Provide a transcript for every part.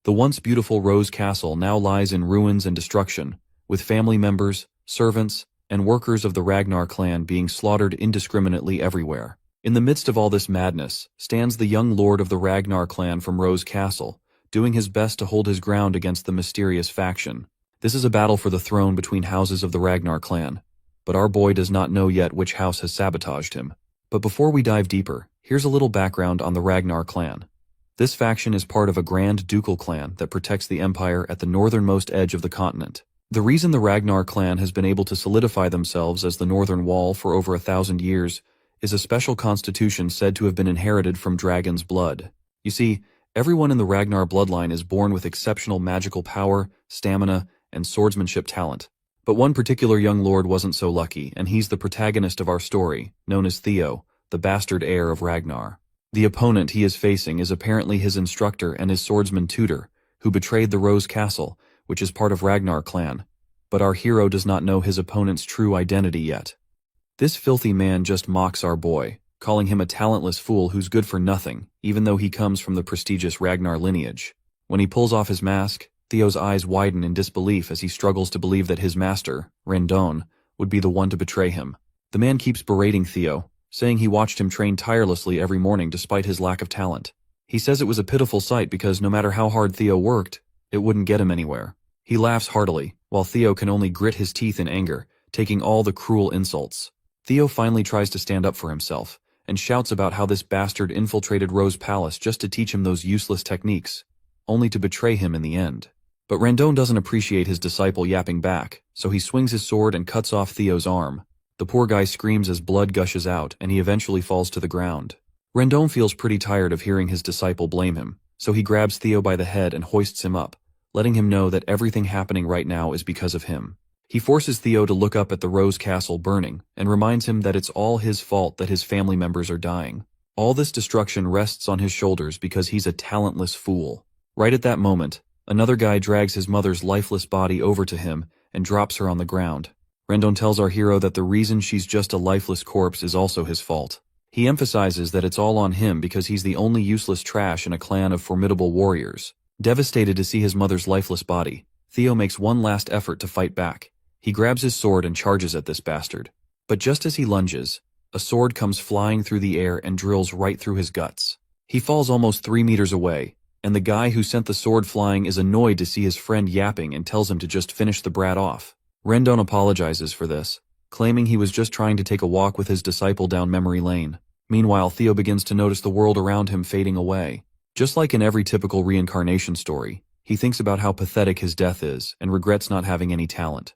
The once beautiful Rose Castle now lies in ruins and destruction, with family members, servants, and workers of the Ragnar clan being slaughtered indiscriminately everywhere. In the midst of all this madness, stands the young lord of the Ragnar clan from Rose Castle, doing his best to hold his ground against the mysterious faction. This is a battle for the throne between houses of the Ragnar clan, but our boy does not know yet which house has sabotaged him. But before we dive deeper, here's a little background on the Ragnar clan. This faction is part of a grand ducal clan that protects the empire at the northernmost edge of the continent. The reason the Ragnar clan has been able to solidify themselves as the Northern Wall for over 1,000 years is a special constitution said to have been inherited from dragon's blood. You see, everyone in the Ragnar bloodline is born with exceptional magical power, stamina, and swordsmanship talent. But one particular young lord wasn't so lucky, and he's the protagonist of our story, known as Theo, the bastard heir of Ragnar. The opponent he is facing is apparently his instructor and his swordsman tutor, who betrayed the Rose Castle, which is part of Ragnar clan. But our hero does not know his opponent's true identity yet. This filthy man just mocks our boy, calling him a talentless fool who's good for nothing, even though he comes from the prestigious Ragnar lineage. When he pulls off his mask, Theo's eyes widen in disbelief as he struggles to believe that his master, Rendon, would be the one to betray him. The man keeps berating Theo, saying he watched him train tirelessly every morning despite his lack of talent. He says it was a pitiful sight because no matter how hard Theo worked, it wouldn't get him anywhere. He laughs heartily, while Theo can only grit his teeth in anger, taking all the cruel insults. Theo finally tries to stand up for himself, and shouts about how this bastard infiltrated Rose Palace just to teach him those useless techniques, only to betray him in the end. But Rendon doesn't appreciate his disciple yapping back, so he swings his sword and cuts off Theo's arm. The poor guy screams as blood gushes out, and he eventually falls to the ground. Rendon feels pretty tired of hearing his disciple blame him, so he grabs Theo by the head and hoists him up, letting him know that everything happening right now is because of him. He forces Theo to look up at the Rose Castle burning, and reminds him that it's all his fault that his family members are dying. All this destruction rests on his shoulders because he's a talentless fool. Right at that moment, another guy drags his mother's lifeless body over to him and drops her on the ground. Rendon tells our hero that the reason she's just a lifeless corpse is also his fault. He emphasizes that it's all on him because he's the only useless trash in a clan of formidable warriors. Devastated to see his mother's lifeless body, Theo makes one last effort to fight back. He grabs his sword and charges at this bastard. But just as he lunges, a sword comes flying through the air and drills right through his guts. He falls almost 3 meters away, and the guy who sent the sword flying is annoyed to see his friend yapping and tells him to just finish the brat off. Rendon apologizes for this, claiming he was just trying to take a walk with his disciple down memory lane. Meanwhile, Theo begins to notice the world around him fading away. Just like in every typical reincarnation story, he thinks about how pathetic his death is and regrets not having any talent.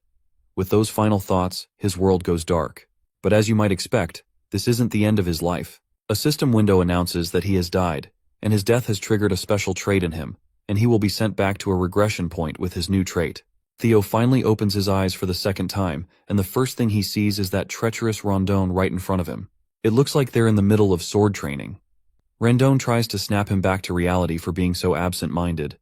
With those final thoughts, his world goes dark. But as you might expect, this isn't the end of his life. A system window announces that he has died, and his death has triggered a special trait in him, and he will be sent back to a regression point with his new trait. Theo finally opens his eyes for the second time, and the first thing he sees is that treacherous Rendon right in front of him. It looks like they're in the middle of sword training. Rendon tries to snap him back to reality for being so absent-minded,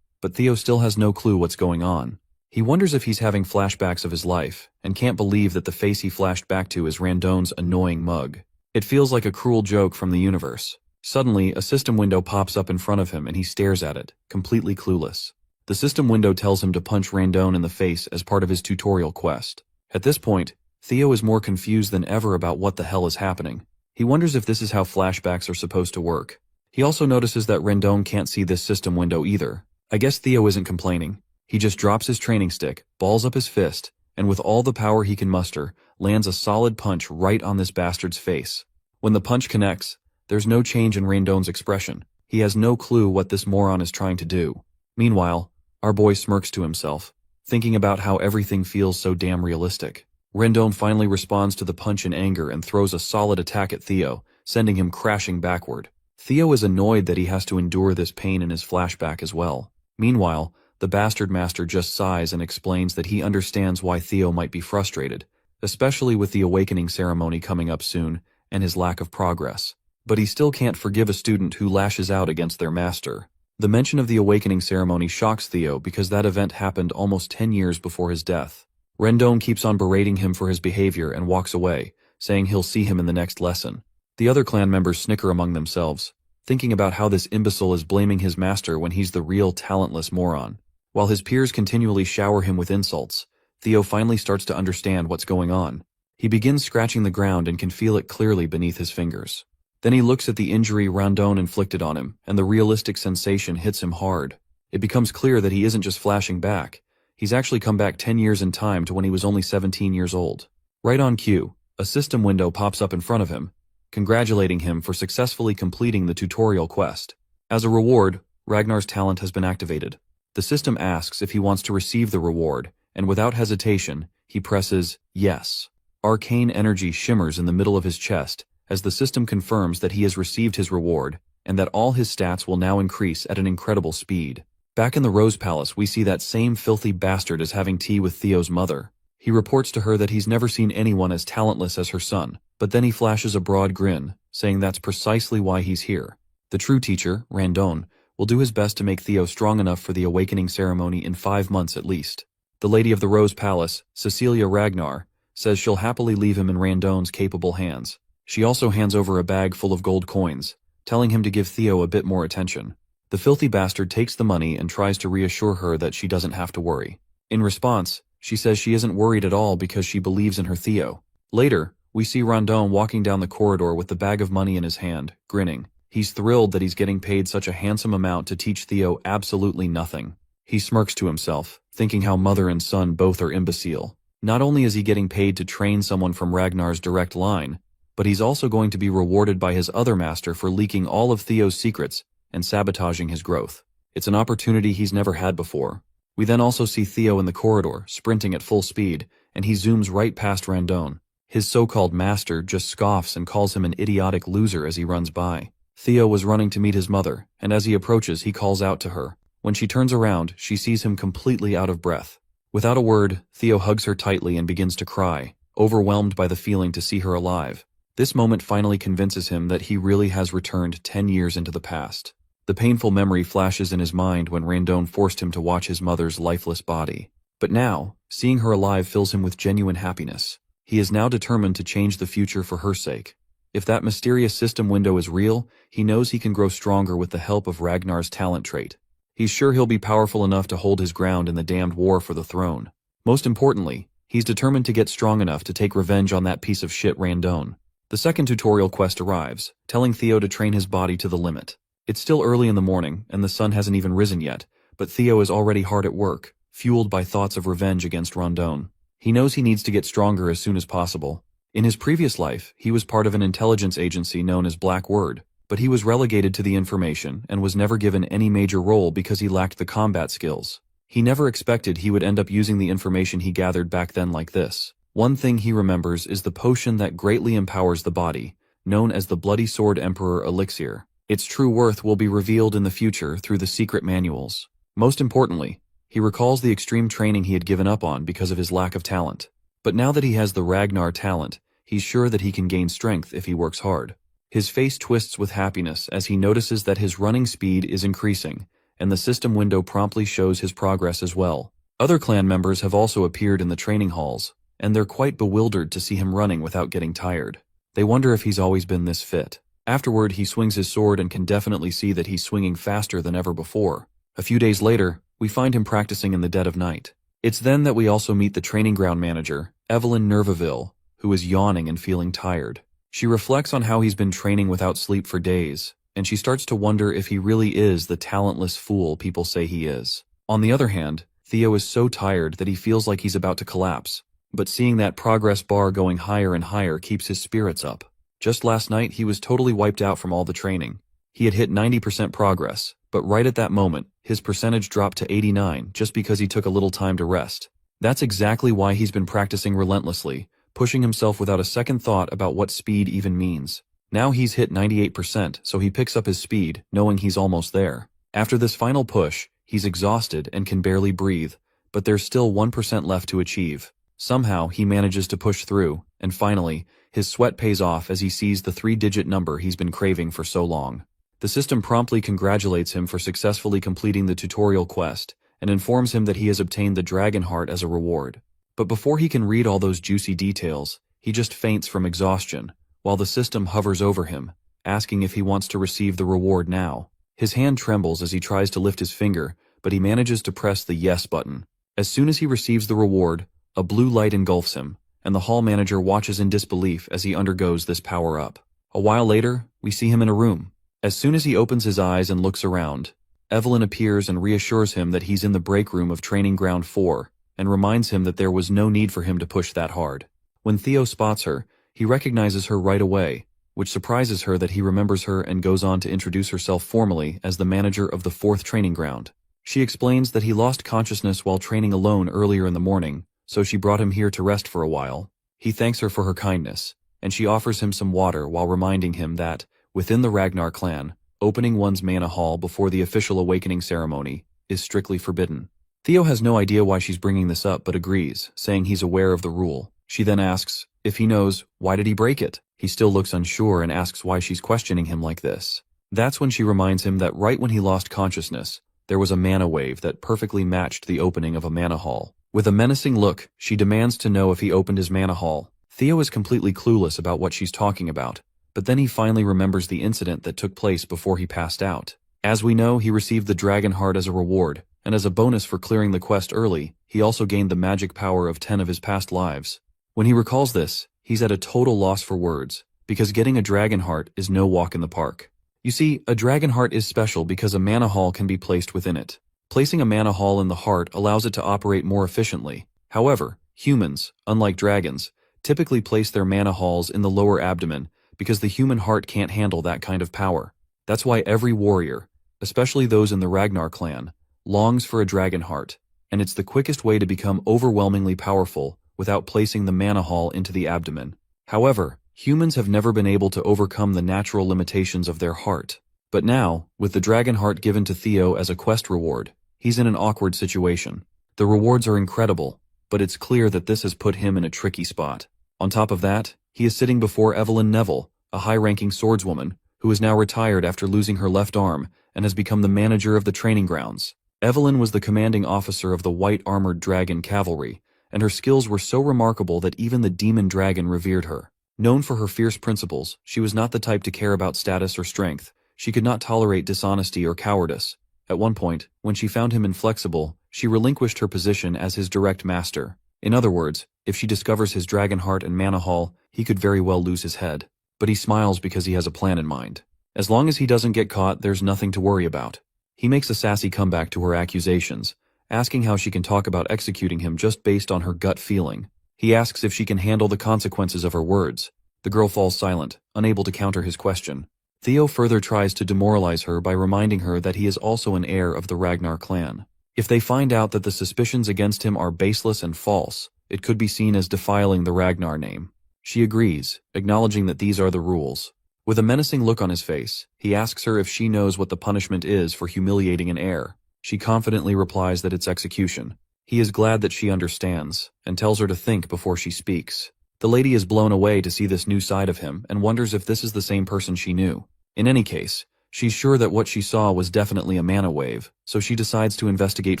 but Theo still has no clue what's going on. He wonders if he's having flashbacks of his life, and can't believe that the face he flashed back to is Rendon's annoying mug. It feels like a cruel joke from the universe. Suddenly, a system window pops up in front of him and he stares at it, completely clueless. The system window tells him to punch Rendon in the face as part of his tutorial quest. At this point, Theo is more confused than ever about what the hell is happening. He wonders if this is how flashbacks are supposed to work. He also notices that Rendon can't see this system window either. I guess Theo isn't complaining. He just drops his training stick, balls up his fist, and with all the power he can muster, lands a solid punch right on this bastard's face. When the punch connects, there's no change in Rendon's expression. He has no clue what this moron is trying to do. Meanwhile, our boy smirks to himself, thinking about how everything feels so damn realistic. Rendon finally responds to the punch in anger and throws a solid attack at Theo, sending him crashing backward. Theo is annoyed that he has to endure this pain in his flashback as well. Meanwhile, the bastard master just sighs and explains that he understands why Theo might be frustrated, especially with the awakening ceremony coming up soon and his lack of progress. But he still can't forgive a student who lashes out against their master. The mention of the awakening ceremony shocks Theo because that event happened almost 10 years before his death. Rendon keeps on berating him for his behavior and walks away, saying he'll see him in the next lesson. The other clan members snicker among themselves, thinking about how this imbecile is blaming his master when he's the real talentless moron. While his peers continually shower him with insults, Theo finally starts to understand what's going on. He begins scratching the ground and can feel it clearly beneath his fingers. Then he looks at the injury Rondon inflicted on him, and the realistic sensation hits him hard. It becomes clear that he isn't just flashing back. He's actually come back 10 years in time to when he was only 17 years old. Right on cue, a system window pops up in front of him, congratulating him for successfully completing the tutorial quest. As a reward, Ragnar's talent has been activated. The system asks if he wants to receive the reward, and without hesitation, he presses yes. Arcane energy shimmers in the middle of his chest as the system confirms that he has received his reward, and that all his stats will now increase at an incredible speed. Back in the Rose Palace, we see that same filthy bastard is having tea with Theo's mother. He reports to her that he's never seen anyone as talentless as her son, but then he flashes a broad grin, saying that's precisely why he's here. The true teacher, Rondon, will do his best to make Theo strong enough for the awakening ceremony in 5 months at least. The Lady of the Rose Palace, Cecilia Ragnar, says she'll happily leave him in Rondon's capable hands. She also hands over a bag full of gold coins, telling him to give Theo a bit more attention. The filthy bastard takes the money and tries to reassure her that she doesn't have to worry. In response, she says she isn't worried at all because she believes in her Theo. Later, we see Rondon walking down the corridor with the bag of money in his hand, grinning. He's thrilled that he's getting paid such a handsome amount to teach Theo absolutely nothing. He smirks to himself, thinking how mother and son both are imbecile. Not only is he getting paid to train someone from Ragnar's direct line, but he's also going to be rewarded by his other master for leaking all of Theo's secrets and sabotaging his growth. It's an opportunity he's never had before. We then also see Theo in the corridor, sprinting at full speed, and he zooms right past Rondon. His so-called master just scoffs and calls him an idiotic loser as he runs by. Theo was running to meet his mother, and as he approaches, he calls out to her. When she turns around, she sees him completely out of breath. Without a word, Theo hugs her tightly and begins to cry, overwhelmed by the feeling to see her alive. This moment finally convinces him that he really has returned 10 years into the past. The painful memory flashes in his mind when Rondon forced him to watch his mother's lifeless body. But now, seeing her alive fills him with genuine happiness. He is now determined to change the future for her sake. If that mysterious system window is real, he knows he can grow stronger with the help of Ragnar's talent trait. He's sure he'll be powerful enough to hold his ground in the damned war for the throne. Most importantly, he's determined to get strong enough to take revenge on that piece of shit Rondon. The second tutorial quest arrives, telling Theo to train his body to the limit. It's still early in the morning, and the sun hasn't even risen yet, but Theo is already hard at work, fueled by thoughts of revenge against Rondon. He knows he needs to get stronger as soon as possible. In his previous life, he was part of an intelligence agency known as Black Word, but he was relegated to the information and was never given any major role because he lacked the combat skills. He never expected he would end up using the information he gathered back then like this. One thing he remembers is the potion that greatly empowers the body, known as the Bloody Sword Emperor Elixir. Its true worth will be revealed in the future through the secret manuals. Most importantly, he recalls the extreme training he had given up on because of his lack of talent. But now that he has the Ragnar talent, he's sure that he can gain strength if he works hard. His face twists with happiness as he notices that his running speed is increasing, and the system window promptly shows his progress as well. Other clan members have also appeared in the training halls, and they're quite bewildered to see him running without getting tired. They wonder if he's always been this fit. Afterward, he swings his sword and can definitely see that he's swinging faster than ever before. A few days later, we find him practicing in the dead of night. It's then that we also meet the training ground manager, Evelyn Nerveville, who is yawning and feeling tired. She reflects on how he's been training without sleep for days, and she starts to wonder if he really is the talentless fool people say he is. On the other hand, Theo is so tired that he feels like he's about to collapse, but seeing that progress bar going higher and higher keeps his spirits up. Just last night, he was totally wiped out from all the training. He had hit 90% progress, but right at that moment, his percentage dropped to 89 just because he took a little time to rest. That's exactly why he's been practicing relentlessly, pushing himself without a second thought about what speed even means. Now he's hit 98%, so he picks up his speed, knowing he's almost there. After this final push, he's exhausted and can barely breathe, but there's still 1% left to achieve. Somehow, he manages to push through, and finally, his sweat pays off as he sees the 3-digit number he's been craving for so long. The system promptly congratulates him for successfully completing the tutorial quest, and informs him that he has obtained the Dragon Heart as a reward. But before he can read all those juicy details, he just faints from exhaustion, while the system hovers over him, asking if he wants to receive the reward now. His hand trembles as he tries to lift his finger, but he manages to press the yes button. As soon as he receives the reward, a blue light engulfs him, and the hall manager watches in disbelief as he undergoes this power-up. A while later, we see him in a room. As soon as he opens his eyes and looks around, Evelyn appears and reassures him that he's in the break room of Training Ground 4, and reminds him that there was no need for him to push that hard. When Theo spots her, he recognizes her right away, which surprises her that he remembers her and goes on to introduce herself formally as the manager of the 4th training ground. She explains that he lost consciousness while training alone earlier in the morning, so she brought him here to rest for a while. He thanks her for her kindness, and she offers him some water while reminding him that, within the Ragnar clan, opening one's mana hall before the official awakening ceremony is strictly forbidden. Theo has no idea why she's bringing this up but agrees, saying he's aware of the rule. She then asks if he knows why did he break it. He still looks unsure and asks why she's questioning him like this. That's when she reminds him that right when he lost consciousness, there was a mana wave that perfectly matched the opening of a mana hall. With a menacing look, she demands to know if he opened his mana hall. Theo is completely clueless about what she's talking about, but then he finally remembers the incident that took place before he passed out. As we know, he received the dragon heart as a reward, and as a bonus for clearing the quest early, he also gained the magic power of 10 of his past lives. When he recalls this, he's at a total loss for words, because getting a dragon heart is no walk in the park. You see, a dragon heart is special because a mana hall can be placed within it. Placing a mana hall in the heart allows it to operate more efficiently. However, humans, unlike dragons, typically place their mana halls in the lower abdomen because the human heart can't handle that kind of power. That's why every warrior, especially those in the Ragnar clan, longs for a dragon heart, and it's the quickest way to become overwhelmingly powerful without placing the mana hall into the abdomen. However, humans have never been able to overcome the natural limitations of their heart. But now, with the dragon heart given to Theo as a quest reward, he's in an awkward situation. The rewards are incredible, but it's clear that this has put him in a tricky spot. On top of that, he is sitting before Evelyn Neville, a high-ranking swordswoman, who is now retired after losing her left arm and has become the manager of the training grounds. Evelyn was the commanding officer of the white-armored dragon cavalry, and her skills were so remarkable that even the demon dragon revered her. Known for her fierce principles, she was not the type to care about status or strength. She could not tolerate dishonesty or cowardice. At one point, when she found him inflexible, she relinquished her position as his direct master. In other words, if she discovers his dragon heart and mana hall, he could very well lose his head. But he smiles because he has a plan in mind. As long as he doesn't get caught, there's nothing to worry about. He makes a sassy comeback to her accusations, asking how she can talk about executing him just based on her gut feeling. He asks if she can handle the consequences of her words. The girl falls silent, unable to counter his question. Theo further tries to demoralize her by reminding her that he is also an heir of the Ragnar clan. If they find out that the suspicions against him are baseless and false, it could be seen as defiling the Ragnar name. She agrees, acknowledging that these are the rules. With a menacing look on his face, he asks her if she knows what the punishment is for humiliating an heir. She confidently replies that it's execution. He is glad that she understands, and tells her to think before she speaks. The lady is blown away to see this new side of him and wonders if this is the same person she knew. In any case, she's sure that what she saw was definitely a mana wave, so she decides to investigate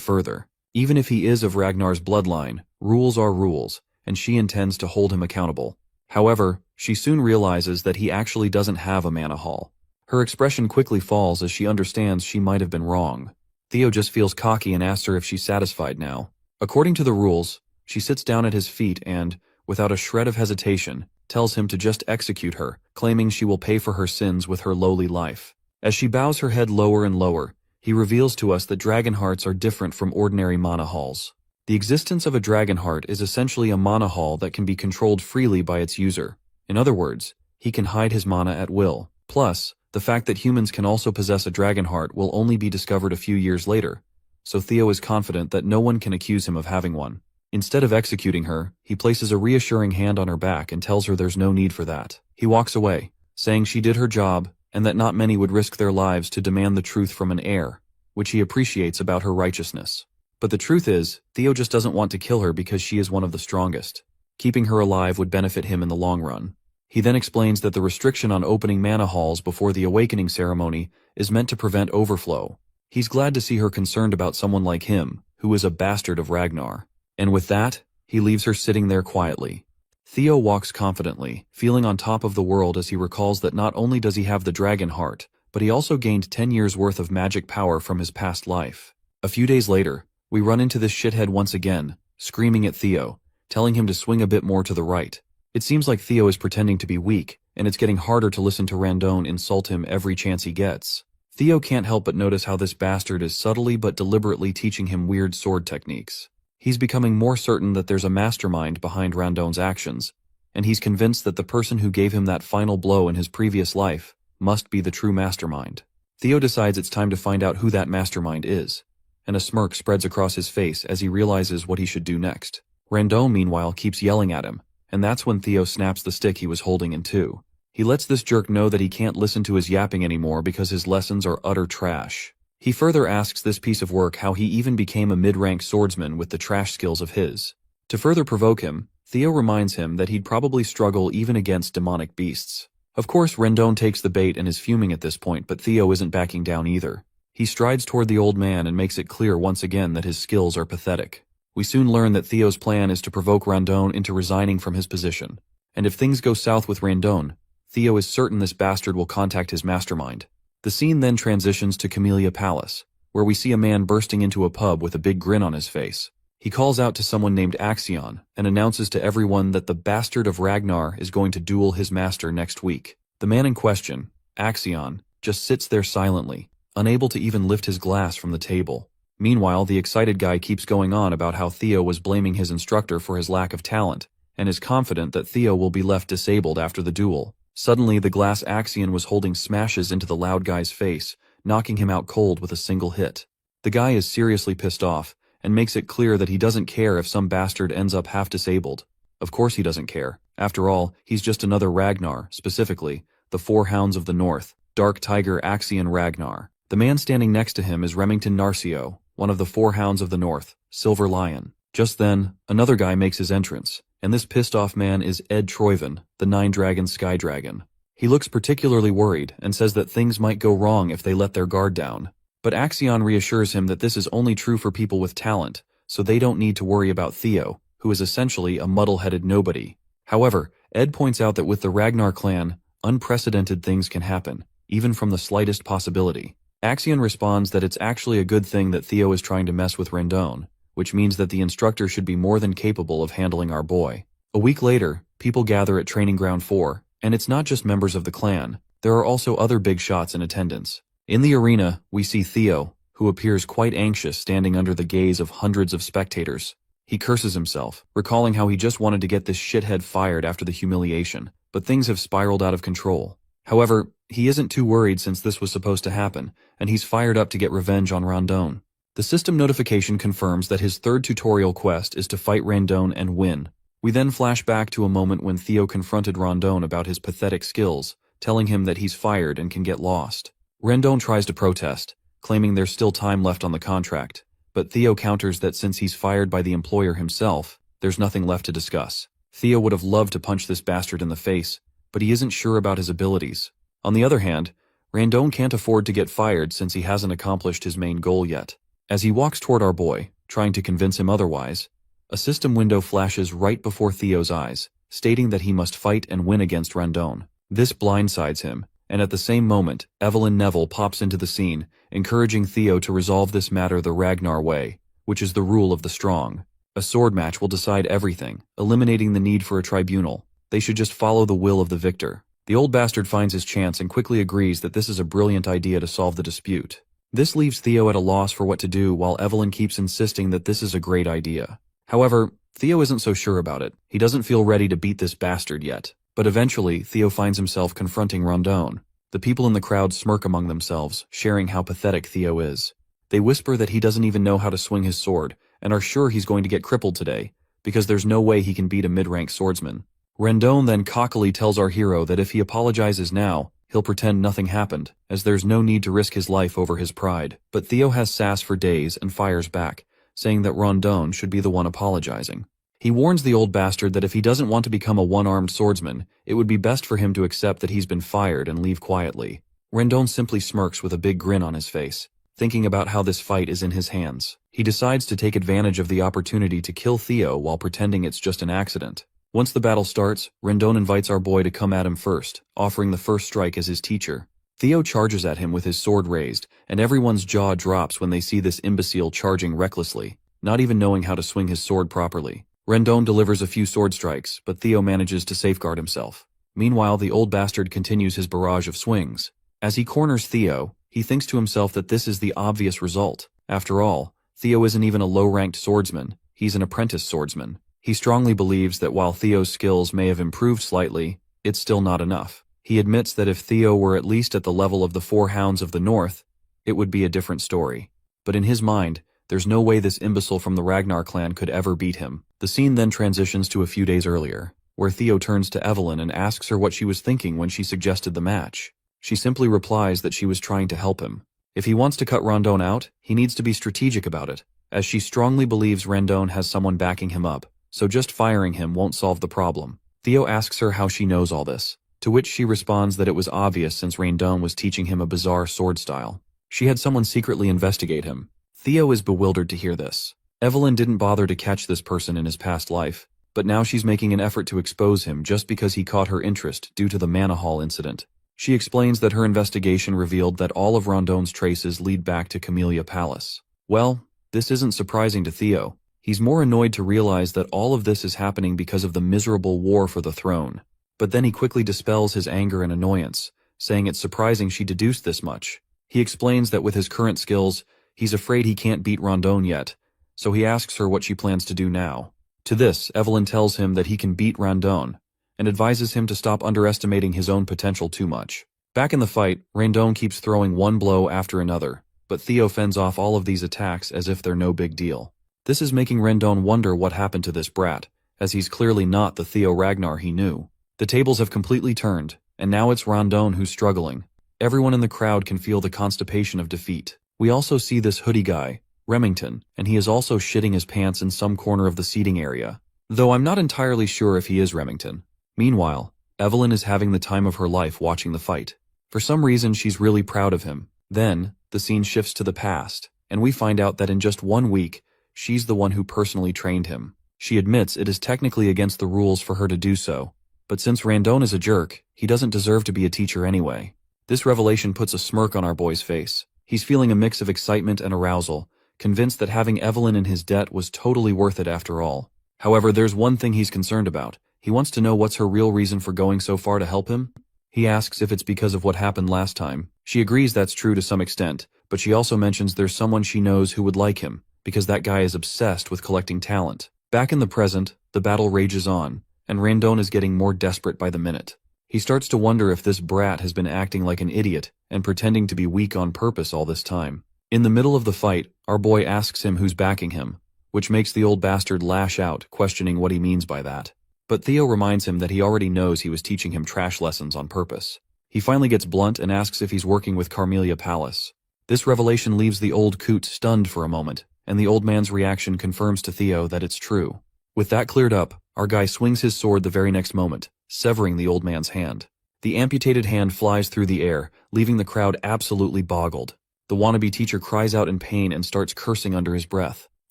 further. Even if he is of Ragnar's bloodline, rules are rules, and she intends to hold him accountable. However, she soon realizes that he actually doesn't have a mana hall. Her expression quickly falls as she understands she might have been wrong. Theo just feels cocky and asks her if she's satisfied now. According to the rules, she sits down at his feet and, without a shred of hesitation, tells him to just execute her, claiming she will pay for her sins with her lowly life. As she bows her head lower and lower, he reveals to us that dragon hearts are different from ordinary mana halls. The existence of a dragon heart is essentially a mana hall that can be controlled freely by its user. In other words, he can hide his mana at will. Plus, the fact that humans can also possess a dragon heart will only be discovered a few years later, so Theo is confident that no one can accuse him of having one. Instead of executing her, he places a reassuring hand on her back and tells her there's no need for that. He walks away, saying she did her job and that not many would risk their lives to demand the truth from an heir, which he appreciates about her righteousness. But the truth is, Theo just doesn't want to kill her because she is one of the strongest. Keeping her alive would benefit him in the long run. He then explains that the restriction on opening mana halls before the awakening ceremony is meant to prevent overflow. He's glad to see her concerned about someone like him, who is a bastard of Ragnar. And with that, he leaves her sitting there quietly. Theo walks confidently, feeling on top of the world as he recalls that not only does he have the dragon heart, but he also gained 10 years worth of magic power from his past life. A few days later, we run into this shithead once again, screaming at Theo, telling him to swing a bit more to the right. It seems like Theo is pretending to be weak, and it's getting harder to listen to Randon insult him every chance he gets. Theo can't help but notice how this bastard is subtly but deliberately teaching him weird sword techniques. He's becoming more certain that there's a mastermind behind Randon's actions, and he's convinced that the person who gave him that final blow in his previous life must be the true mastermind. Theo decides it's time to find out who that mastermind is, and a smirk spreads across his face as he realizes what he should do next. Randon, meanwhile, keeps yelling at him, and that's when Theo snaps the stick he was holding in two. He lets this jerk know that he can't listen to his yapping anymore because his lessons are utter trash. He further asks this piece of work how he even became a mid-rank swordsman with the trash skills of his. To further provoke him, Theo reminds him that he'd probably struggle even against demonic beasts. Of course, Randon takes the bait and is fuming at this point, but Theo isn't backing down either. He strides toward the old man and makes it clear once again that his skills are pathetic. We soon learn that Theo's plan is to provoke Randon into resigning from his position. And if things go south with Randon, Theo is certain this bastard will contact his mastermind. The scene then transitions to Camellia Palace, where we see a man bursting into a pub with a big grin on his face. He calls out to someone named Axion and announces to everyone that the bastard of Ragnar is going to duel his master next week. The man in question, Axion, just sits there silently, unable to even lift his glass from the table. Meanwhile, the excited guy keeps going on about how Theo was blaming his instructor for his lack of talent, and is confident that Theo will be left disabled after the duel. Suddenly, the glass Axion was holding smashes into the loud guy's face, knocking him out cold with a single hit. The guy is seriously pissed off, and makes it clear that he doesn't care if some bastard ends up half disabled. Of course he doesn't care. After all, he's just another Ragnar, specifically, the Four Hounds of the North, Dark Tiger Axion Ragnar. The man standing next to him is Remington Narcio, one of the Four Hounds of the North, Silver Lion. Just then, another guy makes his entrance, and this pissed-off man is Ed Troyven, the Nine-Dragon Sky Dragon. He looks particularly worried and says that things might go wrong if they let their guard down. But Axion reassures him that this is only true for people with talent, so they don't need to worry about Theo, who is essentially a muddle-headed nobody. However, Ed points out that with the Ragnar clan, unprecedented things can happen, even from the slightest possibility. Axion responds that it's actually a good thing that Theo is trying to mess with Randon, which means that the instructor should be more than capable of handling our boy. A week later, people gather at Training Ground 4, and it's not just members of the clan, there are also other big shots in attendance. In the arena, we see Theo, who appears quite anxious standing under the gaze of hundreds of spectators. He curses himself, recalling how he just wanted to get this shithead fired after the humiliation, but things have spiraled out of control. However, he isn't too worried since this was supposed to happen, and he's fired up to get revenge on Randon. The system notification confirms that his third tutorial quest is to fight Randon and win. We then flash back to a moment when Theo confronted Randon about his pathetic skills, telling him that he's fired and can get lost. Randon tries to protest, claiming there's still time left on the contract, but Theo counters that since he's fired by the employer himself, there's nothing left to discuss. Theo would have loved to punch this bastard in the face, but he isn't sure about his abilities. On the other hand, Randon can't afford to get fired since he hasn't accomplished his main goal yet. As he walks toward our boy, trying to convince him otherwise, a system window flashes right before Theo's eyes, stating that he must fight and win against Randon. This blindsides him, and at the same moment, Evelyn Neville pops into the scene, encouraging Theo to resolve this matter the Ragnar way, which is the rule of the strong. A sword match will decide everything, eliminating the need for a tribunal. They should just follow the will of the victor. The old bastard finds his chance and quickly agrees that this is a brilliant idea to solve the dispute. This leaves Theo at a loss for what to do while Evelyn keeps insisting that this is a great idea. However, Theo isn't so sure about it. He doesn't feel ready to beat this bastard yet. But eventually, Theo finds himself confronting Randon. The people in the crowd smirk among themselves, sharing how pathetic Theo is. They whisper that he doesn't even know how to swing his sword, and are sure he's going to get crippled today, because there's no way he can beat a mid-rank swordsman. Randon then cockily tells our hero that if he apologizes now, he'll pretend nothing happened, as there's no need to risk his life over his pride. But Theo has sass for days and fires back, saying that Randon should be the one apologizing. He warns the old bastard that if he doesn't want to become a one-armed swordsman, it would be best for him to accept that he's been fired and leave quietly. Randon simply smirks with a big grin on his face, thinking about how this fight is in his hands. He decides to take advantage of the opportunity to kill Theo while pretending it's just an accident. Once the battle starts, Rendon invites our boy to come at him first, offering the first strike as his teacher. Theo charges at him with his sword raised, and everyone's jaw drops when they see this imbecile charging recklessly, not even knowing how to swing his sword properly. Rendon delivers a few sword strikes, but Theo manages to safeguard himself. Meanwhile, the old bastard continues his barrage of swings. As he corners Theo, he thinks to himself that this is the obvious result. After all, Theo isn't even a low-ranked swordsman, he's an apprentice swordsman. He strongly believes that while Theo's skills may have improved slightly, it's still not enough. He admits that if Theo were at least at the level of the 4 Hounds of the North, it would be a different story. But in his mind, there's no way this imbecile from the Ragnar clan could ever beat him. The scene then transitions to a few days earlier, where Theo turns to Evelyn and asks her what she was thinking when she suggested the match. She simply replies that she was trying to help him. If he wants to cut Rendon out, he needs to be strategic about it, as she strongly believes Rendon has someone backing him up, so just firing him won't solve the problem. Theo asks her how she knows all this, to which she responds that it was obvious since Rendon was teaching him a bizarre sword style. She had someone secretly investigate him. Theo is bewildered to hear this. Evelyn didn't bother to catch this person in his past life, but now she's making an effort to expose him just because he caught her interest due to the Manhwa incident. She explains that her investigation revealed that all of Rondon's traces lead back to Camellia Palace. Well, this isn't surprising to Theo. He's more annoyed to realize that all of this is happening because of the miserable war for the throne. But then he quickly dispels his anger and annoyance, saying it's surprising she deduced this much. He explains that with his current skills, he's afraid he can't beat Rondon yet, so he asks her what she plans to do now. To this, Evelyn tells him that he can beat Rondon, and advises him to stop underestimating his own potential too much. Back in the fight, Rondon keeps throwing one blow after another, but Theo fends off all of these attacks as if they're no big deal. This is making Rondon wonder what happened to this brat, as he's clearly not the Theo Ragnar he knew. The tables have completely turned, and now it's Rondon who's struggling. Everyone in the crowd can feel the constipation of defeat. We also see this hoodie guy, Remington, and he is also shitting his pants in some corner of the seating area, though I'm not entirely sure if he is Remington. Meanwhile, Evelyn is having the time of her life watching the fight. For some reason, she's really proud of him. Then, the scene shifts to the past, and we find out that in just 1 week, she's the one who personally trained him. She admits it is technically against the rules for her to do so, but since Rondon is a jerk, he doesn't deserve to be a teacher anyway. This revelation puts a smirk on our boy's face. He's feeling a mix of excitement and arousal, convinced that having Evelyn in his debt was totally worth it after all. However, there's one thing he's concerned about. He wants to know what's her real reason for going so far to help him. He asks if it's because of what happened last time. She agrees that's true to some extent, but she also mentions there's someone she knows who would like him, because that guy is obsessed with collecting talent. Back in the present, the battle rages on, and Rondon is getting more desperate by the minute. He starts to wonder if this brat has been acting like an idiot and pretending to be weak on purpose all this time. In the middle of the fight, our boy asks him who's backing him, which makes the old bastard lash out, questioning what he means by that. But Theo reminds him that he already knows he was teaching him trash lessons on purpose. He finally gets blunt and asks if he's working with Camellia Palace. This revelation leaves the old coot stunned for a moment, and the old man's reaction confirms to Theo that it's true. With that cleared up, our guy swings his sword the very next moment, severing the old man's hand. The amputated hand flies through the air, leaving the crowd absolutely boggled. The wannabe teacher cries out in pain and starts cursing under his breath.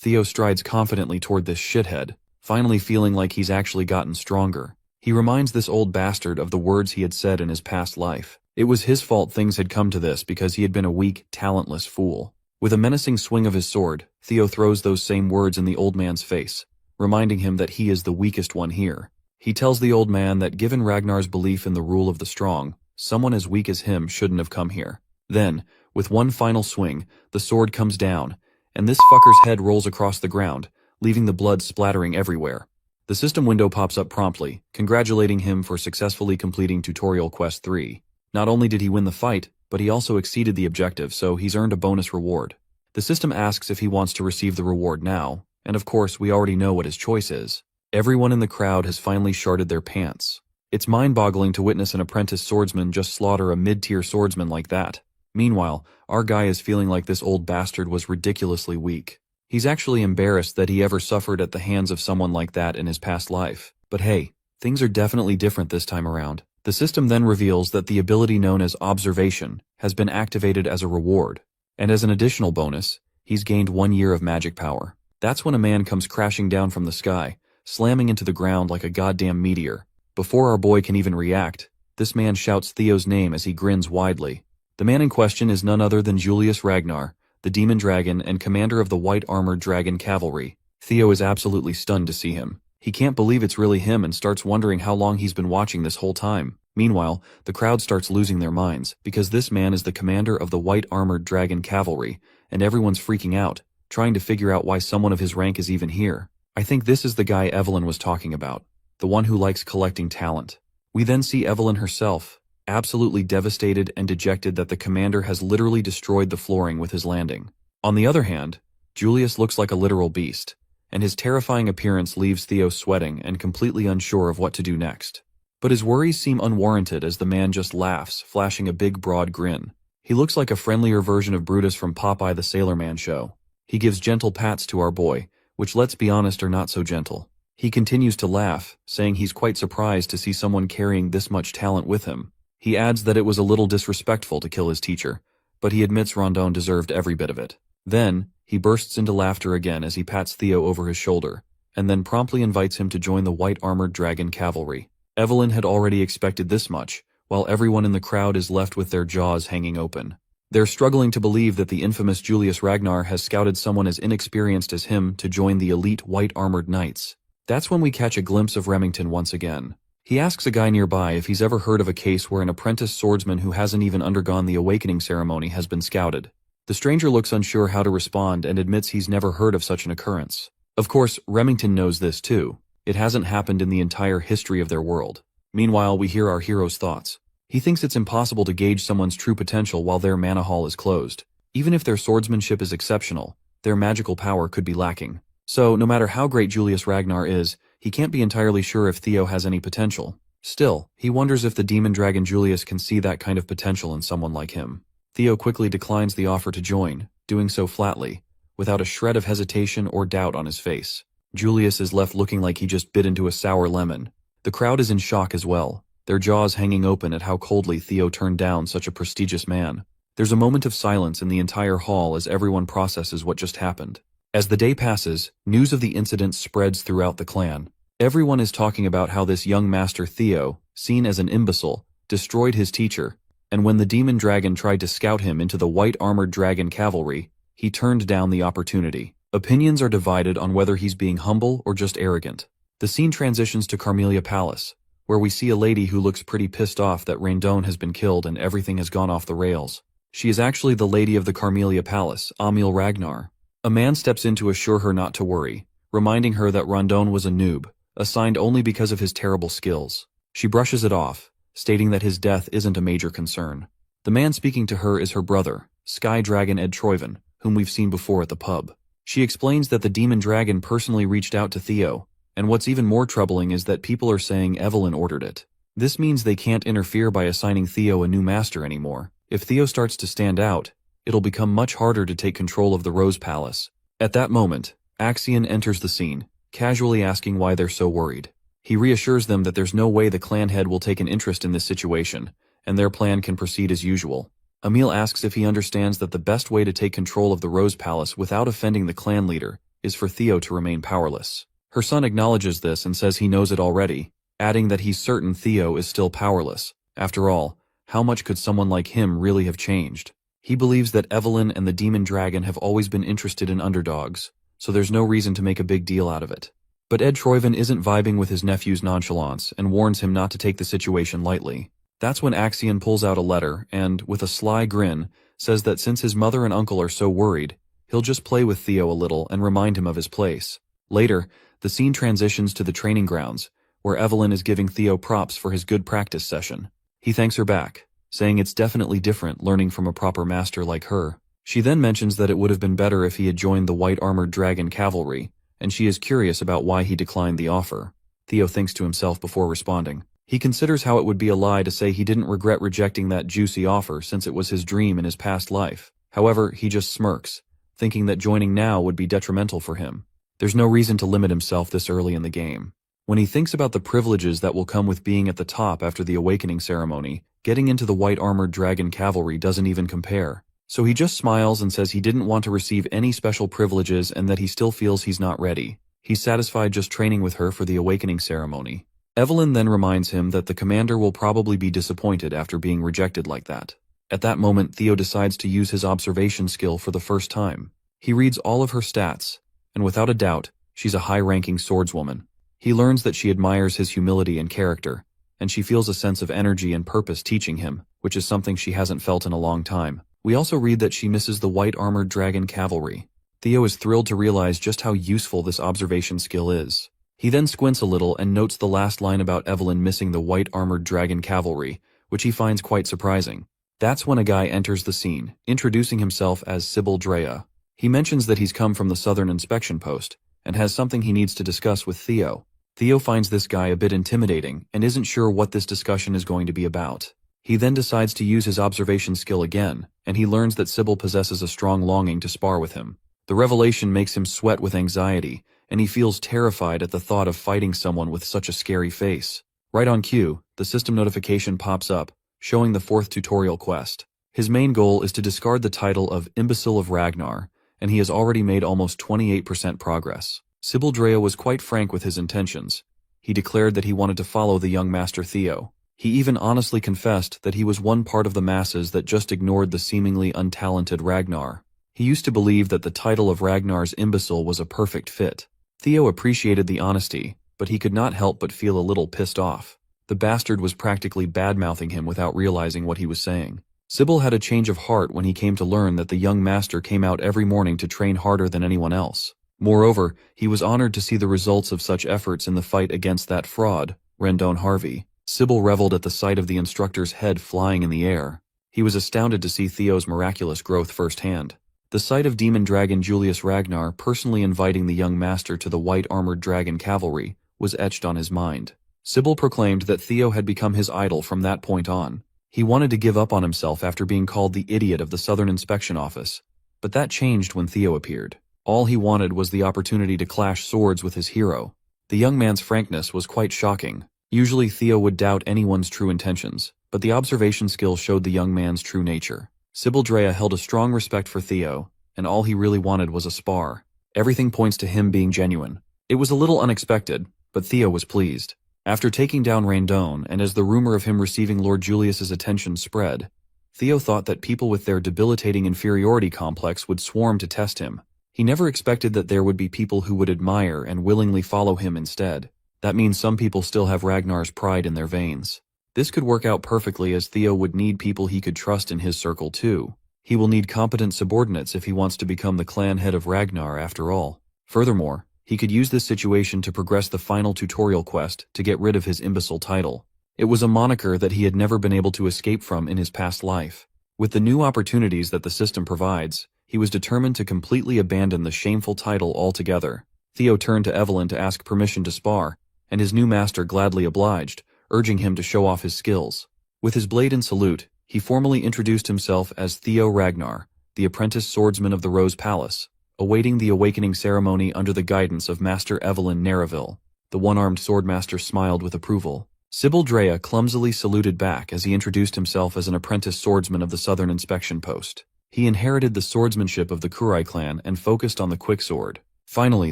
Theo strides confidently toward this shithead, finally feeling like he's actually gotten stronger. He reminds this old bastard of the words he had said in his past life. It was his fault things had come to this because he had been a weak, talentless fool. With a menacing swing of his sword, Theo throws those same words in the old man's face, reminding him that he is the weakest one here. He tells the old man that given Ragnar's belief in the rule of the strong, someone as weak as him shouldn't have come here. Then, with one final swing, the sword comes down, and this fucker's head rolls across the ground, leaving the blood splattering everywhere. The system window pops up promptly, congratulating him for successfully completing Tutorial Quest 3. Not only did he win the fight, but he also exceeded the objective, so he's earned a bonus reward. The system asks if he wants to receive the reward now, and of course we already know what his choice is. Everyone in the crowd has finally sharted their pants. It's mind-boggling to witness an apprentice swordsman just slaughter a mid-tier swordsman like that. Meanwhile, our guy is feeling like this old bastard was ridiculously weak. He's actually embarrassed that he ever suffered at the hands of someone like that in his past life. But hey, things are definitely different this time around. The system then reveals that the ability known as Observation has been activated as a reward, and as an additional bonus, he's gained 1 year of magic power. That's when a man comes crashing down from the sky, slamming into the ground like a goddamn meteor. Before our boy can even react, this man shouts Theo's name as he grins widely. The man in question is none other than Julius Ragnar, the demon dragon and commander of the white armored dragon cavalry. Theo is absolutely stunned to see him. He can't believe it's really him and starts wondering how long he's been watching this whole time. Meanwhile, the crowd starts losing their minds, because this man is the commander of the white armored dragon cavalry, and everyone's freaking out, trying to figure out why someone of his rank is even here. I think this is the guy Evelyn was talking about, the one who likes collecting talent. We then see Evelyn herself, absolutely devastated and dejected that the commander has literally destroyed the flooring with his landing. On the other hand, Julius looks like a literal beast, and his terrifying appearance leaves Theo sweating and completely unsure of what to do next. But his worries seem unwarranted as the man just laughs, flashing a big broad grin. He looks like a friendlier version of Brutus from Popeye the Sailor Man show. He gives gentle pats to our boy, which let's be honest are not so gentle. He continues to laugh, saying he's quite surprised to see someone carrying this much talent with him. He adds that it was a little disrespectful to kill his teacher, but he admits Rondon deserved every bit of it. Then, he bursts into laughter again as he pats Theo over his shoulder, and then promptly invites him to join the white armored dragon cavalry. Evelyn had already expected this much, while everyone in the crowd is left with their jaws hanging open. They're struggling to believe that the infamous Julius Ragnar has scouted someone as inexperienced as him to join the elite white armored knights. That's when we catch a glimpse of Remington once again. He asks a guy nearby if he's ever heard of a case where an apprentice swordsman who hasn't even undergone the awakening ceremony has been scouted. The stranger looks unsure how to respond and admits he's never heard of such an occurrence. Of course, Remington knows this too. It hasn't happened in the entire history of their world. Meanwhile, we hear our hero's thoughts. He thinks it's impossible to gauge someone's true potential while their mana hall is closed. Even if their swordsmanship is exceptional, their magical power could be lacking. So, no matter how great Julius Ragnar is, he can't be entirely sure if Theo has any potential. Still, he wonders if the demon dragon Julius can see that kind of potential in someone like him. Theo quickly declines the offer to join, doing so flatly, without a shred of hesitation or doubt on his face. Julius is left looking like he just bit into a sour lemon. The crowd is in shock as well, their jaws hanging open at how coldly Theo turned down such a prestigious man. There's a moment of silence in the entire hall as everyone processes what just happened. As the day passes, news of the incident spreads throughout the clan. Everyone is talking about how this young master Theo, seen as an imbecile, destroyed his teacher, and when the demon dragon tried to scout him into the white armored dragon cavalry, he turned down the opportunity. Opinions are divided on whether he's being humble or just arrogant. The scene transitions to Carmelia Palace, where we see a lady who looks pretty pissed off that Rondon has been killed and everything has gone off the rails. She is actually the lady of the Carmelia Palace, Emil Ragnar. A man steps in to assure her not to worry, reminding her that Rondon was a noob, assigned only because of his terrible skills. She brushes it off, stating that his death isn't a major concern. The man speaking to her is her brother, Sky Dragon Ed Troyven, whom we've seen before at the pub. She explains that the demon dragon personally reached out to Theo, and what's even more troubling is that people are saying Evelyn ordered it. This means they can't interfere by assigning Theo a new master anymore. If Theo starts to stand out, it'll become much harder to take control of the Rose Palace. At that moment, Axion enters the scene, casually asking why they're so worried. He reassures them that there's no way the clan head will take an interest in this situation, and their plan can proceed as usual. Emil asks if he understands that the best way to take control of the Rose Palace without offending the clan leader is for Theo to remain powerless. Her son acknowledges this and says he knows it already, adding that he's certain Theo is still powerless. After all, how much could someone like him really have changed? He believes that Evelyn and the demon dragon have always been interested in underdogs, so there's no reason to make a big deal out of it. But Ed Troyven isn't vibing with his nephew's nonchalance and warns him not to take the situation lightly. That's when Axion pulls out a letter and, with a sly grin, says that since his mother and uncle are so worried, he'll just play with Theo a little and remind him of his place. Later, the scene transitions to the training grounds, where Evelyn is giving Theo props for his good practice session. He thanks her back, saying it's definitely different learning from a proper master like her. She then mentions that it would have been better if he had joined the white armored dragon cavalry, and she is curious about why he declined the offer. Theo thinks to himself before responding. He considers how it would be a lie to say he didn't regret rejecting that juicy offer since it was his dream in his past life. However, he just smirks, thinking that joining now would be detrimental for him. There's no reason to limit himself this early in the game. When he thinks about the privileges that will come with being at the top after the awakening ceremony, getting into the white armored dragon cavalry doesn't even compare. So he just smiles and says he didn't want to receive any special privileges and that he still feels he's not ready. He's satisfied just training with her for the awakening ceremony. Evelyn then reminds him that the commander will probably be disappointed after being rejected like that. At that moment, Theo decides to use his observation skill for the first time. He reads all of her stats, and without a doubt, she's a high-ranking swordswoman. He learns that she admires his humility and character, and she feels a sense of energy and purpose teaching him, which is something she hasn't felt in a long time. We also read that she misses the white armored dragon cavalry. Theo is thrilled to realize just how useful this observation skill is. He then squints a little and notes the last line about Evelyn missing the white armored dragon cavalry, which he finds quite surprising. That's when a guy enters the scene, introducing himself as Sybil Drea. He mentions that he's come from the Southern Inspection Post, and has something he needs to discuss with Theo. Theo finds this guy a bit intimidating, and isn't sure what this discussion is going to be about. He then decides to use his observation skill again, and he learns that Sybil possesses a strong longing to spar with him. The revelation makes him sweat with anxiety, and he feels terrified at the thought of fighting someone with such a scary face. Right on cue, the system notification pops up, showing the 4th tutorial quest. His main goal is to discard the title of Imbecile of Ragnar, and he has already made almost 28% progress. Sybil Drea was quite frank with his intentions. He declared that he wanted to follow the young master Theo. He even honestly confessed that he was one part of the masses that just ignored the seemingly untalented Ragnar. He used to believe that the title of Ragnar's imbecile was a perfect fit. Theo appreciated the honesty, but he could not help but feel a little pissed off. The bastard was practically bad-mouthing him without realizing what he was saying. Sybil had a change of heart when he came to learn that the young master came out every morning to train harder than anyone else. Moreover, he was honored to see the results of such efforts in the fight against that fraud, Rendon Harvey. Sybil reveled at the sight of the instructor's head flying in the air. He was astounded to see Theo's miraculous growth firsthand. The sight of demon dragon Julius Ragnar personally inviting the young master to the white-armored dragon cavalry was etched on his mind. Sybil proclaimed that Theo had become his idol from that point on. He wanted to give up on himself after being called the idiot of the Southern Inspection Office, but that changed when Theo appeared. All he wanted was the opportunity to clash swords with his hero. The young man's frankness was quite shocking. Usually Theo would doubt anyone's true intentions, but the observation skill showed the young man's true nature. Sybil Drea held a strong respect for Theo, and all he really wanted was a spar. Everything points to him being genuine. It was a little unexpected, but Theo was pleased. After taking down Rendon, and as the rumor of him receiving Lord Julius's attention spread, Theo thought that people with their debilitating inferiority complex would swarm to test him. He never expected that there would be people who would admire and willingly follow him instead. That means some people still have Ragnar's pride in their veins. This could work out perfectly, as Theo would need people he could trust in his circle too. He will need competent subordinates if he wants to become the clan head of Ragnar after all. Furthermore, he could use this situation to progress the final tutorial quest to get rid of his imbecile title. It was a moniker that he had never been able to escape from in his past life. With the new opportunities that the system provides, he was determined to completely abandon the shameful title altogether. Theo turned to Evelyn to ask permission to spar, and his new master gladly obliged, urging him to show off his skills. With his blade in salute, he formally introduced himself as Theo Ragnar, the apprentice swordsman of the Rose Palace, awaiting the awakening ceremony under the guidance of Master Evelyn Nareville. The one-armed swordmaster smiled with approval. Sybil Drea clumsily saluted back as he introduced himself as an apprentice swordsman of the Southern Inspection Post. He inherited the swordsmanship of the Kurai clan and focused on the quick sword. Finally,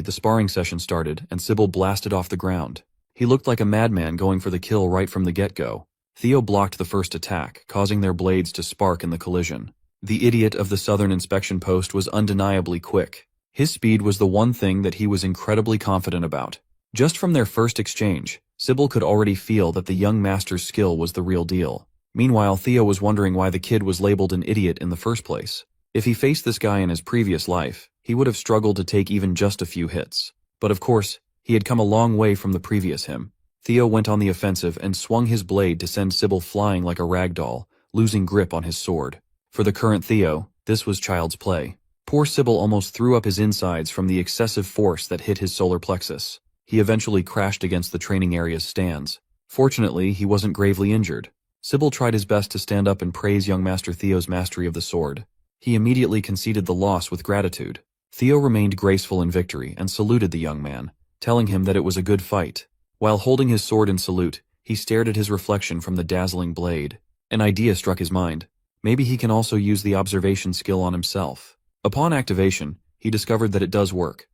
the sparring session started, and Sybil blasted off the ground. He looked like a madman going for the kill right from the get-go. Theo blocked the first attack, causing their blades to spark in the collision. The idiot of the Southern Inspection Post was undeniably quick. His speed was the one thing that he was incredibly confident about. Just from their first exchange, Sybil could already feel that the young master's skill was the real deal. Meanwhile, Theo was wondering why the kid was labeled an idiot in the first place. If he faced this guy in his previous life, he would have struggled to take even just a few hits. But of course, he had come a long way from the previous him. Theo went on the offensive and swung his blade to send Sybil flying like a rag doll, losing grip on his sword. For the current Theo, this was child's play. Poor Sybil almost threw up his insides from the excessive force that hit his solar plexus. He eventually crashed against the training area's stands. Fortunately, he wasn't gravely injured. Sybil tried his best to stand up and praise young Master Theo's mastery of the sword. He immediately conceded the loss with gratitude. Theo remained graceful in victory and saluted the young man, telling him that it was a good fight. While holding his sword in salute, he stared at his reflection from the dazzling blade. An idea struck his mind. Maybe he can also use the observation skill on himself. Upon activation, he discovered that it does work.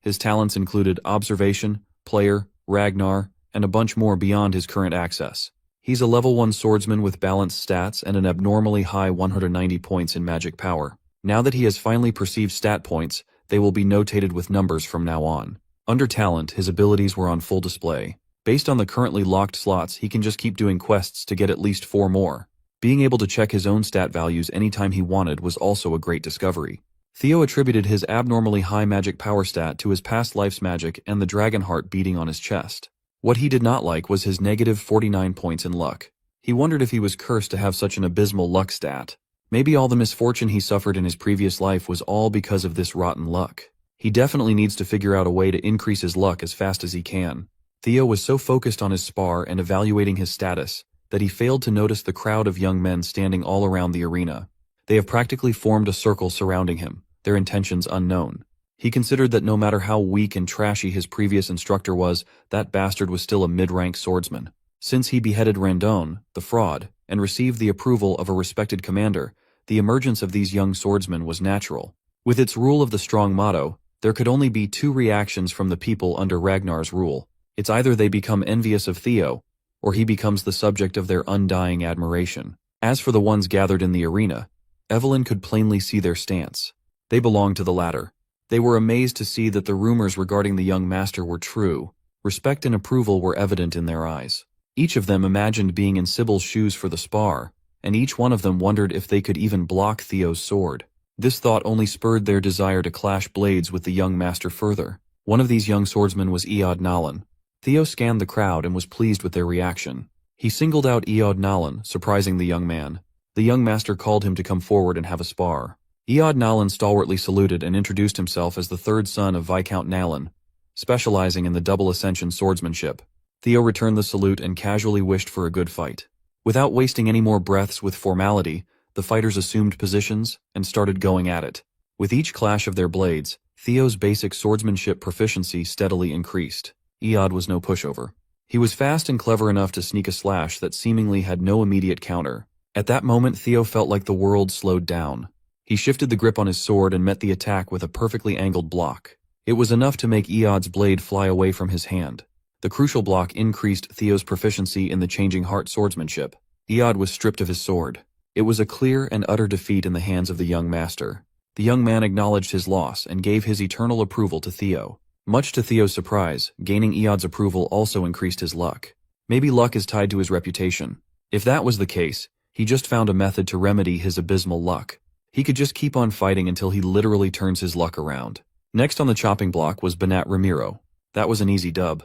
His talents included observation, player, Ragnar, and a bunch more beyond his current access. He's a level 1 swordsman with balanced stats and an abnormally high 190 points in magic power. Now that he has finally perceived stat points, they will be notated with numbers from now on. Under talent, his abilities were on full display. Based on the currently locked slots, he can just keep doing quests to get at least 4 more. Being able to check his own stat values anytime he wanted was also a great discovery. Theo attributed his abnormally high magic power stat to his past life's magic and the dragon heart beating on his chest. What he did not like was his negative 49 points in luck. He wondered if he was cursed to have such an abysmal luck stat. Maybe all the misfortune he suffered in his previous life was all because of this rotten luck. He definitely needs to figure out a way to increase his luck as fast as he can. Theo was so focused on his spar and evaluating his status that he failed to notice the crowd of young men standing all around the arena. They have practically formed a circle surrounding him, their intentions unknown. He considered that no matter how weak and trashy his previous instructor was, that bastard was still a mid-rank swordsman. Since he beheaded Randon, the fraud, and received the approval of a respected commander, the emergence of these young swordsmen was natural. With its rule of the strong motto, there could only be 2 reactions from the people under Ragnar's rule. It's either they become envious of Theo, or he becomes the subject of their undying admiration. As for the ones gathered in the arena, Evelyn could plainly see their stance. They belonged to the latter. They were amazed to see that the rumors regarding the young master were true. Respect and approval were evident in their eyes. Each of them imagined being in Sybil's shoes for the spar, and each one of them wondered if they could even block Theo's sword. This thought only spurred their desire to clash blades with the young master further. One of these young swordsmen was Eod Nalan. Theo scanned the crowd and was pleased with their reaction. He singled out Eod Nalan, surprising the young man. The young master called him to come forward and have a spar. Eod Nalan stalwartly saluted and introduced himself as the 3rd son of Viscount Nalan, specializing in the double ascension swordsmanship. Theo returned the salute and casually wished for a good fight. Without wasting any more breaths with formality, the fighters assumed positions and started going at it. With each clash of their blades, Theo's basic swordsmanship proficiency steadily increased. Eod was no pushover. He was fast and clever enough to sneak a slash that seemingly had no immediate counter. At that moment, Theo felt like the world slowed down. He shifted the grip on his sword and met the attack with a perfectly angled block. It was enough to make Eod's blade fly away from his hand. The crucial block increased Theo's proficiency in the changing heart swordsmanship. Eod was stripped of his sword. It was a clear and utter defeat in the hands of the young master. The young man acknowledged his loss and gave his eternal approval to Theo. Much to Theo's surprise, gaining Eod's approval also increased his luck. Maybe luck is tied to his reputation. If that was the case, he just found a method to remedy his abysmal luck. He could just keep on fighting until he literally turns his luck around. Next on the chopping block was Banat Ramiro. That was an easy dub.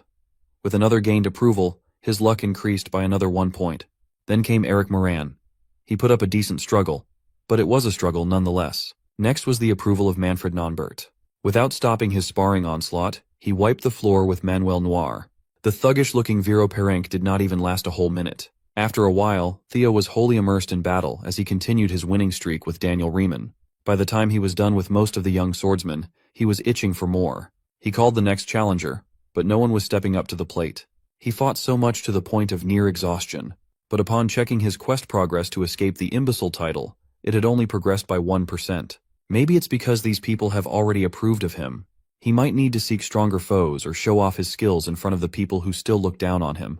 With another gained approval, his luck increased by another 1 point. Then came Eric Moran. He put up a decent struggle, but it was a struggle nonetheless. Next was the approval of Manfred Nonbert. Without stopping his sparring onslaught, he wiped the floor with Manuel Noir. The thuggish-looking Viro Perenc did not even last a whole minute. After a while, Theo was wholly immersed in battle as he continued his winning streak with Daniel Riemann. By the time he was done with most of the young swordsmen, he was itching for more. He called the next challenger, but no one was stepping up to the plate. He fought so much to the point of near exhaustion, but upon checking his quest progress to escape the imbecile title, it had only progressed by 1%. Maybe it's because these people have already approved of him. He might need to seek stronger foes or show off his skills in front of the people who still look down on him.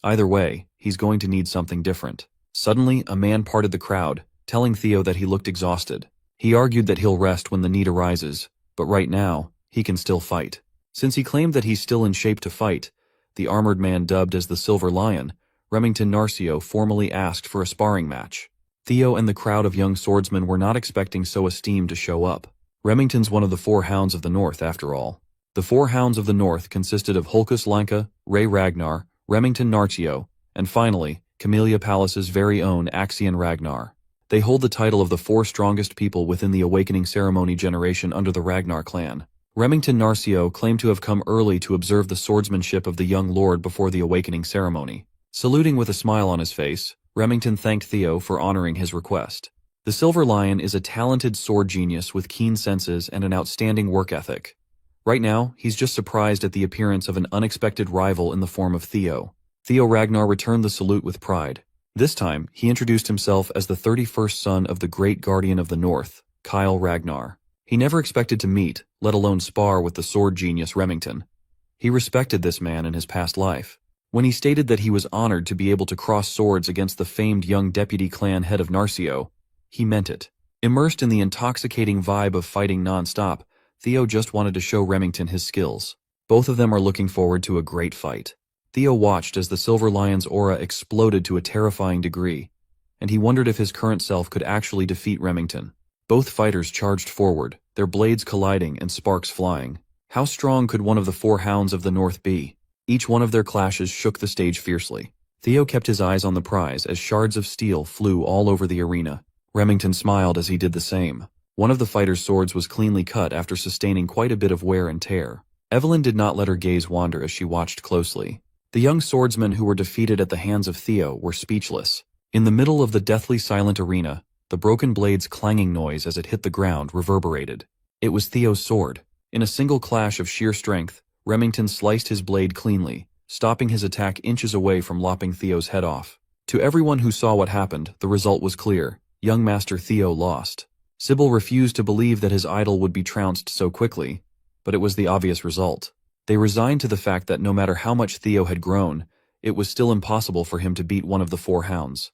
Either way, he's going to need something different. Suddenly, a man parted the crowd, telling Theo that he looked exhausted. He argued that he'll rest when the need arises, but right now, he can still fight. Since he claimed that he's still in shape to fight, the armored man dubbed as the Silver Lion, Remington Narcio formally asked for a sparring match. Theo and the crowd of young swordsmen were not expecting so esteemed to show up. Remington's one of the 4 Hounds of the North, after all. The 4 Hounds of the North consisted of Hulkus Lanka, Ray Ragnar, Remington Narcio, and finally, Camellia Palace's very own Axion Ragnar. They hold the title of the 4 strongest people within the Awakening Ceremony generation under the Ragnar clan. Remington Narcio claimed to have come early to observe the swordsmanship of the young lord before the Awakening Ceremony. Saluting with a smile on his face, Remington thanked Theo for honoring his request. The Silver Lion is a talented sword genius with keen senses and an outstanding work ethic. Right now, he's just surprised at the appearance of an unexpected rival in the form of Theo. Theo Ragnar returned the salute with pride. This time, he introduced himself as the 31st son of the great guardian of the North, Kyle Ragnar. He never expected to meet, let alone spar with the sword genius Remington. He respected this man in his past life. When he stated that he was honored to be able to cross swords against the famed young deputy clan head of Narcio, he meant it. Immersed in the intoxicating vibe of fighting non-stop, Theo just wanted to show Remington his skills. Both of them are looking forward to a great fight. Theo watched as the Silver Lion's aura exploded to a terrifying degree, and he wondered if his current self could actually defeat Remington. Both fighters charged forward, their blades colliding and sparks flying. How strong could one of the four hounds of the North be? Each one of their clashes shook the stage fiercely. Theo kept his eyes on the prize as shards of steel flew all over the arena. Remington smiled as he did the same. One of the fighters' swords was cleanly cut after sustaining quite a bit of wear and tear. Evelyn did not let her gaze wander as she watched closely. The young swordsmen who were defeated at the hands of Theo were speechless. In the middle of the deathly silent arena, the broken blade's clanging noise as it hit the ground reverberated. It was Theo's sword. In a single clash of sheer strength, Remington sliced his blade cleanly, stopping his attack inches away from lopping Theo's head off. To everyone who saw what happened, the result was clear. Young Master Theo lost. Sybil refused to believe that his idol would be trounced so quickly, but it was the obvious result. They resigned to the fact that no matter how much Theo had grown, it was still impossible for him to beat one of the four hounds.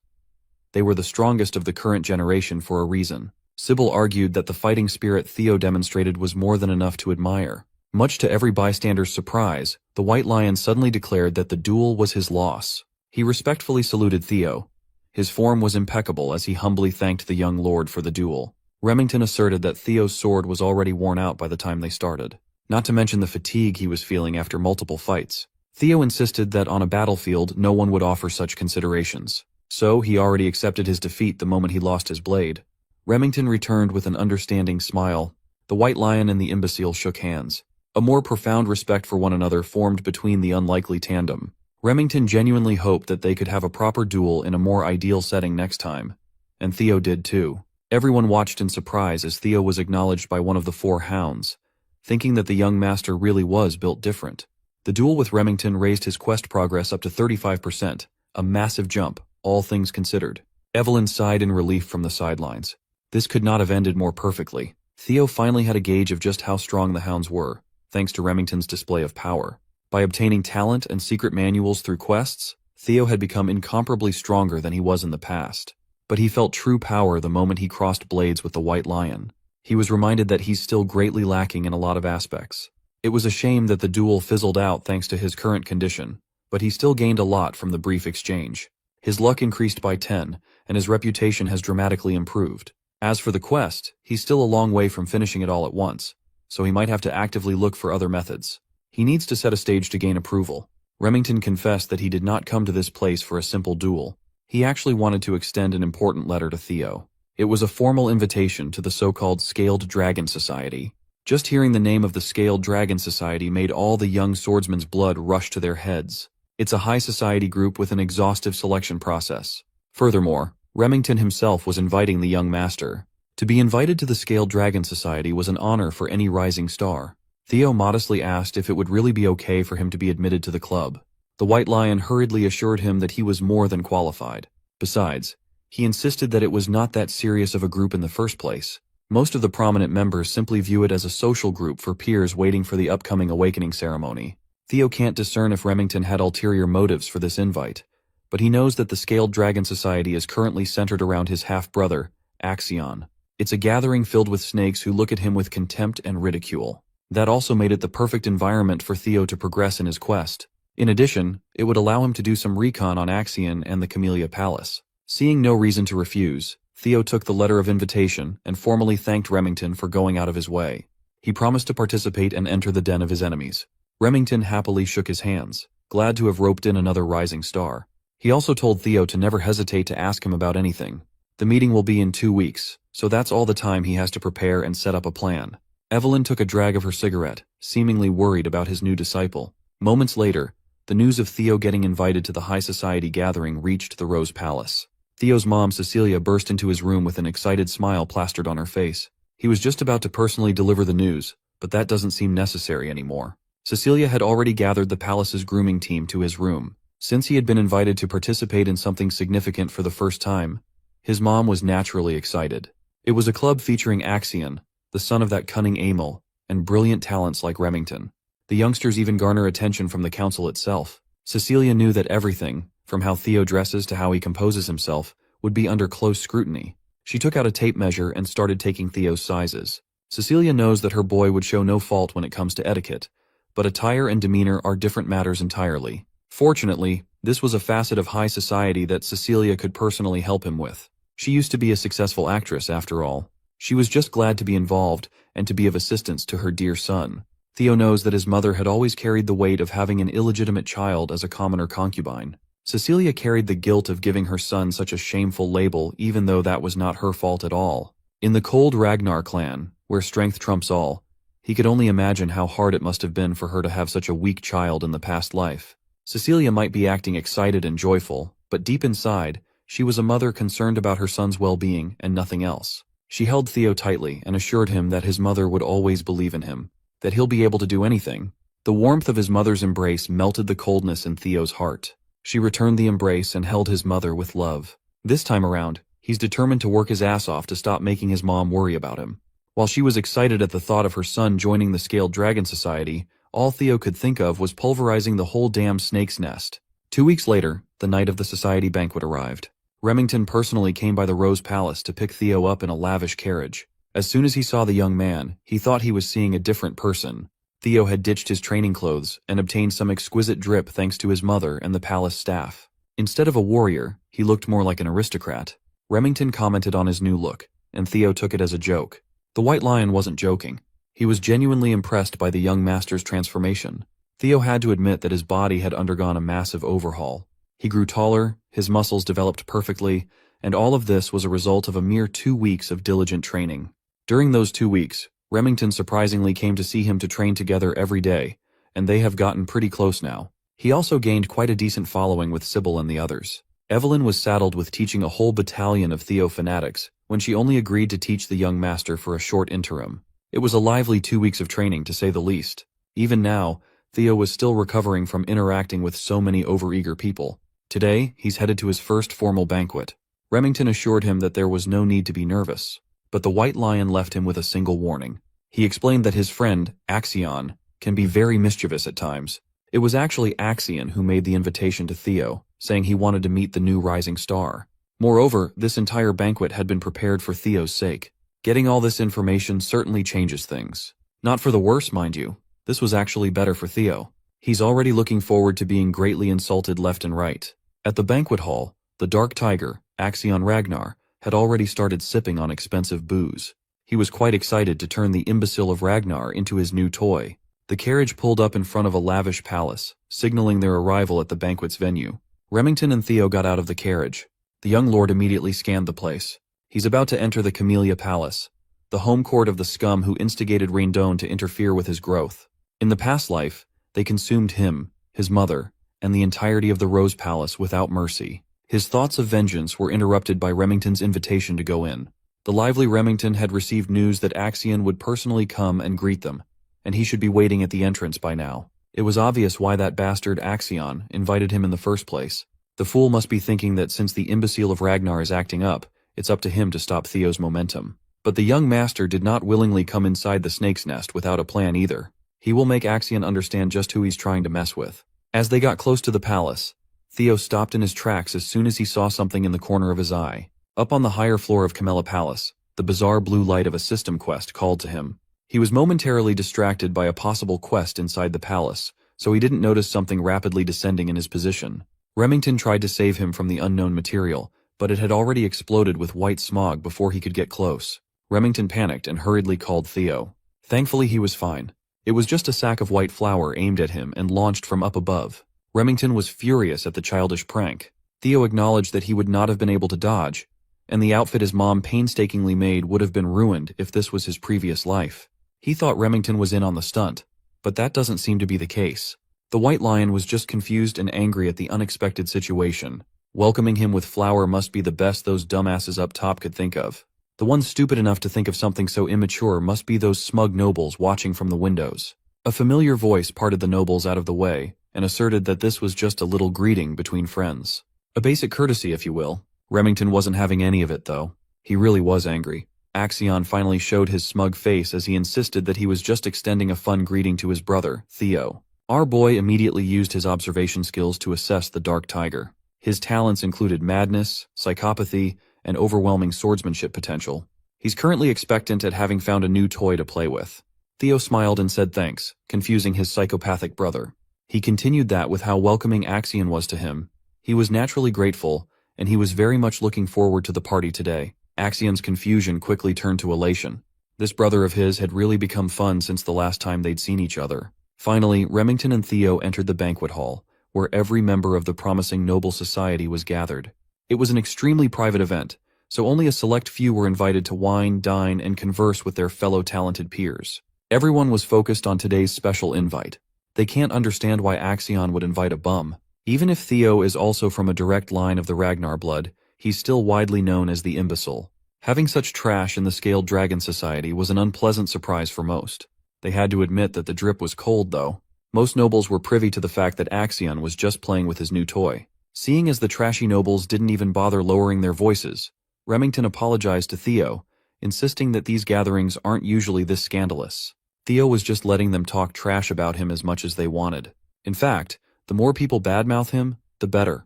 They were the strongest of the current generation for a reason. Sybil argued that the fighting spirit Theo demonstrated was more than enough to admire. Much to every bystander's surprise, the White Lion suddenly declared that the duel was his loss. He respectfully saluted Theo. His form was impeccable as he humbly thanked the young lord for the duel. Remington asserted that Theo's sword was already worn out by the time they started, not to mention the fatigue he was feeling after multiple fights. Theo insisted that on a battlefield no one would offer such considerations. So he already accepted his defeat the moment he lost his blade. Remington returned with an understanding smile. The White Lion and the imbecile shook hands. A more profound respect for one another formed between the unlikely tandem. Remington genuinely hoped that they could have a proper duel in a more ideal setting next time. And Theo did too. Everyone watched in surprise as Theo was acknowledged by one of the four hounds, thinking that the young master really was built different. The duel with Remington raised his quest progress up to 35%, a massive jump, all things considered. Evelyn sighed in relief from the sidelines. This could not have ended more perfectly. Theo finally had a gauge of just how strong the hounds were, thanks to Remington's display of power. By obtaining talent and secret manuals through quests, Theo had become incomparably stronger than he was in the past. But he felt true power the moment he crossed blades with the White Lion. He was reminded that he's still greatly lacking in a lot of aspects. It was a shame that the duel fizzled out thanks to his current condition, but he still gained a lot from the brief exchange. His luck increased by 10, and his reputation has dramatically improved. As for the quest, he's still a long way from finishing it all at once, so he might have to actively look for other methods. He needs to set a stage to gain approval. Remington confessed that he did not come to this place for a simple duel. He actually wanted to extend an important letter to Theo. It was a formal invitation to the so-called Scaled Dragon Society. Just hearing the name of the Scaled Dragon Society made all the young swordsmen's blood rush to their heads. It's a high society group with an exhaustive selection process. Furthermore, Remington himself was inviting the young master. To be invited to the Scaled Dragon Society was an honor for any rising star. Theo modestly asked if it would really be okay for him to be admitted to the club. The White Lion hurriedly assured him that he was more than qualified. Besides, he insisted that it was not that serious of a group in the first place. Most of the prominent members simply view it as a social group for peers waiting for the upcoming awakening ceremony. Theo can't discern if Remington had ulterior motives for this invite, but he knows that the Scaled Dragon Society is currently centered around his half-brother, Axion. It's a gathering filled with snakes who look at him with contempt and ridicule. That also made it the perfect environment for Theo to progress in his quest. In addition, it would allow him to do some recon on Axion and the Camellia Palace. Seeing no reason to refuse, Theo took the letter of invitation and formally thanked Remington for going out of his way. He promised to participate and enter the den of his enemies. Remington happily shook his hands, glad to have roped in another rising star. He also told Theo to never hesitate to ask him about anything. The meeting will be in 2 weeks, so that's all the time he has to prepare and set up a plan. Evelyn took a drag of her cigarette, seemingly worried about his new disciple. Moments later, the news of Theo getting invited to the high society gathering reached the Rose Palace. Theo's mom, Cecilia, burst into his room with an excited smile plastered on her face. He was just about to personally deliver the news, but that doesn't seem necessary anymore. Cecilia had already gathered the palace's grooming team to his room. Since he had been invited to participate in something significant for the first time, his mom was naturally excited. It was a club featuring Axion, the son of that cunning Emil, and brilliant talents like Remington. The youngsters even garner attention from the council itself. Cecilia knew that everything, from how Theo dresses to how he composes himself, would be under close scrutiny. She took out a tape measure and started taking Theo's sizes. Cecilia knows that her boy would show no fault when it comes to etiquette, but attire and demeanor are different matters entirely. Fortunately, this was a facet of high society that Cecilia could personally help him with. She used to be a successful actress, after all. She was just glad to be involved and to be of assistance to her dear son. Theo knows that his mother had always carried the weight of having an illegitimate child as a commoner concubine. Cecilia carried the guilt of giving her son such a shameful label, even though that was not her fault at all. In the cold Ragnar clan, where strength trumps all, he could only imagine how hard it must have been for her to have such a weak child in the past life. Cecilia might be acting excited and joyful, but deep inside, she was a mother concerned about her son's well-being and nothing else. She held Theo tightly and assured him that his mother would always believe in him, that he'll be able to do anything. The warmth of his mother's embrace melted the coldness in Theo's heart. She returned the embrace and held his mother with love. This time around, he's determined to work his ass off to stop making his mom worry about him. While she was excited at the thought of her son joining the Scaled Dragon Society, all Theo could think of was pulverizing the whole damn snake's nest. 2 weeks later, the night of the society banquet arrived. Remington personally came by the Rose Palace to pick Theo up in a lavish carriage. As soon as he saw the young man, he thought he was seeing a different person. Theo had ditched his training clothes and obtained some exquisite drip thanks to his mother and the palace staff. Instead of a warrior, he looked more like an aristocrat. Remington commented on his new look, and Theo took it as a joke. The White Lion wasn't joking. He was genuinely impressed by the young master's transformation. Theo had to admit that his body had undergone a massive overhaul. He grew taller, his muscles developed perfectly, and all of this was a result of a mere 2 weeks of diligent training. During those 2 weeks, Remington surprisingly came to see him to train together every day, and they have gotten pretty close now. He also gained quite a decent following with Sybil and the others. Evelyn was saddled with teaching a whole battalion of Theo fanatics when she only agreed to teach the young master for a short interim. It was a lively 2 weeks of training, to say the least. Even now, Theo was still recovering from interacting with so many overeager people. Today, he's headed to his first formal banquet. Remington assured him that there was no need to be nervous, but the White Lion left him with a single warning. He explained that his friend, Axion, can be very mischievous at times. It was actually Axion who made the invitation to Theo, saying he wanted to meet the new rising star. Moreover, this entire banquet had been prepared for Theo's sake. Getting all this information certainly changes things. Not for the worse, mind you. This was actually better for Theo. He's already looking forward to being greatly insulted left and right. At the banquet hall, the Dark Tiger, Axion Ragnar, had already started sipping on expensive booze. He was quite excited to turn the imbecile of Ragnar into his new toy. The carriage pulled up in front of a lavish palace, signaling their arrival at the banquet's venue. Remington and Theo got out of the carriage. The young lord immediately scanned the place. He's about to enter the Camellia Palace, the home court of the scum who instigated Raindone to interfere with his growth. In the past life, they consumed him, his mother, and the entirety of the Rose Palace without mercy. His thoughts of vengeance were interrupted by Remington's invitation to go in. The lively Remington had received news that Axion would personally come and greet them, and he should be waiting at the entrance by now. It was obvious why that bastard Axion invited him in the first place. The fool must be thinking that since the imbecile of Ragnar is acting up, it's up to him to stop Theo's momentum. But the young master did not willingly come inside the snake's nest without a plan either. He will make Axion understand just who he's trying to mess with. As they got close to the palace, Theo stopped in his tracks as soon as he saw something in the corner of his eye. Up on the higher floor of Camellia Palace, the bizarre blue light of a system quest called to him. He was momentarily distracted by a possible quest inside the palace, so he didn't notice something rapidly descending in his position. Remington tried to save him from the unknown material, but it had already exploded with white smog before he could get close. Remington panicked and hurriedly called Theo. Thankfully he was fine. It was just a sack of white flour aimed at him and launched from up above. Remington was furious at the childish prank. Theo acknowledged that he would not have been able to dodge, and the outfit his mom painstakingly made would have been ruined if this was his previous life. He thought Remington was in on the stunt, but that doesn't seem to be the case. The White Lion was just confused and angry at the unexpected situation. Welcoming him with flour must be the best those dumbasses up top could think of. The one stupid enough to think of something so immature must be those smug nobles watching from the windows. A familiar voice parted the nobles out of the way and asserted that this was just a little greeting between friends. A basic courtesy, if you will. Remington wasn't having any of it, though. He really was angry. Axion finally showed his smug face as he insisted that he was just extending a fun greeting to his brother, Theo. Our boy immediately used his observation skills to assess the Dark Tiger. His talents included madness, psychopathy, and overwhelming swordsmanship potential. He's currently expectant at having found a new toy to play with. Theo smiled and said thanks, confusing his psychopathic brother. He continued that with how welcoming Axion was to him. He was naturally grateful, and he was very much looking forward to the party today. Axion's confusion quickly turned to elation. This brother of his had really become fun since the last time they'd seen each other. Finally, Remington and Theo entered the banquet hall, where every member of the promising noble society was gathered. It was an extremely private event, so only a select few were invited to wine, dine, and converse with their fellow talented peers. Everyone was focused on today's special invite. They can't understand why Axion would invite a bum. Even if Theo is also from a direct line of the Ragnar blood, he's still widely known as the imbecile. Having such trash in the Scaled Dragon Society was an unpleasant surprise for most. They had to admit that the drip was cold, though. Most nobles were privy to the fact that Axion was just playing with his new toy. Seeing as the trashy nobles didn't even bother lowering their voices, Remington apologized to Theo, insisting that these gatherings aren't usually this scandalous. Theo was just letting them talk trash about him as much as they wanted. In fact, the more people badmouth him, the better.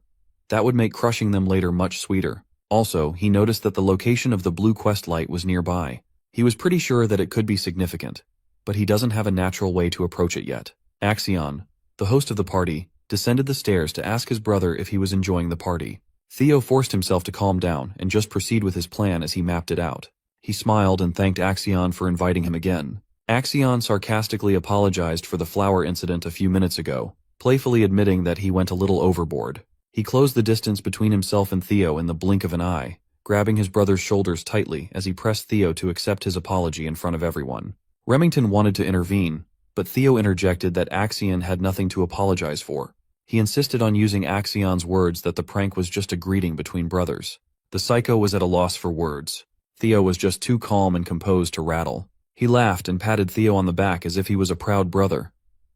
That would make crushing them later much sweeter. Also, he noticed that the location of the blue quest light was nearby. He was pretty sure that it could be significant, but he doesn't have a natural way to approach it yet. Axion, the host of the party, descended the stairs to ask his brother if he was enjoying the party. Theo forced himself to calm down and just proceed with his plan as he mapped it out. He smiled and thanked Axion for inviting him again. Axion sarcastically apologized for the flower incident a few minutes ago, playfully admitting that he went a little overboard. He closed the distance between himself and Theo in the blink of an eye, grabbing his brother's shoulders tightly as he pressed Theo to accept his apology in front of everyone. Remington wanted to intervene, but Theo interjected that Axion had nothing to apologize for. He insisted on using Axion's words that the prank was just a greeting between brothers. The psycho was at a loss for words. Theo was just too calm and composed to rattle. He laughed and patted Theo on the back as if he was a proud brother.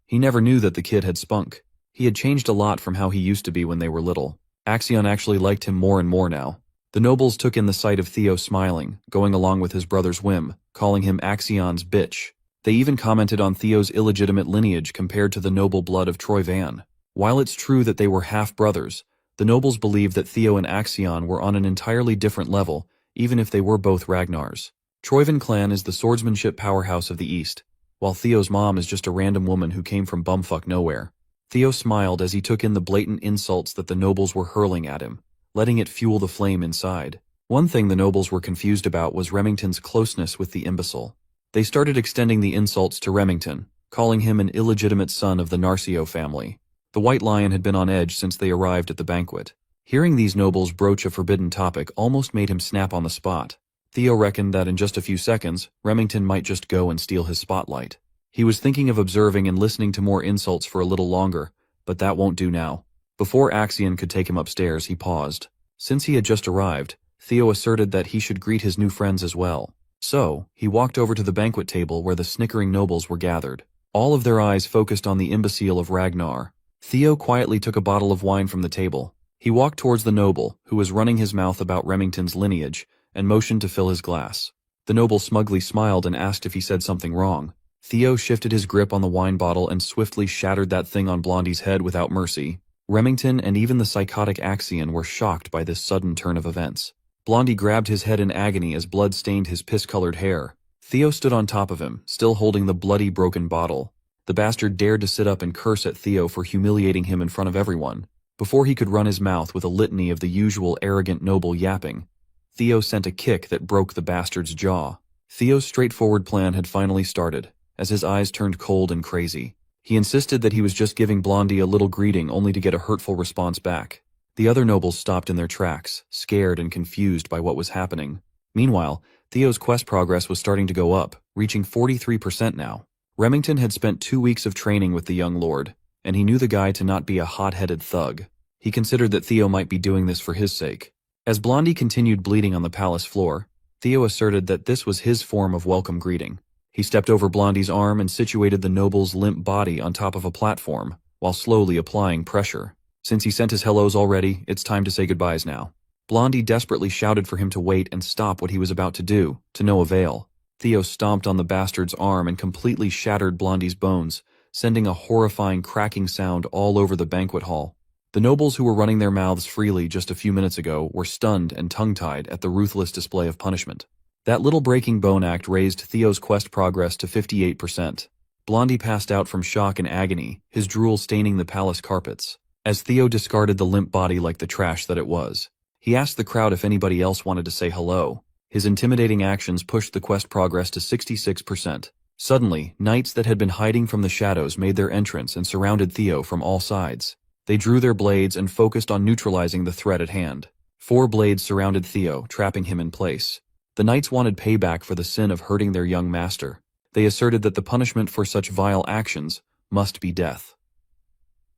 He never knew that the kid had spunk. He had changed a lot from how he used to be when they were little. Axion actually liked him more and more now. The nobles took in the sight of Theo smiling, going along with his brother's whim, calling him Axion's bitch. They even commented on Theo's illegitimate lineage compared to the noble blood of Troy Van. While it's true that they were half-brothers, the nobles believed that Theo and Axion were on an entirely different level, even if they were both Ragnars. Troyvan clan is the swordsmanship powerhouse of the East, while Theo's mom is just a random woman who came from bumfuck nowhere. Theo smiled as he took in the blatant insults that the nobles were hurling at him, letting it fuel the flame inside. One thing the nobles were confused about was Remington's closeness with the imbecile. They started extending the insults to Remington, calling him an illegitimate son of the Narcio family. The White Lion had been on edge since they arrived at the banquet. Hearing these nobles broach a forbidden topic almost made him snap on the spot. Theo reckoned that in just a few seconds, Remington might just go and steal his spotlight. He was thinking of observing and listening to more insults for a little longer, but that won't do now. Before Axion could take him upstairs, he paused. Since he had just arrived, Theo asserted that he should greet his new friends as well. So, he walked over to the banquet table where the snickering nobles were gathered. All of their eyes focused on the imbecile of Ragnar. Theo quietly took a bottle of wine from the table. He walked towards the noble, who was running his mouth about Remington's lineage, and motioned to fill his glass. The noble smugly smiled and asked if he said something wrong. Theo shifted his grip on the wine bottle and swiftly shattered that thing on Blondie's head without mercy. Remington and even the psychotic Axion were shocked by this sudden turn of events. Blondie grabbed his head in agony as blood stained his piss-colored hair. Theo stood on top of him, still holding the bloody, broken bottle. The bastard dared to sit up and curse at Theo for humiliating him in front of everyone. Before he could run his mouth with a litany of the usual arrogant noble yapping, Theo sent a kick that broke the bastard's jaw. Theo's straightforward plan had finally started, as his eyes turned cold and crazy. He insisted that he was just giving Blondie a little greeting only to get a hurtful response back. The other nobles stopped in their tracks, scared and confused by what was happening. Meanwhile, Theo's quest progress was starting to go up, reaching 43% now. Remington had spent 2 weeks of training with the young lord, and he knew the guy to not be a hot-headed thug. He considered that Theo might be doing this for his sake. As Blondie continued bleeding on the palace floor, Theo asserted that this was his form of welcome greeting. He stepped over Blondie's arm and situated the noble's limp body on top of a platform, while slowly applying pressure. Since he sent his hellos already, it's time to say goodbyes now. Blondie desperately shouted for him to wait and stop what he was about to do, to no avail. Theo stomped on the bastard's arm and completely shattered Blondie's bones, sending a horrifying cracking sound all over the banquet hall. The nobles who were running their mouths freely just a few minutes ago were stunned and tongue-tied at the ruthless display of punishment. That little breaking bone act raised Theo's quest progress to 58%. Blondie passed out from shock and agony, his drool staining the palace carpets. As Theo discarded the limp body like the trash that it was, he asked the crowd if anybody else wanted to say hello. His intimidating actions pushed the quest progress to 66%. Suddenly, knights that had been hiding from the shadows made their entrance and surrounded Theo from all sides. They drew their blades and focused on neutralizing the threat at hand. 4 blades surrounded Theo, trapping him in place. The knights wanted payback for the sin of hurting their young master. They asserted that the punishment for such vile actions must be death.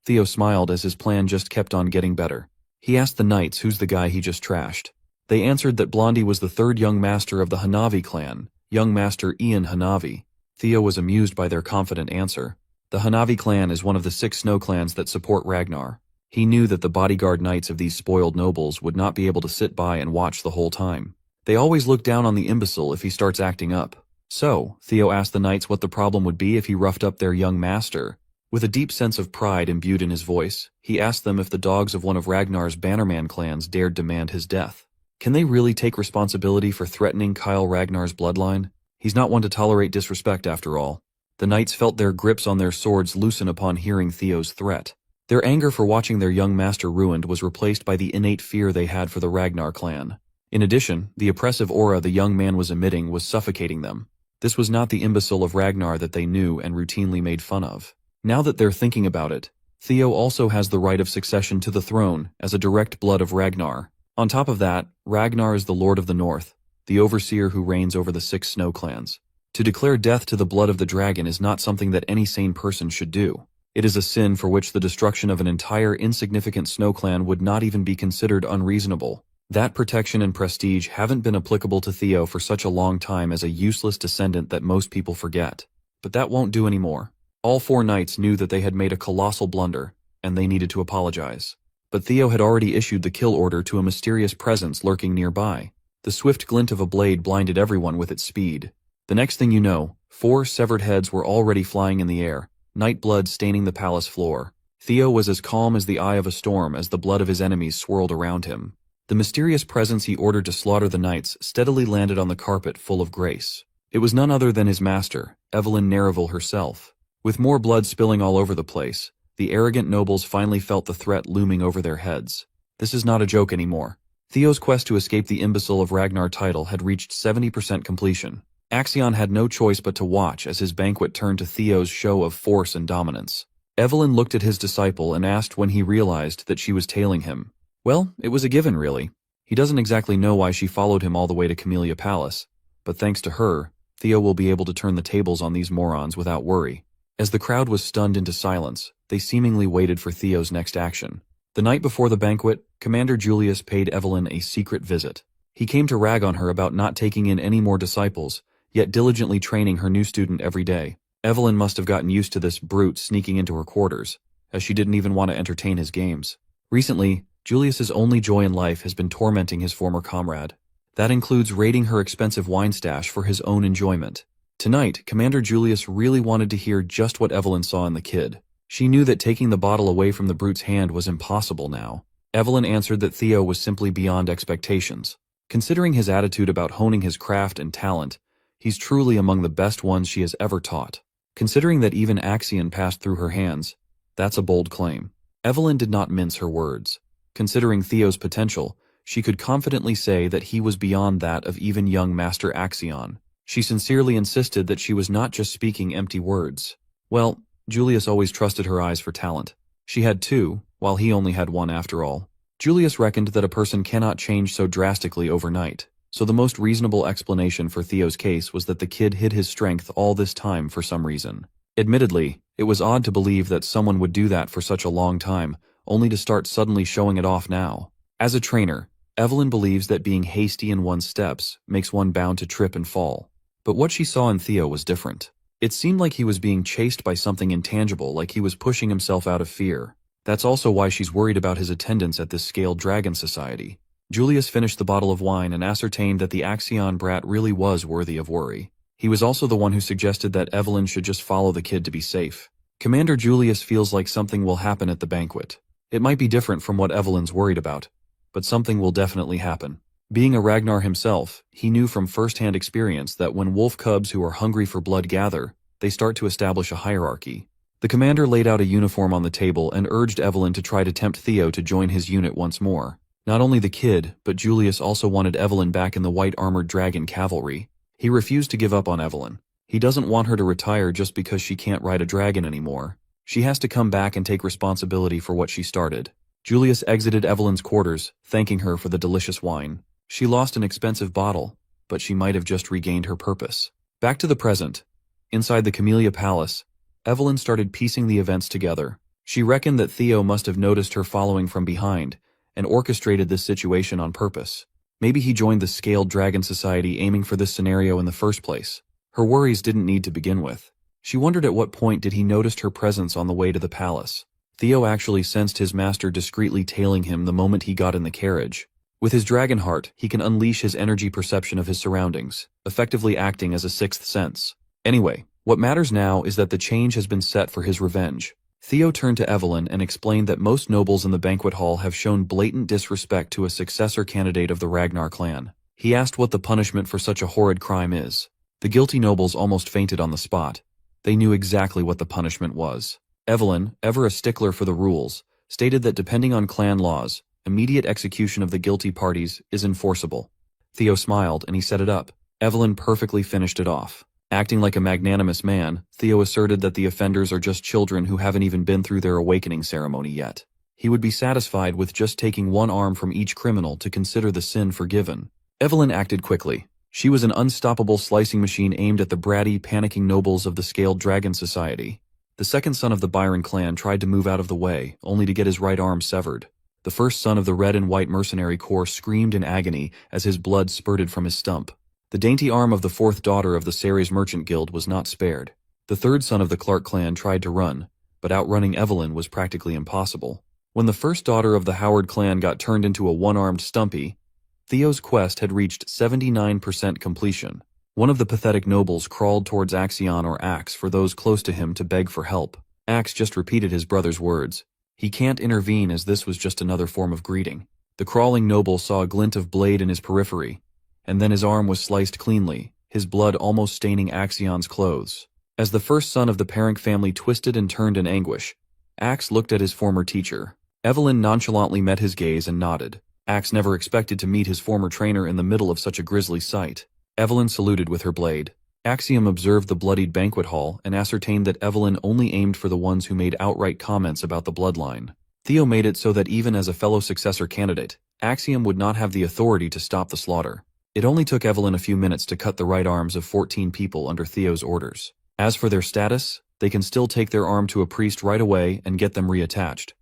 Theo smiled as his plan just kept on getting better. He asked the knights who's the guy he just trashed. They answered that Blondie was the 3rd young master of the Hanavi clan, young master Ian Hanavi. Theo was amused by their confident answer. The Hanavi clan is one of the 6 snow clans that support Ragnar. He knew that the bodyguard knights of these spoiled nobles would not be able to sit by and watch the whole time. They always look down on the imbecile if he starts acting up. So, Theo asked the knights what the problem would be if he roughed up their young master. With a deep sense of pride imbued in his voice, he asked them if the dogs of one of Ragnar's Bannerman clans dared demand his death. Can they really take responsibility for threatening Kyle Ragnar's bloodline? He's not one to tolerate disrespect after all. The knights felt their grips on their swords loosen upon hearing Theo's threat. Their anger for watching their young master ruined was replaced by the innate fear they had for the Ragnar clan. In addition, the oppressive aura the young man was emitting was suffocating them. This was not the imbecile of Ragnar that they knew and routinely made fun of. Now that they're thinking about it, Theo also has the right of succession to the throne as a direct blood of Ragnar. On top of that, Ragnar is the Lord of the North, the overseer who reigns over the 6 snow clans. To declare death to the blood of the dragon is not something that any sane person should do. It is a sin for which the destruction of an entire insignificant snow clan would not even be considered unreasonable. That protection and prestige haven't been applicable to Theo for such a long time as a useless descendant that most people forget. But that won't do anymore. All 4 knights knew that they had made a colossal blunder, and they needed to apologize. But Theo had already issued the kill order to a mysterious presence lurking nearby. The swift glint of a blade blinded everyone with its speed. The next thing you know, 4 severed heads were already flying in the air, night blood staining the palace floor. Theo was as calm as the eye of a storm as the blood of his enemies swirled around him. The mysterious presence he ordered to slaughter the knights steadily landed on the carpet full of grace. It was none other than his master, Evelyn Nereville herself. With more blood spilling all over the place, the arrogant nobles finally felt the threat looming over their heads. This is not a joke anymore. Theo's quest to escape the imbecile of Ragnar title had reached 70% completion. Axion had no choice but to watch as his banquet turned to Theo's show of force and dominance. Evelyn looked at his disciple and asked when he realized that she was tailing him. Well, it was a given, really. He doesn't exactly know why she followed him all the way to Camellia Palace, but thanks to her, Theo will be able to turn the tables on these morons without worry. As the crowd was stunned into silence, they seemingly waited for Theo's next action. The night before the banquet, Commander Julius paid Evelyn a secret visit. He came to rag on her about not taking in any more disciples, yet diligently training her new student every day. Evelyn must have gotten used to this brute sneaking into her quarters, as she didn't even want to entertain his games. Recently, Julius's only joy in life has been tormenting his former comrade. That includes raiding her expensive wine stash for his own enjoyment. Tonight, Commander Julius really wanted to hear just what Evelyn saw in the kid. She knew that taking the bottle away from the brute's hand was impossible now. Evelyn answered that Theo was simply beyond expectations. Considering his attitude about honing his craft and talent, he's truly among the best ones she has ever taught. Considering that even Axion passed through her hands, that's a bold claim. Evelyn did not mince her words. Considering Theo's potential, she could confidently say that he was beyond that of even young Master Axion. She sincerely insisted that she was not just speaking empty words. Well, Julius always trusted her eyes for talent. She had 2, while he only had 1 after all. Julius reckoned that a person cannot change so drastically overnight, so the most reasonable explanation for Theo's case was that the kid hid his strength all this time for some reason. Admittedly, it was odd to believe that someone would do that for such a long time, only to start suddenly showing it off now. As a trainer, Evelyn believes that being hasty in one's steps makes one bound to trip and fall. But what she saw in Theo was different. It seemed like he was being chased by something intangible, like he was pushing himself out of fear. That's also why she's worried about his attendance at this scaled dragon society. Julius finished the bottle of wine and ascertained that the Axion brat really was worthy of worry. He was also the one who suggested that Evelyn should just follow the kid to be safe. Commander Julius feels like something will happen at the banquet. It might be different from what Evelyn's worried about, but something will definitely happen. Being a Ragnar himself, he knew from first-hand experience that when wolf cubs who are hungry for blood gather, they start to establish a hierarchy. The commander laid out a uniform on the table and urged Evelyn to try to tempt Theo to join his unit once more. Not only the kid, but Julius also wanted Evelyn back in the white armored dragon cavalry. He refused to give up on Evelyn. He doesn't want her to retire just because she can't ride a dragon anymore. She has to come back and take responsibility for what she started. Julius exited Evelyn's quarters, thanking her for the delicious wine. She lost an expensive bottle, but she might have just regained her purpose. Back to the present. Inside the Camellia Palace, Evelyn started piecing the events together. She reckoned that Theo must have noticed her following from behind and orchestrated this situation on purpose. Maybe he joined the Scaled Dragon Society aiming for this scenario in the first place. Her worries didn't need to begin with. She wondered at what point did he notice her presence on the way to the palace. Theo actually sensed his master discreetly tailing him the moment he got in the carriage. With his dragon heart, he can unleash his energy perception of his surroundings, effectively acting as a sixth sense. Anyway, what matters now is that the change has been set for his revenge. Theo turned to Evelyn and explained that most nobles in the banquet hall have shown blatant disrespect to a successor candidate of the Ragnar clan. He asked what the punishment for such a horrid crime is. The guilty nobles almost fainted on the spot. They knew exactly what the punishment was. Evelyn, ever a stickler for the rules, stated that depending on clan laws, immediate execution of the guilty parties is enforceable. Theo smiled and he set it up. Evelyn perfectly finished it off. Acting like a magnanimous man, Theo asserted that the offenders are just children who haven't even been through their awakening ceremony yet. He would be satisfied with just taking one arm from each criminal to consider the sin forgiven. Evelyn acted quickly. She was an unstoppable slicing machine aimed at the bratty, panicking nobles of the Scaled Dragon Society. The second son of the Byron clan tried to move out of the way, only to get his right arm severed. The first son of the Red and White Mercenary Corps screamed in agony as his blood spurted from his stump. The dainty arm of the fourth daughter of the Ceres Merchant Guild was not spared. The third son of the Clark clan tried to run, but outrunning Evelyn was practically impossible. When the first daughter of the Howard clan got turned into a one-armed Stumpy, Theo's quest had reached 79% completion. One of the pathetic nobles crawled towards Axion or Axe for those close to him to beg for help. Axe just repeated his brother's words. He can't intervene as this was just another form of greeting. The crawling noble saw a glint of blade in his periphery, and then his arm was sliced cleanly, his blood almost staining Axion's clothes. As the first son of the Parent family twisted and turned in anguish, Axe looked at his former teacher. Evelyn nonchalantly met his gaze and nodded. Axe never expected to meet his former trainer in the middle of such a grisly sight. Evelyn saluted with her blade. Axiom observed the bloodied banquet hall and ascertained that Evelyn only aimed for the ones who made outright comments about the bloodline. Theo made it so that even as a fellow successor candidate, Axiom would not have the authority to stop the slaughter. It only took Evelyn a few minutes to cut the right arms of 14 people under Theo's orders. As for their status, they can still take their arm to a priest right away and get them reattached.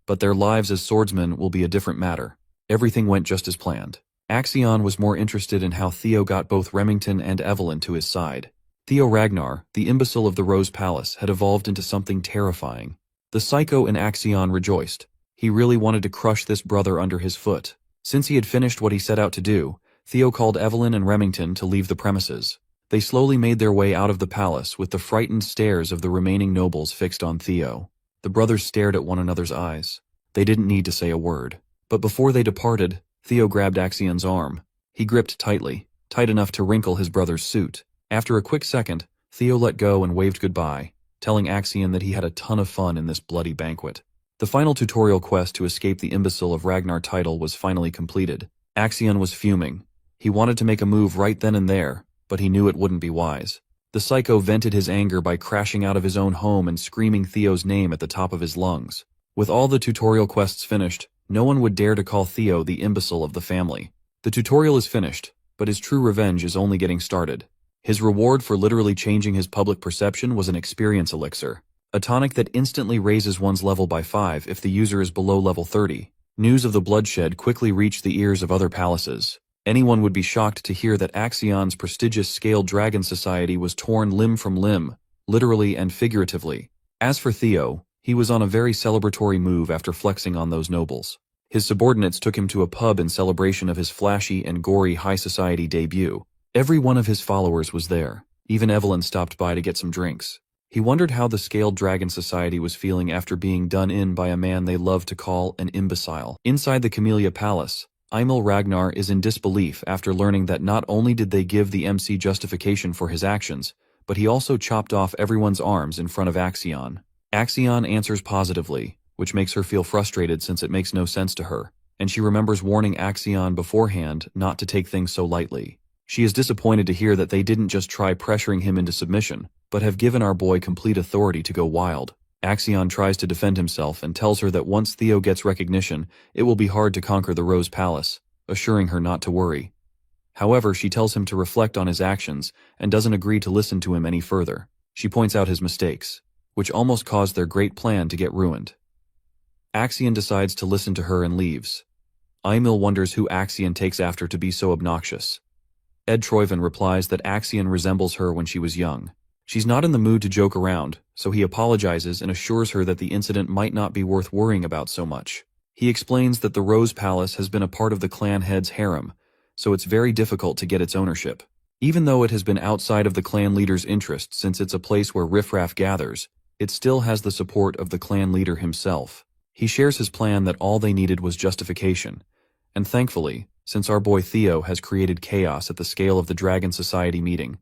But their lives as swordsmen will be a different matter. Everything went just as planned. Axion was more interested in how Theo got both Remington and Evelyn to his side. Theo Ragnar, the imbecile of the Rose Palace, had evolved into something terrifying. The psycho in Axion rejoiced. He really wanted to crush this brother under his foot. Since he had finished what he set out to do, Theo called Evelyn and Remington to leave the premises. They slowly made their way out of the palace with the frightened stares of the remaining nobles fixed on Theo. The brothers stared at one another's eyes. They didn't need to say a word. But before they departed, Theo grabbed Axion's arm. He gripped tightly, tight enough to wrinkle his brother's suit. After a quick second, Theo let go and waved goodbye, telling Axion that he had a ton of fun in this bloody banquet. The final tutorial quest to escape the imbecile of Ragnar title was finally completed. Axion was fuming. He wanted to make a move right then and there, but he knew it wouldn't be wise. The psycho vented his anger by crashing out of his own home and screaming Theo's name at the top of his lungs. With all the tutorial quests finished, no one would dare to call Theo the imbecile of the family. The tutorial is finished, but his true revenge is only getting started. His reward for literally changing his public perception was an experience elixir, a tonic that instantly raises one's level by 5 if the user is below level 30. News of the bloodshed quickly reached the ears of other palaces. Anyone would be shocked to hear that Axion's prestigious Scaled Dragon Society was torn limb from limb, literally and figuratively. As for Theo, he was on a very celebratory move after flexing on those nobles. His subordinates took him to a pub in celebration of his flashy and gory high society debut. Every one of his followers was there. Even Evelyn stopped by to get some drinks. He wondered how the Scaled Dragon Society was feeling after being done in by a man they loved to call an imbecile. Inside the Camellia Palace, Emil Ragnar is in disbelief after learning that not only did they give the MC justification for his actions, but he also chopped off everyone's arms in front of Axion. Axion answers positively, which makes her feel frustrated since it makes no sense to her, and she remembers warning Axion beforehand not to take things so lightly. She is disappointed to hear that they didn't just try pressuring him into submission, but have given our boy complete authority to go wild. Axion tries to defend himself and tells her that once Theo gets recognition, it will be hard to conquer the Rose Palace, assuring her not to worry. However, she tells him to reflect on his actions and doesn't agree to listen to him any further. She points out his mistakes, which almost caused their great plan to get ruined. Axion decides to listen to her and leaves. Emil wonders who Axion takes after to be so obnoxious. Ed Troyven replies that Axion resembles her when she was young. She's not in the mood to joke around, so he apologizes and assures her that the incident might not be worth worrying about so much. He explains that the Rose Palace has been a part of the clan head's harem, so it's very difficult to get its ownership. Even though it has been outside of the clan leader's interest since it's a place where riffraff gathers, it still has the support of the clan leader himself. He shares his plan that all they needed was justification, and thankfully, since our boy Theo has created chaos at the scale of the Dragon Society meeting,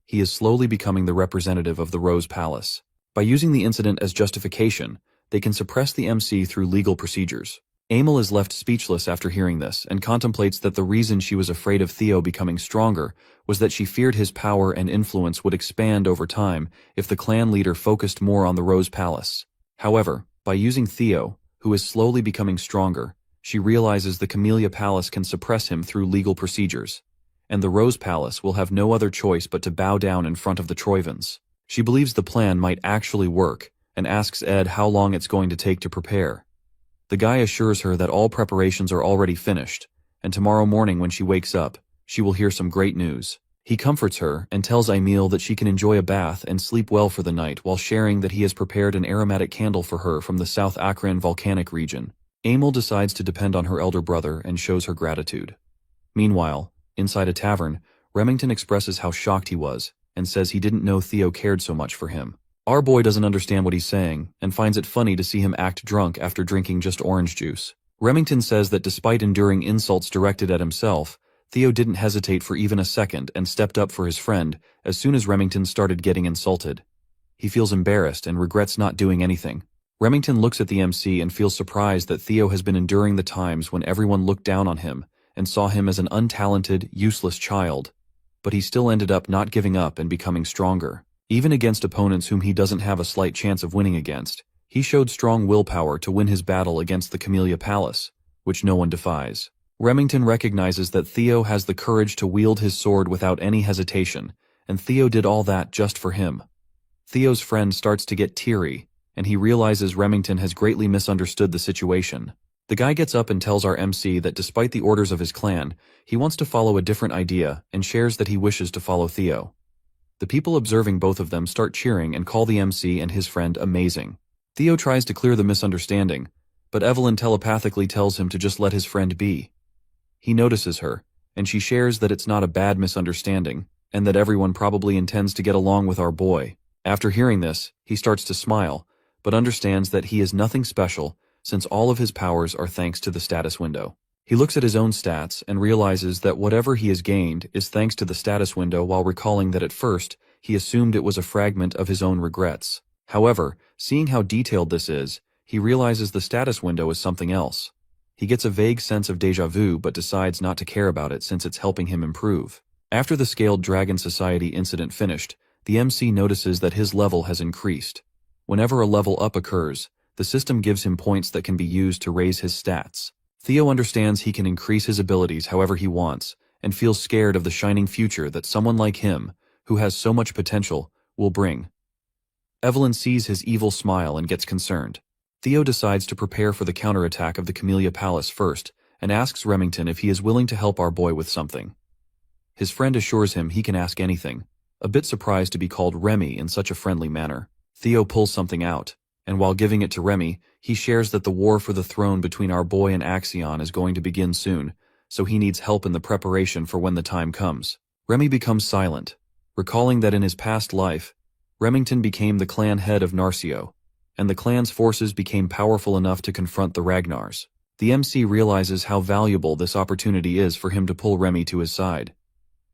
he is slowly becoming the representative of the Rose Palace. By using the incident as justification, they can suppress the MC through legal procedures. Emil is left speechless after hearing this and contemplates that the reason she was afraid of Theo becoming stronger was that she feared his power and influence would expand over time if the clan leader focused more on the Rose Palace. However, by using Theo, who is slowly becoming stronger, she realizes the Camellia Palace can suppress him through legal procedures, and the Rose Palace will have no other choice but to bow down in front of the Troyvens. She believes the plan might actually work and asks Ed how long it's going to take to prepare. The guy assures her that all preparations are already finished, and tomorrow morning when she wakes up, she will hear some great news. He comforts her and tells Emil that she can enjoy a bath and sleep well for the night while sharing that he has prepared an aromatic candle for her from the South Akron volcanic region. Emil decides to depend on her elder brother and shows her gratitude. Meanwhile, inside a tavern, Remington expresses how shocked he was and says he didn't know Theo cared so much for him. Our boy doesn't understand what he's saying and finds it funny to see him act drunk after drinking just orange juice. Remington says that despite enduring insults directed at himself, Theo didn't hesitate for even a second and stepped up for his friend as soon as Remington started getting insulted. He feels embarrassed and regrets not doing anything. Remington looks at the MC and feels surprised that Theo has been enduring the times when everyone looked down on him and saw him as an untalented, useless child. But he still ended up not giving up and becoming stronger. Even against opponents whom he doesn't have a slight chance of winning against, he showed strong willpower to win his battle against the Camellia Palace, which no one defies. Remington recognizes that Theo has the courage to wield his sword without any hesitation, and Theo did all that just for him. Theo's friend starts to get teary, and he realizes Remington has greatly misunderstood the situation. The guy gets up and tells our MC that despite the orders of his clan, he wants to follow a different idea and shares that he wishes to follow Theo. The people observing both of them start cheering and call the MC and his friend amazing. Theo tries to clear the misunderstanding, but Evelyn telepathically tells him to just let his friend be. He notices her, and she shares that it's not a bad misunderstanding, and that everyone probably intends to get along with our boy. After hearing this, he starts to smile, but understands that he is nothing special since all of his powers are thanks to the status window. He looks at his own stats and realizes that whatever he has gained is thanks to the status window while recalling that at first, he assumed it was a fragment of his own regrets. However, seeing how detailed this is, he realizes the status window is something else. He gets a vague sense of déjà vu but decides not to care about it since it's helping him improve. After the Scaled Dragon Society incident finished, the MC notices that his level has increased. Whenever a level up occurs, the system gives him points that can be used to raise his stats. Theo understands he can increase his abilities however he wants, and feels scared of the shining future that someone like him, who has so much potential, will bring. Evelyn sees his evil smile and gets concerned. Theo decides to prepare for the counterattack of the Camellia Palace first, and asks Remington if he is willing to help our boy with something. His friend assures him he can ask anything, a bit surprised to be called Remy in such a friendly manner. Theo pulls something out. and while giving it to Remy, he shares that the war for the throne between our boy and Axion is going to begin soon, so he needs help in the preparation for when the time comes. Remy becomes silent, recalling that in his past life, Remington became the clan head of Narcio, and the clan's forces became powerful enough to confront the Ragnars. The MC realizes how valuable this opportunity is for him to pull Remy to his side.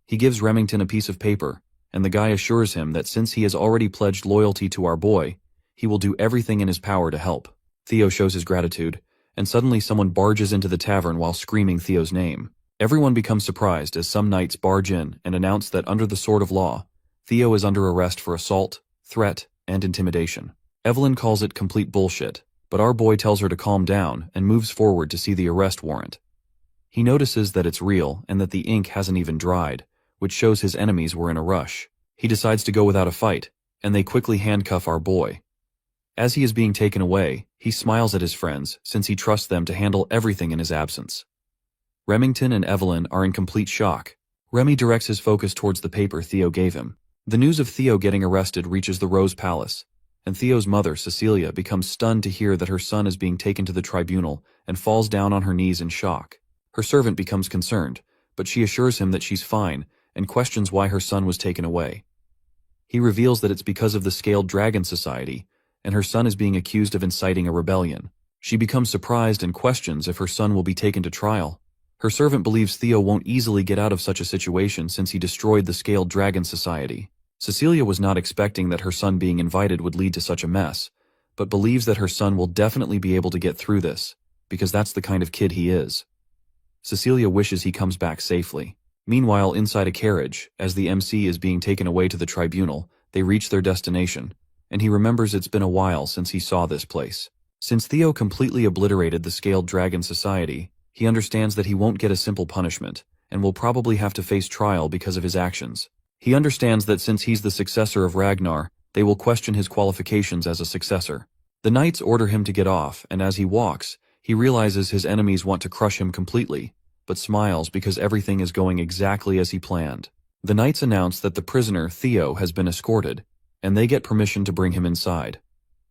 He gives Remington a piece of paper, and the guy assures him that since he has already pledged loyalty to our boy, he will do everything in his power to help. Theo shows his gratitude, and suddenly someone barges into the tavern while screaming Theo's name. Everyone becomes surprised as some knights barge in and announce that under the sword of law, Theo is under arrest for assault, threat, and intimidation. Evelyn calls it complete bullshit, but our boy tells her to calm down and moves forward to see the arrest warrant. He notices that it's real and that the ink hasn't even dried, which shows his enemies were in a rush. He decides to go without a fight, and they quickly handcuff our boy. As he is being taken away, he smiles at his friends since he trusts them to handle everything in his absence. Remington and Evelyn are in complete shock. Remy directs his focus towards the paper Theo gave him. The news of Theo getting arrested reaches the Rose Palace, and Theo's mother, Cecilia, becomes stunned to hear that her son is being taken to the tribunal and falls down on her knees in shock. Her servant becomes concerned, but she assures him that she's fine and questions why her son was taken away. He reveals that it's because of the Scaled Dragon Society, and her son is being accused of inciting a rebellion. She becomes surprised and questions if her son will be taken to trial. Her servant believes Theo won't easily get out of such a situation since he destroyed the Scaled Dragon Society. Cecilia was not expecting that her son being invited would lead to such a mess, but believes that her son will definitely be able to get through this, because that's the kind of kid he is. Cecilia wishes he comes back safely. Meanwhile, inside a carriage, as the MC is being taken away to the tribunal, they reach their destination, and he remembers it's been a while since he saw this place. Since Theo completely obliterated the Scaled Dragon Society, he understands that he won't get a simple punishment, and will probably have to face trial because of his actions. He understands that since he's the successor of Ragnar, they will question his qualifications as a successor. The knights order him to get off, and as he walks, he realizes his enemies want to crush him completely, but smiles because everything is going exactly as he planned. The knights announce that the prisoner, Theo, has been escorted, and they get permission to bring him inside.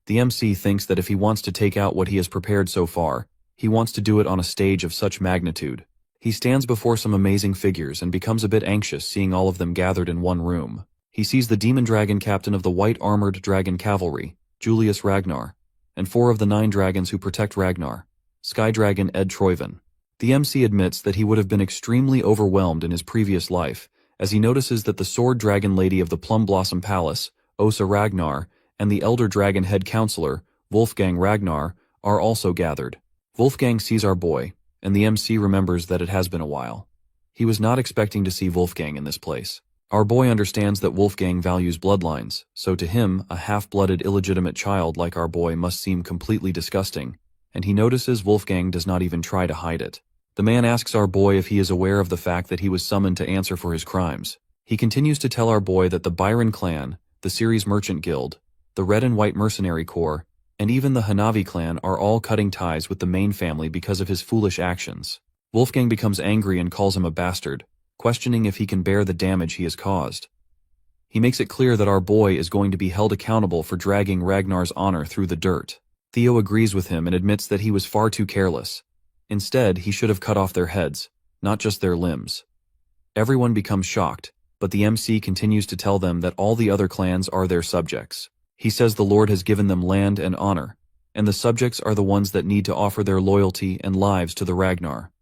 The MC thinks that if he wants to take out what he has prepared so far, he wants to do it on a stage of such magnitude. He stands before some amazing figures and becomes a bit anxious seeing all of them gathered in one room. He sees the demon dragon captain of the white-armored dragon cavalry, Julius Ragnar, and 4 of the 9 dragons who protect Ragnar, Sky Dragon Ed Troyven. The MC admits that he would have been extremely overwhelmed in his previous life, as he notices that the sword dragon lady of the Plum Blossom Palace, Osa Ragnar, and the elder dragon head counselor, Wolfgang Ragnar, are also gathered. Wolfgang sees our boy, and the MC remembers that it has been a while. He was not expecting to see Wolfgang in this place. Our boy understands that Wolfgang values bloodlines, so to him, a half-blooded illegitimate child like our boy must seem completely disgusting, and he notices Wolfgang does not even try to hide it. The man asks our boy if he is aware of the fact that he was summoned to answer for his crimes. He continues to tell our boy that the Byron clan, the Ceres Merchant Guild, the Red and White Mercenary Corps, and even the Hanavi clan are all cutting ties with the main family because of his foolish actions. Wolfgang becomes angry and calls him a bastard, questioning if he can bear the damage he has caused. He makes it clear that our boy is going to be held accountable for dragging Ragnar's honor through the dirt. Theo agrees with him and admits that he was far too careless. Instead, he should have cut off their heads, not just their limbs. Everyone becomes shocked, but the MC continues to tell them that all the other clans are their subjects. He says the Lord has given them land and honor, and the subjects are the ones that need to offer their loyalty and lives to the Ragnar.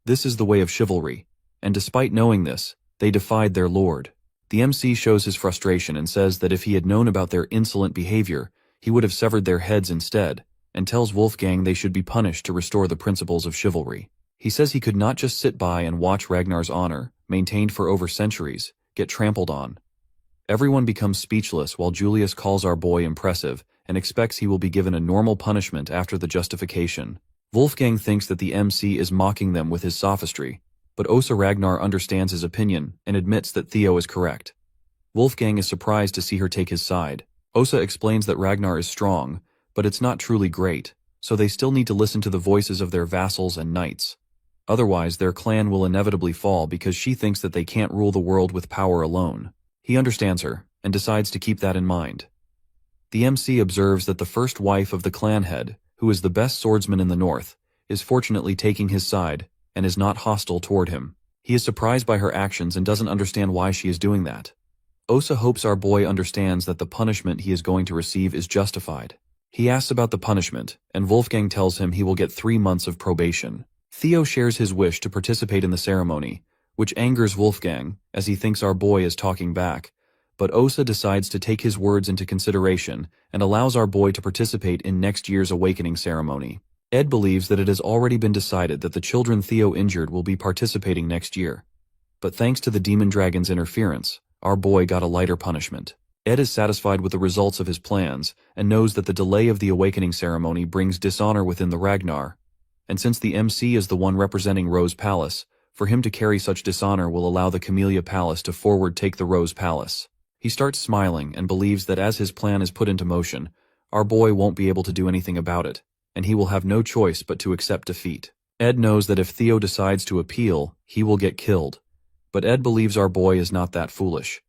This is the way of chivalry, and despite knowing this, they defied their lord. The MC shows his frustration and says that if he had known about their insolent behavior, he would have severed their heads instead, and tells Wolfgang they should be punished to restore the principles of chivalry. He says he could not just sit by and watch Ragnar's honor, maintained for over centuries, get trampled on. Everyone becomes speechless while Julius calls our boy impressive and expects he will be given a normal punishment after the justification. Wolfgang thinks that the MC is mocking them with his sophistry, but Osa Ragnar understands his opinion and admits that Theo is correct. Wolfgang is surprised to see her take his side. Osa explains that Ragnar is strong, but it's not truly great, so they still need to listen to the voices of their vassals and knights. Otherwise, their clan will inevitably fall because she thinks that they can't rule the world with power alone. He understands her, and decides to keep that in mind. The MC observes that the first wife of the clan head, who is the best swordsman in the north, is fortunately taking his side, and is not hostile toward him. He is surprised by her actions and doesn't understand why she is doing that. Osa hopes our boy understands that the punishment he is going to receive is justified. He asks about the punishment, and Wolfgang tells him he will get 3 months of probation. Theo shares his wish to participate in the ceremony, which angers Wolfgang, as he thinks our boy is talking back, but Osa decides to take his words into consideration and allows our boy to participate in next year's awakening ceremony. Ed believes that it has already been decided that the children Theo injured will be participating next year. But thanks to the demon dragon's interference, our boy got a lighter punishment. Ed is satisfied with the results of his plans and knows that the delay of the awakening ceremony brings dishonor within the Ragnar. And since the MC is the one representing Rose Palace, for him to carry such dishonor will allow the Camellia Palace to forward take the Rose Palace. He starts smiling and believes that as his plan is put into motion, our boy won't be able to do anything about it, and he will have no choice but to accept defeat. Ed knows that if Theo decides to appeal, he will get killed, but Ed believes our boy is not that foolish.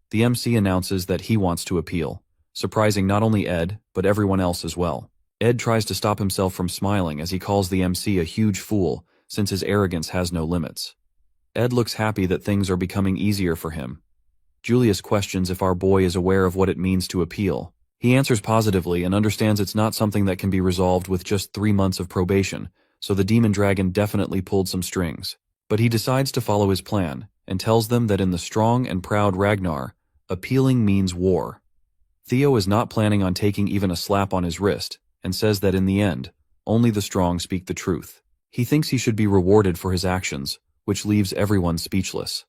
The MC announces that he wants to appeal, surprising not only Ed, but everyone else as well. Ed tries to stop himself from smiling as he calls the MC a huge fool, since his arrogance has no limits. Ed looks happy that things are becoming easier for him. Julius questions if our boy is aware of what it means to appeal. He answers positively and understands it's not something that can be resolved with just 3 months of probation, so the demon dragon definitely pulled some strings. But he decides to follow his plan, and tells them that in the strong and proud Ragnar, appealing means war. Theo is not planning on taking even a slap on his wrist, and says that in the end, only the strong speak the truth. He thinks he should be rewarded for his actions, which leaves everyone speechless.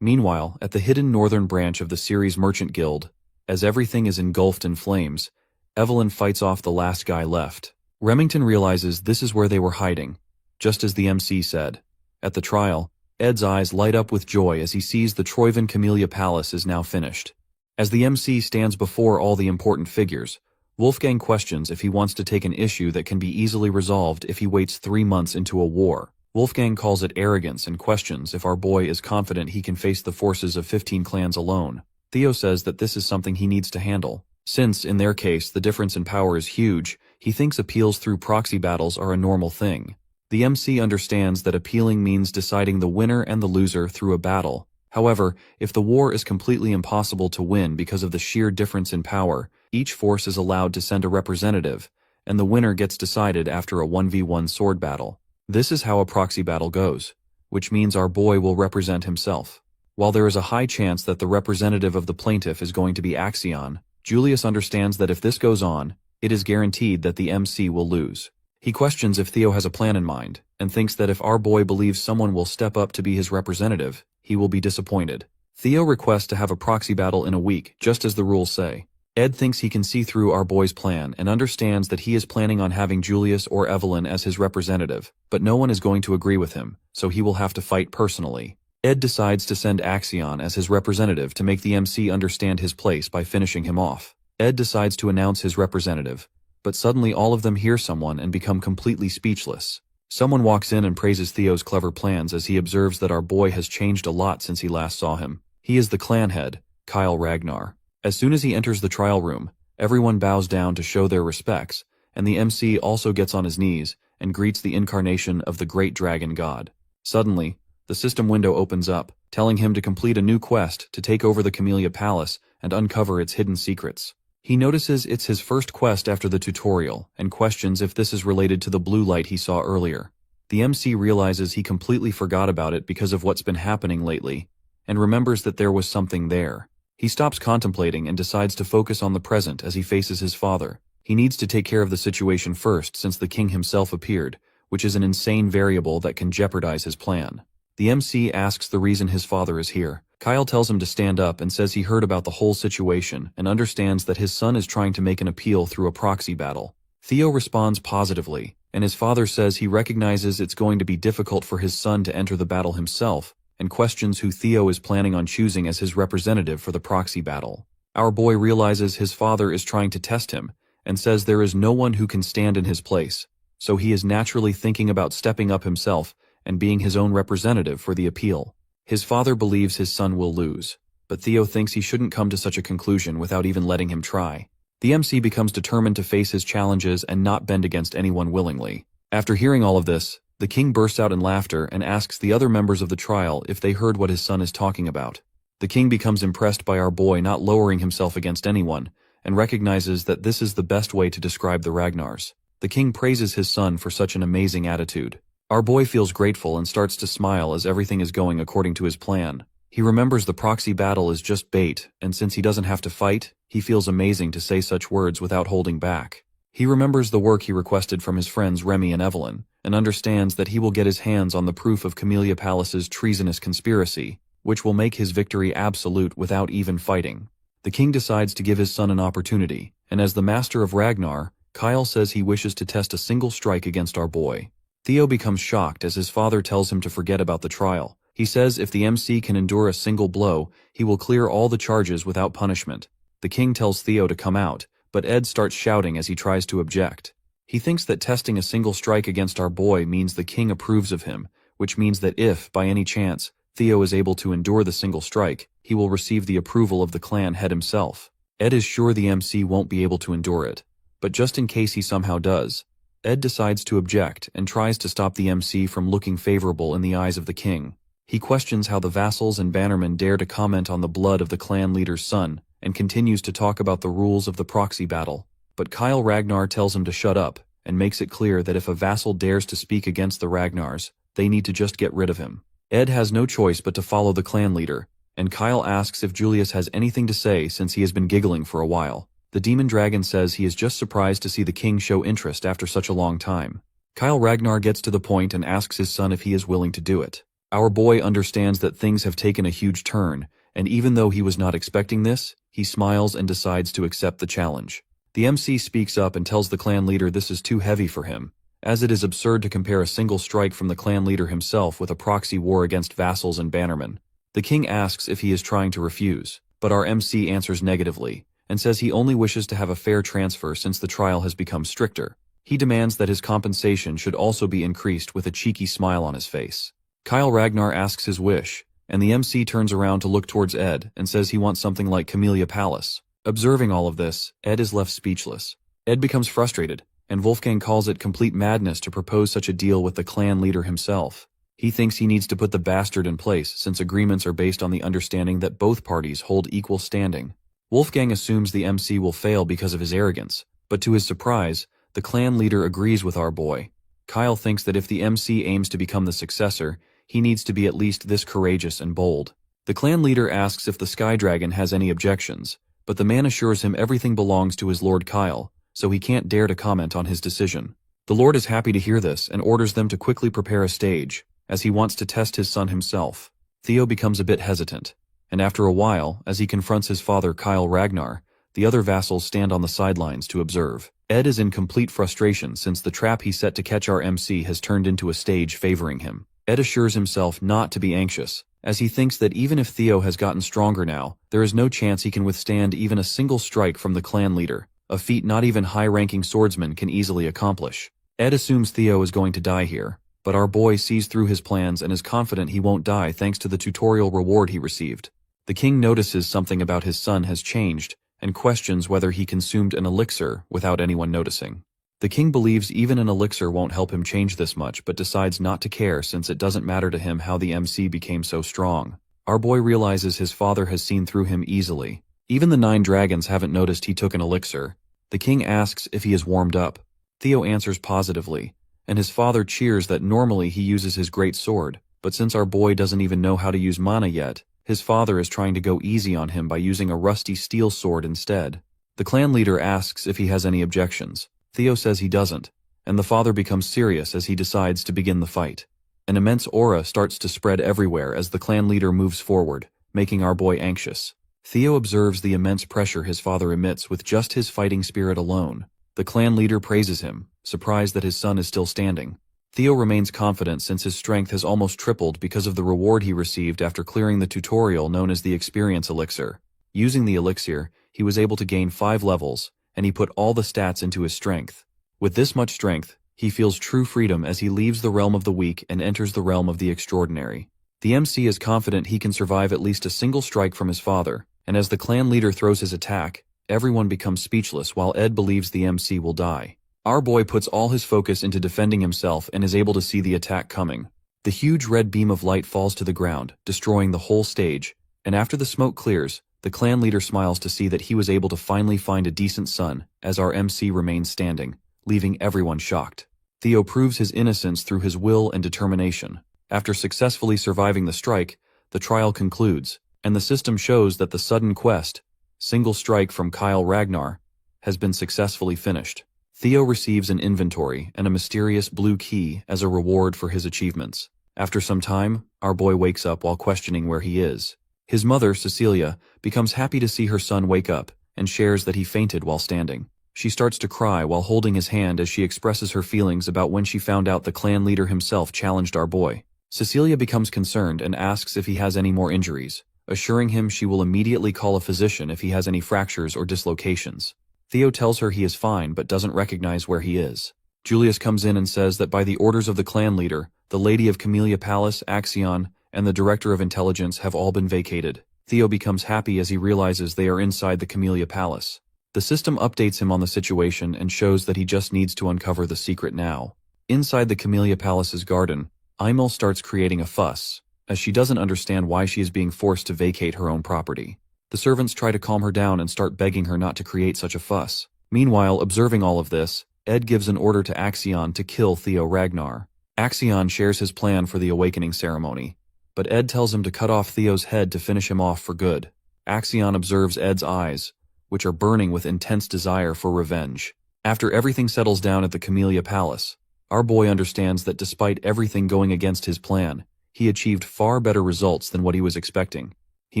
Meanwhile, at the hidden northern branch of the series Merchant Guild, as everything is engulfed in flames, Evelyn fights off the last guy left. Remington realizes this is where they were hiding, just as the MC said. At the trial, Ed's eyes light up with joy as he sees the Troyven Camellia Palace is now finished. As the MC stands before all the important figures, Wolfgang questions if he wants to take an issue that can be easily resolved if he waits 3 months into a war. Wolfgang calls it arrogance and questions if our boy is confident he can face the forces of 15 clans alone. Theo says that this is something he needs to handle. Since, in their case, the difference in power is huge, he thinks appeals through proxy battles are a normal thing. The MC understands that appealing means deciding the winner and the loser through a battle. However, if the war is completely impossible to win because of the sheer difference in power, each force is allowed to send a representative, and the winner gets decided after a 1v1 sword battle. This is how a proxy battle goes, which means our boy will represent himself. While there is a high chance that the representative of the plaintiff is going to be Axion, Julius understands that if this goes on, it is guaranteed that the MC will lose. He questions if Theo has a plan in mind, and thinks that if our boy believes someone will step up to be his representative, he will be disappointed. Theo requests to have a proxy battle in a week, just as the rules say. Ed thinks he can see through our boy's plan and understands that he is planning on having Julius or Evelyn as his representative, but no one is going to agree with him, so he will have to fight personally. Ed decides to send Axion as his representative to make the MC understand his place by finishing him off. Ed decides to announce his representative, but suddenly all of them hear someone and become completely speechless. Someone walks in and praises Theo's clever plans as he observes that our boy has changed a lot since he last saw him. He is the clan head, Kyle Ragnar. As soon as he enters the trial room, everyone bows down to show their respects, and the MC also gets on his knees and greets the incarnation of the great dragon god. Suddenly, the system window opens up, telling him to complete a new quest to take over the Camellia Palace and uncover its hidden secrets. He notices it's his first quest after the tutorial and questions if this is related to the blue light he saw earlier. The MC realizes he completely forgot about it because of what's been happening lately, and remembers that there was something there. He stops contemplating and decides to focus on the present as he faces his father. He needs to take care of the situation first since the king himself appeared, which is an insane variable that can jeopardize his plan. The MC asks the reason his father is here. Kyle tells him to stand up and says he heard about the whole situation and understands that his son is trying to make an appeal through a proxy battle. Theo responds positively, and his father says he recognizes it's going to be difficult for his son to enter the battle himself, and questions who Theo is planning on choosing as his representative for the proxy battle. Our boy realizes his father is trying to test him, and says there is no one who can stand in his place, so he is naturally thinking about stepping up himself and being his own representative for the appeal. His father believes his son will lose, but Theo thinks he shouldn't come to such a conclusion without even letting him try. The MC becomes determined to face his challenges and not bend against anyone willingly. After hearing all of this, the king bursts out in laughter and asks the other members of the trial if they heard what his son is talking about. The king becomes impressed by our boy not lowering himself against anyone, and recognizes that this is the best way to describe the Ragnars. The king praises his son for such an amazing attitude. Our boy feels grateful and starts to smile as everything is going according to his plan. He remembers the proxy battle is just bait, and since he doesn't have to fight, he feels amazing to say such words without holding back. He remembers the work he requested from his friends Remy and Evelyn, and understands that he will get his hands on the proof of Camellia Palace's treasonous conspiracy, which will make his victory absolute without even fighting. The king decides to give his son an opportunity, and as the master of Ragnar, Kyle says he wishes to test a single strike against our boy. Theo becomes shocked as his father tells him to forget about the trial. He says if the MC can endure a single blow, he will clear all the charges without punishment. The king tells Theo to come out, but Ed starts shouting as he tries to object. He thinks that testing a single strike against our boy means the king approves of him, which means that if, by any chance, Theo is able to endure the single strike, he will receive the approval of the clan head himself. Ed is sure the MC won't be able to endure it, but just in case he somehow does, Ed decides to object and tries to stop the MC from looking favorable in the eyes of the king. He questions how the vassals and bannermen dare to comment on the blood of the clan leader's son, and continues to talk about the rules of the proxy battle. But Kyle Ragnar tells him to shut up, and makes it clear that if a vassal dares to speak against the Ragnars, they need to just get rid of him. Ed has no choice but to follow the clan leader, and Kyle asks if Julius has anything to say since he has been giggling for a while. The demon dragon says he is just surprised to see the king show interest after such a long time. Kyle Ragnar gets to the point and asks his son if he is willing to do it. Our boy understands that things have taken a huge turn, and even though he was not expecting this, he smiles and decides to accept the challenge. The MC speaks up and tells the clan leader this is too heavy for him, as it is absurd to compare a single strike from the clan leader himself with a proxy war against vassals and bannermen. The king asks if he is trying to refuse, but our MC answers negatively, and says he only wishes to have a fair transfer since the trial has become stricter. He demands that his compensation should also be increased with a cheeky smile on his face. Kyle Ragnar asks his wish, and the MC turns around to look towards Ed and says he wants something like Camellia Palace. Observing all of this, Ed is left speechless. Ed becomes frustrated, and Wolfgang calls it complete madness to propose such a deal with the clan leader himself. He thinks he needs to put the bastard in place since agreements are based on the understanding that both parties hold equal standing. Wolfgang assumes the MC will fail because of his arrogance, but to his surprise, the clan leader agrees with our boy. Kyle thinks that if the MC aims to become the successor, he needs to be at least this courageous and bold. The clan leader asks if the Sky Dragon has any objections, but the man assures him everything belongs to his Lord Kyle, so he can't dare to comment on his decision. The Lord is happy to hear this and orders them to quickly prepare a stage, as he wants to test his son himself. Theo becomes a bit hesitant, and after a while, as he confronts his father Kyle Ragnar, the other vassals stand on the sidelines to observe. Ed is in complete frustration since the trap he set to catch our MC has turned into a stage favoring him. Ed assures himself not to be anxious, as he thinks that even if Theo has gotten stronger now, there is no chance he can withstand even a single strike from the clan leader, a feat not even high-ranking swordsmen can easily accomplish. Ed assumes Theo is going to die here, but our boy sees through his plans and is confident he won't die thanks to the tutorial reward he received. The king notices something about his son has changed, and questions whether he consumed an elixir without anyone noticing. The king believes even an elixir won't help him change this much but decides not to care since it doesn't matter to him how the MC became so strong. Our boy realizes his father has seen through him easily. Even the 9 dragons haven't noticed he took an elixir. The king asks if he is warmed up. Theo answers positively, and his father cheers that normally he uses his great sword, but since our boy doesn't even know how to use mana yet, his father is trying to go easy on him by using a rusty steel sword instead. The clan leader asks if he has any objections. Theo says he doesn't, and the father becomes serious as he decides to begin the fight. An immense aura starts to spread everywhere as the clan leader moves forward, making our boy anxious. Theo observes the immense pressure his father emits with just his fighting spirit alone. The clan leader praises him, surprised that his son is still standing. Theo remains confident since his strength has almost tripled because of the reward he received after clearing the tutorial known as the Experience Elixir. Using the elixir, he was able to gain 5 levels, and he put all the stats into his strength. With this much strength, he feels true freedom as he leaves the realm of the weak and enters the realm of the extraordinary. The MC is confident he can survive at least a single strike from his father, and as the clan leader throws his attack, Everyone becomes speechless while Ed believes the MC will die. Our boy puts all his focus into defending himself and is able to see the attack coming. The huge red beam of light falls to the ground, destroying the whole stage, and after the smoke clears, the clan leader smiles to see that he was able to finally find a decent son, as our MC remains standing, leaving everyone shocked. Theo proves his innocence through his will and determination. After successfully surviving the strike, the trial concludes, and the system shows that the sudden quest, Single Strike from Kyle Ragnar, has been successfully finished. Theo receives an inventory and a mysterious blue key as a reward for his achievements. After some time, our boy wakes up while questioning where he is. His mother, Cecilia, becomes happy to see her son wake up and shares that he fainted while standing. She starts to cry while holding his hand as she expresses her feelings about when she found out the clan leader himself challenged our boy. Cecilia becomes concerned and asks if he has any more injuries, assuring him she will immediately call a physician if he has any fractures or dislocations. Theo tells her he is fine but doesn't recognize where he is. Julius comes in and says that by the orders of the clan leader, the Lady of Camellia Palace, Axion, and the Director of Intelligence have all been vacated. Theo becomes happy as he realizes they are inside the Camellia Palace. The system updates him on the situation and shows that he just needs to uncover the secret now. Inside the Camellia Palace's garden, Imel starts creating a fuss, as she doesn't understand why she is being forced to vacate her own property. The servants try to calm her down and start begging her not to create such a fuss. Meanwhile, observing all of this, Ed gives an order to Axion to kill Theo Ragnar. Axion shares his plan for the awakening ceremony, but Ed tells him to cut off Theo's head to finish him off for good. Axion observes Ed's eyes, which are burning with intense desire for revenge. After everything settles down at the Camellia Palace, our boy understands that despite everything going against his plan, he achieved far better results than what he was expecting. He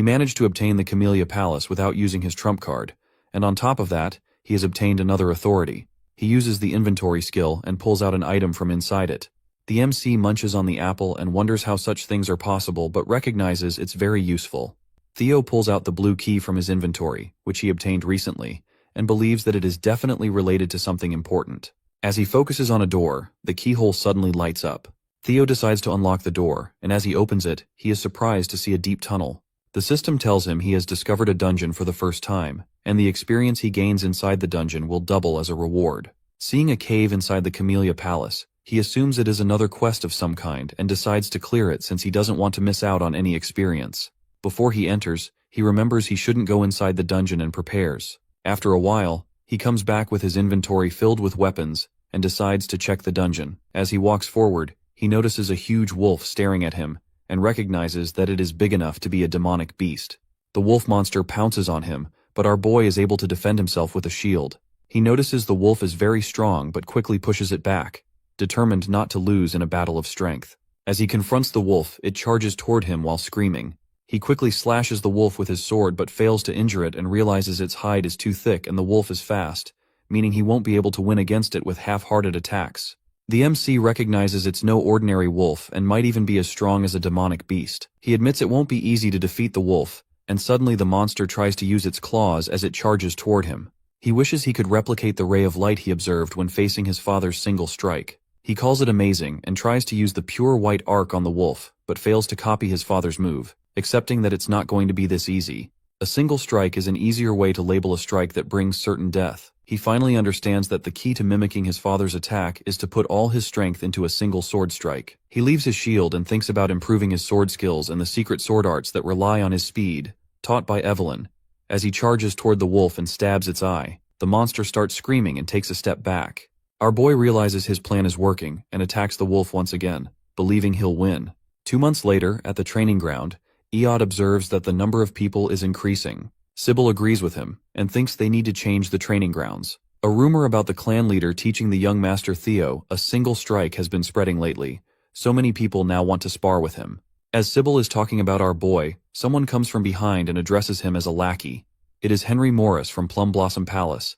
managed to obtain the Camellia Palace without using his trump card, and on top of that, he has obtained another authority. He uses the inventory skill and pulls out an item from inside it. The MC munches on the apple and wonders how such things are possible but recognizes it's very useful. Theo pulls out the blue key from his inventory, which he obtained recently, and believes that it is definitely related to something important. As he focuses on a door, the keyhole suddenly lights up. Theo decides to unlock the door, and as he opens it, he is surprised to see a deep tunnel. The system tells him he has discovered a dungeon for the first time, and the experience he gains inside the dungeon will double as a reward. Seeing a cave inside the Camellia Palace, he assumes it is another quest of some kind and decides to clear it since he doesn't want to miss out on any experience. Before he enters, he remembers he shouldn't go inside the dungeon and prepares. After a while, he comes back with his inventory filled with weapons and decides to check the dungeon. As he walks forward, he notices a huge wolf staring at him and recognizes that it is big enough to be a demonic beast. The wolf monster pounces on him, but our boy is able to defend himself with a shield. He notices the wolf is very strong but quickly pushes it back, determined not to lose in a battle of strength. As he confronts the wolf, it charges toward him while screaming. He quickly slashes the wolf with his sword but fails to injure it and realizes its hide is too thick and the wolf is fast, meaning he won't be able to win against it with half-hearted attacks. The MC recognizes it's no ordinary wolf and might even be as strong as a demonic beast. He admits it won't be easy to defeat the wolf, and suddenly the monster tries to use its claws as it charges toward him. He wishes he could replicate the ray of light he observed when facing his father's single strike. He calls it amazing and tries to use the pure white arc on the wolf, but fails to copy his father's move, accepting that it's not going to be this easy. A single strike is an easier way to label a strike that brings certain death. He finally understands that the key to mimicking his father's attack is to put all his strength into a single sword strike. He leaves his shield and thinks about improving his sword skills and the secret sword arts that rely on his speed, taught by Evelyn. As he charges toward the wolf and stabs its eye, the monster starts screaming and takes a step back. Our boy realizes his plan is working and attacks the wolf once again, believing he'll win. 2 months later, at the training ground, Eod observes that the number of people is increasing. Sybil agrees with him and thinks they need to change the training grounds. A rumor about the clan leader teaching the young master Theo a single strike has been spreading lately. So many people now want to spar with him. As Sybil is talking about our boy, someone comes from behind and addresses him as a lackey. It is Henry Morris from Plum Blossom Palace.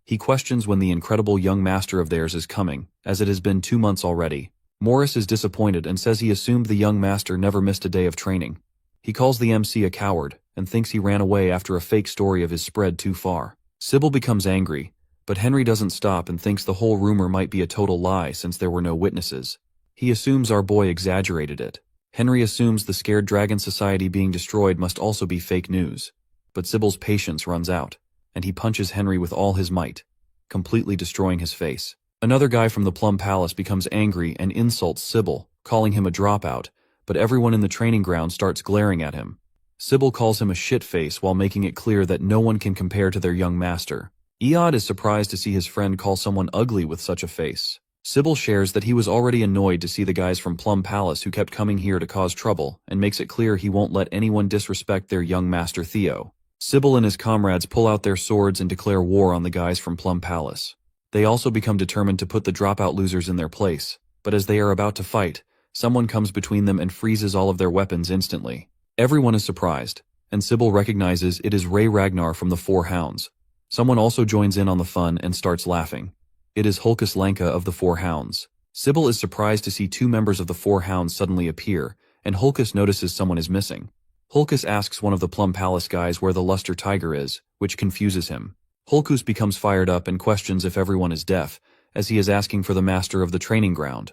He questions when the incredible young master of theirs is coming, as it has been 2 months already. Morris is disappointed and says he assumed the young master never missed a day of training. He calls the MC a coward and thinks he ran away after a fake story of his spread too far. Sybil becomes angry, but Henry doesn't stop and thinks the whole rumor might be a total lie since there were no witnesses. He assumes our boy exaggerated it. Henry assumes the Scared Dragon Society being destroyed must also be fake news. But Sybil's patience runs out, and he punches Henry with all his might, completely destroying his face. Another guy from the Plum Palace becomes angry and insults Sybil, calling him a dropout, but everyone in the training ground starts glaring at him. Sybil calls him a shit-face while making it clear that no one can compare to their young master. Eod is surprised to see his friend call someone ugly with such a face. Sybil shares that he was already annoyed to see the guys from Plum Palace who kept coming here to cause trouble, and makes it clear he won't let anyone disrespect their young master Theo. Sybil and his comrades pull out their swords and declare war on the guys from Plum Palace. They also become determined to put the dropout losers in their place, but as they are about to fight, someone comes between them and freezes all of their weapons instantly. Everyone is surprised, and Sybil recognizes it is Ray Ragnar from the Four Hounds. Someone also joins in on the fun and starts laughing. It is Hulkus Lanka of the Four Hounds. Sybil is surprised to see two members of the Four Hounds suddenly appear, and Hulkus notices someone is missing. Hulkus asks one of the Plum Palace guys where the Luster Tiger is, which confuses him. Hulkus becomes fired up and questions if everyone is deaf, as he is asking for the master of the training ground.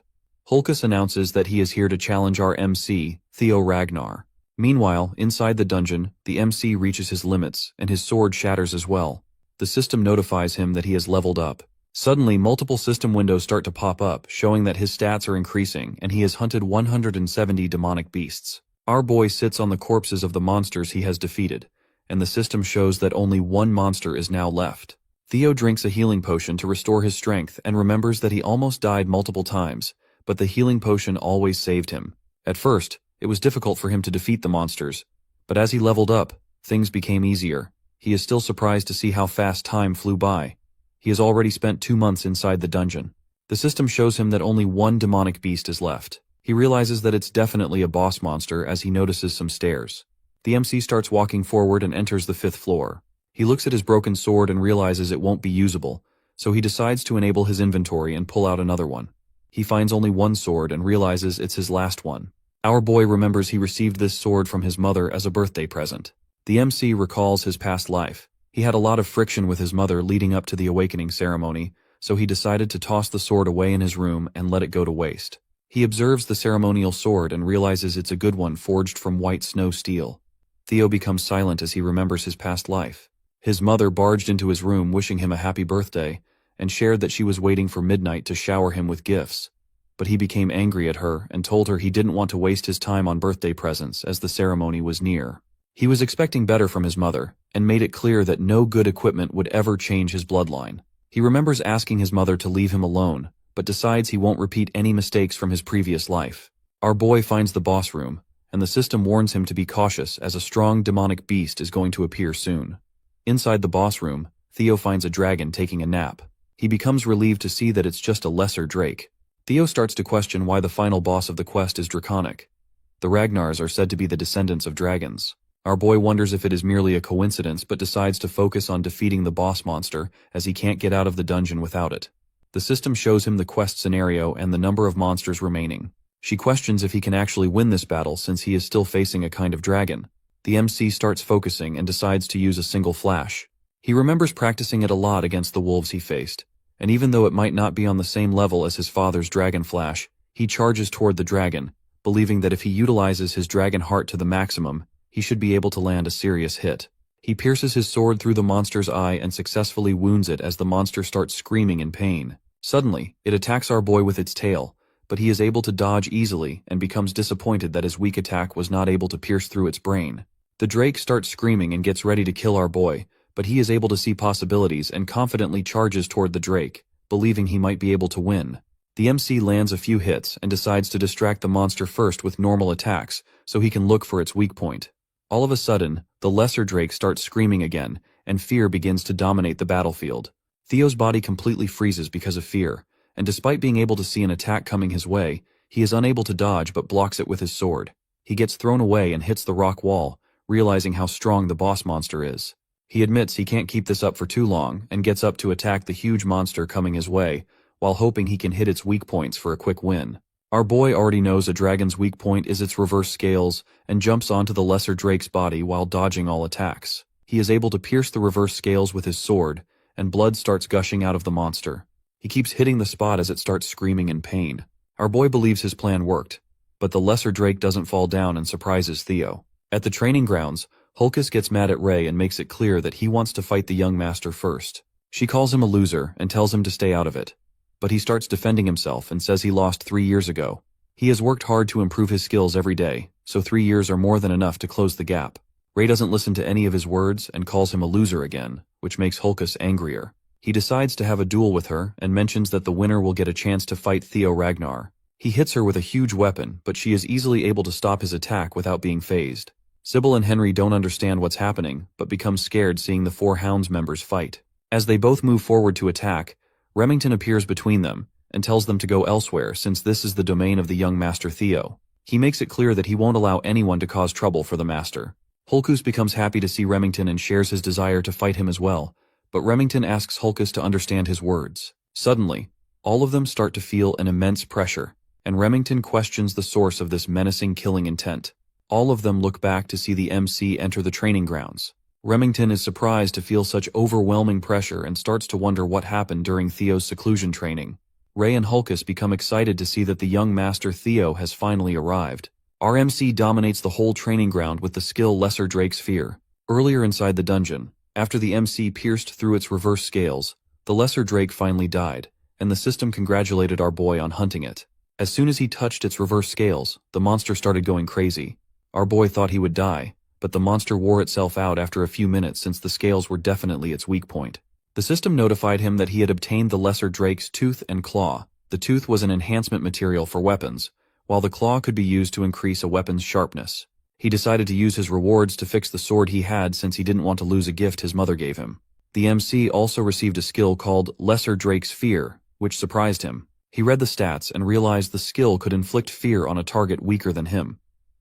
Hulkus announces that he is here to challenge our MC, Theo Ragnar. Meanwhile, inside the dungeon, the MC reaches his limits, and his sword shatters as well. The system notifies him that he has leveled up. Suddenly, multiple system windows start to pop up, showing that his stats are increasing, and he has hunted 170 demonic beasts. Our boy sits on the corpses of the monsters he has defeated, and the system shows that only one monster is now left. Theo drinks a healing potion to restore his strength and remembers that he almost died multiple times, but the healing potion always saved him. At first, it was difficult for him to defeat the monsters, but as he leveled up, things became easier. He is still surprised to see how fast time flew by. He has already spent 2 months inside the dungeon. The system shows him that only one demonic beast is left. He realizes that it's definitely a boss monster as he notices some stairs. The MC starts walking forward and enters the 5th floor. He looks at his broken sword and realizes it won't be usable, so he decides to enable his inventory and pull out another one. He finds only one sword and realizes it's his last one. Our boy remembers he received this sword from his mother as a birthday present. The MC recalls his past life. He had a lot of friction with his mother leading up to the awakening ceremony, so he decided to toss the sword away in his room and let it go to waste. He observes the ceremonial sword and realizes it's a good one forged from white snow steel. Theo becomes silent as he remembers his past life. His mother barged into his room wishing him a happy birthday, and shared that she was waiting for midnight to shower him with gifts. But he became angry at her and told her he didn't want to waste his time on birthday presents as the ceremony was near. He was expecting better from his mother, and made it clear that no good equipment would ever change his bloodline. He remembers asking his mother to leave him alone, but decides he won't repeat any mistakes from his previous life. Our boy finds the boss room, and the system warns him to be cautious as a strong demonic beast is going to appear soon. Inside the boss room, Theo finds a dragon taking a nap. He becomes relieved to see that it's just a lesser drake. Theo starts to question why the final boss of the quest is draconic. The Ragnars are said to be the descendants of dragons. Our boy wonders if it is merely a coincidence but decides to focus on defeating the boss monster as he can't get out of the dungeon without it. The system shows him the quest scenario and the number of monsters remaining. She questions if he can actually win this battle since he is still facing a kind of dragon. The MC starts focusing and decides to use a single flash. He remembers practicing it a lot against the wolves he faced, and even though it might not be on the same level as his father's dragon flash, he charges toward the dragon, believing that if he utilizes his dragon heart to the maximum, he should be able to land a serious hit. He pierces his sword through the monster's eye and successfully wounds it as the monster starts screaming in pain. Suddenly, it attacks our boy with its tail, but he is able to dodge easily and becomes disappointed that his weak attack was not able to pierce through its brain. The drake starts screaming and gets ready to kill our boy, but he is able to see possibilities and confidently charges toward the drake, believing he might be able to win. The MC lands a few hits and decides to distract the monster first with normal attacks so he can look for its weak point. All of a sudden, the lesser drake starts screaming again, and fear begins to dominate the battlefield. Theo's body completely freezes because of fear, and despite being able to see an attack coming his way, he is unable to dodge but blocks it with his sword. He gets thrown away and hits the rock wall, realizing how strong the boss monster is. He admits he can't keep this up for too long and gets up to attack the huge monster coming his way, while hoping he can hit its weak points for a quick win. Our boy already knows a dragon's weak point is its reverse scales and jumps onto the lesser drake's body while dodging all attacks. He is able to pierce the reverse scales with his sword, and blood starts gushing out of the monster. He keeps hitting the spot as it starts screaming in pain. Our boy believes his plan worked, but the lesser drake doesn't fall down and surprises Theo. At the training grounds, Hulkus gets mad at Ray and makes it clear that he wants to fight the young master first. She calls him a loser and tells him to stay out of it. But he starts defending himself and says he lost 3 years ago. He has worked hard to improve his skills every day, so 3 years are more than enough to close the gap. Ray doesn't listen to any of his words and calls him a loser again, which makes Hulkus angrier. He decides to have a duel with her and mentions that the winner will get a chance to fight Theo Ragnar. He hits her with a huge weapon, but she is easily able to stop his attack without being phased. Sybil and Henry don't understand what's happening, but become scared seeing the four Hounds members fight. As they both move forward to attack, Remington appears between them and tells them to go elsewhere since this is the domain of the young Master Theo. He makes it clear that he won't allow anyone to cause trouble for the Master. Hulkus becomes happy to see Remington and shares his desire to fight him as well, but Remington asks Hulkus to understand his words. Suddenly, all of them start to feel an immense pressure, and Remington questions the source of this menacing killing intent. All of them look back to see the MC enter the training grounds. Remington is surprised to feel such overwhelming pressure and starts to wonder what happened during Theo's seclusion training. Ray and Hulkus become excited to see that the young Master Theo has finally arrived. Our MC dominates the whole training ground with the skill Lesser Drake's Fear. Earlier inside the dungeon, after the MC pierced through its reverse scales, the Lesser Drake finally died, and the system congratulated our boy on hunting it. As soon as he touched its reverse scales, the monster started going crazy. Our boy thought he would die, but the monster wore itself out after a few minutes since the scales were definitely its weak point. The system notified him that he had obtained the Lesser Drake's Tooth and Claw. The tooth was an enhancement material for weapons, while the claw could be used to increase a weapon's sharpness. He decided to use his rewards to fix the sword he had since he didn't want to lose a gift his mother gave him. The MC also received a skill called Lesser Drake's Fear, which surprised him. He read the stats and realized the skill could inflict fear on a target weaker than him.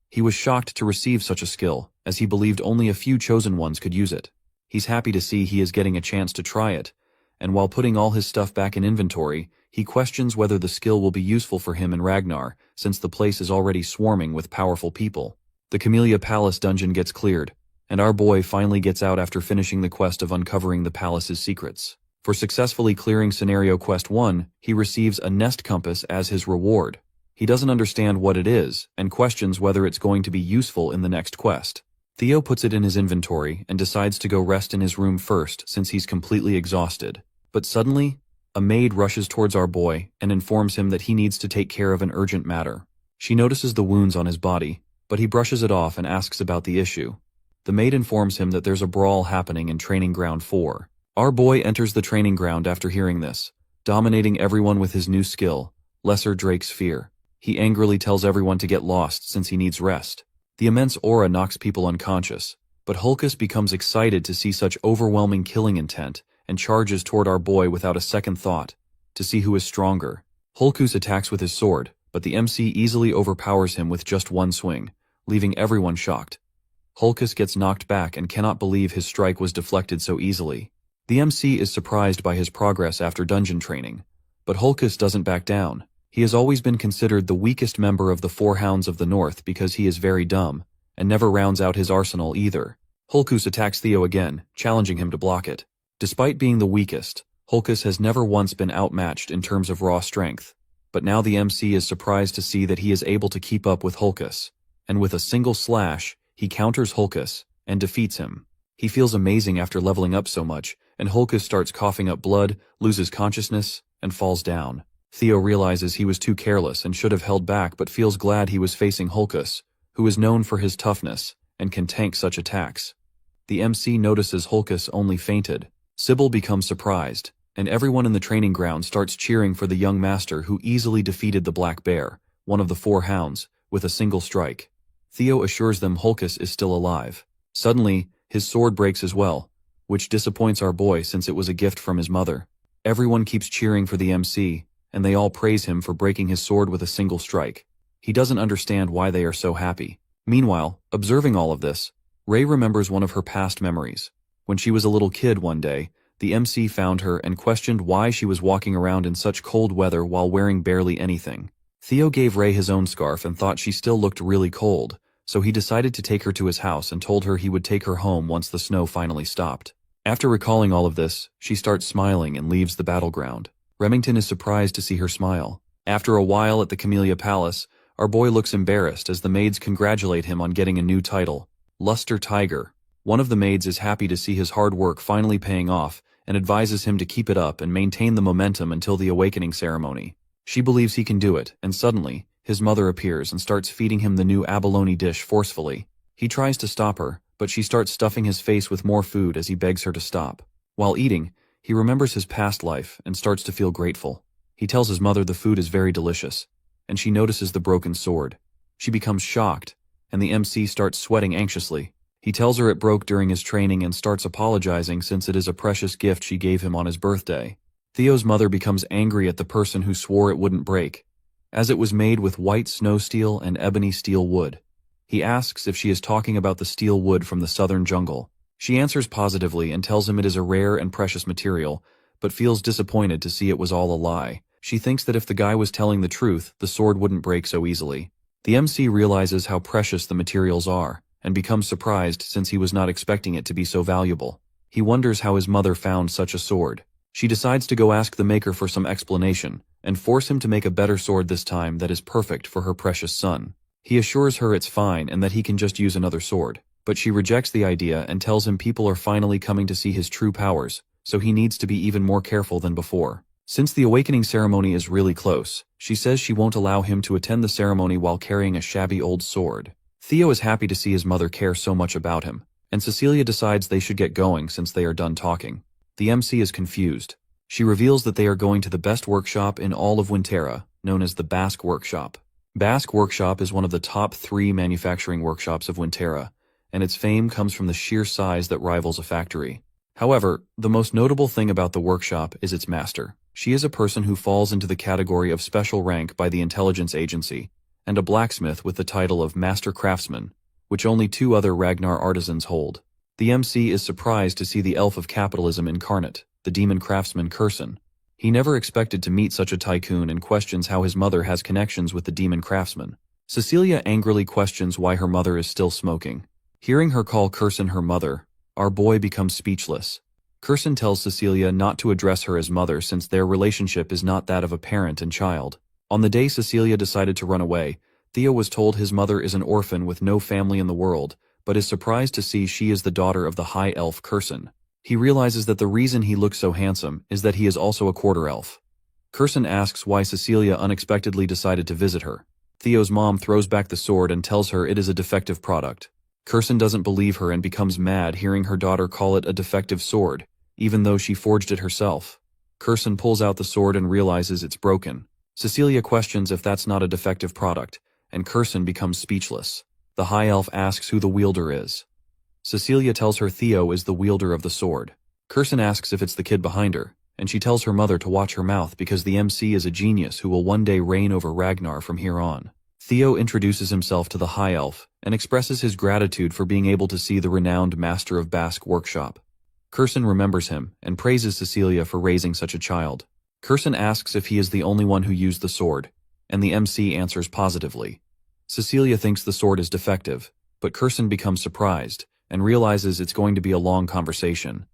He was shocked to receive such a skill, as he believed only a few chosen ones could use it. He's happy to see he is getting a chance to try it, and while putting all his stuff back in inventory, he questions whether the skill will be useful for him in Ragnar, since the place is already swarming with powerful people. The Camellia Palace dungeon gets cleared, and our boy finally gets out after finishing the quest of uncovering the palace's secrets. For successfully clearing Scenario Quest 1, he receives a nest compass as his reward. He doesn't understand what it is, and questions whether it's going to be useful in the next quest. Theo puts it in his inventory and decides to go rest in his room first since he's completely exhausted. But suddenly, a maid rushes towards our boy and informs him that he needs to take care of an urgent matter. She notices the wounds on his body, but he brushes it off and asks about the issue. The maid informs him that there's a brawl happening in Training Ground 4. Our boy enters the training ground after hearing this, dominating everyone with his new skill, Lesser Drake's Fear. He angrily tells everyone to get lost since he needs rest. The immense aura knocks people unconscious, but Hulkus becomes excited to see such overwhelming killing intent and charges toward our boy without a second thought, to see who is stronger. Hulkus attacks with his sword, but the MC easily overpowers him with just one swing, leaving everyone shocked. Hulkus gets knocked back and cannot believe his strike was deflected so easily. The MC is surprised by his progress after dungeon training, but Hulkus doesn't back down. He has always been considered the weakest member of the Four Hounds of the North because he is very dumb, and never rounds out his arsenal either. Hulkus attacks Theo again, challenging him to block it. Despite being the weakest, Hulkus has never once been outmatched in terms of raw strength, but now the MC is surprised to see that he is able to keep up with Hulkus, and with a single slash, he counters Hulkus and defeats him. He feels amazing after leveling up so much, and Hulkus starts coughing up blood, loses consciousness, and falls down. Theo realizes he was too careless and should have held back but feels glad he was facing Hulkus, who is known for his toughness and can tank such attacks. The MC notices Hulkus only fainted. Sybil becomes surprised, and everyone in the training ground starts cheering for the young master who easily defeated the Black Bear, one of the Four Hounds, with a single strike. Theo assures them Hulkus is still alive. Suddenly, his sword breaks as well, which disappoints our boy since it was a gift from his mother. Everyone keeps cheering for the MC, and they all praise him for breaking his sword with a single strike. He doesn't understand why they are so happy. Meanwhile, observing all of this, Ray remembers one of her past memories. When she was a little kid one day, the MC found her and questioned why she was walking around in such cold weather while wearing barely anything. Theo gave Ray his own scarf and thought she still looked really cold, so he decided to take her to his house and told her he would take her home once the snow finally stopped. After recalling all of this, she starts smiling and leaves the battleground. Remington is surprised to see her smile. After a while at the Camellia Palace, our boy looks embarrassed as the maids congratulate him on getting a new title, Luster Tiger. One of the maids is happy to see his hard work finally paying off and advises him to keep it up and maintain the momentum until the awakening ceremony. She believes he can do it, and suddenly, his mother appears and starts feeding him the new abalone dish forcefully. He tries to stop her, but she starts stuffing his face with more food as he begs her to stop. While eating, he remembers his past life and starts to feel grateful. He tells his mother the food is very delicious, and she notices the broken sword. She becomes shocked, and the MC starts sweating anxiously. He tells her it broke during his training and starts apologizing since it is a precious gift she gave him on his birthday. Theo's mother becomes angry at the person who swore it wouldn't break, as it was made with white snow steel and ebony steel wood. He asks if she is talking about the steel wood from the southern jungle. She answers positively and tells him it is a rare and precious material, but feels disappointed to see it was all a lie. She thinks that if the guy was telling the truth, the sword wouldn't break so easily. The MC realizes how precious the materials are, and becomes surprised since he was not expecting it to be so valuable. He wonders how his mother found such a sword. She decides to go ask the maker for some explanation, and force him to make a better sword this time that is perfect for her precious son. He assures her it's fine and that he can just use another sword, but she rejects the idea and tells him people are finally coming to see his true powers, so he needs to be even more careful than before. Since the awakening ceremony is really close, she says she won't allow him to attend the ceremony while carrying a shabby old sword. Theo is happy to see his mother care so much about him, and Cecilia decides they should get going since they are done talking. The MC is confused. She reveals that they are going to the best workshop in all of Winterra, known as the Basque Workshop. Basque Workshop is one of the top 3 manufacturing workshops of Winterra, and its fame comes from the sheer size that rivals a factory. However, the most notable thing about the workshop is its master. She is a person who falls into the category of special rank by the intelligence agency, and a blacksmith with the title of Master Craftsman, which only 2 other Ragnar artisans hold. The MC is surprised to see the elf of capitalism incarnate, the demon craftsman Kurson. He never expected to meet such a tycoon and questions how his mother has connections with the demon craftsman. Cecilia angrily questions why her mother is still smoking. Hearing her call Kurson her mother, our boy becomes speechless. Kurson tells Cecilia not to address her as mother since their relationship is not that of a parent and child. On the day Cecilia decided to run away, Theo was told his mother is an orphan with no family in the world, but is surprised to see she is the daughter of the high elf Kurson. He realizes that the reason he looks so handsome is that he is also a quarter elf. Kurson asks why Cecilia unexpectedly decided to visit her. Theo's mom throws back the sword and tells her it is a defective product. Kurson doesn't believe her and becomes mad hearing her daughter call it a defective sword, even though she forged it herself. Kurson pulls out the sword and realizes it's broken. Cecilia questions if that's not a defective product, and Kurson becomes speechless. The high elf asks who the wielder is. Cecilia tells her Theo is the wielder of the sword. Kurson asks if it's the kid behind her, and she tells her mother to watch her mouth because the MC is a genius who will one day reign over Ragnar from here on. Theo introduces himself to the high elf and expresses his gratitude for being able to see the renowned master of Basque Workshop. Kurson remembers him and praises Cecilia for raising such a child. Kurson asks if he is the only one who used the sword, and the MC answers positively. Cecilia thinks the sword is defective, but Kurson becomes surprised and realizes it's going to be a long conversation,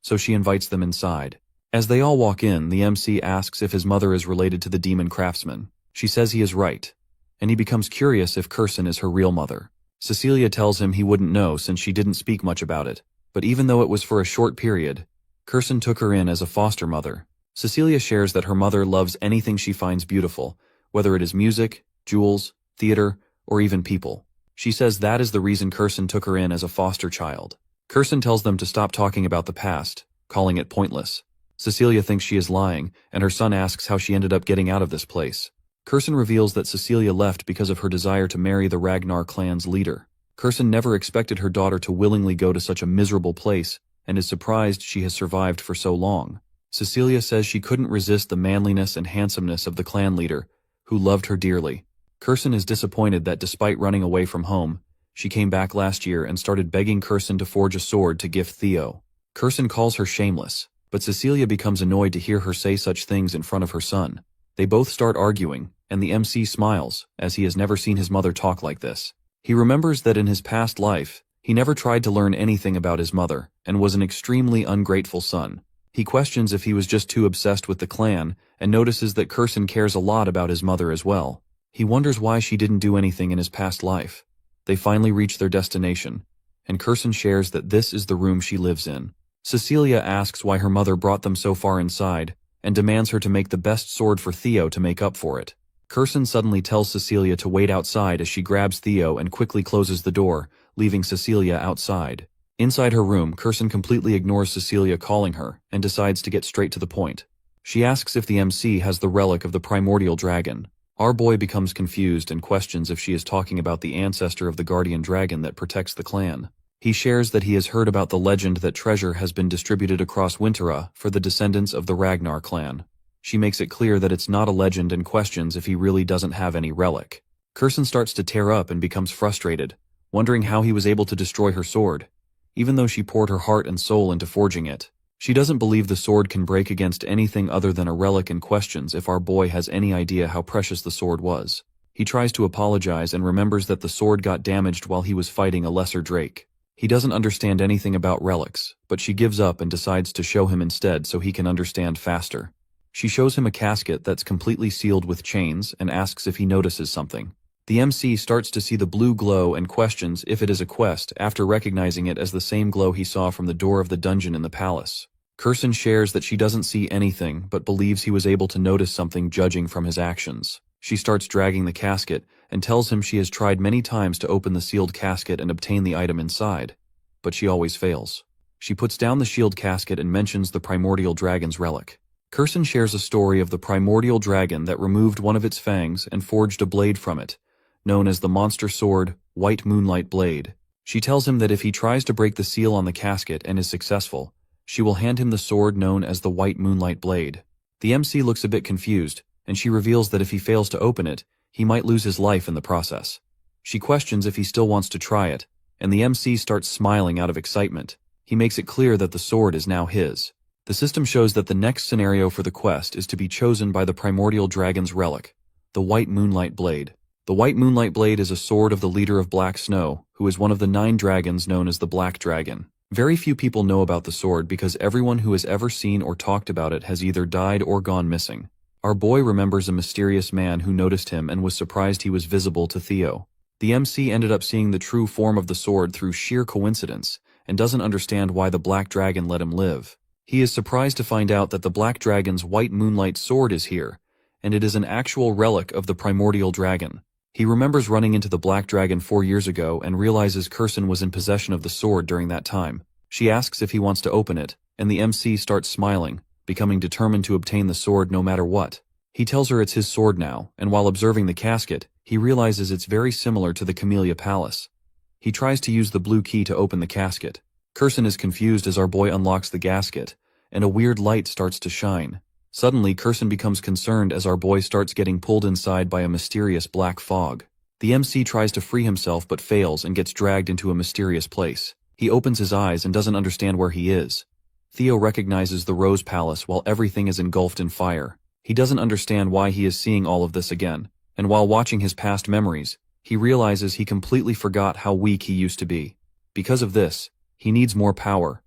so she invites them inside. As they all walk in, the MC asks if his mother is related to the demon craftsman. She says he is right, and he becomes curious if Kurson is her real mother. Cecilia tells him he wouldn't know since she didn't speak much about it, but even though it was for a short period, Kurson took her in as a foster mother. Cecilia shares that her mother loves anything she finds beautiful, whether it is music, jewels, theater, or even people. She says that is the reason Kurson took her in as a foster child. Kurson tells them to stop talking about the past, calling it pointless. Cecilia thinks she is lying, and her son asks how she ended up getting out of this place. Kurson reveals that Cecilia left because of her desire to marry the Ragnar clan's leader. Kurson never expected her daughter to willingly go to such a miserable place, and is surprised she has survived for so long. Cecilia says she couldn't resist the manliness and handsomeness of the clan leader, who loved her dearly. Kurson is disappointed that despite running away from home, she came back last year and started begging Kurson to forge a sword to gift Theo. Kurson calls her shameless, but Cecilia becomes annoyed to hear her say such things in front of her son. They both start arguing, and the MC smiles, as he has never seen his mother talk like this. He remembers that in his past life, he never tried to learn anything about his mother, and was an extremely ungrateful son. He questions if he was just too obsessed with the clan, and notices that Kurson cares a lot about his mother as well. He wonders why she didn't do anything in his past life. They finally reach their destination, and Kirsten shares that this is the room she lives in. Cecilia asks why her mother brought them so far inside, and demands her to make the best sword for Theo to make up for it. Kirsten suddenly tells Cecilia to wait outside as she grabs Theo and quickly closes the door, leaving Cecilia outside. Inside her room, Kirsten completely ignores Cecilia calling her, and decides to get straight to the point. She asks if the MC has the relic of the primordial dragon. Our boy becomes confused and questions if she is talking about the ancestor of the guardian dragon that protects the clan. He shares that he has heard about the legend that treasure has been distributed across Wintera for the descendants of the Ragnar clan. She makes it clear that it's not a legend and questions if he really doesn't have any relic. Kirsten starts to tear up and becomes frustrated, wondering how he was able to destroy her sword, even though she poured her heart and soul into forging it. She doesn't believe the sword can break against anything other than a relic and questions if our boy has any idea how precious the sword was. He tries to apologize and remembers that the sword got damaged while he was fighting a lesser drake. He doesn't understand anything about relics, but she gives up and decides to show him instead so he can understand faster. She shows him a casket that's completely sealed with chains and asks if he notices something. The MC starts to see the blue glow and questions if it is a quest after recognizing it as the same glow he saw from the door of the dungeon in the palace. Kirsten shares that she doesn't see anything but believes he was able to notice something judging from his actions. She starts dragging the casket and tells him she has tried many times to open the sealed casket and obtain the item inside, but she always fails. She puts down the shield casket and mentions the primordial dragon's relic. Kirsten shares a story of the primordial dragon that removed one of its fangs and forged a blade from it, known as the monster sword, White Moonlight Blade. She tells him that if he tries to break the seal on the casket and is successful, she will hand him the sword known as the White Moonlight Blade. The MC looks a bit confused, and she reveals that if he fails to open it, he might lose his life in the process. She questions if he still wants to try it, and the MC starts smiling out of excitement. He makes it clear that the sword is now his. The system shows that the next scenario for the quest is to be chosen by the primordial dragon's relic, the White Moonlight Blade. The White Moonlight Blade is a sword of the leader of Black Snow, who is one of the 9 dragons known as the Black Dragon. Very few people know about the sword because everyone who has ever seen or talked about it has either died or gone missing. Our boy remembers a mysterious man who noticed him and was surprised he was visible to Theo. The MC ended up seeing the true form of the sword through sheer coincidence and doesn't understand why the Black Dragon let him live. He is surprised to find out that the Black Dragon's White Moonlight sword is here, and it is an actual relic of the primordial dragon. He remembers running into the Black Dragon 4 years ago and realizes Kirsten was in possession of the sword during that time. She asks if he wants to open it, and the MC starts smiling, becoming determined to obtain the sword no matter what. He tells her it's his sword now, and while observing the casket, he realizes it's very similar to the Camellia Palace. He tries to use the blue key to open the casket. Kirsten is confused as our boy unlocks the gasket, and a weird light starts to shine. Suddenly, Kirsten becomes concerned as our boy starts getting pulled inside by a mysterious black fog. The MC tries to free himself but fails and gets dragged into a mysterious place. He opens his eyes and doesn't understand where he is. Theo recognizes the Rose Palace while everything is engulfed in fire. He doesn't understand why he is seeing all of this again, and while watching his past memories, he realizes he completely forgot how weak he used to be. Because of this, he needs more power,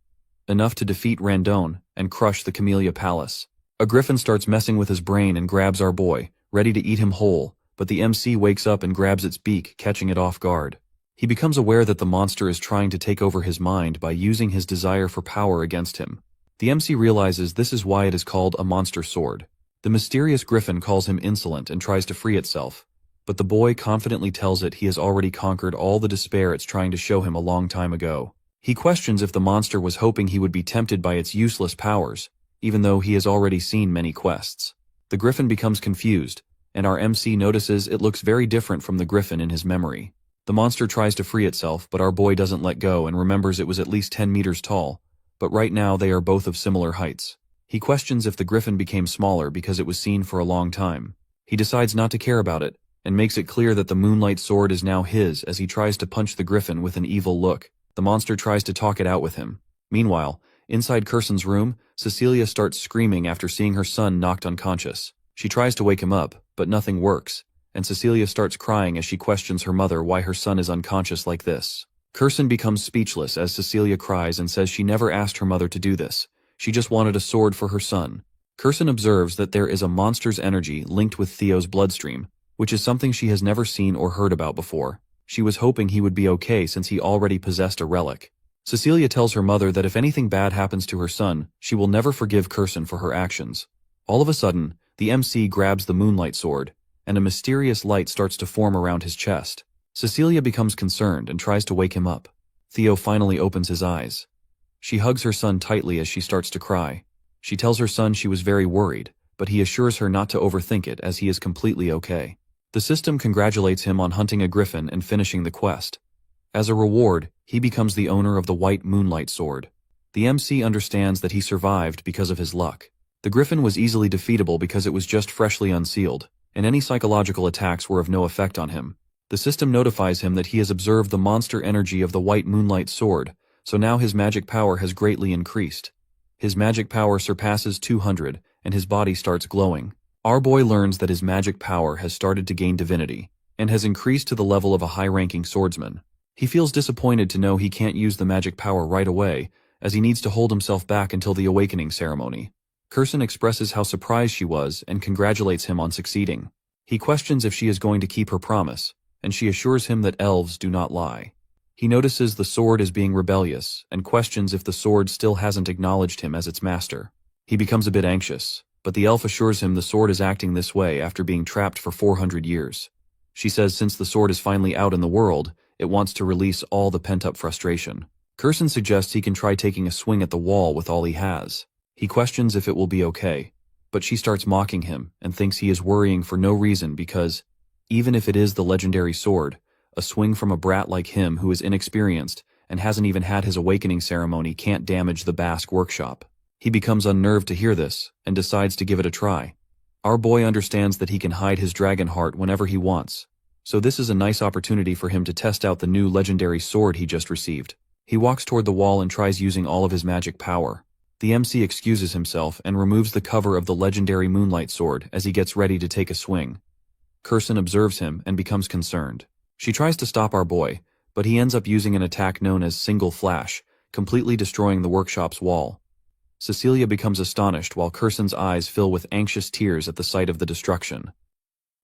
enough to defeat Randone and crush the Camellia Palace. A griffin starts messing with his brain and grabs our boy, ready to eat him whole, but the MC wakes up and grabs its beak, catching it off guard. He becomes aware that the monster is trying to take over his mind by using his desire for power against him. The MC realizes this is why it is called a monster sword. The mysterious griffin calls him insolent and tries to free itself, but the boy confidently tells it he has already conquered all the despair it's trying to show him a long time ago. He questions if the monster was hoping he would be tempted by its useless powers, even though he has already seen many quests. The griffin becomes confused, and our MC notices it looks very different from the griffin in his memory. The monster tries to free itself, but our boy doesn't let go and remembers it was at least 10 meters tall, but right now they are both of similar heights. He questions if the griffin became smaller because it was seen for a long time. He decides not to care about it, and makes it clear that the Moonlight Sword is now his as he tries to punch the griffin with an evil look. The monster tries to talk it out with him. Meanwhile, inside Kirsten's room, Cecilia starts screaming after seeing her son knocked unconscious. She tries to wake him up, but nothing works, and Cecilia starts crying as she questions her mother why her son is unconscious like this. Kirsten becomes speechless as Cecilia cries and says she never asked her mother to do this. She just wanted a sword for her son. Kirsten observes that there is a monster's energy linked with Theo's bloodstream, which is something she has never seen or heard about before. She was hoping he would be okay since he already possessed a relic. Cecilia tells her mother that if anything bad happens to her son, she will never forgive Curson for her actions. All of a sudden, the MC grabs the moonlight sword, and a mysterious light starts to form around his chest. Cecilia becomes concerned and tries to wake him up. Theo finally opens his eyes. She hugs her son tightly as she starts to cry. She tells her son she was very worried, but he assures her not to overthink it as he is completely okay. The system congratulates him on hunting a griffin and finishing the quest. As a reward, he becomes the owner of the white moonlight sword. The MC understands that he survived because of his luck. The griffin was easily defeatable because it was just freshly unsealed, and any psychological attacks were of no effect on him. The system notifies him that he has observed the monster energy of the white moonlight sword, so now his magic power has greatly increased. His magic power surpasses 200, and his body starts glowing. Our boy learns that his magic power has started to gain divinity, and has increased to the level of a high-ranking swordsman. He feels disappointed to know he can't use the magic power right away, as he needs to hold himself back until the awakening ceremony. Curson expresses how surprised she was and congratulates him on succeeding. He questions if she is going to keep her promise, and she assures him that elves do not lie. He notices the sword is being rebellious, and questions if the sword still hasn't acknowledged him as its master. He becomes a bit anxious, but the elf assures him the sword is acting this way after being trapped for 400 years. She says since the sword is finally out in the world, it wants to release all the pent-up frustration. Curson suggests he can try taking a swing at the wall with all he has. He questions if it will be okay, but she starts mocking him and thinks he is worrying for no reason because, even if it is the legendary sword, a swing from a brat like him who is inexperienced and hasn't even had his awakening ceremony can't damage the Basque workshop. He becomes unnerved to hear this and decides to give it a try. Our boy understands that he can hide his dragon heart whenever he wants, so this is a nice opportunity for him to test out the new legendary sword he just received. He walks toward the wall and tries using all of his magic power. The MC excuses himself and removes the cover of the legendary moonlight sword as he gets ready to take a swing. Curson observes him and becomes concerned. She tries to stop our boy, but he ends up using an attack known as Single Flash, completely destroying the workshop's wall. Cecilia becomes astonished while Curson's eyes fill with anxious tears at the sight of the destruction.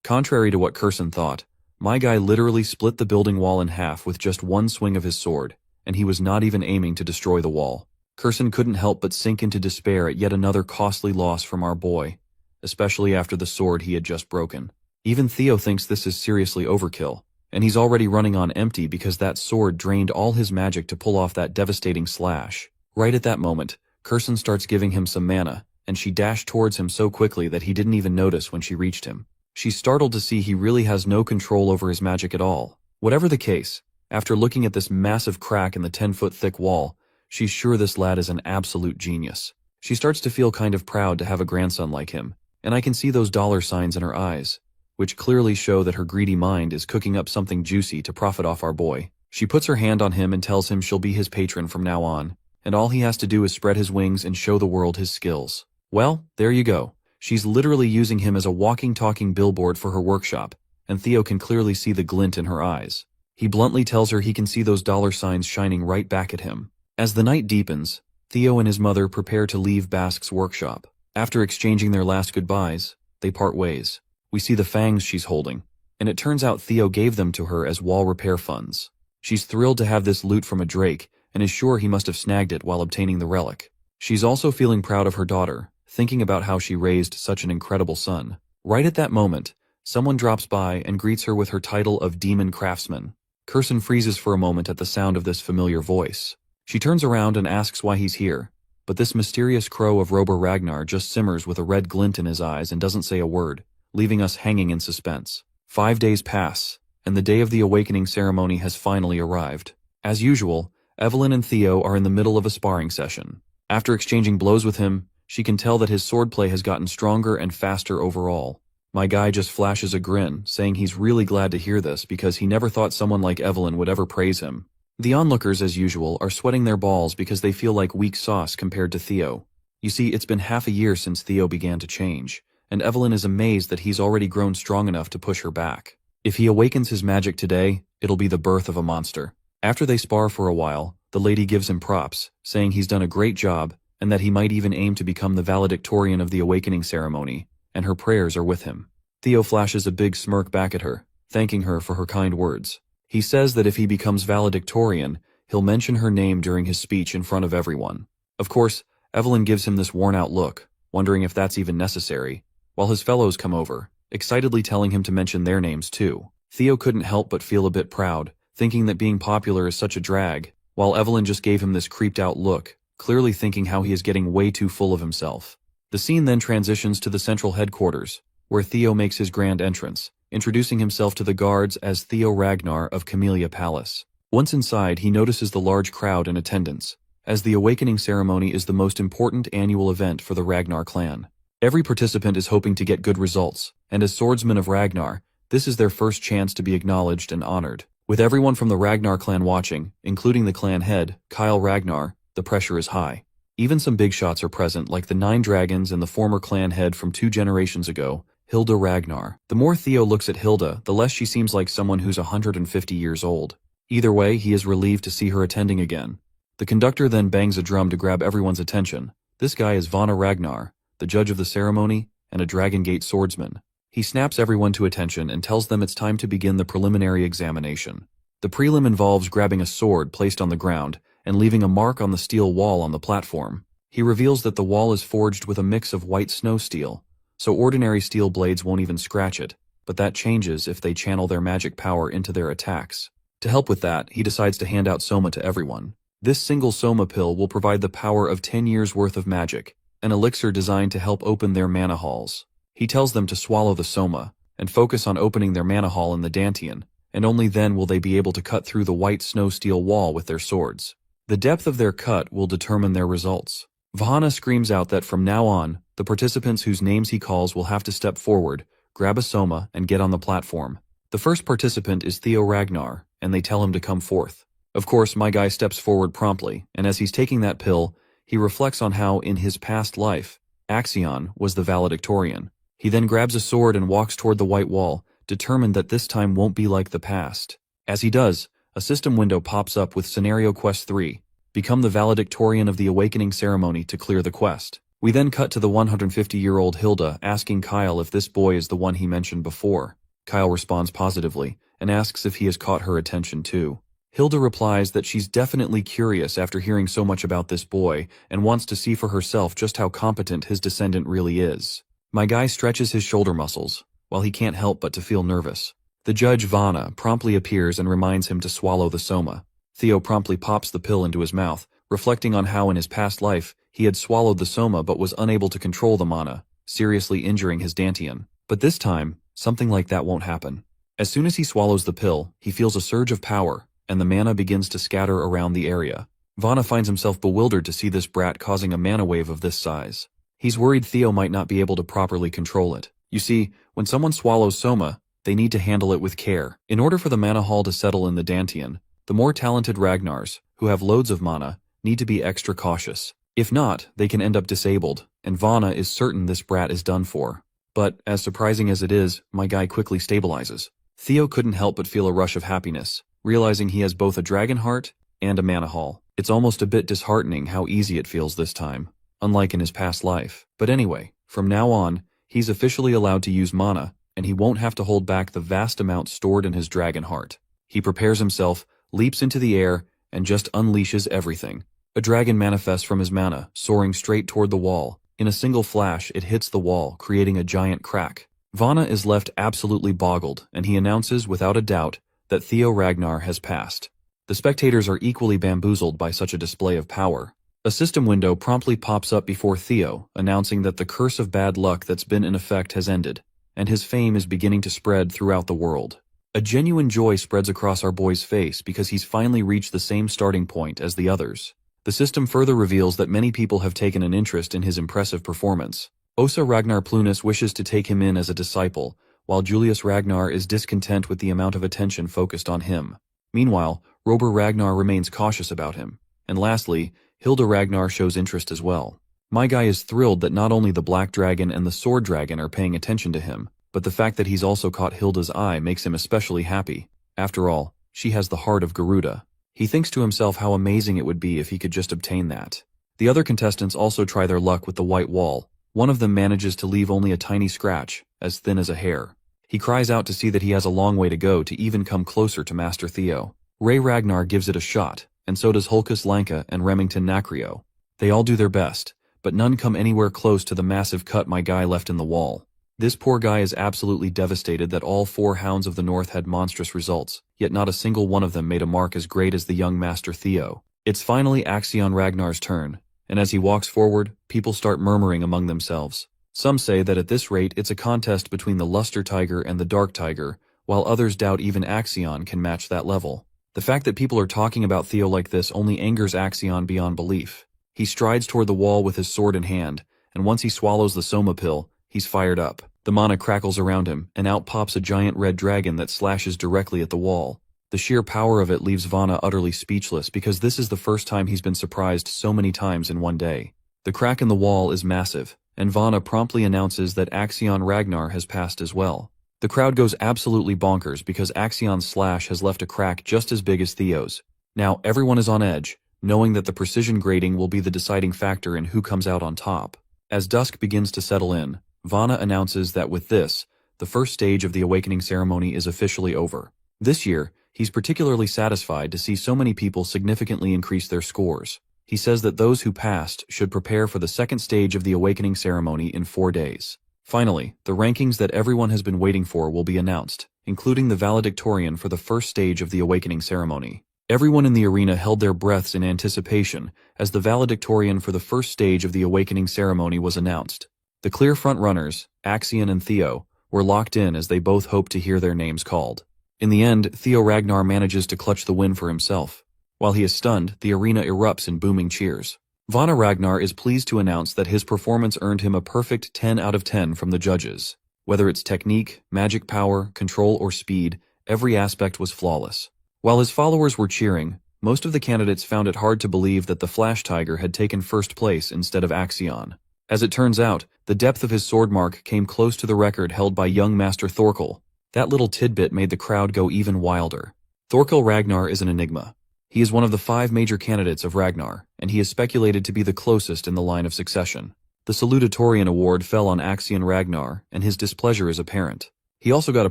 Contrary to what Curson thought, my guy literally split the building wall in half with just one swing of his sword, and he was not even aiming to destroy the wall. Curson couldn't help but sink into despair at yet another costly loss from our boy, especially after the sword he had just broken. Even Theo thinks this is seriously overkill, and he's already running on empty because that sword drained all his magic to pull off that devastating slash. Right at that moment, Curson starts giving him some mana, and she dashed towards him so quickly that he didn't even notice when she reached him. She's startled to see he really has no control over his magic at all. Whatever the case, after looking at this massive crack in the 10-foot thick wall, she's sure this lad is an absolute genius. She starts to feel kind of proud to have a grandson like him, and I can see those dollar signs in her eyes, which clearly show that her greedy mind is cooking up something juicy to profit off our boy. She puts her hand on him and tells him she'll be his patron from now on, and all he has to do is spread his wings and show the world his skills. Well, there you go. She's literally using him as a walking, talking billboard for her workshop, and Theo can clearly see the glint in her eyes. He bluntly tells her he can see those dollar signs shining right back at him. As the night deepens, Theo and his mother prepare to leave Basque's workshop. After exchanging their last goodbyes, they part ways. We see the fangs she's holding, and it turns out Theo gave them to her as wall repair funds. She's thrilled to have this loot from a Drake, and is sure he must have snagged it while obtaining the relic. She's also feeling proud of her daughter, thinking about how she raised such an incredible son. Right at that moment, someone drops by and greets her with her title of Demon Craftsman. Curson freezes for a moment at the sound of this familiar voice. She turns around and asks why he's here, but this mysterious crow of Rober Ragnar just simmers with a red glint in his eyes and doesn't say a word, leaving us hanging in suspense. 5 days pass, and the day of the awakening ceremony has finally arrived. As usual, Evelyn and Theo are in the middle of a sparring session. After exchanging blows with him, she can tell that his swordplay has gotten stronger and faster overall. My guy just flashes a grin, saying he's really glad to hear this because he never thought someone like Evelyn would ever praise him. The onlookers, as usual, are sweating their balls because they feel like weak sauce compared to Theo. You see, it's been half a year since Theo began to change, and Evelyn is amazed that he's already grown strong enough to push her back. If he awakens his magic today, it'll be the birth of a monster. After they spar for a while, the lady gives him props, saying he's done a great job, and that he might even aim to become the valedictorian of the awakening ceremony, and her prayers are with him. Theo flashes a big smirk back at her, thanking her for her kind words. He says that if he becomes valedictorian, he'll mention her name during his speech in front of everyone. Of course, Evelyn gives him this worn-out look, wondering if that's even necessary, while his fellows come over, excitedly telling him to mention their names too. Theo couldn't help but feel a bit proud, thinking that being popular is such a drag, while Evelyn just gave him this creeped-out look, clearly thinking how he is getting way too full of himself. The scene then transitions to the central headquarters, where Theo makes his grand entrance, introducing himself to the guards as Theo Ragnar of Camellia Palace. Once inside, he notices the large crowd in attendance, as the awakening ceremony is the most important annual event for the Ragnar clan. Every participant is hoping to get good results, and as swordsmen of Ragnar, this is their first chance to be acknowledged and honored. With everyone from the Ragnar clan watching, including the clan head, Kyle Ragnar, the pressure is high. Even some big shots are present, like the 9 dragons and the former clan head from 2 generations ago, Hilda Ragnar. The more Theo looks at Hilda, the less she seems like someone who's 150 years old. Either way, he is relieved to see her attending again. The conductor then bangs a drum to grab everyone's attention. This guy is Vana Ragnar, the judge of the ceremony, and a Dragon Gate swordsman. He snaps everyone to attention and tells them it's time to begin the preliminary examination. The prelim involves grabbing a sword placed on the ground and leaving a mark on the steel wall on the platform. He reveals that the wall is forged with a mix of white snow steel, so ordinary steel blades won't even scratch it, but that changes if they channel their magic power into their attacks. To help with that, he decides to hand out Soma to everyone. This single Soma pill will provide the power of 10 years worth of magic, an elixir designed to help open their mana halls. He tells them to swallow the Soma, and focus on opening their mana hall in the Dantian, and only then will they be able to cut through the white snow steel wall with their swords. The depth of their cut will determine their results. Vahana screams out that from now on, the participants whose names he calls will have to step forward, grab a Soma, and get on the platform. The first participant is Theo Ragnar, and they tell him to come forth. Of course, my guy steps forward promptly, and as he's taking that pill, he reflects on how, in his past life, Axion was the valedictorian. He then grabs a sword and walks toward the white wall, determined that this time won't be like the past. As he does, a system window pops up with Scenario Quest 3, become the valedictorian of the awakening ceremony to clear the quest. We then cut to the 150-year-old Hilda asking Kyle if this boy is the one he mentioned before. Kyle responds positively, and asks if he has caught her attention too. Hilda replies that she's definitely curious after hearing so much about this boy, and wants to see for herself just how competent his descendant really is. My guy stretches his shoulder muscles, while he can't help but to feel nervous. The judge Vana promptly appears and reminds him to swallow the Soma. Theo promptly pops the pill into his mouth, reflecting on how in his past life he had swallowed the Soma but was unable to control the mana, seriously injuring his Dantian. But this time, something like that won't happen. As soon as he swallows the pill, he feels a surge of power, and the mana begins to scatter around the area. Vana finds himself bewildered to see this brat causing a mana wave of this size. He's worried Theo might not be able to properly control it. You see, when someone swallows Soma, they need to handle it with care. In order for the mana hall to settle in the Dantian, the more talented Ragnars, who have loads of mana, need to be extra cautious. If not, they can end up disabled, and Vana is certain this brat is done for. But, as surprising as it is, my guy quickly stabilizes. Theo couldn't help but feel a rush of happiness, realizing he has both a dragon heart and a mana hall. It's almost a bit disheartening how easy it feels this time, unlike in his past life. But anyway, from now on, he's officially allowed to use mana, and he won't have to hold back the vast amount stored in his dragon heart. He prepares himself, leaps into the air, and just unleashes everything. A dragon manifests from his mana, soaring straight toward the wall. In a single flash, it hits the wall, creating a giant crack. Vana is left absolutely boggled, and he announces without a doubt that Theo Ragnar has passed. The spectators are equally bamboozled by such a display of power. A system window promptly pops up before Theo, announcing that the curse of bad luck that's been in effect has ended, and his fame is beginning to spread throughout the world. A genuine joy spreads across our boy's face because he's finally reached the same starting point as the others. The system further reveals that many people have taken an interest in his impressive performance. Osa Ragnar Plunus wishes to take him in as a disciple, while Julius Ragnar is discontent with the amount of attention focused on him. Meanwhile, Rober Ragnar remains cautious about him. And lastly, Hilda Ragnar shows interest as well. My guy is thrilled that not only the Black Dragon and the Sword Dragon are paying attention to him, but the fact that he's also caught Hilda's eye makes him especially happy. After all, she has the heart of Garuda. He thinks to himself how amazing it would be if he could just obtain that. The other contestants also try their luck with the white wall. One of them manages to leave only a tiny scratch, as thin as a hair. He cries out to see that he has a long way to go to even come closer to Master Theo. Ray Ragnar gives it a shot, and so does Hulkus Lanka and Remington Nacrio. They all do their best, but none come anywhere close to the massive cut my guy left in the wall. This poor guy is absolutely devastated that all 4 Hounds of the North had monstrous results, yet not a single one of them made a mark as great as the young Master Theo. It's finally Axion Ragnar's turn, and as he walks forward, people start murmuring among themselves. Some say that at this rate it's a contest between the Luster Tiger and the Dark Tiger, while others doubt even Axion can match that level. The fact that people are talking about Theo like this only angers Axion beyond belief. He strides toward the wall with his sword in hand, and once he swallows the Soma pill, he's fired up. The mana crackles around him, and out pops a giant red dragon that slashes directly at the wall. The sheer power of it leaves Vana utterly speechless because this is the first time he's been surprised so many times in one day. The crack in the wall is massive, and Vana promptly announces that Axion Ragnar has passed as well. The crowd goes absolutely bonkers because Axion's slash has left a crack just as big as Theo's. Now everyone is on edge, knowing that the precision grading will be the deciding factor in who comes out on top. As dusk begins to settle in, Vana announces that with this, the first stage of the awakening ceremony is officially over. This year, he's particularly satisfied to see so many people significantly increase their scores. He says that those who passed should prepare for the second stage of the awakening ceremony in 4 days. Finally, the rankings that everyone has been waiting for will be announced, including the valedictorian for the first stage of the awakening ceremony. Everyone in the arena held their breaths in anticipation as the valedictorian for the first stage of the awakening ceremony was announced. The clear front-runners, Axion and Theo, were locked in as they both hoped to hear their names called. In the end, Theo Ragnar manages to clutch the win for himself. While he is stunned, the arena erupts in booming cheers. Vana Ragnar is pleased to announce that his performance earned him a perfect 10 out of 10 from the judges. Whether it's technique, magic power, control, or speed, every aspect was flawless. While his followers were cheering, most of the candidates found it hard to believe that the Flash Tiger had taken first place instead of Axion. As it turns out, the depth of his sword mark came close to the record held by young Master Thorkel. That little tidbit made the crowd go even wilder. Thorkel Ragnar is an enigma. He is one of the 5 major candidates of Ragnar, and he is speculated to be the closest in the line of succession. The Salutatorian award fell on Axion Ragnar, and his displeasure is apparent. He also got a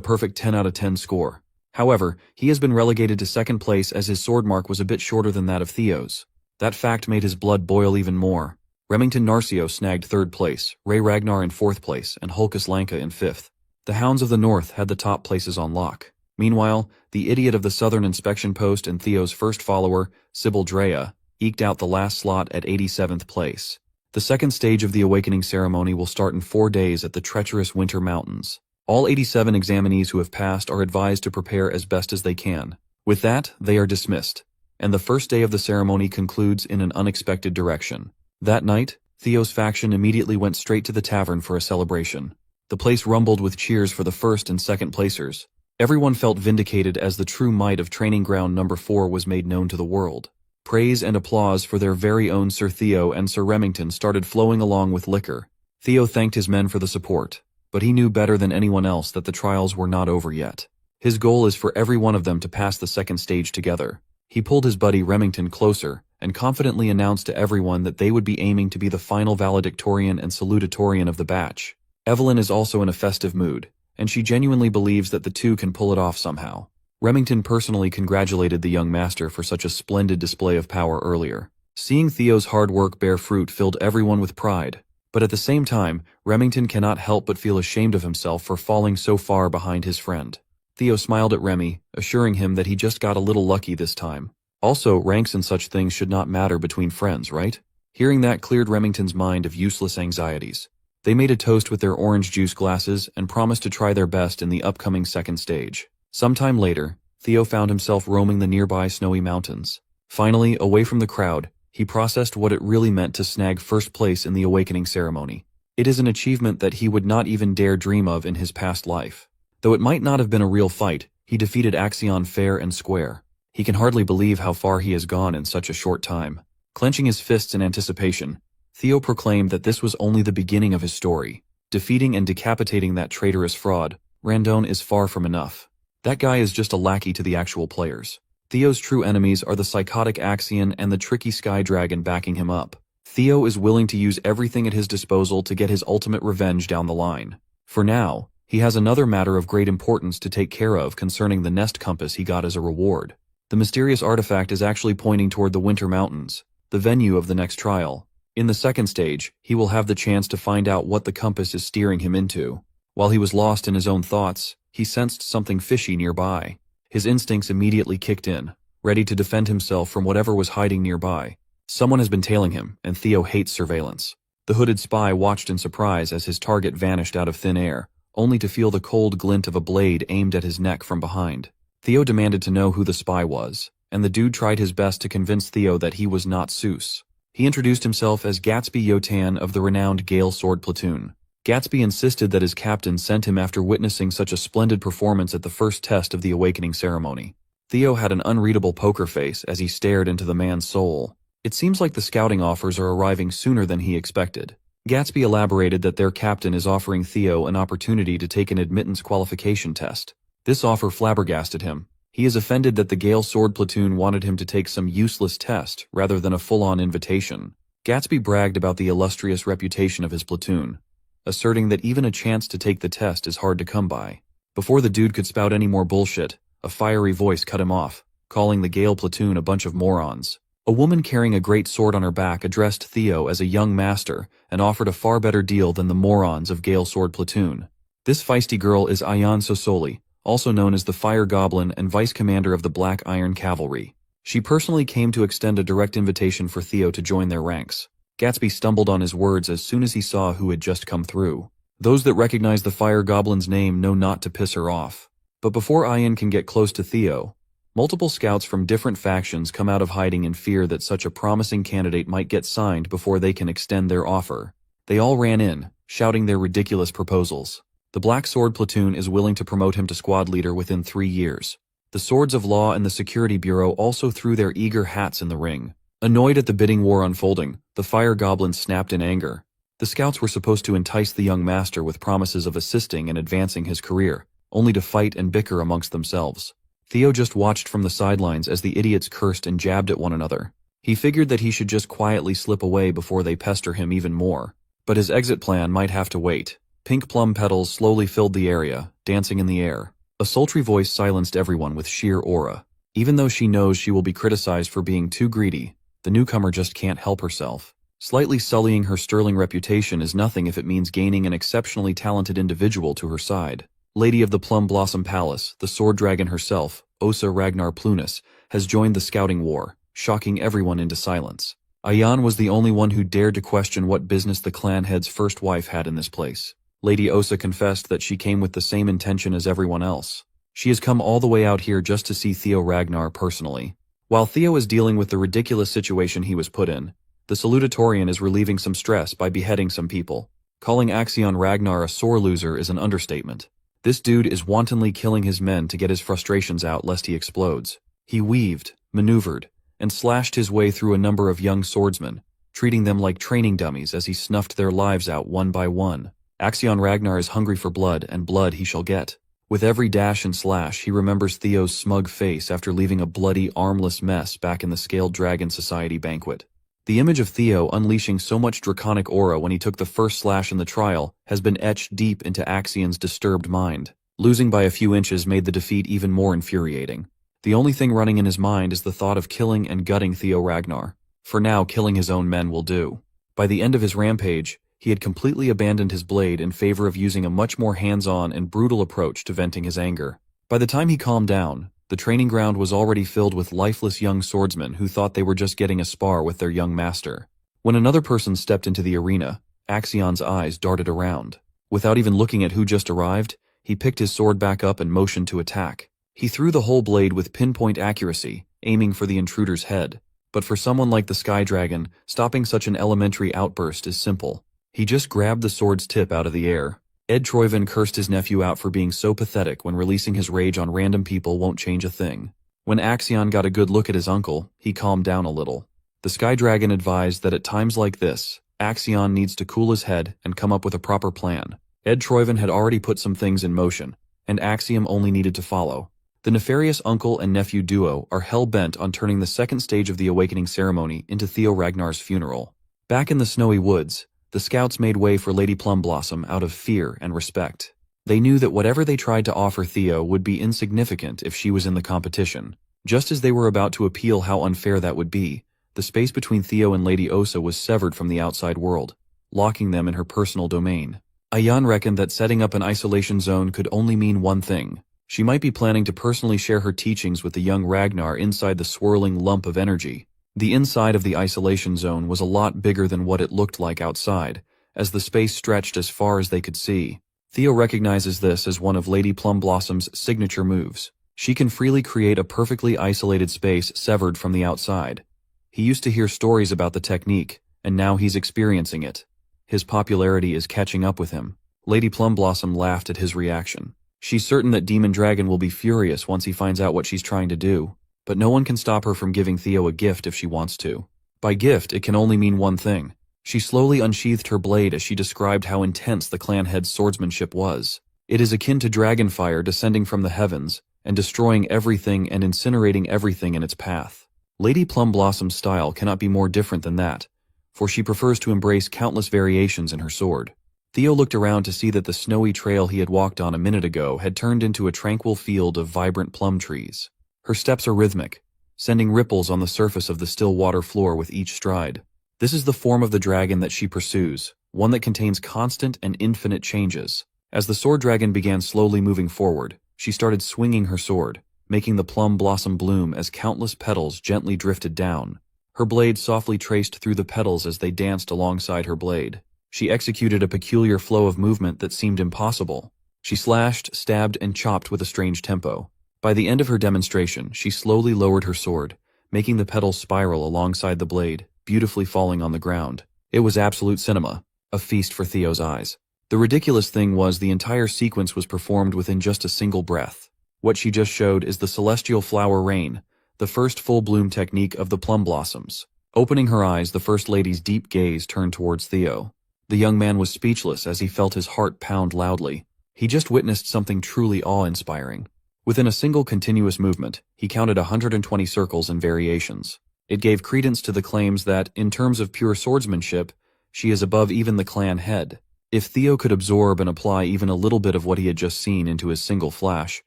perfect 10 out of 10 score. However, he has been relegated to second place as his sword mark was a bit shorter than that of Theo's. That fact made his blood boil even more. Remington Narcio snagged 3rd place, Ray Ragnar in 4th place, and Hulkus Lanka in 5th. The Hounds of the North had the top places on lock. Meanwhile, the idiot of the Southern Inspection Post and Theo's first follower, Sybil Drea, eked out the last slot at 87th place. The second stage of the awakening ceremony will start in 4 days at the treacherous Winter Mountains. All 87 examinees who have passed are advised to prepare as best as they can. With that, they are dismissed, and the first day of the ceremony concludes in an unexpected direction. That night, Theo's faction immediately went straight to the tavern for a celebration. The place rumbled with cheers for the first and second placers. Everyone felt vindicated as the true might of Training Ground Number 4 was made known to the world. Praise and applause for their very own Sir Theo and Sir Remington started flowing along with liquor. Theo thanked his men for the support, but he knew better than anyone else that the trials were not over yet. His goal is for every one of them to pass the second stage together. He pulled his buddy Remington closer and confidently announced to everyone that they would be aiming to be the final valedictorian and salutatorian of the batch. Evelyn is also in a festive mood, and she genuinely believes that the two can pull it off somehow. Remington personally congratulated the young master for such a splendid display of power earlier. Seeing Theo's hard work bear fruit filled everyone with pride, but at the same time, Remington cannot help but feel ashamed of himself for falling so far behind his friend. Theo smiled at Remy, assuring him that he just got a little lucky this time. Also, ranks and such things should not matter between friends, right? Hearing that cleared Remington's mind of useless anxieties. They made a toast with their orange juice glasses and promised to try their best in the upcoming second stage. Sometime later, Theo found himself roaming the nearby snowy mountains. Finally, away from the crowd, he processed what it really meant to snag first place in the awakening ceremony. It is an achievement that he would not even dare dream of in his past life. Though it might not have been a real fight, he defeated Axion fair and square. He can hardly believe how far he has gone in such a short time. Clenching his fists in anticipation, Theo proclaimed that this was only the beginning of his story. Defeating and decapitating that traitorous fraud, Randone is far from enough. That guy is just a lackey to the actual players. Theo's true enemies are the psychotic Axion and the tricky Sky Dragon backing him up. Theo is willing to use everything at his disposal to get his ultimate revenge down the line. For now, He has another matter of great importance to take care of concerning the nest compass he got as a reward. The mysterious artifact is actually pointing toward the Winter Mountains, the venue of the next trial. In the second stage, he will have the chance to find out what the compass is steering him into. While he was lost in his own thoughts, he sensed something fishy nearby. His instincts immediately kicked in, ready to defend himself from whatever was hiding nearby. Someone has been tailing him, and Theo hates surveillance. The hooded spy watched in surprise as his target vanished out of thin air, only to feel the cold glint of a blade aimed at his neck from behind. Theo demanded to know who the spy was, and the dude tried his best to convince Theo that he was not Seuss. He introduced himself as Gatsby Yotan of the renowned Gale Sword Platoon. Gatsby insisted that his captain sent him after witnessing such a splendid performance at the first test of the awakening ceremony. Theo had an unreadable poker face as he stared into the man's soul. It seems like the scouting offers are arriving sooner than he expected. Gatsby elaborated that their captain is offering Theo an opportunity to take an admittance qualification test. This offer flabbergasted him. He is offended that the Gale Sword Platoon wanted him to take some useless test rather than a full-on invitation. Gatsby bragged about the illustrious reputation of his platoon, asserting that even a chance to take the test is hard to come by. Before the dude could spout any more bullshit, a fiery voice cut him off, calling the Gale Platoon a bunch of morons. A woman carrying a great sword on her back addressed Theo as a young master and offered a far better deal than the morons of Gale Sword Platoon. This feisty girl is Ayan Sosoli, also known as the Fire Goblin and Vice Commander of the Black Iron Cavalry. She personally came to extend a direct invitation for Theo to join their ranks. Gatsby stumbled on his words as soon as he saw who had just come through. Those that recognize the Fire Goblin's name know not to piss her off. But before Ayan can get close to Theo, multiple scouts from different factions come out of hiding in fear that such a promising candidate might get signed before they can extend their offer. They all ran in, shouting their ridiculous proposals. The Black Sword Platoon is willing to promote him to squad leader within 3 years. The Swords of Law and the Security Bureau also threw their eager hats in the ring. Annoyed at the bidding war unfolding, the Fire Goblin snapped in anger. The scouts were supposed to entice the young master with promises of assisting and advancing his career, only to fight and bicker amongst themselves. Theo just watched from the sidelines as the idiots cursed and jabbed at one another. He figured that he should just quietly slip away before they pester him even more. But his exit plan might have to wait. Pink plum petals slowly filled the area, dancing in the air. A sultry voice silenced everyone with sheer aura. Even though she knows she will be criticized for being too greedy, the newcomer just can't help herself. Slightly sullying her sterling reputation is nothing if it means gaining an exceptionally talented individual to her side. Lady of the Plum Blossom Palace, the sword dragon herself, Osa Ragnar Plunis, has joined the scouting war, shocking everyone into silence. Ayan was the only one who dared to question what business the clan head's first wife had in this place. Lady Osa confessed that she came with the same intention as everyone else. She has come all the way out here just to see Theo Ragnar personally. While Theo is dealing with the ridiculous situation he was put in, the salutatorian is relieving some stress by beheading some people. Calling Axion Ragnar a sore loser is an understatement. This dude is wantonly killing his men to get his frustrations out lest he explodes. He weaved, maneuvered, and slashed his way through a number of young swordsmen, treating them like training dummies as he snuffed their lives out one by one. Axion Ragnar is hungry for blood, and blood he shall get. With every dash and slash, he remembers Theo's smug face after leaving a bloody, armless mess back in the Scaled Dragon Society banquet. The image of Theo unleashing so much draconic aura when he took the first slash in the trial has been etched deep into Axion's disturbed mind. Losing by a few inches made the defeat even more infuriating. The only thing running in his mind is the thought of killing and gutting Theo Ragnar. For now, killing his own men will do. By the end of his rampage, he had completely abandoned his blade in favor of using a much more hands-on and brutal approach to venting his anger. By the time he calmed down, the training ground was already filled with lifeless young swordsmen who thought they were just getting a spar with their young master. When another person stepped into the arena, Axion's eyes darted around. Without even looking at who just arrived, he picked his sword back up and motioned to attack. He threw the whole blade with pinpoint accuracy, aiming for the intruder's head. But for someone like the Sky Dragon, stopping such an elementary outburst is simple. He just grabbed the sword's tip out of the air. Ed Troyven cursed his nephew out for being so pathetic when releasing his rage on random people won't change a thing. When Axion got a good look at his uncle, he calmed down a little. The Sky Dragon advised that at times like this, Axion needs to cool his head and come up with a proper plan. Ed Troyven had already put some things in motion, and Axiom only needed to follow. The nefarious uncle and nephew duo are hell-bent on turning the second stage of the awakening ceremony into Theo Ragnar's funeral. Back in the snowy woods, the scouts made way for Lady Plumblossom out of fear and respect. They knew that whatever they tried to offer Theo would be insignificant if she was in the competition. Just as they were about to appeal how unfair that would be, the space between Theo and Lady Osa was severed from the outside world, locking them in her personal domain. Ayan reckoned that setting up an isolation zone could only mean one thing. She might be planning to personally share her teachings with the young Ragnar inside the swirling lump of energy. The inside of the isolation zone was a lot bigger than what it looked like outside, as the space stretched as far as they could see. Theo recognizes this as one of Lady Plumbossom's signature moves. She can freely create a perfectly isolated space severed from the outside. He used to hear stories about the technique, and now he's experiencing it. His popularity is catching up with him. Lady Plumblossom laughed at his reaction. She's certain that Demon Dragon will be furious once he finds out what she's trying to do, but no one can stop her from giving Theo a gift if she wants to. By gift, it can only mean one thing. She slowly unsheathed her blade as she described how intense the clan head's swordsmanship was. It is akin to dragonfire descending from the heavens and destroying everything and incinerating everything in its path. Lady Plumblossom's style cannot be more different than that, for she prefers to embrace countless variations in her sword. Theo looked around to see that the snowy trail he had walked on a minute ago had turned into a tranquil field of vibrant plum trees. Her steps are rhythmic, sending ripples on the surface of the still water floor with each stride. This is the form of the dragon that she pursues, one that contains constant and infinite changes. As the sword dragon began slowly moving forward, she started swinging her sword, making the plum blossom bloom as countless petals gently drifted down. Her blade softly traced through the petals as they danced alongside her blade. She executed a peculiar flow of movement that seemed impossible. She slashed, stabbed, and chopped with a strange tempo. By the end of her demonstration, she slowly lowered her sword, making the petals spiral alongside the blade, beautifully falling on the ground. It was absolute cinema, a feast for Theo's eyes. The ridiculous thing was the entire sequence was performed within just a single breath. What she just showed is the celestial flower rain, the first full bloom technique of the plum blossoms. Opening her eyes, the First Lady's deep gaze turned towards Theo. The young man was speechless as he felt his heart pound loudly. He just witnessed something truly awe-inspiring. Within a single continuous movement, he counted 120 circles and variations. It gave credence to the claims that, in terms of pure swordsmanship, she is above even the clan head. If Theo could absorb and apply even a little bit of what he had just seen into his single flash,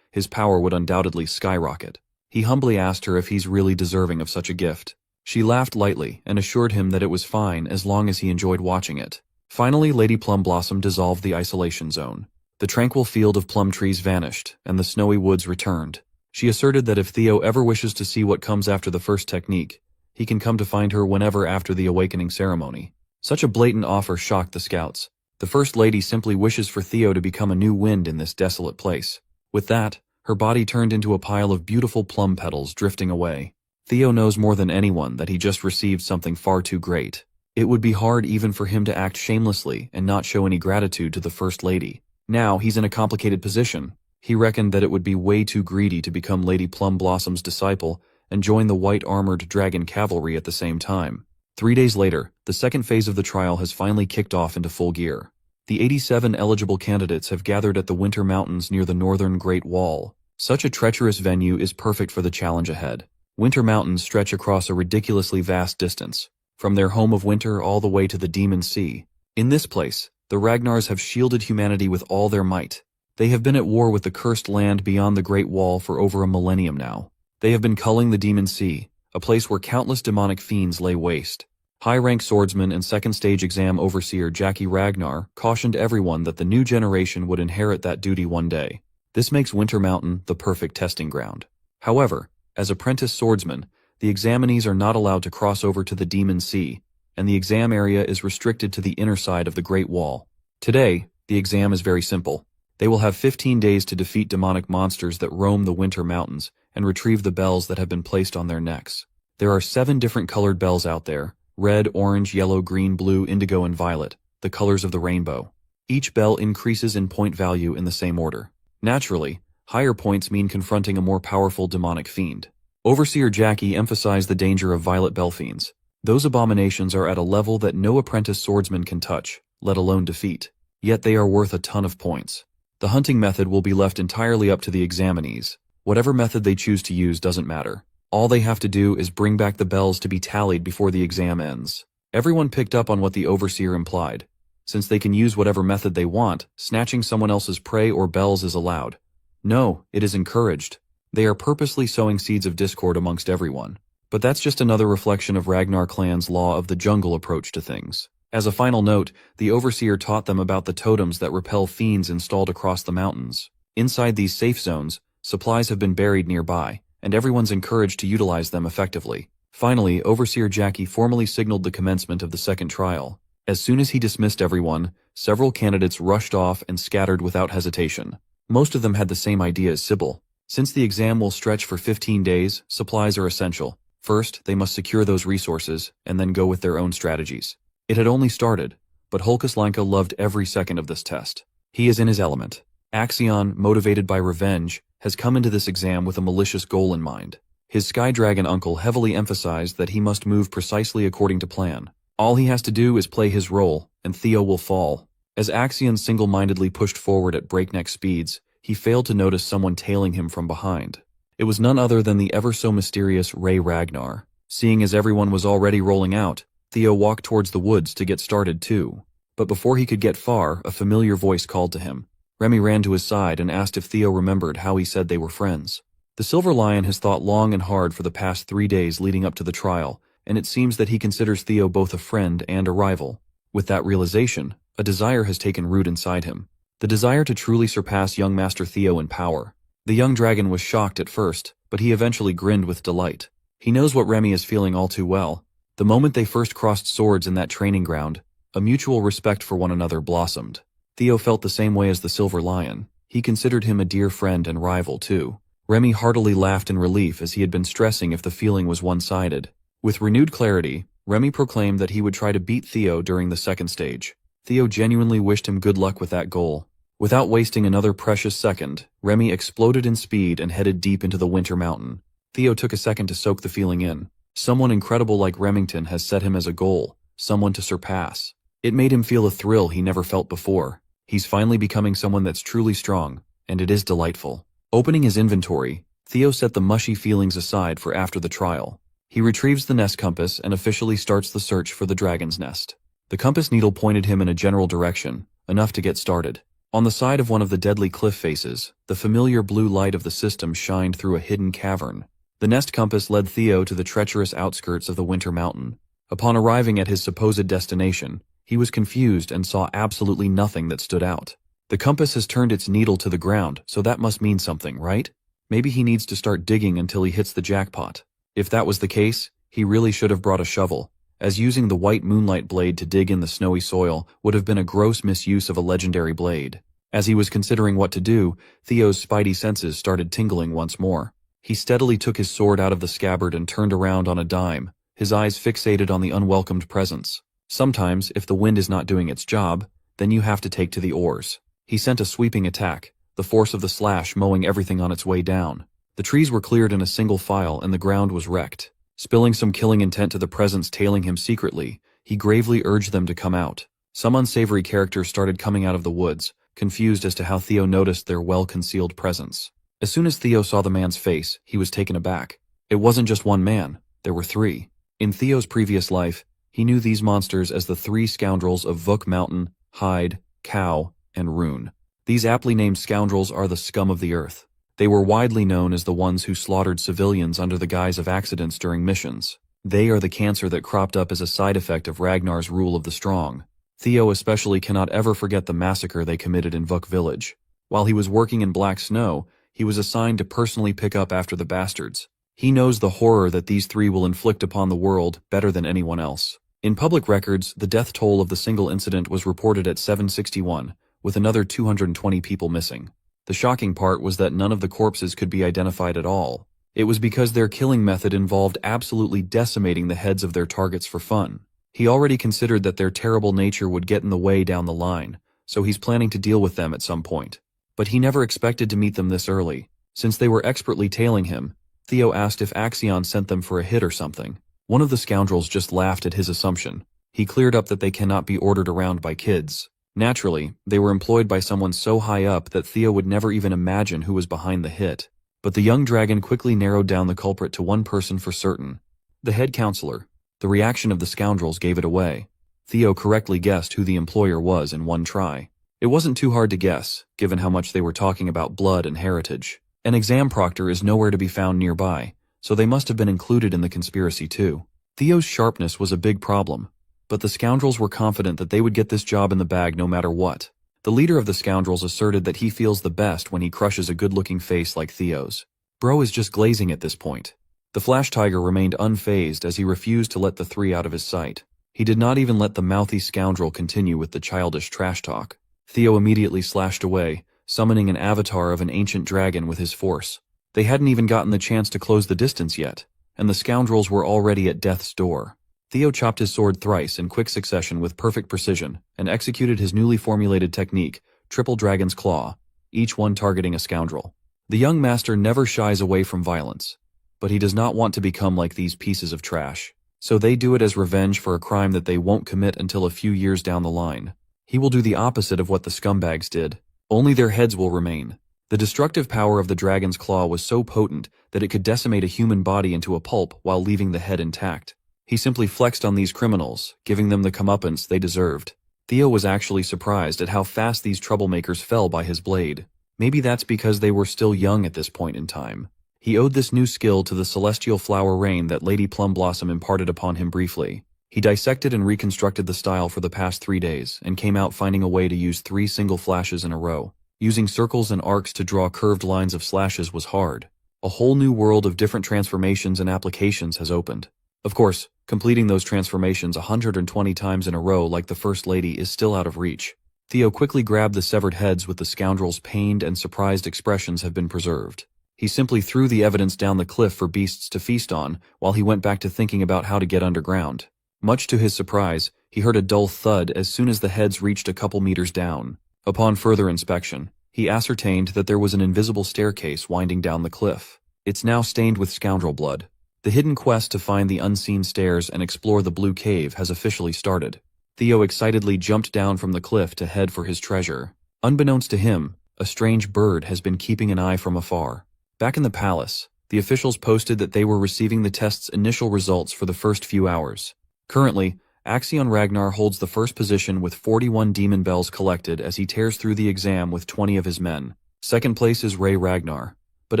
his power would undoubtedly skyrocket. He humbly asked her if he's really deserving of such a gift. She laughed lightly and assured him that it was fine as long as he enjoyed watching it. Finally, Lady Plumblossom dissolved the isolation zone. The tranquil field of plum trees vanished, and the snowy woods returned. She asserted that if Theo ever wishes to see what comes after the first technique, he can come to find her whenever after the awakening ceremony. Such a blatant offer shocked the scouts. The First Lady simply wishes for Theo to become a new wind in this desolate place. With that, her body turned into a pile of beautiful plum petals drifting away. Theo knows more than anyone that he just received something far too great. It would be hard even for him to act shamelessly and not show any gratitude to the First Lady. Now he's in a complicated position. He reckoned that it would be way too greedy to become Lady Plumbossom's disciple and join the white-armored dragon cavalry at the same time. 3 days later, the second phase of the trial has finally kicked off into full gear. The 87 eligible candidates have gathered at the Winter Mountains near the northern Great Wall. Such a treacherous venue is perfect for the challenge ahead. Winter Mountains stretch across a ridiculously vast distance, from their home of winter all the way to the Demon Sea. In this place, the Ragnars have shielded humanity with all their might. They have been at war with the cursed land beyond the Great Wall for over a millennium now. They have been culling the Demon Sea, a place where countless demonic fiends lay waste. High-rank swordsman and second-stage exam overseer Jackie Ragnar cautioned everyone that the new generation would inherit that duty one day. This makes Winter Mountain the perfect testing ground. However, as apprentice swordsmen, the examinees are not allowed to cross over to the Demon Sea, and the exam area is restricted to the inner side of the Great Wall. Today, the exam is very simple. They will have 15 days to defeat demonic monsters that roam the Winter Mountains and retrieve the bells that have been placed on their necks. There are 7 different colored bells out there: red, orange, yellow, green, blue, indigo, and violet, the colors of the rainbow. Each bell increases in point value in the same order. Naturally, higher points mean confronting a more powerful demonic fiend. Overseer Jackie emphasized the danger of violet bell fiends. Those abominations are at a level that no apprentice swordsman can touch, let alone defeat. Yet they are worth a ton of points. The hunting method will be left entirely up to the examinees. Whatever method they choose to use doesn't matter. All they have to do is bring back the bells to be tallied before the exam ends. Everyone picked up on what the overseer implied. Since they can use whatever method they want, snatching someone else's prey or bells is allowed. No, it is encouraged. They are purposely sowing seeds of discord amongst everyone. But that's just another reflection of Ragnar clan's law of the jungle approach to things. As a final note, the overseer taught them about the totems that repel fiends installed across the mountains. Inside these safe zones, supplies have been buried nearby, and everyone's encouraged to utilize them effectively. Finally, Overseer Jackie formally signaled the commencement of the second trial. As soon as he dismissed everyone, several candidates rushed off and scattered without hesitation. Most of them had the same idea as Sybil. Since the exam will stretch for 15 days, supplies are essential. First, they must secure those resources, and then go with their own strategies. It had only started, but Hulkaslanka loved every second of this test. He is in his element. Axion, motivated by revenge, has come into this exam with a malicious goal in mind. His Sky Dragon uncle heavily emphasized that he must move precisely according to plan. All he has to do is play his role, and Theo will fall. As Axion single-mindedly pushed forward at breakneck speeds, he failed to notice someone tailing him from behind. It was none other than the ever-so-mysterious Ray Ragnar. Seeing as everyone was already rolling out, Theo walked towards the woods to get started too. But before he could get far, a familiar voice called to him. Remy ran to his side and asked if Theo remembered how he said they were friends. The Silver Lion has thought long and hard for the past 3 days leading up to the trial, and it seems that he considers Theo both a friend and a rival. With that realization, a desire has taken root inside him. The desire to truly surpass young Master Theo in power. The young dragon was shocked at first, but he eventually grinned with delight. He knows what Remy is feeling all too well. The moment they first crossed swords in that training ground, a mutual respect for one another blossomed. Theo felt the same way as the Silver Lion. He considered him a dear friend and rival too. Remy heartily laughed in relief as he had been stressing if the feeling was one-sided. With renewed clarity, Remy proclaimed that he would try to beat Theo during the second stage. Theo genuinely wished him good luck with that goal. Without wasting another precious second, Remy exploded in speed and headed deep into the Winter Mountain. Theo took a second to soak the feeling in. Someone incredible like Remington has set him as a goal, someone to surpass. It made him feel a thrill he never felt before. He's finally becoming someone that's truly strong, and it is delightful. Opening his inventory, Theo set the mushy feelings aside for after the trial. He retrieves the nest compass and officially starts the search for the dragon's nest. The compass needle pointed him in a general direction, enough to get started. On the side of one of the deadly cliff faces, the familiar blue light of the system shined through a hidden cavern. The nest compass led Theo to the treacherous outskirts of the Winter Mountain. Upon arriving at his supposed destination, he was confused and saw absolutely nothing that stood out. The compass has turned its needle to the ground, so that must mean something, right? Maybe he needs to start digging until he hits the jackpot. If that was the case, he really should have brought a shovel, as using the white moonlight blade to dig in the snowy soil would have been a gross misuse of a legendary blade. As he was considering what to do, Theo's spidey senses started tingling once more. He steadily took his sword out of the scabbard and turned around on a dime, his eyes fixated on the unwelcomed presence. Sometimes, if the wind is not doing its job, then you have to take to the oars. He sent a sweeping attack, the force of the slash mowing everything on its way down. The trees were cleared in a single file and the ground was wrecked. Spilling some killing intent to the presence tailing him secretly, he gravely urged them to come out. Some unsavory characters started coming out of the woods, confused as to how Theo noticed their well-concealed presence. As soon as Theo saw the man's face, he was taken aback. It wasn't just one man, there were 3. In Theo's previous life, he knew these monsters as the 3 scoundrels of Vuk Mountain, Hyde, Cow, and Rune. These aptly named scoundrels are the scum of the earth. They were widely known as the ones who slaughtered civilians under the guise of accidents during missions. They are the cancer that cropped up as a side effect of Ragnar's rule of the strong. Theo especially cannot ever forget the massacre they committed in Vuk village. While he was working in Black Snow, he was assigned to personally pick up after the bastards. He knows the horror that these 3 will inflict upon the world better than anyone else. In public records, the death toll of the single incident was reported at 761, with another 220 people missing. The shocking part was that none of the corpses could be identified at all. It was because their killing method involved absolutely decimating the heads of their targets for fun. He already considered that their terrible nature would get in the way down the line, so he's planning to deal with them at some point. But he never expected to meet them this early. Since they were expertly tailing him, Theo asked if Axion sent them for a hit or something. One of the scoundrels just laughed at his assumption. He cleared up that they cannot be ordered around by kids. Naturally, they were employed by someone so high up that Theo would never even imagine who was behind the hit. But the young dragon quickly narrowed down the culprit to one person for certain. The head counselor. The reaction of the scoundrels gave it away. Theo correctly guessed who the employer was in one try. It wasn't too hard to guess, given how much they were talking about blood and heritage. An exam proctor is nowhere to be found nearby, so they must have been included in the conspiracy too. Theo's sharpness was a big problem, but the scoundrels were confident that they would get this job in the bag no matter what. The leader of the scoundrels asserted that he feels the best when he crushes a good-looking face like Theo's. Bro is just glazing at this point. The Flash Tiger remained unfazed as he refused to let the three out of his sight. He did not even let the mouthy scoundrel continue with the childish trash talk. Theo immediately slashed away, summoning an avatar of an ancient dragon with his force. They hadn't even gotten the chance to close the distance yet, and the scoundrels were already at death's door. Theo chopped his sword thrice in quick succession with perfect precision, and executed his newly formulated technique, Triple Dragon's Claw, each one targeting a scoundrel. The young master never shies away from violence, but he does not want to become like these pieces of trash. So they do it as revenge for a crime that they won't commit until a few years down the line. He will do the opposite of what the scumbags did. Only their heads will remain. The destructive power of the dragon's claw was so potent that it could decimate a human body into a pulp while leaving the head intact. He simply flexed on these criminals, giving them the comeuppance they deserved. Theo was actually surprised at how fast these troublemakers fell by his blade. Maybe that's because they were still young at this point in time. He owed this new skill to the celestial flower rain that Lady Plumblossom imparted upon him briefly. He dissected and reconstructed the style for the past 3 days, and came out finding a way to use 3 single flashes in a row. Using circles and arcs to draw curved lines of slashes was hard. A whole new world of different transformations and applications has opened. Of course, completing those transformations 120 times in a row like the First Lady is still out of reach. Theo quickly grabbed the severed heads with the scoundrels' pained and surprised expressions have been preserved. He simply threw the evidence down the cliff for beasts to feast on, while he went back to thinking about how to get underground. Much to his surprise, he heard a dull thud as soon as the heads reached a couple meters down. Upon further inspection, he ascertained that there was an invisible staircase winding down the cliff. It's now stained with scoundrel blood. The hidden quest to find the unseen stairs and explore the blue cave has officially started. Theo excitedly jumped down from the cliff to head for his treasure. Unbeknownst to him, a strange bird has been keeping an eye from afar. Back in the palace, the officials posted that they were receiving the test's initial results for the first few hours. Currently, Axion Ragnar holds the first position with 41 demon bells collected as he tears through the exam with 20 of his men. Second place is Ray Ragnar. But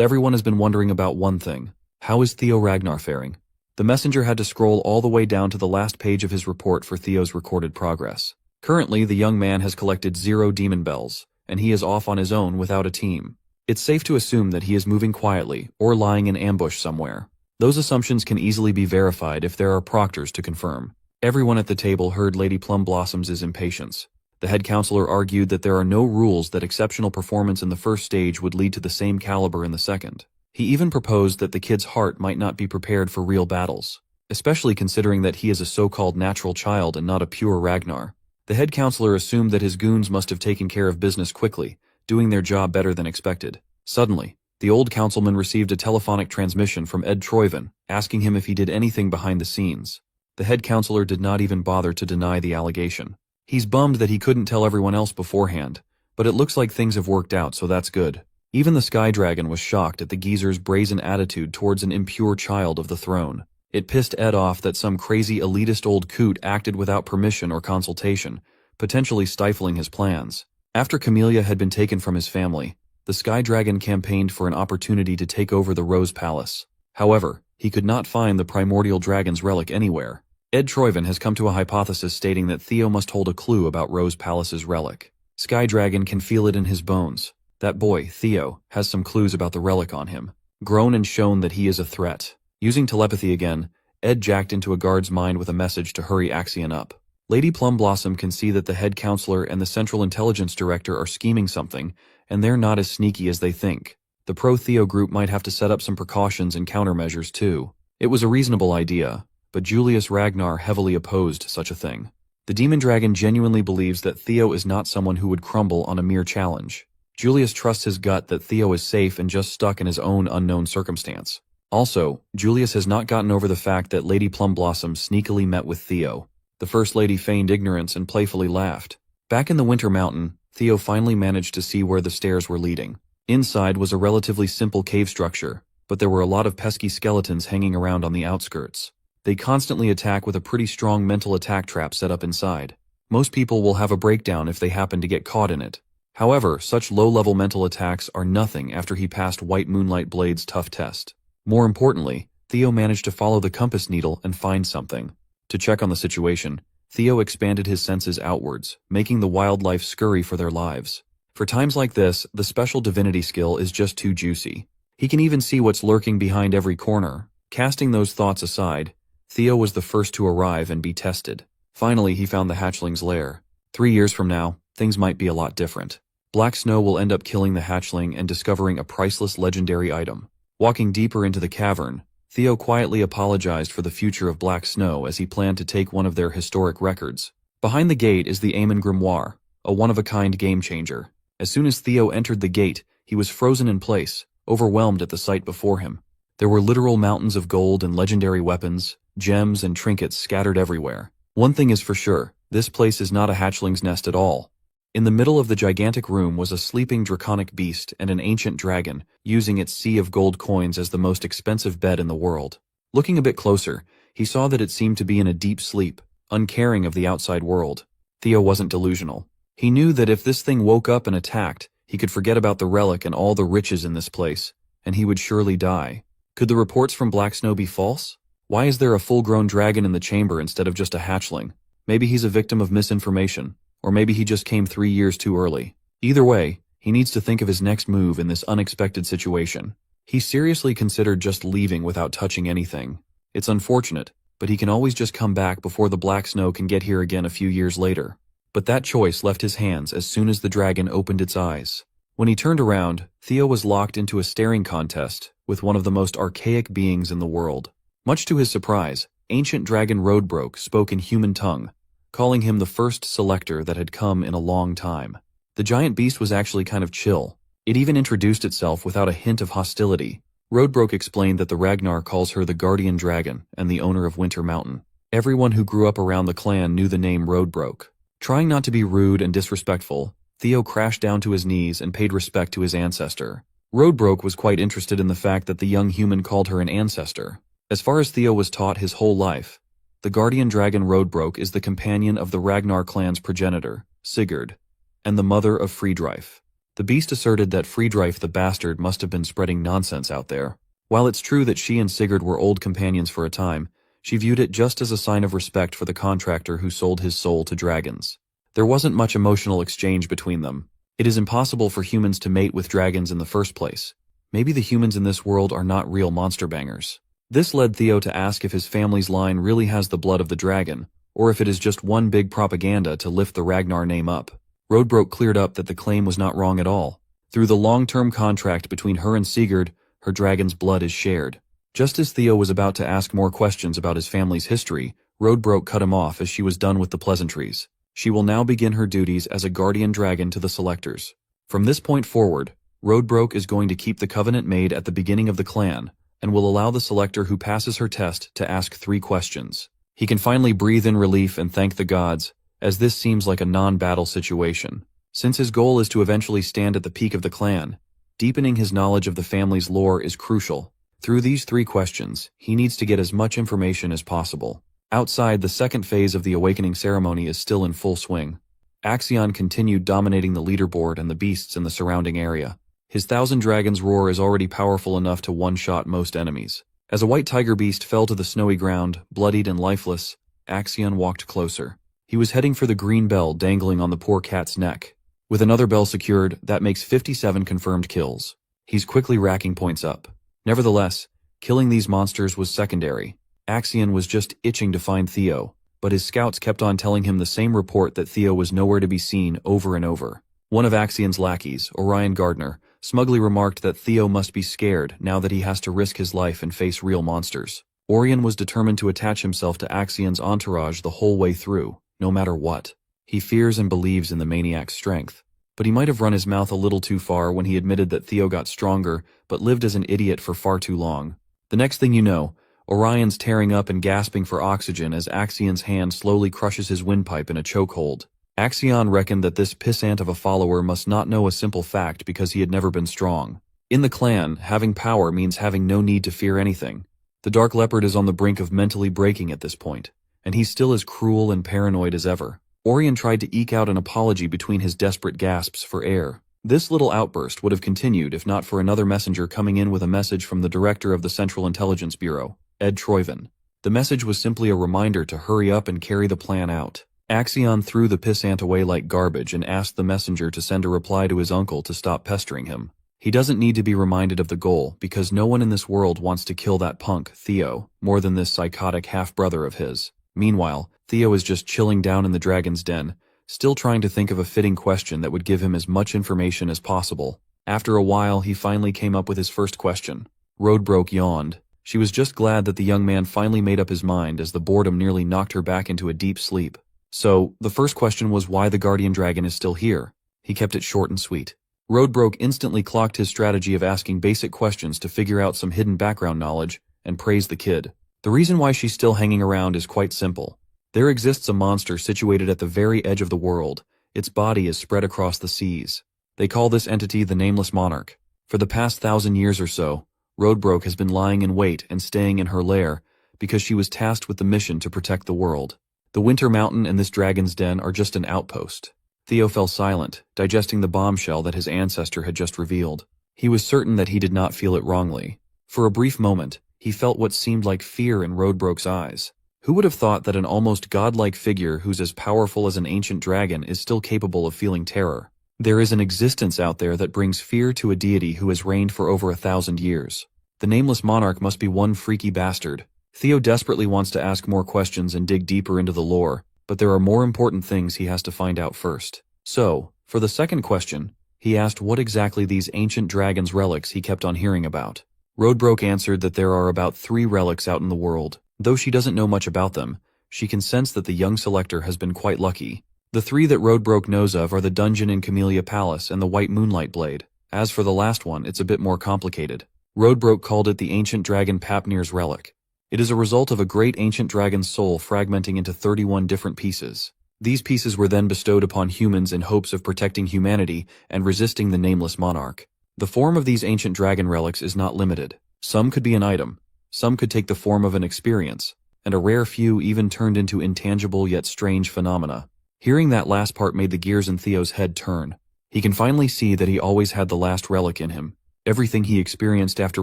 everyone has been wondering about one thing. How is Theo Ragnar faring? The messenger had to scroll all the way down to the last page of his report for Theo's recorded progress. Currently, the young man has collected 0 demon bells, and he is off on his own without a team. It's safe to assume that he is moving quietly or lying in ambush somewhere. Those assumptions can easily be verified if there are proctors to confirm. Everyone at the table heard Lady Plumblossoms' impatience. The head counselor argued that there are no rules that exceptional performance in the first stage would lead to the same caliber in the second. He even proposed that the kid's heart might not be prepared for real battles, especially considering that he is a so-called natural child and not a pure Ragnar. The head counselor assumed that his goons must have taken care of business quickly, doing their job better than expected. Suddenly, the old councilman received a telephonic transmission from Ed Troyven, asking him if he did anything behind the scenes. The head counselor did not even bother to deny the allegation. He's bummed that he couldn't tell everyone else beforehand, but it looks like things have worked out, so that's good. Even the Sky Dragon was shocked at the geezer's brazen attitude towards an impure child of the throne. It pissed Ed off that some crazy elitist old coot acted without permission or consultation, potentially stifling his plans. After Camellia had been taken from his family, the Sky Dragon campaigned for an opportunity to take over the Rose Palace. However, he could not find the primordial dragon's relic anywhere. Ed Troyven has come to a hypothesis stating that Theo must hold a clue about Rose Palace's relic. Sky Dragon can feel it in his bones. That boy, Theo, has some clues about the relic on him. Grown and shown that he is a threat. Using telepathy again, Ed jacked into a guard's mind with a message to hurry Axion up. Lady Plumblossom can see that the head counselor and the Central Intelligence Director are scheming something, and they're not as sneaky as they think. The pro-Theo group might have to set up some precautions and countermeasures too. It was a reasonable idea, but Julius Ragnar heavily opposed such a thing. The Demon Dragon genuinely believes that Theo is not someone who would crumble on a mere challenge. Julius trusts his gut that Theo is safe and just stuck in his own unknown circumstance. Also, Julius has not gotten over the fact that Lady Plumblossom sneakily met with Theo. The First Lady feigned ignorance and playfully laughed. Back in the Winter Mountain, Theo finally managed to see where the stairs were leading. Inside was a relatively simple cave structure, but there were a lot of pesky skeletons hanging around on the outskirts. They constantly attack with a pretty strong mental attack trap set up inside. Most people will have a breakdown if they happen to get caught in it. However, such low-level mental attacks are nothing after he passed White Moonlight Blade's tough test. More importantly, Theo managed to follow the compass needle and find something. To check on the situation, Theo expanded his senses outwards, making the wildlife scurry for their lives. For times like this, the special divinity skill is just too juicy. He can even see what's lurking behind every corner. Casting those thoughts aside, Theo was the first to arrive and be tested. Finally, he found the hatchling's lair. 3 years from now, things might be a lot different. Black Snow will end up killing the hatchling and discovering a priceless legendary item. Walking deeper into the cavern, Theo quietly apologized for the future of Black Snow as he planned to take one of their historic records. Behind the gate is the Amon Grimoire, a one-of-a-kind game-changer. As soon as Theo entered the gate, he was frozen in place, overwhelmed at the sight before him. There were literal mountains of gold and legendary weapons, gems and trinkets scattered everywhere. One thing is for sure, this place is not a hatchling's nest at all. In the middle of the gigantic room was a sleeping draconic beast and an ancient dragon, using its sea of gold coins as the most expensive bed in the world. Looking a bit closer, he saw that it seemed to be in a deep sleep, uncaring of the outside world. Theo wasn't delusional. He knew that if this thing woke up and attacked, he could forget about the relic and all the riches in this place, and he would surely die. Could the reports from Black Snow be false? Why is there a full-grown dragon in the chamber instead of just a hatchling? Maybe he's a victim of misinformation, or maybe he just came 3 years too early. Either way, he needs to think of his next move in this unexpected situation. He seriously considered just leaving without touching anything. It's unfortunate, but he can always just come back before the Black Snow can get here again a few years later. But that choice left his hands as soon as the dragon opened its eyes. When he turned around, Theo was locked into a staring contest with one of the most archaic beings in the world. Much to his surprise, ancient dragon Roadbroke spoke in human tongue, calling him the first selector that had come in a long time. The giant beast was actually kind of chill. It even introduced itself without a hint of hostility. Roadbroke explained that the Ragnar calls her the guardian dragon and the owner of Winter Mountain. Everyone who grew up around the clan knew the name Roadbroke. Trying not to be rude and disrespectful, Theo crashed down to his knees and paid respect to his ancestor. Roadbroke was quite interested in the fact that the young human called her an ancestor. As far as Theo was taught his whole life, the guardian dragon Roadbroke is the companion of the Ragnar clan's progenitor, Sigurd, and the mother of Friedreif. The beast asserted that Friedreif the bastard must have been spreading nonsense out there. While it's true that she and Sigurd were old companions for a time, she viewed it just as a sign of respect for the contractor who sold his soul to dragons. There wasn't much emotional exchange between them. It is impossible for humans to mate with dragons in the first place. Maybe the humans in this world are not real monster bangers. This led Theo to ask if his family's line really has the blood of the dragon, or if it is just one big propaganda to lift the Ragnar name up. Roadbroke cleared up that the claim was not wrong at all. Through the long-term contract between her and Sigurd, her dragon's blood is shared. Just as Theo was about to ask more questions about his family's history, Roadbroke cut him off as she was done with the pleasantries. She will now begin her duties as a guardian dragon to the selectors. From this point forward, Roadbroke is going to keep the covenant made at the beginning of the clan, and will allow the selector who passes her test to ask 3 questions. He can finally breathe in relief and thank the gods, as this seems like a non-battle situation. Since his goal is to eventually stand at the peak of the clan, deepening his knowledge of the family's lore is crucial. Through these 3 questions, he needs to get as much information as possible. Outside, the second phase of the awakening ceremony is still in full swing. Axion continued dominating the leaderboard and the beasts in the surrounding area. His 1,000 Dragons roar is already powerful enough to one-shot most enemies. As a white tiger beast fell to the snowy ground, bloodied and lifeless, Axion walked closer. He was heading for the green bell dangling on the poor cat's neck. With another bell secured, that makes 57 confirmed kills. He's quickly racking points up. Nevertheless, killing these monsters was secondary. Axion was just itching to find Theo, but his scouts kept on telling him the same report that Theo was nowhere to be seen over and over. One of Axion's lackeys, Orion Gardner, smugly remarked that Theo must be scared now that he has to risk his life and face real monsters. Orion was determined to attach himself to Axion's entourage the whole way through, no matter what. He fears and believes in the maniac's strength. But he might have run his mouth a little too far when he admitted that Theo got stronger, but lived as an idiot for far too long. The next thing you know, Orion's tearing up and gasping for oxygen as Axion's hand slowly crushes his windpipe in a chokehold. Axion reckoned that this pissant of a follower must not know a simple fact because he had never been strong. In the clan, having power means having no need to fear anything. The Dark Leopard is on the brink of mentally breaking at this point, and he's still as cruel and paranoid as ever. Orion tried to eke out an apology between his desperate gasps for air. This little outburst would have continued if not for another messenger coming in with a message from the director of the Central Intelligence Bureau, Ed Troyven. The message was simply a reminder to hurry up and carry the plan out. Axion threw the pissant away like garbage and asked the messenger to send a reply to his uncle to stop pestering him. He doesn't need to be reminded of the goal because no one in this world wants to kill that punk, Theo, more than this psychotic half-brother of his. Meanwhile, Theo is just chilling down in the dragon's den, still trying to think of a fitting question that would give him as much information as possible. After a while, he finally came up with his first question. Roadbroke yawned. She was just glad that the young man finally made up his mind as the boredom nearly knocked her back into a deep sleep. So, the first question was why the guardian dragon is still here. He kept it short and sweet. Roadbroke instantly clocked his strategy of asking basic questions to figure out some hidden background knowledge and praised the kid. The reason why she's still hanging around is quite simple. There exists a monster situated at the very edge of the world. Its body is spread across the seas. They call this entity the Nameless Monarch. For the past 1,000 years or so, Roadbroke has been lying in wait and staying in her lair because she was tasked with the mission to protect the world. The Winter Mountain and this dragon's den are just an outpost. Theo fell silent, digesting the bombshell that his ancestor had just revealed. He was certain that he did not feel it wrongly. For a brief moment, he felt what seemed like fear in Roadbroke's eyes. Who would have thought that an almost godlike figure who's as powerful as an ancient dragon is still capable of feeling terror? There is an existence out there that brings fear to a deity who has reigned for over 1,000 years. The Nameless Monarch must be one freaky bastard. Theo desperately wants to ask more questions and dig deeper into the lore, but there are more important things he has to find out first. So, for the second question, he asked what exactly these ancient dragon's relics he kept on hearing about. Roadbroke answered that there are about 3 relics out in the world. Though she doesn't know much about them, she can sense that the young selector has been quite lucky. The 3 that Roadbroke knows of are the dungeon in Camellia Palace and the White Moonlight Blade. As for the last one, it's a bit more complicated. Roadbroke called it the ancient dragon Papnir's relic. It is a result of a great ancient dragon's soul fragmenting into 31 different pieces. These pieces were then bestowed upon humans in hopes of protecting humanity and resisting the Nameless Monarch. The form of these ancient dragon relics is not limited. Some could be an item, some could take the form of an experience, and a rare few even turned into intangible yet strange phenomena. Hearing that last part made the gears in Theo's head turn. He can finally see that he always had the last relic in him. Everything he experienced after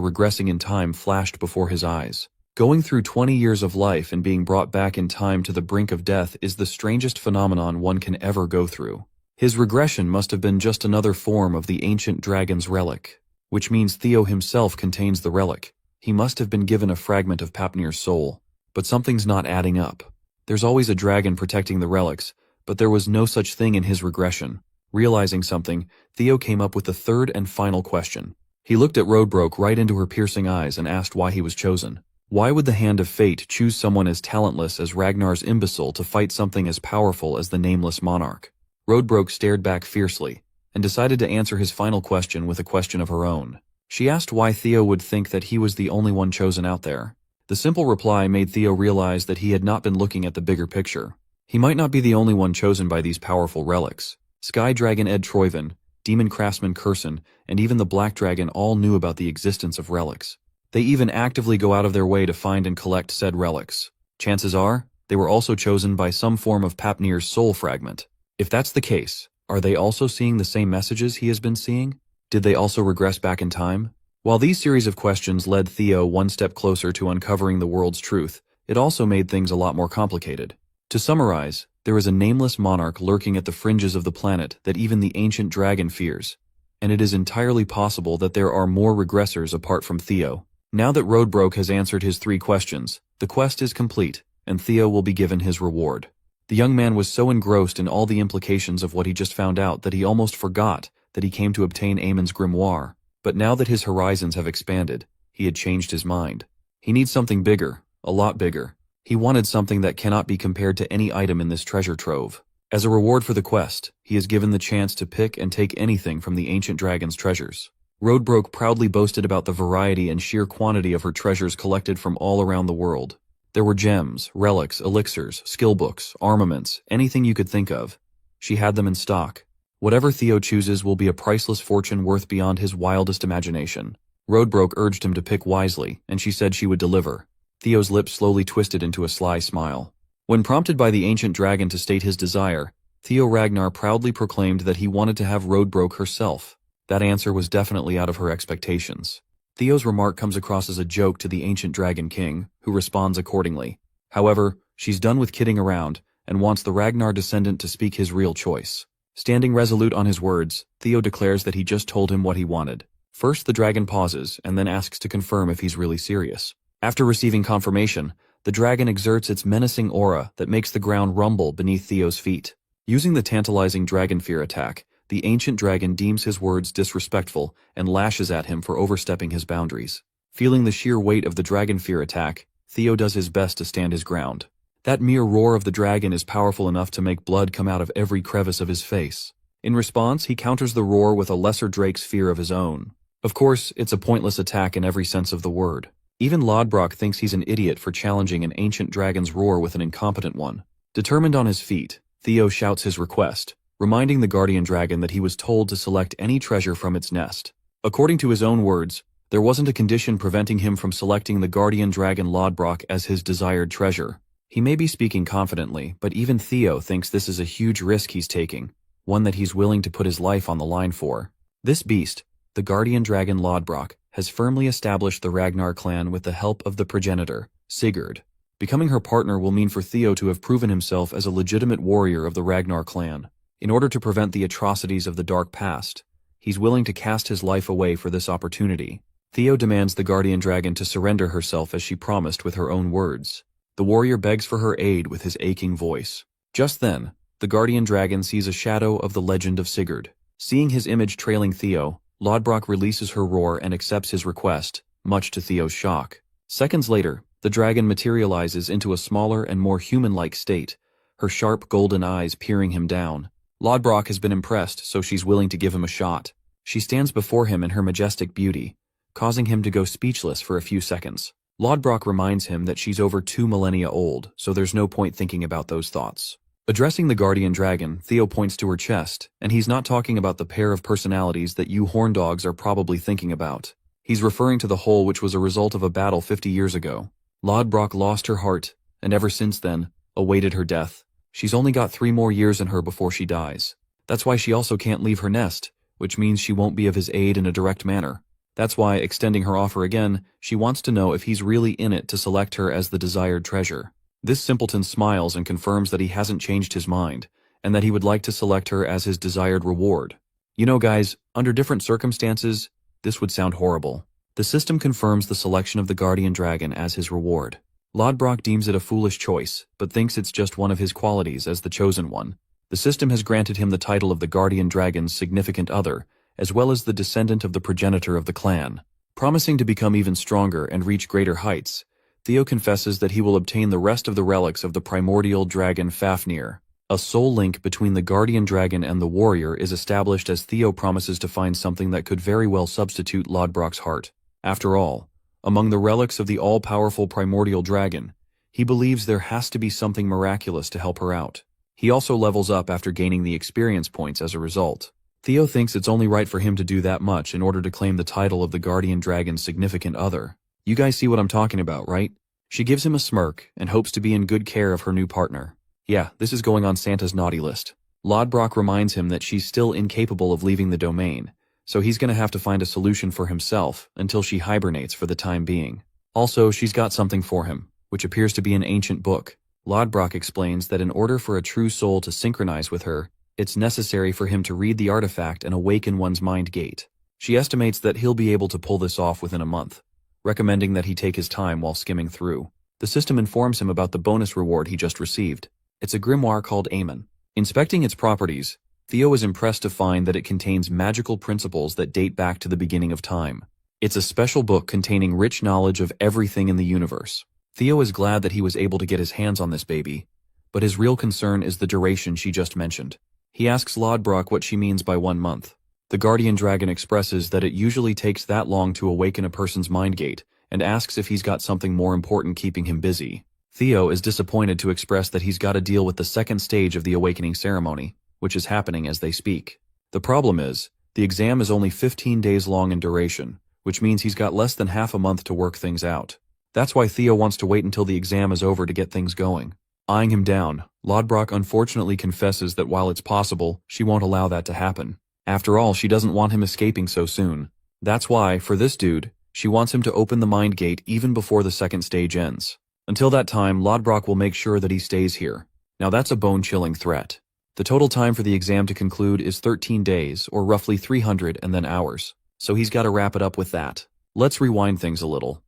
regressing in time flashed before his eyes. Going through 20 years of life and being brought back in time to the brink of death is the strangest phenomenon one can ever go through. His regression must have been just another form of the ancient dragon's relic, which means Theo himself contains the relic. He must have been given a fragment of Papnir's soul. But something's not adding up. There's always a dragon protecting the relics, but there was no such thing in his regression. Realizing something, Theo came up with the third and final question. He looked at Roadbroke right into her piercing eyes and asked why he was chosen. Why would the hand of fate choose someone as talentless as Ragnar's imbecile to fight something as powerful as the Nameless Monarch? Roadbroke stared back fiercely, and decided to answer his final question with a question of her own. She asked why Theo would think that he was the only one chosen out there. The simple reply made Theo realize that he had not been looking at the bigger picture. He might not be the only one chosen by these powerful relics. Sky Dragon Ed Troyven, Demon Craftsman Curson, and even the Black Dragon all knew about the existence of relics. They even actively go out of their way to find and collect said relics. Chances are, they were also chosen by some form of Papnir's soul fragment. If that's the case, are they also seeing the same messages he has been seeing? Did they also regress back in time? While these series of questions led Theo one step closer to uncovering the world's truth, it also made things a lot more complicated. To summarize, there is a nameless monarch lurking at the fringes of the planet that even the ancient dragon fears. And it is entirely possible that there are more regressors apart from Theo. Now that Roadbroke has answered his 3 questions, the quest is complete, and Theo will be given his reward. The young man was so engrossed in all the implications of what he just found out that he almost forgot that he came to obtain Amon's grimoire. But now that his horizons have expanded, he had changed his mind. He needs something bigger, a lot bigger. He wanted something that cannot be compared to any item in this treasure trove. As a reward for the quest, he is given the chance to pick and take anything from the ancient dragon's treasures. Roadbroke proudly boasted about the variety and sheer quantity of her treasures collected from all around the world. There were gems, relics, elixirs, skill books, armaments, anything you could think of. She had them in stock. Whatever Theo chooses will be a priceless fortune worth beyond his wildest imagination. Roadbroke urged him to pick wisely, and she said she would deliver. Theo's lips slowly twisted into a sly smile. When prompted by the ancient dragon to state his desire, Theo Ragnar proudly proclaimed that he wanted to have Roadbroke herself. That answer was definitely out of her expectations. Theo's remark comes across as a joke to the ancient dragon king, who responds accordingly. However, she's done with kidding around, and wants the Ragnar descendant to speak his real choice. Standing resolute on his words, Theo declares that he just told him what he wanted. First the dragon pauses, and then asks to confirm if he's really serious. After receiving confirmation, the dragon exerts its menacing aura that makes the ground rumble beneath Theo's feet. Using the tantalizing dragon fear attack, the ancient dragon deems his words disrespectful and lashes at him for overstepping his boundaries. Feeling the sheer weight of the dragon fear attack, Theo does his best to stand his ground. That mere roar of the dragon is powerful enough to make blood come out of every crevice of his face. In response, he counters the roar with a lesser drake's fear of his own. Of course, it's a pointless attack in every sense of the word. Even Lodbrok thinks he's an idiot for challenging an ancient dragon's roar with an incompetent one. Determined on his feet, Theo shouts his request, reminding the guardian dragon that he was told to select any treasure from its nest. According to his own words, there wasn't a condition preventing him from selecting the guardian dragon Lodbrok as his desired treasure. He may be speaking confidently, but even Theo thinks this is a huge risk he's taking, one that he's willing to put his life on the line for. This beast, the guardian dragon Lodbrok, has firmly established the Ragnar clan with the help of the progenitor, Sigurd. Becoming her partner will mean for Theo to have proven himself as a legitimate warrior of the Ragnar clan. In order to prevent the atrocities of the dark past, he's willing to cast his life away for this opportunity. Theo demands the guardian dragon to surrender herself as she promised with her own words. The warrior begs for her aid with his aching voice. Just then, the guardian dragon sees a shadow of the legend of Sigurd. Seeing his image trailing Theo, Lodbrok releases her roar and accepts his request, much to Theo's shock. Seconds later, the dragon materializes into a smaller and more human-like state, her sharp golden eyes peering him down. Lodbrok has been impressed, so she's willing to give him a shot. She stands before him in her majestic beauty, causing him to go speechless for a few seconds. Lodbrok reminds him that she's over 2 millennia old, so there's no point thinking about those thoughts. Addressing the guardian dragon, Theo points to her chest, and he's not talking about the pair of personalities that you horn dogs are probably thinking about. He's referring to the hole which was a result of a battle 50 years ago. Lodbrok lost her heart, and ever since then, awaited her death. She's only got 3 more years in her before she dies. That's why she also can't leave her nest, which means she won't be of his aid in a direct manner. That's why, extending her offer again, she wants to know if he's really in it to select her as the desired treasure. This simpleton smiles and confirms that he hasn't changed his mind, and that he would like to select her as his desired reward. You know guys, under different circumstances, this would sound horrible. The system confirms the selection of the guardian dragon as his reward. Lodbrok deems it a foolish choice, but thinks it's just one of his qualities as the chosen one. The system has granted him the title of the guardian dragon's significant other, as well as the descendant of the progenitor of the clan. Promising to become even stronger and reach greater heights, Theo confesses that he will obtain the rest of the relics of the primordial dragon Fafnir. A soul link between the guardian dragon and the warrior is established as Theo promises to find something that could very well substitute Lodbrok's heart. After all, among the relics of the all-powerful primordial dragon, he believes there has to be something miraculous to help her out. He also levels up after gaining the experience points as a result. Theo thinks it's only right for him to do that much in order to claim the title of the guardian dragon's significant other. You guys see what I'm talking about, right? She gives him a smirk and hopes to be in good care of her new partner. Yeah, this is going on Santa's naughty list. Lodbrok reminds him that she's still incapable of leaving the domain, so he's gonna have to find a solution for himself until she hibernates for the time being. Also, she's got something for him, which appears to be an ancient book. Lodbrok explains that in order for a true soul to synchronize with her, it's necessary for him to read the artifact and awaken one's mind gate. She estimates that he'll be able to pull this off within a month, recommending that he take his time while skimming through. The system informs him about the bonus reward he just received. It's a grimoire called Aemon. Inspecting its properties, Theo is impressed to find that it contains magical principles that date back to the beginning of time. It's a special book containing rich knowledge of everything in the universe. Theo is glad that he was able to get his hands on this baby, but his real concern is the duration she just mentioned. He asks Lodbrok what she means by 1 month. The guardian dragon expresses that it usually takes that long to awaken a person's mind gate, and asks if he's got something more important keeping him busy. Theo is disappointed to express that he's got to deal with the second stage of the awakening ceremony, which is happening as they speak. The problem is, the exam is only 15 days long in duration, which means he's got less than half a month to work things out. That's why Theo wants to wait until the exam is over to get things going. Eyeing him down, Lodbrok unfortunately confesses that while it's possible, she won't allow that to happen. After all, she doesn't want him escaping so soon. That's why, for this dude, she wants him to open the mind gate even before the second stage ends. Until that time, Lodbrok will make sure that he stays here. Now that's a bone-chilling threat. The total time for the exam to conclude is 13 days, or roughly 300 and then hours. So he's got to wrap it up with that. Let's rewind things a little.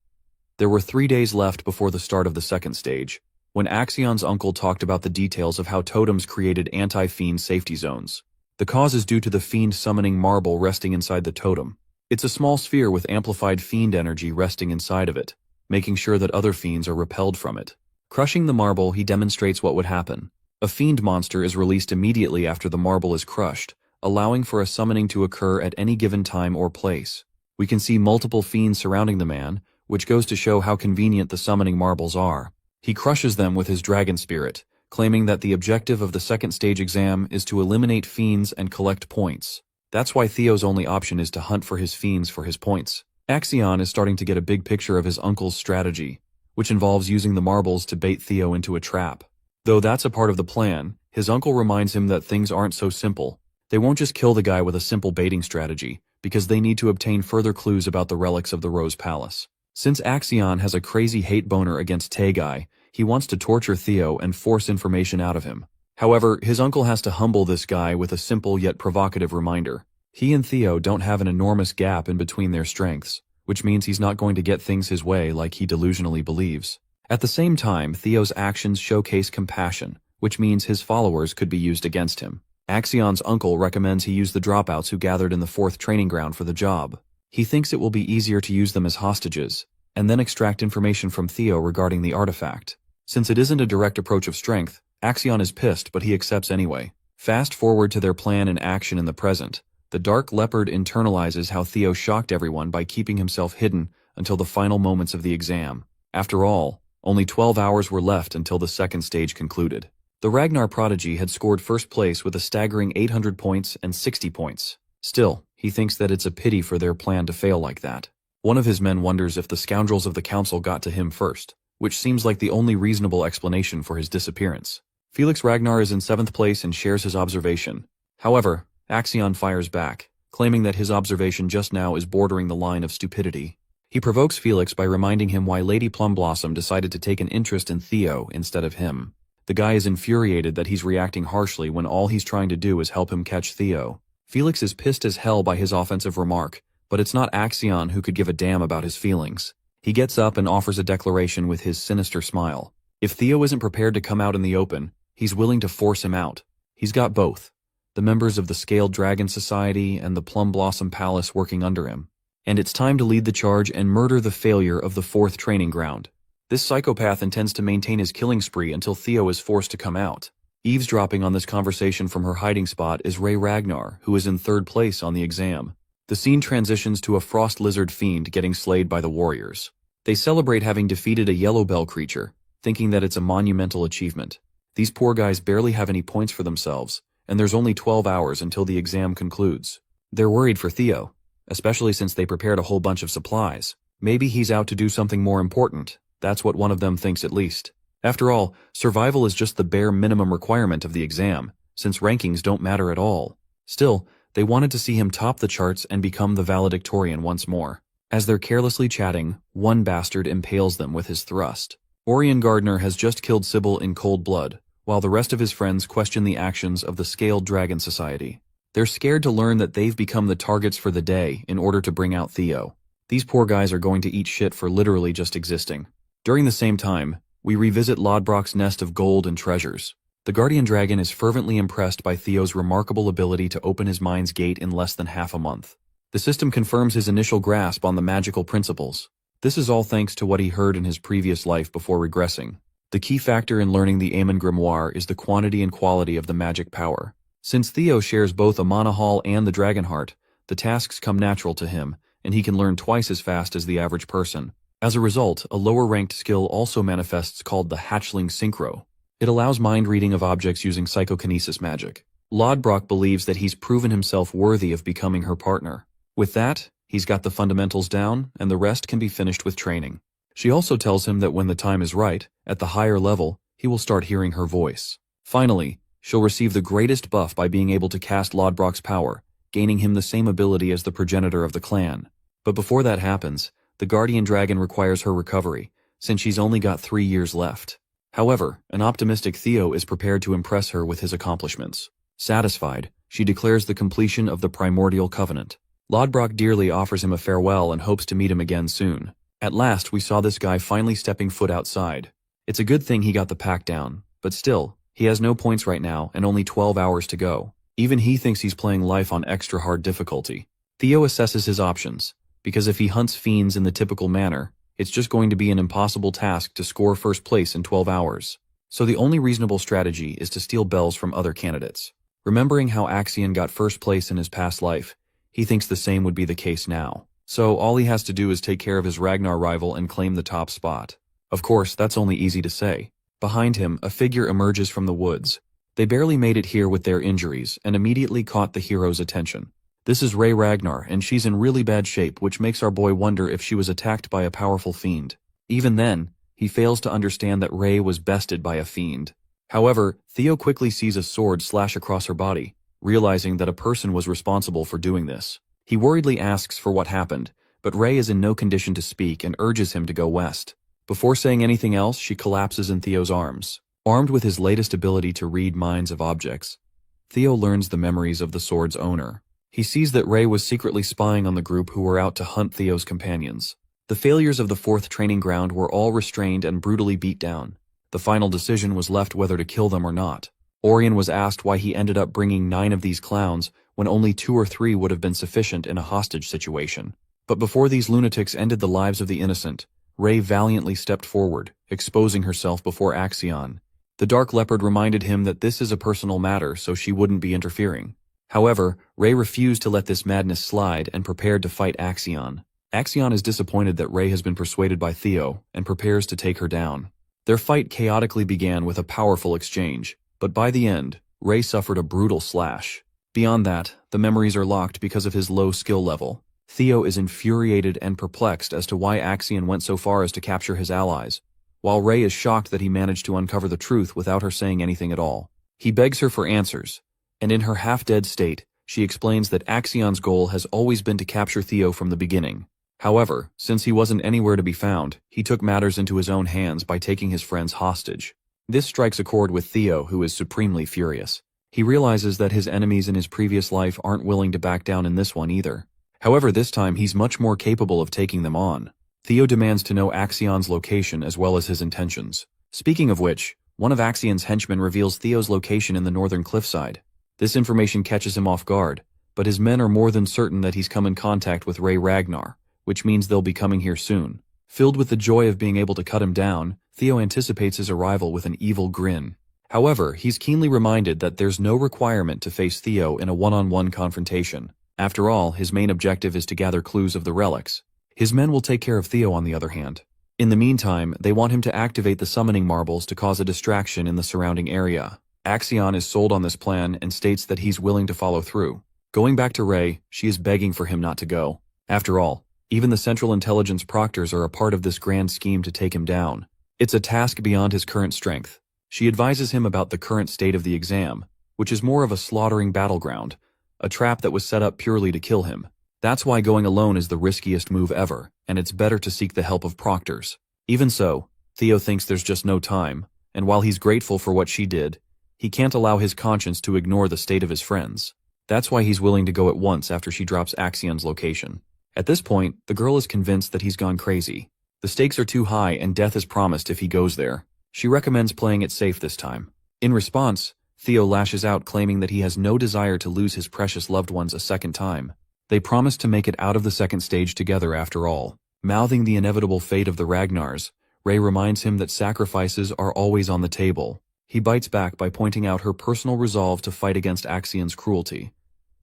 There were 3 days left before the start of the second stage, when Axion's uncle talked about the details of how totems created anti-fiend safety zones. The cause is due to the fiend summoning marble resting inside the totem. It's a small sphere with amplified fiend energy resting inside of it, making sure that other fiends are repelled from it. Crushing the marble, he demonstrates what would happen. A fiend monster is released immediately after the marble is crushed, allowing for a summoning to occur at any given time or place. We can see multiple fiends surrounding the man, which goes to show how convenient the summoning marbles are. He crushes them with his dragon spirit, claiming that the objective of the second stage exam is to eliminate fiends and collect points. That's why Theo's only option is to hunt for his fiends for his points. Axion is starting to get a big picture of his uncle's strategy, which involves using the marbles to bait Theo into a trap. Though that's a part of the plan, his uncle reminds him that things aren't so simple. They won't just kill the guy with a simple baiting strategy, because they need to obtain further clues about the relics of the Rose Palace. Since Axion has a crazy hate boner against Taegai, he wants to torture Theo and force information out of him. However, his uncle has to humble this guy with a simple yet provocative reminder. He and Theo don't have an enormous gap in between their strengths, which means he's not going to get things his way like he delusionally believes. At the same time, Theo's actions showcase compassion, which means his followers could be used against him. Axion's uncle recommends he use the dropouts who gathered in the 4th training ground for the job. He thinks it will be easier to use them as hostages, and then extract information from Theo regarding the artifact. Since it isn't a direct approach of strength, Axion is pissed, but he accepts anyway. Fast forward to their plan in action in the present. The Dark Leopard internalizes how Theo shocked everyone by keeping himself hidden until the final moments of the exam. After all, only 12 hours were left until the second stage concluded. The Ragnar prodigy had scored first place with a staggering 800 points and 60 points. Still, he thinks that it's a pity for their plan to fail like that. One of his men wonders if the scoundrels of the council got to him first, which seems like the only reasonable explanation for his disappearance. Felix Ragnar is in 7th place and shares his observation. However, Axion fires back, claiming that his observation just now is bordering the line of stupidity. He provokes Felix by reminding him why Lady Plumblossom decided to take an interest in Theo instead of him. The guy is infuriated that he's reacting harshly when all he's trying to do is help him catch Theo. Felix is pissed as hell by his offensive remark, but it's not Axion who could give a damn about his feelings. He gets up and offers a declaration with his sinister smile. If Theo isn't prepared to come out in the open, he's willing to force him out. He's got both the members of the Scaled Dragon Society and the Plum Blossom Palace working under him. And it's time to lead the charge and murder the failure of the 4th training ground. This psychopath intends to maintain his killing spree until Theo is forced to come out. Eavesdropping on this conversation from her hiding spot is Ray Ragnar, who is in 3rd place on the exam. The scene transitions to a frost lizard fiend getting slayed by the warriors. They celebrate having defeated a yellow bell creature, thinking that it's a monumental achievement. These poor guys barely have any points for themselves, and there's only 12 hours until the exam concludes. They're worried for Theo, especially since they prepared a whole bunch of supplies. Maybe he's out to do something more important. That's what one of them thinks at least. After all, survival is just the bare minimum requirement of the exam, since rankings don't matter at all. Still, they wanted to see him top the charts and become the valedictorian once more. As they're carelessly chatting, one bastard impales them with his thrust. Orion Gardner has just killed Sybil in cold blood, while the rest of his friends question the actions of the Scaled Dragon Society. They're scared to learn that they've become the targets for the day in order to bring out Theo. These poor guys are going to eat shit for literally just existing. During the same time, we revisit Lodbrok's nest of gold and treasures. The Guardian Dragon is fervently impressed by Theo's remarkable ability to open his mind's gate in less than half a month. The system confirms his initial grasp on the magical principles. This is all thanks to what he heard in his previous life before regressing. The key factor in learning the Aemon Grimoire is the quantity and quality of the magic power. Since Theo shares both a Mana Hall and the Dragon Heart, the tasks come natural to him, and he can learn twice as fast as the average person. As a result, a lower-ranked skill also manifests called the Hatchling Synchro. It allows mind reading of objects using psychokinesis magic. Lodbrok believes that he's proven himself worthy of becoming her partner. With that, he's got the fundamentals down, and the rest can be finished with training. She also tells him that when the time is right, at the higher level, he will start hearing her voice. Finally, she'll receive the greatest buff by being able to cast Lodbrok's power, gaining him the same ability as the progenitor of the clan. But before that happens, the guardian dragon requires her recovery, since she's only got 3 years left. However, an optimistic Theo is prepared to impress her with his accomplishments. Satisfied, she declares the completion of the primordial covenant. Lodbrok dearly offers him a farewell and hopes to meet him again soon. At last, we saw this guy finally stepping foot outside. It's a good thing he got the pack down, but still, he has no points right now and only 12 hours to go. Even he thinks he's playing life on extra hard difficulty. Theo assesses his options, because if he hunts fiends in the typical manner, it's just going to be an impossible task to score first place in 12 hours. So the only reasonable strategy is to steal bells from other candidates. Remembering how Axion got first place in his past life, he thinks the same would be the case now. So all he has to do is take care of his Ragnar rival and claim the top spot. Of course, that's only easy to say. Behind him, a figure emerges from the woods. They barely made it here with their injuries and immediately caught the hero's attention. This is Rey Ragnar, and she's in really bad shape, which makes our boy wonder if she was attacked by a powerful fiend. Even then, he fails to understand that Rey was bested by a fiend. However, Theo quickly sees a sword slash across her body, realizing that a person was responsible for doing this. He worriedly asks for what happened, but Rey is in no condition to speak and urges him to go west. Before saying anything else, she collapses in Theo's arms. Armed with his latest ability to read minds of objects, Theo learns the memories of the sword's owner. He sees that Rey was secretly spying on the group who were out to hunt Theo's companions. The failures of the 4th training ground were all restrained and brutally beat down. The final decision was left whether to kill them or not. Orion was asked why he ended up bringing 9 of these clowns when only 2 or 3 would have been sufficient in a hostage situation. But before these lunatics ended the lives of the innocent, Rey valiantly stepped forward, exposing herself before Axion. The Dark Leopard reminded him that this is a personal matter, so she wouldn't be interfering. However, Rey refused to let this madness slide and prepared to fight Axion. Axion is disappointed that Rey has been persuaded by Theo and prepares to take her down. Their fight chaotically began with a powerful exchange, but by the end, Rey suffered a brutal slash. Beyond that, the memories are locked because of his low skill level. Theo is infuriated and perplexed as to why Axion went so far as to capture his allies, while Rey is shocked that he managed to uncover the truth without her saying anything at all. He begs her for answers, and in her half-dead state, she explains that Axion's goal has always been to capture Theo from the beginning. However, since he wasn't anywhere to be found, he took matters into his own hands by taking his friends hostage. This strikes a chord with Theo, who is supremely furious. He realizes that his enemies in his previous life aren't willing to back down in this one either. However, this time he's much more capable of taking them on. Theo demands to know Axion's location as well as his intentions. Speaking of which, one of Axion's henchmen reveals Theo's location in the northern cliffside. This information catches him off guard, but his men are more than certain that he's come in contact with Rey Ragnar, which means they'll be coming here soon. Filled with the joy of being able to cut him down, Theo anticipates his arrival with an evil grin. However, he's keenly reminded that there's no requirement to face Theo in a one-on-one confrontation. After all, his main objective is to gather clues of the relics. His men will take care of Theo on the other hand. In the meantime, they want him to activate the summoning marbles to cause a distraction in the surrounding area. Axion is sold on this plan and states that he's willing to follow through. Going back to Rey, she is begging for him not to go. After all, even the Central Intelligence Proctors are a part of this grand scheme to take him down. It's a task beyond his current strength. She advises him about the current state of the exam, which is more of a slaughtering battleground, a trap that was set up purely to kill him. That's why going alone is the riskiest move ever, and it's better to seek the help of proctors. Even so, Theo thinks there's just no time, and while he's grateful for what she did, he can't allow his conscience to ignore the state of his friends. That's why he's willing to go at once after she drops Axion's location. At this point, the girl is convinced that he's gone crazy. The stakes are too high and death is promised if he goes there. She recommends playing it safe this time. In response, Theo lashes out claiming that he has no desire to lose his precious loved ones a second time. They promise to make it out of the second stage together after all. Mouthing the inevitable fate of the Ragnars, Rey reminds him that sacrifices are always on the table. He bites back by pointing out her personal resolve to fight against Axion's cruelty,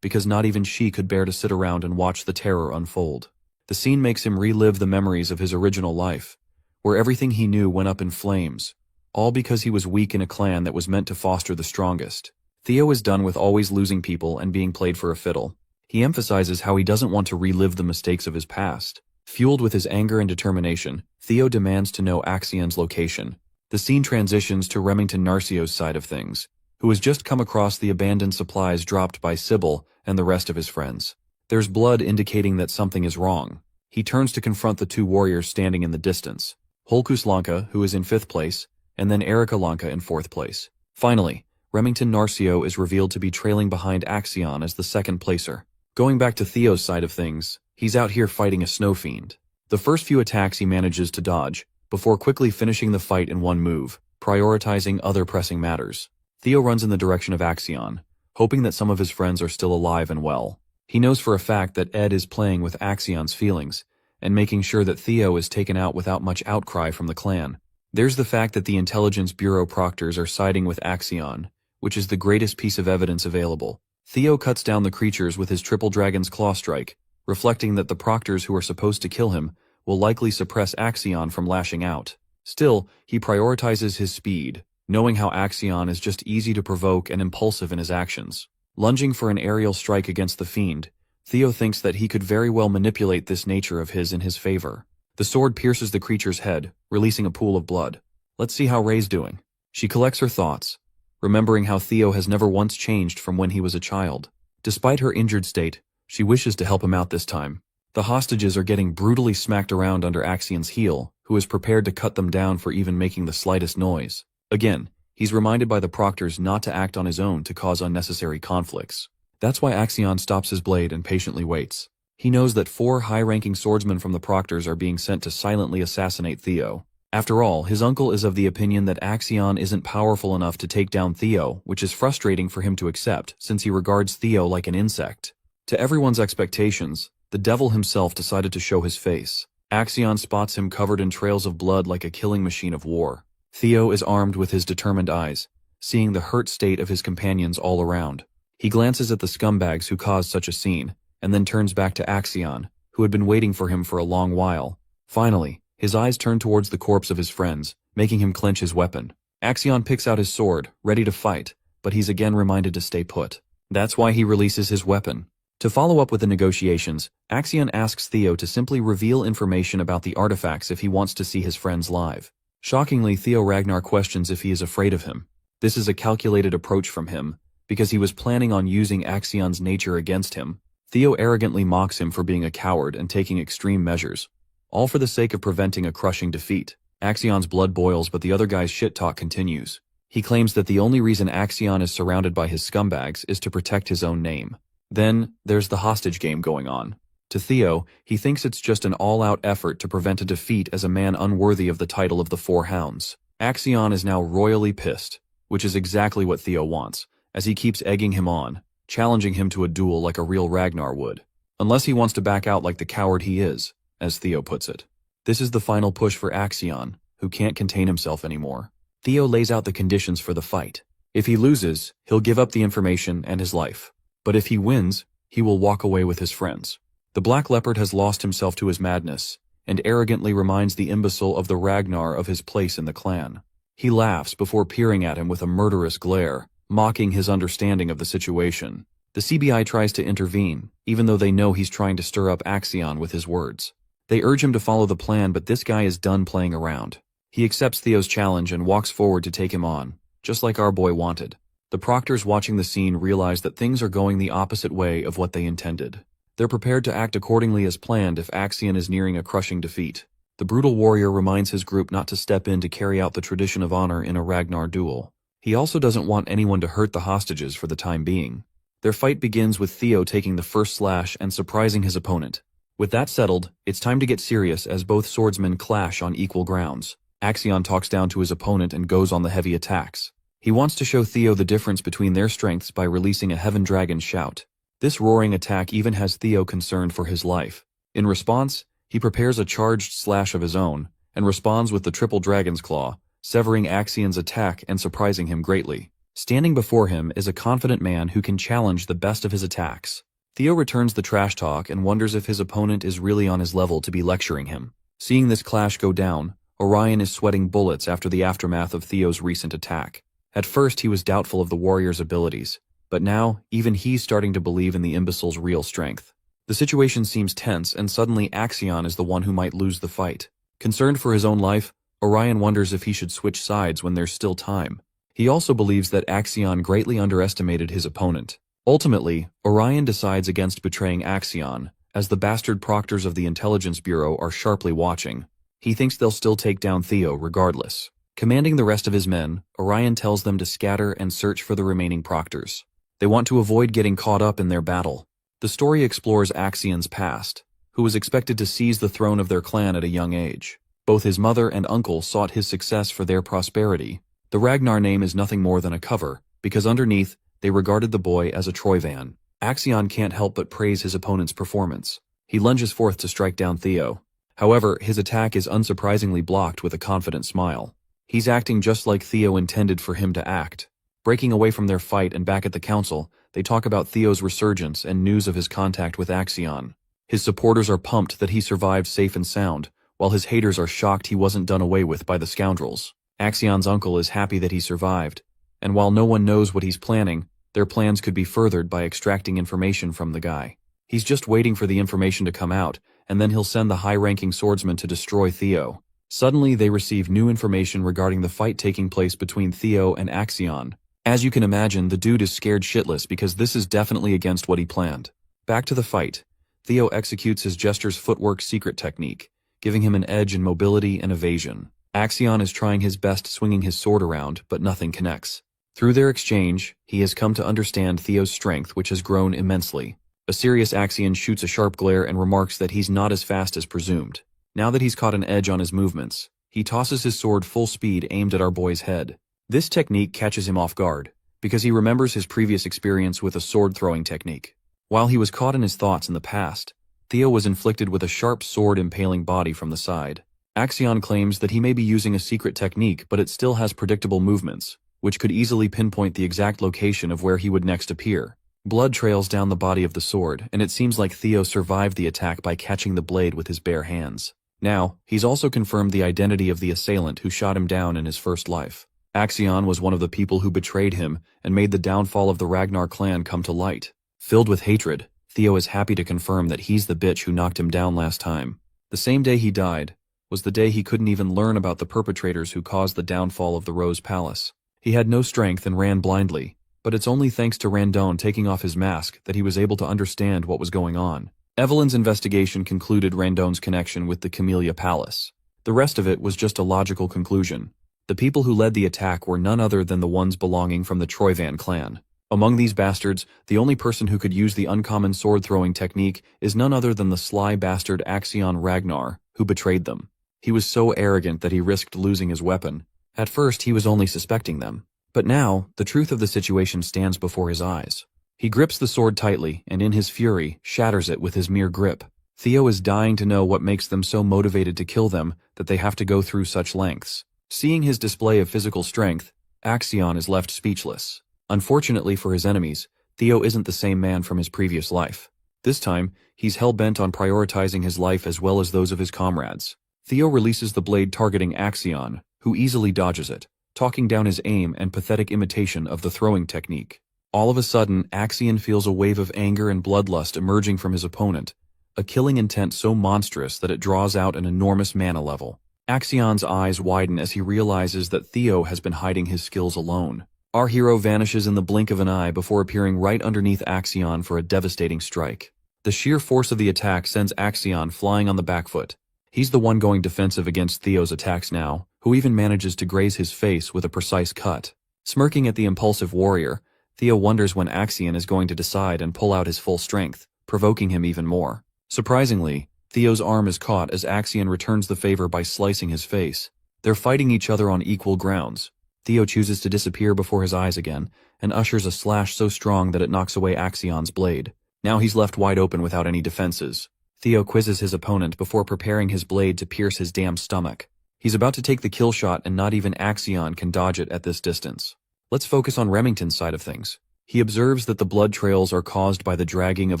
because not even she could bear to sit around and watch the terror unfold. The scene makes him relive the memories of his original life, where everything he knew went up in flames, all because he was weak in a clan that was meant to foster the strongest. Theo is done with always losing people and being played for a fiddle. He emphasizes how he doesn't want to relive the mistakes of his past. Fueled with his anger and determination, Theo demands to know Axion's location. The scene transitions to Remington Narcio's side of things, who has just come across the abandoned supplies dropped by Sybil and the rest of his friends. There's blood indicating that something is wrong. He turns to confront the two warriors standing in the distance, Holkus Lanka, who is in 5th place, and then Erica Lanka in 4th place. Finally, Remington Narcio is revealed to be trailing behind Axion as the 2nd placer. Going back to Theo's side of things, he's out here fighting a snow fiend. The first few attacks he manages to dodge, before quickly finishing the fight in one move, prioritizing other pressing matters. Theo runs in the direction of Axion, hoping that some of his friends are still alive and well. He knows for a fact that Ed is playing with Axion's feelings, and making sure that Theo is taken out without much outcry from the clan. There's the fact that the Intelligence Bureau proctors are siding with Axion, which is the greatest piece of evidence available. Theo cuts down the creatures with his Triple Dragon's Claw Strike, reflecting that the proctors who are supposed to kill him will likely suppress Axion from lashing out. Still, he prioritizes his speed, knowing how Axion is just easy to provoke and impulsive in his actions. Lunging for an aerial strike against the fiend, Theo thinks that he could very well manipulate this nature of his in his favor. The sword pierces the creature's head, releasing a pool of blood. Let's see how Ray's doing. She collects her thoughts, remembering how Theo has never once changed from when he was a child. Despite her injured state, she wishes to help him out this time. The hostages are getting brutally smacked around under Axion's heel, who is prepared to cut them down for even making the slightest noise. Again, he's reminded by the proctors not to act on his own to cause unnecessary conflicts. That's why Axion stops his blade and patiently waits. He knows that 4 high-ranking swordsmen from the proctors are being sent to silently assassinate Theo. After all, his uncle is of the opinion that Axion isn't powerful enough to take down Theo, which is frustrating for him to accept since he regards Theo like an insect. To everyone's expectations, the devil himself decided to show his face. Axion spots him covered in trails of blood like a killing machine of war. Theo is armed with his determined eyes, seeing the hurt state of his companions all around. He glances at the scumbags who caused such a scene, and then turns back to Axion, who had been waiting for him for a long while. Finally, his eyes turn towards the corpse of his friends, making him clench his weapon. Axion picks out his sword, ready to fight, but he's again reminded to stay put. That's why he releases his weapon. To follow up with the negotiations, Axion asks Theo to simply reveal information about the artifacts if he wants to see his friends live. Shockingly, Theo Ragnar questions if he is afraid of him. This is a calculated approach from him, because he was planning on using Axion's nature against him. Theo arrogantly mocks him for being a coward and taking extreme measures, all for the sake of preventing a crushing defeat. Axion's blood boils, but the other guy's shit talk continues. He claims that the only reason Axion is surrounded by his scumbags is to protect his own name. Then, there's the hostage game going on. To Theo, he thinks it's just an all-out effort to prevent a defeat as a man unworthy of the title of the 4 Hounds. Axion is now royally pissed, which is exactly what Theo wants, as he keeps egging him on, challenging him to a duel like a real Ragnar would. Unless he wants to back out like the coward he is, as Theo puts it. This is the final push for Axion, who can't contain himself anymore. Theo lays out the conditions for the fight. If he loses, he'll give up the information and his life. But if he wins, he will walk away with his friends. The Black Leopard has lost himself to his madness, and arrogantly reminds the imbecile of the Ragnar of his place in the clan. He laughs before peering at him with a murderous glare, mocking his understanding of the situation. The CBI tries to intervene, even though they know he's trying to stir up Axion with his words. They urge him to follow the plan, but this guy is done playing around. He accepts Theo's challenge and walks forward to take him on, just like our boy wanted. The proctors watching the scene realize that things are going the opposite way of what they intended. They're prepared to act accordingly as planned if Axion is nearing a crushing defeat. The brutal warrior reminds his group not to step in to carry out the tradition of honor in a Ragnar duel. He also doesn't want anyone to hurt the hostages for the time being. Their fight begins with Theo taking the first slash and surprising his opponent. With that settled, it's time to get serious as both swordsmen clash on equal grounds. Axion talks down to his opponent and goes on the heavy attacks. He wants to show Theo the difference between their strengths by releasing a Heaven Dragon shout. This roaring attack even has Theo concerned for his life. In response, he prepares a charged slash of his own, and responds with the Triple Dragon's Claw, severing Axion's attack and surprising him greatly. Standing before him is a confident man who can challenge the best of his attacks. Theo returns the trash talk and wonders if his opponent is really on his level to be lecturing him. Seeing this clash go down, Orion is sweating bullets after the aftermath of Theo's recent attack. At first he was doubtful of the warrior's abilities, but now even he's starting to believe in the imbecile's real strength. The situation seems tense, and suddenly Axion is the one who might lose the fight. Concerned for his own life, Orion wonders if he should switch sides when there's still time. He also believes that Axion greatly underestimated his opponent. Ultimately, Orion decides against betraying Axion, as the bastard proctors of the Intelligence Bureau are sharply watching. He thinks they'll still take down Theo regardless. Commanding the rest of his men, Orion tells them to scatter and search for the remaining proctors. They want to avoid getting caught up in their battle. The story explores Axion's past, who was expected to seize the throne of their clan at a young age. Both his mother and uncle sought his success for their prosperity. The Ragnar name is nothing more than a cover, because underneath, they regarded the boy as a Troyvan. Axion can't help but praise his opponent's performance. He lunges forth to strike down Theo. However, his attack is unsurprisingly blocked with a confident smile. He's acting just like Theo intended for him to act. Breaking away from their fight and back at the council, they talk about Theo's resurgence and news of his contact with Axion. His supporters are pumped that he survived safe and sound, while his haters are shocked he wasn't done away with by the scoundrels. Axion's uncle is happy that he survived, and while no one knows what he's planning, their plans could be furthered by extracting information from the guy. He's just waiting for the information to come out, and then he'll send the high-ranking swordsman to destroy Theo. Suddenly, they receive new information regarding the fight taking place between Theo and Axion. As you can imagine, the dude is scared shitless because this is definitely against what he planned. Back to the fight. Theo executes his Jester's footwork secret technique, giving him an edge in mobility and evasion. Axion is trying his best swinging his sword around, but nothing connects. Through their exchange, he has come to understand Theo's strength, which has grown immensely. A serious Axion shoots a sharp glare and remarks that he's not as fast as presumed. Now that he's caught an edge on his movements, he tosses his sword full speed aimed at our boy's head. This technique catches him off guard, because he remembers his previous experience with a sword-throwing technique. While he was caught in his thoughts in the past, Theo was inflicted with a sharp sword impaling body from the side. Axion claims that he may be using a secret technique, but it still has predictable movements, which could easily pinpoint the exact location of where he would next appear. Blood trails down the body of the sword, and it seems like Theo survived the attack by catching the blade with his bare hands. Now, he's also confirmed the identity of the assailant who shot him down in his first life. Axion was one of the people who betrayed him and made the downfall of the Ragnar clan come to light. Filled with hatred, Theo is happy to confirm that he's the bitch who knocked him down last time. The same day he died was the day he couldn't even learn about the perpetrators who caused the downfall of the Rose Palace. He had no strength and ran blindly, but it's only thanks to Randon taking off his mask that he was able to understand what was going on. Evelyn's investigation concluded Randon's connection with the Camellia Palace. The rest of it was just a logical conclusion. The people who led the attack were none other than the ones belonging from the Troyvan clan. Among these bastards, the only person who could use the uncommon sword-throwing technique is none other than the sly bastard Axion Ragnar, who betrayed them. He was so arrogant that he risked losing his weapon. At first, he was only suspecting them. But now, the truth of the situation stands before his eyes. He grips the sword tightly, and in his fury, shatters it with his mere grip. Theo is dying to know what makes them so motivated to kill them that they have to go through such lengths. Seeing his display of physical strength, Axion is left speechless. Unfortunately for his enemies, Theo isn't the same man from his previous life. This time, he's hell-bent on prioritizing his life as well as those of his comrades. Theo releases the blade targeting Axion, who easily dodges it, talking down his aim and pathetic imitation of the throwing technique. All of a sudden, Axion feels a wave of anger and bloodlust emerging from his opponent, a killing intent so monstrous that it draws out an enormous mana level. Axion's eyes widen as he realizes that Theo has been hiding his skills alone. Our hero vanishes in the blink of an eye before appearing right underneath Axion for a devastating strike. The sheer force of the attack sends Axion flying on the back foot. He's the one going defensive against Theo's attacks now, who even manages to graze his face with a precise cut. Smirking at the impulsive warrior, Theo wonders when Axion is going to decide and pull out his full strength, provoking him even more. Surprisingly, Theo's arm is caught as Axion returns the favor by slicing his face. They're fighting each other on equal grounds. Theo chooses to disappear before his eyes again, and ushers a slash so strong that it knocks away Axion's blade. Now he's left wide open without any defenses. Theo quizzes his opponent before preparing his blade to pierce his damn stomach. He's about to take the kill shot and not even Axion can dodge it at this distance. Let's focus on Remington's side of things. He observes that the blood trails are caused by the dragging of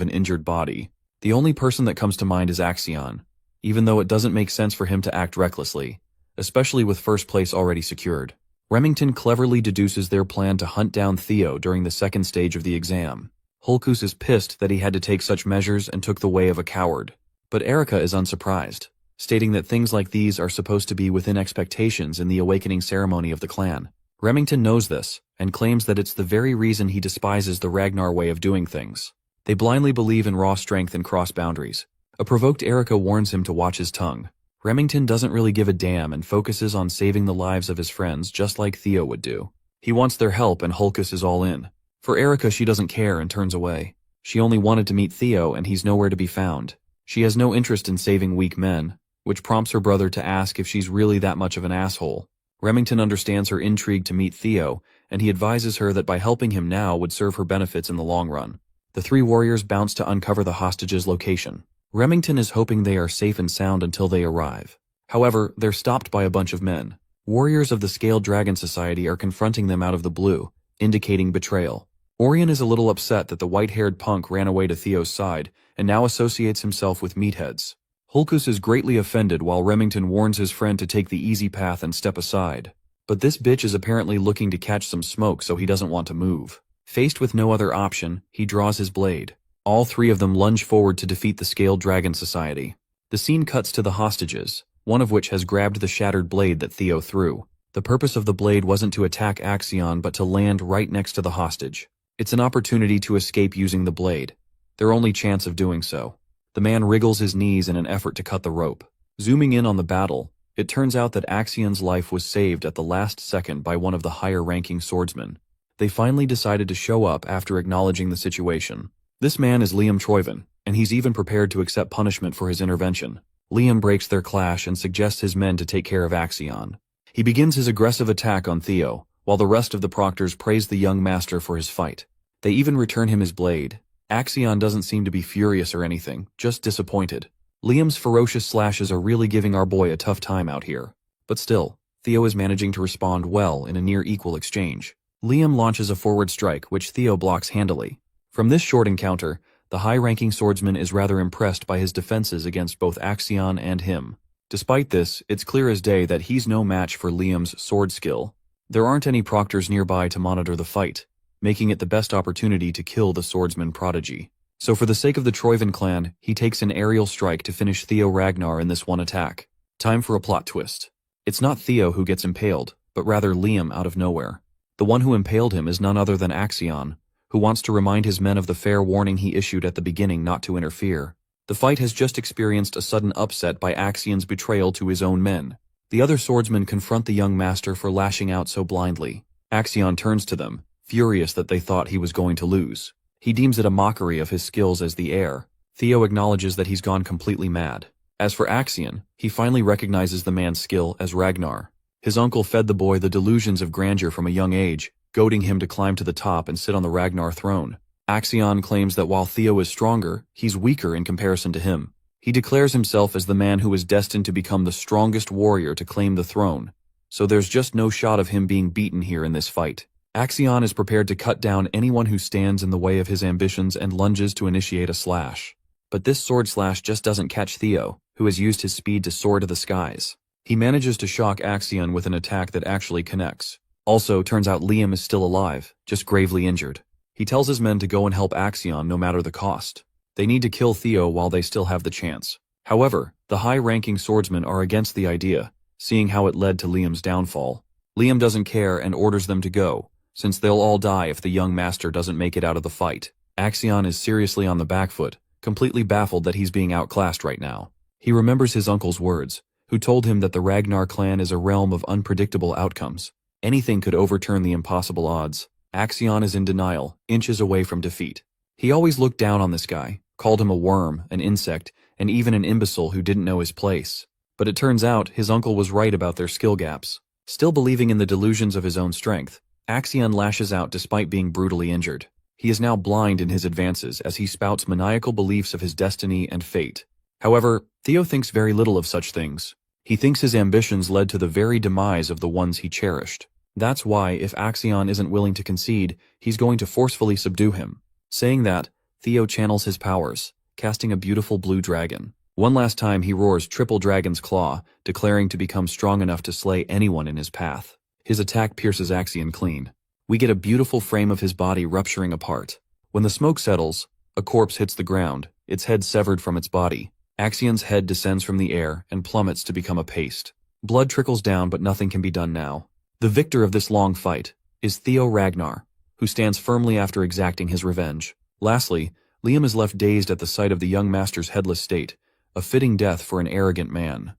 an injured body. The only person that comes to mind is Axion, even though it doesn't make sense for him to act recklessly, especially with first place already secured. Remington cleverly deduces their plan to hunt down Theo during the second stage of the exam. Holkus is pissed that he had to take such measures and took the way of a coward. But Erika is unsurprised, stating that things like these are supposed to be within expectations in the awakening ceremony of the clan. Remington knows this, and claims that it's the very reason he despises the Ragnar way of doing things. They blindly believe in raw strength and cross boundaries. A provoked Erika warns him to watch his tongue. Remington doesn't really give a damn and focuses on saving the lives of his friends just like Theo would do. He wants their help and Holkus is all in. For Erika, she doesn't care and turns away. She only wanted to meet Theo and he's nowhere to be found. She has no interest in saving weak men, which prompts her brother to ask if she's really that much of an asshole. Remington understands her intrigue to meet Theo, and he advises her that by helping him now would serve her benefits in the long run. The three warriors bounce to uncover the hostages' location. Remington is hoping they are safe and sound until they arrive. However, they're stopped by a bunch of men. Warriors of the Scaled Dragon Society are confronting them out of the blue, indicating betrayal. Orion is a little upset that the white-haired punk ran away to Theo's side, and now associates himself with meatheads. Holkus is greatly offended while Remington warns his friend to take the easy path and step aside. But this bitch is apparently looking to catch some smoke, so he doesn't want to move. Faced with no other option, he draws his blade. All three of them lunge forward to defeat the Scaled Dragon Society. The scene cuts to the hostages, one of which has grabbed the shattered blade that Theo threw. The purpose of the blade wasn't to attack Axion but to land right next to the hostage. It's an opportunity to escape using the blade. Their only chance of doing so. The man wriggles his knees in an effort to cut the rope. Zooming in on the battle, it turns out that Axion's life was saved at the last second by one of the higher-ranking swordsmen. They finally decided to show up after acknowledging the situation. This man is Liam Troyven, and he's even prepared to accept punishment for his intervention. Liam breaks their clash and suggests his men to take care of Axion. He begins his aggressive attack on Theo, while the rest of the proctors praise the young master for his fight. They even return him his blade. Axion doesn't seem to be furious or anything, just disappointed. Liam's ferocious slashes are really giving our boy a tough time out here. But still, Theo is managing to respond well in a near-equal exchange. Liam launches a forward strike, which Theo blocks handily. From this short encounter, the high-ranking swordsman is rather impressed by his defenses against both Axion and him. Despite this, it's clear as day that he's no match for Liam's sword skill. There aren't any proctors nearby to monitor the fight, making it the best opportunity to kill the swordsman prodigy. So for the sake of the Troyven clan, he takes an aerial strike to finish Theo Ragnar in this one attack. Time for a plot twist. It's not Theo who gets impaled, but rather Liam out of nowhere. The one who impaled him is none other than Axion, who wants to remind his men of the fair warning he issued at the beginning not to interfere. The fight has just experienced a sudden upset by Axion's betrayal to his own men. The other swordsmen confront the young master for lashing out so blindly. Axion turns to them, furious that they thought he was going to lose. He deems it a mockery of his skills as the heir. Theo acknowledges that he's gone completely mad. As for Axion, he finally recognizes the man's skill as Ragnar. His uncle fed the boy the delusions of grandeur from a young age, goading him to climb to the top and sit on the Ragnar throne. Axion claims that while Theo is stronger, he's weaker in comparison to him. He declares himself as the man who is destined to become the strongest warrior to claim the throne, so there's just no shot of him being beaten here in this fight. Axion is prepared to cut down anyone who stands in the way of his ambitions and lunges to initiate a slash. But this sword slash just doesn't catch Theo, who has used his speed to soar to the skies. He manages to shock Axion with an attack that actually connects. Also, turns out Liam is still alive, just gravely injured. He tells his men to go and help Axion no matter the cost. They need to kill Theo while they still have the chance. However, the high-ranking swordsmen are against the idea, seeing how it led to Liam's downfall. Liam doesn't care and orders them to go, since they'll all die if the young master doesn't make it out of the fight. Axion is seriously on the back foot, completely baffled that he's being outclassed right now. He remembers his uncle's words, who told him that the Ragnar clan is a realm of unpredictable outcomes. Anything could overturn the impossible odds. Axion is in denial, inches away from defeat. He always looked down on this guy, called him a worm, an insect, and even an imbecile who didn't know his place. But it turns out his uncle was right about their skill gaps. Still believing in the delusions of his own strength, Axion lashes out despite being brutally injured. He is now blind in his advances as he spouts maniacal beliefs of his destiny and fate. However, Theo thinks very little of such things. He thinks his ambitions led to the very demise of the ones he cherished. That's why, if Axion isn't willing to concede, he's going to forcefully subdue him. Saying that, Theo channels his powers, casting a beautiful blue dragon. One last time he roars Triple Dragon's Claw, declaring to become strong enough to slay anyone in his path. His attack pierces Axion clean. We get a beautiful frame of his body rupturing apart. When the smoke settles, a corpse hits the ground, its head severed from its body. Axion's head descends from the air and plummets to become a paste. Blood trickles down, but nothing can be done now. The victor of this long fight is Theo Ragnar, who stands firmly after exacting his revenge. Lastly, Liam is left dazed at the sight of the young master's headless state, a fitting death for an arrogant man.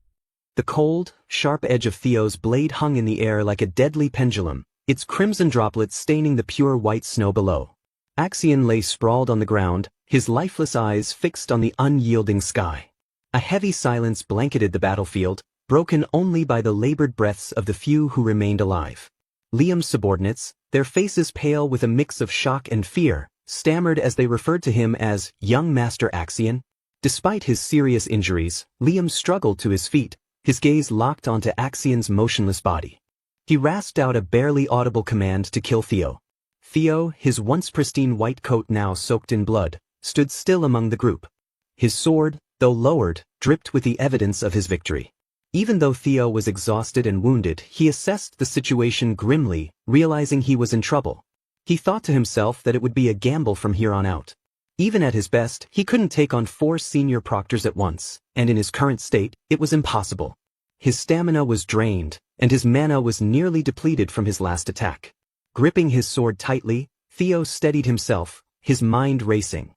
The cold, sharp edge of Theo's blade hung in the air like a deadly pendulum, its crimson droplets staining the pure white snow below. Axion lay sprawled on the ground, his lifeless eyes fixed on the unyielding sky. A heavy silence blanketed the battlefield, broken only by the labored breaths of the few who remained alive. Liam's subordinates, their faces pale with a mix of shock and fear, stammered as they referred to him as young Master Axion. Despite his serious injuries, Liam struggled to his feet, his gaze locked onto Axion's motionless body. He rasped out a barely audible command to kill Theo. Theo, his once pristine white coat now soaked in blood, stood still among the group. His sword, though lowered, dripped with the evidence of his victory. Even though Theo was exhausted and wounded, he assessed the situation grimly, realizing he was in trouble. He thought to himself that it would be a gamble from here on out. Even at his best, he couldn't take on 4 senior proctors at once, and in his current state, it was impossible. His stamina was drained, and his mana was nearly depleted from his last attack. Gripping his sword tightly, Theo steadied himself, his mind racing.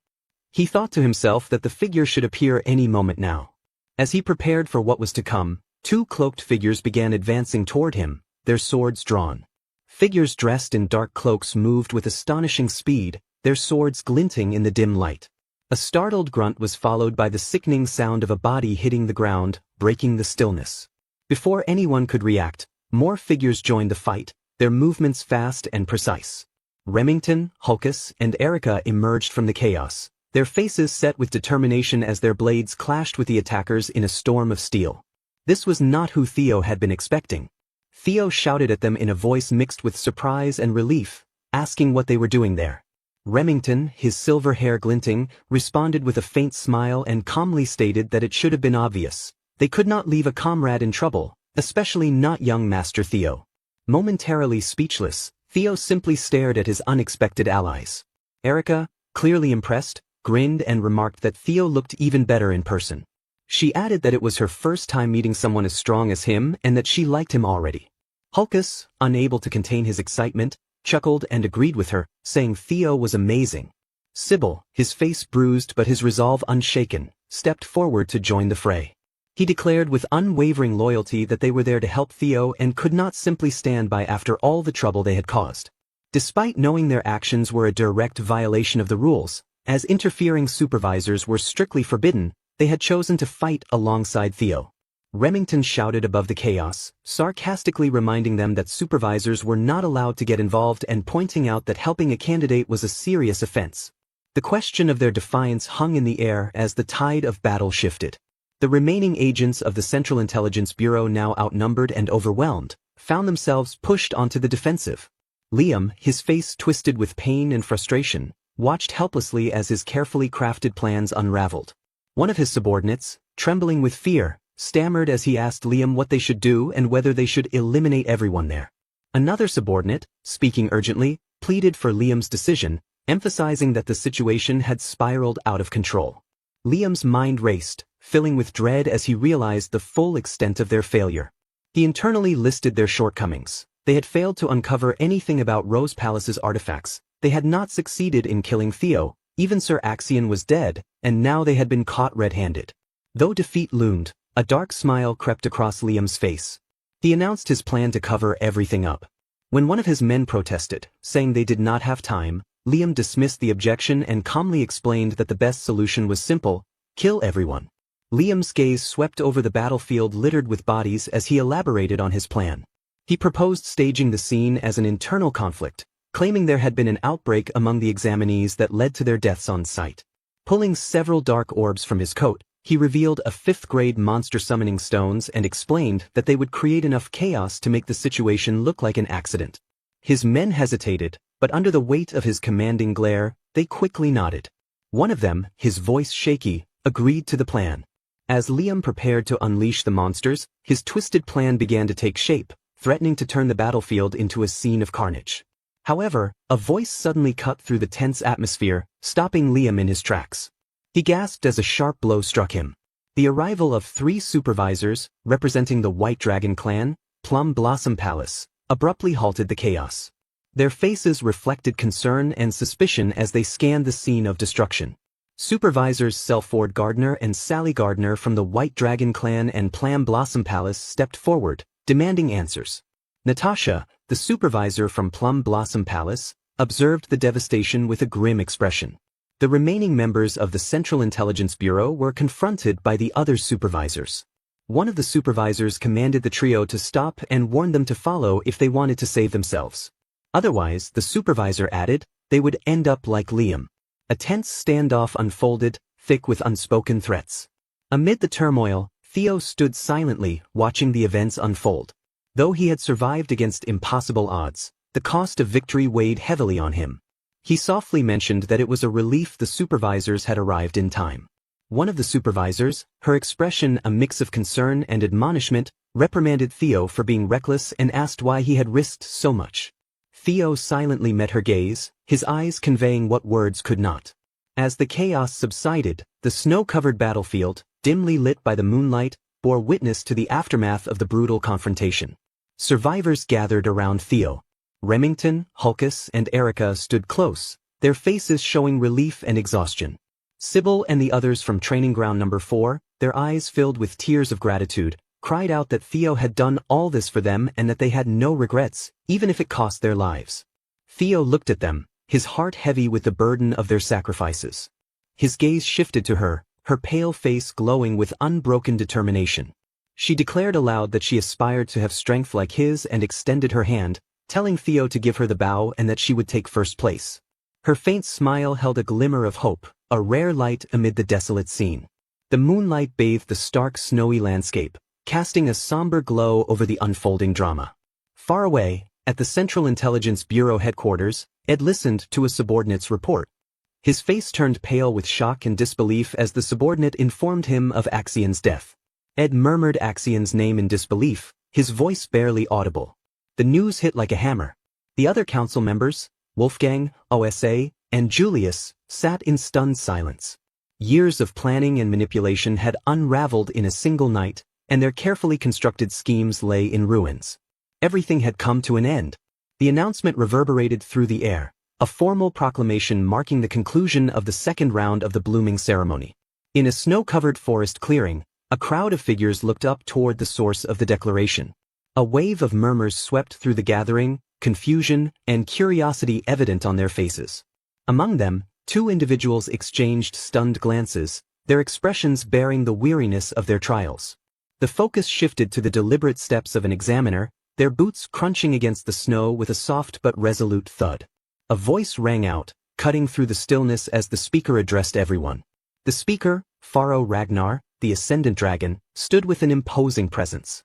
He thought to himself that the figure should appear any moment now. As he prepared for what was to come, 2 cloaked figures began advancing toward him, their swords drawn. Figures dressed in dark cloaks moved with astonishing speed, their swords glinting in the dim light. A startled grunt was followed by the sickening sound of a body hitting the ground, breaking the stillness. Before anyone could react, more figures joined the fight, their movements fast and precise. Remington, Hulkus, and Erica emerged from the chaos, their faces set with determination as their blades clashed with the attackers in a storm of steel. This was not who Theo had been expecting. Theo shouted at them in a voice mixed with surprise and relief, asking what they were doing there. Remington, his silver hair glinting, responded with a faint smile and calmly stated that it should have been obvious. They could not leave a comrade in trouble, especially not young Master Theo. Momentarily speechless, Theo simply stared at his unexpected allies. Erica, clearly impressed, grinned and remarked that Theo looked even better in person. She added that it was her first time meeting someone as strong as him and that she liked him already. Hulkus, unable to contain his excitement, chuckled and agreed with her, saying Theo was amazing. Sybil, his face bruised but his resolve unshaken, stepped forward to join the fray. He declared with unwavering loyalty that they were there to help Theo and could not simply stand by after all the trouble they had caused. Despite knowing their actions were a direct violation of the rules, as interfering supervisors were strictly forbidden, they had chosen to fight alongside Theo. Remington shouted above the chaos, sarcastically reminding them that supervisors were not allowed to get involved and pointing out that helping a candidate was a serious offense. The question of their defiance hung in the air as the tide of battle shifted. The remaining agents of the Central Intelligence Bureau, now outnumbered and overwhelmed, found themselves pushed onto the defensive. Liam, his face twisted with pain and frustration, watched helplessly as his carefully crafted plans unraveled. One of his subordinates, trembling with fear, stammered as he asked Liam what they should do and whether they should eliminate everyone there. Another subordinate, speaking urgently, pleaded for Liam's decision, emphasizing that the situation had spiraled out of control. Liam's mind raced, filling with dread as he realized the full extent of their failure. He internally listed their shortcomings. They had failed to uncover anything about Rose Palace's artifacts, they had not succeeded in killing Theo, even Sir Axion was dead, and now they had been caught red-handed. Though defeat loomed, a dark smile crept across Liam's face. He announced his plan to cover everything up. When one of his men protested, saying they did not have time, Liam dismissed the objection and calmly explained that the best solution was simple: kill everyone. Liam's gaze swept over the battlefield littered with bodies as he elaborated on his plan. He proposed staging the scene as an internal conflict, claiming there had been an outbreak among the examinees that led to their deaths on sight. Pulling several dark orbs from his coat, he revealed a 5th-grade monster summoning stones and explained that they would create enough chaos to make the situation look like an accident. His men hesitated, but under the weight of his commanding glare, they quickly nodded. One of them, his voice shaky, agreed to the plan. As Liam prepared to unleash the monsters, his twisted plan began to take shape, threatening to turn the battlefield into a scene of carnage. However, a voice suddenly cut through the tense atmosphere, stopping Liam in his tracks. He gasped as a sharp blow struck him. The arrival of 3 supervisors, representing the White Dragon clan, Plum Blossom Palace, abruptly halted the chaos. Their faces reflected concern and suspicion as they scanned the scene of destruction. Supervisors Selford Gardner and Sally Gardner from the White Dragon clan and Plum Blossom Palace stepped forward, demanding answers. Natasha, the supervisor from Plum Blossom Palace, observed the devastation with a grim expression. The remaining members of the Central Intelligence Bureau were confronted by the other supervisors. One of the supervisors commanded the trio to stop and warned them to follow if they wanted to save themselves. Otherwise, the supervisor added, they would end up like Liam. A tense standoff unfolded, thick with unspoken threats. Amid the turmoil, Theo stood silently, watching the events unfold. Though he had survived against impossible odds, the cost of victory weighed heavily on him. He softly mentioned that it was a relief the supervisors had arrived in time. One of the supervisors, her expression a mix of concern and admonishment, reprimanded Theo for being reckless and asked why he had risked so much. Theo silently met her gaze, his eyes conveying what words could not. As the chaos subsided, the snow-covered battlefield, dimly lit by the moonlight, bore witness to the aftermath of the brutal confrontation. Survivors gathered around Theo. Remington, Hulkus, and Erica stood close, their faces showing relief and exhaustion. Sybil and the others from Training Ground Number 4, their eyes filled with tears of gratitude, cried out that Theo had done all this for them and that they had no regrets, even if it cost their lives. Theo looked at them, his heart heavy with the burden of their sacrifices. His gaze shifted to her, her pale face glowing with unbroken determination. She declared aloud that she aspired to have strength like his and extended her hand, telling Theo to give her the bow and that she would take first place. Her faint smile held a glimmer of hope, a rare light amid the desolate scene. The moonlight bathed the stark snowy landscape, casting a somber glow over the unfolding drama. Far away, at the Central Intelligence Bureau headquarters, Ed listened to a subordinate's report. His face turned pale with shock and disbelief as the subordinate informed him of Axian's death. Ed murmured Axian's name in disbelief, his voice barely audible. The news hit like a hammer. The other council members, Wolfgang, OSA, and Julius, sat in stunned silence. Years of planning and manipulation had unraveled in a single night, and their carefully constructed schemes lay in ruins. Everything had come to an end. The announcement reverberated through the air, a formal proclamation marking the conclusion of the second round of the blooming ceremony. In a snow-covered forest clearing, a crowd of figures looked up toward the source of the declaration. A wave of murmurs swept through the gathering, confusion and curiosity evident on their faces. Among them, 2 individuals exchanged stunned glances, their expressions bearing the weariness of their trials. The focus shifted to the deliberate steps of an examiner, their boots crunching against the snow with a soft but resolute thud. A voice rang out, cutting through the stillness as the speaker addressed everyone. The speaker, Pharaoh Ragnar, the Ascendant Dragon, stood with an imposing presence.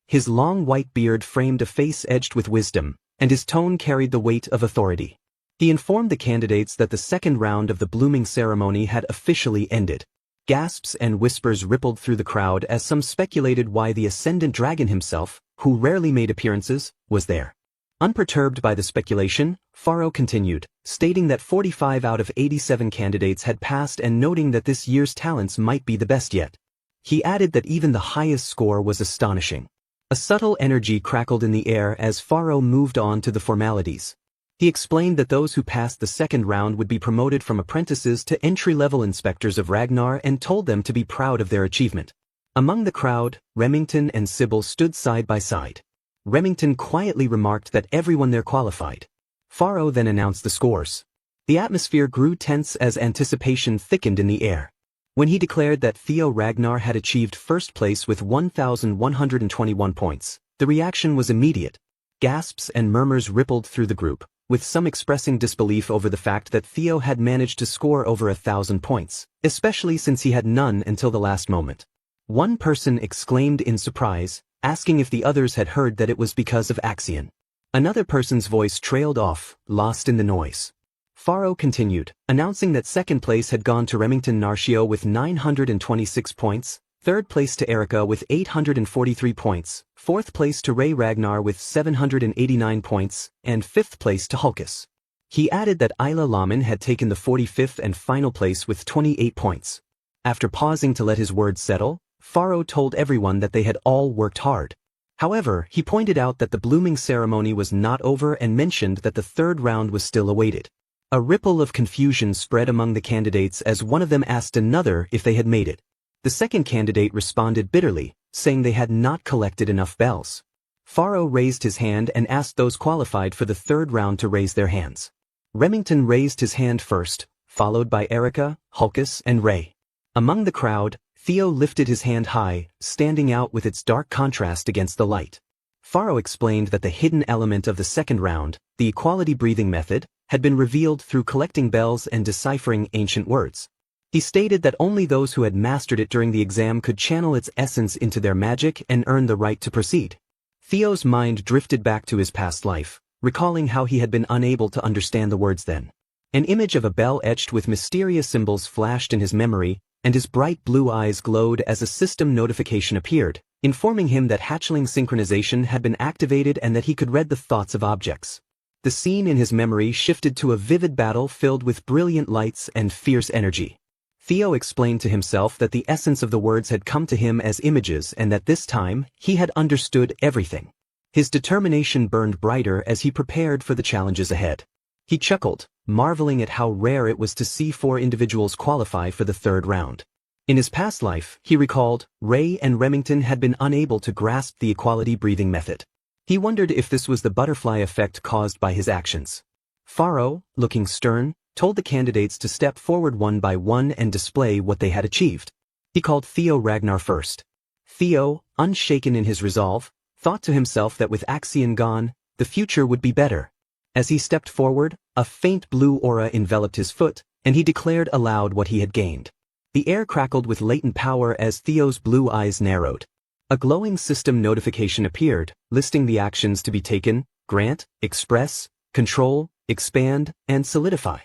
His long white beard framed a face edged with wisdom, and his tone carried the weight of authority. He informed the candidates that the second round of the blooming ceremony had officially ended. Gasps and whispers rippled through the crowd as some speculated why the Ascendant Dragon himself, who rarely made appearances, was there. Unperturbed by the speculation, Pharaoh continued, stating that 45 out of 87 candidates had passed and noting that this year's talents might be the best yet. He added that even the highest score was astonishing. A subtle energy crackled in the air as Pharaoh moved on to the formalities. He explained that those who passed the second round would be promoted from apprentices to entry-level inspectors of Ragnar and told them to be proud of their achievement. Among the crowd, Remington and Sybil stood side by side. Remington quietly remarked that everyone there qualified. Pharaoh then announced the scores. The atmosphere grew tense as anticipation thickened in the air. When he declared that Theo Ragnar had achieved first place with 1,121 points, the reaction was immediate. Gasps and murmurs rippled through the group, with some expressing disbelief over the fact that Theo had managed to score over 1,000 points, especially since he had none until the last moment. One person exclaimed in surprise, asking if the others had heard that it was because of Axian. Another person's voice trailed off, lost in the noise. Pharaoh continued, announcing that second place had gone to Remington Narcio with 926 points, Third place to Erica with 843 points, fourth place to Ray Ragnar with 789 points, and fifth place to Hulkus. He added that Isla Laman had taken the 45th and final place with 28 points. After pausing to let his words settle, Faro told everyone that they had all worked hard. However, he pointed out that the blooming ceremony was not over and mentioned that the third round was still awaited. A ripple of confusion spread among the candidates as one of them asked another if they had made it. The second candidate responded bitterly, saying they had not collected enough bells. Faro raised his hand and asked those qualified for the third round to raise their hands. Remington raised his hand first, followed by Erica, Hulkus, and Ray. Among the crowd, Theo lifted his hand high, standing out with its dark contrast against the light. Faro explained that the hidden element of the second round, the equality breathing method, had been revealed through collecting bells and deciphering ancient words. He stated that only those who had mastered it during the exam could channel its essence into their magic and earn the right to proceed. Theo's mind drifted back to his past life, recalling how he had been unable to understand the words then. An image of a bell etched with mysterious symbols flashed in his memory, and his bright blue eyes glowed as a system notification appeared, informing him that hatchling synchronization had been activated and that he could read the thoughts of objects. The scene in his memory shifted to a vivid battle filled with brilliant lights and fierce energy. Theo explained to himself that the essence of the words had come to him as images and that this time, he had understood everything. His determination burned brighter as he prepared for the challenges ahead. He chuckled, marveling at how rare it was to see 4 individuals qualify for the third round. In his past life, he recalled, Ray and Remington had been unable to grasp the equality breathing method. He wondered if this was the butterfly effect caused by his actions. Faro, looking stern, told the candidates to step forward one by one and display what they had achieved. He called Theo Ragnar first. Theo, unshaken in his resolve, thought to himself that with Axion gone, the future would be better. As he stepped forward, a faint blue aura enveloped his foot, and he declared aloud what he had gained. The air crackled with latent power as Theo's blue eyes narrowed. A glowing system notification appeared, listing the actions to be taken: grant, express, control, expand, and solidify.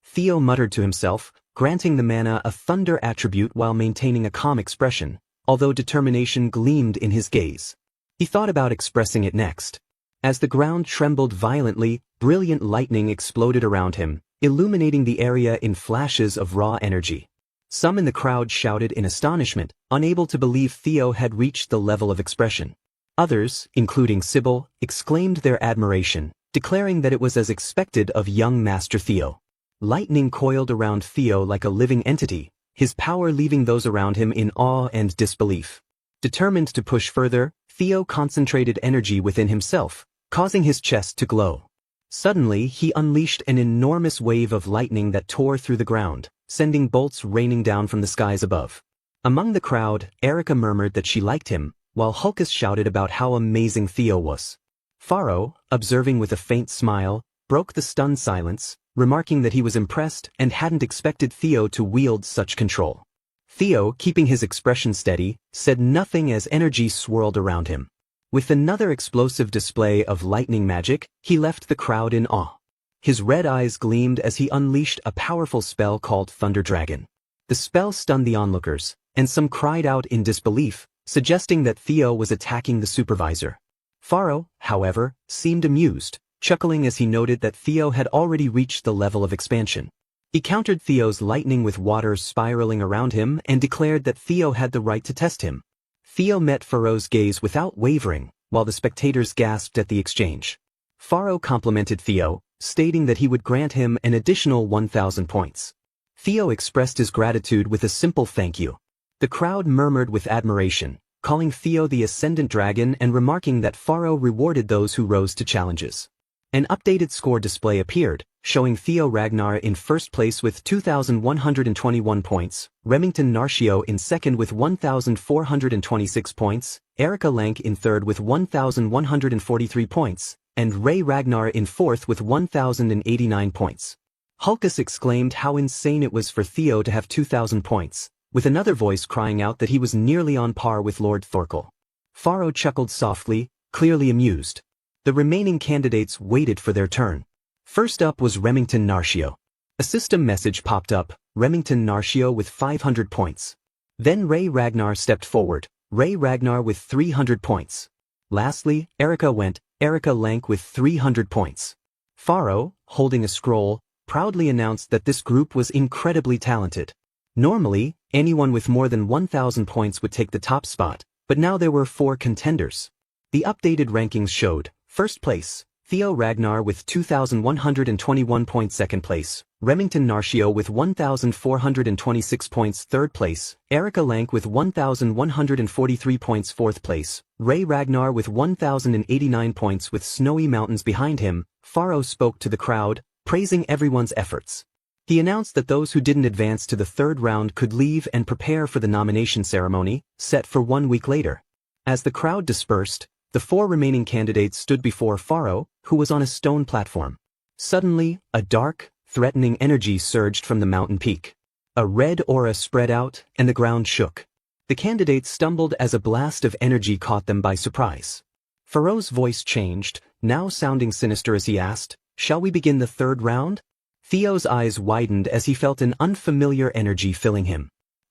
Theo muttered to himself, granting the mana a thunder attribute while maintaining a calm expression, although determination gleamed in his gaze. He thought about expressing it next. As the ground trembled violently, brilliant lightning exploded around him, illuminating the area in flashes of raw energy. Some in the crowd shouted in astonishment, unable to believe Theo had reached the level of expression. Others, including Sybil, exclaimed their admiration, declaring that it was as expected of young Master Theo. Lightning coiled around Theo like a living entity, his power leaving those around him in awe and disbelief. Determined to push further, Theo concentrated energy within himself, causing his chest to glow. Suddenly, he unleashed an enormous wave of lightning that tore through the ground, sending bolts raining down from the skies above. Among the crowd, Erica murmured that she liked him, while Hulkus shouted about how amazing Theo was. Faro, observing with a faint smile, broke the stunned silence, remarking that he was impressed and hadn't expected Theo to wield such control. Theo, keeping his expression steady, said nothing as energy swirled around him. With another explosive display of lightning magic, he left the crowd in awe. His red eyes gleamed as he unleashed a powerful spell called Thunder Dragon. The spell stunned the onlookers, and some cried out in disbelief, suggesting that Theo was attacking the supervisor. Faro, however, seemed amused, chuckling as he noted that Theo had already reached the level of expansion. He countered Theo's lightning with water spiraling around him and declared that Theo had the right to test him. Theo met Faro's gaze without wavering, while the spectators gasped at the exchange. Faro complimented Theo, stating that he would grant him an additional 1,000 points. Theo expressed his gratitude with a simple thank you. The crowd murmured with admiration, calling Theo the Ascendant Dragon and remarking that Faro rewarded those who rose to challenges. An updated score display appeared, showing Theo Ragnar in first place with 2,121 points, Remington Narcio in second with 1,426 points, Erica Lank in third with 1,143 points, and Ray Ragnar in fourth with 1,089 points. Hulkus exclaimed how insane it was for Theo to have 2,000 points, with another voice crying out that he was nearly on par with Lord Thorkel. Faro chuckled softly, clearly amused. The remaining candidates waited for their turn. First up was Remington Narcio. A system message popped up, Remington Narcio with 500 points. Then Ray Ragnar stepped forward, Ray Ragnar with 300 points. Lastly, Erica went, Erica Lank with 300 points. Faro, holding a scroll, proudly announced that this group was incredibly talented. Normally, anyone with more than 1,000 points would take the top spot, but now there were 4 contenders. The updated rankings showed, first place, Theo Ragnar with 2,121 points. Second place, Remington Narcio with 1,426 points. Third place, Erica Lank with 1,143 points. Fourth place, Ray Ragnar with 1,089 points. With snowy mountains behind him, Faro spoke to the crowd, praising everyone's efforts. He announced that those who didn't advance to the third round could leave and prepare for the nomination ceremony, set for 1 week later. As the crowd dispersed, the 4 remaining candidates stood before Faro, who was on a stone platform. Suddenly, a dark, threatening energy surged from the mountain peak. A red aura spread out, and the ground shook. The candidates stumbled as a blast of energy caught them by surprise. Faro's voice changed, now sounding sinister as he asked, "Shall we begin the third round?" Theo's eyes widened as he felt an unfamiliar energy filling him.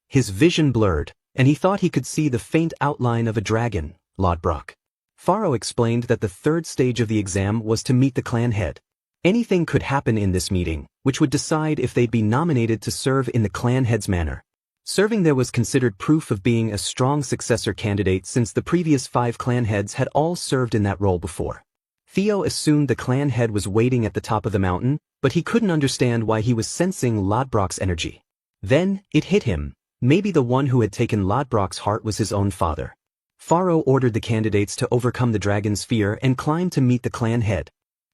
His vision blurred, and he thought he could see the faint outline of a dragon, Lodbrok. Faro explained that the third stage of the exam was to meet the clan head. Anything could happen in this meeting, which would decide if they'd be nominated to serve in the clan head's manor. Serving there was considered proof of being a strong successor candidate since the previous 5 clan heads had all served in that role before. Theo assumed the clan head was waiting at the top of the mountain, but he couldn't understand why he was sensing Lodbrok's energy. Then, it hit him. Maybe the one who had taken Lodbrok's heart was his own father. Faro ordered the candidates to overcome the dragon's fear and climb to meet the clan head.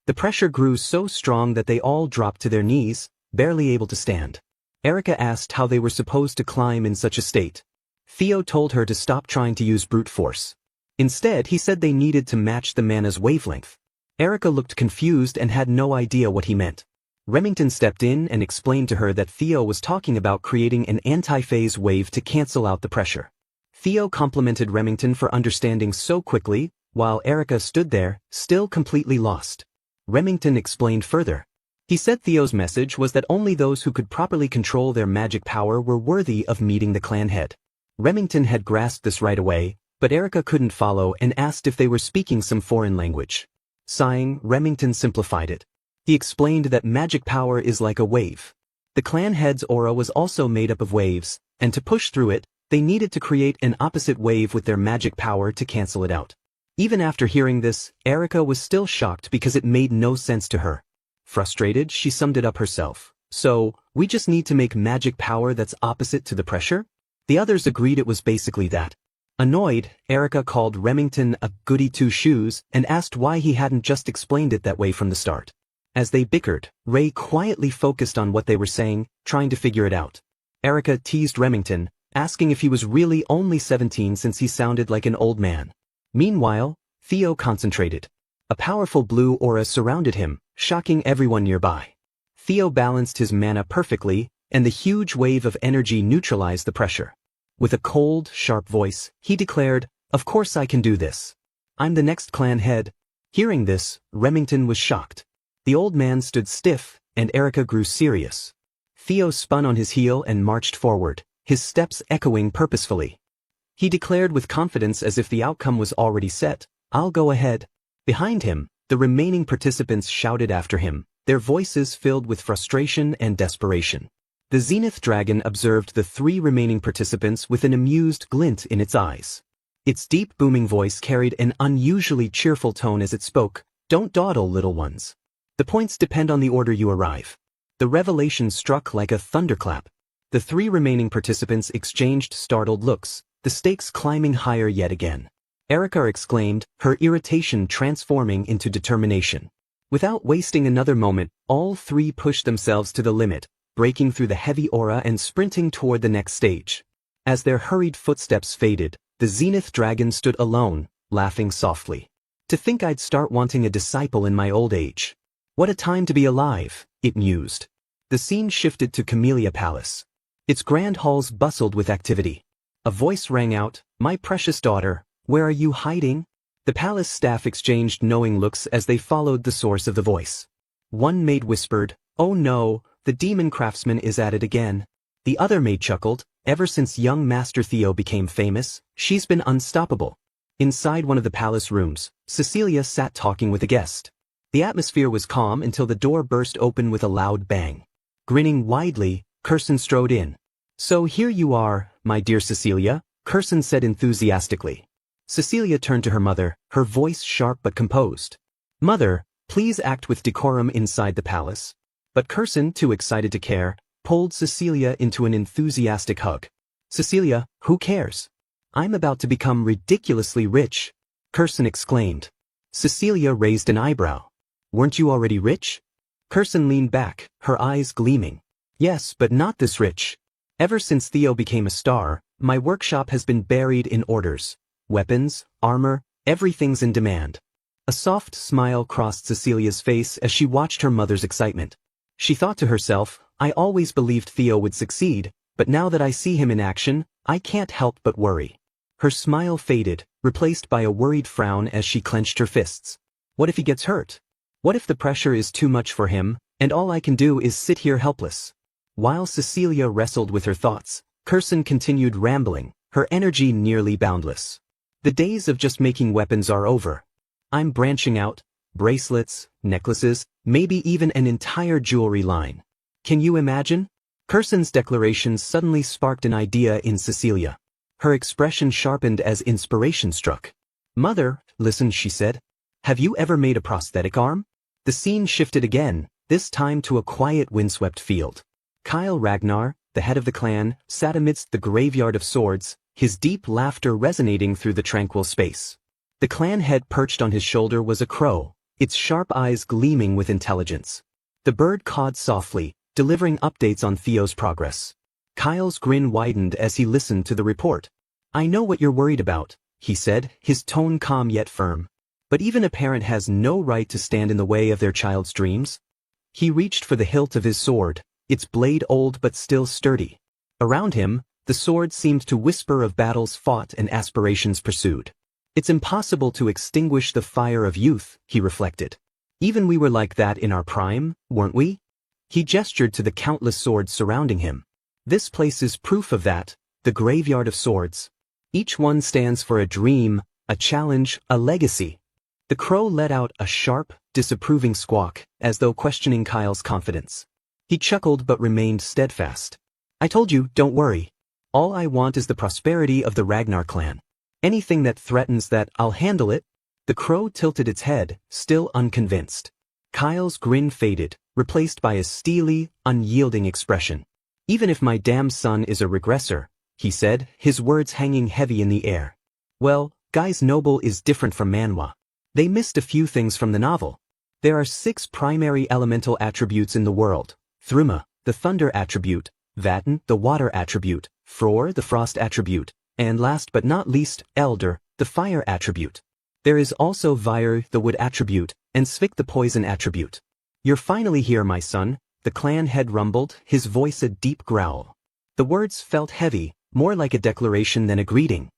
The pressure grew so strong that they all dropped to their knees, barely able to stand. Erica asked how they were supposed to climb in such a state. Theo told her to stop trying to use brute force. Instead, he said they needed to match the mana's wavelength. Erica looked confused and had no idea what he meant. Remington stepped in and explained to her that Theo was talking about creating an anti-phase wave to cancel out the pressure. Theo complimented Remington for understanding so quickly, while Erica stood there, still completely lost. Remington explained further. He said Theo's message was that only those who could properly control their magic power were worthy of meeting the clan head. Remington had grasped this right away, but Erica couldn't follow and asked if they were speaking some foreign language. Sighing, Remington simplified it. He explained that magic power is like a wave. The clan head's aura was also made up of waves, and to push through it, they needed to create an opposite wave with their magic power to cancel it out. Even after hearing this, Erica was still shocked because it made no sense to her. Frustrated, she summed it up herself. "So, we just need to make magic power that's opposite to the pressure?" The others agreed it was basically that. Annoyed, Erica called Remington a goody two-shoes and asked why he hadn't just explained it that way from the start. As they bickered, Ray quietly focused on what they were saying, trying to figure it out. Erica teased Remington, asking if he was really only 17 since he sounded like an old man. Meanwhile, Theo concentrated. A powerful blue aura surrounded him, shocking everyone nearby. Theo balanced his mana perfectly, and the huge wave of energy neutralized the pressure. With a cold, sharp voice, he declared, "Of course I can do this. I'm the next clan head." Hearing this, Remington was shocked. The old man stood stiff, and Erica grew serious. Theo spun on his heel and marched forward, his steps echoing purposefully. He declared with confidence as if the outcome was already set, "I'll go ahead." Behind him, the remaining participants shouted after him, their voices filled with frustration and desperation. The Zenith Dragon observed the 3 remaining participants with an amused glint in its eyes. Its deep booming voice carried an unusually cheerful tone as it spoke, "Don't dawdle, little ones. The points depend on the order you arrive." The revelation struck like a thunderclap. The 3 remaining participants exchanged startled looks, the stakes climbing higher yet again. Erica exclaimed, her irritation transforming into determination. Without wasting another moment, all 3 pushed themselves to the limit, breaking through the heavy aura and sprinting toward the next stage. As their hurried footsteps faded, the Zenith Dragon stood alone, laughing softly. "To think I'd start wanting a disciple in my old age. What a time to be alive," it mused. The scene shifted to Camellia Palace. Its grand halls bustled with activity. A voice rang out, "My precious daughter, where are you hiding?" The palace staff exchanged knowing looks as they followed the source of the voice. One maid whispered, "Oh no, the demon craftsman is at it again." The other maid chuckled, Ever since young Master Theo became famous, she's been unstoppable. Inside one of the palace rooms, Cecilia sat talking with a guest. The atmosphere was calm until the door burst open with a loud bang. Grinning widely, Curson strode in. "So here you are, my dear Cecilia," Curson said enthusiastically. Cecilia turned to her mother, her voice sharp but composed. "Mother, please act with decorum inside the palace." But Curson, too excited to care, pulled Cecilia into an enthusiastic hug. "Cecilia, who cares? I'm about to become ridiculously rich," Curson exclaimed. Cecilia raised an eyebrow. "Weren't you already rich?" Curson leaned back, her eyes gleaming. "Yes, but not this rich. Ever since Theo became a star, my workshop has been buried in orders. Weapons, armor, everything's in demand." A soft smile crossed Cecilia's face as she watched her mother's excitement. She thought to herself, "I always believed Theo would succeed, but now that I see him in action, I can't help but worry." Her smile faded, replaced by a worried frown as she clenched her fists. What if he gets hurt? What if the pressure is too much for him, and all I can do is sit here helpless? While Cecilia wrestled with her thoughts, Curson continued rambling, her energy nearly boundless. "The days of just making weapons are over. I'm branching out, bracelets, necklaces, maybe even an entire jewelry line. Can you imagine?" Curson's declaration suddenly sparked an idea in Cecilia. Her expression sharpened as inspiration struck. "Mother, listen," she said. "Have you ever made a prosthetic arm?" The scene shifted again, this time to a quiet windswept field. Kyle Ragnar, the head of the clan, sat amidst the graveyard of swords, his deep laughter resonating through the tranquil space. The clan head perched on his shoulder was a crow, its sharp eyes gleaming with intelligence. The bird cawed softly, delivering updates on Theo's progress. Kyle's grin widened as he listened to the report. "I know what you're worried about," he said, his tone calm yet firm. "But even a parent has no right to stand in the way of their child's dreams." He reached for the hilt of his sword, its blade old but still sturdy. Around him, the sword seemed to whisper of battles fought and aspirations pursued. "It's impossible to extinguish the fire of youth," he reflected. "Even we were like that in our prime, weren't we?" He gestured to the countless swords surrounding him. "This place is proof of that, the graveyard of swords. Each one stands for a dream, a challenge, a legacy." The crow let out a sharp, disapproving squawk, as though questioning Kyle's confidence. He chuckled but remained steadfast. "I told you, don't worry. All I want is the prosperity of the Ragnar clan. Anything that threatens that, I'll handle it." The crow tilted its head, still unconvinced. Kyle's grin faded, replaced by a steely, unyielding expression. "Even if my damn son is a regressor," he said, his words hanging heavy in the air. "Well, Guy's Noble is different from Manhwa. They missed a few things from the novel. There are 6 primary elemental attributes in the world: Thruma, the thunder attribute; Vatten, the water attribute; Fror, the frost attribute; and last but not least, Elder, the fire attribute. There is also Vyre, the wood attribute, and Svik, the poison attribute. You're finally here, my son," the clan head rumbled, his voice a deep growl. The words felt heavy, more like a declaration than a greeting.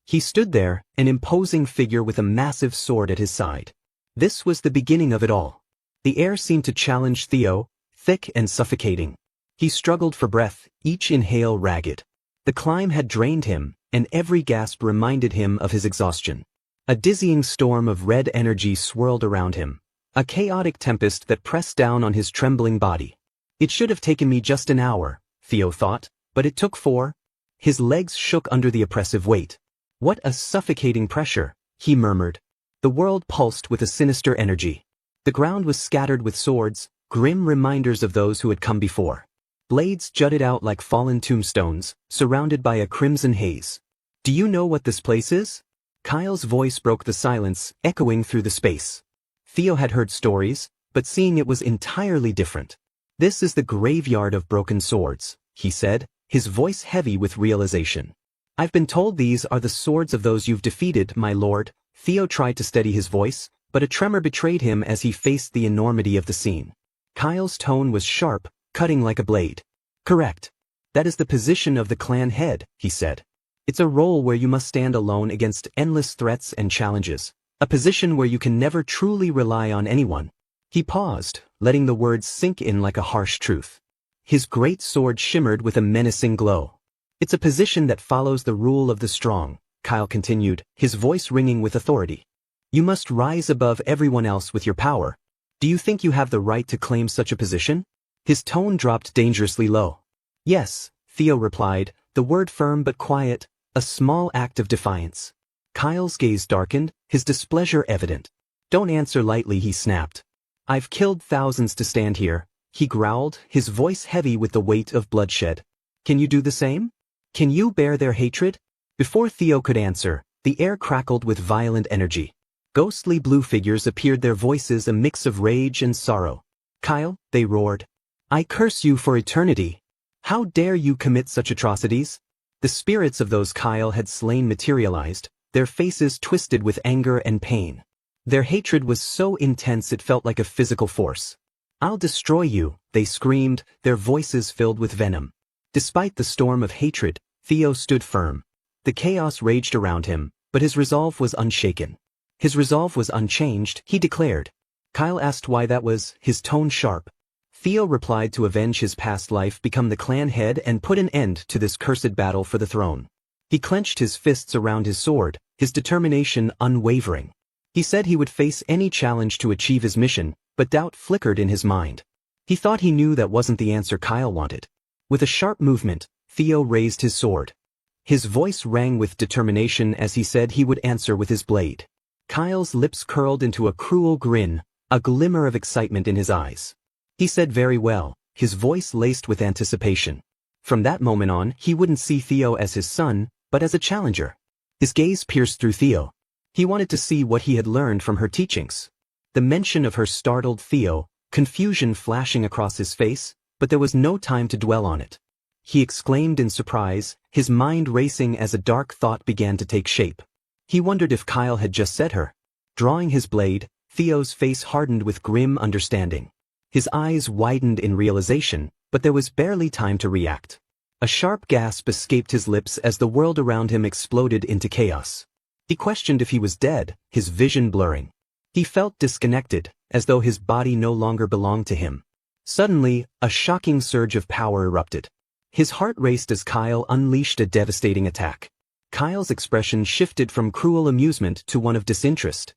He stood there, an imposing figure with a massive sword at his side. This was the beginning of it all. The air seemed to challenge Theo, thick and suffocating. He struggled for breath, each inhale ragged. The climb had drained him, and every gasp reminded him of his exhaustion. A dizzying storm of red energy swirled around him, a chaotic tempest that pressed down on his trembling body. "It should have taken me just an hour," Theo thought, "but it took 4. His legs shook under the oppressive weight. "What a suffocating pressure," he murmured. The world pulsed with a sinister energy. The ground was scattered with swords, grim reminders of those who had come before. Blades jutted out like fallen tombstones, surrounded by a crimson haze. "Do you know what this place is?" Kyle's voice broke the silence, echoing through the space. Theo had heard stories, but seeing it was entirely different. "This is the graveyard of broken swords," he said, his voice heavy with realization. "I've been told these are the swords of those you've defeated, my lord." Theo tried to steady his voice, but a tremor betrayed him as he faced the enormity of the scene. Kyle's tone was sharp, cutting like a blade. "Correct. That is the position of the clan head," he said. "It's a role where you must stand alone against endless threats and challenges, a position where you can never truly rely on anyone." He paused, letting the words sink in like a harsh truth. His great sword shimmered with a menacing glow. It's a position that follows the rule of the strong, Kyle continued, his voice ringing with authority. You must rise above everyone else with your power. Do you think you have the right to claim such a position? His tone dropped dangerously low. Yes, Theo replied, the word firm but quiet, a small act of defiance. Kyle's gaze darkened, his displeasure evident. Don't answer lightly, he snapped. I've killed thousands to stand here, he growled, his voice heavy with the weight of bloodshed. Can you do the same? Can you bear their hatred? Before Theo could answer, the air crackled with violent energy. Ghostly blue figures appeared, their voices a mix of rage and sorrow. Kyle, they roared. I curse you for eternity. How dare you commit such atrocities? The spirits of those Kyle had slain materialized, their faces twisted with anger and pain. Their hatred was so intense it felt like a physical force. I'll destroy you, they screamed, their voices filled with venom. Despite the storm of hatred, Theo stood firm. The chaos raged around him, but his resolve was unshaken. His resolve was unchanged, he declared. Kyle asked why that was, his tone sharp. Theo replied to avenge his past life, become the clan head and put an end to this cursed battle for the throne. He clenched his fists around his sword, his determination unwavering. He said he would face any challenge to achieve his mission, but doubt flickered in his mind. He thought he knew that wasn't the answer Kyle wanted. With a sharp movement, Theo raised his sword. His voice rang with determination as he said he would answer with his blade. Kyle's lips curled into a cruel grin, a glimmer of excitement in his eyes. He said very well, his voice laced with anticipation. From that moment on, he wouldn't see Theo as his son, but as a challenger. His gaze pierced through Theo. He wanted to see what he had learned from her teachings. The mention of her startled Theo, confusion flashing across his face, but there was no time to dwell on it. He exclaimed in surprise, his mind racing as a dark thought began to take shape. He wondered if Kyle had just said her. Drawing his blade, Theo's face hardened with grim understanding. His eyes widened in realization, but there was barely time to react. A sharp gasp escaped his lips as the world around him exploded into chaos. He questioned if he was dead, his vision blurring. He felt disconnected, as though his body no longer belonged to him. Suddenly, a shocking surge of power erupted. His heart raced as Kyle unleashed a devastating attack. Kyle's expression shifted from cruel amusement to one of disinterest.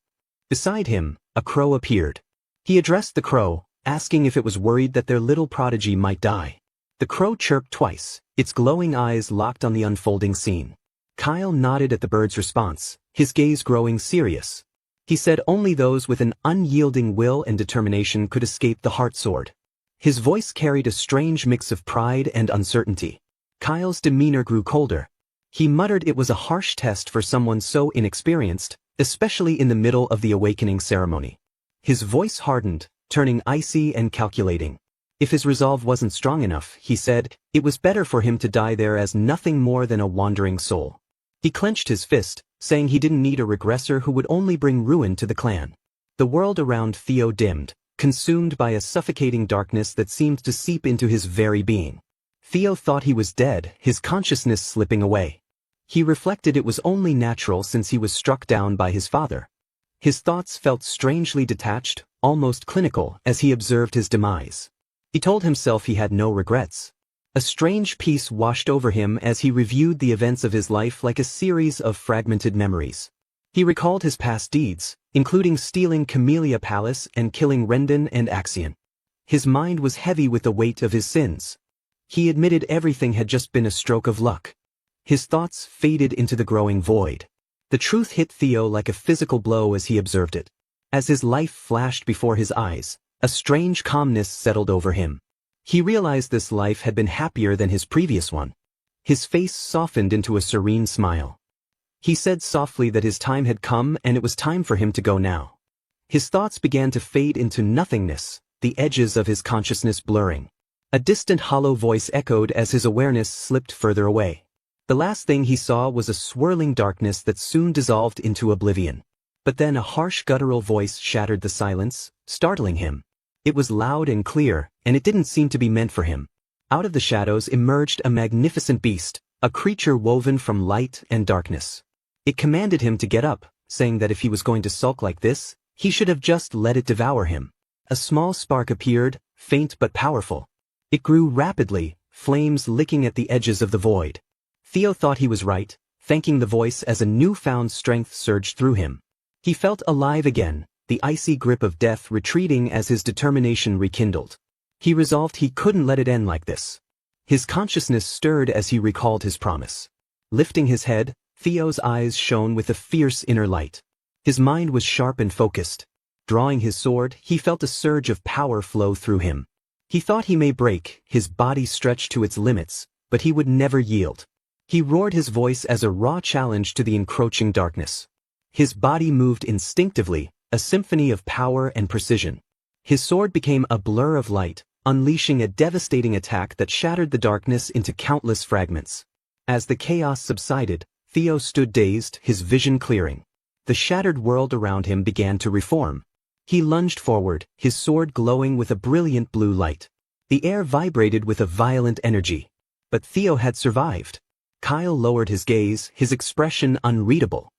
Beside him, a crow appeared. He addressed the crow, asking if it was worried that their little prodigy might die. The crow chirped twice, its glowing eyes locked on the unfolding scene. Kyle nodded at the bird's response, his gaze growing serious. He said only those with an unyielding will and determination could escape the heart sword. His voice carried a strange mix of pride and uncertainty. Kyle's demeanor grew colder. He muttered it was a harsh test for someone so inexperienced, especially in the middle of the awakening ceremony. His voice hardened, turning icy and calculating. If his resolve wasn't strong enough, he said, it was better for him to die there as nothing more than a wandering soul. He clenched his fist, saying he didn't need a regressor who would only bring ruin to the clan. The world around Theo dimmed, consumed by a suffocating darkness that seemed to seep into his very being. Theo thought he was dead, his consciousness slipping away. He reflected it was only natural since he was struck down by his father. His thoughts felt strangely detached, almost clinical, as he observed his demise. He told himself he had no regrets. A strange peace washed over him as he reviewed the events of his life like a series of fragmented memories. He recalled his past deeds, including stealing Camellia Palace and killing Rendon and Axion. His mind was heavy with the weight of his sins. He admitted everything had just been a stroke of luck. His thoughts faded into the growing void. The truth hit Theo like a physical blow as he observed it. As his life flashed before his eyes, a strange calmness settled over him. He realized this life had been happier than his previous one. His face softened into a serene smile. He said softly that his time had come and it was time for him to go now. His thoughts began to fade into nothingness, the edges of his consciousness blurring. A distant hollow voice echoed as his awareness slipped further away. The last thing he saw was a swirling darkness that soon dissolved into oblivion. But then a harsh guttural voice shattered the silence, startling him. It was loud and clear, and it didn't seem to be meant for him. Out of the shadows emerged a magnificent beast, a creature woven from light and darkness. It commanded him to get up, saying that if he was going to sulk like this, he should have just let it devour him. A small spark appeared, faint but powerful. It grew rapidly, flames licking at the edges of the void. Theo thought he was right, thanking the voice as a newfound strength surged through him. He felt alive again, the icy grip of death retreating as his determination rekindled. He resolved he couldn't let it end like this. His consciousness stirred as he recalled his promise. Lifting his head, Theo's eyes shone with a fierce inner light. His mind was sharp and focused. Drawing his sword, he felt a surge of power flow through him. He thought he may break, his body stretched to its limits, but he would never yield. He roared his voice as a raw challenge to the encroaching darkness. His body moved instinctively, a symphony of power and precision. His sword became a blur of light, unleashing a devastating attack that shattered the darkness into countless fragments. As the chaos subsided, Theo stood dazed, his vision clearing. The shattered world around him began to reform. He lunged forward, his sword glowing with a brilliant blue light. The air vibrated with a violent energy. But Theo had survived. Kyle lowered his gaze, his expression unreadable.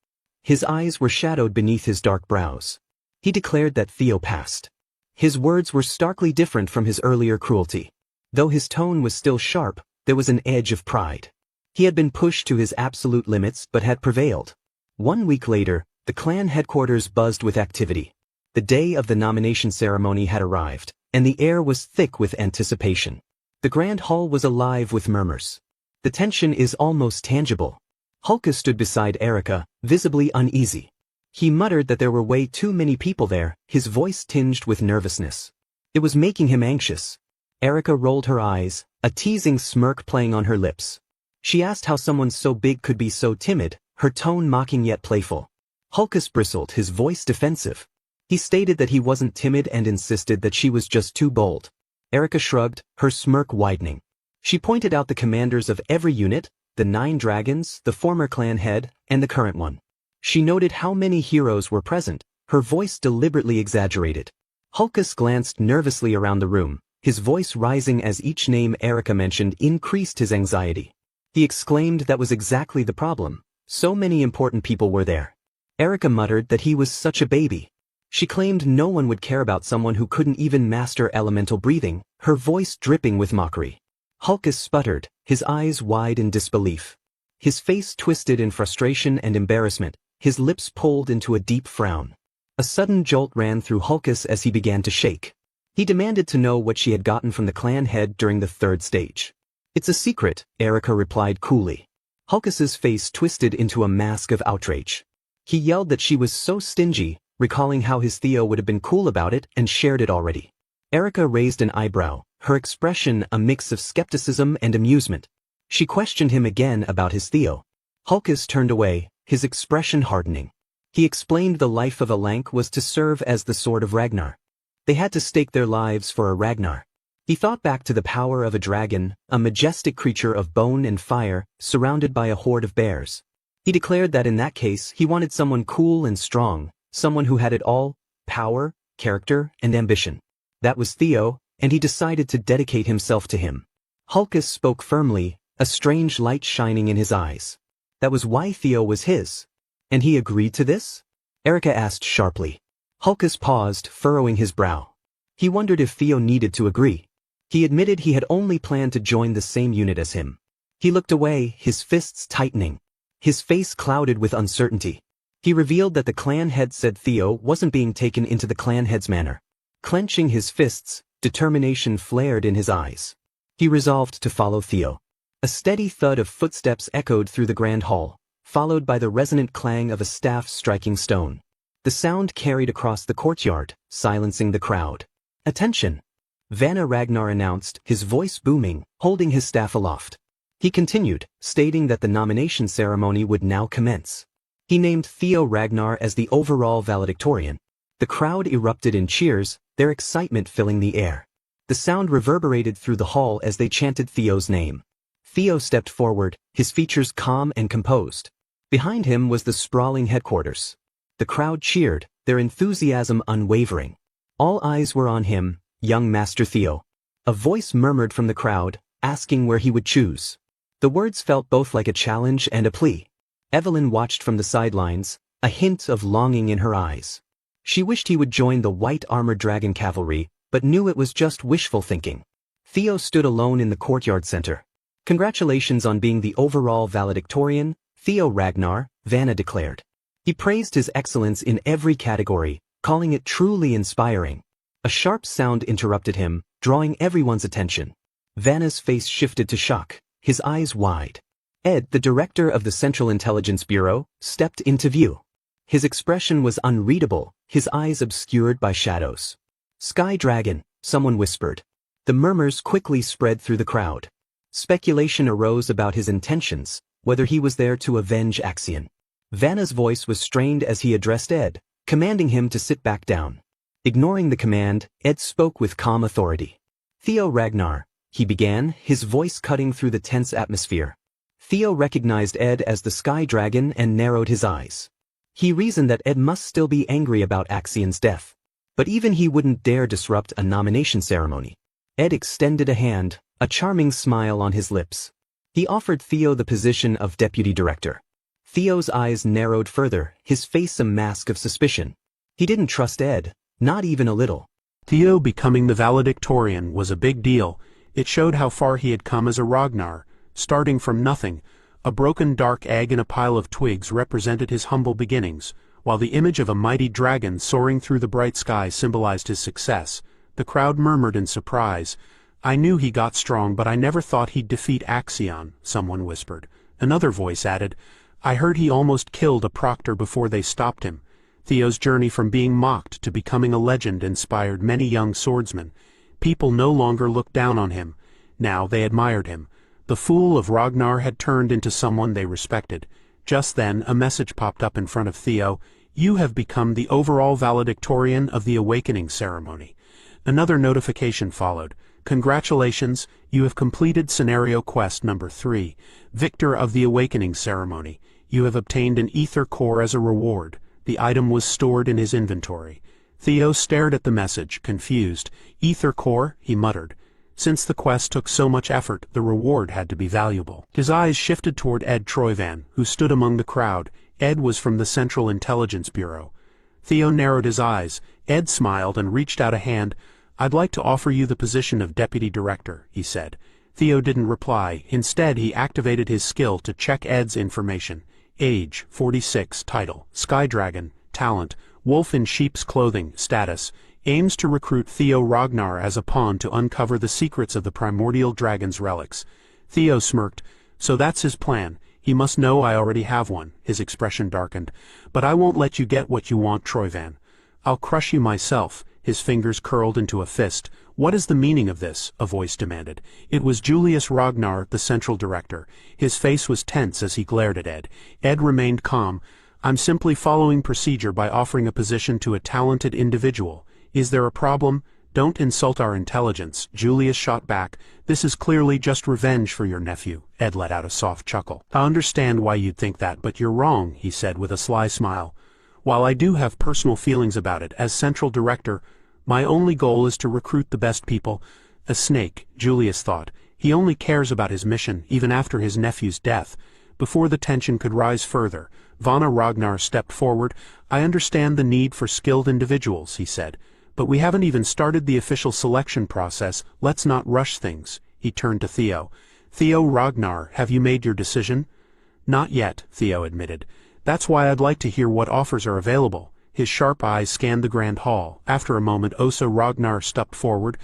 His eyes were shadowed beneath his dark brows. He declared that Theo passed. His words were starkly different from his earlier cruelty. Though his tone was still sharp, there was an edge of pride. He had been pushed to his absolute limits but had prevailed. 1 week later, the clan headquarters buzzed with activity. The day of the nomination ceremony had arrived, and the air was thick with anticipation. The grand hall was alive with murmurs. The tension is almost tangible. Hulka stood beside Erica, visibly uneasy. He muttered that there were way too many people there, his voice tinged with nervousness. It was making him anxious. Erica rolled her eyes, a teasing smirk playing on her lips. She asked how someone so big could be so timid, her tone mocking yet playful. Hulkus bristled, his voice defensive. He stated that he wasn't timid and insisted that she was just too bold. Erica shrugged, her smirk widening. She pointed out the commanders of every unit, the 9 dragons, the former clan head, and the current one. She noted how many heroes were present, her voice deliberately exaggerated. Hulkus glanced nervously around the room, his voice rising as each name Erica mentioned increased his anxiety. He exclaimed that was exactly the problem. So many important people were there. Erica muttered that he was such a baby. She claimed no one would care about someone who couldn't even master elemental breathing, her voice dripping with mockery. Hulkus sputtered, his eyes wide in disbelief. His face twisted in frustration and embarrassment, his lips pulled into a deep frown. A sudden jolt ran through Hulkus as he began to shake. He demanded to know what she had gotten from the clan head during the 3rd stage. "It's a secret," Erica replied coolly. Hulkus's face twisted into a mask of outrage. He yelled that she was so stingy, recalling how his Theo would have been cool about it and shared it already. Erica raised an eyebrow, her expression a mix of skepticism and amusement. She questioned him again about his Theo. Hulkus turned away, his expression hardening. He explained the life of a Lank was to serve as the sword of Ragnar. They had to stake their lives for a Ragnar. He thought back to the power of a dragon, a majestic creature of bone and fire, surrounded by a horde of bears. He declared that in that case he wanted someone cool and strong, someone who had it all, power, character, and ambition. That was Theo, and he decided to dedicate himself to him. Hulkus spoke firmly, a strange light shining in his eyes. That was why Theo was his. And he agreed to this? Erica asked sharply. Hulkus paused, furrowing his brow. He wondered if Theo needed to agree. He admitted he had only planned to join the same unit as him. He looked away, his fists tightening. His face clouded with uncertainty. He revealed that the clan head said Theo wasn't being taken into the clan head's manor. Clenching his fists, determination flared in his eyes. He resolved to follow Theo. A steady thud of footsteps echoed through the grand hall, followed by the resonant clang of a staff striking stone. The sound carried across the courtyard, silencing the crowd. "Attention!" Vanna Ragnar announced, his voice booming, holding his staff aloft. He continued, stating that the nomination ceremony would now commence. He named Theo Ragnar as the overall valedictorian. The crowd erupted in cheers, their excitement filling the air. The sound reverberated through the hall as they chanted Theo's name. Theo stepped forward, his features calm and composed. Behind him was the sprawling headquarters. The crowd cheered, their enthusiasm unwavering. All eyes were on him, young Master Theo. A voice murmured from the crowd, asking where he would choose. The words felt both like a challenge and a plea. Evelyn watched from the sidelines, a hint of longing in her eyes. She wished he would join the white-armored dragon cavalry, but knew it was just wishful thinking. Theo stood alone in the courtyard center. Congratulations on being the overall valedictorian, Theo Ragnar, Vanna declared. He praised his excellence in every category, calling it truly inspiring. A sharp sound interrupted him, drawing everyone's attention. Vanna's face shifted to shock, his eyes wide. Ed, the director of the Central Intelligence Bureau, stepped into view. His expression was unreadable, his eyes obscured by shadows. Sky Dragon, someone whispered. The murmurs quickly spread through the crowd. Speculation arose about his intentions, whether he was there to avenge Axion. Vanna's voice was strained as he addressed Ed, commanding him to sit back down. Ignoring the command, Ed spoke with calm authority. Theo Ragnar, he began, his voice cutting through the tense atmosphere. Theo recognized Ed as the Sky Dragon and narrowed his eyes. He reasoned that Ed must still be angry about Axion's death. But even he wouldn't dare disrupt a nomination ceremony. Ed extended a hand, a charming smile on his lips. He offered Theo the position of deputy director. Theo's eyes narrowed further, his face a mask of suspicion. He didn't trust Ed, not even a little. Theo becoming the valedictorian was a big deal. It showed how far he had come as a Ragnar, starting from nothing. A broken dark egg in a pile of twigs represented his humble beginnings, while the image of a mighty dragon soaring through the bright sky symbolized his success. The crowd murmured in surprise. "I knew he got strong, but I never thought he'd defeat Axion," someone whispered. Another voice added, "I heard he almost killed a proctor before they stopped him." Theo's journey from being mocked to becoming a legend inspired many young swordsmen. People no longer looked down on him. Now they admired him. The fool of Ragnar had turned into someone they respected. Just then, a message popped up in front of Theo. "You have become the overall valedictorian of the awakening ceremony." Another notification followed. "Congratulations, you have completed scenario quest number 3, Victor of the Awakening Ceremony. You have obtained an ether core as a reward." The item was stored in his inventory. Theo stared at the message, confused. "Ether core?" he muttered. Since the quest took so much effort, the reward had to be valuable. His eyes shifted toward Ed Troyvan, who stood among the crowd. Ed was from the Central Intelligence Bureau. Theo narrowed his eyes. Ed smiled and reached out a hand. "I'd like to offer you the position of deputy director," he said. Theo didn't reply. Instead, he activated his skill to check Ed's information. Age, 46, title, Sky Dragon, talent, wolf in sheep's clothing, status, aims to recruit Theo Ragnar as a pawn to uncover the secrets of the primordial dragon's relics. Theo smirked. "So that's his plan. He must know I already have one." His expression darkened. "But I won't let you get what you want, Troyvan. I'll crush you myself." His fingers curled into a fist. "What is the meaning of this?" a voice demanded. It was Julius Ragnar, the central director. His face was tense as he glared at Ed. Ed remained calm. "I'm simply following procedure by offering a position to a talented individual. Is there a problem?" "Don't insult our intelligence," Julius shot back. "This is clearly just revenge for your nephew." Ed let out a soft chuckle. "I understand why you'd think that, but you're wrong," he said with a sly smile. "While I do have personal feelings about it, as central director, my only goal is to recruit the best people." A snake, Julius thought. He only cares about his mission, even after his nephew's death. Before the tension could rise further, Vanna Ragnar stepped forward. "I understand the need for skilled individuals," he said. "But we haven't even started the official selection process. Let's not rush things." He turned to Theo. "Theo Ragnar, have you made your decision?" "Not yet," Theo admitted. "That's why I'd like to hear what offers are available." His sharp eyes scanned the grand hall. After a moment, Osa Ragnar stepped forward.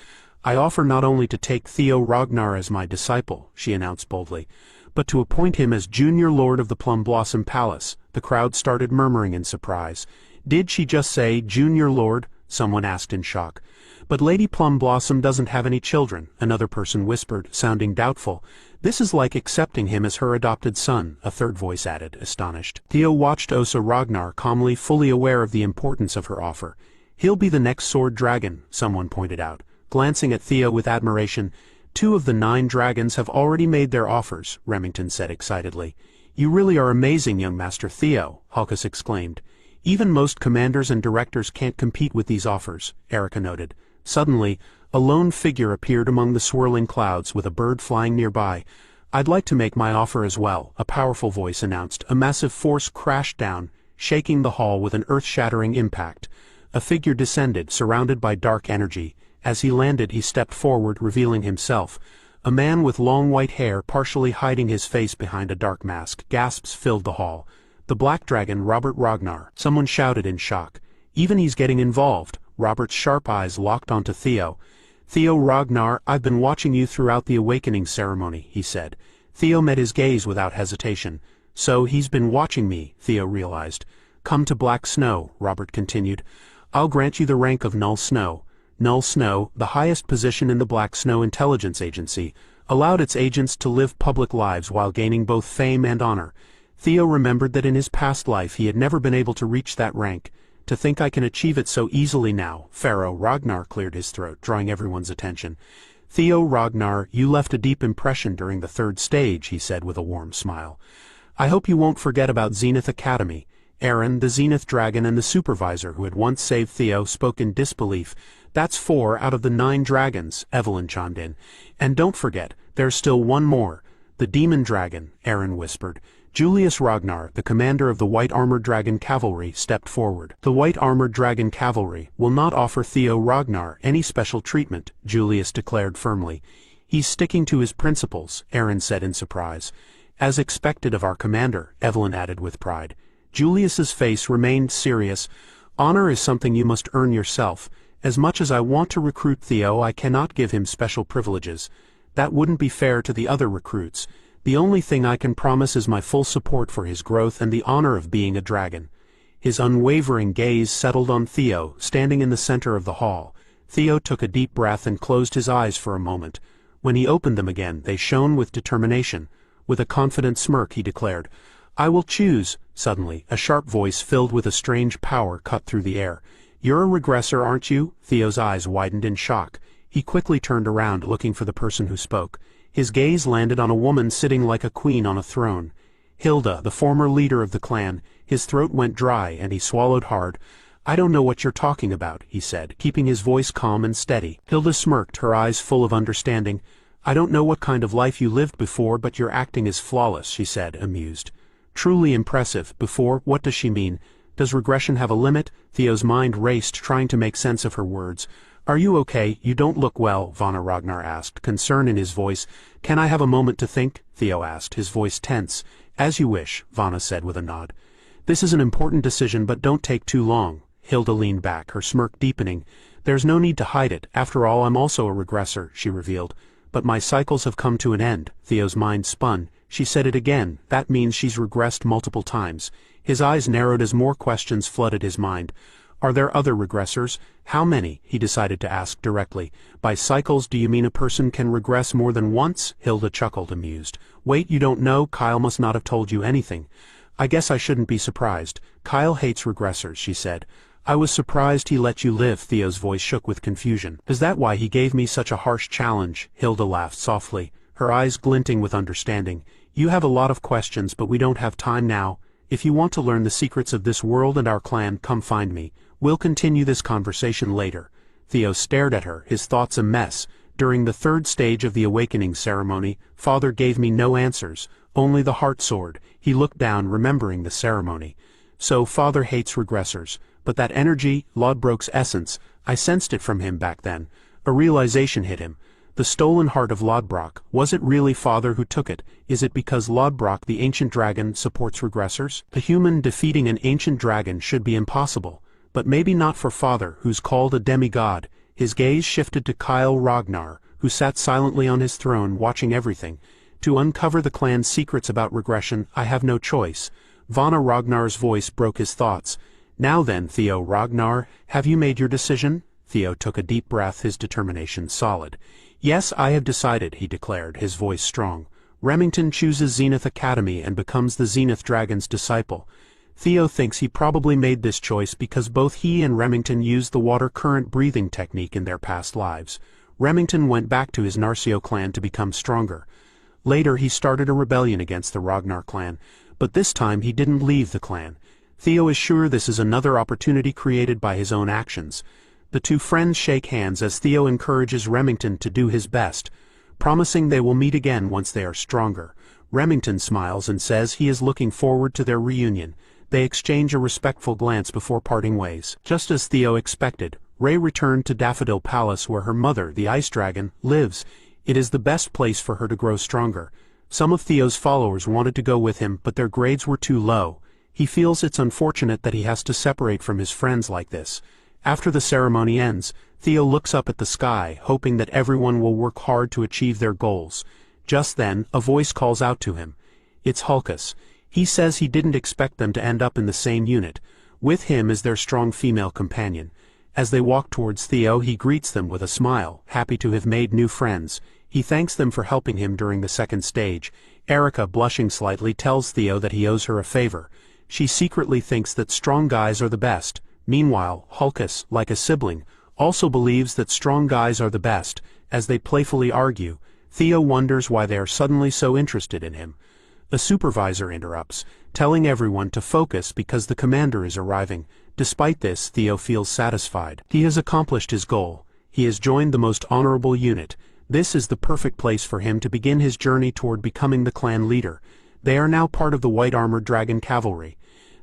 "I offer not only to take Theo Ragnar as my disciple," she announced boldly, "but to appoint him as junior lord of the Plum Blossom Palace." The crowd started murmuring in surprise. "Did she just say junior lord?" someone asked in shock. "But Lady Plum Blossom doesn't have any children," another person whispered, sounding doubtful. "This is like accepting him as her adopted son," a third voice added, astonished. Theo watched Osa Ragnar calmly, fully aware of the importance of her offer. "He'll be the next sword dragon," someone pointed out. Glancing at Theo with admiration, "2 of the 9 dragons have already made their offers," Remington said excitedly. "You really are amazing, young Master Theo," Halkus exclaimed. "Even most commanders and directors can't compete with these offers," Erica noted. Suddenly, a lone figure appeared among the swirling clouds with a bird flying nearby. "I'd like to make my offer as well," a powerful voice announced. A massive force crashed down, shaking the hall with an earth-shattering impact. A figure descended, surrounded by dark energy. As he landed, he stepped forward, revealing himself. A man with long white hair partially hiding his face behind a dark mask. Gasps filled the hall. The Black Dragon, Robert Ragnar, someone shouted in shock. Even he's getting involved. Robert's sharp eyes locked onto Theo. Theo Ragnar, I've been watching you throughout the awakening ceremony, he said. Theo met his gaze without hesitation. So he's been watching me, Theo realized. Come to Black Snow, Robert continued. I'll grant you the rank of Null Snow. Null Snow, the highest position in the Black Snow Intelligence Agency, allowed its agents to live public lives while gaining both fame and honor. Theo remembered that in his past life he had never been able to reach that rank. To think I can achieve it so easily now. Pharaoh Ragnar cleared his throat, drawing everyone's attention. Theo Ragnar, you left a deep impression during the third stage, he said with a warm smile. I hope you won't forget about Zenith Academy. Aaron, the Zenith Dragon, and the supervisor who had once saved Theo spoke in disbelief. That's 4 out of the 9 dragons, Evelyn chimed in. And don't forget, there's still one more. The Demon Dragon, Aaron whispered. Julius Ragnar, the commander of the White Armored Dragon Cavalry, stepped forward. The White Armored Dragon Cavalry will not offer Theo Ragnar any special treatment, Julius declared firmly. He's sticking to his principles, Aaron said in surprise. As expected of our commander, Evelyn added with pride. Julius's face remained serious. Honor is something you must earn yourself. As much as I want to recruit Theo, I cannot give him special privileges. That wouldn't be fair to the other recruits. The only thing I can promise is my full support for his growth and the honor of being a dragon. His unwavering gaze settled on Theo, standing in the center of the hall. Theo took a deep breath and closed his eyes for a moment. When he opened them again, they shone with determination. With a confident smirk, he declared, I will choose. Suddenly, a sharp voice filled with a strange power cut through the air. You're a regressor, aren't you? Theo's eyes widened in shock. He quickly turned around, looking for the person who spoke. His gaze landed on a woman sitting like a queen on a throne. Hilda, the former leader of the clan. His throat went dry, and he swallowed hard. I don't know what you're talking about, he said, keeping his voice calm and steady. Hilda smirked, her eyes full of understanding. I don't know what kind of life you lived before, but your acting is flawless, she said, amused. Truly impressive. Before, what does she mean? Does regression have a limit? Theo's mind raced, trying to make sense of her words. Are you okay? You don't look well, Vana Ragnar asked, concern in his voice. Can I have a moment to think? Theo asked, his voice tense. As you wish, Vana said with a nod. This is an important decision, but don't take too long. Hilda leaned back, her smirk deepening. There's no need to hide it. After all, I'm also a regressor, she revealed. But my cycles have come to an end. Theo's mind spun. She said it again. That means she's regressed multiple times. His eyes narrowed as more questions flooded his mind. Are there other regressors? How many? He decided to ask directly. By cycles, do you mean a person can regress more than once? Hilda chuckled, amused. Wait, you don't know? Kyle must not have told you anything. I guess I shouldn't be surprised. Kyle hates regressors, she said. I was surprised he let you live. Theo's voice shook with confusion. Is that why he gave me such a harsh challenge? Hilda laughed softly, her eyes glinting with understanding. You have a lot of questions, but we don't have time now. If you want to learn the secrets of this world and our clan, come find me. We'll continue this conversation later. Theo stared at her, his thoughts a mess. During the third stage of the awakening ceremony, Father gave me no answers, only the heart sword. He looked down, remembering the ceremony. So Father hates regressors. But that energy, Lodbrok's essence, I sensed it from him back then. A realization hit him. The stolen heart of Lodbrok, was it really Father who took it? Is it because Lodbrok, the ancient dragon, supports regressors? A human defeating an ancient dragon should be impossible. But maybe not for Father, who's called a demigod. His gaze shifted to Kyle Ragnar, who sat silently on his throne watching everything. To uncover the clan's secrets about regression, I have no choice. Vana Ragnar's voice broke his thoughts. Now then, Theo Ragnar, have you made your decision? Theo took a deep breath, his determination solid. Yes, I have decided, he declared, his voice strong. Remington chooses Zenith Academy and becomes the Zenith Dragon's disciple. Theo thinks he probably made this choice because both he and Remington used the water current breathing technique in their past lives. Remington went back to his Narcio clan to become stronger. Later he started a rebellion against the Ragnar clan, but this time he didn't leave the clan. Theo is sure this is another opportunity created by his own actions. The two friends shake hands as Theo encourages Remington to do his best, promising they will meet again once they are stronger. Remington smiles and says he is looking forward to their reunion. They exchange a respectful glance before parting ways. Just as Theo expected, Ray returned to Daffodil Palace where her mother, the Ice Dragon, lives. It is the best place for her to grow stronger. Some of Theo's followers wanted to go with him, but their grades were too low. He feels it's unfortunate that he has to separate from his friends like this. After the ceremony ends, Theo looks up at the sky, hoping that everyone will work hard to achieve their goals. Just then, a voice calls out to him. It's Hulkus. He says he didn't expect them to end up in the same unit. With him is their strong female companion. As they walk towards Theo, he greets them with a smile, happy to have made new friends. He thanks them for helping him during the second stage. Erica, blushing slightly, tells Theo that he owes her a favor. She secretly thinks that strong guys are the best. Meanwhile, Hulkus, like a sibling, also believes that strong guys are the best. As they playfully argue, Theo wonders why they are suddenly so interested in him. The supervisor interrupts, telling everyone to focus because the commander is arriving. Despite this, Theo feels satisfied. He has accomplished his goal. He has joined the most honorable unit. This is the perfect place for him to begin his journey toward becoming the clan leader. They are now part of the White Armored Dragon Cavalry.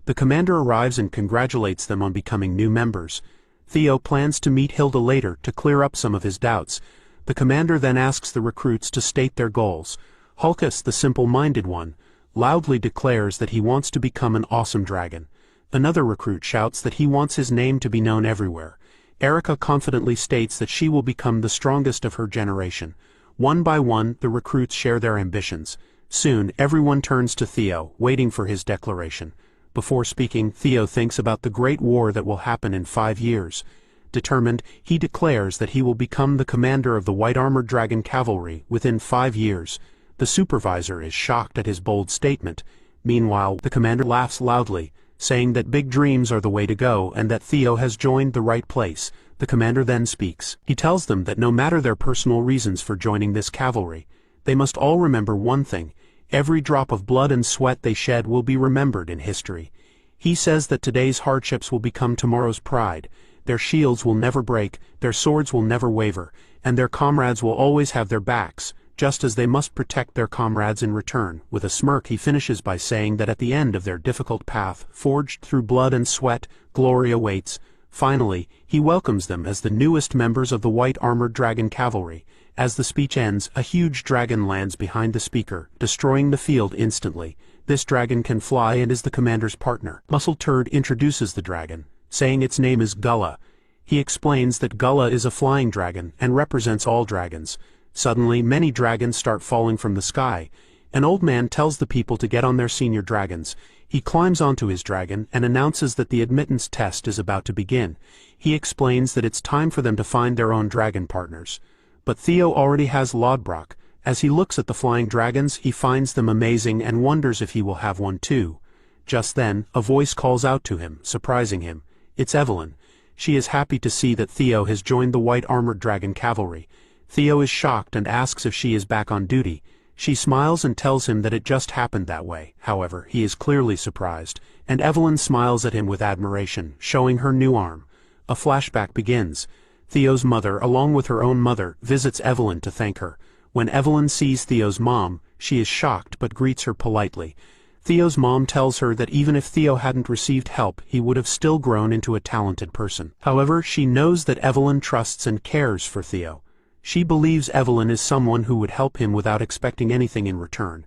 The commander arrives and congratulates them on becoming new members. Theo plans to meet Hilda later to clear up some of his doubts. The commander then asks the recruits to state their goals. Hulkus, the simple-minded one, loudly declares that he wants to become an awesome dragon. Another recruit shouts that he wants his name to be known everywhere. Erica confidently states that she will become the strongest of her generation. One by one, the recruits share their ambitions. Soon, everyone turns to Theo, waiting for his declaration. Before speaking, Theo thinks about the great war that will happen in 5 years. Determined, he declares that he will become the commander of the White Armored Dragon Cavalry within 5 years. The supervisor is shocked at his bold statement. Meanwhile, the commander laughs loudly, saying that big dreams are the way to go and that Theo has joined the right place. The commander then speaks. He tells them that no matter their personal reasons for joining this cavalry, they must all remember one thing. Every drop of blood and sweat they shed will be remembered in history. He says that today's hardships will become tomorrow's pride. Their shields will never break, their swords will never waver, and their comrades will always have their backs, just as they must protect their comrades in return. With a smirk, he finishes by saying that at the end of their difficult path, forged through blood and sweat, glory awaits. Finally, he welcomes them as the newest members of the White Armored Dragon Cavalry. As the speech ends, a huge dragon lands behind the speaker, destroying the field instantly. This dragon can fly and is the commander's partner. Muscle Turd introduces the dragon, saying its name is Gullah. He explains that Gullah is a flying dragon and represents all dragons. Suddenly, many dragons start falling from the sky. An old man tells the people to get on their senior dragons. He climbs onto his dragon and announces that the admittance test is about to begin. He explains that it's time for them to find their own dragon partners. But Theo already has Lodbrok. As he looks at the flying dragons, he finds them amazing and wonders if he will have one too. Just then, a voice calls out to him, surprising him. It's Evelyn. She is happy to see that Theo has joined the White Armored Dragon Cavalry. Theo is shocked and asks if she is back on duty. She smiles and tells him that it just happened that way. However, he is clearly surprised, and Evelyn smiles at him with admiration, showing her new arm. A flashback begins. Theo's mother, along with her own mother, visits Evelyn to thank her. When Evelyn sees Theo's mom, she is shocked but greets her politely. Theo's mom tells her that even if Theo hadn't received help, he would have still grown into a talented person. However, she knows that Evelyn trusts and cares for Theo. She believes Evelyn is someone who would help him without expecting anything in return.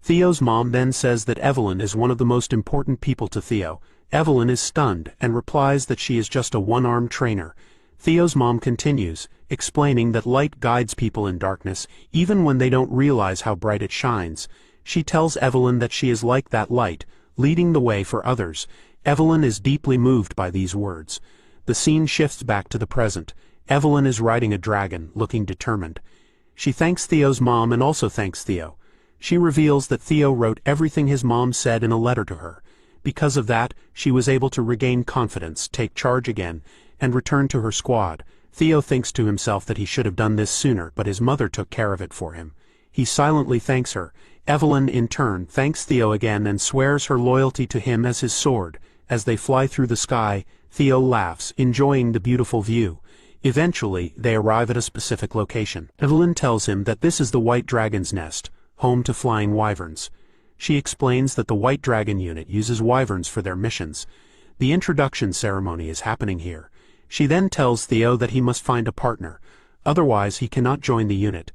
Theo's mom then says that Evelyn is one of the most important people to Theo. Evelyn is stunned and replies that she is just a one-armed trainer. Theo's mom continues, explaining that light guides people in darkness, even when they don't realize how bright it shines. She tells Evelyn that she is like that light, leading the way for others. Evelyn is deeply moved by these words. The scene shifts back to the present. Evelyn is riding a dragon, looking determined. She thanks Theo's mom and also thanks Theo. She reveals that Theo wrote everything his mom said in a letter to her. Because of that, she was able to regain confidence, take charge again, and return to her squad. Theo thinks to himself that he should have done this sooner, but his mother took care of it for him. He silently thanks her. Evelyn, in turn, thanks Theo again and swears her loyalty to him as his sword. As they fly through the sky, Theo laughs, enjoying the beautiful view. Eventually, they arrive at a specific location. Evelyn tells him that this is the White Dragon's Nest, home to flying wyverns. She explains that the White Dragon unit uses wyverns for their missions. The introduction ceremony is happening here. She then tells Theo that he must find a partner, otherwise he cannot join the unit.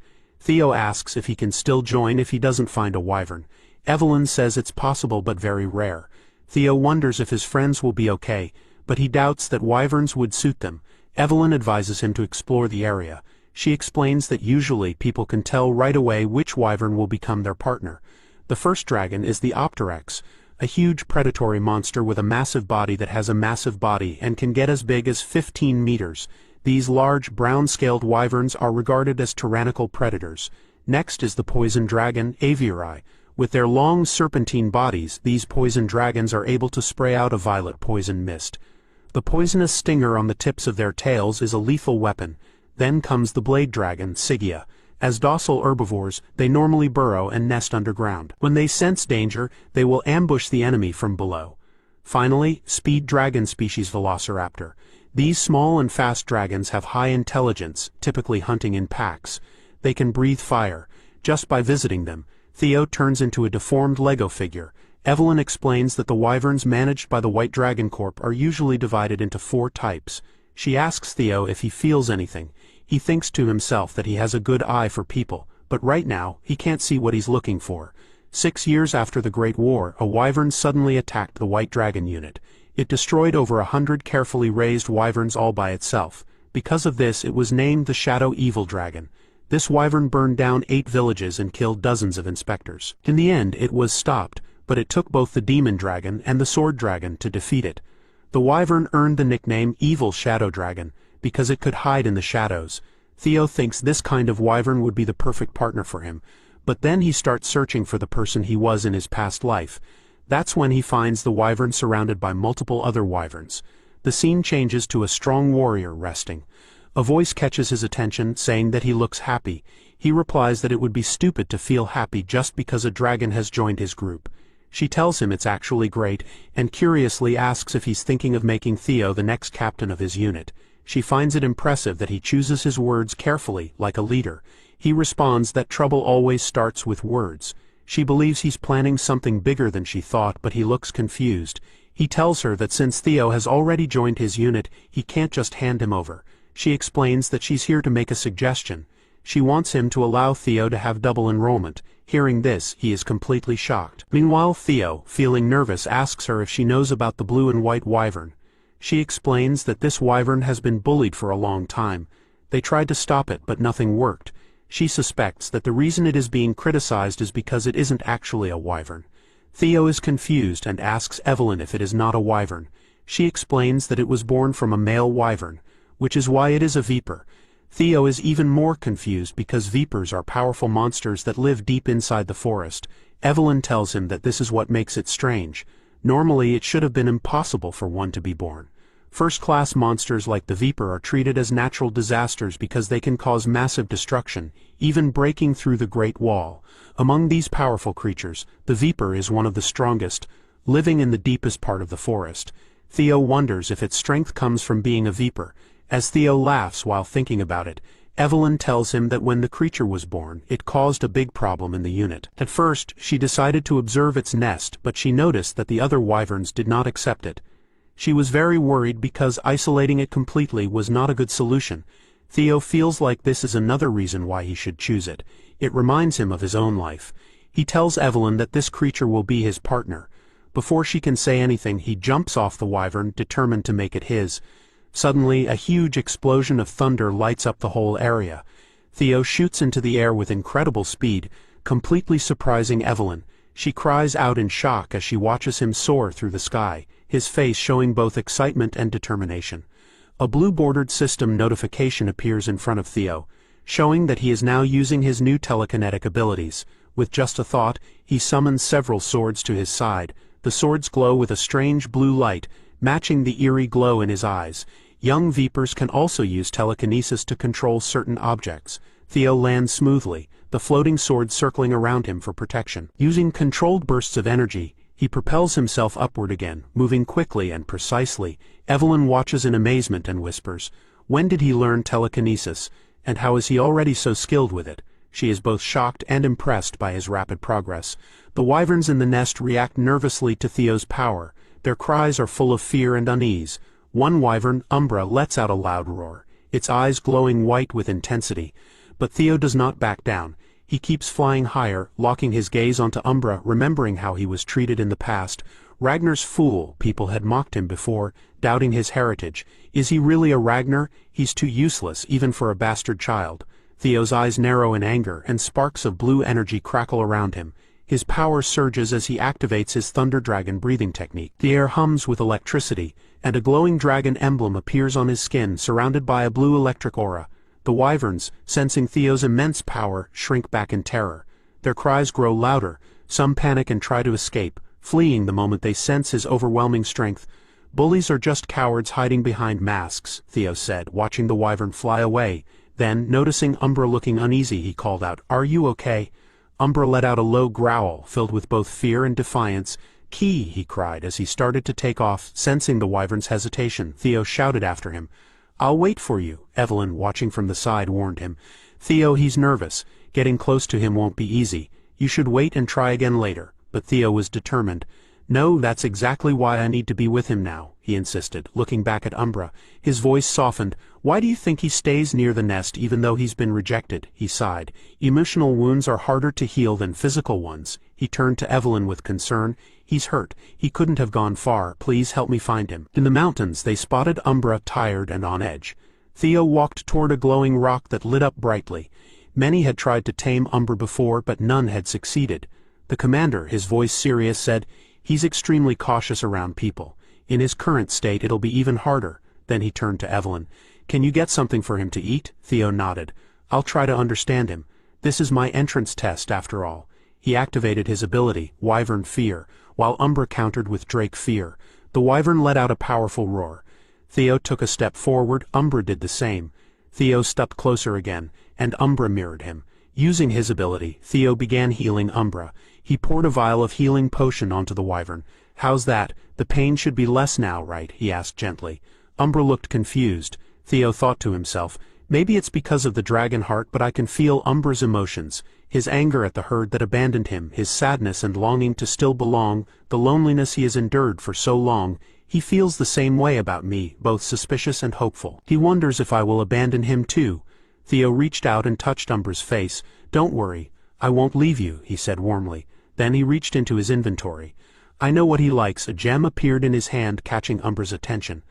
Theo asks if he can still join if he doesn't find a wyvern. Evelyn says it's possible but very rare. Theo wonders if his friends will be okay, but he doubts that wyverns would suit them. Evelyn advises him to explore the area. She explains that usually people can tell right away which wyvern will become their partner. The first dragon is the Opterex, a huge predatory monster with a massive body that has a massive body and can get as big as 15 meters. These large, brown-scaled wyverns are regarded as tyrannical predators. Next is the poison dragon, Aviarii. With their long serpentine bodies, these poison dragons are able to spray out a violet poison mist. The poisonous stinger on the tips of their tails is a lethal weapon. Then comes the blade dragon, Sigia. As docile herbivores, they normally burrow and nest underground. When they sense danger, they will ambush the enemy from below. Finally, speed dragon species Velociraptor. These small and fast dragons have high intelligence, typically hunting in packs. They can breathe fire. Just by visiting them, Theo turns into a deformed Lego figure. Evelyn explains that the wyverns managed by the White Dragon Corp are usually divided into 4 types. She asks Theo if he feels anything. He thinks to himself that he has a good eye for people, but right now, he can't see what he's looking for. 6 years after the Great War, a wyvern suddenly attacked the White Dragon unit. It destroyed over 100 carefully raised wyverns all by itself. Because of this, it was named the Shadow Evil Dragon. This wyvern burned down 8 villages and killed dozens of inspectors. In the end, it was stopped, but it took both the Demon Dragon and the Sword Dragon to defeat it. The wyvern earned the nickname Evil Shadow Dragon, because it could hide in the shadows. Theo thinks this kind of wyvern would be the perfect partner for him, but then he starts searching for the person he was in his past life. That's when he finds the wyvern surrounded by multiple other wyverns. The scene changes to a strong warrior resting. A voice catches his attention, saying that he looks happy. He replies that it would be stupid to feel happy just because a dragon has joined his group. She tells him it's actually great, and curiously asks if he's thinking of making Theo the next captain of his unit. She finds it impressive that he chooses his words carefully, like a leader. He responds that trouble always starts with words. She believes he's planning something bigger than she thought, but he looks confused. He tells her that since Theo has already joined his unit, he can't just hand him over. She explains that she's here to make a suggestion. She wants him to allow Theo to have double enrollment. Hearing this, he is completely shocked. Meanwhile, Theo, feeling nervous, asks her if she knows about the blue and white wyvern. She explains that this wyvern has been bullied for a long time. They tried to stop it, but nothing worked. She suspects that the reason it is being criticized is because it isn't actually a wyvern. Theo is confused and asks Evelyn if it is not a wyvern. She explains that it was born from a male wyvern, which is why it is a viper. Theo is even more confused because vipers are powerful monsters that live deep inside the forest. Evelyn tells him that this is what makes it strange. Normally, it should have been impossible for one to be born. First-class monsters like the viper are treated as natural disasters because they can cause massive destruction, even breaking through the Great Wall. Among these powerful creatures, the viper is one of the strongest, living in the deepest part of the forest. Theo wonders if its strength comes from being a viper. As Theo laughs while thinking about it, Evelyn tells him that when the creature was born, it caused a big problem in the unit. At first, she decided to observe its nest, but she noticed that the other wyverns did not accept it. She was very worried because isolating it completely was not a good solution. Theo feels like this is another reason why he should choose it. It reminds him of his own life. He tells Evelyn that this creature will be his partner. Before she can say anything, he jumps off the wyvern, determined to make it his. Suddenly, a huge explosion of thunder lights up the whole area. Theo shoots into the air with incredible speed, completely surprising Evelyn. She cries out in shock as she watches him soar through the sky, his face showing both excitement and determination. A blue-bordered system notification appears in front of Theo, showing that he is now using his new telekinetic abilities. With just a thought, he summons several swords to his side. The swords glow with a strange blue light, matching the eerie glow in his eyes. Young vipers can also use telekinesis to control certain objects. Theo lands smoothly, the floating sword circling around him for protection. Using controlled bursts of energy, he propels himself upward again, moving quickly and precisely. Evelyn watches in amazement and whispers, "When did he learn telekinesis, and how is he already so skilled with it?" She is both shocked and impressed by his rapid progress. The wyverns in the nest react nervously to Theo's power. Their cries are full of fear and unease. One wyvern, Umbra, lets out a loud roar, its eyes glowing white with intensity. But Theo does not back down. He keeps flying higher, locking his gaze onto Umbra, remembering how he was treated in the past. Ragnar's fool, people had mocked him before, doubting his heritage. Is he really a Ragnar? He's too useless, even for a bastard child. Theo's eyes narrow in anger, and sparks of blue energy crackle around him. His power surges as he activates his Thunder Dragon breathing technique. The air hums with electricity, and a glowing dragon emblem appears on his skin, surrounded by a blue electric aura. The wyverns, sensing Theo's immense power, shrink back in terror. Their cries grow louder. Some panic and try to escape, fleeing the moment they sense his overwhelming strength. Bullies are just cowards hiding behind masks, Theo said, watching the wyvern fly away. Then, noticing Umbra looking uneasy, he called out, "Are you okay?" Umbra let out a low growl, filled with both fear and defiance. "Key," he cried as he started to take off, sensing the wyvern's hesitation. Theo shouted after him, "I'll wait for you," Evelyn, watching from the side, warned him. "Theo, he's nervous. Getting close to him won't be easy. You should wait and try again later." But Theo was determined. "No, that's exactly why I need to be with him now," he insisted, looking back at Umbra. His voice softened. "Why do you think he stays near the nest even though he's been rejected?" He sighed. "Emotional wounds are harder to heal than physical ones." He turned to Evelyn with concern. "He's hurt. He couldn't have gone far. Please help me find him." In the mountains they spotted Umbra, tired and on edge. Theo walked toward a glowing rock that lit up brightly. Many had tried to tame Umbra before, but none had succeeded. The commander, his voice serious, said, "He's extremely cautious around people. In his current state it'll be even harder." Then he turned to Evelyn. "Can you get something for him to eat?" Theo nodded. "I'll try to understand him. This is my entrance test, after all." He activated his ability, Wyvern Fear, while Umbra countered with Drake Fear. The wyvern let out a powerful roar. Theo took a step forward, Umbra did the same. Theo stepped closer again, and Umbra mirrored him. Using his ability, Theo began healing Umbra. He poured a vial of healing potion onto the wyvern. "How's that? The pain should be less now, right?" he asked gently. Umbra looked confused. Theo thought to himself, "Maybe it's because of the dragon heart, but I can feel Umbra's emotions. His anger at the herd that abandoned him, his sadness and longing to still belong, the loneliness he has endured for so long. He feels the same way about me, both suspicious and hopeful. He wonders if I will abandon him too." Theo reached out and touched Umbra's face. "Don't worry. I won't leave you," he said warmly. Then he reached into his inventory. "I know what he likes." A gem appeared in his hand, catching Umbra's attention.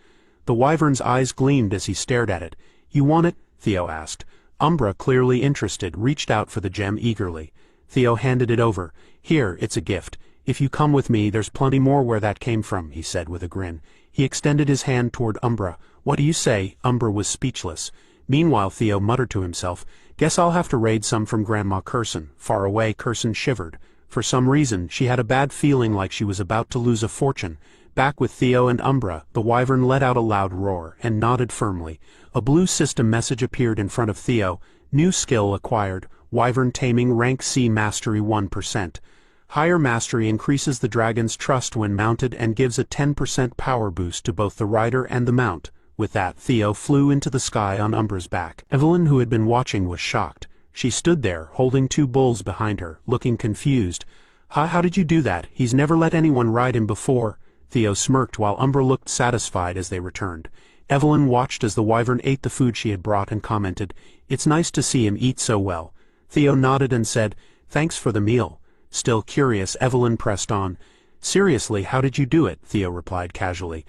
The wyvern's eyes gleamed as he stared at it. "You want it?" Theo asked. Umbra, clearly interested, reached out for the gem eagerly. Theo handed it over. "Here, it's a gift. If you come with me, there's plenty more where that came from," he said with a grin. He extended his hand toward Umbra. "What do you say?" Umbra was speechless. Meanwhile, Theo muttered to himself, "Guess I'll have to raid some from Grandma Curson." Far away, Curson shivered. For some reason, she had a bad feeling like she was about to lose a fortune. Back with Theo and Umbra, the wyvern let out a loud roar, and nodded firmly. A blue system message appeared in front of Theo. "New skill acquired. Wyvern Taming Rank C Mastery 1%. Higher mastery increases the dragon's trust when mounted and gives a 10% power boost to both the rider and the mount." With that, Theo flew into the sky on Umbra's back. Evelyn, who had been watching, was shocked. She stood there, holding two bulls behind her, looking confused. How did you do that? He's never let anyone ride him before." Theo smirked while Umbra looked satisfied as they returned. Evelyn watched as the wyvern ate the food she had brought and commented, "It's nice to see him eat so well." Theo nodded and said, "Thanks for the meal." Still curious, Evelyn pressed on. "Seriously, how did you do it?" Theo replied casually.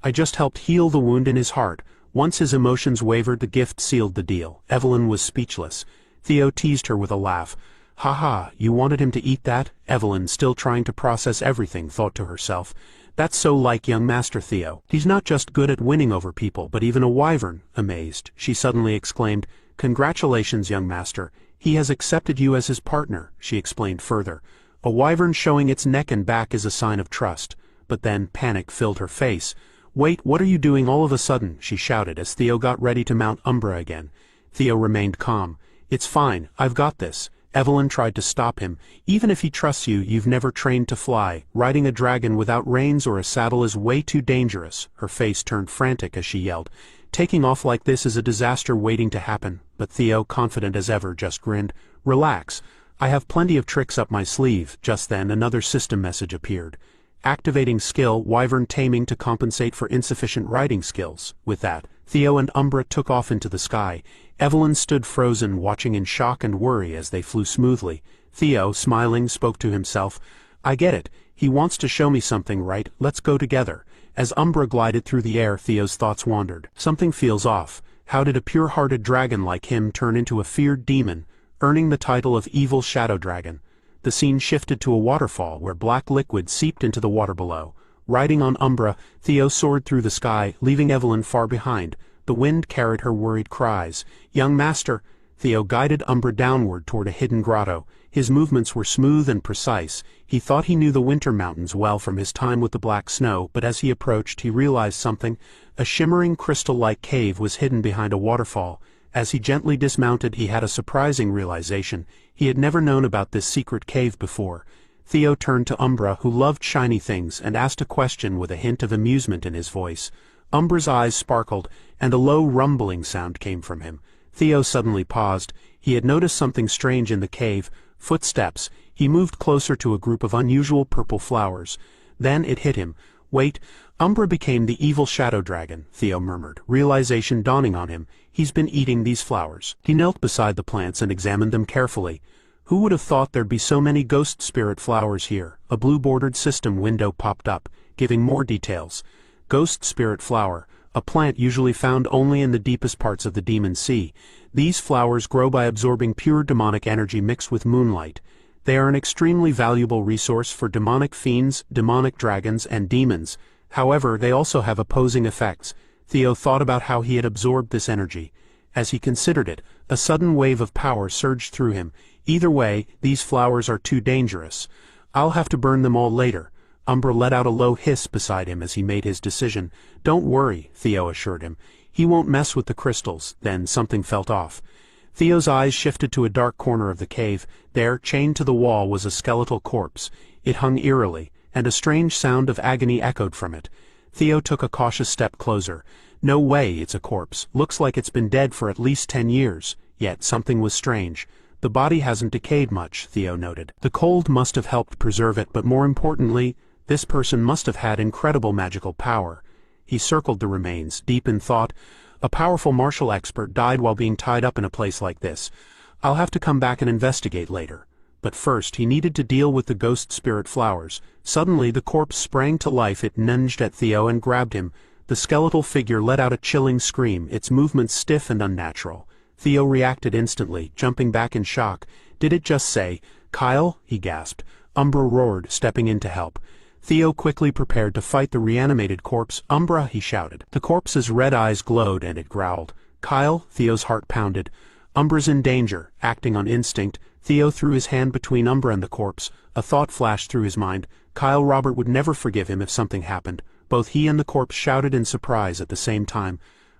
"I just helped heal the wound in his heart. Once his emotions wavered, the gift sealed the deal." Evelyn was speechless. Theo teased her with a laugh. "Ha ha, you wanted him to eat that?" Evelyn, still trying to process everything, thought to herself. "That's so like young Master Theo. He's not just good at winning over people, but even a wyvern." Amazed, she suddenly exclaimed, "Congratulations, young master. He has accepted you as his partner," she explained further. "A wyvern showing its neck and back is a sign of trust." But then panic filled her face. "Wait, what are you doing all of a sudden?" she shouted as Theo got ready to mount Umbra again. Theo remained calm. "It's fine, I've got this." Evelyn tried to stop him. "Even if he trusts you, you've never trained to fly. Riding a dragon without reins or a saddle is way too dangerous." Her face turned frantic as she yelled. "Taking off like this is a disaster waiting to happen." But Theo, confident as ever, just grinned. "Relax. I have plenty of tricks up my sleeve." Just then another system message appeared. activating skill wyvern taming to compensate for insufficient riding skills. With that, Theo and Umbra took off into the sky. Evelyn stood frozen, watching in shock and worry as they flew smoothly. Theo, smiling, spoke to himself. I get it. He wants to show me something, right? Let's go together. As Umbra glided through the air, Theo's thoughts wandered. Something feels off. How did a pure-hearted dragon like him turn into a feared demon, earning the title of Evil Shadow Dragon? The scene shifted to a waterfall where black liquid seeped into the water below. Riding on Umbra, Theo soared through the sky, leaving Evelyn far behind. The wind carried her worried cries. Young master! Theo guided Umbra downward toward a hidden grotto. His movements were smooth and precise. He thought he knew the winter mountains well from his time with the black snow, but as he approached he realized something. A shimmering crystal-like cave was hidden behind a waterfall. As he gently dismounted, he had a surprising realization. He had never known about this secret cave before. Theo turned to Umbra, who loved shiny things, and asked a question with a hint of amusement in his voice. Umbra's eyes sparkled, and a low rumbling sound came from him. Theo suddenly paused. He had noticed something strange in the cave. Footsteps. He moved closer to a group of unusual purple flowers. Then it hit him. Wait, Umbra became the evil shadow dragon, Theo murmured, realization dawning on him. He's been eating these flowers. He knelt beside the plants and examined them carefully. Who would have thought there'd be so many ghost spirit flowers here? A blue-bordered system window popped up, giving more details. Ghost spirit flower, a plant usually found only in the deepest parts of the Demon Sea. These flowers grow by absorbing pure demonic energy mixed with moonlight. They are an extremely valuable resource for demonic fiends, demonic dragons, and demons. However, they also have opposing effects. Theo thought about how he had absorbed this energy. As he considered it, a sudden wave of power surged through him. Either way, these flowers are too dangerous. I'll have to burn them all later. Umbra let out a low hiss beside him as he made his decision. Don't worry, Theo assured him. He won't mess with the crystals. Then something felt off. Theo's eyes shifted to a dark corner of the cave. There, chained to the wall, was a skeletal corpse. It hung eerily, and a strange sound of agony echoed from it. Theo took a cautious step closer. No way, it's a corpse. Looks like it's been dead for at least 10 years. Yet something was strange. The body hasn't decayed much, Theo noted. The cold must have helped preserve it, but more importantly, this person must have had incredible magical power. He circled the remains, deep in thought. A powerful martial expert died while being tied up in a place like this. I'll have to come back and investigate later. But first, he needed to deal with the ghost spirit flowers. Suddenly, the corpse sprang to life. It lunged at Theo and grabbed him. The skeletal figure let out a chilling scream, its movements stiff and unnatural. Theo reacted instantly, jumping back in shock. Did it just say, "Kyle?" he gasped. Umbra roared, stepping in to help. Theo quickly prepared to fight the reanimated corpse. "Umbra," he shouted. The corpse's red eyes glowed and it growled. "Kyle?" Theo's heart pounded. "Umbra's in danger." Acting on instinct, Theo threw his hand between Umbra and the corpse. A thought flashed through his mind. Kyle Robert would never forgive him if something happened. Both he and the corpse shouted in surprise at the same time.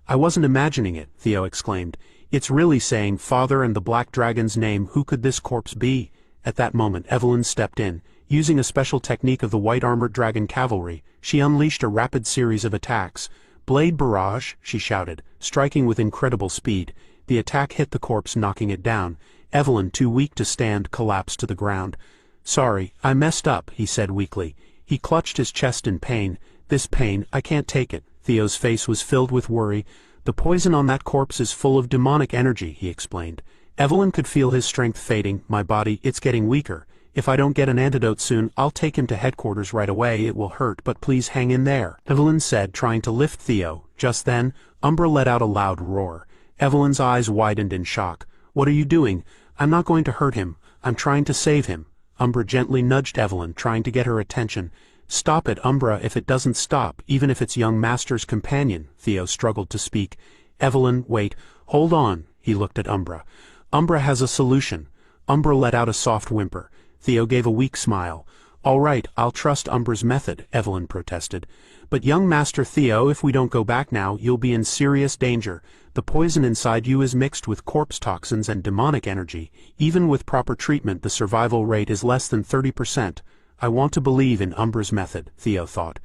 "I wasn't imagining it," Theo exclaimed. "It's really saying Father and the Black Dragon's name. Who could this corpse be?" At that moment, Evelyn stepped in. Using a special technique of the white-armored dragon cavalry, she unleashed a rapid series of attacks. "Blade barrage," she shouted, striking with incredible speed. The attack hit the corpse, knocking it down. Evelyn, too weak to stand, collapsed to the ground. "Sorry, I messed up," he said weakly. He clutched his chest in pain. "This pain, I can't take it." Theo's face was filled with worry. "The poison on that corpse is full of demonic energy," he explained. Evelyn could feel his strength fading. "My body, it's getting weaker. If I don't get an antidote soon, I'll take him to headquarters right away. It will hurt, but please hang in there," Evelyn said, trying to lift Theo. Just then, Umbra let out a loud roar. Evelyn's eyes widened in shock. "What are you doing?" "I'm not going to hurt him. I'm trying to save him." Umbra gently nudged Evelyn, trying to get her attention. "Stop it, Umbra, if it doesn't stop, even if it's young master's companion." Theo struggled to speak. "Evelyn, wait. Hold on." He looked at Umbra. "Umbra has a solution." Umbra let out a soft whimper. Theo gave a weak smile. "All right, I'll trust Umbra's method," Evelyn protested. "But young Master Theo, if we don't go back now, you'll be in serious danger. The poison inside you is mixed with corpse toxins and demonic energy. Even with proper treatment, the survival rate is less than 30%. I want to believe in Umbra's method," Theo thought.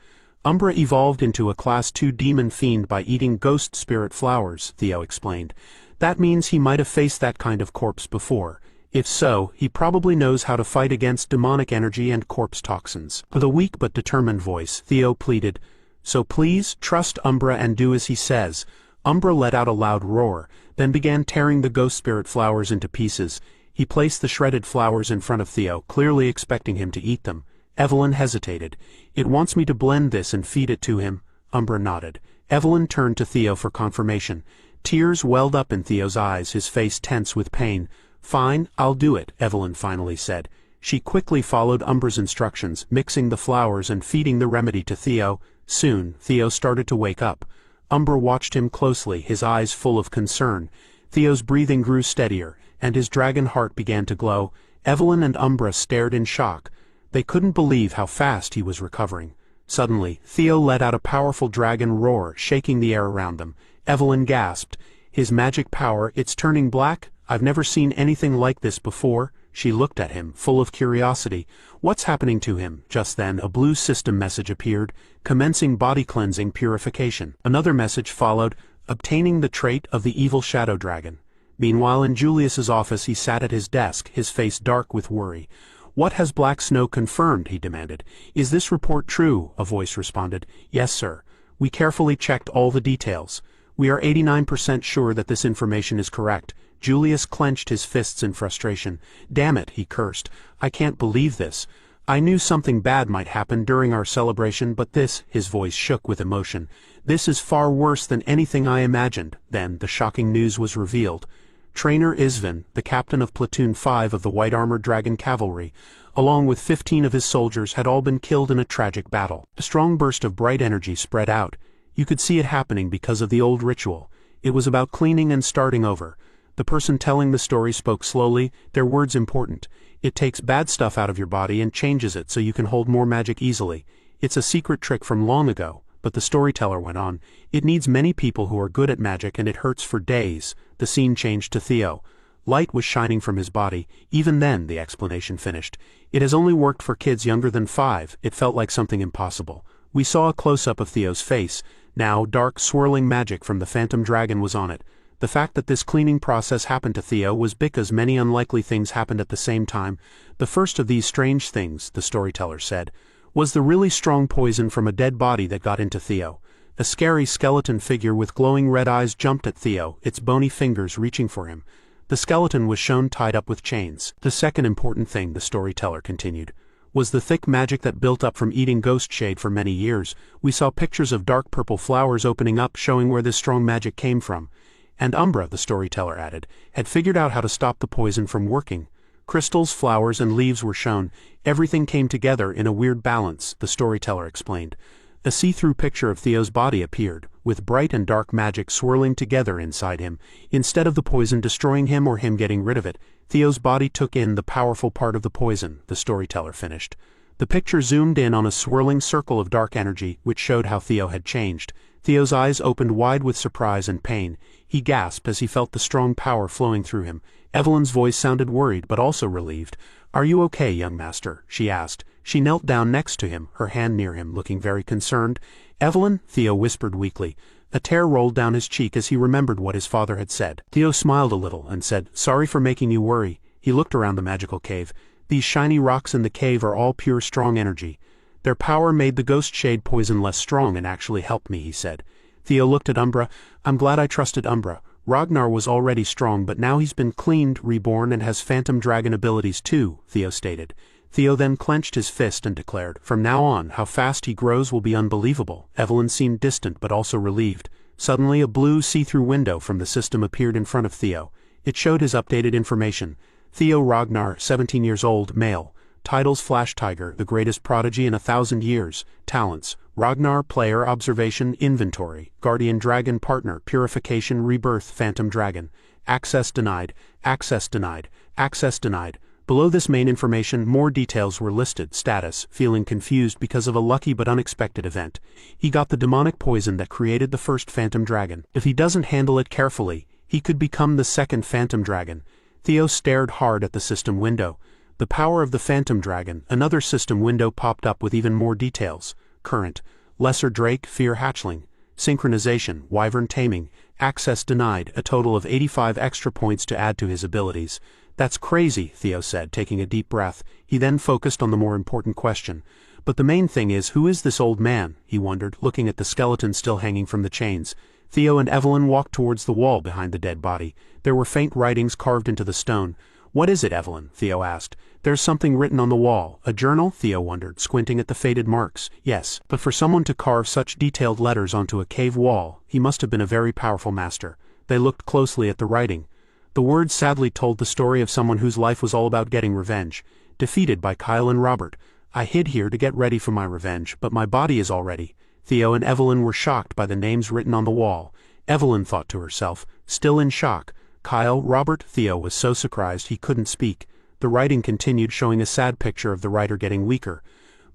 "Umbra evolved into a Class 2 demon fiend by eating ghost spirit flowers," Theo explained. "That means he might have faced that kind of corpse before. If so, he probably knows how to fight against demonic energy and corpse toxins. With a weak but determined voice, Theo pleaded, "So please, trust Umbra and do as he says." Umbra let out a loud roar, then began tearing the ghost spirit flowers into pieces. He placed the shredded flowers in front of Theo, clearly expecting him to eat them. Evelyn hesitated. "It wants me to blend this and feed it to him." Umbra nodded. Evelyn turned to Theo for confirmation. Tears welled up in Theo's eyes, his face tense with pain. "Fine, I'll do it," Evelyn finally said. She quickly followed Umbra's instructions, mixing the flowers and feeding the remedy to Theo. Soon, Theo started to wake up. Umbra watched him closely, his eyes full of concern. Theo's breathing grew steadier, and his dragon heart began to glow. Evelyn and Umbra stared in shock. They couldn't believe how fast he was recovering. Suddenly, Theo let out a powerful dragon roar, shaking the air around them. Evelyn gasped. "His magic power, it's turning black? I've never seen anything like this before." She looked at him, full of curiosity. "What's happening to him?" Just then, a blue system message appeared, commencing body cleansing purification. Another message followed, obtaining the trait of the evil shadow dragon. Meanwhile, in Julius's office, he sat at his desk, his face dark with worry. "What has Black Snow confirmed?" he demanded. "Is this report true?" a voice responded. "Yes, sir. We carefully checked all the details. We are 89% sure that this information is correct." Julius clenched his fists in frustration. "Damn it," he cursed. "I can't believe this. I knew something bad might happen during our celebration, but this," his voice shook with emotion, "this is far worse than anything I imagined." Then the shocking news was revealed. Trainer Isvin, the captain of Platoon 5 of the White Armored Dragon Cavalry, along with 15 of his soldiers, had all been killed in a tragic battle. A strong burst of bright energy spread out. You could see it happening because of the old ritual. It was about cleaning and starting over. The person telling the story spoke slowly, their words important. "It takes bad stuff out of your body and changes it so you can hold more magic easily. It's a secret trick from long ago." But the storyteller went on, "It needs many people who are good at magic, and it hurts for days." The scene changed to Theo. Light was shining from his body. Even then, the explanation finished. "It has only worked for kids younger than 5. It felt like something impossible." We saw a close-up of Theo's face. Now, dark, swirling magic from the phantom dragon was on it. The fact that this cleaning process happened to Theo was because many unlikely things happened at the same time. The first of these strange things, the storyteller said, was the really strong poison from a dead body that got into Theo. A scary skeleton figure with glowing red eyes jumped at Theo, its bony fingers reaching for him. The skeleton was shown tied up with chains. The second important thing, the storyteller continued, was the thick magic that built up from eating ghost shade for many years. We saw pictures of dark purple flowers opening up, showing where this strong magic came from. And Umbra, the storyteller added, had figured out how to stop the poison from working. Crystals, flowers, and leaves were shown. Everything came together in a weird balance, the storyteller explained. A see-through picture of Theo's body appeared, with bright and dark magic swirling together inside him. Instead of the poison destroying him or him getting rid of it, Theo's body took in the powerful part of the poison, the storyteller finished. The picture zoomed in on a swirling circle of dark energy, which showed how Theo had changed. Theo's eyes opened wide with surprise and pain. He gasped as he felt the strong power flowing through him. Evelyn's voice sounded worried, but also relieved. "Are you okay, young master?" she asked. She knelt down next to him, her hand near him, looking very concerned. "Evelyn," Theo whispered weakly. A tear rolled down his cheek as he remembered what his father had said. Theo smiled a little and said, "Sorry for making you worry." He looked around the magical cave. "These shiny rocks in the cave are all pure strong energy. Their power made the ghost shade poison less strong and actually helped me," he said. Theo looked at Umbra. "I'm glad I trusted Umbra. Ragnar was already strong, but now he's been cleaned, reborn, and has phantom dragon abilities too," Theo stated. Theo then clenched his fist and declared, "From now on, how fast he grows will be unbelievable." Evelyn seemed distant but also relieved. Suddenly, a blue see-through window from the system appeared in front of Theo. It showed his updated information. Theo Ragnar, 17 years old, male. Titles: Flash Tiger, the greatest prodigy in 1,000 years. Talents: Ragnar, player, observation, inventory. Guardian dragon partner, purification, rebirth, phantom dragon. Access denied, access denied, access denied. Below this main information, more details were listed. Status: feeling confused because of a lucky but unexpected event. He got the demonic poison that created the first phantom dragon. If he doesn't handle it carefully, he could become the second phantom dragon. Theo stared hard at the system window. The power of the phantom dragon. Another system window popped up with even more details. Current: Lesser Drake, Fear Hatchling. Synchronization: Wyvern Taming. Access denied, a total of 85 extra points to add to his abilities. That's crazy, Theo said, taking a deep breath. He then focused on the more important question. But the main thing is, who is this old man? He wondered, looking at the skeleton still hanging from the chains. Theo and Evelyn walked towards the wall behind the dead body. There were faint writings carved into the stone. What is it, Evelyn? Theo asked. There's something written on the wall. A journal? Theo wondered, squinting at the faded marks. Yes, but for someone to carve such detailed letters onto a cave wall, he must have been a very powerful master. They looked closely at the writing. The words sadly told the story of someone whose life was all about getting revenge. Defeated by Kyle and Robert. I hid here to get ready for my revenge, but my body is all ready. Theo and Evelyn were shocked by the names written on the wall. Evelyn thought to herself, still in shock. Kyle, Robert, Theo was so surprised he couldn't speak. The writing continued, showing a sad picture of the writer getting weaker.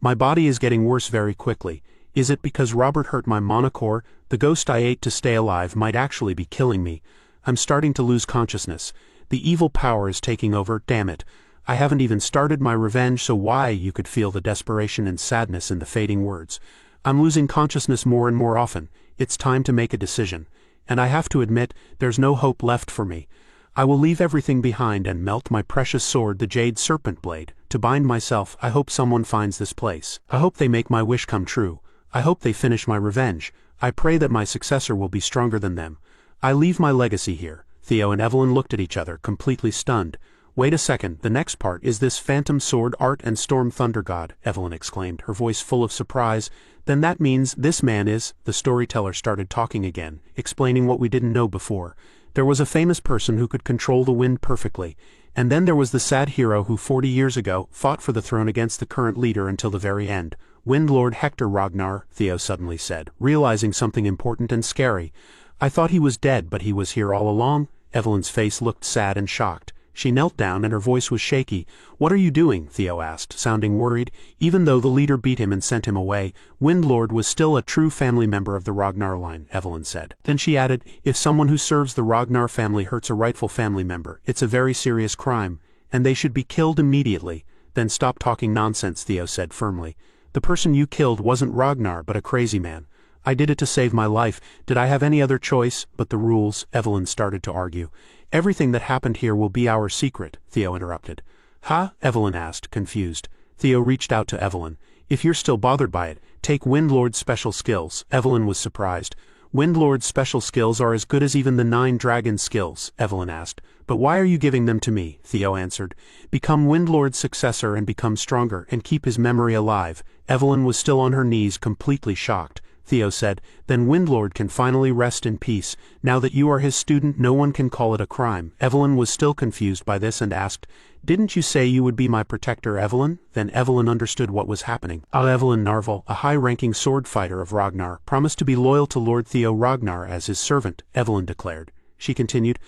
My body is getting worse very quickly. Is it because Robert hurt my monocore? The ghost I ate to stay alive might actually be killing me. I'm starting to lose consciousness. The evil power is taking over, damn it. I haven't even started my revenge, so why? You could feel the desperation and sadness in the fading words. I'm losing consciousness more and more often. It's time to make a decision. And I have to admit, there's no hope left for me. I will leave everything behind and melt my precious sword, the Jade Serpent Blade, to bind myself. I hope someone finds this place. I hope they make my wish come true. I hope they finish my revenge. I pray that my successor will be stronger than them. I leave my legacy here. Theo and Evelyn looked at each other, completely stunned. Wait a second, the next part is this phantom sword art and storm thunder god, Evelyn exclaimed, her voice full of surprise. Then that means this man is, the storyteller started talking again, explaining what we didn't know before. There was a famous person who could control the wind perfectly, and then there was the sad hero who 40 years ago fought for the throne against the current leader until the very end. Wind Lord Hector Ragnar, Theo suddenly said, realizing something important and scary. I thought he was dead, but he was here all along? Evelyn's face looked sad and shocked. She knelt down and her voice was shaky. What are you doing? Theo asked, sounding worried. Even though the leader beat him and sent him away, Windlord was still a true family member of the Ragnar line, Evelyn said. Then she added, if someone who serves the Ragnar family hurts a rightful family member, it's a very serious crime, and they should be killed immediately. Then stop talking nonsense, Theo said firmly. The person you killed wasn't Ragnar, but a crazy man. I did it to save my life. Did I have any other choice? But the rules, Evelyn started to argue. Everything that happened here will be our secret, Theo interrupted. Huh? Evelyn asked, confused. Theo reached out to Evelyn. If you're still bothered by it, take Windlord's special skills. Evelyn was surprised. Windlord's special skills are as good as even the 9 dragon skills, Evelyn asked. But why are you giving them to me? Theo answered. Become Windlord's successor and become stronger and keep his memory alive. Evelyn was still on her knees, completely shocked. Theo said, then Windlord can finally rest in peace. Now that you are his student, no one can call it a crime. Evelyn was still confused by this and asked, didn't you say you would be my protector, Evelyn? Then Evelyn understood what was happening. Evelyn Narvel, a high-ranking sword fighter of Ragnar, promised to be loyal to Lord Theo Ragnar as his servant, Evelyn declared. She continued,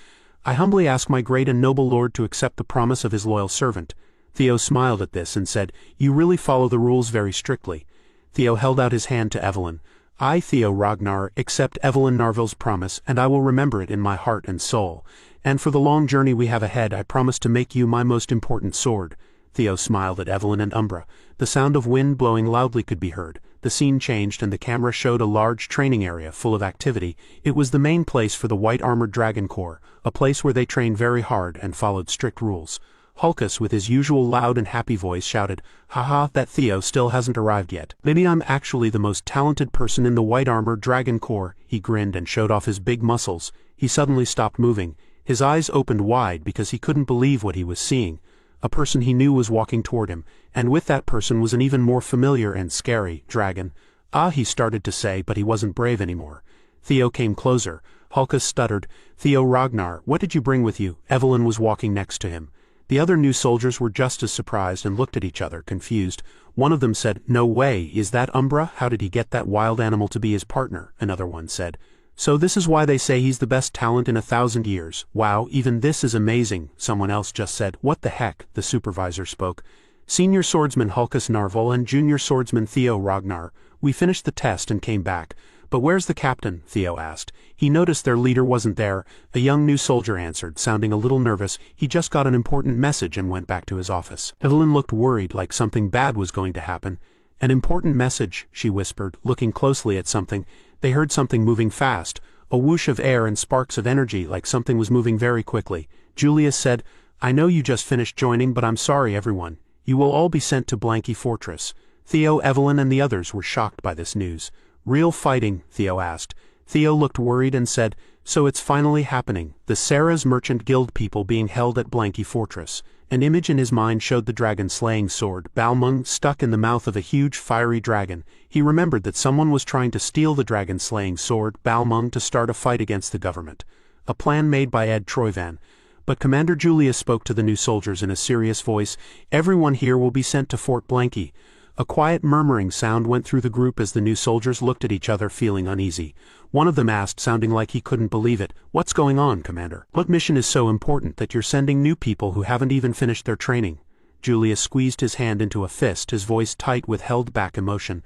I humbly ask my great and noble lord to accept the promise of his loyal servant. Theo smiled at this and said, you really follow the rules very strictly. Theo held out his hand to Evelyn. I, Theo Ragnar, accept Evelyn Narvel's promise, and I will remember it in my heart and soul. And for the long journey we have ahead, I promise to make you my most important sword. Theo smiled at Evelyn and Umbra. The sound of wind blowing loudly could be heard. The scene changed and the camera showed a large training area full of activity. It was the main place for the White Armored Dragon Corps, a place where they trained very hard and followed strict rules. Hulkus, with his usual loud and happy voice, shouted, haha, that Theo still hasn't arrived yet. Maybe I'm actually the most talented person in the White Armored Dragon Corps. He grinned and showed off his big muscles. He suddenly stopped moving. His eyes opened wide because he couldn't believe what he was seeing. A person he knew was walking toward him, and with that person was an even more familiar and scary dragon. Ah, he started to say, but he wasn't brave anymore. Theo came closer. Hulkus stuttered, Theo Ragnar, what did you bring with you? Evelyn was walking next to him. The other new soldiers were just as surprised and looked at each other, confused. One of them said, no way, is that Umbra? How did he get that wild animal to be his partner? Another one said, so this is why they say he's the best talent in 1,000 years. Wow, even this is amazing. Someone else just said, what the heck? The supervisor spoke. Senior swordsman Hulkus Narvel and junior swordsman Theo Ragnar. We finished the test and came back. But where's the captain? Theo asked. He noticed their leader wasn't there. A young new soldier answered, sounding a little nervous. He just got an important message and went back to his office. Evelyn looked worried, like something bad was going to happen. An important message, she whispered, looking closely at something. They heard something moving fast. A whoosh of air and sparks of energy like something was moving very quickly. Julius said, "I know you just finished joining, but I'm sorry everyone. You will all be sent to Blanky Fortress." Theo, Evelyn and the others were shocked by this news. "Real fighting?" Theo asked. Theo looked worried and said, "So it's finally happening. The Sarah's Merchant Guild people being held at Blanky Fortress." An image in his mind showed the dragon-slaying sword, Balmung, stuck in the mouth of a huge fiery dragon. He remembered that someone was trying to steal the dragon-slaying sword, Balmung, to start a fight against the government. A plan made by Ed Troyvan. But Commander Julius spoke to the new soldiers in a serious voice. "Everyone here will be sent to Fort Blanky." A quiet murmuring sound went through the group as the new soldiers looked at each other feeling uneasy. One of them asked, sounding like he couldn't believe it, "What's going on, Commander? What mission is so important that you're sending new people who haven't even finished their training?" Julius squeezed his hand into a fist, his voice tight with held-back emotion.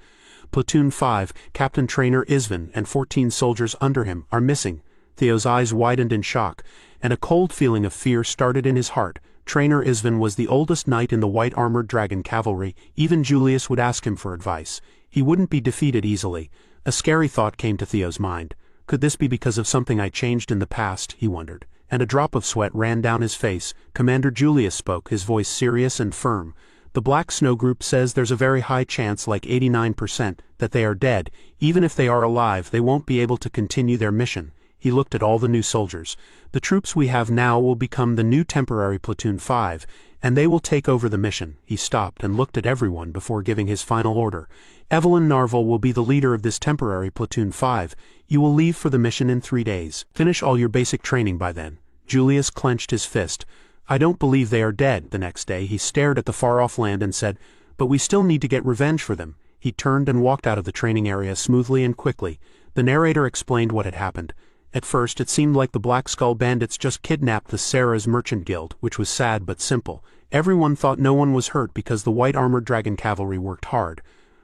"Platoon 5, Captain Trainer Isvan, and 14 soldiers under him are missing." Theo's eyes widened in shock, and a cold feeling of fear started in his heart. Trainer Isvan was the oldest knight in the white-armored dragon cavalry. Even Julius would ask him for advice. He wouldn't be defeated easily. A scary thought came to Theo's mind. Could this be because of something I changed in the past, he wondered. And a drop of sweat ran down his face. Commander Julius spoke, his voice serious and firm. "The Black Snow Group says there's a very high chance, like 89%, that they are dead. Even if they are alive, they won't be able to continue their mission." He looked at all the new soldiers. "The troops we have now will become the new temporary Platoon 5, and they will take over the mission." He stopped and looked at everyone before giving his final order. "Evelyn Narvel will be the leader of this temporary Platoon 5. You will leave for the mission in 3 days. Finish all your basic training by then." Julius clenched his fist. "I don't believe they are dead." The next day he stared at the far-off land and said, "But we still need to get revenge for them." He turned and walked out of the training area smoothly and quickly. The narrator explained what had happened. At first it seemed like the Black Skull bandits just kidnapped the Sarah's Merchant Guild, which was sad but simple. Everyone thought no one was hurt because the white-armored dragon cavalry worked hard.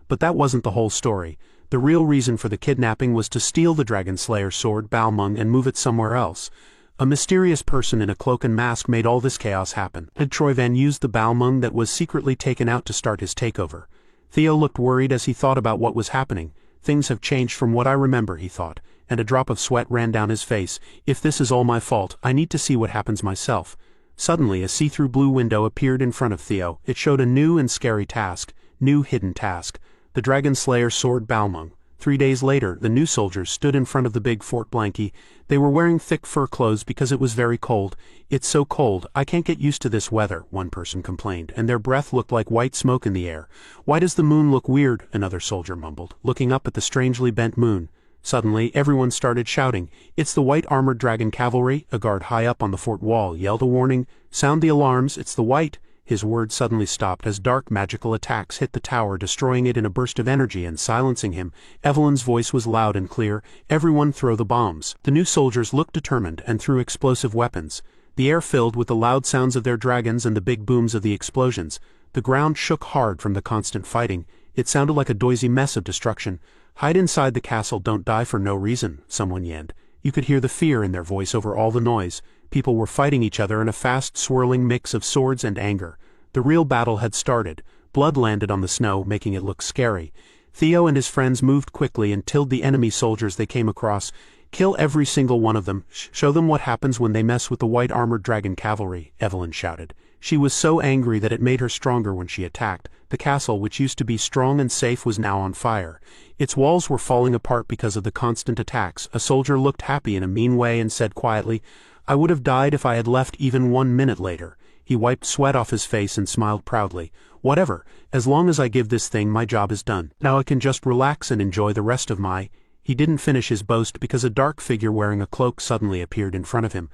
But that wasn't the whole story. The real reason for the kidnapping was to steal the Dragon Slayer sword, Balmung, and move it somewhere else. A mysterious person in a cloak and mask made all this chaos happen. Ed Troyvan used the Balmung that was secretly taken out to start his takeover. Theo looked worried as he thought about what was happening. "Things have changed from what I remember," he thought, and a drop of sweat ran down his face. "If this is all my fault, I need to see what happens myself." Suddenly, a see-through blue window appeared in front of Theo. It showed a new and scary task. New hidden task. The Dragon Slayer sword Balmung. 3 days later, the new soldiers stood in front of the big Fort Blanky. They were wearing thick fur clothes because it was very cold. "It's so cold, I can't get used to this weather," one person complained, and their breath looked like white smoke in the air. "Why does the moon look weird?" another soldier mumbled, looking up at the strangely bent moon. Suddenly, everyone started shouting, "It's the white-armored dragon cavalry!" A guard high up on the fort wall yelled a warning, "Sound the alarms, it's the white—" His words suddenly stopped as dark magical attacks hit the tower, destroying it in a burst of energy and silencing him. Evelyn's voice was loud and clear, "Everyone throw the bombs." The new soldiers looked determined and threw explosive weapons. The air filled with the loud sounds of their dragons and the big booms of the explosions. The ground shook hard from the constant fighting. It sounded like a noisy mess of destruction. "Hide inside the castle, don't die for no reason," someone yelled. You could hear the fear in their voice over all the noise. People were fighting each other in a fast, swirling mix of swords and anger. The real battle had started. Blood landed on the snow, making it look scary. Theo and his friends moved quickly and killed the enemy soldiers they came across. "Kill every single one of them. Show them what happens when they mess with the white-armored dragon cavalry," Evelyn shouted. She was so angry that it made her stronger when she attacked. The castle, which used to be strong and safe, was now on fire. Its walls were falling apart because of the constant attacks. A soldier looked happy in a mean way and said quietly, "I would have died if I had left even 1 minute later." He wiped sweat off his face and smiled proudly. "Whatever, as long as I give this thing, my job is done. Now I can just relax and enjoy the rest of my—" He didn't finish his boast because a dark figure wearing a cloak suddenly appeared in front of him.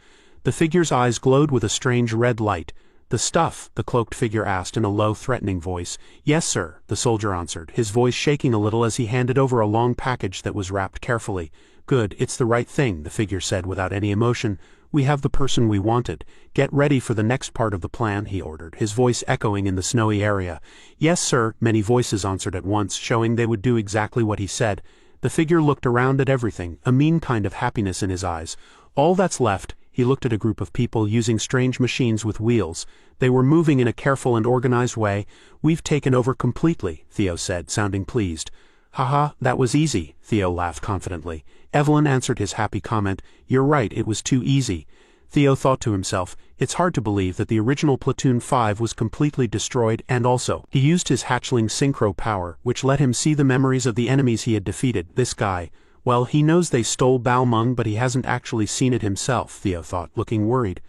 The figure's eyes glowed with a strange red light. "The stuff?" the cloaked figure asked in a low, threatening voice. "Yes, sir," the soldier answered, his voice shaking a little as he handed over a long package that was wrapped carefully. "Good, it's the right thing," the figure said without any emotion. "We have the person we wanted. Get ready for the next part of the plan," he ordered, his voice echoing in the snowy area. "Yes, sir," many voices answered at once, showing they would do exactly what he said. The figure looked around at everything, a mean kind of happiness in his eyes. "All that's left," he looked at a group of people using strange machines with wheels. They were moving in a careful and organized way. "We've taken over completely," Theo said, sounding pleased. Haha, that was easy, Theo laughed confidently. Evelyn answered his happy comment, you're right, it was too easy. Theo thought to himself, it's hard to believe that the original Platoon 5 was completely destroyed, and also, he used his hatchling synchro power, which let him see the memories of the enemies he had defeated. This guy, well, he knows they stole Balmung, but he hasn't actually seen it himself, Theo thought, looking worried.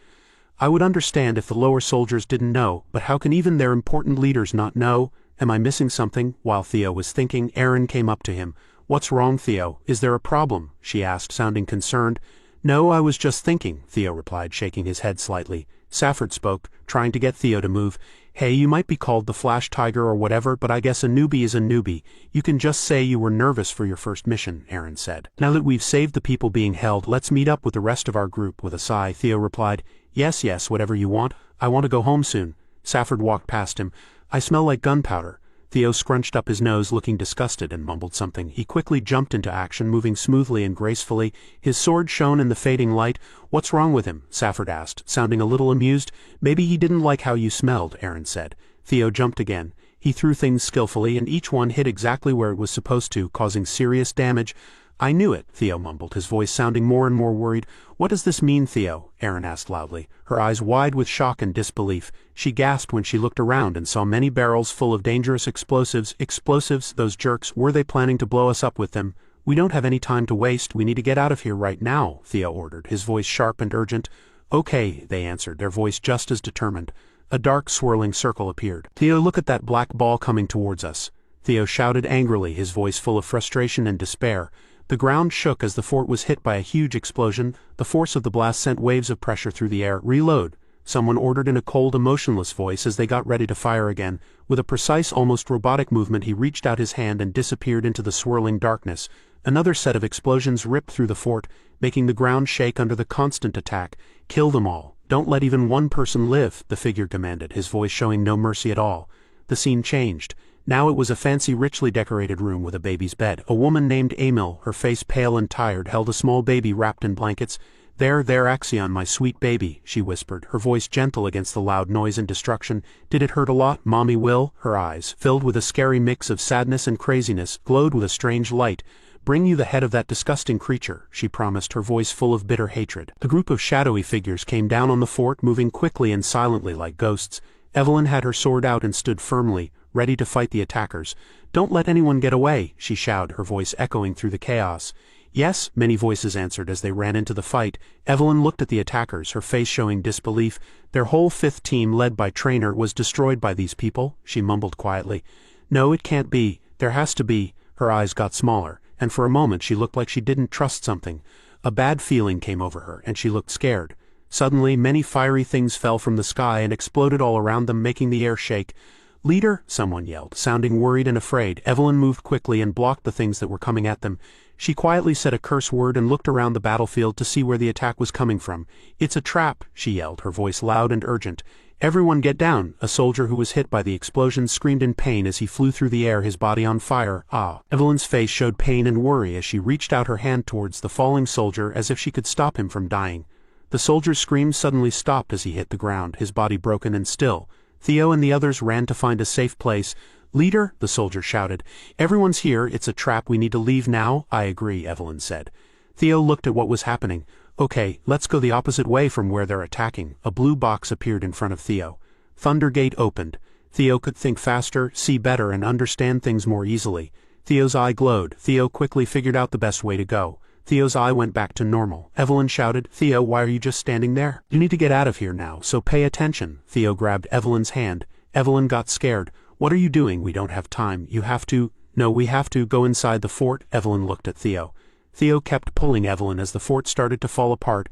I would understand if the lower soldiers didn't know, but how can even their important leaders not know? Am I missing something? While Theo was thinking, Erin came up to him. What's wrong, Theo? Is there a problem? She asked, sounding concerned. No, I was just thinking, Theo replied, shaking his head slightly. Safford spoke, trying to get Theo to move. Hey, you might be called the Flash Tiger or whatever, but I guess a newbie is a newbie. You can just say you were nervous for your first mission, Erin said. Now that we've saved the people being held, let's meet up with the rest of our group. With a sigh, Theo replied, Yes, whatever you want. I want to go home soon. Safford walked past him. I smell like gunpowder. Theo scrunched up his nose, looking disgusted, and mumbled something. He quickly jumped into action, moving smoothly and gracefully. His sword shone in the fading light. What's wrong with him? Safford asked, sounding a little amused. Maybe he didn't like how you smelled, Erin said. Theo jumped again. He threw things skillfully, and each one hit exactly where it was supposed to, causing serious damage. I knew it, Theo mumbled, his voice sounding more and more worried. What does this mean, Theo? Erin asked loudly, her eyes wide with shock and disbelief. She gasped when she looked around and saw many barrels full of dangerous explosives. Explosives, those jerks, were they planning to blow us up with them? We don't have any time to waste, we need to get out of here right now, Theo ordered, his voice sharp and urgent. Okay, they answered, their voice just as determined. A dark swirling circle appeared. Theo, look at that black ball coming towards us. Theo shouted angrily, his voice full of frustration and despair. The ground shook as the fort was hit by a huge explosion. The force of the blast sent waves of pressure through the air. Reload, someone ordered in a cold, emotionless voice as they got ready to fire again. With a precise, almost robotic movement, he reached out his hand and disappeared into the swirling darkness. Another set of explosions ripped through the fort, making the ground shake under the constant attack. Kill them all. Don't let even one person live, the figure commanded, his voice showing no mercy at all. The scene changed. Now it was a fancy, richly decorated room with a baby's bed. A woman named Emil, her face pale and tired, held a small baby wrapped in blankets. There, Axion, my sweet baby, she whispered, her voice gentle against the loud noise and destruction. Did it hurt a lot, Mommy Will? Her eyes, filled with a scary mix of sadness and craziness, glowed with a strange light. Bring you the head of that disgusting creature, she promised, her voice full of bitter hatred. The group of shadowy figures came down on the fort, moving quickly and silently like ghosts. Evelyn had her sword out and stood firmly, ready to fight the attackers. Don't let anyone get away, she shouted, her voice echoing through the chaos. Yes, many voices answered as they ran into the fight. Evelyn looked at the attackers, her face showing disbelief. Their whole fifth team, led by Trainer, was destroyed by these people, she mumbled quietly. No, it can't be. There has to be. Her eyes got smaller, and for a moment she looked like she didn't trust something. A bad feeling came over her, and she looked scared. Suddenly, many fiery things fell from the sky and exploded all around them, making the air shake. Leader, someone yelled, sounding worried and afraid. Evelyn moved quickly and blocked the things that were coming at them. She quietly said a curse word and looked around the battlefield to see where the attack was coming from. It's a trap, she yelled, her voice loud and urgent. Everyone get down, a soldier who was hit by the explosion screamed in pain as he flew through the air, his body on fire. Ah! Evelyn's face showed pain and worry as she reached out her hand towards the falling soldier as if she could stop him from dying. The soldier's scream suddenly stopped as he hit the ground, his body broken and still. Theo and the others ran to find a safe place. Leader, the soldier shouted. Everyone's here, it's a trap, we need to leave now. I agree, Evelyn said. Theo looked at what was happening. Okay, let's go the opposite way from where they're attacking. A blue box appeared in front of Theo. Thundergate opened. Theo could think faster, see better, and understand things more easily. Theo's eye glowed. Theo quickly figured out the best way to go. Theo's eye went back to normal. Evelyn shouted, Theo, why are you just standing there? You need to get out of here now, so pay attention. Theo grabbed Evelyn's hand. Evelyn got scared. What are you doing? We don't have time. You have to... No, we have to go inside the fort. Evelyn looked at Theo. Theo kept pulling Evelyn as the fort started to fall apart.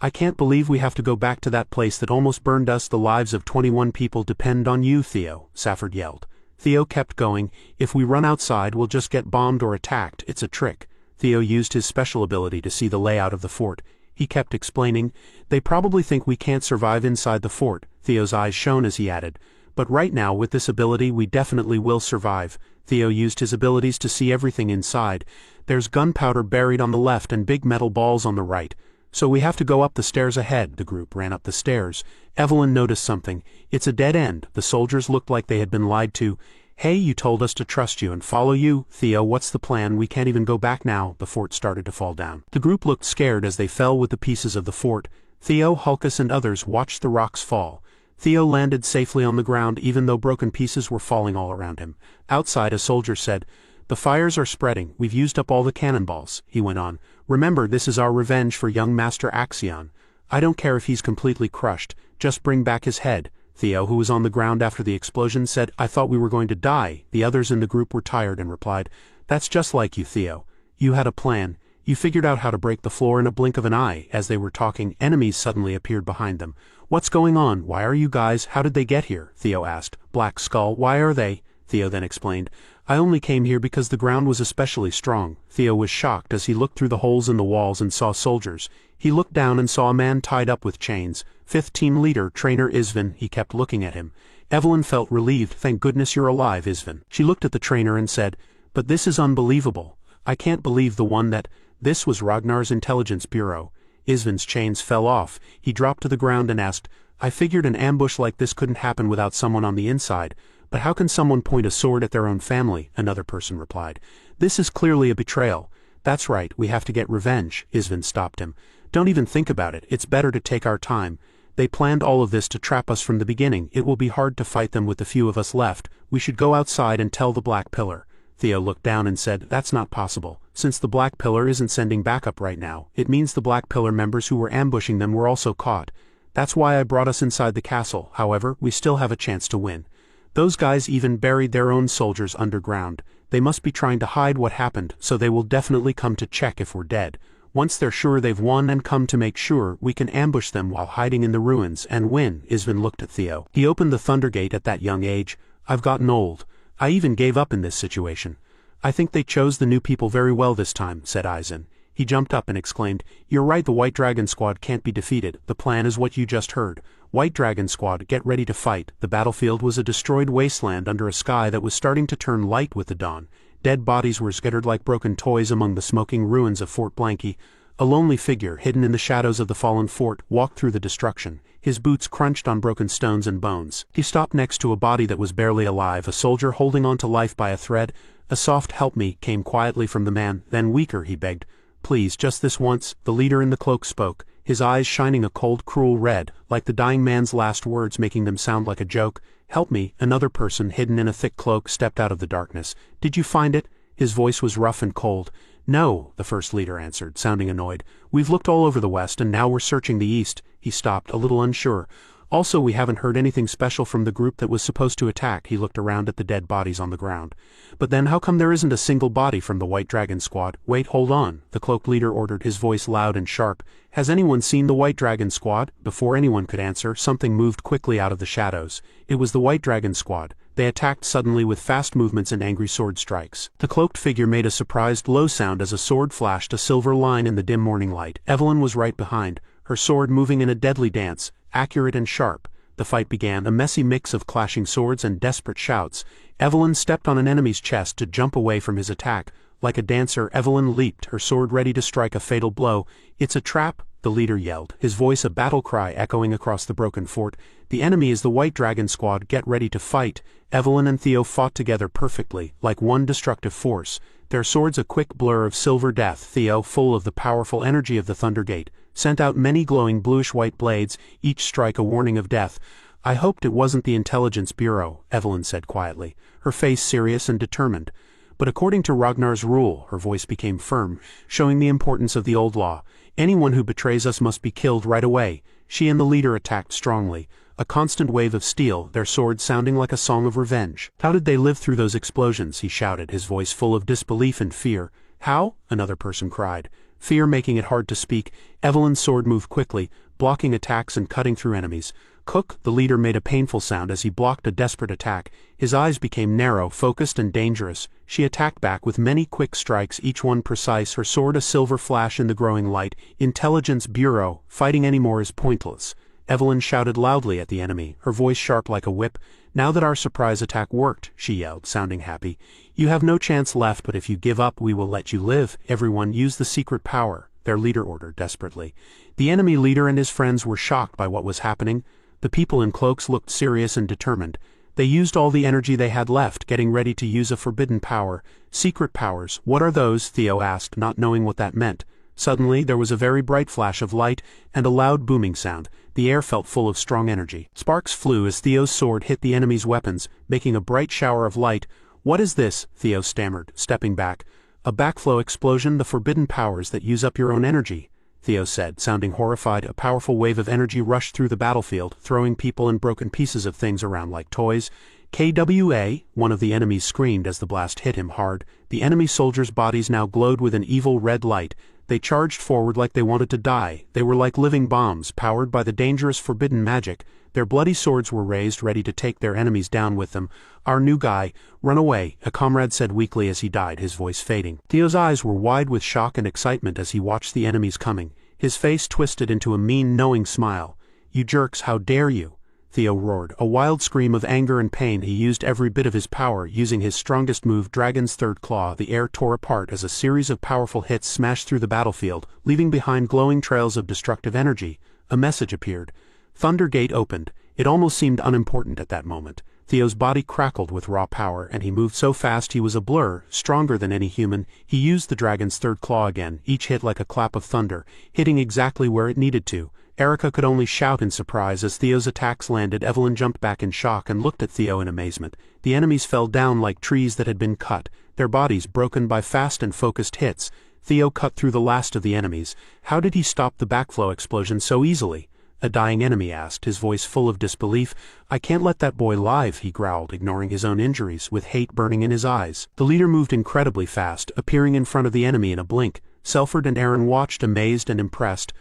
I can't believe we have to go back to that place that almost burned us. The lives of 21 people depend on you, Theo, Safford yelled. Theo kept going. If we run outside, we'll just get bombed or attacked. It's a trick. Theo used his special ability to see the layout of the fort. He kept explaining. They probably think we can't survive inside the fort. Theo's eyes shone as he added. But right now, with this ability, we definitely will survive. Theo used his abilities to see everything inside. There's gunpowder buried on the left and big metal balls on the right. So we have to go up the stairs ahead. The group ran up the stairs. Evelyn noticed something. It's a dead end. The soldiers looked like they had been lied to. Hey, you told us to trust you and follow you. Theo, what's the plan? We can't even go back now. The fort started to fall down. The group looked scared as they fell with the pieces of the fort. Theo, Hulkus and others watched the rocks fall. Theo landed safely on the ground even though broken pieces were falling all around him. Outside, a soldier said, "The fires are spreading. We've used up all the cannonballs," he went on. "Remember, this is our revenge for young Master Axion. I don't care if he's completely crushed. Just bring back his head." Theo, who was on the ground after the explosion, said, "I thought we were going to die." The others in the group were tired and replied, "That's just like you, Theo. You had a plan. You figured out how to break the floor in a blink of an eye." As they were talking, enemies suddenly appeared behind them. "What's going on? Why are you guys? How did they get here?" Theo asked. "Black Skull, why are they?" Theo then explained, "I only came here because the ground was especially strong." Theo was shocked as he looked through the holes in the walls and saw soldiers. He looked down and saw a man tied up with chains. Fifth team leader, trainer Isvin. He kept looking at him. Evelyn felt relieved. "Thank goodness you're alive, Isvin." She looked at the trainer and said, "But this is unbelievable. I can't believe the one that—" This was Ragnar's intelligence bureau. Isvin's chains fell off. He dropped to the ground and asked, "I figured an ambush like this couldn't happen without someone on the inside. But how can someone point a sword at their own family?" Another person replied. "This is clearly a betrayal." "That's right, we have to get revenge." Isvin stopped him. "Don't even think about it. It's better to take our time. They planned all of this to trap us from the beginning. It will be hard to fight them with the few of us left. We should go outside and tell the Black Pillar." Theo looked down and said, "That's not possible. Since the Black Pillar isn't sending backup right now, it means the Black Pillar members who were ambushing them were also caught. That's why I brought us inside the castle. However, we still have a chance to win. Those guys even buried their own soldiers underground. They must be trying to hide what happened, so they will definitely come to check if we're dead. Once they're sure they've won and come to make sure, we can ambush them while hiding in the ruins and win." Isvin looked at Theo. He opened the Thundergate at that young age. "I've gotten old. I even gave up in this situation." "I think they chose the new people very well this time," said Aizen. He jumped up and exclaimed, "You're right, the White Dragon Squad can't be defeated. The plan is what you just heard. White Dragon Squad, get ready to fight." The battlefield was a destroyed wasteland under a sky that was starting to turn light with the dawn. Dead bodies were scattered like broken toys among the smoking ruins of Fort Blanky. A lonely figure, hidden in the shadows of the fallen fort, walked through the destruction. His boots crunched on broken stones and bones. He stopped next to a body that was barely alive, a soldier holding on to life by a thread. A soft "help me" came quietly from the man, then weaker, he begged. "Please, just this once." The leader in the cloak spoke, his eyes shining a cold, cruel red, like the dying man's last words making them sound like a joke. "Help me." Another person, hidden in a thick cloak, stepped out of the darkness. "Did you find it?" His voice was rough and cold. "No," the first leader answered, sounding annoyed. "We've looked all over the west and now we're searching the east." He stopped, a little unsure. "Also, we haven't heard anything special from the group that was supposed to attack." He looked around at the dead bodies on the ground. "But then how come there isn't a single body from the White Dragon Squad?" "Wait, hold on," the cloaked leader ordered, his voice loud and sharp. "Has anyone seen the White Dragon Squad?" Before anyone could answer, something moved quickly out of the shadows. It was the White Dragon Squad. They attacked suddenly with fast movements and angry sword strikes. The cloaked figure made a surprised low sound as a sword flashed a silver line in the dim morning light. Evelyn was right behind, her sword moving in a deadly dance, accurate and sharp. The fight began, a messy mix of clashing swords and desperate shouts. Evelyn stepped on an enemy's chest to jump away from his attack. Like a dancer, Evelyn leaped, her sword ready to strike a fatal blow. "It's a trap," the leader yelled, his voice a battle cry echoing across the broken fort. "The enemy is the White Dragon Squad. Get ready to fight." Evelyn and Theo fought together perfectly, like one destructive force. Their swords a quick blur of silver death. Theo, full of the powerful energy of the Thundergate, sent out many glowing bluish-white blades, each strike a warning of death. "I hoped it wasn't the Intelligence Bureau," Evelyn said quietly, her face serious and determined. "But according to Ragnar's rule," her voice became firm, showing the importance of the old law, "anyone who betrays us must be killed right away." She and the leader attacked strongly, a constant wave of steel, their swords sounding like a song of revenge. "How did they live through those explosions?" he shouted, his voice full of disbelief and fear. "How?" another person cried, fear making it hard to speak. Evelyn's sword moved quickly, blocking attacks and cutting through enemies. "Cook," the leader made a painful sound as he blocked a desperate attack. His eyes became narrow, focused and dangerous. She attacked back with many quick strikes, each one precise, her sword a silver flash in the growing light. "Intelligence Bureau, fighting anymore is pointless." Evelyn shouted loudly at the enemy, her voice sharp like a whip. "Now that our surprise attack worked," she yelled, sounding happy, "you have no chance left, but if you give up, we will let you live. Everyone use the secret power," their leader ordered desperately. The enemy leader and his friends were shocked by what was happening. The people in cloaks looked serious and determined. They used all the energy they had left, getting ready to use a forbidden power. Secret powers, what are those? Theo asked, not knowing what that meant. Suddenly, there was a very bright flash of light and a loud booming sound. The air felt full of strong energy. Sparks flew as Theo's sword hit the enemy's weapons, making a bright shower of light. What is this? Theo stammered, stepping back. A backflow explosion, the forbidden powers that use up your own energy, Theo said, sounding horrified. A powerful wave of energy rushed through the battlefield, throwing people and broken pieces of things around like toys. KWA, one of the enemies screamed as the blast hit him hard. The enemy soldiers' bodies now glowed with an evil red light. They charged forward like they wanted to die. They were like living bombs, powered by the dangerous forbidden magic. Their bloody swords were raised, ready to take their enemies down with them. Our new guy, run away, a comrade said weakly as he died, his voice fading. Theo's eyes were wide with shock and excitement as he watched the enemies coming. His face twisted into a mean, knowing smile. You jerks, how dare you? Theo roared. A wild scream of anger and pain, he used every bit of his power, using his strongest move, Dragon's Third Claw. The air tore apart as a series of powerful hits smashed through the battlefield, leaving behind glowing trails of destructive energy. A message appeared. Thunder Gate opened. It almost seemed unimportant at that moment. Theo's body crackled with raw power, and he moved so fast he was a blur, stronger than any human. He used the Dragon's Third Claw again, each hit like a clap of thunder, hitting exactly where it needed to. Erica could only shout in surprise as Theo's attacks landed. Evelyn jumped back in shock and looked at Theo in amazement. The enemies fell down like trees that had been cut, their bodies broken by fast and focused hits. Theo cut through the last of the enemies. How did he stop the backflow explosion so easily? A dying enemy asked, his voice full of disbelief. I can't let that boy live, he growled, ignoring his own injuries, with hate burning in his eyes. The leader moved incredibly fast, appearing in front of the enemy in a blink. Selford and Aaron watched, amazed and impressed.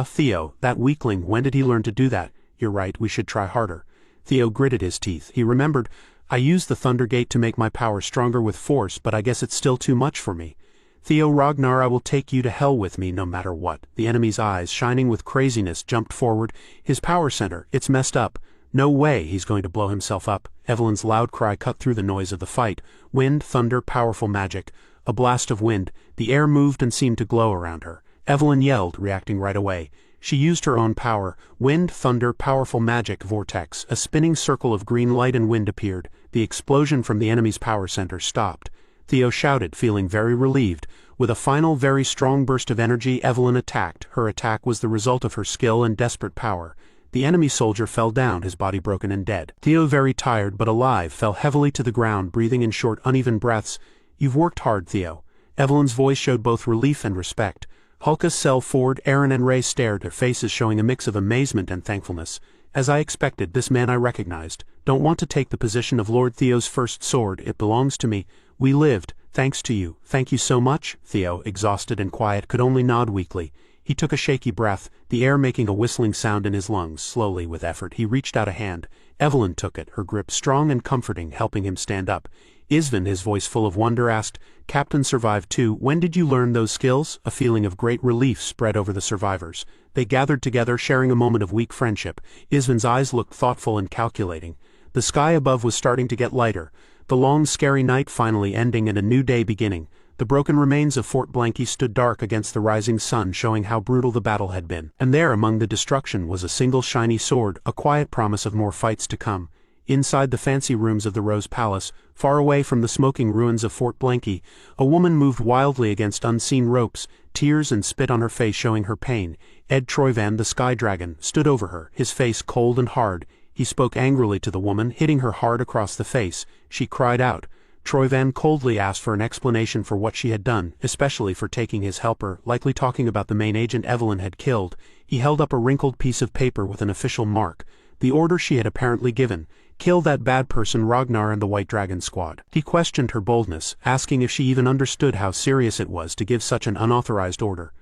Theo, that weakling, when did he learn to do that? You're right, we should try harder. Theo gritted his teeth. He remembered, I used the Thunder Gate to make my power stronger with force, but I guess it's still too much for me. Theo Ragnar, I will take you to hell with me no matter what. The enemy's eyes, shining with craziness, jumped forward. His power center, it's messed up. No way he's going to blow himself up. Evelyn's loud cry cut through the noise of the fight. Wind, thunder, powerful magic. A blast of wind. The air moved and seemed to glow around her. Evelyn yelled, reacting right away. She used her own power. Wind, thunder, powerful magic, vortex. A spinning circle of green light and wind appeared. The explosion from the enemy's power center stopped. Theo shouted, feeling very relieved. With a final, very strong burst of energy, Evelyn attacked. Her attack was the result of her skill and desperate power. The enemy soldier fell down, his body broken and dead. Theo, very tired but alive, fell heavily to the ground, breathing in short, uneven breaths. You've worked hard, Theo. Evelyn's voice showed both relief and respect. Hulka's cell forward, Aaron and Ray stared, their faces showing a mix of amazement and thankfulness. As I expected, this man I recognized. Don't want to take the position of Lord Theo's first sword, it belongs to me. We lived, thanks to you. Thank you so much. Theo, exhausted and quiet, could only nod weakly. He took a shaky breath, the air making a whistling sound in his lungs. Slowly, with effort, he reached out a hand. Evelyn took it, her grip strong and comforting, helping him stand up. Isvin, his voice full of wonder, asked, Captain survived too. When did you learn those skills? A feeling of great relief spread over the survivors. They gathered together, sharing a moment of weak friendship. Isvin's eyes looked thoughtful and calculating. The sky above was starting to get lighter. The long, scary night finally ending and a new day beginning. The broken remains of Fort Blanky stood dark against the rising sun, showing how brutal the battle had been. And there, among the destruction, was a single shiny sword, a quiet promise of more fights to come. Inside the fancy rooms of the Rose Palace, far away from the smoking ruins of Fort Blanky, a woman moved wildly against unseen ropes, tears and spit on her face showing her pain. Ed Troyvan, the Sky Dragon, stood over her, his face cold and hard. He spoke angrily to the woman, hitting her hard across the face. She cried out. Troyvan coldly asked for an explanation for what she had done, especially for taking his helper, likely talking about the main agent Evelyn had killed. He held up a wrinkled piece of paper with an official mark, the order she had apparently given. Kill that bad person Ragnar and the White Dragon Squad. He questioned her boldness, asking if she even understood how serious it was to give such an unauthorized order.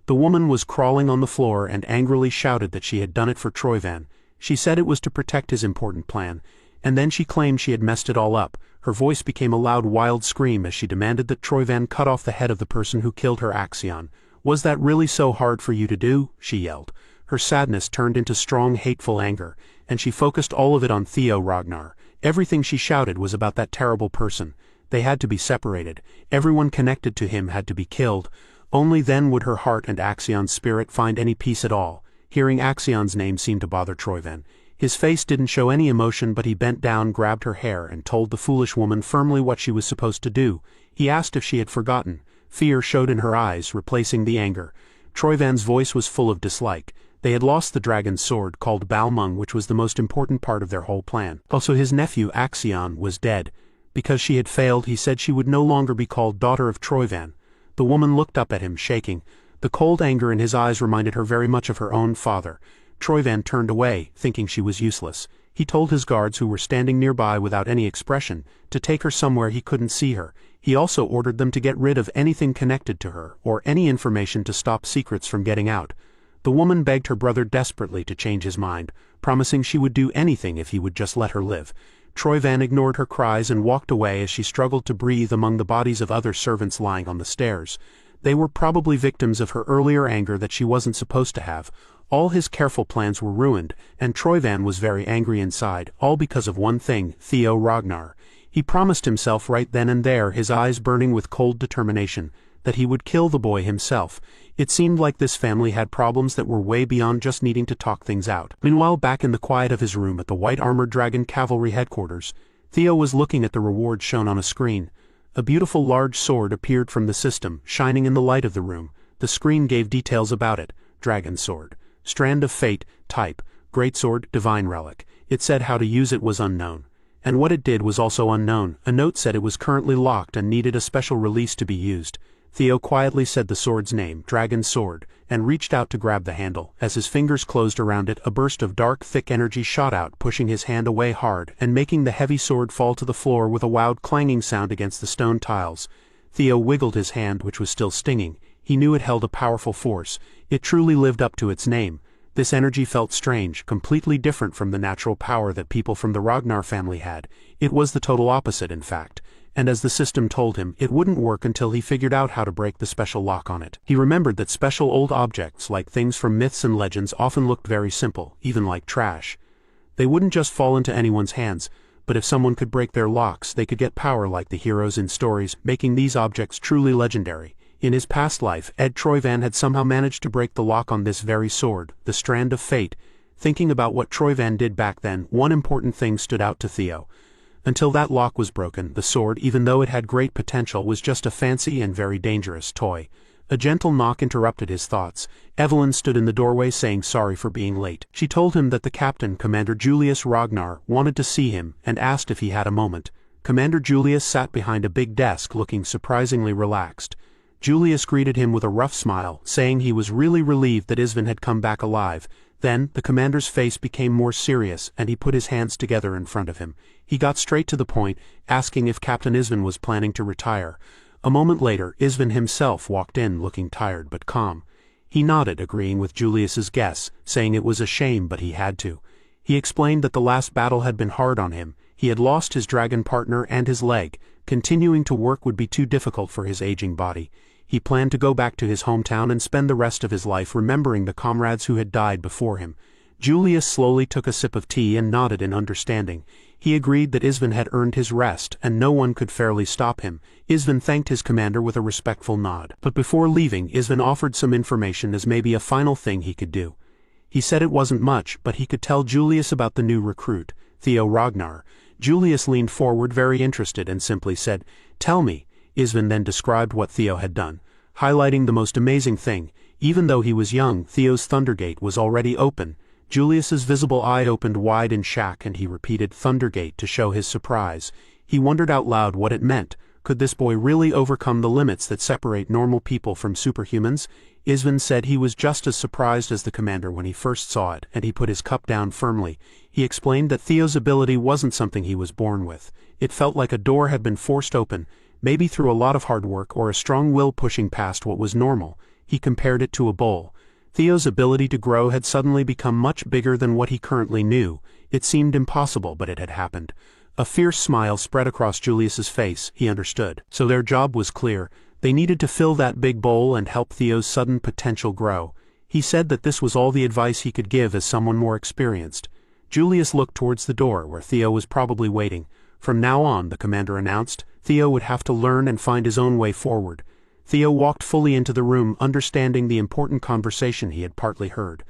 The woman was crawling on the floor and angrily shouted that she had done it for Troyvan. She said it was to protect his important plan, and then she claimed she had messed it all up. Her voice became a loud, wild scream as she demanded that Troyvan cut off the head of the person who killed her Axion. Was that really so hard for you to do? She yelled. Her sadness turned into strong, hateful anger, and she focused all of it on Theo Ragnar. Everything she shouted was about that terrible person. They had to be separated. Everyone connected to him had to be killed. Only then would her heart and Axion's spirit find any peace at all. Hearing Axion's name seemed to bother Troyvan. His face didn't show any emotion, but he bent down, grabbed her hair, and told the foolish woman firmly what she was supposed to do. He asked if she had forgotten. Fear showed in her eyes, replacing the anger. Troyvan's voice was full of dislike. They had lost the dragon's sword, called Balmung, which was the most important part of their whole plan. Also, his nephew, Axion, was dead. Because she had failed, he said she would no longer be called daughter of Troyvan. The woman looked up at him, shaking. The cold anger in his eyes reminded her very much of her own father. Troyvan turned away, thinking she was useless. He told his guards, who were standing nearby without any expression, to take her somewhere he couldn't see her. He also ordered them to get rid of anything connected to her, or any information to stop secrets from getting out. The woman begged her brother desperately to change his mind, promising she would do anything if he would just let her live. Troyvan ignored her cries and walked away as she struggled to breathe among the bodies of other servants lying on the stairs. They were probably victims of her earlier anger that she wasn't supposed to have. All his careful plans were ruined, and Troyvan was very angry inside, all because of one thing, Theo Ragnar. He promised himself right then and there, his eyes burning with cold determination, that he would kill the boy himself. It seemed like this family had problems that were way beyond just needing to talk things out. Meanwhile, back in the quiet of his room at the White Armored Dragon Cavalry headquarters, Theo was looking at the rewards shown on a screen. A beautiful large sword appeared from the system, shining in the light of the room. The screen gave details about it. Dragon sword. Strand of Fate, type, Greatsword, Divine Relic. It said how to use it was unknown. And what it did was also unknown. A note said it was currently locked and needed a special release to be used. Theo quietly said the sword's name, Dragon Sword, and reached out to grab the handle. As his fingers closed around it, a burst of dark, thick energy shot out, pushing his hand away hard, and making the heavy sword fall to the floor with a loud clanging sound against the stone tiles. Theo wiggled his hand, which was still stinging. He knew it held a powerful force. It truly lived up to its name. This energy felt strange, completely different from the natural power that people from the Ragnar family had. It was the total opposite, in fact. And as the system told him, it wouldn't work until he figured out how to break the special lock on it. He remembered that special old objects, like things from myths and legends, often looked very simple, even like trash. They wouldn't just fall into anyone's hands, but if someone could break their locks, they could get power like the heroes in stories, making these objects truly legendary. In his past life, Ed Troyvan had somehow managed to break the lock on this very sword, the Strand of Fate. Thinking about what Troyvan did back then, one important thing stood out to Theo. Until that lock was broken, the sword, even though it had great potential, was just a fancy and very dangerous toy. A gentle knock interrupted his thoughts. Evelyn stood in the doorway saying sorry for being late. She told him that the captain, Commander Julius Ragnar, wanted to see him and asked if he had a moment. Commander Julius sat behind a big desk looking surprisingly relaxed. Julius greeted him with a rough smile, saying he was really relieved that Isvan had come back alive. Then, the commander's face became more serious, and he put his hands together in front of him. He got straight to the point, asking if Captain Isvan was planning to retire. A moment later, Isvan himself walked in looking tired but calm. He nodded, agreeing with Julius's guess, saying it was a shame but he had to. He explained that the last battle had been hard on him. He had lost his dragon partner and his leg. Continuing to work would be too difficult for his aging body. He planned to go back to his hometown and spend the rest of his life remembering the comrades who had died before him. Julius slowly took a sip of tea and nodded in understanding. He agreed that Isvan had earned his rest, and no one could fairly stop him. Isvan thanked his commander with a respectful nod. But before leaving, Isvan offered some information as maybe a final thing he could do. He said it wasn't much, but he could tell Julius about the new recruit, Theo Ragnar. Julius leaned forward very interested and simply said, "Tell me." Isvan then described what Theo had done, highlighting the most amazing thing. Even though he was young, Theo's Thundergate was already open. Julius's visible eye opened wide in shock, and he repeated Thundergate to show his surprise. He wondered out loud what it meant. Could this boy really overcome the limits that separate normal people from superhumans? Isvan said he was just as surprised as the commander when he first saw it, and he put his cup down firmly. He explained that Theo's ability wasn't something he was born with. It felt like a door had been forced open, maybe through a lot of hard work or a strong will pushing past what was normal. He compared it to a bowl. Theo's ability to grow had suddenly become much bigger than what he currently knew. It seemed impossible, but it had happened. A fierce smile spread across Julius's face. He understood. So their job was clear. They needed to fill that big bowl and help Theo's sudden potential grow. He said that this was all the advice he could give as someone more experienced. Julius looked towards the door, where Theo was probably waiting. From now on, the commander announced, Theo would have to learn and find his own way forward. Theo walked fully into the room, understanding the important conversation he had partly heard.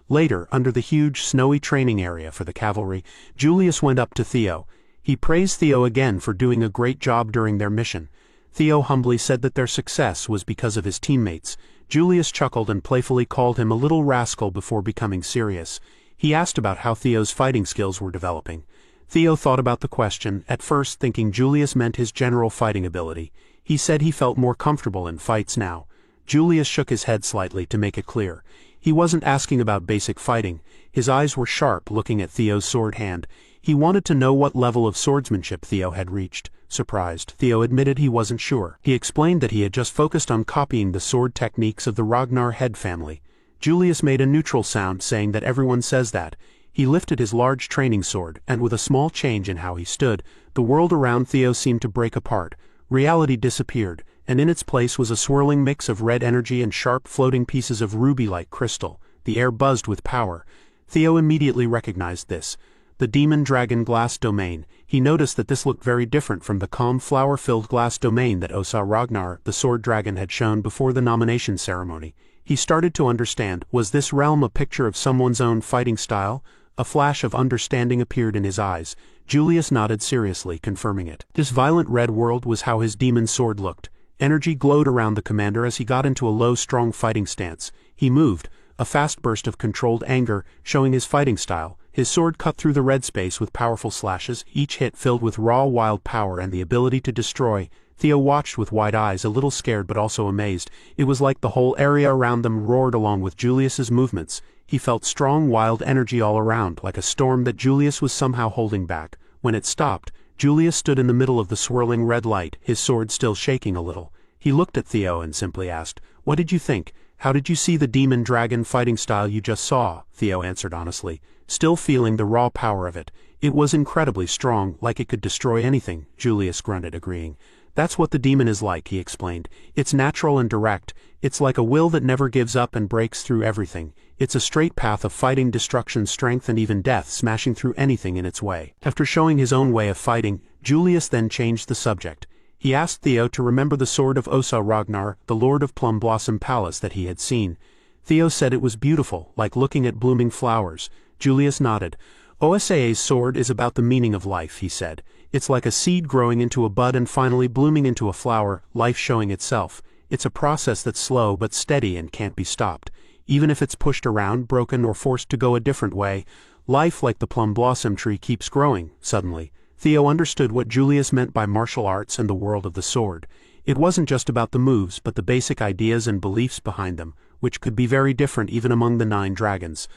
Later, under the huge, snowy training area for the cavalry, Julius went up to Theo. He praised Theo again for doing a great job during their mission. Theo humbly said that their success was because of his teammates. Julius chuckled and playfully called him a little rascal before becoming serious. He asked about how Theo's fighting skills were developing. Theo thought about the question, at first thinking Julius meant his general fighting ability. He said he felt more comfortable in fights now. Julius shook his head slightly to make it clear. He wasn't asking about basic fighting. His eyes were sharp, looking at Theo's sword hand. He wanted to know what level of swordsmanship Theo had reached. Surprised, Theo admitted he wasn't sure. He explained that he had just focused on copying the sword techniques of the Ragnar head family. Julius made a neutral sound, saying that everyone says that. He lifted his large training sword, and with a small change in how he stood, the world around Theo seemed to break apart. Reality disappeared, and in its place was a swirling mix of red energy and sharp floating pieces of ruby-like crystal. The air buzzed with power. Theo immediately recognized this. The demon dragon glass domain. He noticed that this looked very different from the calm flower-filled glass domain that Osa Ragnar, the sword dragon, had shown before the nomination ceremony. He started to understand. Was this realm a picture of someone's own fighting style? A flash of understanding appeared in his eyes. Julius nodded seriously, confirming it. This violent red world was how his demon sword looked. Energy glowed around the commander as he got into a low, strong fighting stance. He moved, a fast burst of controlled anger, showing his fighting style. His sword cut through the red space with powerful slashes, each hit filled with raw, wild power and the ability to destroy. Theo watched with wide eyes, a little scared but also amazed. It was like the whole area around them roared along with Julius's movements. He felt strong, wild energy all around, like a storm that Julius was somehow holding back. When it stopped, Julius stood in the middle of the swirling red light, his sword still shaking a little. He looked at Theo and simply asked, "What did you think? How did you see the demon dragon fighting style you just saw?" Theo answered honestly, still feeling the raw power of it. "It was incredibly strong, like it could destroy anything," Julius grunted, agreeing. "That's what the demon is like," he explained. "It's natural and direct. It's like a will that never gives up and breaks through everything. It's a straight path of fighting, destruction, strength, and even death, smashing through anything in its way." After showing his own way of fighting, Julius then changed the subject. He asked Theo to remember the sword of Osa Ragnar, the Lord of Plum Blossom Palace, that he had seen. Theo said it was beautiful, like looking at blooming flowers. Julius nodded. "Osa's sword is about the meaning of life," he said. "It's like a seed growing into a bud and finally blooming into a flower, life showing itself. It's a process that's slow but steady and can't be stopped. Even if it's pushed around, broken, or forced to go a different way, life, like the plum blossom tree, keeps growing." Suddenly, Theo understood what Julius meant by martial arts and the world of the sword. It wasn't just about the moves, but the basic ideas and beliefs behind them, which could be very different even among the 9 dragons.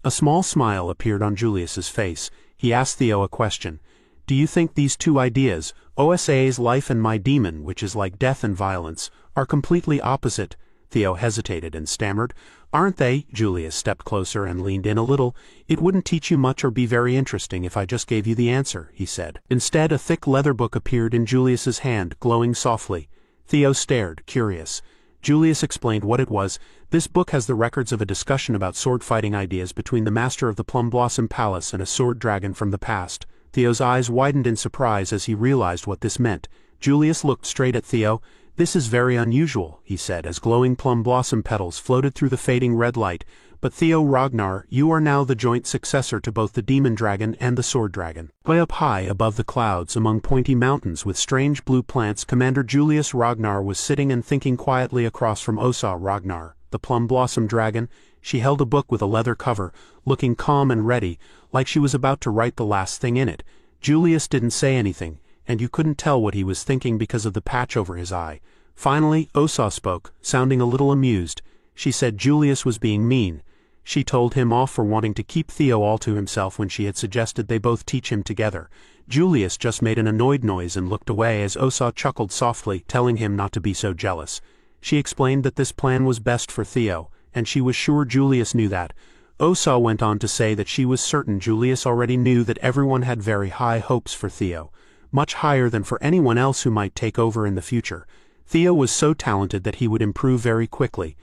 A small smile appeared on Julius's face. He asked Theo a question. "Do you think these two ideas, Osa's life and my demon, which is like death and violence, are completely opposite?" Theo hesitated and stammered. "Aren't they?" Julius stepped closer and leaned in a little. "It wouldn't teach you much or be very interesting if I just gave you the answer," he said. Instead, a thick leather book appeared in Julius's hand, glowing softly. Theo stared, curious. Julius explained what it was. "This book has the records of a discussion about sword-fighting ideas between the master of the Plum Blossom Palace and a sword dragon from the past." Theo's eyes widened in surprise as he realized what this meant. Julius looked straight at Theo. "This is very unusual," he said, as glowing plum blossom petals floated through the fading red light. "But Theo Ragnar, you are now the joint successor to both the demon dragon and the sword dragon." Way up high above the clouds, among pointy mountains with strange blue plants, Commander Julius Ragnar was sitting and thinking quietly across from Osa Ragnar, the plum blossom dragon. She held a book with a leather cover, looking calm and ready, like she was about to write the last thing in it. Julius didn't say anything, and you couldn't tell what he was thinking because of the patch over his eye. Finally, Osa spoke, sounding a little amused. She said Julius was being mean. She told him off for wanting to keep Theo all to himself when she had suggested they both teach him together. Julius just made an annoyed noise and looked away as Osa chuckled softly, telling him not to be so jealous. She explained that this plan was best for Theo, and she was sure Julius knew that. Osa went on to say that she was certain Julius already knew that everyone had very high hopes for Theo, much higher than for anyone else who might take over in the future. Theo was so talented that he would improve very quickly,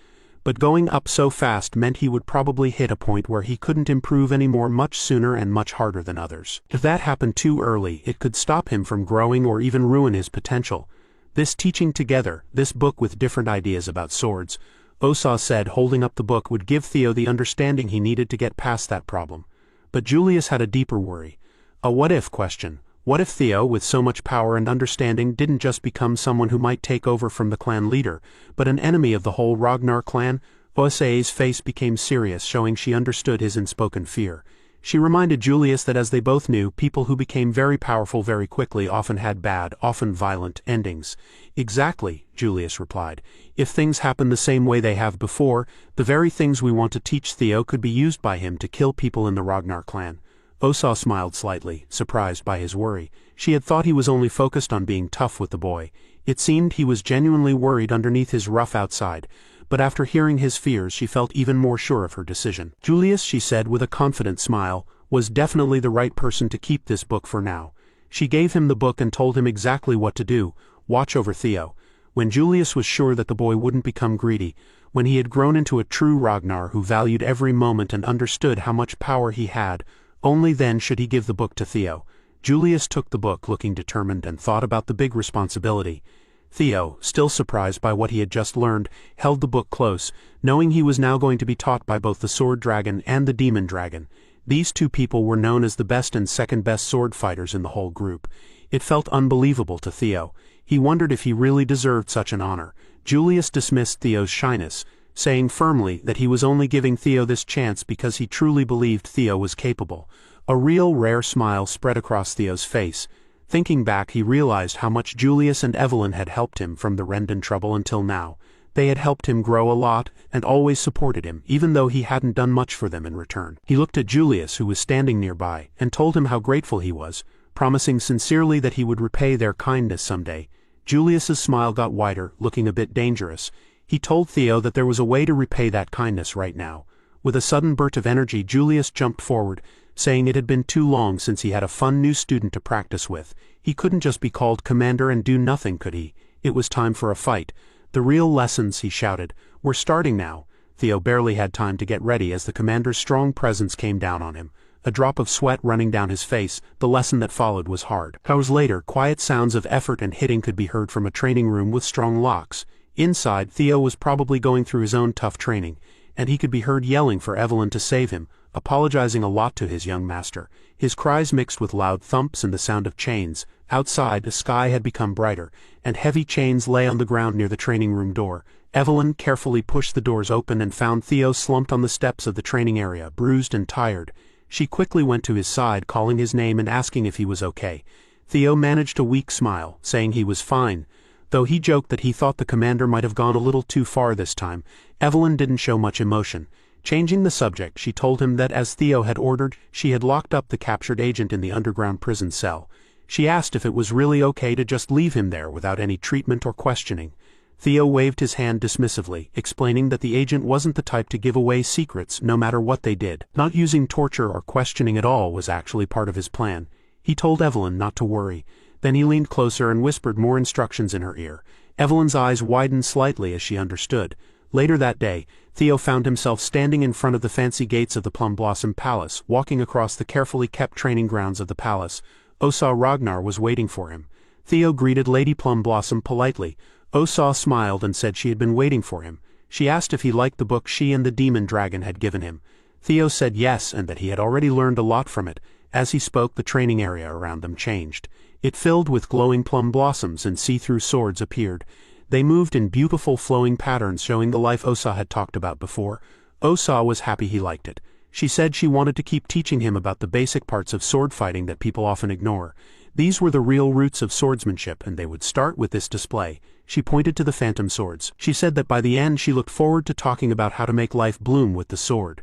but going up so fast meant he would probably hit a point where he couldn't improve anymore much sooner and much harder than others. If that happened too early, it could stop him from growing or even ruin his potential. This teaching together, this book with different ideas about swords, Osa said holding up the book would give Theo the understanding he needed to get past that problem. But Julius had a deeper worry. A what-if question. What if Theo, with so much power and understanding, didn't just become someone who might take over from the clan leader, but an enemy of the whole Ragnar clan? Osa's face became serious, showing she understood his unspoken fear. She reminded Julius that as they both knew, people who became very powerful very quickly often had bad, often violent, endings. Exactly, Julius replied. If things happen the same way they have before, the very things we want to teach Theo could be used by him to kill people in the Ragnar clan. Osa smiled slightly, surprised by his worry. She had thought he was only focused on being tough with the boy. It seemed he was genuinely worried underneath his rough outside. But after hearing his fears, she felt even more sure of her decision. Julius, she said with a confident smile, was definitely the right person to keep this book for now. She gave him the book and told him exactly what to do: watch over Theo. When Julius was sure that the boy wouldn't become greedy, when he had grown into a true Ragnar who valued every moment and understood how much power he had, only then should he give the book to Theo. Julius took the book looking determined and thought about the big responsibility. Theo, still surprised by what he had just learned, held the book close, knowing he was now going to be taught by both the sword dragon and the demon dragon. These two people were known as the best and second best sword fighters in the whole group. It felt unbelievable to Theo. He wondered if he really deserved such an honor. Julius dismissed Theo's shyness, saying firmly that he was only giving Theo this chance because he truly believed Theo was capable. A real rare smile spread across Theo's face. Thinking back, he realized how much Julius and Evelyn had helped him from the Rendon trouble until now. They had helped him grow a lot, and always supported him, even though he hadn't done much for them in return. He looked at Julius, who was standing nearby, and told him how grateful he was, promising sincerely that he would repay their kindness someday. Julius's smile got wider, looking a bit dangerous. He told Theo that there was a way to repay that kindness right now. With a sudden burst of energy, Julius jumped forward, saying it had been too long since he had a fun new student to practice with. He couldn't just be called commander and do nothing, could he? It was time for a fight. The real lessons, he shouted. We're starting now. Theo barely had time to get ready as the commander's strong presence came down on him. A drop of sweat running down his face, the lesson that followed was hard. Hours later, quiet sounds of effort and hitting could be heard from a training room with strong locks. Inside, Theo was probably going through his own tough training, and he could be heard yelling for Evelyn to save him, apologizing a lot to his young master. His cries mixed with loud thumps and the sound of chains. Outside, the sky had become brighter, and heavy chains lay on the ground near the training room door. Evelyn carefully pushed the doors open and found Theo slumped on the steps of the training area, bruised and tired. She quickly went to his side, calling his name and asking if he was okay. Theo managed a weak smile, saying he was fine. Though he joked that he thought the commander might have gone a little too far this time, Evelyn didn't show much emotion. Changing the subject, she told him that as Theo had ordered, she had locked up the captured agent in the underground prison cell. She asked if it was really okay to just leave him there without any treatment or questioning. Theo waved his hand dismissively, explaining that the agent wasn't the type to give away secrets no matter what they did. Not using torture or questioning at all was actually part of his plan. He told Evelyn not to worry. Then he leaned closer and whispered more instructions in her ear. Evelyn's eyes widened slightly as she understood. Later that day, Theo found himself standing in front of the fancy gates of the Plum Blossom Palace, walking across the carefully kept training grounds of the palace. Osa Ragnar was waiting for him. Theo greeted Lady Plum Blossom politely. Osa smiled and said she had been waiting for him. She asked if he liked the book she and the demon dragon had given him. Theo said yes, and that he had already learned a lot from it. As he spoke, the training area around them changed. It filled with glowing plum blossoms, and see-through swords appeared. They moved in beautiful flowing patterns, showing the life Osa had talked about before. Osa was happy he liked it. She said she wanted to keep teaching him about the basic parts of sword fighting that people often ignore. These were the real roots of swordsmanship, and they would start with this display. She pointed to the phantom swords. She said that by the end she looked forward to talking about how to make life bloom with the sword.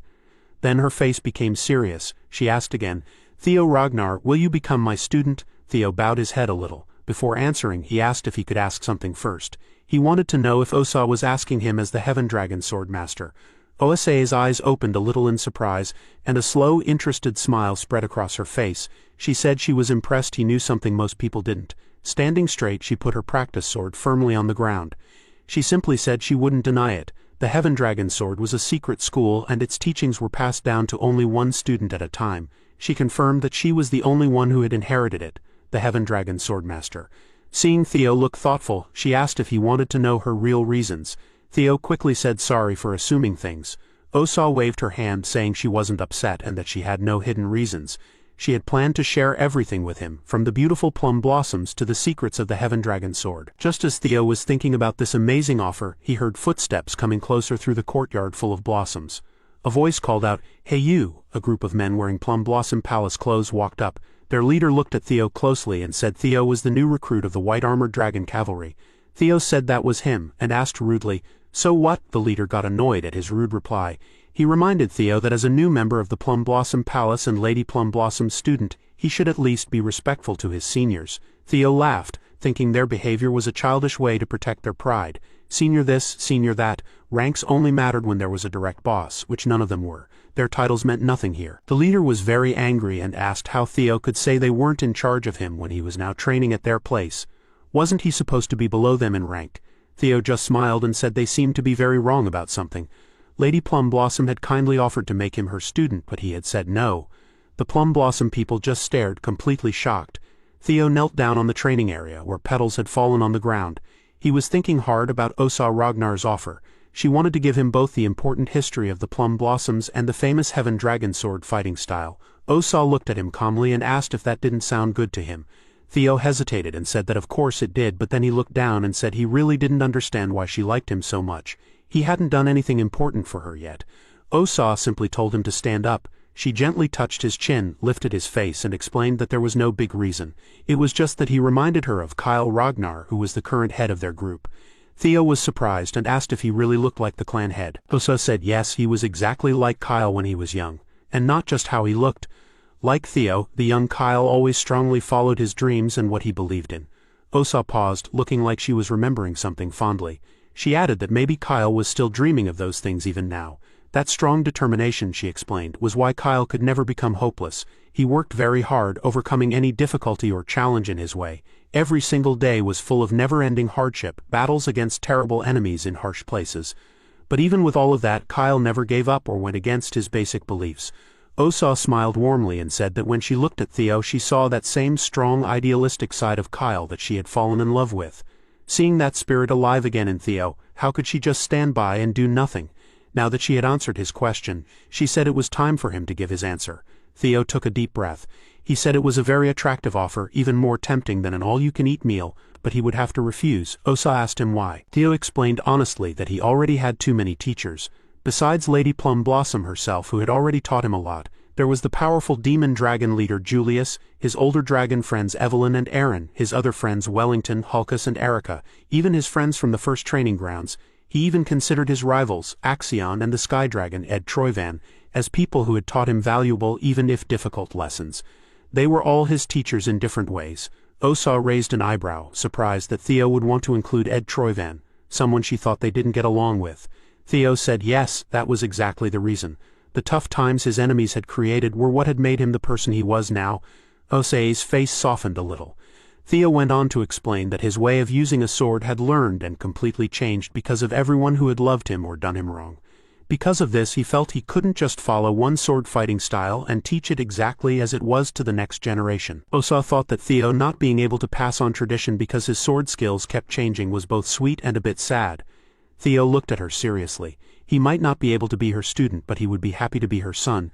Then her face became serious. She asked again, "Theo Ragnar, will you become my student?" Theo bowed his head a little. Before answering, he asked if he could ask something first. He wanted to know if Osa was asking him as the Heaven Dragon Sword Master. Osa's eyes opened a little in surprise, and a slow, interested smile spread across her face. She said she was impressed he knew something most people didn't. Standing straight, she put her practice sword firmly on the ground. She simply said she wouldn't deny it. The Heaven Dragon Sword was a secret school, and its teachings were passed down to only one student at a time. She confirmed that she was the only one who had inherited it, the Heaven Dragon Sword Master. Seeing Theo look thoughtful, she asked if he wanted to know her real reasons. Theo quickly said sorry for assuming things. Osa waved her hand saying she wasn't upset and that she had no hidden reasons. She had planned to share everything with him, from the beautiful plum blossoms to the secrets of the Heaven Dragon sword. Just as Theo was thinking about this amazing offer, he heard footsteps coming closer through the courtyard full of blossoms. A voice called out, "Hey you!" A group of men wearing Plum Blossom Palace clothes walked up. Their leader looked at Theo closely and said Theo was the new recruit of the white-armored dragon cavalry. Theo said that was him, and asked rudely, "So what?" The leader got annoyed at his rude reply. He reminded Theo that as a new member of the Plum Blossom Palace and Lady Plum Blossom's student, he should at least be respectful to his seniors. Theo laughed, thinking their behavior was a childish way to protect their pride. Senior this, senior that, ranks only mattered when there was a direct boss, which none of them were. Their titles meant nothing here. The leader was very angry and asked how Theo could say they weren't in charge of him when he was now training at their place. Wasn't he supposed to be below them in rank? Theo just smiled and said they seemed to be very wrong about something. Lady Plum Blossom had kindly offered to make him her student, but he had said no. The Plum Blossom people just stared, completely shocked. Theo knelt down on the training area, where petals had fallen on the ground. He was thinking hard about Osa Ragnar's offer. She wanted to give him both the important history of the Plum Blossoms and the famous Heaven Dragon sword fighting style. Osa looked at him calmly and asked if that didn't sound good to him. Theo hesitated and said that of course it did, but then he looked down and said he really didn't understand why she liked him so much. He hadn't done anything important for her yet. Osa simply told him to stand up. She gently touched his chin, lifted his face, and explained that there was no big reason. It was just that he reminded her of Kyle Ragnar, who was the current head of their group. Theo was surprised and asked if he really looked like the clan head. Osa said yes, he was exactly like Kyle when he was young. And not just how he looked. Like Theo, the young Kyle always strongly followed his dreams and what he believed in. Osa paused, looking like she was remembering something fondly. She added that maybe Kyle was still dreaming of those things even now. That strong determination, she explained, was why Kyle could never become hopeless. He worked very hard, overcoming any difficulty or challenge in his way. Every single day was full of never-ending hardship, battles against terrible enemies in harsh places. But even with all of that, Kyle never gave up or went against his basic beliefs. Osa smiled warmly and said that when she looked at Theo she saw that same strong idealistic side of Kyle that she had fallen in love with. Seeing that spirit alive again in Theo, how could she just stand by and do nothing? Now that she had answered his question, she said it was time for him to give his answer. Theo took a deep breath. He said it was a very attractive offer, even more tempting than an all-you-can-eat meal, but he would have to refuse. Osa asked him why. Theo explained honestly that he already had too many teachers. Besides Lady Plum Blossom herself, who had already taught him a lot, there was the powerful demon dragon leader Julius, his older dragon friends Evelyn and Aaron, his other friends Wellington, Hulkus and Erica, even his friends from the first training grounds. He even considered his rivals, Axion and the Sky Dragon Ed Troyvan, as people who had taught him valuable even if difficult lessons. They were all his teachers in different ways. Osa raised an eyebrow, surprised that Theo would want to include Ed Troyvan, someone she thought they didn't get along with. Theo said yes, that was exactly the reason. The tough times his enemies had created were what had made him the person he was now. Osa's face softened a little. Theo went on to explain that his way of using a sword had learned and completely changed because of everyone who had loved him or done him wrong. Because of this he felt he couldn't just follow one sword fighting style and teach it exactly as it was to the next generation. Osa thought that Theo not being able to pass on tradition because his sword skills kept changing was both sweet and a bit sad. Theo looked at her seriously. He might not be able to be her student, but he would be happy to be her son.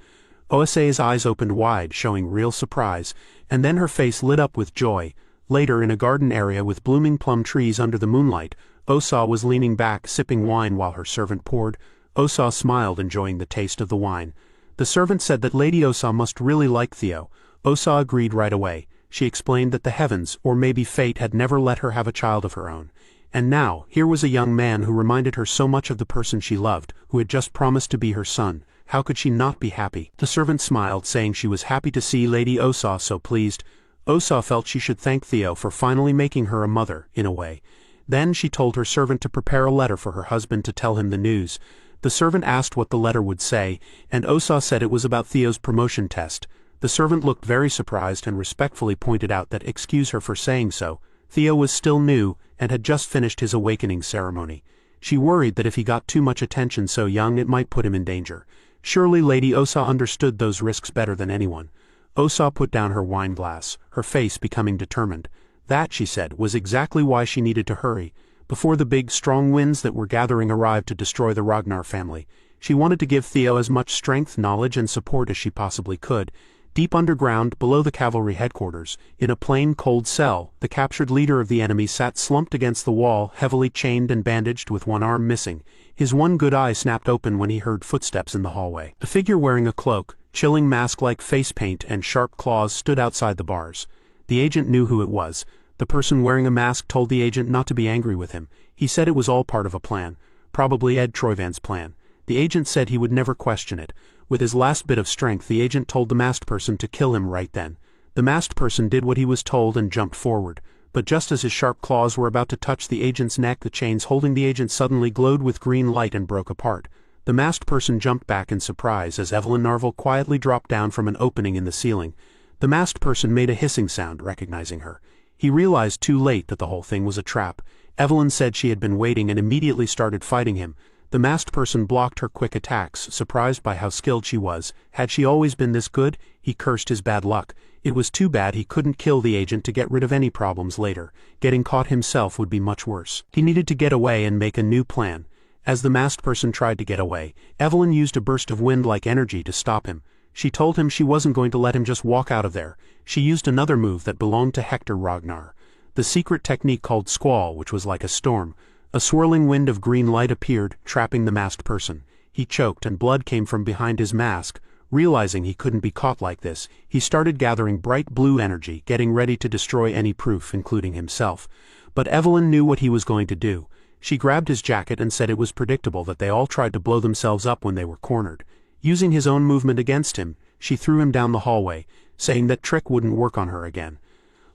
Osa's eyes opened wide, showing real surprise, and then her face lit up with joy. Later, in a garden area with blooming plum trees under the moonlight, Osa was leaning back, sipping wine while her servant poured. Osa smiled, enjoying the taste of the wine. The servant said that Lady Osa must really like Theo. Osa agreed right away. She explained that the heavens, or maybe fate, had never let her have a child of her own. And now, here was a young man who reminded her so much of the person she loved, who had just promised to be her son. How could she not be happy? The servant smiled, saying she was happy to see Lady Osa so pleased. Osa felt she should thank Theo for finally making her a mother, in a way. Then she told her servant to prepare a letter for her husband to tell him the news. The servant asked what the letter would say, and Osa said it was about Theo's promotion test. The servant looked very surprised and respectfully pointed out that excuse her for saying so. Theo was still new, and had just finished his awakening ceremony. She worried that if he got too much attention so young it might put him in danger. Surely Lady Osa understood those risks better than anyone. Osa put down her wine glass, her face becoming determined. That, she said, was exactly why she needed to hurry. before the big, strong winds that were gathering arrived to destroy the Ragnar family. She wanted to give Theo as much strength, knowledge, and support as she possibly could. Deep underground, below the cavalry headquarters, in a plain, cold cell, the captured leader of the enemy sat slumped against the wall, heavily chained and bandaged with one arm missing. His one good eye snapped open when he heard footsteps in the hallway. A figure wearing a cloak, chilling mask-like face paint, and sharp claws stood outside the bars. The agent knew who it was. The person wearing a mask told the agent not to be angry with him. He said it was all part of a plan. Probably Ed Troyvan's plan. The agent said he would never question it. With his last bit of strength, the agent told the masked person to kill him right then. The masked person did what he was told and jumped forward. But just as his sharp claws were about to touch the agent's neck, the chains holding the agent suddenly glowed with green light and broke apart. The masked person jumped back in surprise as Evelyn Narvel quietly dropped down from an opening in the ceiling. The masked person made a hissing sound, recognizing her. He realized too late that the whole thing was a trap. Evelyn said she had been waiting and immediately started fighting him. The masked person blocked her quick attacks, surprised by how skilled she was. Had she always been this good? He cursed his bad luck. It was too bad he couldn't kill the agent to get rid of any problems later. Getting caught himself would be much worse. He needed to get away and make a new plan. As the masked person tried to get away, Evelyn used a burst of wind-like energy to stop him. She told him she wasn't going to let him just walk out of there. She used another move that belonged to Hector Ragnar. The secret technique called Squall, which was like a storm. A swirling wind of green light appeared, trapping the masked person. He choked and blood came from behind his mask. Realizing he couldn't be caught like this, he started gathering bright blue energy, getting ready to destroy any proof, including himself. But Evelyn knew what he was going to do. She grabbed his jacket and said it was predictable that they all tried to blow themselves up when they were cornered. Using his own movement against him, she threw him down the hallway, saying that trick wouldn't work on her again.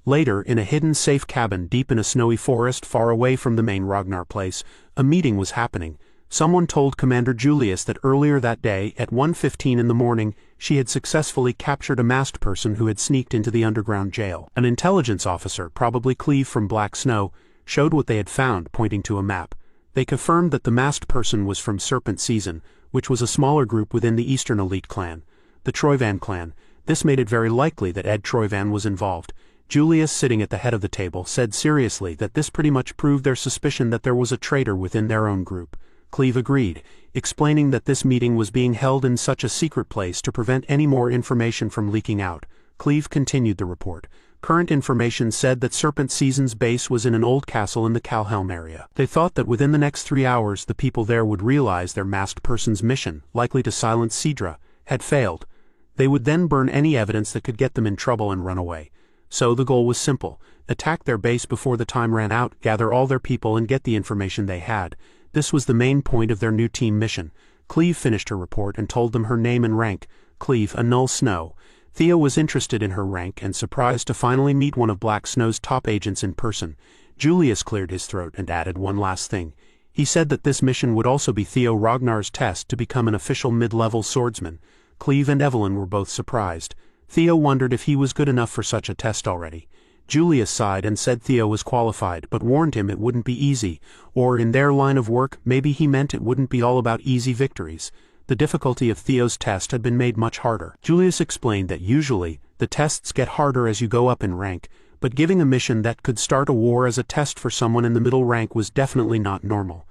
Later, in a hidden safe cabin deep in a snowy forest far away from the main Ragnar place, a meeting was happening. Someone told Commander Julius that earlier that day, at 1:15 in the morning, she had successfully captured a masked person who had sneaked into the underground jail. An intelligence officer, probably Cleve from Black Snow, showed what they had found, pointing to a map. They confirmed that the masked person was from Serpent Season, which was a smaller group within the Eastern Elite clan, the Troyvan clan. This made it very likely that Ed Troyvan was involved. Julius, sitting at the head of the table, said seriously that this pretty much proved their suspicion that there was a traitor within their own group. Cleve agreed, explaining that this meeting was being held in such a secret place to prevent any more information from leaking out. Cleve continued the report. Current information said that Serpent Season's base was in an old castle in the Calhelm area. They thought that within the next 3 hours the people there would realize their masked person's mission, likely to silence Sidra, had failed. They would then burn any evidence that could get them in trouble and run away. So the goal was simple: attack their base before the time ran out, gather all their people and get the information they had. This was the main point of their new team mission. Cleve finished her report and told them her name and rank. Cleve, Null Snow. Theo was interested in her rank and surprised to finally meet one of Black Snow's top agents in person. Julius cleared his throat and added one last thing. He said that this mission would also be Theo Ragnar's test to become an official mid-level swordsman. Cleve and Evelyn were both surprised. Theo wondered if he was good enough for such a test already. Julius sighed and said Theo was qualified, but warned him it wouldn't be easy, or in their line of work, maybe he meant it wouldn't be all about easy victories. The difficulty of Theo's test had been made much harder. Julius explained that usually, the tests get harder as you go up in rank, but giving a mission that could start a war as a test for someone in the middle rank was definitely not normal.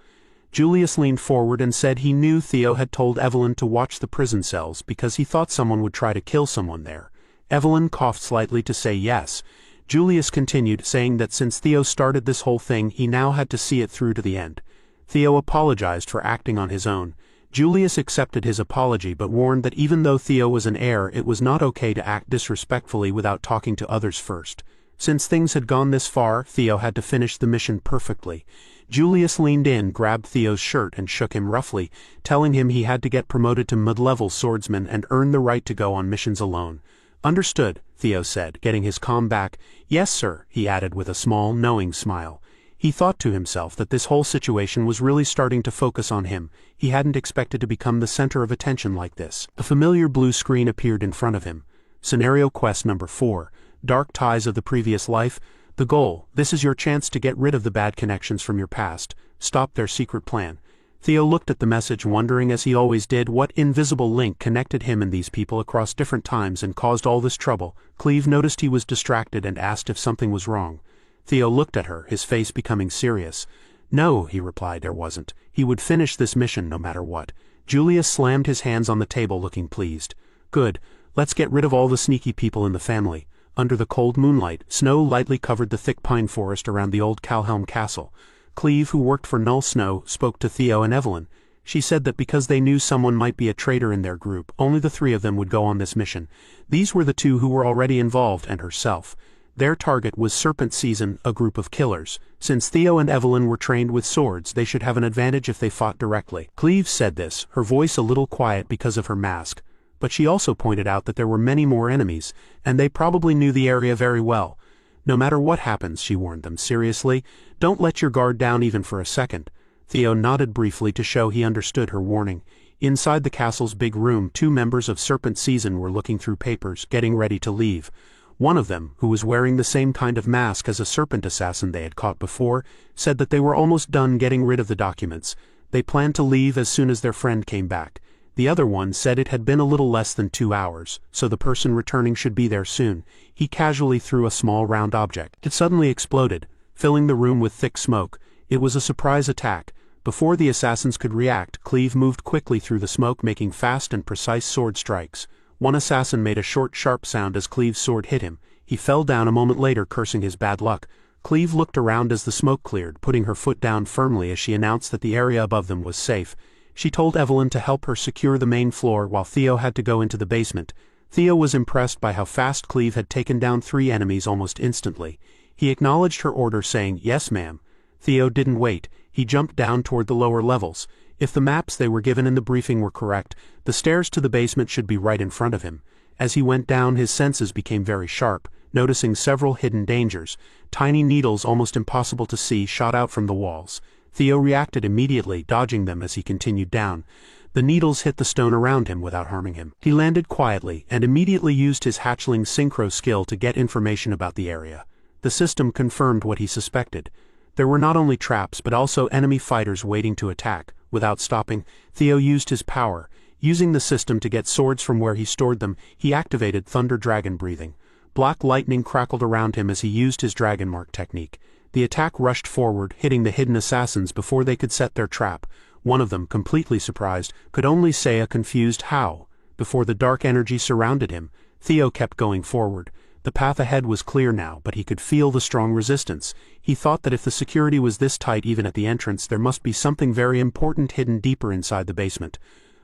Julius leaned forward and said he knew Theo had told Evelyn to watch the prison cells because he thought someone would try to kill someone there. Evelyn coughed slightly to say yes. Julius continued, saying that since Theo started this whole thing, he now had to see it through to the end. Theo apologized for acting on his own. Julius accepted his apology but warned that even though Theo was an heir, it was not okay to act disrespectfully without talking to others first. Since things had gone this far, Theo had to finish the mission perfectly. Julius leaned in, grabbed Theo's shirt and shook him roughly, telling him he had to get promoted to mid-level swordsman and earn the right to go on missions alone. Understood, Theo said, getting his calm back. Yes, sir, he added with a small, knowing smile. He thought to himself that this whole situation was really starting to focus on him. He hadn't expected to become the center of attention like this. A familiar blue screen appeared in front of him. Scenario Quest Number 4, Dark Ties of the Previous Life. The goal: this is your chance to get rid of the bad connections from your past. Stop their secret plan. Theo looked at the message, wondering, as he always did, what invisible link connected him and these people across different times and caused all this trouble. Cleve noticed he was distracted and asked if something was wrong. Theo looked at her, his face becoming serious. No, he replied, there wasn't. He would finish this mission no matter what. Julius slammed his hands on the table, looking pleased. Good, let's get rid of all the sneaky people in the family. Under the cold moonlight, snow lightly covered the thick pine forest around the old Calhelm castle. Cleve, who worked for Null Snow, spoke to Theo and Evelyn. She said that because they knew someone might be a traitor in their group, only the three of them would go on this mission. These were the two who were already involved, and herself. Their target was Serpent Season, a group of killers. Since Theo and Evelyn were trained with swords, they should have an advantage if they fought directly. Cleve said this, her voice a little quiet because of her mask. But she also pointed out that there were many more enemies, and they probably knew the area very well. No matter what happens, she warned them seriously, don't let your guard down even for a second. Theo nodded briefly to show he understood her warning. Inside the castle's big room, 2 members of Serpent Season were looking through papers, getting ready to leave. One of them, who was wearing the same kind of mask as a serpent assassin they had caught before, said that they were almost done getting rid of the documents. They planned to leave as soon as their friend came back. The other one said it had been a little less than 2 hours, so the person returning should be there soon. He casually threw a small round object. It suddenly exploded, filling the room with thick smoke. It was a surprise attack. Before the assassins could react, Cleve moved quickly through the smoke, making fast and precise sword strikes. One assassin made a short, sharp sound as Cleve's sword hit him. He fell down a moment later, cursing his bad luck. Cleve looked around as the smoke cleared, putting her foot down firmly as she announced that the area above them was safe. She told Evelyn to help her secure the main floor while Theo had to go into the basement. Theo was impressed by how fast Cleve had taken down 3 enemies almost instantly. He acknowledged her order, saying, "Yes, ma'am." Theo didn't wait. He jumped down toward the lower levels. If the maps they were given in the briefing were correct, the stairs to the basement should be right in front of him. As he went down, his senses became very sharp, noticing several hidden dangers. Tiny needles, almost impossible to see, shot out from the walls. Theo reacted immediately, dodging them as he continued down. The needles hit the stone around him without harming him. He landed quietly and immediately used his hatchling synchro skill to get information about the area. The system confirmed what he suspected. There were not only traps but also enemy fighters waiting to attack. Without stopping, Theo used his power. Using the system to get swords from where he stored them, he activated Thunder Dragon breathing. Black lightning crackled around him as he used his Dragon Mark technique. The attack rushed forward, hitting the hidden assassins before they could set their trap. One of them, completely surprised, could only say a confused "how?" Before the dark energy surrounded him. Theo kept going forward. The path ahead was clear now, but he could feel the strong resistance. He thought that if the security was this tight even at the entrance, there must be something very important hidden deeper inside the basement.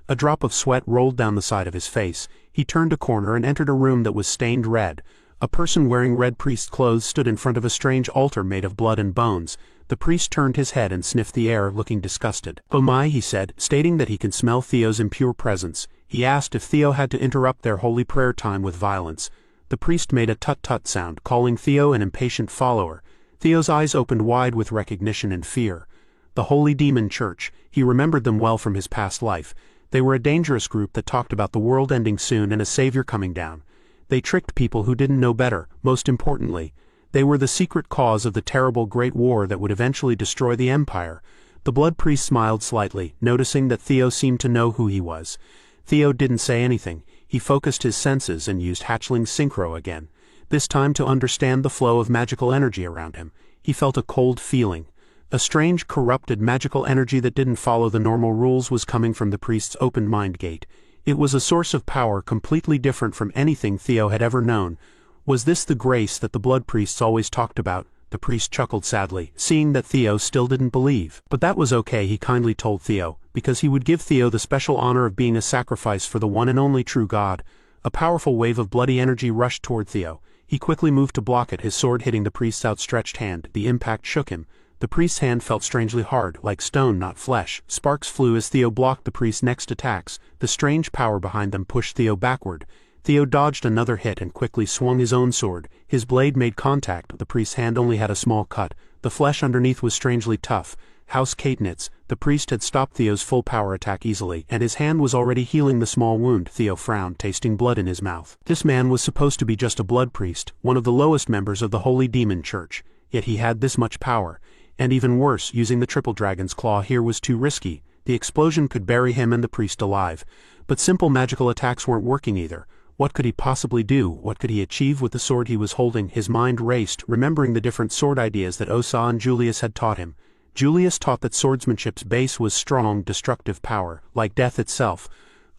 A drop of sweat rolled down the side of his face. He turned a corner and entered a room that was stained red. A person wearing red priest clothes stood in front of a strange altar made of blood and bones. The priest turned his head and sniffed the air, looking disgusted. "Oh my," he said, stating that he could smell Theo's impure presence. He asked if Theo had to interrupt their holy prayer time with violence. The priest made a tut-tut sound, calling Theo an impatient follower. Theo's eyes opened wide with recognition and fear. The Holy Demon Church. He remembered them well from his past life. They were a dangerous group that talked about the world ending soon and a savior coming down. They tricked people who didn't know better. Most importantly, they were the secret cause of the terrible Great War that would eventually destroy the Empire. The Blood Priest smiled slightly, noticing that Theo seemed to know who he was. Theo didn't say anything. He focused his senses and used hatchling synchro again, this time to understand the flow of magical energy around him. He felt a cold feeling. A strange, corrupted magical energy that didn't follow the normal rules was coming from the priest's open mind gate. It was a source of power completely different from anything Theo had ever known. Was this the grace that the blood priests always talked about? The priest chuckled sadly, seeing that Theo still didn't believe. But that was okay, he kindly told Theo, because he would give Theo the special honor of being a sacrifice for the one and only true God. A powerful wave of bloody energy rushed toward Theo. He quickly moved to block it, his sword hitting the priest's outstretched hand. The impact shook him. The priest's hand felt strangely hard, like stone, not flesh. Sparks flew as Theo blocked the priest's next attacks. The strange power behind them pushed Theo backward. Theo dodged another hit and quickly swung his own sword. His blade made contact. The priest's hand only had a small cut. The flesh underneath was strangely tough. House Cadenitz. The priest had stopped Theo's full power attack easily, and his hand was already healing the small wound. Theo frowned, tasting blood in his mouth. This man was supposed to be just a blood priest, one of the lowest members of the Holy Demon Church. Yet he had this much power. And even worse, using the triple dragon's claw here was too risky. The explosion could bury him and the priest alive. But simple magical attacks weren't working either. What could he possibly do? What could he achieve with the sword he was holding? His mind raced, remembering the different sword ideas that Osa and Julius had taught him. Julius taught that swordsmanship's base was strong, destructive power, like death itself.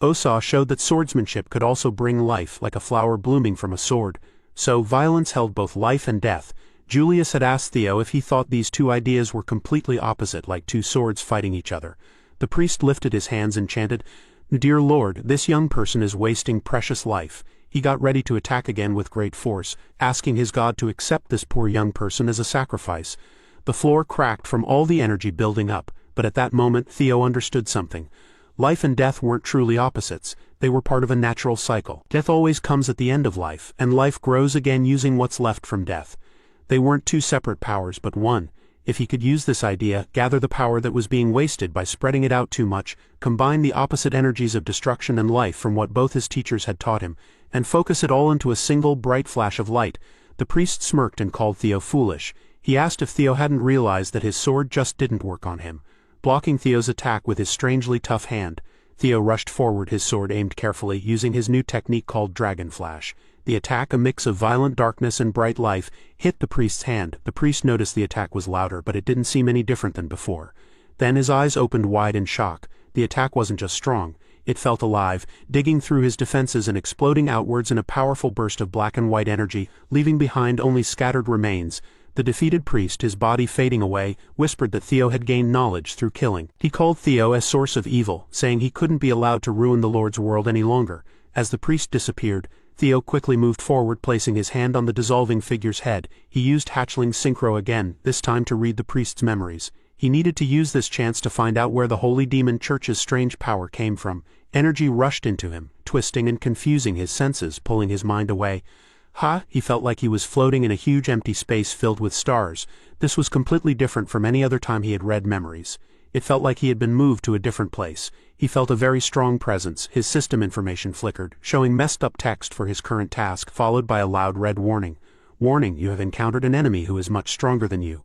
Osa showed that swordsmanship could also bring life, like a flower blooming from a sword. So, violence held both life and death. Julius had asked Theo if he thought these two ideas were completely opposite, like two swords fighting each other. The priest lifted his hands and chanted, "Dear Lord, this young person is wasting precious life." He got ready to attack again with great force, asking his god to accept this poor young person as a sacrifice. The floor cracked from all the energy building up, but at that moment Theo understood something. Life and death weren't truly opposites, they were part of a natural cycle. Death always comes at the end of life, and life grows again using what's left from death. They weren't two separate powers but one. If he could use this idea, gather the power that was being wasted by spreading it out too much, combine the opposite energies of destruction and life from what both his teachers had taught him, and focus it all into a single bright flash of light. The priest smirked and called Theo foolish. He asked if Theo hadn't realized that his sword just didn't work on him. Blocking Theo's attack with his strangely tough hand, Theo rushed forward, his sword aimed carefully, using his new technique called Dragon Flash. The attack, a mix of violent darkness and bright life, hit the priest's hand. The priest noticed the attack was louder, but it didn't seem any different than before. Then his eyes opened wide in shock. The attack wasn't just strong, it felt alive, digging through his defenses and exploding outwards in a powerful burst of black and white energy, leaving behind only scattered remains. The defeated priest, his body fading away, whispered that Theo had gained knowledge through killing. He called Theo a source of evil, saying he couldn't be allowed to ruin the Lord's world any longer. As the priest disappeared, Theo quickly moved forward, placing his hand on the dissolving figure's head. He used hatchling synchro again, this time to read the priest's memories. He needed to use this chance to find out where the Holy Demon Church's strange power came from. Energy rushed into him, twisting and confusing his senses, pulling his mind away. He felt like he was floating in a huge empty space filled with stars. This was completely different from any other time he had read memories. It felt like he had been moved to a different place. He felt a very strong presence. His system information flickered, showing messed up text for his current task, followed by a loud red warning. "Warning, you have encountered an enemy who is much stronger than you.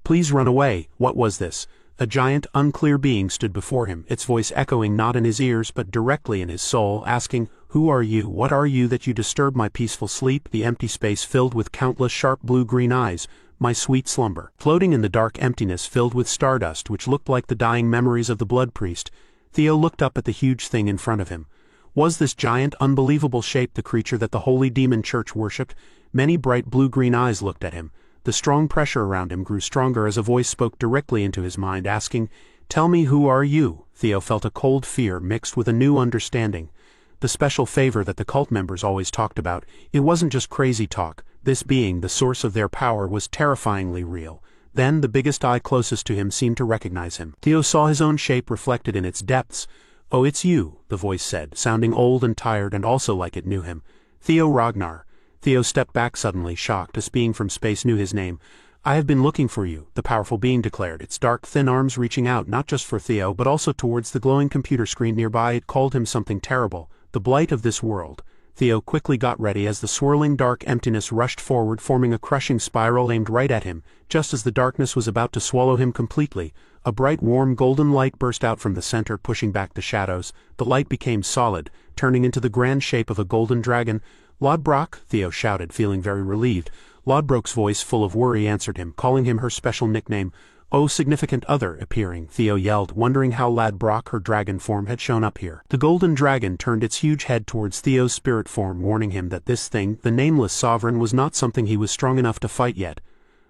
Please run away." What was this? A giant, unclear being stood before him, its voice echoing not in his ears but directly in his soul, asking, "Who are you? What are you that you disturb my peaceful sleep?" The empty space filled with countless sharp blue-green eyes. "My sweet slumber." Floating in the dark emptiness filled with stardust which looked like the dying memories of the blood priest, Theo looked up at the huge thing in front of him. Was this giant, unbelievable shape the creature that the Holy Demon Church worshipped? Many bright blue-green eyes looked at him. The strong pressure around him grew stronger as a voice spoke directly into his mind, asking, "Tell me, who are you?" Theo felt a cold fear mixed with a new understanding. The special favor that the cult members always talked about, it wasn't just crazy talk. This being, the source of their power, was terrifyingly real. Then the biggest eye closest to him seemed to recognize him. Theo saw his own shape reflected in its depths. "Oh, it's you," the voice said, sounding old and tired and also like it knew him. "Theo Ragnar." Theo stepped back suddenly, shocked. This being from space knew his name. "I have been looking for you," the powerful being declared, its dark, thin arms reaching out not just for Theo but also towards the glowing computer screen nearby. It called him something terrible, the blight of this world. Theo quickly got ready as the swirling dark emptiness rushed forward, forming a crushing spiral aimed right at him. Just as the darkness was about to swallow him completely, a bright warm golden light burst out from the center, pushing back the shadows. The light became solid, turning into the grand shape of a golden dragon. "Lodbrok," Theo shouted, feeling very relieved. Lodbrok's voice, full of worry, answered him, calling him her special nickname. "Oh, significant other," appearing, Theo yelled, wondering how Ladbrok, her dragon form, had shown up here. The golden dragon turned its huge head towards Theo's spirit form, warning him that this thing, the nameless sovereign, was not something he was strong enough to fight yet.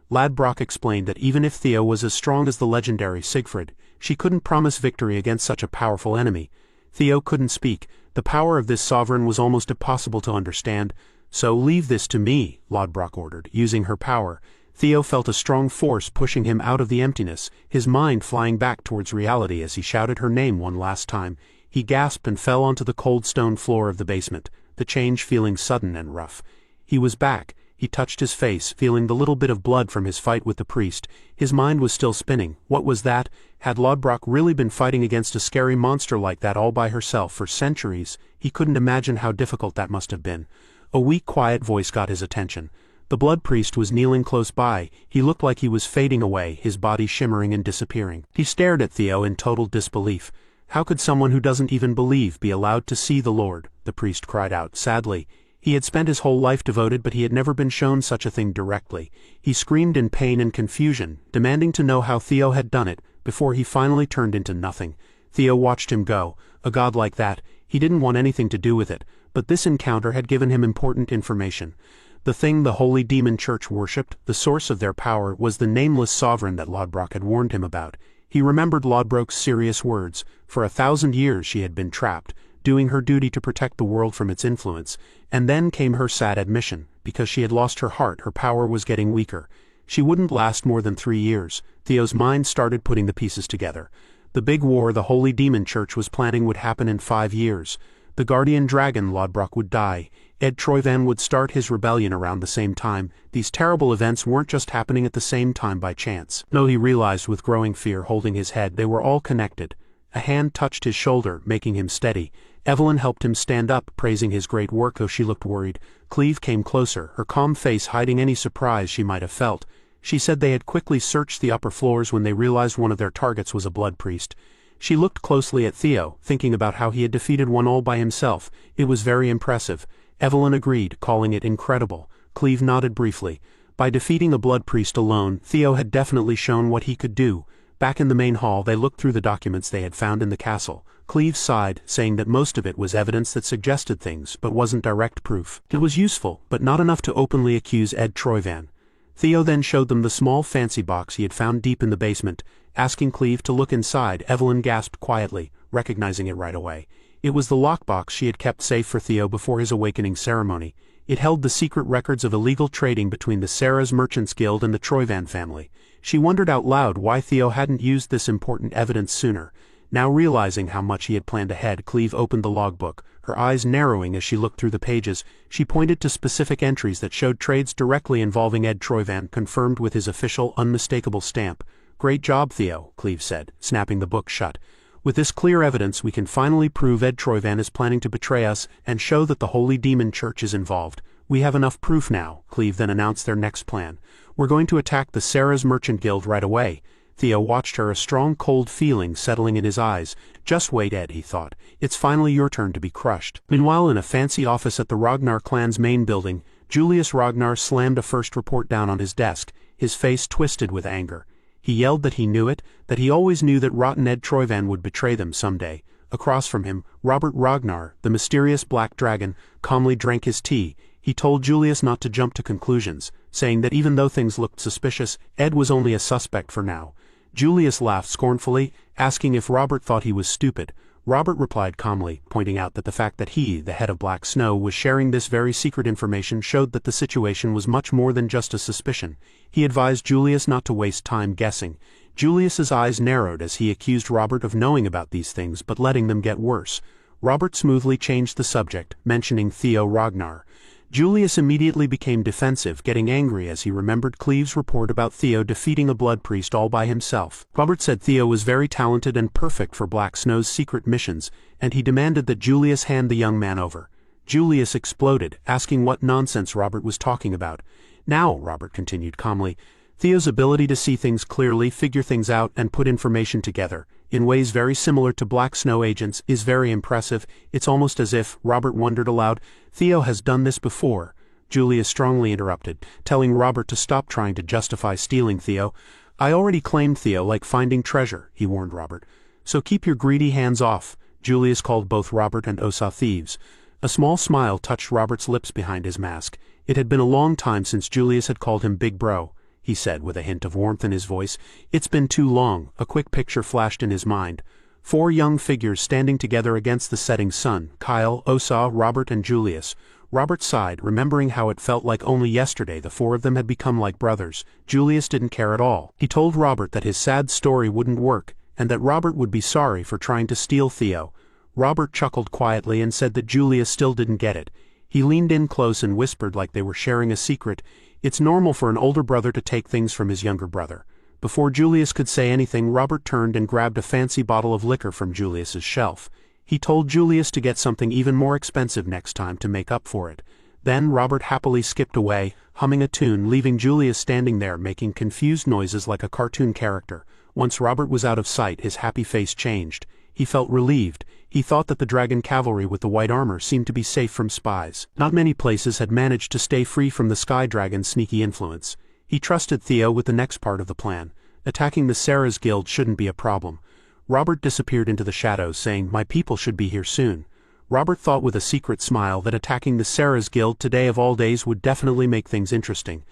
Ladbrok explained that even if Theo was as strong as the legendary Siegfried, she couldn't promise victory against such a powerful enemy. Theo couldn't speak. The power of this sovereign was almost impossible to understand. "So leave this to me," Lodbrok ordered, using her power. Theo felt a strong force pushing him out of the emptiness, his mind flying back towards reality as he shouted her name one last time. He gasped and fell onto the cold stone floor of the basement, the change feeling sudden and rough. He was back. He touched his face, feeling the little bit of blood from his fight with the priest. His mind was still spinning. What was that? Had Lodbrok really been fighting against a scary monster like that all by herself for centuries? He couldn't imagine how difficult that must have been. A weak, quiet voice got his attention. The blood priest was kneeling close by. He looked like he was fading away, his body shimmering and disappearing. He stared at Theo in total disbelief. "How could someone who doesn't even believe be allowed to see the Lord?" the priest cried out, sadly. He had spent his whole life devoted, but he had never been shown such a thing directly. He screamed in pain and confusion, demanding to know how Theo had done it, before he finally turned into nothing. Theo watched him go. A god like that, he didn't want anything to do with it, but this encounter had given him important information. The thing the Holy Demon Church worshipped, the source of their power, was the nameless sovereign that Lodbrok had warned him about. He remembered Lodbrok's serious words. For 1,000 years she had been trapped, doing her duty to protect the world from its influence, and then came her sad admission. Because she had lost her heart, her power was getting weaker. She wouldn't last more than 3 years. Theo's mind started putting the pieces together. The big war the Holy Demon Church was planning would happen in 5 years. The guardian dragon Lodbrok would die. Ed Troyvan would start his rebellion around the same time. These terrible events weren't just happening at the same time by chance. No, he realized with growing fear, holding his head, they were all connected. A hand touched his shoulder, making him steady. Evelyn helped him stand up, praising his great work, though she looked worried. Cleve came closer, her calm face hiding any surprise she might have felt. She said they had quickly searched the upper floors when they realized one of their targets was a blood priest. She looked closely at Theo, thinking about how he had defeated one all by himself. It was very impressive. Evelyn agreed, calling it incredible. Cleve nodded briefly. By defeating a blood priest alone, Theo had definitely shown what he could do. Back in the main hall, they looked through the documents they had found in the castle. Cleve sighed, saying that most of it was evidence that suggested things, but wasn't direct proof. It was useful, but not enough to openly accuse Ed Troyvan. Theo then showed them the small fancy box he had found deep in the basement. Asking Cleve to look inside, Evelyn gasped quietly, recognizing it right away. It was the lockbox she had kept safe for Theo before his awakening ceremony. It held the secret records of illegal trading between the Sarah's Merchants Guild and the Troyvan family. She wondered out loud why Theo hadn't used this important evidence sooner. Now realizing how much he had planned ahead, Cleve opened the logbook. Her eyes narrowing as she looked through the pages, she pointed to specific entries that showed trades directly involving Ed Troyvan, confirmed with his official, unmistakable stamp. "Great job, Theo," Cleve said, snapping the book shut. "With this clear evidence, we can finally prove Ed Troyvan is planning to betray us and show that the Holy Demon Church is involved. We have enough proof now," Cleve then announced their next plan. "We're going to attack the Sarah's Merchant Guild right away." Theo watched her, a strong cold feeling settling in his eyes. "Just wait, Ed," he thought. "It's finally your turn to be crushed." Meanwhile, in a fancy office at the Ragnar clan's main building, Julius Ragnar slammed a first report down on his desk, his face twisted with anger. He yelled that he knew it, that he always knew that rotten Ed Troyvan would betray them someday. Across from him, Robert Ragnar, the mysterious black dragon, calmly drank his tea. He told Julius not to jump to conclusions, saying that even though things looked suspicious, Ed was only a suspect for now. Julius laughed scornfully, asking if Robert thought he was stupid. Robert replied calmly, pointing out that the fact that he, the head of Black Snow, was sharing this very secret information showed that the situation was much more than just a suspicion. He advised Julius not to waste time guessing. Julius's eyes narrowed as he accused Robert of knowing about these things but letting them get worse. Robert smoothly changed the subject, mentioning Theo Ragnar. Julius immediately became defensive, getting angry as he remembered Cleve's report about Theo defeating a blood priest all by himself. Robert said Theo was very talented and perfect for Black Snow's secret missions, and he demanded that Julius hand the young man over. Julius exploded, asking what nonsense Robert was talking about. "Now," Robert continued calmly, "Theo's ability to see things clearly, figure things out, and put information together, in ways very similar to Black Snow agents, is very impressive. It's almost as if," Robert wondered aloud, "Theo has done this before." Julius strongly interrupted, telling Robert to stop trying to justify stealing Theo. "I already claimed Theo like finding treasure," he warned Robert. "So keep your greedy hands off." Julius called both Robert and Osa thieves. A small smile touched Robert's lips behind his mask. It had been a long time since Julius had called him Big Bro, he said with a hint of warmth in his voice. "It's been too long." A quick picture flashed in his mind. 4 young figures standing together against the setting sun: Kyle, Osa, Robert, and Julius. Robert sighed, remembering how it felt like only yesterday the 4 of them had become like brothers. Julius didn't care at all. He told Robert that his sad story wouldn't work, and that Robert would be sorry for trying to steal Theo. Robert chuckled quietly and said that Julius still didn't get it. He leaned in close and whispered like they were sharing a secret. "It's normal for an older brother to take things from his younger brother." Before Julius could say anything, Robert turned and grabbed a fancy bottle of liquor from Julius's shelf. He told Julius to get something even more expensive next time to make up for it. Then Robert happily skipped away, humming a tune, leaving Julius standing there making confused noises like a cartoon character. Once Robert was out of sight, his happy face changed. He felt relieved. He thought that the dragon cavalry with the white armor seemed to be safe from spies. Not many places had managed to stay free from the sky dragon's sneaky influence. He trusted Theo with the next part of the plan. Attacking the Sarah's guild shouldn't be a problem. Robert disappeared into the shadows, saying, "My people should be here soon." Robert thought with a secret smile that attacking the Sarah's guild today of all days would definitely make things interesting.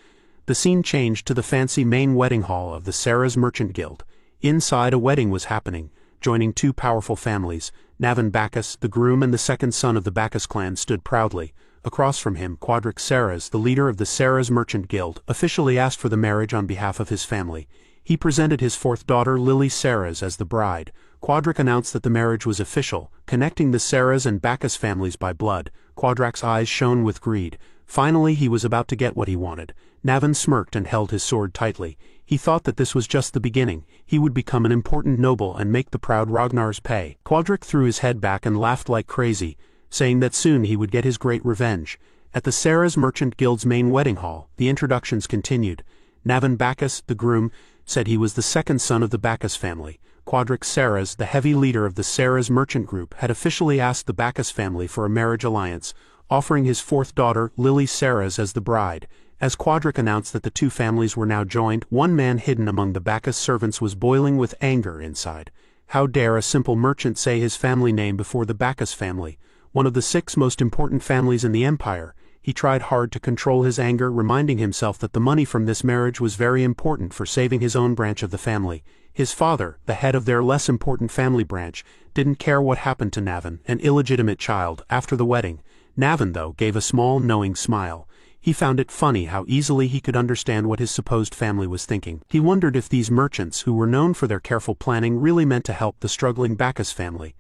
The scene changed to the fancy main wedding hall of the Sarah's Merchant Guild. Inside, a wedding was happening, joining two powerful families. Navin Bacchus, the groom and the second son of the Bacchus clan, stood proudly. Across from him, Quadric Sarahs, the leader of the Sarah's Merchant Guild, officially asked for the marriage on behalf of his family. He presented his fourth daughter, Lily Sarahs, as the bride. Quadric announced that the marriage was official, connecting the Sarahs and Bacchus families by blood. Quadric's eyes shone with greed. Finally, he was about to get what he wanted. Navin smirked and held his sword tightly. He thought that this was just the beginning. He would become an important noble and make the proud Ragnars pay. Quadric threw his head back and laughed like crazy, saying that soon he would get his great revenge. At the Sarah's Merchant Guild's main wedding hall, the introductions continued. Navin Bacchus, the groom, said he was the second son of the Bacchus family. Quadric Sarahs, the heavy leader of the Sarah's Merchant Group, had officially asked the Bacchus family for a marriage alliance, offering his fourth daughter, Lily Sarahs, as the bride. As Quadric announced that the two families were now joined, one man hidden among the Bacchus servants was boiling with anger inside. How dare a simple merchant say his family name before the Bacchus family, one of the 6 most important families in the empire? He tried hard to control his anger, reminding himself that the money from this marriage was very important for saving his own branch of the family. His father, the head of their less important family branch, didn't care what happened to Navin, an illegitimate child, after the wedding. Navin, though, gave a small, knowing smile. He found it funny how easily he could understand what his supposed family was thinking. He wondered if these merchants, who were known for their careful planning, really meant to help the struggling Bacchus family.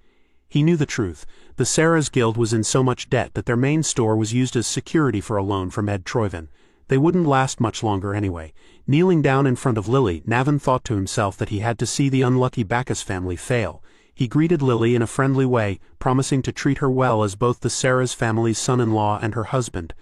He knew the truth. The Sarah's Guild was in so much debt that their main store was used as security for a loan from Ed Troyvin. They wouldn't last much longer anyway. Kneeling down in front of Lily, Navin thought to himself that he had to see the unlucky Bacchus family fail. He greeted Lily in a friendly way, promising to treat her well as both the Sarah's family's son-in-law and her husband.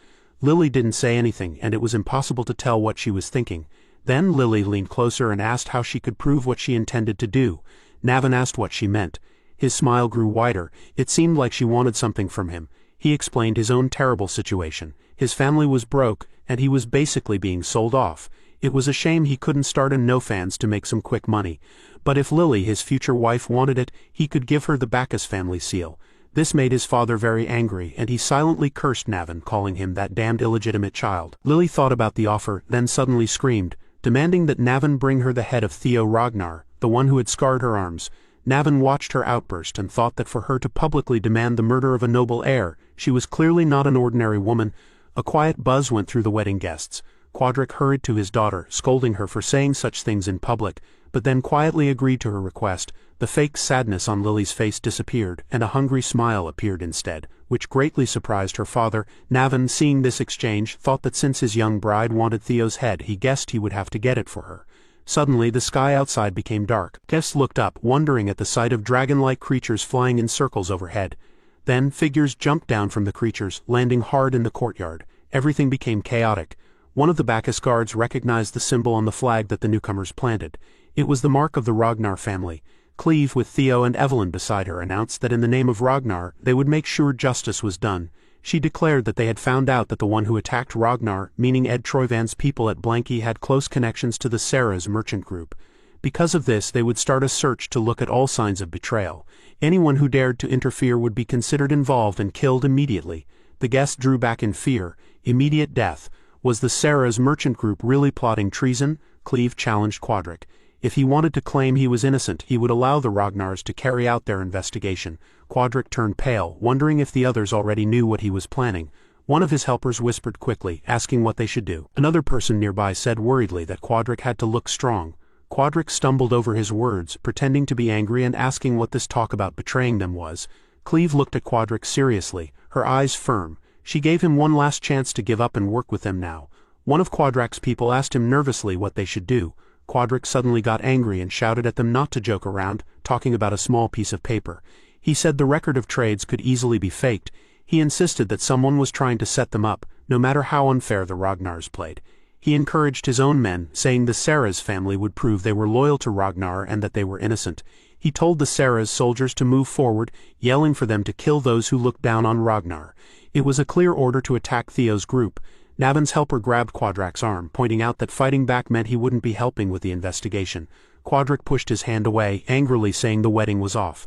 Lily didn't say anything, and it was impossible to tell what she was thinking. Then Lily leaned closer and asked how she could prove what she intended to do. Navin asked what she meant. His smile grew wider. It seemed like she wanted something from him. He explained his own terrible situation. His family was broke, and he was basically being sold off. It was a shame he couldn't start a no-fans to make some quick money. But if Lily, his future wife, wanted it, he could give her the Bacchus family seal. This made his father very angry, and he silently cursed Navin, calling him that damned illegitimate child. Lily thought about the offer, then suddenly screamed, demanding that Navin bring her the head of Theo Ragnar, the one who had scarred her arms. Navin watched her outburst and thought that for her to publicly demand the murder of a noble heir, she was clearly not an ordinary woman. A quiet buzz went through the wedding guests. Quadric hurried to his daughter, scolding her for saying such things in public, but then quietly agreed to her request. The fake sadness on Lily's face disappeared, and a hungry smile appeared instead, which greatly surprised her father. Navin, seeing this exchange, thought that since his young bride wanted Theo's head, he guessed he would have to get it for her. Suddenly, the sky outside became dark. Guests looked up, wondering at the sight of dragon-like creatures flying in circles overhead. Then, figures jumped down from the creatures, landing hard in the courtyard. Everything became chaotic. One of the Bacchus guards recognized the symbol on the flag that the newcomers planted. It was the mark of the Ragnar family. Cleve, with Theo and Evelyn beside her, announced that in the name of Ragnar, they would make sure justice was done. She declared that they had found out that the one who attacked Ragnar, meaning Ed Troyvan's people at Blanky, had close connections to the Sarah's Merchant Group. Because of this, they would start a search to look at all signs of betrayal. Anyone who dared to interfere would be considered involved and killed immediately. The guests drew back in fear. Immediate death. Was the Sarah's Merchant Group really plotting treason? Cleve challenged Quadric. If he wanted to claim he was innocent, he would allow the Ragnars to carry out their investigation. Quadric turned pale, wondering if the others already knew what he was planning. One of his helpers whispered quickly, asking what they should do. Another person nearby said worriedly that Quadric had to look strong. Quadric stumbled over his words, pretending to be angry and asking what this talk about betraying them was. Cleve looked at Quadric seriously, her eyes firm. She gave him one last chance to give up and work with them now. One of Quadric's people asked him nervously what they should do. Quadric suddenly got angry and shouted at them not to joke around, talking about a small piece of paper. He said the record of trades could easily be faked. He insisted that someone was trying to set them up, no matter how unfair the Ragnars played. He encouraged his own men, saying the Sarah's family would prove they were loyal to Ragnar and that they were innocent. He told the Sarah's soldiers to move forward, yelling for them to kill those who looked down on Ragnar. It was a clear order to attack Theo's group. Navan's helper grabbed Quadrak's arm, pointing out that fighting back meant he wouldn't be helping with the investigation. Quadrak pushed his hand away, angrily saying the wedding was off.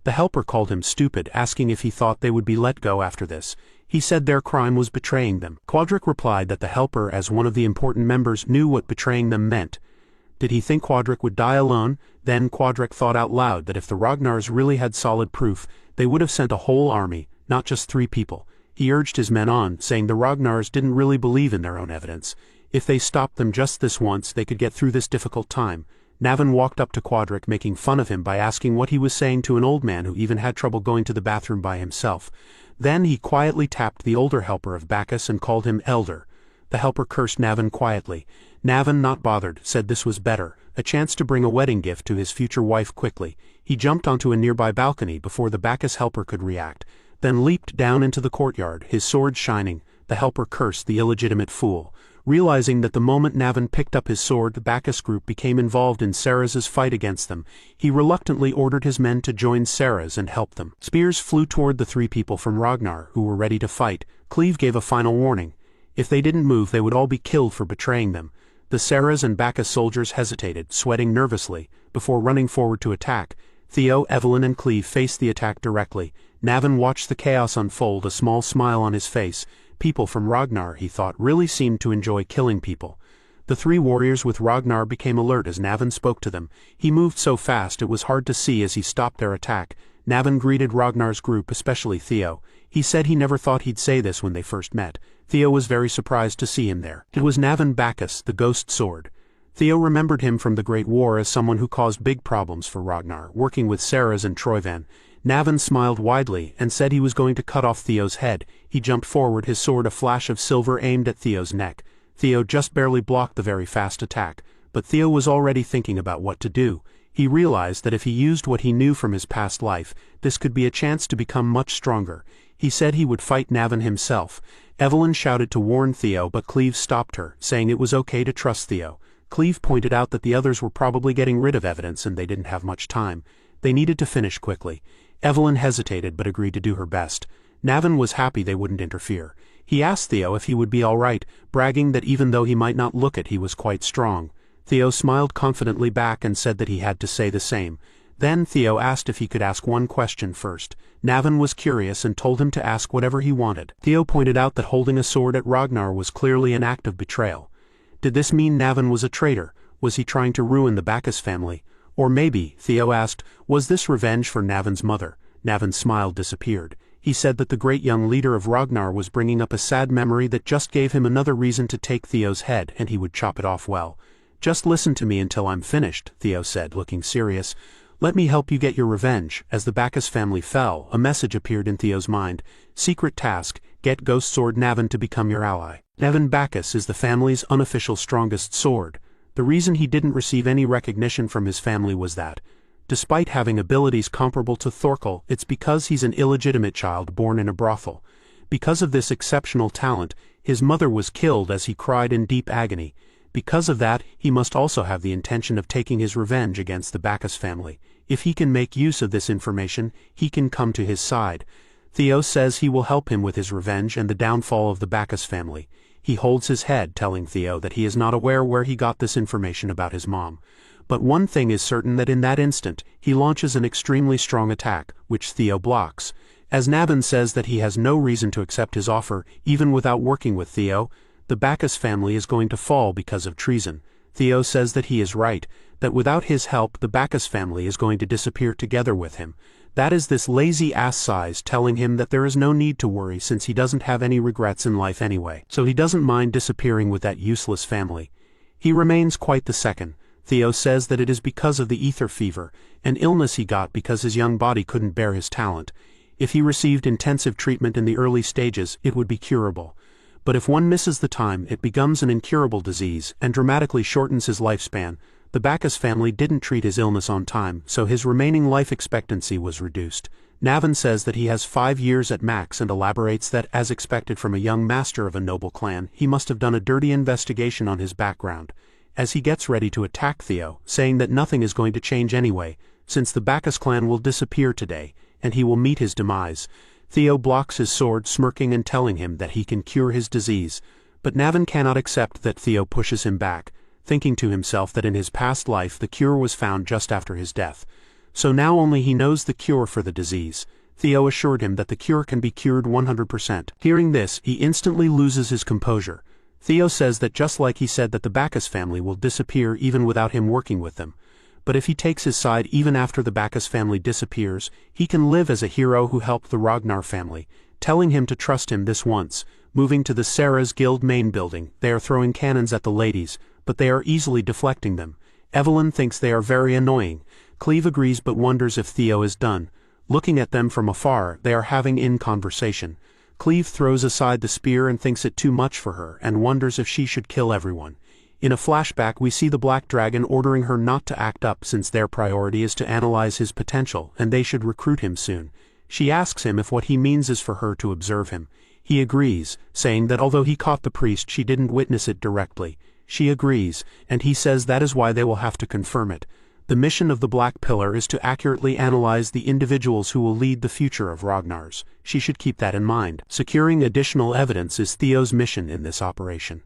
The helper called him stupid, asking if he thought they would be let go after this. He said their crime was betraying them. Quadrak replied that the helper, as one of the important members, knew what betraying them meant. Did he think Quadrak would die alone? Then Quadrak thought out loud that if the Ragnars really had solid proof, they would have sent a whole army, not just 3 people. He urged his men on, saying the Ragnars didn't really believe in their own evidence. If they stopped them just this once, they could get through this difficult time. Navan walked up to Quadrak, making fun of him by asking what he was saying to an old man who even had trouble going to the bathroom by himself. Then he quietly tapped the older helper of Bacchus and called him Elder. The helper cursed Navan quietly. Navan, not bothered, said this was better, a chance to bring a wedding gift to his future wife quickly. He jumped onto a nearby balcony before the Bacchus helper could react, then leaped down into the courtyard, his sword shining. The helper cursed the illegitimate fool. Realizing that the moment Navan picked up his sword, the Bacchus group became involved in Ceres's fight against them. He reluctantly ordered his men to join Ceres and help them. Spears flew toward the 3 people from Ragnar, who were ready to fight. Cleve gave a final warning. If they didn't move, they would all be killed for betraying them. The Ceres and Bacchus soldiers hesitated, sweating nervously, before running forward to attack. Theo, Evelyn, and Cleve faced the attack directly. Navan watched the chaos unfold, a small smile on his face. People from Ragnar, he thought, really seemed to enjoy killing people. The 3 warriors with Ragnar became alert as Navan spoke to them. He moved so fast it was hard to see as he stopped their attack. Navan greeted Ragnar's group, especially Theo. He said he never thought he'd say this when they first met. Theo was very surprised to see him there. It was Navan Bacchus, the ghost sword. Theo remembered him from the Great War as someone who caused big problems for Ragnar, working with Ceres and Troyvan. Navan smiled widely and said he was going to cut off Theo's head. He jumped forward, his sword a flash of silver aimed at Theo's neck. Theo just barely blocked the very fast attack, but Theo was already thinking about what to do. He realized that if he used what he knew from his past life, this could be a chance to become much stronger. He said he would fight Navan himself. Evelyn shouted to warn Theo, but Cleve stopped her, saying it was okay to trust Theo. Cleve pointed out that the others were probably getting rid of evidence and they didn't have much time. They needed to finish quickly. Evelyn hesitated but agreed to do her best. Navan was happy they wouldn't interfere. He asked Theo if he would be all right, bragging that even though he might not look it, he was quite strong. Theo smiled confidently back and said that he had to say the same. Then Theo asked if he could ask one question first. Navan was curious and told him to ask whatever he wanted. Theo pointed out that holding a sword at Ragnar was clearly an act of betrayal. Did this mean Navan was a traitor? Was he trying to ruin the Bacchus family? Or maybe, Theo asked, was this revenge for Navan's mother? Navan's smile disappeared. He said that the great young leader of Ragnar was bringing up a sad memory that just gave him another reason to take Theo's head, and he would chop it off well. Just listen to me until I'm finished, Theo said, looking serious. Let me help you get your revenge. As the Bacchus family fell, a message appeared in Theo's mind. Secret task, get Ghost Sword Navan to become your ally. Navan Bacchus is the family's unofficial strongest sword. The reason he didn't receive any recognition from his family was that, despite having abilities comparable to Thorkel, it's because he's an illegitimate child born in a brothel. Because of this exceptional talent, his mother was killed as he cried in deep agony. Because of that, he must also have the intention of taking his revenge against the Bacchus family. If he can make use of this information, he can come to his side. Theo says he will help him with his revenge and the downfall of the Bacchus family. He holds his head, telling Theo that he is not aware where he got this information about his mom. But one thing is certain, that in that instant, he launches an extremely strong attack, which Theo blocks. As Navan says that he has no reason to accept his offer, even without working with Theo, the Bacchus family is going to fall because of treason. Theo says that he is right, that without his help the Bacchus family is going to disappear together with him. That is this lazy ass size telling him that there is no need to worry since he doesn't have any regrets in life anyway, so he doesn't mind disappearing with that useless family. He remains quite the second. Theo says that it is because of the ether fever, an illness he got because his young body couldn't bear his talent. If he received intensive treatment in the early stages, it would be curable. But if one misses the time, it becomes an incurable disease and dramatically shortens his lifespan. The Bacchus family didn't treat his illness on time, so his remaining life expectancy was reduced. Navan says that he has 5 years at max and elaborates that, as expected from a young master of a noble clan, he must have done a dirty investigation on his background. As he gets ready to attack Theo, saying that nothing is going to change anyway, since the Bacchus clan will disappear today, and he will meet his demise. Theo blocks his sword, smirking and telling him that he can cure his disease, but Navin cannot accept that Theo pushes him back, thinking to himself that in his past life the cure was found just after his death. So now only he knows the cure for the disease. Theo assured him that the cure can be cured 100%. Hearing this, he instantly loses his composure. Theo says that just like he said that the Bacchus family will disappear even without him working with them. But if he takes his side even after the Bacchus family disappears, he can live as a hero who helped the Ragnar family, telling him to trust him this once. Moving to the Sarah's Guild main building, they are throwing cannons at the ladies, but they are easily deflecting them. Evelyn thinks they are very annoying. Cleve agrees but wonders if Theo is done. Looking at them from afar, they are having in conversation. Cleve throws aside the spear and thinks it too much for her and wonders if she should kill everyone. In a flashback we see the Black Dragon ordering her not to act up since their priority is to analyze his potential and they should recruit him soon. She asks him if what he means is for her to observe him. He agrees, saying that although he caught the priest she didn't witness it directly. She agrees, and he says that is why they will have to confirm it. The mission of the Black Pillar is to accurately analyze the individuals who will lead the future of Ragnar's. She should keep that in mind. Securing additional evidence is Theo's mission in this operation.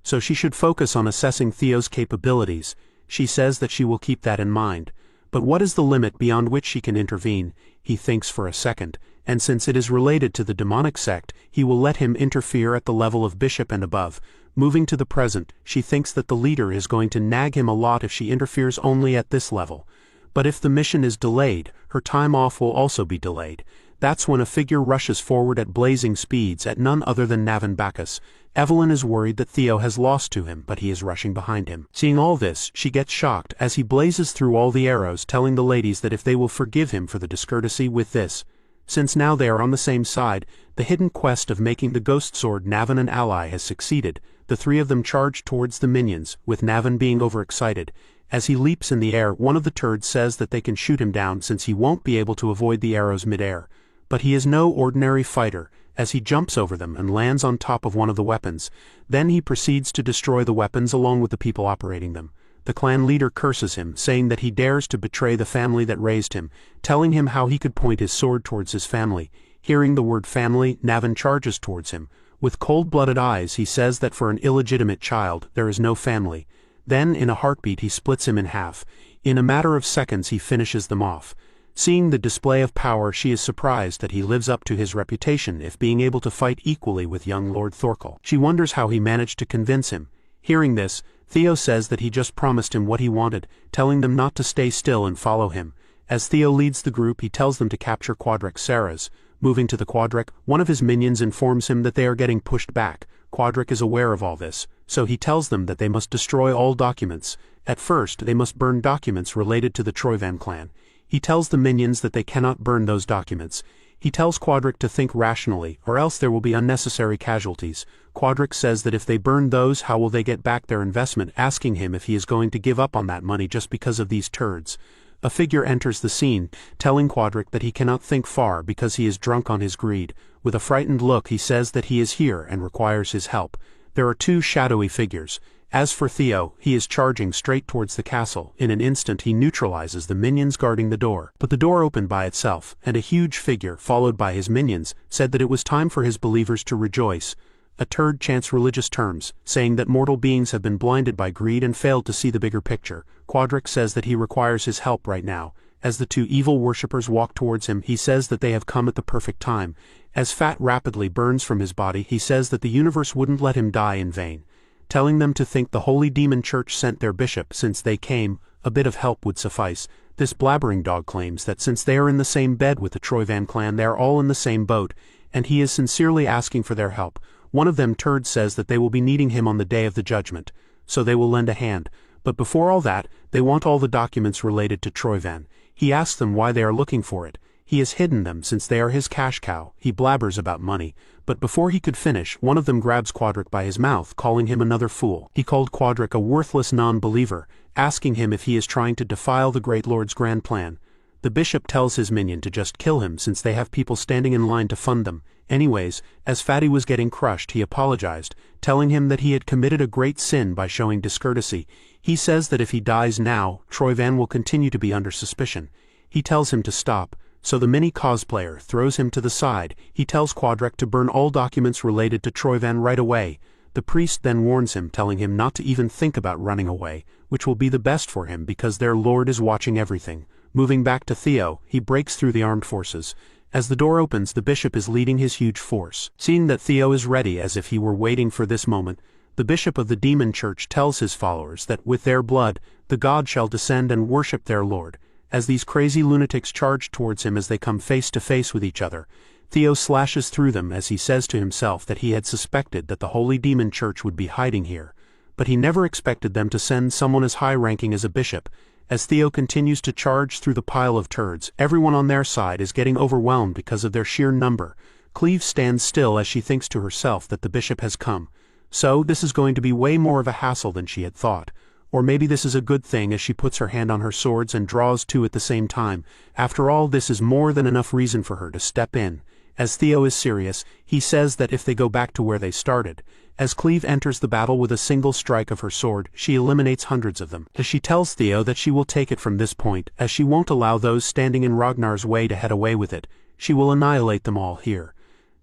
So she should focus on assessing Theo's capabilities. She says that she will keep that in mind. But what is the limit beyond which she can intervene? He thinks for a second, and since it is related to the demonic sect, he will let him interfere at the level of bishop and above. Moving to the present, she thinks that the leader is going to nag him a lot if she interferes only at this level. But if the mission is delayed, her time off will also be delayed. That's when a figure rushes forward at blazing speeds at none other than Navin Bacchus. Evelyn is worried that Theo has lost to him, but he is rushing behind him. Seeing all this, she gets shocked as he blazes through all the arrows, telling the ladies that if they will forgive him for the discourtesy with this. Since now they are on the same side, the hidden quest of making the ghost sword Navin an ally has succeeded. The three of them charge towards the minions, with Navin being overexcited. As he leaps in the air, one of the turds says that they can shoot him down since he won't be able to avoid the arrows mid-air. But he is no ordinary fighter, as he jumps over them and lands on top of one of the weapons. Then he proceeds to destroy the weapons along with the people operating them. The clan leader curses him, saying that he dares to betray the family that raised him, telling him how he could point his sword towards his family. Hearing the word family, Navin charges towards him. With cold-blooded eyes he says that for an illegitimate child there is no family. Then in a heartbeat he splits him in half. In a matter of seconds he finishes them off. Seeing the display of power, she is surprised that he lives up to his reputation if being able to fight equally with young Lord Thorkel. She wonders how he managed to convince him. Hearing this, Theo says that he just promised him what he wanted, telling them not to stay still and follow him. As Theo leads the group, he tells them to capture Quadrek Sarah's. Moving to the Quadrek, one of his minions informs him that they are getting pushed back. Quadrek is aware of all this, so he tells them that they must destroy all documents. At first, they must burn documents related to the Troyvan clan. He tells the minions that they cannot burn those documents. He tells Quadrek to think rationally, or else there will be unnecessary casualties. Quadrek says that if they burn those, how will they get back their investment, asking him if he is going to give up on that money just because of these turds. A figure enters the scene, telling Quadrek that he cannot think far because he is drunk on his greed. With a frightened look he says that he is here and requires his help. There are two shadowy figures. As for Theo, he is charging straight towards the castle. In an instant he neutralizes the minions guarding the door. But the door opened by itself, and a huge figure, followed by his minions, said that it was time for his believers to rejoice. A turd chants religious terms, saying that mortal beings have been blinded by greed and failed to see the bigger picture. Quadrek says that he requires his help right now. As the two evil worshippers walk towards him, he says that they have come at the perfect time. As fat rapidly burns from his body, he says that the universe wouldn't let him die in vain. Telling them to think the Holy Demon Church sent their bishop since they came, a bit of help would suffice. This blabbering dog claims that since they are in the same bed with the Troyvan clan, they are all in the same boat, and he is sincerely asking for their help. One of them turds says that they will be needing him on the day of the judgment, so they will lend a hand. But before all that, they want all the documents related to Troyvan. He asks them why they are looking for it. He has hidden them since they are his cash cow. He blabbers about money. But before he could finish, one of them grabs Quadrek by his mouth, calling him another fool. He called Quadrek a worthless non-believer, asking him if he is trying to defile the Great Lord's grand plan. The bishop tells his minion to just kill him since they have people standing in line to fund them. Anyways, as Fatty was getting crushed, he apologized, telling him that he had committed a great sin by showing discourtesy. He says that if he dies now, Troyvan will continue to be under suspicion. He tells him to stop, so the mini cosplayer throws him to the side. He tells Quadrek to burn all documents related to Troyvan right away. The priest then warns him, telling him not to even think about running away, which will be the best for him because their lord is watching everything. Moving back to Theo, he breaks through the armed forces. As the door opens, the bishop is leading his huge force. Seeing that Theo is ready as if he were waiting for this moment, the bishop of the demon church tells his followers that with their blood, the god shall descend and worship their lord. As these crazy lunatics charge towards him as they come face to face with each other, Theo slashes through them as he says to himself that he had suspected that the holy demon church would be hiding here, but he never expected them to send someone as high-ranking as a bishop. As Theo continues to charge through the pile of turds, everyone on their side is getting overwhelmed because of their sheer number. Cleve stands still as she thinks to herself that the bishop has come. So, this is going to be way more of a hassle than she had thought. Or maybe this is a good thing as she puts her hand on her swords and draws two at the same time. After all, this is more than enough reason for her to step in. As Theo is serious, he says that if they go back to where they started. As Cleve enters the battle with a single strike of her sword, she eliminates hundreds of them. As she tells Theo that she will take it from this point, as she won't allow those standing in Ragnar's way to head away with it. She will annihilate them all here.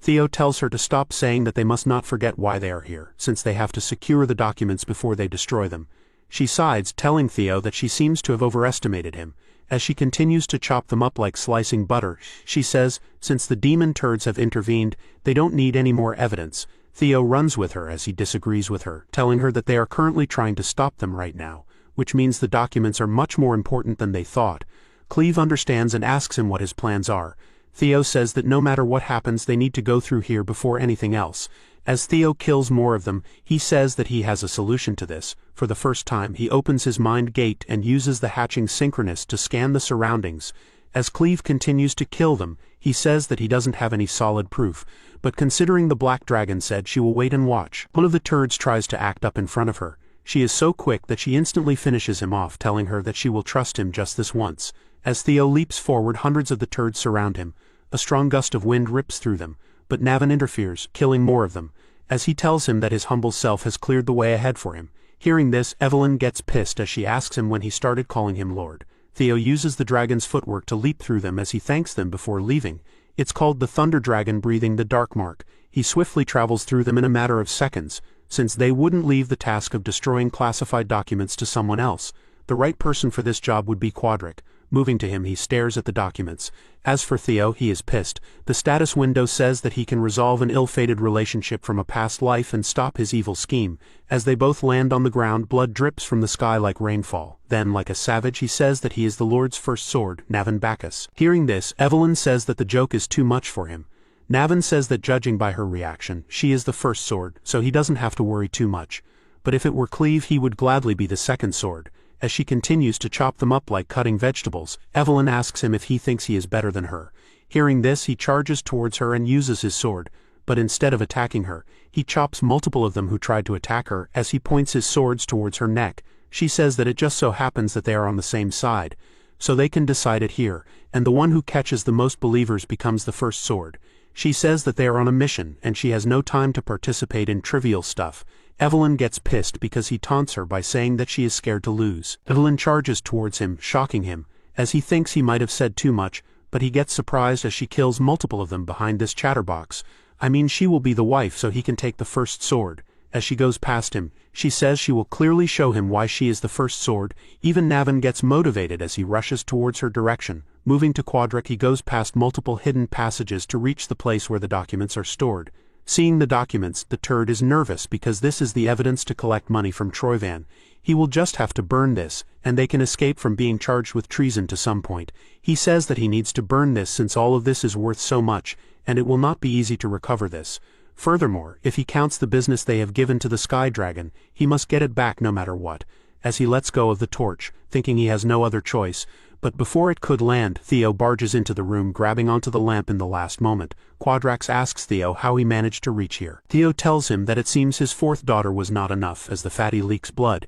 Theo tells her to stop saying that they must not forget why they are here, since they have to secure the documents before they destroy them. She sides, telling Theo that she seems to have overestimated him. As she continues to chop them up like slicing butter, she says, since the demon turds have intervened, they don't need any more evidence. Theo runs with her as he disagrees with her, telling her that they are currently trying to stop them right now, which means the documents are much more important than they thought. Cleve understands and asks him what his plans are. Theo says that no matter what happens, they need to go through here before anything else. As Theo kills more of them, he says that he has a solution to this. For the first time, he opens his mind gate and uses the hatching synchronous to scan the surroundings. As Cleve continues to kill them, he says that he doesn't have any solid proof, but considering the black dragon said she will wait and watch. One of the turds tries to act up in front of her. She is so quick that she instantly finishes him off, telling her that she will trust him just this once. As Theo leaps forward, hundreds of the turds surround him. A strong gust of wind rips through them, but Navin interferes, killing more of them, as he tells him that his humble self has cleared the way ahead for him. Hearing this, Evelyn gets pissed as she asks him when he started calling him Lord. Theo uses the dragon's footwork to leap through them as he thanks them before leaving. It's called the Thunder Dragon breathing the Dark Mark. He swiftly travels through them in a matter of seconds, since they wouldn't leave the task of destroying classified documents to someone else. The right person for this job would be Quadrek. Moving to him, he stares at the documents. As for Theo, he is pissed. The status window says that he can resolve an ill-fated relationship from a past life and stop his evil scheme. As they both land on the ground, blood drips from the sky like rainfall. Then, like a savage, he says that he is the Lord's first sword, Navin Bacchus. Hearing this, Evelyn says that the joke is too much for him. Navin says that judging by her reaction, she is the first sword, so he doesn't have to worry too much. But if it were Cleve, he would gladly be the second sword. As she continues to chop them up like cutting vegetables, Evelyn asks him if he thinks he is better than her. Hearing this, he charges towards her and uses his sword, but instead of attacking her, he chops multiple of them who tried to attack her as he points his swords towards her neck. She says that it just so happens that they are on the same side, so they can decide it here, and the one who catches the most believers becomes the first sword. She says that they are on a mission, and she has no time to participate in trivial stuff. Evelyn gets pissed because he taunts her by saying that she is scared to lose. Evelyn charges towards him, shocking him, as he thinks he might have said too much, but he gets surprised as she kills multiple of them behind this chatterbox. I mean, she will be the wife so he can take the first sword. As she goes past him, she says she will clearly show him why she is the first sword. Even Navin gets motivated as he rushes towards her direction. Moving to Quadrek, he goes past multiple hidden passages to reach the place where the documents are stored. Seeing the documents, the turd is nervous because this is the evidence to collect money from Troyvan. He will just have to burn this, and they can escape from being charged with treason to some point. He says that he needs to burn this since all of this is worth so much, and it will not be easy to recover this. Furthermore, if he counts the business they have given to the Sky Dragon, he must get it back no matter what. As he lets go of the torch, thinking he has no other choice, but before it could land, Theo barges into the room, grabbing onto the lamp in the last moment. Quadrax asks Theo how he managed to reach here. Theo tells him that it seems his fourth daughter was not enough, as the fatty leaks blood.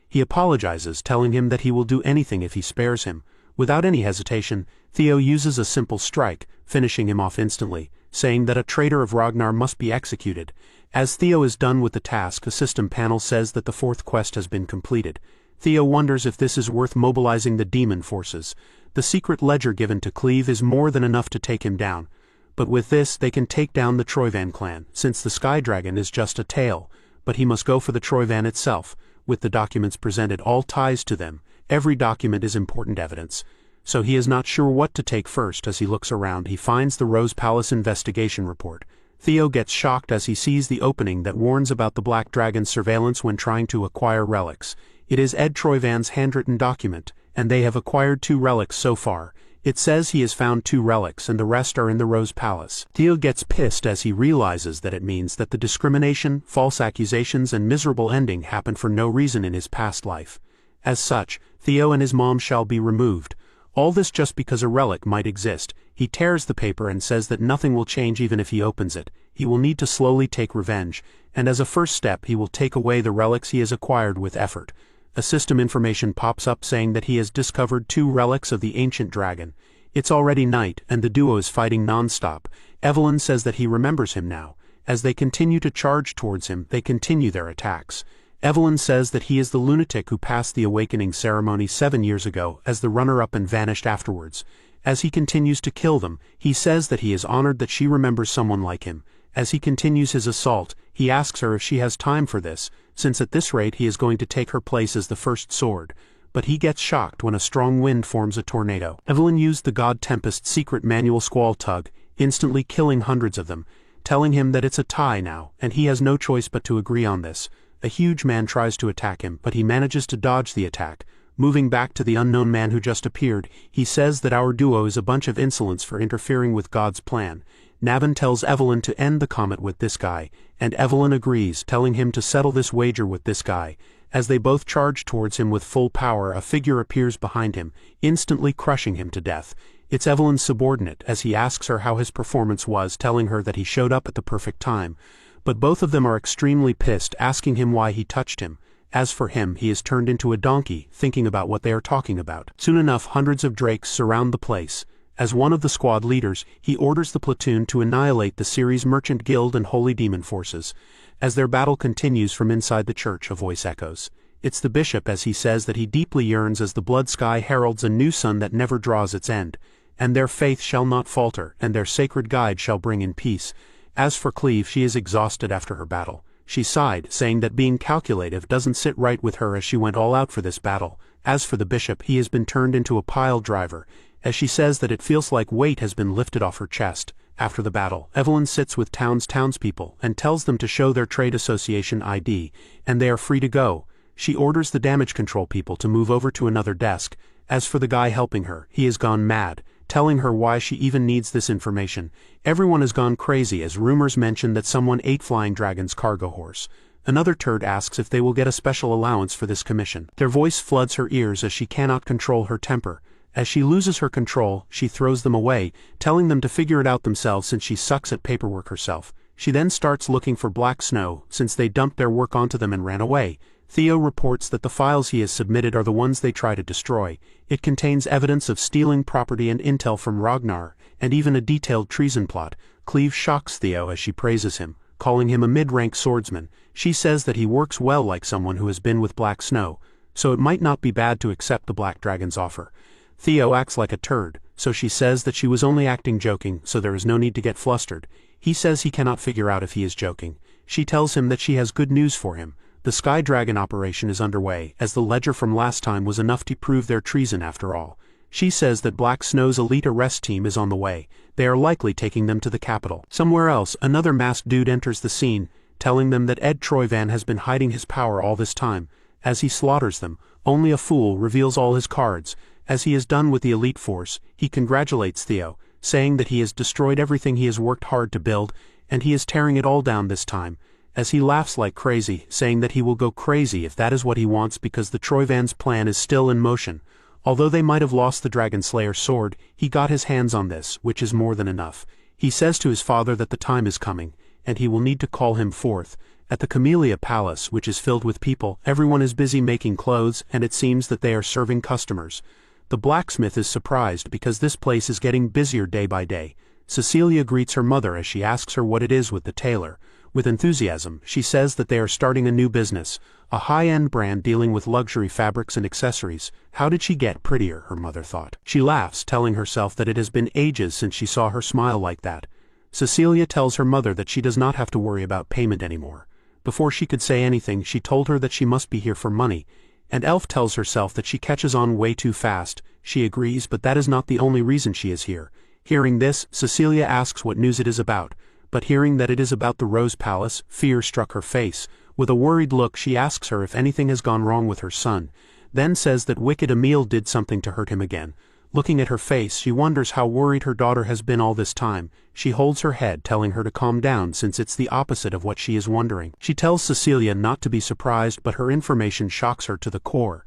He apologizes, telling him that he will do anything if he spares him. Without any hesitation, Theo uses a simple strike, finishing him off instantly, saying that a traitor of Ragnar must be executed. As Theo is done with the task, a system panel says that the fourth quest has been completed. Theo wonders if this is worth mobilizing the demon forces. The secret ledger given to Cleve is more than enough to take him down. But with this, they can take down the Troyvan clan, since the Sky Dragon is just a tail. But he must go for the Troyvan itself. With the documents presented, all ties to them. Every document is important evidence. So he is not sure what to take first. As he looks around, he finds the Rose Palace investigation report. Theo gets shocked as he sees the opening that warns about the Black Dragon's surveillance when trying to acquire relics. It is Ed Troyvan's handwritten document, and they have acquired 2 relics so far. It says he has found 2 relics and the rest are in the Rose Palace. Theo gets pissed as he realizes that it means that the discrimination, false accusations and miserable ending happened for no reason in his past life. As such, Theo and his mom shall be removed. All this just because a relic might exist. He tears the paper and says that nothing will change even if he opens it. He will need to slowly take revenge, and as a first step he will take away the relics he has acquired with effort. A system information pops up saying that he has discovered 2 relics of the ancient dragon. It's already night, and the duo is fighting non-stop. Evelyn says that he remembers him now. As they continue to charge towards him, they continue their attacks. Evelyn says that he is the lunatic who passed the awakening ceremony 7 years ago as the runner-up and vanished afterwards. As he continues to kill them, he says that he is honored that she remembers someone like him. As he continues his assault, he asks her if she has time for this, since at this rate he is going to take her place as the first sword. But he gets shocked when a strong wind forms a tornado. Evelyn used the God Tempest's secret manual squall tug, instantly killing hundreds of them, telling him that it's a tie now, and he has no choice but to agree on this. A huge man tries to attack him, but he manages to dodge the attack. Moving back to the unknown man who just appeared, he says that our duo is a bunch of insolence for interfering with God's plan. Navin tells Evelyn to end the comet with this guy, and Evelyn agrees, telling him to settle this wager with this guy. As they both charge towards him with full power, a figure appears behind him, instantly crushing him to death. It's Evelyn's subordinate, as he asks her how his performance was, telling her that he showed up at the perfect time. But both of them are extremely pissed, asking him why he touched him. As for him, he is turned into a donkey, thinking about what they are talking about. Soon enough, hundreds of drakes surround the place. As one of the squad leaders, he orders the platoon to annihilate the Ceres Merchant Guild and Holy Demon forces. As their battle continues from inside the church, a voice echoes. It's the bishop, as he says that he deeply yearns as the blood sky heralds a new sun that never draws its end. And their faith shall not falter, and their sacred guide shall bring in peace. As for Cleve, she is exhausted after her battle. She sighed, saying that being calculative doesn't sit right with her as she went all out for this battle. As for the bishop, he has been turned into a pile driver, as she says that it feels like weight has been lifted off her chest. After the battle, Evelyn sits with townspeople and tells them to show their trade association ID, and they are free to go. She orders the damage control people to move over to another desk. As for the guy helping her, he has gone mad, telling her why she even needs this information. Everyone has gone crazy as rumors mention that someone ate Flying Dragon's cargo horse. Another turd asks if they will get a special allowance for this commission. Their voice floods her ears as she cannot control her temper. As she loses her control, she throws them away, telling them to figure it out themselves since she sucks at paperwork herself. She then starts looking for Black Snow, since they dumped their work onto them and ran away. Theo reports that the files he has submitted are the ones they try to destroy. It contains evidence of stealing property and intel from Ragnar, and even a detailed treason plot. Cleve shocks Theo as she praises him, calling him a mid-rank swordsman. She says that he works well like someone who has been with Black Snow, so it might not be bad to accept the Black Dragon's offer. Theo acts like a turd, so she says that she was only acting joking, so there is no need to get flustered. He says he cannot figure out if he is joking. She tells him that she has good news for him. The Sky Dragon operation is underway, as the ledger from last time was enough to prove their treason after all. She says that Black Snow's elite arrest team is on the way. They are likely taking them to the capital. Somewhere else, another masked dude enters the scene, telling them that Ed Troyvan has been hiding his power all this time. As he slaughters them, only a fool reveals all his cards. As he is done with the elite force, he congratulates Theo, saying that he has destroyed everything he has worked hard to build, and he is tearing it all down this time. As he laughs like crazy, saying that he will go crazy if that is what he wants because the Troyvan's plan is still in motion. Although they might have lost the Dragon Slayer's sword, he got his hands on this, which is more than enough. He says to his father that the time is coming, and he will need to call him forth. At the Camellia Palace, which is filled with people, everyone is busy making clothes, and it seems that they are serving customers. The blacksmith is surprised because this place is getting busier day by day. Cecilia greets her mother as she asks her what it is with the tailor. With enthusiasm, she says that they are starting a new business, a high-end brand dealing with luxury fabrics and accessories. How did she get prettier, her mother thought. She laughs, telling herself that it has been ages since she saw her smile like that. Cecilia tells her mother that she does not have to worry about payment anymore. Before she could say anything, she told her that she must be here for money, and Elf tells herself that she catches on way too fast. She agrees, but that is not the only reason she is here. Hearing this, Cecilia asks what news it is about, but hearing that it is about the Rose Palace, fear struck her face. With a worried look, she asks her if anything has gone wrong with her son, then says that wicked Emil did something to hurt him again. Looking at her face, she wonders how worried her daughter has been all this time. She holds her head, telling her to calm down since it's the opposite of what she is wondering. She tells Cecilia not to be surprised, but her information shocks her to the core.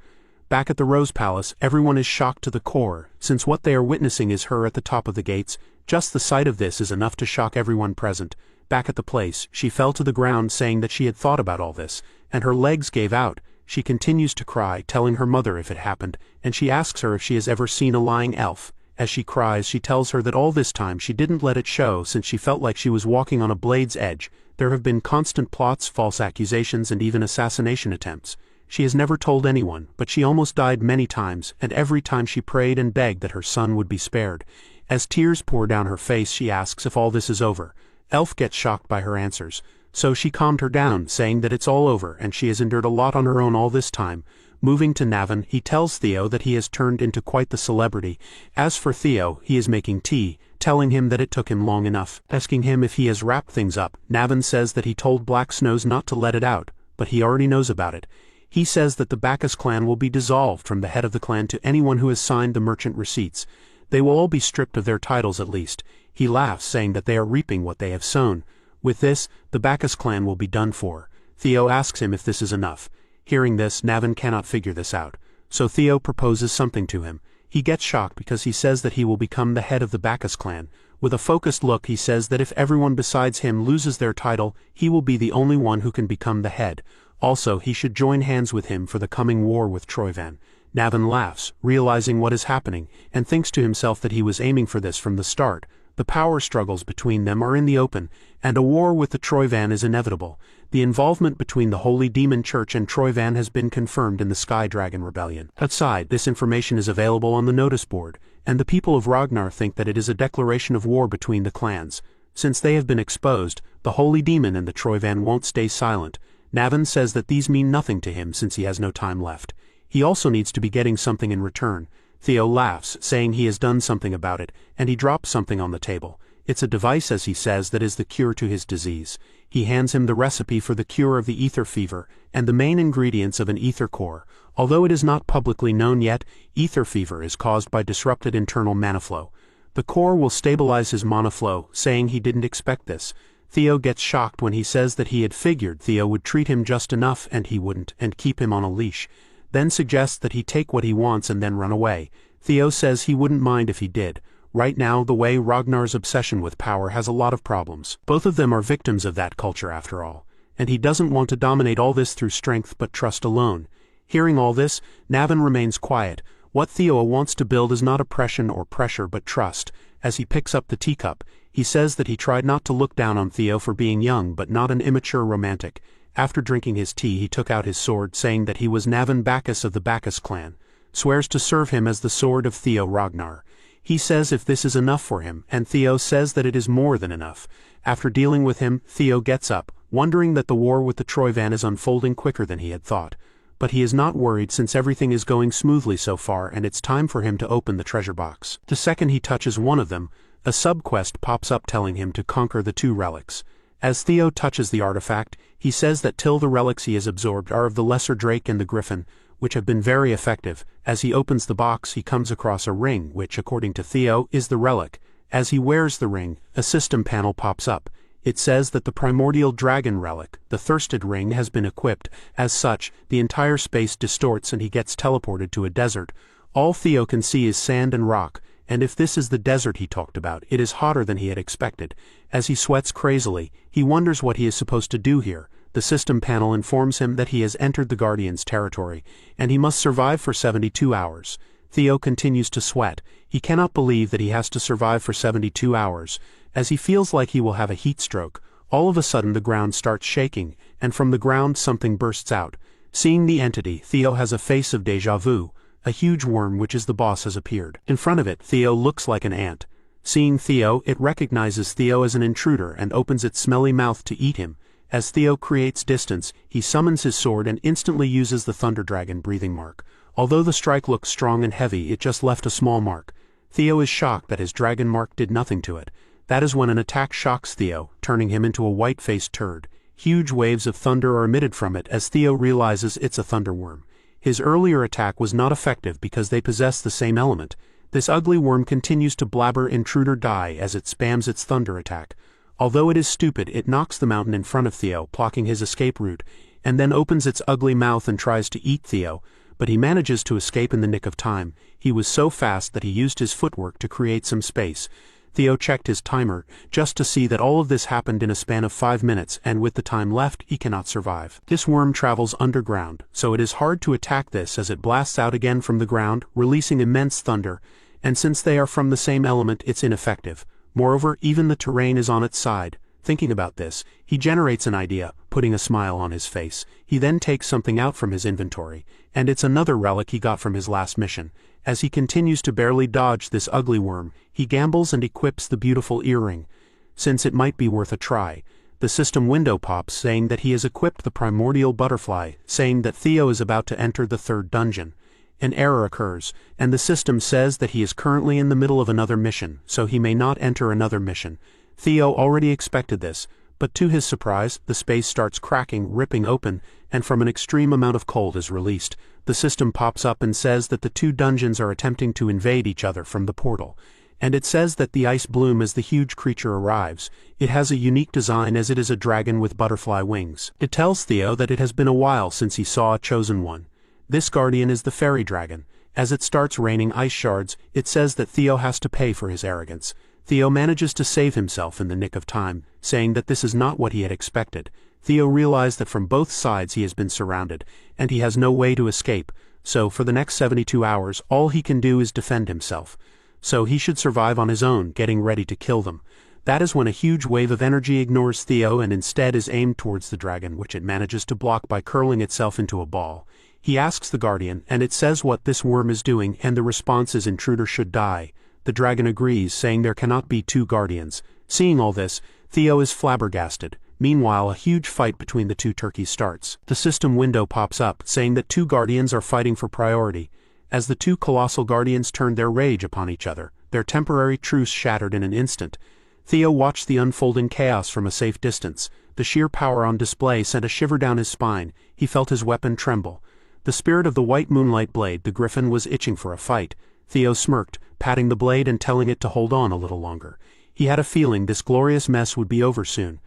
Back at the Rose Palace, everyone is shocked to the core, since what they are witnessing is her at the top of the gates. Just the sight of this is enough to shock everyone present. Back at the place, she fell to the ground saying that she had thought about all this, and her legs gave out. She continues to cry, telling her mother if it happened, and she asks her if she has ever seen a lying elf. As she cries, she tells her that all this time she didn't let it show since she felt like she was walking on a blade's edge. There have been constant plots, false accusations, and even assassination attempts. She has never told anyone, but she almost died many times, and every time she prayed and begged that her son would be spared. As tears pour down her face, she asks if all this is over. Elf gets shocked by her answers, so she calmed her down, saying that it's all over and she has endured a lot on her own all this time. Moving to Navin, he tells Theo that he has turned into quite the celebrity. As for Theo, he is making tea, telling him that it took him long enough. Asking him if he has wrapped things up, Navin says that he told Black Snows not to let it out, but he already knows about it. He says that the Bacchus clan will be dissolved from the head of the clan to anyone who has signed the merchant receipts. They will all be stripped of their titles at least. He laughs, saying that they are reaping what they have sown. With this, the Bacchus clan will be done for. Theo asks him if this is enough. Hearing this, Navin cannot figure this out, so Theo proposes something to him. He gets shocked because he says that he will become the head of the Bacchus clan. With a focused look, he says that if everyone besides him loses their title, he will be the only one who can become the head. Also, he should join hands with him for the coming war with Troyvan. Navin laughs, realizing what is happening, and thinks to himself that he was aiming for this from the start. The power struggles between them are in the open, and a war with the Troyvan is inevitable. The involvement between the Holy Demon Church and Troyvan has been confirmed in the Sky Dragon Rebellion. Outside, this information is available on the notice board, and the people of Ragnar think that it is a declaration of war between the clans. Since they have been exposed, the Holy Demon and the Troyvan won't stay silent. Navin says that these mean nothing to him since he has no time left. He also needs to be getting something in return. Theo laughs, saying he has done something about it, and he drops something on the table. It's a device, as he says, that is the cure to his disease. He hands him the recipe for the cure of the ether fever, and the main ingredients of an ether core. Although it is not publicly known yet, ether fever is caused by disrupted internal mana flow. The core will stabilize his mana flow, saying he didn't expect this. Theo gets shocked when he says that he had figured Theo would treat him just enough and he wouldn't, and keep him on a leash. Then suggests that he take what he wants and then run away. Theo says he wouldn't mind if he did. Right now, the way Ragnar's obsession with power has a lot of problems. Both of them are victims of that culture after all, and he doesn't want to dominate all this through strength but trust alone. Hearing all this, Navin remains quiet. What Theo wants to build is not oppression or pressure but trust. As he picks up the teacup, he says that he tried not to look down on Theo for being young but not an immature romantic. After drinking his tea, he took out his sword, saying that he was Navin Bacchus of the Bacchus clan. Swears to serve him as the sword of Theo Ragnar. He says if this is enough for him, and Theo says that it is more than enough. After dealing with him, Theo gets up, wondering that the war with the Troyvan is unfolding quicker than he had thought. But he is not worried since everything is going smoothly so far and it's time for him to open the treasure box. The second he touches one of them, a sub-quest pops up telling him to conquer the 2 relics. As Theo touches the artifact, he says that till the relics he has absorbed are of the Lesser Drake and the Griffin, which have been very effective. As he opens the box, he comes across a ring, which, according to Theo, is the relic. As he wears the ring, a system panel pops up. It says that the primordial dragon relic, the Thirsted Ring, has been equipped. As such, the entire space distorts and he gets teleported to a desert. All Theo can see is sand and rock, and if this is the desert he talked about, it is hotter than he had expected. As he sweats crazily, he wonders what he is supposed to do here. The system panel informs him that he has entered the Guardian's territory, and he must survive for 72 hours. Theo continues to sweat. He cannot believe that he has to survive for 72 hours, as he feels like he will have a heat stroke. All of a sudden the ground starts shaking, and from the ground something bursts out. Seeing the entity, Theo has a face of déjà vu. A huge worm which is the boss has appeared. In front of it, Theo looks like an ant. Seeing Theo, it recognizes Theo as an intruder and opens its smelly mouth to eat him. As Theo creates distance, he summons his sword and instantly uses the Thunder Dragon breathing mark. Although the strike looks strong and heavy, it just left a small mark. Theo is shocked that his dragon mark did nothing to it. That is when an attack shocks Theo, turning him into a white-faced turd. Huge waves of thunder are emitted from it as Theo realizes it's a thunderworm. His earlier attack was not effective because they possess the same element. This ugly worm continues to blabber intruder die as it spams its thunder attack. Although it is stupid, it knocks the mountain in front of Theo, blocking his escape route, and then opens its ugly mouth and tries to eat Theo, but he manages to escape in the nick of time. He was so fast that he used his footwork to create some space. Theo checked his timer, just to see that all of this happened in a span of 5 minutes, and with the time left, he cannot survive. This worm travels underground, so it is hard to attack this as it blasts out again from the ground, releasing immense thunder, and since they are from the same element, it's ineffective. Moreover, even the terrain is on its side. Thinking about this, he generates an idea, putting a smile on his face. He then takes something out from his inventory, and it's another relic he got from his last mission. As he continues to barely dodge this ugly worm, he gambles and equips the beautiful earring. Since it might be worth a try, the system window pops saying that he has equipped the primordial butterfly, saying that Theo is about to enter the 3rd dungeon. An error occurs, and the system says that he is currently in the middle of another mission, so he may not enter another mission. Theo already expected this, but to his surprise, the space starts cracking, ripping open, and from an extreme amount of cold is released. The system pops up and says that the 2 dungeons are attempting to invade each other from the portal. And it says that the ice bloom as the huge creature arrives. It has a unique design as it is a dragon with butterfly wings. It tells Theo that it has been a while since he saw a chosen one. This guardian is the fairy dragon. As it starts raining ice shards, it says that Theo has to pay for his arrogance. Theo manages to save himself in the nick of time, saying that this is not what he had expected. Theo realized that from both sides he has been surrounded, and he has no way to escape, so for the next 72 hours all he can do is defend himself. So he should survive on his own, getting ready to kill them. That is when a huge wave of energy ignores Theo and instead is aimed towards the dragon, which it manages to block by curling itself into a ball. He asks the guardian, and it says what this worm is doing, and the response is intruder should die. The dragon agrees, saying there cannot be 2 guardians. Seeing all this, Theo is flabbergasted. Meanwhile, a huge fight between the 2 turkeys starts. The system window pops up, saying that 2 guardians are fighting for priority. As the 2 colossal guardians turned their rage upon each other, their temporary truce shattered in an instant. Theo watched the unfolding chaos from a safe distance. The sheer power on display sent a shiver down his spine. He felt his weapon tremble. The spirit of the white moonlight blade, the griffin, was itching for a fight. Theo smirked, patting the blade and telling it to hold on a little longer. He had a feeling this glorious mess would be over soon.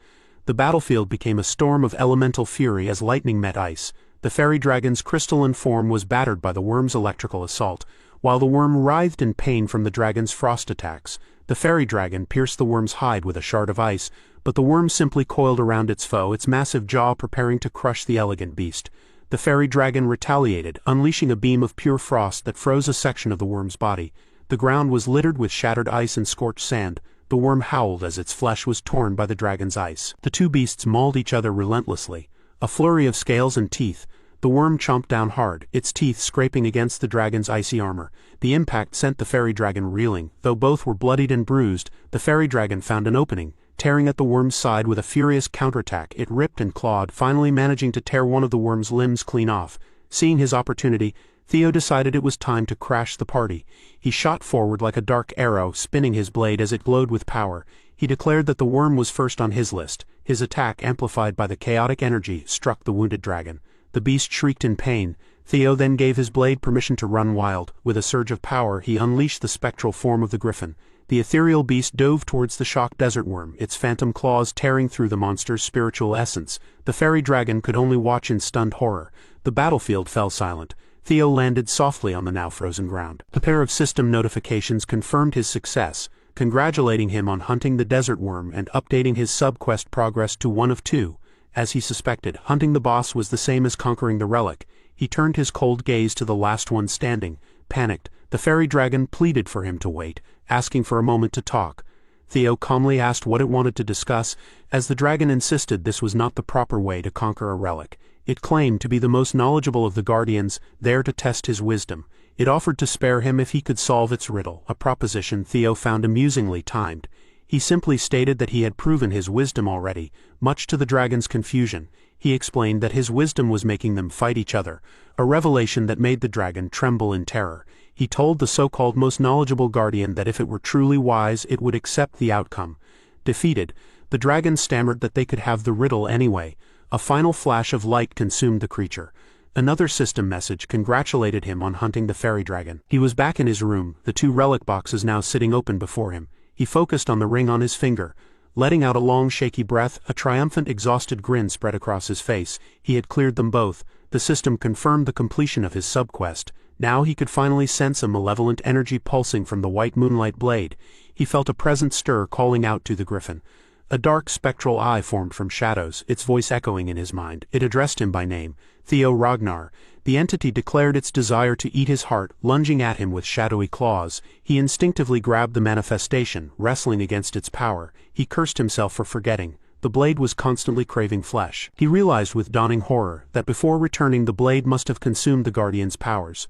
The battlefield became a storm of elemental fury as lightning met ice. The fairy dragon's crystalline form was battered by the worm's electrical assault, while the worm writhed in pain from the dragon's frost attacks. The fairy dragon pierced the worm's hide with a shard of ice, but the worm simply coiled around its foe, its massive jaw preparing to crush the elegant beast. The fairy dragon retaliated, unleashing a beam of pure frost that froze a section of the worm's body. The ground was littered with shattered ice and scorched sand. The worm howled as its flesh was torn by the dragon's ice. The 2 beasts mauled each other relentlessly. A flurry of scales and teeth. The worm chomped down hard, its teeth scraping against the dragon's icy armor. The impact sent the fairy dragon reeling. Though both were bloodied and bruised, the fairy dragon found an opening. Tearing at the worm's side with a furious counterattack, it ripped and clawed, finally managing to tear one of the worm's limbs clean off. Seeing his opportunity, Theo decided it was time to crash the party. He shot forward like a dark arrow, spinning his blade as it glowed with power. He declared that the worm was first on his list. His attack, amplified by the chaotic energy, struck the wounded dragon. The beast shrieked in pain. Theo then gave his blade permission to run wild. With a surge of power, he unleashed the spectral form of the griffin. The ethereal beast dove towards the shocked desert worm, its phantom claws tearing through the monster's spiritual essence. The fairy dragon could only watch in stunned horror. The battlefield fell silent. Theo landed softly on the now frozen ground. A pair of system notifications confirmed his success, congratulating him on hunting the desert worm and updating his sub-quest progress to 1 of 2. As he suspected, hunting the boss was the same as conquering the relic. He turned his cold gaze to the last one standing. Panicked, the fairy dragon pleaded for him to wait, asking for a moment to talk. Theo calmly asked what it wanted to discuss, as the dragon insisted this was not the proper way to conquer a relic. It claimed to be the most knowledgeable of the guardians, there to test his wisdom. It offered to spare him if he could solve its riddle, a proposition Theo found amusingly timed. He simply stated that he had proven his wisdom already, much to the dragon's confusion. He explained that his wisdom was making them fight each other, a revelation that made the dragon tremble in terror. He told the so-called most knowledgeable guardian that if it were truly wise it would accept the outcome. Defeated, the dragon stammered that they could have the riddle anyway. A final flash of light consumed the creature. Another system message congratulated him on hunting the fairy dragon. He was back in his room, the 2 relic boxes now sitting open before him. He focused on the ring on his finger. Letting out a long shaky breath, a triumphant exhausted grin spread across his face. He had cleared them both. The system confirmed the completion of his subquest. Now he could finally sense a malevolent energy pulsing from the white moonlight blade. He felt a present stir calling out to the griffin. A dark spectral eye formed from shadows, its voice echoing in his mind. It addressed him by name, Theo Ragnar. The entity declared its desire to eat his heart, lunging at him with shadowy claws. He instinctively grabbed the manifestation, wrestling against its power. He cursed himself for forgetting. The blade was constantly craving flesh. He realized with dawning horror that before returning the blade must have consumed the guardian's powers.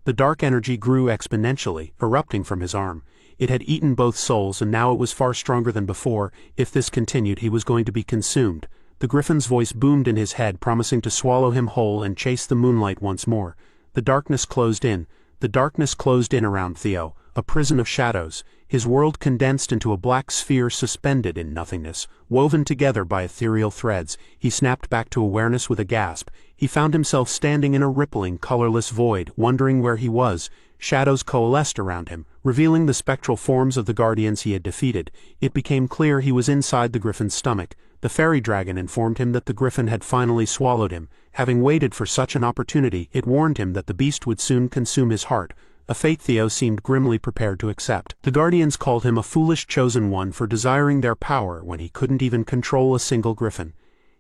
The dark energy grew exponentially, erupting from his arm. It had eaten both souls and now it was far stronger than before. If this continued he was going to be consumed. The griffin's voice boomed in his head, promising to swallow him whole and chase the moonlight once more. The darkness closed in. The darkness closed in around Theo, a prison of shadows. His world condensed into a black sphere suspended in nothingness, woven together by ethereal threads. He snapped back to awareness with a gasp. He found himself standing in a rippling, colorless void, wondering where he was. Shadows coalesced around him, revealing the spectral forms of the guardians he had defeated. It became clear he was inside the griffin's stomach. The fairy dragon informed him that the griffin had finally swallowed him. Having waited for such an opportunity, it warned him that the beast would soon consume his heart, a fate Theo seemed grimly prepared to accept. The guardians called him a foolish chosen one for desiring their power when he couldn't even control a single griffin.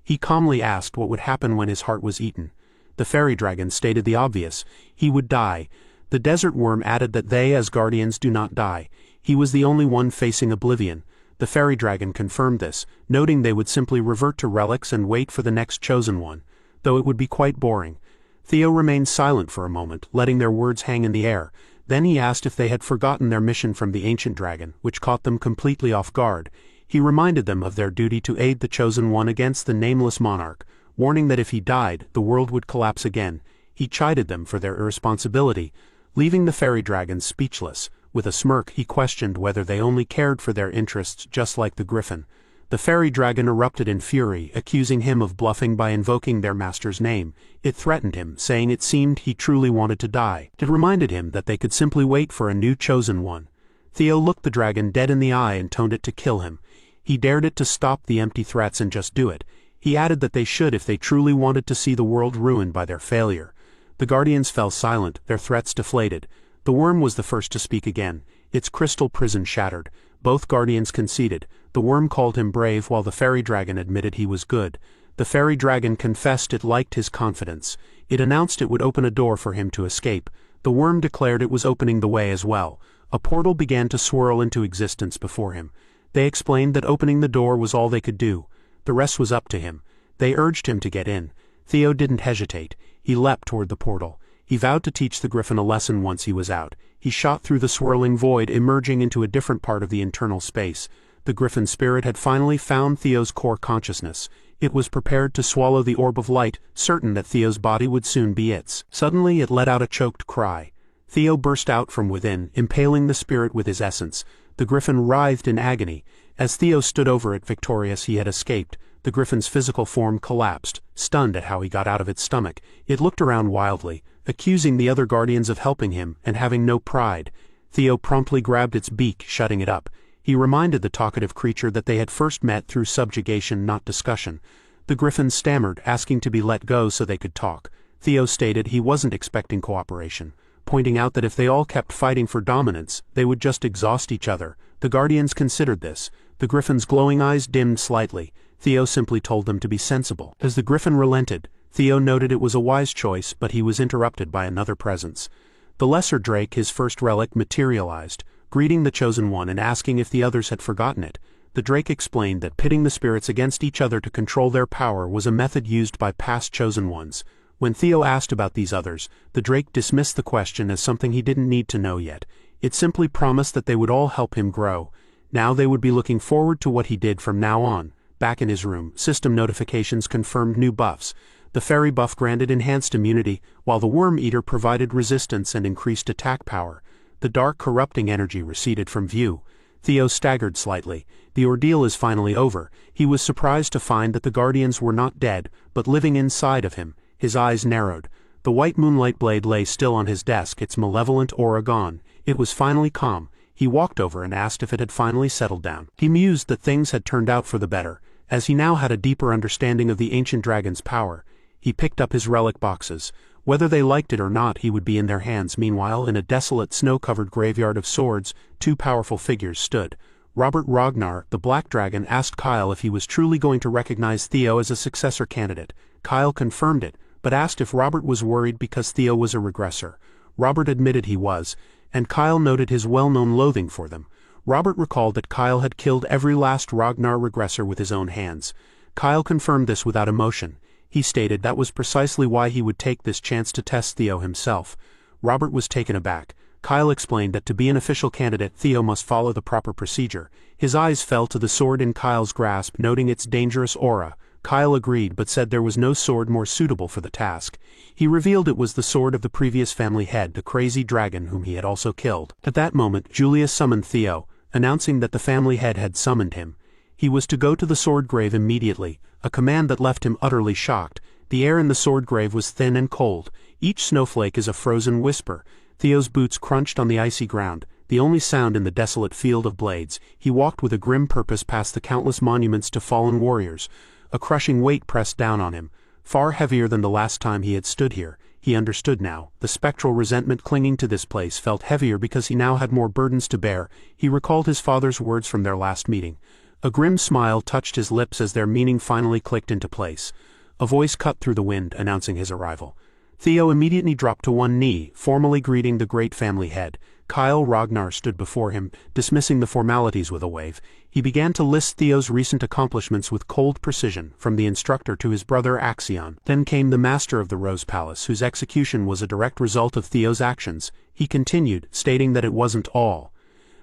He calmly asked what would happen when his heart was eaten. The fairy dragon stated the obvious: he would die. The desert worm added that they as guardians do not die. He was the only one facing oblivion. The fairy dragon confirmed this, noting they would simply revert to relics and wait for the next chosen one, though it would be quite boring. Theo remained silent for a moment, letting their words hang in the air. Then he asked if they had forgotten their mission from the ancient dragon, which caught them completely off guard. He reminded them of their duty to aid the chosen one against the nameless monarch, warning that if he died, the world would collapse again. He chided them for their irresponsibility, leaving the fairy dragon speechless. With a smirk, he questioned whether they only cared for their interests just like the griffin. The fairy dragon erupted in fury, accusing him of bluffing by invoking their master's name. It threatened him, saying it seemed he truly wanted to die. It reminded him that they could simply wait for a new chosen one. Theo looked the dragon dead in the eye and toned it to kill him. He dared it to stop the empty threats and just do it. He added that they should if they truly wanted to see the world ruined by their failure. The guardians fell silent, their threats deflated. The worm was the first to speak again. Its crystal prison shattered. Both guardians conceded. The worm called him brave while the fairy dragon admitted he was good. The fairy dragon confessed it liked his confidence. It announced it would open a door for him to escape. The worm declared it was opening the way as well. A portal began to swirl into existence before him. They explained that opening the door was all they could do. The rest was up to him. They urged him to get in. Theo didn't hesitate. He leapt toward the portal. He vowed to teach the griffin a lesson once he was out. He shot through the swirling void, emerging into a different part of the internal space. The griffin spirit had finally found Theo's core consciousness. It was prepared to swallow the orb of light, certain that Theo's body would soon be its. Suddenly it let out a choked cry. Theo burst out from within, impaling the spirit with his essence. The griffin writhed in agony. As Theo stood over it victorious, he had escaped. The griffin's physical form collapsed, stunned at how he got out of its stomach. It looked around wildly, accusing the other guardians of helping him and having no pride. Theo promptly grabbed its beak, shutting it up. He reminded the talkative creature that they had first met through subjugation, not discussion. The griffin stammered, asking to be let go so they could talk. Theo stated he wasn't expecting cooperation, pointing out that if they all kept fighting for dominance, they would just exhaust each other. The guardians considered this. The griffin's glowing eyes dimmed slightly. Theo simply told them to be sensible. As the griffin relented, Theo noted it was a wise choice, but he was interrupted by another presence. The lesser drake, his first relic, materialized. greeting the chosen one and asking if the others had forgotten it. The Drake explained that pitting the spirits against each other to control their power was a method used by past chosen ones. When Theo asked about these others, the Drake dismissed the question as something he didn't need to know yet. It simply promised that they would all help him grow. Now they would be looking forward to what he did from now on. Back in his room, system notifications confirmed new buffs. The fairy buff granted enhanced immunity, while the worm eater provided resistance and increased attack power. The dark corrupting energy receded from view. Theo staggered slightly. The ordeal is finally over. He was surprised to find that the guardians were not dead, but living inside of him. His eyes narrowed. The white moonlight blade lay still on his desk, its malevolent aura gone. It was finally calm. He walked over and asked if it had finally settled down. He mused that things had turned out for the better, as he now had a deeper understanding of the ancient dragon's power. He picked up his relic boxes. Whether they liked it or not, he would be in their hands. Meanwhile, in a desolate, snow-covered graveyard of swords, two powerful figures stood. Robert Ragnar, the Black Dragon, asked Kyle if he was truly going to recognize Theo as a successor candidate. Kyle confirmed it, but asked if Robert was worried because Theo was a regressor. Robert admitted he was, and Kyle noted his well-known loathing for them. Robert recalled that Kyle had killed every last Ragnar regressor with his own hands. Kyle confirmed this without emotion. He stated that was precisely why he would take this chance to test Theo himself. Robert was taken aback. Kyle explained that to be an official candidate, Theo must follow the proper procedure. His eyes fell to the sword in Kyle's grasp, noting its dangerous aura. Kyle agreed but said there was no sword more suitable for the task. He revealed it was the sword of the previous family head, the crazy dragon whom he had also killed. At that moment, Julia summoned Theo, announcing that the family head had summoned him. He was to go to the sword grave immediately, a command that left him utterly shocked. The air in the sword grave was thin and cold. Each snowflake is a frozen whisper. Theo's boots crunched on the icy ground, the only sound in the desolate field of blades. He walked with a grim purpose past the countless monuments to fallen warriors. A crushing weight pressed down on him, far heavier than the last time he had stood here. He understood now. The spectral resentment clinging to this place felt heavier because he now had more burdens to bear. He recalled his father's words from their last meeting. A grim smile touched his lips as their meaning finally clicked into place. A voice cut through the wind, announcing his arrival. Theo immediately dropped to one knee, formally greeting the great family head. Kyle Ragnar stood before him, dismissing the formalities with a wave. He began to list Theo's recent accomplishments with cold precision, from the instructor to his brother Axion. Then came the master of the Rose Palace, whose execution was a direct result of Theo's actions. He continued, stating that it wasn't all.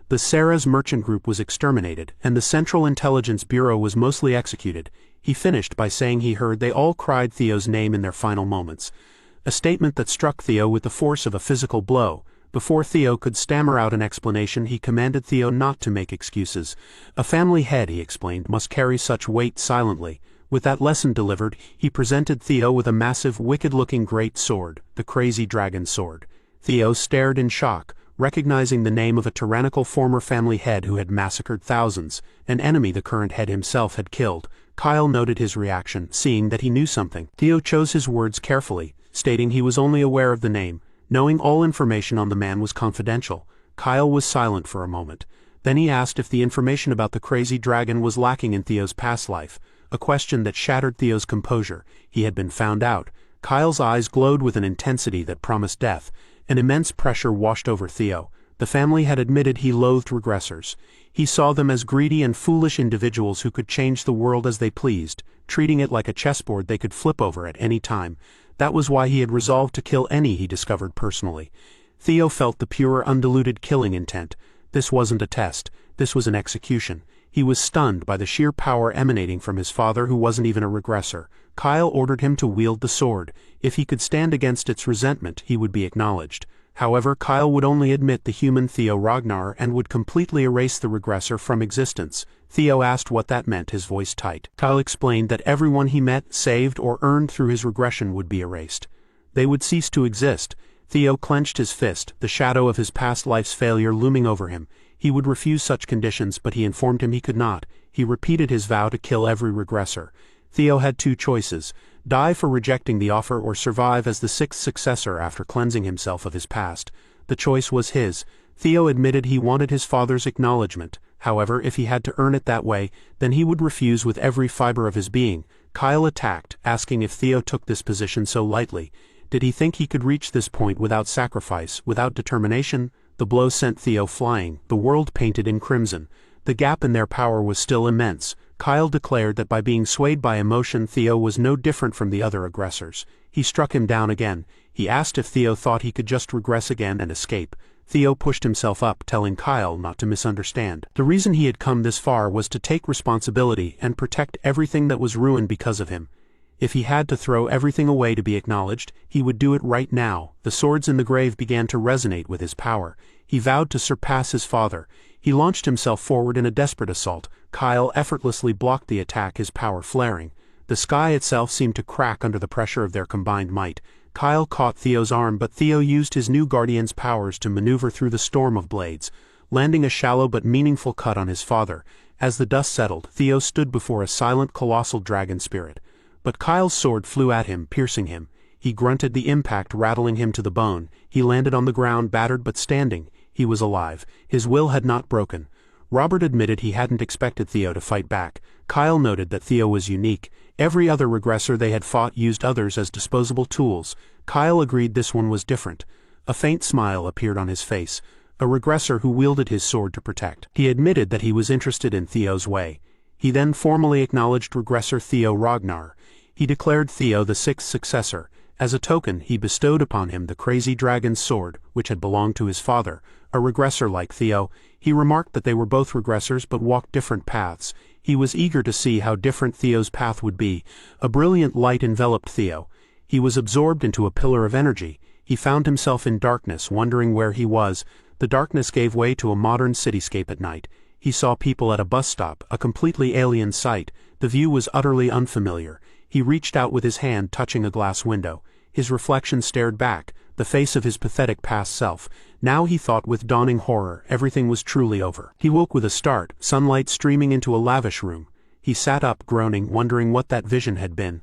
The Sarah's merchant group was exterminated, and the Central Intelligence Bureau was mostly executed. He finished by saying he heard they all cried Theo's name in their final moments. A statement that struck Theo with the force of a physical blow. Before Theo could stammer out an explanation, he commanded Theo not to make excuses. A family head, he explained, must carry such weight silently. With that lesson delivered, he presented Theo with a massive, wicked-looking great sword, the Crazy Dragon Sword. Theo stared in shock, recognizing the name of a tyrannical former family head who had massacred thousands, an enemy the current head himself had killed. Kyle noted his reaction, seeing that he knew something. Theo chose his words carefully, stating he was only aware of the name, knowing all information on the man was confidential. Kyle was silent for a moment. Then he asked if the information about the crazy dragon was lacking in Theo's past life, a question that shattered Theo's composure. He had been found out. Kyle's eyes glowed with an intensity that promised death. An immense pressure washed over Theo. The family had admitted he loathed regressors. He saw them as greedy and foolish individuals who could change the world as they pleased, treating it like a chessboard they could flip over at any time. That was why he had resolved to kill any he discovered personally. Theo felt the pure, undiluted killing intent. This wasn't a test. This was an execution. He was stunned by the sheer power emanating from his father, who wasn't even a regressor. Kyle ordered him to wield the sword. If he could stand against its resentment, he would be acknowledged. However, Kyle would only admit the human Theo Ragnar and would completely erase the regressor from existence. Theo asked what that meant, his voice tight. Kyle explained that everyone he met, saved, or earned through his regression would be erased. They would cease to exist. Theo clenched his fist, the shadow of his past life's failure looming over him. He would refuse such conditions, but he informed him he could not. He repeated his vow to kill every regressor. Theo had two choices: die for rejecting the offer or survive as the sixth successor after cleansing himself of his past. The choice was his. Theo admitted he wanted his father's acknowledgement. However, if he had to earn it that way, then he would refuse with every fiber of his being. Kyle attacked, asking if Theo took this position so lightly. Did he think he could reach this point without sacrifice, without determination? The blow sent Theo flying, the world painted in crimson. The gap in their power was still immense. Kyle declared that by being swayed by emotion, Theo was no different from the other aggressors. He struck him down again. He asked if Theo thought he could just regress again and escape. Theo pushed himself up, telling Kyle not to misunderstand. The reason he had come this far was to take responsibility and protect everything that was ruined because of him. If he had to throw everything away to be acknowledged, he would do it right now. The swords in the grave began to resonate with his power. He vowed to surpass his father. He launched himself forward in a desperate assault. Kyle effortlessly blocked the attack, his power flaring. The sky itself seemed to crack under the pressure of their combined might. Kyle caught Theo's arm, but Theo used his new guardian's powers to maneuver through the storm of blades, landing a shallow but meaningful cut on his father. As the dust settled, Theo stood before a silent, colossal dragon spirit. But Kyle's sword flew at him, piercing him. He grunted, the impact rattling him to the bone. He landed on the ground, battered but standing. He was alive. His will had not broken. Robert admitted he hadn't expected Theo to fight back. Kyle noted that Theo was unique. Every other regressor they had fought used others as disposable tools. Kyle agreed this one was different. A faint smile appeared on his face. A regressor who wielded his sword to protect. He admitted that he was interested in Theo's way. He then formally acknowledged regressor Theo Ragnar. He declared Theo the sixth successor. As a token, he bestowed upon him the crazy dragon's sword, which had belonged to his father, a regressor like Theo. He remarked that they were both regressors but walked different paths. He was eager to see how different Theo's path would be. A brilliant light enveloped Theo. He was absorbed into a pillar of energy. He found himself in darkness, wondering where he was. The darkness gave way to a modern cityscape at night. He saw people at a bus stop, a completely alien sight. The view was utterly unfamiliar. He reached out with his hand, touching a glass window. His reflection stared back, the face of his pathetic past self. Now he thought with dawning horror, everything was truly over. He woke with a start, sunlight streaming into a lavish room. He sat up, groaning, wondering what that vision had been.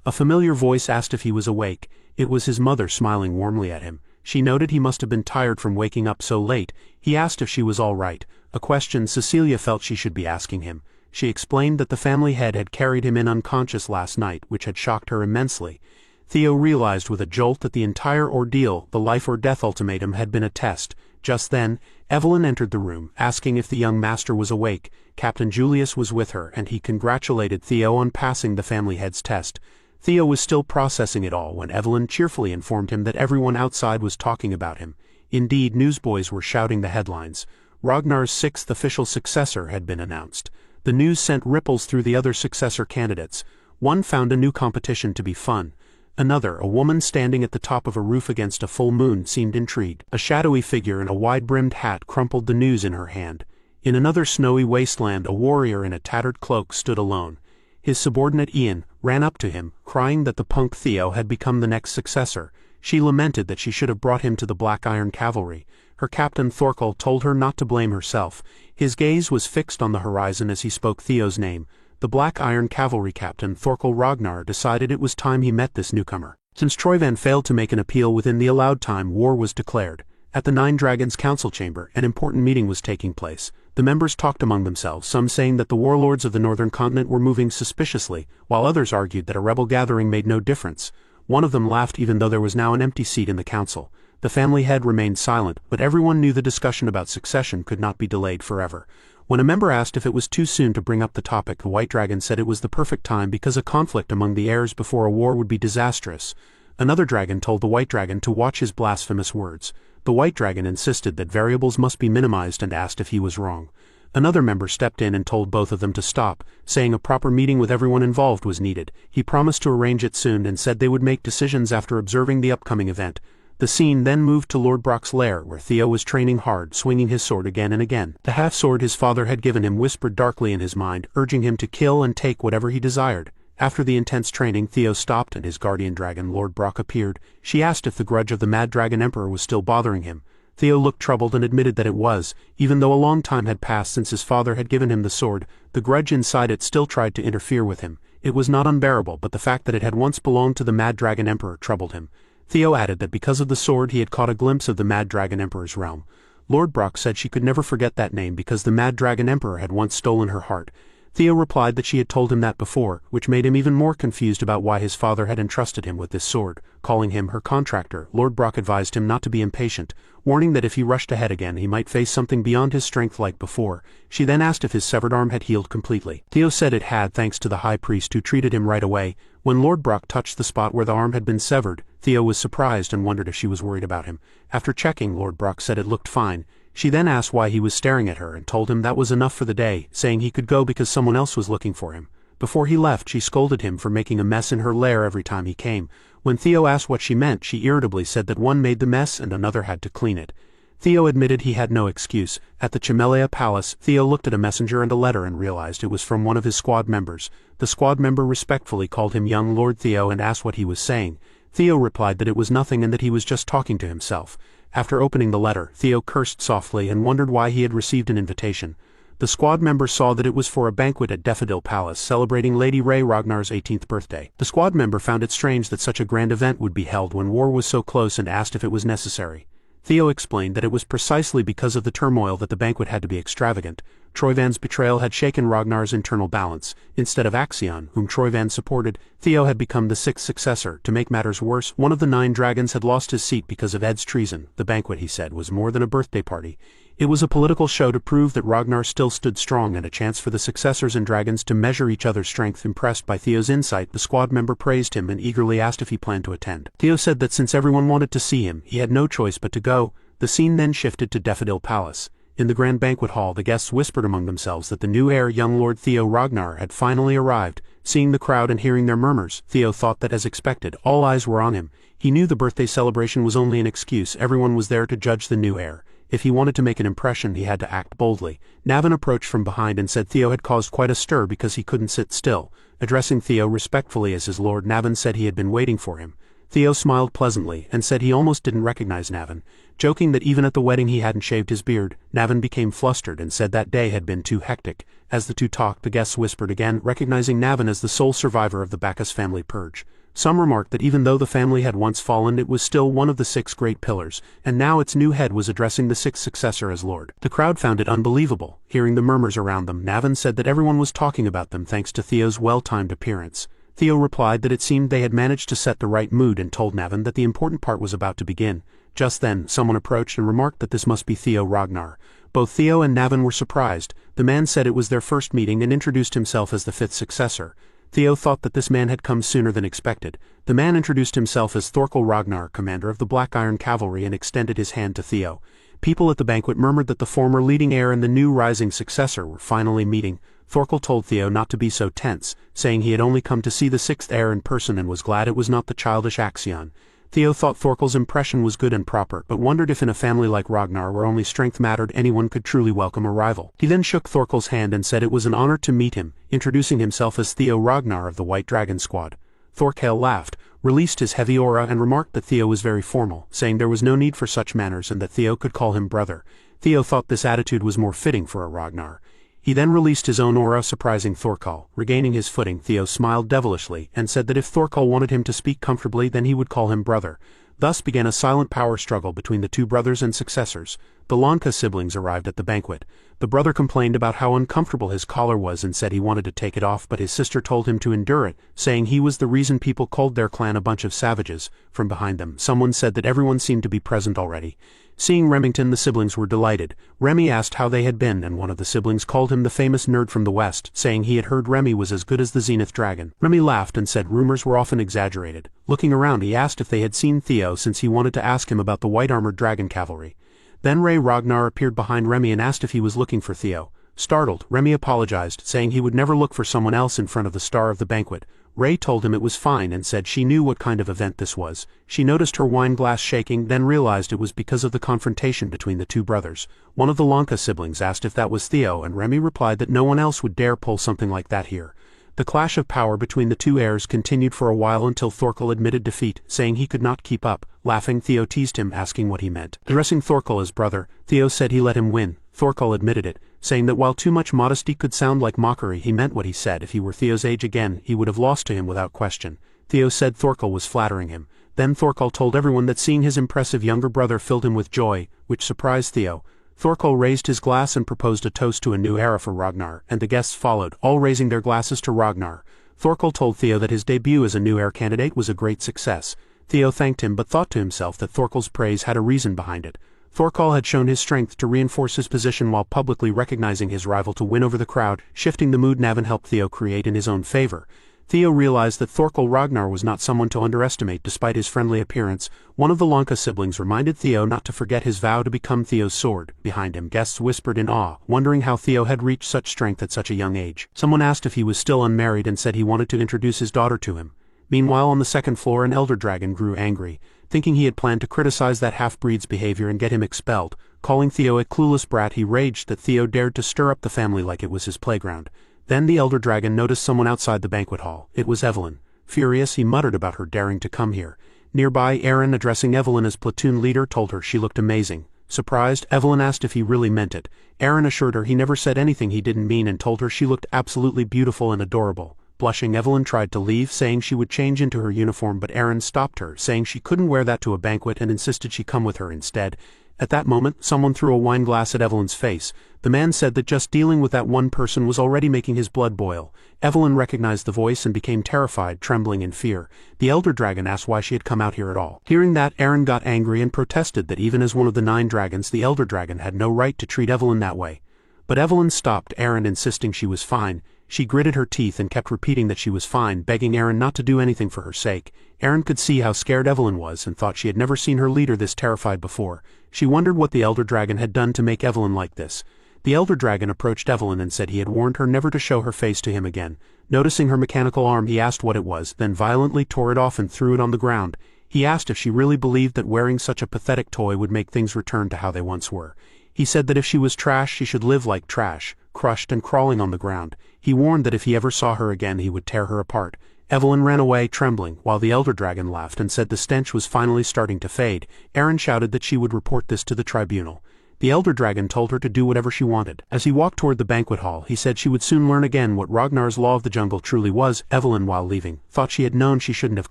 A familiar voice asked if he was awake. It was his mother smiling warmly at him. She noted he must have been tired from waking up so late. He asked if she was all right, a question Cecilia felt she should be asking him. She explained that the family head had carried him in unconscious last night, which had shocked her immensely. Theo realized with a jolt that the entire ordeal, the life or death ultimatum, had been a test. Just then, Evelyn entered the room, asking if the young master was awake. Captain Julius was with her, and he congratulated Theo on passing the family head's test. Theo was still processing it all when Evelyn cheerfully informed him that everyone outside was talking about him. Indeed, newsboys were shouting the headlines. Ragnar's sixth official successor had been announced. The news sent ripples through the other successor candidates. One found a new competition to be fun. Another, a woman standing at the top of a roof against a full moon, seemed intrigued. A shadowy figure in a wide-brimmed hat crumpled the news in her hand. In another snowy wasteland, a warrior in a tattered cloak stood alone. His subordinate Ian ran up to him, crying that the punk Theo had become the next successor. She lamented that she should have brought him to the Black Iron Cavalry. Her captain Thorkel told her not to blame herself. His gaze was fixed on the horizon as he spoke Theo's name. The Black Iron Cavalry captain, Thorkel Ragnar, decided it was time he met this newcomer. Since Troyvan failed to make an appeal within the allowed time, war was declared. At the Nine Dragons Council Chamber, an important meeting was taking place. The members talked among themselves, some saying that the warlords of the northern continent were moving suspiciously, while others argued that a rebel gathering made no difference. One of them laughed even though there was now an empty seat in the council. The family head remained silent, but everyone knew the discussion about succession could not be delayed forever. When a member asked if it was too soon to bring up the topic, the White Dragon said it was the perfect time because a conflict among the heirs before a war would be disastrous. Another dragon told the White Dragon to watch his blasphemous words. The White Dragon insisted that variables must be minimized and asked if he was wrong. Another member stepped in and told both of them to stop, saying a proper meeting with everyone involved was needed. He promised to arrange it soon and said they would make decisions after observing the upcoming event. The scene then moved to Lord Brock's lair, where Theo was training hard, swinging his sword again and again. The half-sword his father had given him whispered darkly in his mind, urging him to kill and take whatever he desired. After the intense training, Theo stopped and his guardian dragon, Lord Brock, appeared. She asked if the grudge of the Mad Dragon Emperor was still bothering him. Theo looked troubled and admitted that it was. Even though a long time had passed since his father had given him the sword, the grudge inside it still tried to interfere with him. It was not unbearable, but the fact that it had once belonged to the Mad Dragon Emperor troubled him. Theo added that because of the sword he had caught a glimpse of the Mad Dragon Emperor's realm. Lord Brock said she could never forget that name because the Mad Dragon Emperor had once stolen her heart. Theo replied that she had told him that before, which made him even more confused about why his father had entrusted him with this sword. Calling him her contractor, Lord Brock advised him not to be impatient, warning that if he rushed ahead again he might face something beyond his strength like before. She then asked if his severed arm had healed completely. Theo said it had, thanks to the high priest who treated him right away. When Lord Brock touched the spot where the arm had been severed, Theo was surprised and wondered if she was worried about him. After checking, Lord Brock said it looked fine. She then asked why he was staring at her and told him that was enough for the day, saying he could go because someone else was looking for him. Before he left, she scolded him for making a mess in her lair every time he came. When Theo asked what she meant, she irritably said that one made the mess and another had to clean it. Theo admitted he had no excuse. At the Chimelea Palace, Theo looked at a messenger and a letter and realized it was from one of his squad members. The squad member respectfully called him young Lord Theo and asked what he was saying. Theo replied that it was nothing and that he was just talking to himself. After opening the letter, Theo cursed softly and wondered why he had received an invitation. The squad member saw that it was for a banquet at Daffodil Palace celebrating Lady Ray Ragnar's 18th birthday. The squad member found it strange that such a grand event would be held when war was so close and asked if it was necessary. Theo explained that it was precisely because of the turmoil that the banquet had to be extravagant. Troyvan's betrayal had shaken Ragnar's internal balance. Instead of Axion, whom Troyvan supported, Theo had become the sixth successor. To make matters worse, one of the 9 dragons had lost his seat because of Ed's treason. The banquet, he said, was more than a birthday party. It was a political show to prove that Ragnar still stood strong and a chance for the successors and dragons to measure each other's strength. Impressed by Theo's insight, the squad member praised him and eagerly asked if he planned to attend. Theo said that since everyone wanted to see him, he had no choice but to go. The scene then shifted to Daffodil Palace. In the grand banquet hall, the guests whispered among themselves that the new heir, young Lord Theo Ragnar, had finally arrived. Seeing the crowd and hearing their murmurs, Theo thought that, as expected, all eyes were on him. He knew the birthday celebration was only an excuse. Everyone was there to judge the new heir. If he wanted to make an impression, he had to act boldly. Navin approached from behind and said Theo had caused quite a stir because he couldn't sit still. Addressing Theo respectfully as his lord, Navin said he had been waiting for him. Theo smiled pleasantly and said he almost didn't recognize Navin. Joking that even at the wedding he hadn't shaved his beard, Navin became flustered and said that day had been too hectic. As the two talked, the guests whispered again, recognizing Navin as the sole survivor of the Bacchus family purge. Some remarked that even though the family had once fallen, it was still one of the 6 great pillars, and now its new head was addressing the 6th successor as lord. The crowd found it unbelievable. Hearing the murmurs around them, Navin said that everyone was talking about them thanks to Theo's well-timed appearance. Theo replied that it seemed they had managed to set the right mood and told Navin that the important part was about to begin. Just then, someone approached and remarked that this must be Theo Ragnar. Both Theo and Navin were surprised. The man said it was their first meeting and introduced himself as the 5th successor. Theo thought that this man had come sooner than expected. The man introduced himself as Thorkel Ragnar, commander of the Black Iron Cavalry, and extended his hand to Theo. People at the banquet murmured that the former leading heir and the new rising successor were finally meeting. Thorkel told Theo not to be so tense, saying he had only come to see the 6th heir in person and was glad it was not the childish Axion. Theo thought Thorkel's impression was good and proper, but wondered if in a family like Ragnar, where only strength mattered, anyone could truly welcome a rival. He then shook Thorkel's hand and said it was an honor to meet him, introducing himself as Theo Ragnar of the White Dragon Squad. Thorkel laughed, released his heavy aura and remarked that Theo was very formal, saying there was no need for such manners and that Theo could call him brother. Theo thought this attitude was more fitting for a Ragnar. He then released his own aura, surprising Thorkel. Regaining his footing, Theo smiled devilishly and said that if Thorkel wanted him to speak comfortably, then he would call him brother. Thus began a silent power struggle between the 2 brothers and successors. The Lanka siblings arrived at the banquet. The brother complained about how uncomfortable his collar was and said he wanted to take it off, but his sister told him to endure it, saying he was the reason people called their clan a bunch of savages. From behind them, someone said that everyone seemed to be present already. Seeing Remington, the siblings were delighted. Remy asked how they had been, and one of the siblings called him the famous nerd from the West, saying he had heard Remy was as good as the Zenith Dragon. Remy laughed and said rumors were often exaggerated. Looking around, he asked if they had seen Theo, since he wanted to ask him about the white-armored dragon cavalry. Then Ray Ragnar appeared behind Remy and asked if he was looking for Theo. Startled, Remy apologized, saying he would never look for someone else in front of the star of the banquet. Ray told him it was fine and said she knew what kind of event this was. She noticed her wine glass shaking, then realized it was because of the confrontation between the 2 brothers. One of the Lanka siblings asked if that was Theo, and Remy replied that no one else would dare pull something like that here. The clash of power between the 2 heirs continued for a while until Thorkel admitted defeat, saying he could not keep up. Laughing, Theo teased him, asking what he meant. Addressing Thorkel as brother, Theo said he let him win. Thorkel admitted it, saying that while too much modesty could sound like mockery, he meant what he said. If he were Theo's age again, he would have lost to him without question. Theo said Thorkel was flattering him. Then Thorkel told everyone that seeing his impressive younger brother filled him with joy, which surprised Theo. Thorkel raised his glass and proposed a toast to a new era for Ragnar, and the guests followed, all raising their glasses to Ragnar. Thorkel told Theo that his debut as a new heir candidate was a great success. Theo thanked him but thought to himself that Thorkel's praise had a reason behind it. Thorkel had shown his strength to reinforce his position while publicly recognizing his rival to win over the crowd, shifting the mood Navin helped Theo create in his own favor. Theo realized that Thorkel Ragnar was not someone to underestimate despite his friendly appearance. One of the Lanka siblings reminded Theo not to forget his vow to become Theo's sword. Behind him, guests whispered in awe, wondering how Theo had reached such strength at such a young age. Someone asked if he was still unmarried and said he wanted to introduce his daughter to him. Meanwhile, on the second floor, an elder dragon grew angry, thinking he had planned to criticize that half-breed's behavior and get him expelled. Calling Theo a clueless brat, he raged that Theo dared to stir up the family like it was his playground. Then the elder dragon noticed someone outside the banquet hall. It was Evelyn. Furious, he muttered about her daring to come here. Nearby, Aaron, addressing Evelyn as platoon leader, told her she looked amazing. Surprised, Evelyn asked if he really meant it. Aaron assured her he never said anything he didn't mean and told her she looked absolutely beautiful and adorable. Blushing, Evelyn tried to leave, saying she would change into her uniform, but Aaron stopped her, saying she couldn't wear that to a banquet and insisted she come with her instead. At that moment, someone threw a wine glass at Evelyn's face. The man said that just dealing with that one person was already making his blood boil. Evelyn recognized the voice and became terrified, trembling in fear. The elder dragon asked why she had come out here at all. Hearing that, Aaron got angry and protested that even as one of the 9 dragons, the elder dragon had no right to treat Evelyn that way. But Evelyn stopped Aaron, insisting she was fine. She gritted her teeth and kept repeating that she was fine, begging Aaron not to do anything for her sake. Aaron could see how scared Evelyn was and thought she had never seen her leader this terrified before. She wondered what the elder dragon had done to make Evelyn like this. The elder dragon approached Evelyn and said he had warned her never to show her face to him again. Noticing her mechanical arm, he asked what it was, then violently tore it off and threw it on the ground. He asked if she really believed that wearing such a pathetic toy would make things return to how they once were. He said that if she was trash, she should live like trash, crushed and crawling on the ground. He warned that if he ever saw her again, he would tear her apart. Evelyn ran away, trembling, while the elder dragon laughed and said the stench was finally starting to fade. Aaron shouted that she would report this to the tribunal. The elder dragon told her to do whatever she wanted. As he walked toward the banquet hall, he said she would soon learn again what Ragnar's law of the jungle truly was. Evelyn, while leaving, thought she had known she shouldn't have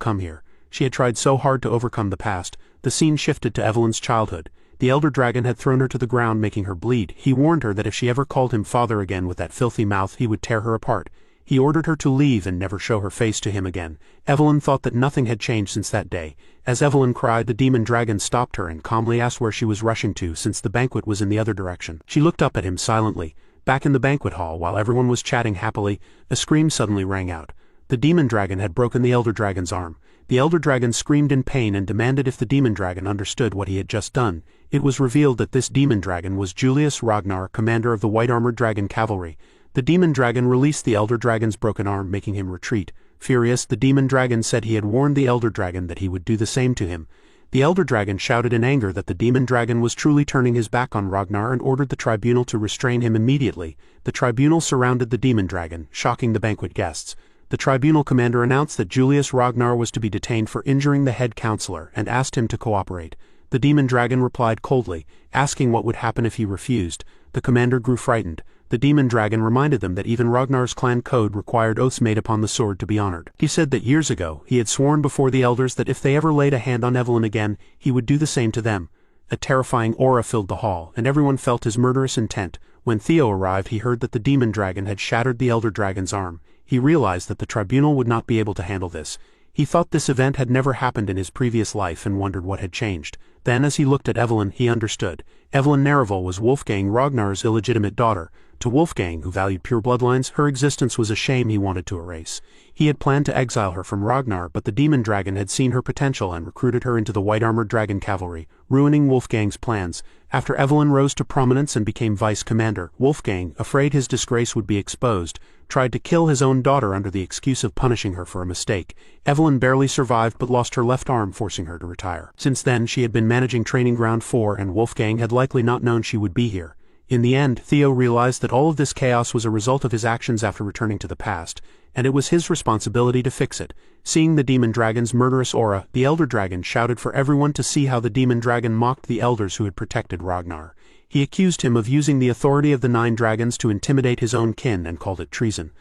come here. She had tried so hard to overcome the past. The scene shifted to Evelyn's childhood. The elder dragon had thrown her to the ground, making her bleed. He warned her that if she ever called him father again with that filthy mouth, he would tear her apart. He ordered her to leave and never show her face to him again. Evelyn thought that nothing had changed since that day. As Evelyn cried, the demon dragon stopped her and calmly asked where she was rushing to, since the banquet was in the other direction. She looked up at him silently. Back in the banquet hall, while everyone was chatting happily, a scream suddenly rang out. The demon dragon had broken the elder dragon's arm. The elder dragon screamed in pain and demanded if the demon dragon understood what he had just done. It was revealed that this demon dragon was Julius Ragnar, commander of the white-armored dragon cavalry. The demon dragon released the elder dragon's broken arm, making him retreat. Furious, the demon dragon said he had warned the elder dragon that he would do the same to him. The elder dragon shouted in anger that the demon dragon was truly turning his back on Ragnar and ordered the tribunal to restrain him immediately. The tribunal surrounded the demon dragon, shocking the banquet guests. The tribunal commander announced that Julius Ragnar was to be detained for injuring the head counselor and asked him to cooperate. The demon dragon replied coldly, asking what would happen if he refused. The commander grew frightened. The demon dragon reminded them that even Ragnar's clan code required oaths made upon the sword to be honored. He said that years ago, he had sworn before the elders that if they ever laid a hand on Evelyn again, he would do the same to them. A terrifying aura filled the hall, and everyone felt his murderous intent. When Theo arrived, he heard that the demon dragon had shattered the elder dragon's arm. He realized that the tribunal would not be able to handle this. He thought this event had never happened in his previous life and wondered what had changed. Then, as he looked at Evelyn, he understood. Evelyn Narival was Wolfgang Ragnar's illegitimate daughter. To Wolfgang, who valued pure bloodlines, her existence was a shame he wanted to erase. He had planned to exile her from Ragnar, but the demon dragon had seen her potential and recruited her into the white-armored dragon cavalry, ruining Wolfgang's plans. After Evelyn rose to prominence and became vice-commander, Wolfgang, afraid his disgrace would be exposed, tried to kill his own daughter under the excuse of punishing her for a mistake. Evelyn barely survived but lost her left arm, forcing her to retire. Since then, she had been managing Training Ground 4, and Wolfgang had likely not known she would be here. In the end, Theo realized that all of this chaos was a result of his actions after returning to the past, and it was his responsibility to fix it. Seeing the demon dragon's murderous aura, the elder dragon shouted for everyone to see how the demon dragon mocked the elders who had protected Ragnar. He accused him of using the authority of the 9 dragons to intimidate his own kin and called it treason.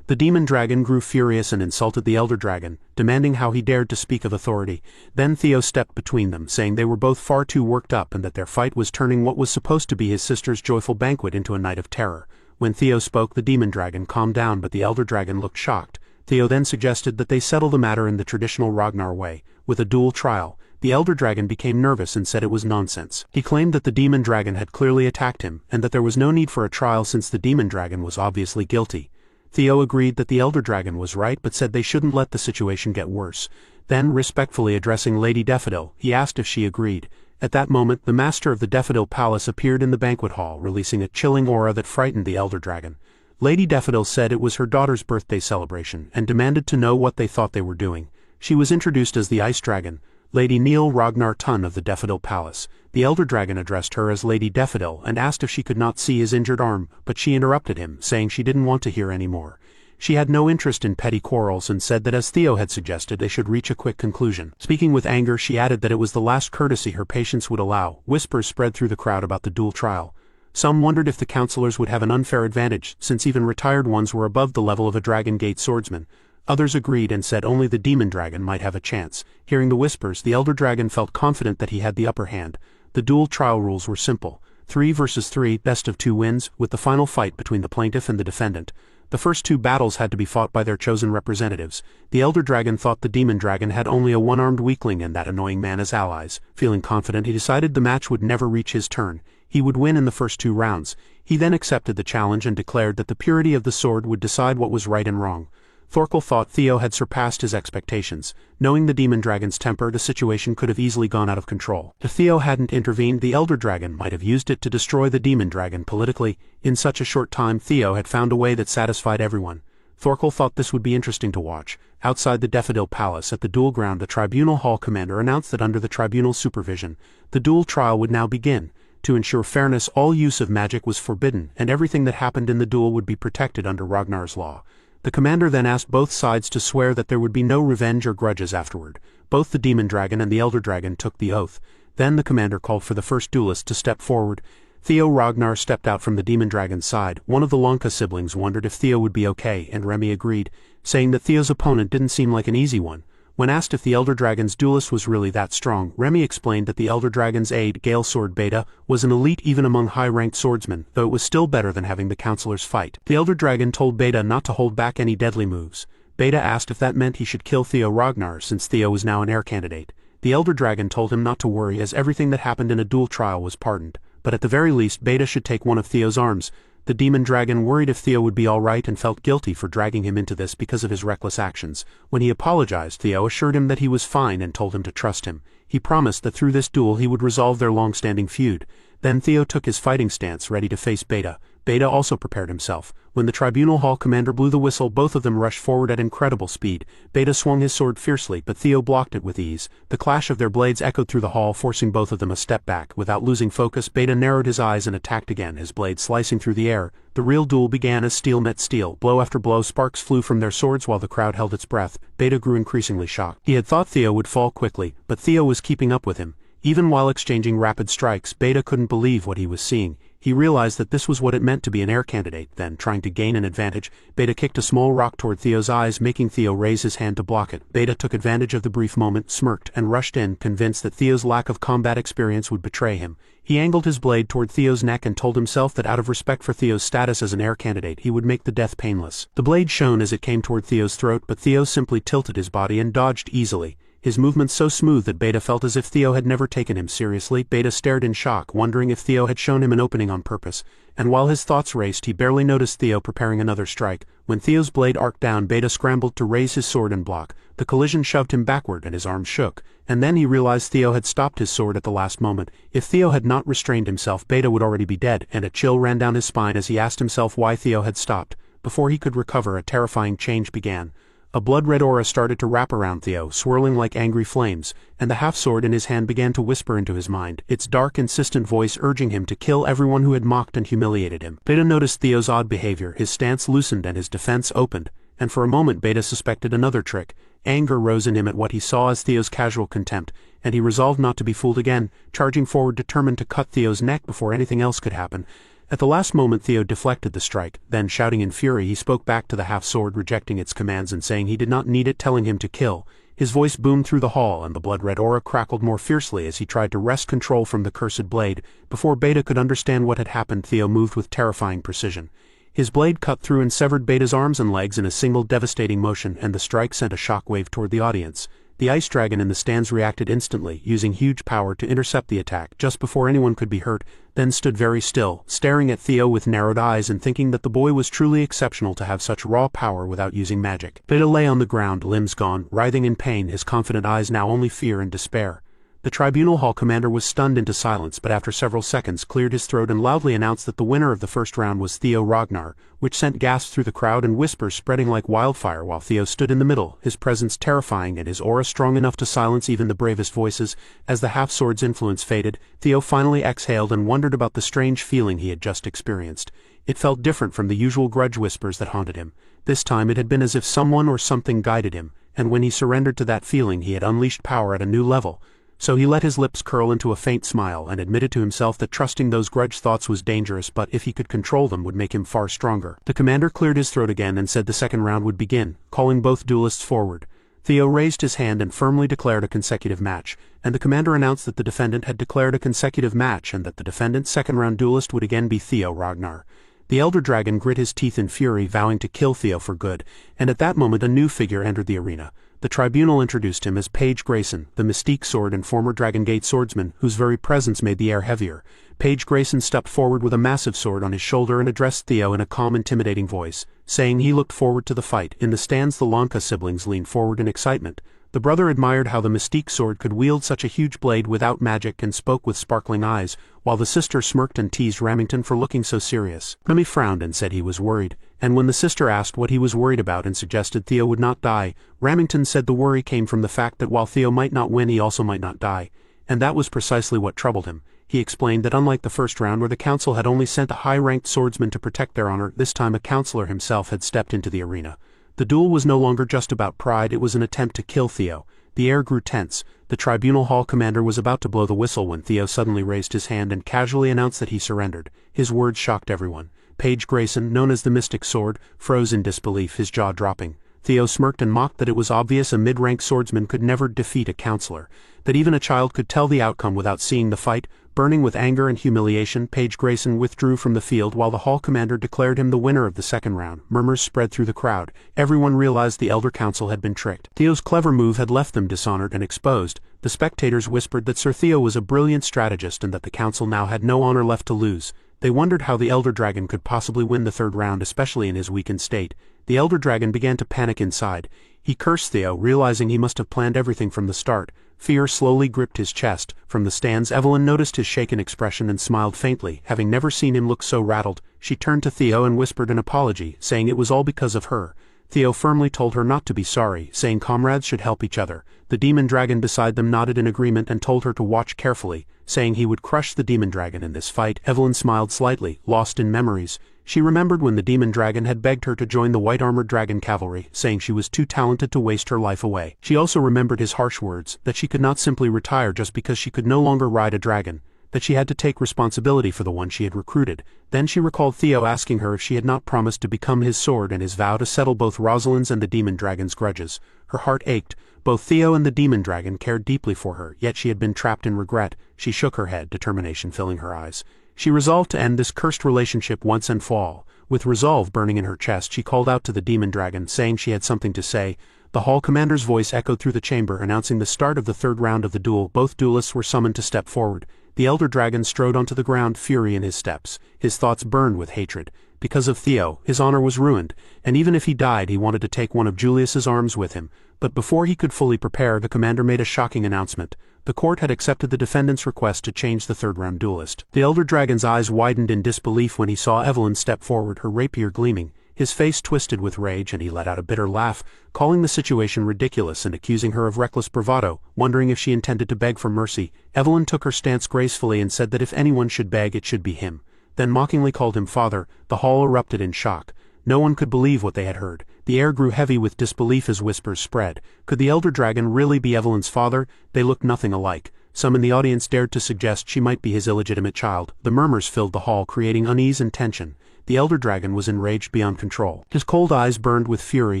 The demon dragon grew furious and insulted the elder dragon, demanding how he dared to speak of authority. Then Theo stepped between them, saying they were both far too worked up and that their fight was turning what was supposed to be his sister's joyful banquet into a night of terror. When Theo spoke, the demon dragon calmed down, but the elder dragon looked shocked. Theo then suggested that they settle the matter in the traditional Ragnar way, with a dual trial. The elder dragon became nervous and said it was nonsense. He claimed that the demon dragon had clearly attacked him, and that there was no need for a trial since the demon dragon was obviously guilty. Theo agreed that the elder dragon was right, but said they shouldn't let the situation get worse. Then, respectfully addressing Lady Daffodil, he asked if she agreed. At that moment, the master of the Daffodil Palace appeared in the banquet hall, releasing a chilling aura that frightened the elder dragon. Lady Daffodil said it was her daughter's birthday celebration, and demanded to know what they thought they were doing. She was introduced as the Ice Dragon, Lady Neil Ragnar Tun of the Daffodil Palace. The elder dragon addressed her as Lady Daffodil and asked if she could not see his injured arm, but she interrupted him, saying she didn't want to hear any more. She had no interest in petty quarrels and said that as Theo had suggested, they should reach a quick conclusion. Speaking with anger, she added that it was the last courtesy her patience would allow. Whispers spread through the crowd about the dual trial. Some wondered if the counselors would have an unfair advantage, since even retired ones were above the level of a Dragon Gate swordsman. Others agreed and said only the demon dragon might have a chance. Hearing the whispers, the elder dragon felt confident that he had the upper hand. The dual trial rules were simple. 3 versus 3, best of 2 wins, with the final fight between the plaintiff and the defendant. The first 2 battles had to be fought by their chosen representatives. The elder dragon thought the demon dragon had only a one-armed weakling and that annoying man as allies. Feeling confident, he decided the match would never reach his turn. He would win in the first 2 rounds. He then accepted the challenge and declared that the purity of the sword would decide what was right and wrong. Thorkel thought Theo had surpassed his expectations. Knowing the demon dragon's temper, the situation could have easily gone out of control. If Theo hadn't intervened, the elder dragon might have used it to destroy the demon dragon politically. In such a short time, Theo had found a way that satisfied everyone. Thorkel thought this would be interesting to watch. Outside the Daffodil Palace at the duel ground, the tribunal hall commander announced that under the tribunal's supervision, the duel trial would now begin. To ensure fairness, all use of magic was forbidden, and everything that happened in the duel would be protected under Ragnar's law. The commander then asked both sides to swear that there would be no revenge or grudges afterward. Both the demon dragon and the elder dragon took the oath. Then the commander called for the first duelist to step forward. Theo Ragnar stepped out from the demon dragon's side. One of the Lanka siblings wondered if Theo would be okay, and Remy agreed, saying that Theo's opponent didn't seem like an easy one. When asked if the elder dragon's duelist was really that strong, Remy explained that the elder dragon's aide, Gale Sword Beta, was an elite even among high-ranked swordsmen, though it was still better than having the counselors fight. The elder dragon told Beta not to hold back any deadly moves. Beta asked if that meant he should kill Theo Ragnar, since Theo was now an heir candidate. The elder dragon told him not to worry, as everything that happened in a duel trial was pardoned, but at the very least Beta should take one of Theo's arms. The demon dragon worried if Theo would be all right and felt guilty for dragging him into this because of his reckless actions. When he apologized, Theo assured him that he was fine and told him to trust him. He promised that through this duel he would resolve their long-standing feud. Then Theo took his fighting stance, ready to face Beta. Beta also prepared himself. When the tribunal hall commander blew the whistle, both of them rushed forward at incredible speed. Beta swung his sword fiercely, but Theo blocked it with ease. The clash of their blades echoed through the hall, forcing both of them a step back. Without losing focus, Beta narrowed his eyes and attacked again, his blade slicing through the air. The real duel began as steel met steel. Blow after blow, sparks flew from their swords while the crowd held its breath. Beta grew increasingly shocked. He had thought Theo would fall quickly, but Theo was keeping up with him. Even while exchanging rapid strikes, Beta couldn't believe what he was seeing. He realized that this was what it meant to be an heir candidate. Then, trying to gain an advantage, Beta kicked a small rock toward Theo's eyes, making Theo raise his hand to block it. Beta took advantage of the brief moment, smirked, and rushed in, convinced that Theo's lack of combat experience would betray him. He angled his blade toward Theo's neck and told himself that out of respect for Theo's status as an heir candidate, he would make the death painless. The blade shone as it came toward Theo's throat, but Theo simply tilted his body and dodged easily. His movements so smooth that Beta felt as if Theo had never taken him seriously. Beta stared in shock, wondering if Theo had shown him an opening on purpose, and while his thoughts raced, he barely noticed Theo preparing another strike. When Theo's blade arced down, Beta scrambled to raise his sword and block. The collision shoved him backward and his arms shook, and then he realized Theo had stopped his sword at the last moment. If Theo had not restrained himself, Beta would already be dead, and a chill ran down his spine as he asked himself why Theo had stopped. Before he could recover, a terrifying change began. A blood-red aura started to wrap around Theo, swirling like angry flames, and the half-sword in his hand began to whisper into his mind, its dark, insistent voice urging him to kill everyone who had mocked and humiliated him. Beta noticed Theo's odd behavior, his stance loosened and his defense opened, and for a moment Beta suspected another trick. Anger rose in him at what he saw as Theo's casual contempt, and he resolved not to be fooled again, charging forward determined to cut Theo's neck before anything else could happen. At the last moment Theo deflected the strike, then shouting in fury he spoke back to the half-sword, rejecting its commands and saying he did not need it, telling him to kill. His voice boomed through the hall and the blood-red aura crackled more fiercely as he tried to wrest control from the cursed blade. Before Beta could understand what had happened, Theo moved with terrifying precision. His blade cut through and severed Beta's arms and legs in a single devastating motion, and the strike sent a shockwave toward the audience. The ice dragon in the stands reacted instantly, using huge power to intercept the attack just before anyone could be hurt, then stood very still, staring at Theo with narrowed eyes and thinking that the boy was truly exceptional to have such raw power without using magic. Beta lay on the ground, limbs gone, writhing in pain, his confident eyes now only fear and despair. The tribunal hall commander was stunned into silence, but after several seconds cleared his throat and loudly announced that the winner of the first round was Theo Ragnar, which sent gasps through the crowd and whispers spreading like wildfire while Theo stood in the middle, his presence terrifying and his aura strong enough to silence even the bravest voices. As the half-sword's influence faded, Theo finally exhaled and wondered about the strange feeling he had just experienced. It felt different from the usual grudge whispers that haunted him. This time it had been as if someone or something guided him, and when he surrendered to that feeling he had unleashed power at a new level. So he let his lips curl into a faint smile and admitted to himself that trusting those grudge thoughts was dangerous, but if he could control them would make him far stronger. The commander cleared his throat again and said the second round would begin, calling both duelists forward. Theo raised his hand and firmly declared a consecutive match, and the commander announced that the defendant had declared a consecutive match and that the defendant's second-round duelist would again be Theo Ragnar. The elder dragon grit his teeth in fury, vowing to kill Theo for good, and at that moment a new figure entered the arena. The tribunal introduced him as Page Grayson, the Mystique Sword and former Dragon Gate swordsman, whose very presence made the air heavier. Page Grayson stepped forward with a massive sword on his shoulder and addressed Theo in a calm, intimidating voice, saying he looked forward to the fight. In the stands the Lanka siblings leaned forward in excitement. The brother admired how the Mystique Sword could wield such a huge blade without magic and spoke with sparkling eyes, while the sister smirked and teased Remington for looking so serious. Remy frowned and said he was worried, and when the sister asked what he was worried about and suggested Theo would not die, Remington said the worry came from the fact that while Theo might not win, he also might not die, and that was precisely what troubled him. He explained that unlike the first round where the council had only sent a high-ranked swordsman to protect their honor, this time a counselor himself had stepped into the arena. The duel was no longer just about pride, it was an attempt to kill Theo. The air grew tense. The tribunal hall commander was about to blow the whistle when Theo suddenly raised his hand and casually announced that he surrendered. His words shocked everyone. Page Grayson, known as the Mystic Sword, froze in disbelief, his jaw dropping. Theo smirked and mocked that it was obvious a mid-rank swordsman could never defeat a counselor, that even a child could tell the outcome without seeing the fight. Burning with anger and humiliation, Page Grayson withdrew from the field while the hall commander declared him the winner of the second round. Murmurs spread through the crowd. Everyone realized the elder council had been tricked. Theo's clever move had left them dishonored and exposed. The spectators whispered that Sir Theo was a brilliant strategist and that the council now had no honor left to lose. They wondered how the elder dragon could possibly win the third round, especially in his weakened state. The elder dragon began to panic inside. He cursed Theo, realizing he must have planned everything from the start. Fear slowly gripped his chest. From the stands, Evelyn noticed his shaken expression and smiled faintly. Having never seen him look so rattled, she turned to Theo and whispered an apology, saying it was all because of her. Theo firmly told her not to be sorry, saying comrades should help each other. The demon dragon beside them nodded in agreement and told her to watch carefully, saying he would crush the demon dragon in this fight. Evelyn smiled slightly, lost in memories. She remembered when the demon dragon had begged her to join the white-armored dragon cavalry, saying she was too talented to waste her life away. She also remembered his harsh words, that she could not simply retire just because she could no longer ride a dragon, that she had to take responsibility for the one she had recruited. Then she recalled Theo asking her if she had not promised to become his sword and his vow to settle both Rosalind's and the demon dragon's grudges. Her heart ached. Both Theo and the demon dragon cared deeply for her, yet she had been trapped in regret. She shook her head, determination filling her eyes. She resolved to end this cursed relationship once and for all. With resolve burning in her chest, she called out to the demon dragon, saying she had something to say. The hall commander's voice echoed through the chamber, announcing the start of the third round of the duel. Both duelists were summoned to step forward. The elder dragon strode onto the ground, fury in his steps. His thoughts burned with hatred. Because of Theo, his honor was ruined, and even if he died, he wanted to take one of Julius's arms with him. But before he could fully prepare, the commander made a shocking announcement. The court had accepted the defendant's request to change the third-round duelist. The elder dragon's eyes widened in disbelief when he saw Evelyn step forward, her rapier gleaming. His face twisted with rage, and he let out a bitter laugh, calling the situation ridiculous and accusing her of reckless bravado, wondering if she intended to beg for mercy. Evelyn took her stance gracefully and said that if anyone should beg, it should be him. Then mockingly called him father. The hall erupted in shock. No one could believe what they had heard. The air grew heavy with disbelief as whispers spread. Could the elder dragon really be Evelyn's father? They looked nothing alike. Some in the audience dared to suggest she might be his illegitimate child. The murmurs filled the hall, creating unease and tension. The elder dragon was enraged beyond control. His cold eyes burned with fury,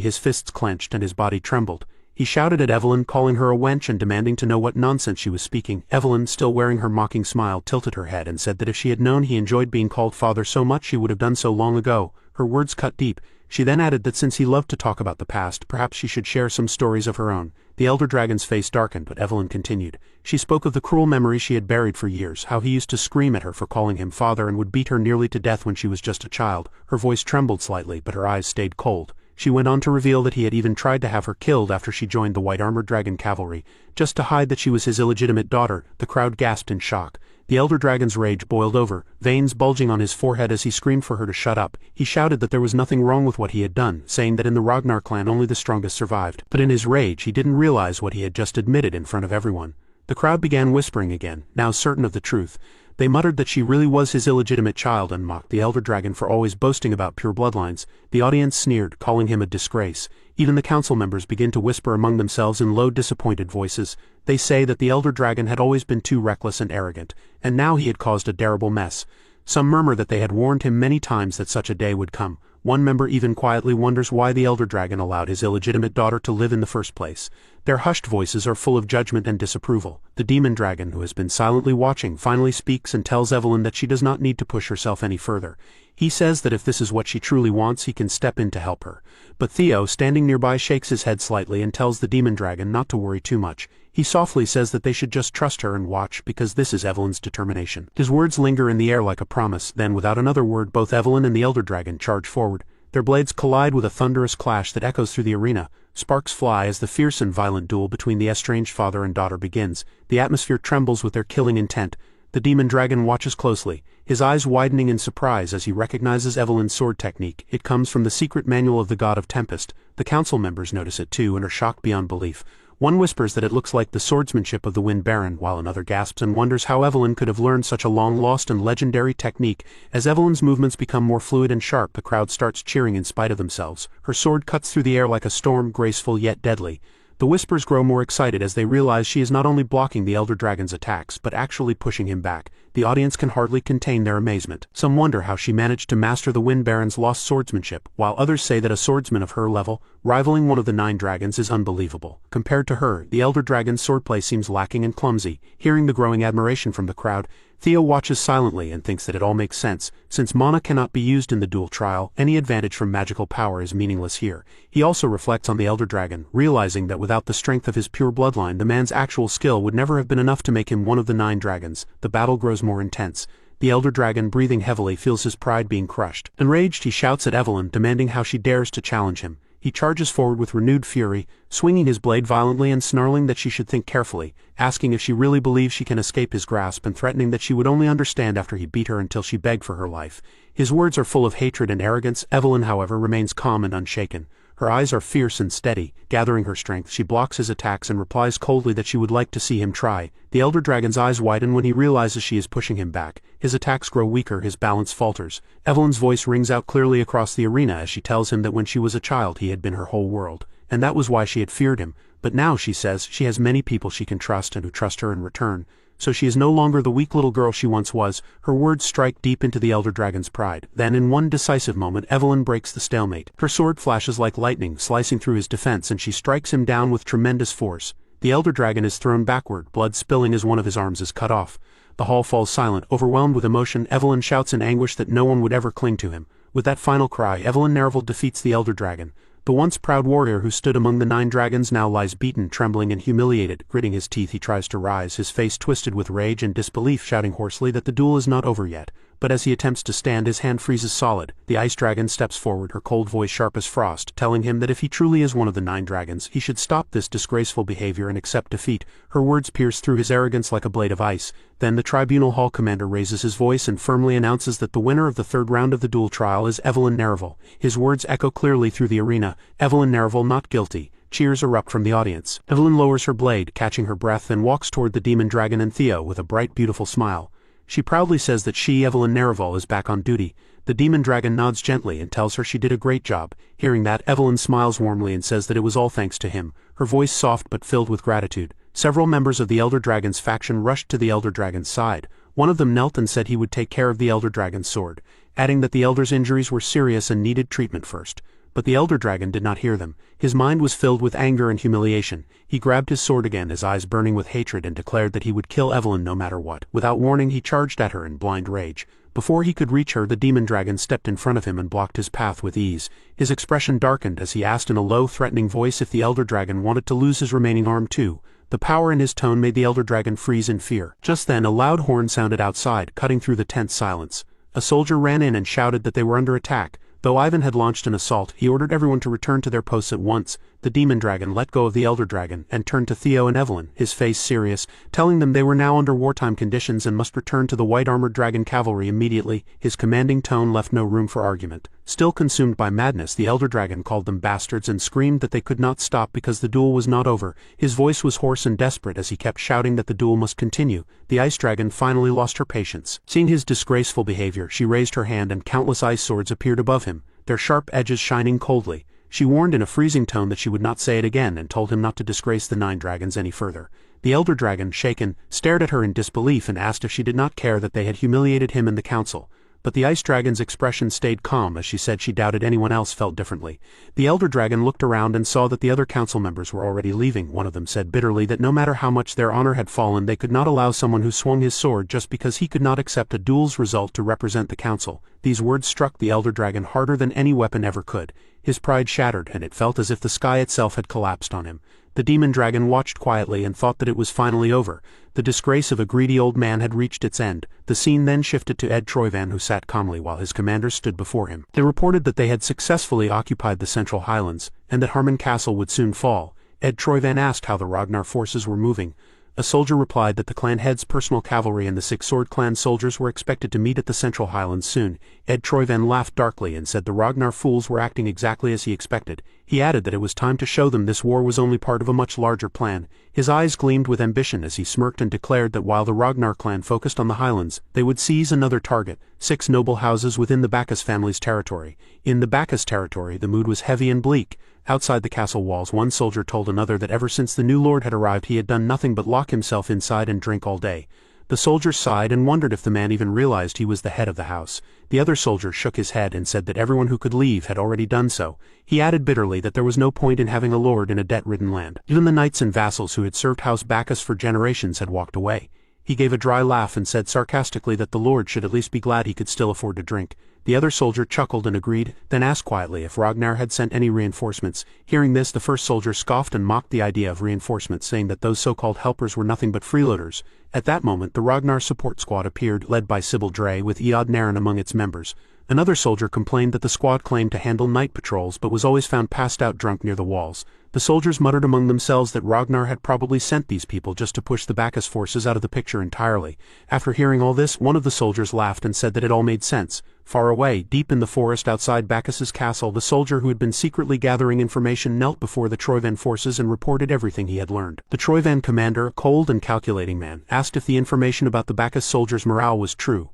his fists clenched, and his body trembled. He shouted at Evelyn, calling her a wench and demanding to know what nonsense she was speaking. Evelyn, still wearing her mocking smile, tilted her head and said that if she had known he enjoyed being called father so much she would have done so long ago. Her words cut deep. She then added that since he loved to talk about the past, perhaps she should share some stories of her own. The elder dragon's face darkened, but Evelyn continued. She spoke of the cruel memory she had buried for years, how he used to scream at her for calling him father and would beat her nearly to death when she was just a child. Her voice trembled slightly, but her eyes stayed cold. She went on to reveal that he had even tried to have her killed after she joined the white-armored dragon cavalry, just to hide that she was his illegitimate daughter. The crowd gasped in shock. The elder dragon's rage boiled over, veins bulging on his forehead as he screamed for her to shut up. He shouted that there was nothing wrong with what he had done, saying that in the Ragnar clan only the strongest survived. But in his rage he didn't realize what he had just admitted in front of everyone. The crowd began whispering again, now certain of the truth. They muttered that she really was his illegitimate child and mocked the elder dragon for always boasting about pure bloodlines. The audience sneered, calling him a disgrace. Even the council members began to whisper among themselves in low, disappointed voices. They say that the elder dragon had always been too reckless and arrogant, and now he had caused a terrible mess. Some murmur that they had warned him many times that such a day would come. One member even quietly wonders why the elder dragon allowed his illegitimate daughter to live in the first place. Their hushed voices are full of judgment and disapproval. The demon dragon, who has been silently watching, finally speaks and tells Evelyn that she does not need to push herself any further. He says that if this is what she truly wants, he can step in to help her. But Theo, standing nearby, shakes his head slightly and tells the demon dragon not to worry too much. He softly says that they should just trust her and watch, because this is Evelyn's determination. His words linger in the air like a promise. Then, without another word, both Evelyn and the elder dragon charge forward. Their blades collide with a thunderous clash that echoes through the arena. Sparks fly as the fierce and violent duel between the estranged father and daughter begins. The atmosphere trembles with their killing intent. The demon dragon watches closely, his eyes widening in surprise as he recognizes Evelyn's sword technique. It comes from the secret manual of the god of Tempest. The council members notice it too and are shocked beyond belief. One whispers that it looks like the swordsmanship of the Wind Baron, while another gasps and wonders how Evelyn could have learned such a long-lost and legendary technique. As Evelyn's movements become more fluid and sharp, the crowd starts cheering in spite of themselves. Her sword cuts through the air like a storm, graceful yet deadly. The whispers grow more excited as they realize she is not only blocking the elder dragon's attacks, but actually pushing him back. The audience can hardly contain their amazement. Some wonder how she managed to master the Wind Baron's lost swordsmanship, while others say that a swordsman of her level, rivaling one of the 9 dragons, is unbelievable. Compared to her, the elder dragon's swordplay seems lacking and clumsy. Hearing the growing admiration from the crowd, Theo watches silently and thinks that it all makes sense. Since mana cannot be used in the duel trial, any advantage from magical power is meaningless here. He also reflects on the elder dragon, realizing that without the strength of his pure bloodline, the man's actual skill would never have been enough to make him one of the 9 dragons. The battle grows more intense. The elder dragon, breathing heavily, feels his pride being crushed. Enraged, he shouts at Evelyn, demanding how she dares to challenge him. He charges forward with renewed fury, swinging his blade violently and snarling that she should think carefully, asking if she really believes she can escape his grasp and threatening that she would only understand after he beat her until she begged for her life. His words are full of hatred and arrogance. Evelyn, however, remains calm and unshaken. Her eyes are fierce and steady. Gathering her strength, she blocks his attacks and replies coldly that she would like to see him try. The elder dragon's eyes widen when he realizes she is pushing him back. His attacks grow weaker, his balance falters. Evelyn's voice rings out clearly across the arena as she tells him that when she was a child he had been her whole world, and that was why she had feared him. But now, she says, she has many people she can trust and who trust her in return. So she is no longer the weak little girl she once was. Her words strike deep into the elder dragon's pride. Then, in one decisive moment, Evelyn breaks the stalemate. Her sword flashes like lightning, slicing through his defense, and she strikes him down with tremendous force. The elder dragon is thrown backward, blood spilling as one of his arms is cut off. The hall falls silent. Overwhelmed with emotion, Evelyn shouts in anguish that no one would ever cling to him. With that final cry, Evelyn Nerval defeats the elder dragon. The once proud warrior who stood among the 9 dragons now lies beaten, trembling and humiliated. Gritting his teeth, he tries to rise, his face twisted with rage and disbelief, shouting hoarsely that the duel is not over yet. But as he attempts to stand, his hand freezes solid. The ice dragon steps forward, her cold voice sharp as frost, telling him that if he truly is one of the 9 dragons, he should stop this disgraceful behavior and accept defeat. Her words pierce through his arrogance like a blade of ice. Then the tribunal hall commander raises his voice and firmly announces that the winner of the 3rd round of the duel trial is Evelyn Nerval. His words echo clearly through the arena. Evelyn Nerval not guilty. Cheers erupt from the audience. Evelyn lowers her blade, catching her breath, and walks toward the demon dragon and Theo with a bright, beautiful smile. She proudly says that she, Evelyn Nerval, is back on duty. The demon dragon nods gently and tells her she did a great job. Hearing that, Evelyn smiles warmly and says that it was all thanks to him, her voice soft but filled with gratitude. Several members of the Elder Dragon's faction rushed to the Elder Dragon's side. One of them knelt and said he would take care of the Elder Dragon's sword, adding that the Elder's injuries were serious and needed treatment first. But the Elder Dragon did not hear them. His mind was filled with anger and humiliation. He grabbed his sword again, his eyes burning with hatred, and declared that he would kill Evelyn no matter what. Without warning, he charged at her in blind rage. Before he could reach her, the demon dragon stepped in front of him and blocked his path with ease. His expression darkened as he asked in a low, threatening voice if the Elder Dragon wanted to lose his remaining arm too. The power in his tone made the Elder Dragon freeze in fear. Just then, a loud horn sounded outside, cutting through the tense silence. A soldier ran in and shouted that they were under attack. Though Ivan had launched an assault, he ordered everyone to return to their posts at once. The demon dragon let go of the Elder Dragon and turned to Theo and Evelyn, his face serious, telling them they were now under wartime conditions and must return to the white-armored dragon cavalry immediately. His commanding tone left no room for argument. Still consumed by madness, the Elder Dragon called them bastards and screamed that they could not stop because the duel was not over. His voice was hoarse and desperate as he kept shouting that the duel must continue. The Ice Dragon finally lost her patience. Seeing his disgraceful behavior, she raised her hand and countless ice swords appeared above him, their sharp edges shining coldly. She warned in a freezing tone that she would not say it again and told him not to disgrace the 9 dragons any further. The Elder Dragon, shaken, stared at her in disbelief and asked if she did not care that they had humiliated him and the council. But the Ice Dragon's expression stayed calm as she said she doubted anyone else felt differently. The Elder Dragon looked around and saw that the other council members were already leaving. One of them said bitterly that no matter how much their honor had fallen, they could not allow someone who swung his sword just because he could not accept a duel's result to represent the council. These words struck the Elder Dragon harder than any weapon ever could. His pride shattered, and it felt as if the sky itself had collapsed on him. The demon dragon watched quietly and thought that it was finally over. The disgrace of a greedy old man had reached its end. The scene then shifted to Ed Troyvan, who sat calmly while his commanders stood before him. They reported that they had successfully occupied the Central Highlands, and that Harmon Castle would soon fall. Ed Troyvan asked how the Ragnar forces were moving. A soldier replied that the clan head's personal cavalry and the 6 Sword Clan soldiers were expected to meet at the Central Highlands soon. Ed Troyvan laughed darkly and said the Ragnar fools were acting exactly as he expected. He added that it was time to show them this war was only part of a much larger plan. His eyes gleamed with ambition as he smirked and declared that while the Ragnar clan focused on the Highlands, they would seize another target, 6 noble houses within the Bacchus family's territory. In the Bacchus territory, the mood was heavy and bleak. Outside the castle walls, one soldier told another that ever since the new lord had arrived he had done nothing but lock himself inside and drink all day. The soldier sighed and wondered if the man even realized he was the head of the house. The other soldier shook his head and said that everyone who could leave had already done so. He added bitterly that there was no point in having a lord in a debt-ridden land. Even the knights and vassals who had served House Bacchus for generations had walked away. He gave a dry laugh and said sarcastically that the lord should at least be glad he could still afford to drink. The other soldier chuckled and agreed, then asked quietly if Ragnar had sent any reinforcements. Hearing this, the first soldier scoffed and mocked the idea of reinforcements, saying that those so-called helpers were nothing but freeloaders. At that moment, the Ragnar support squad appeared, led by Sybil Dre, with Eod Naren among its members. Another soldier complained that the squad claimed to handle night patrols but was always found passed out drunk near the walls. The soldiers muttered among themselves that Ragnar had probably sent these people just to push the Bacchus forces out of the picture entirely. After hearing all this, one of the soldiers laughed and said that it all made sense. Far away, deep in the forest outside Bacchus's castle, the soldier who had been secretly gathering information knelt before the Troyvan forces and reported everything he had learned. The Troyvan commander, a cold and calculating man, asked if the information about the Bacchus soldiers' morale was true.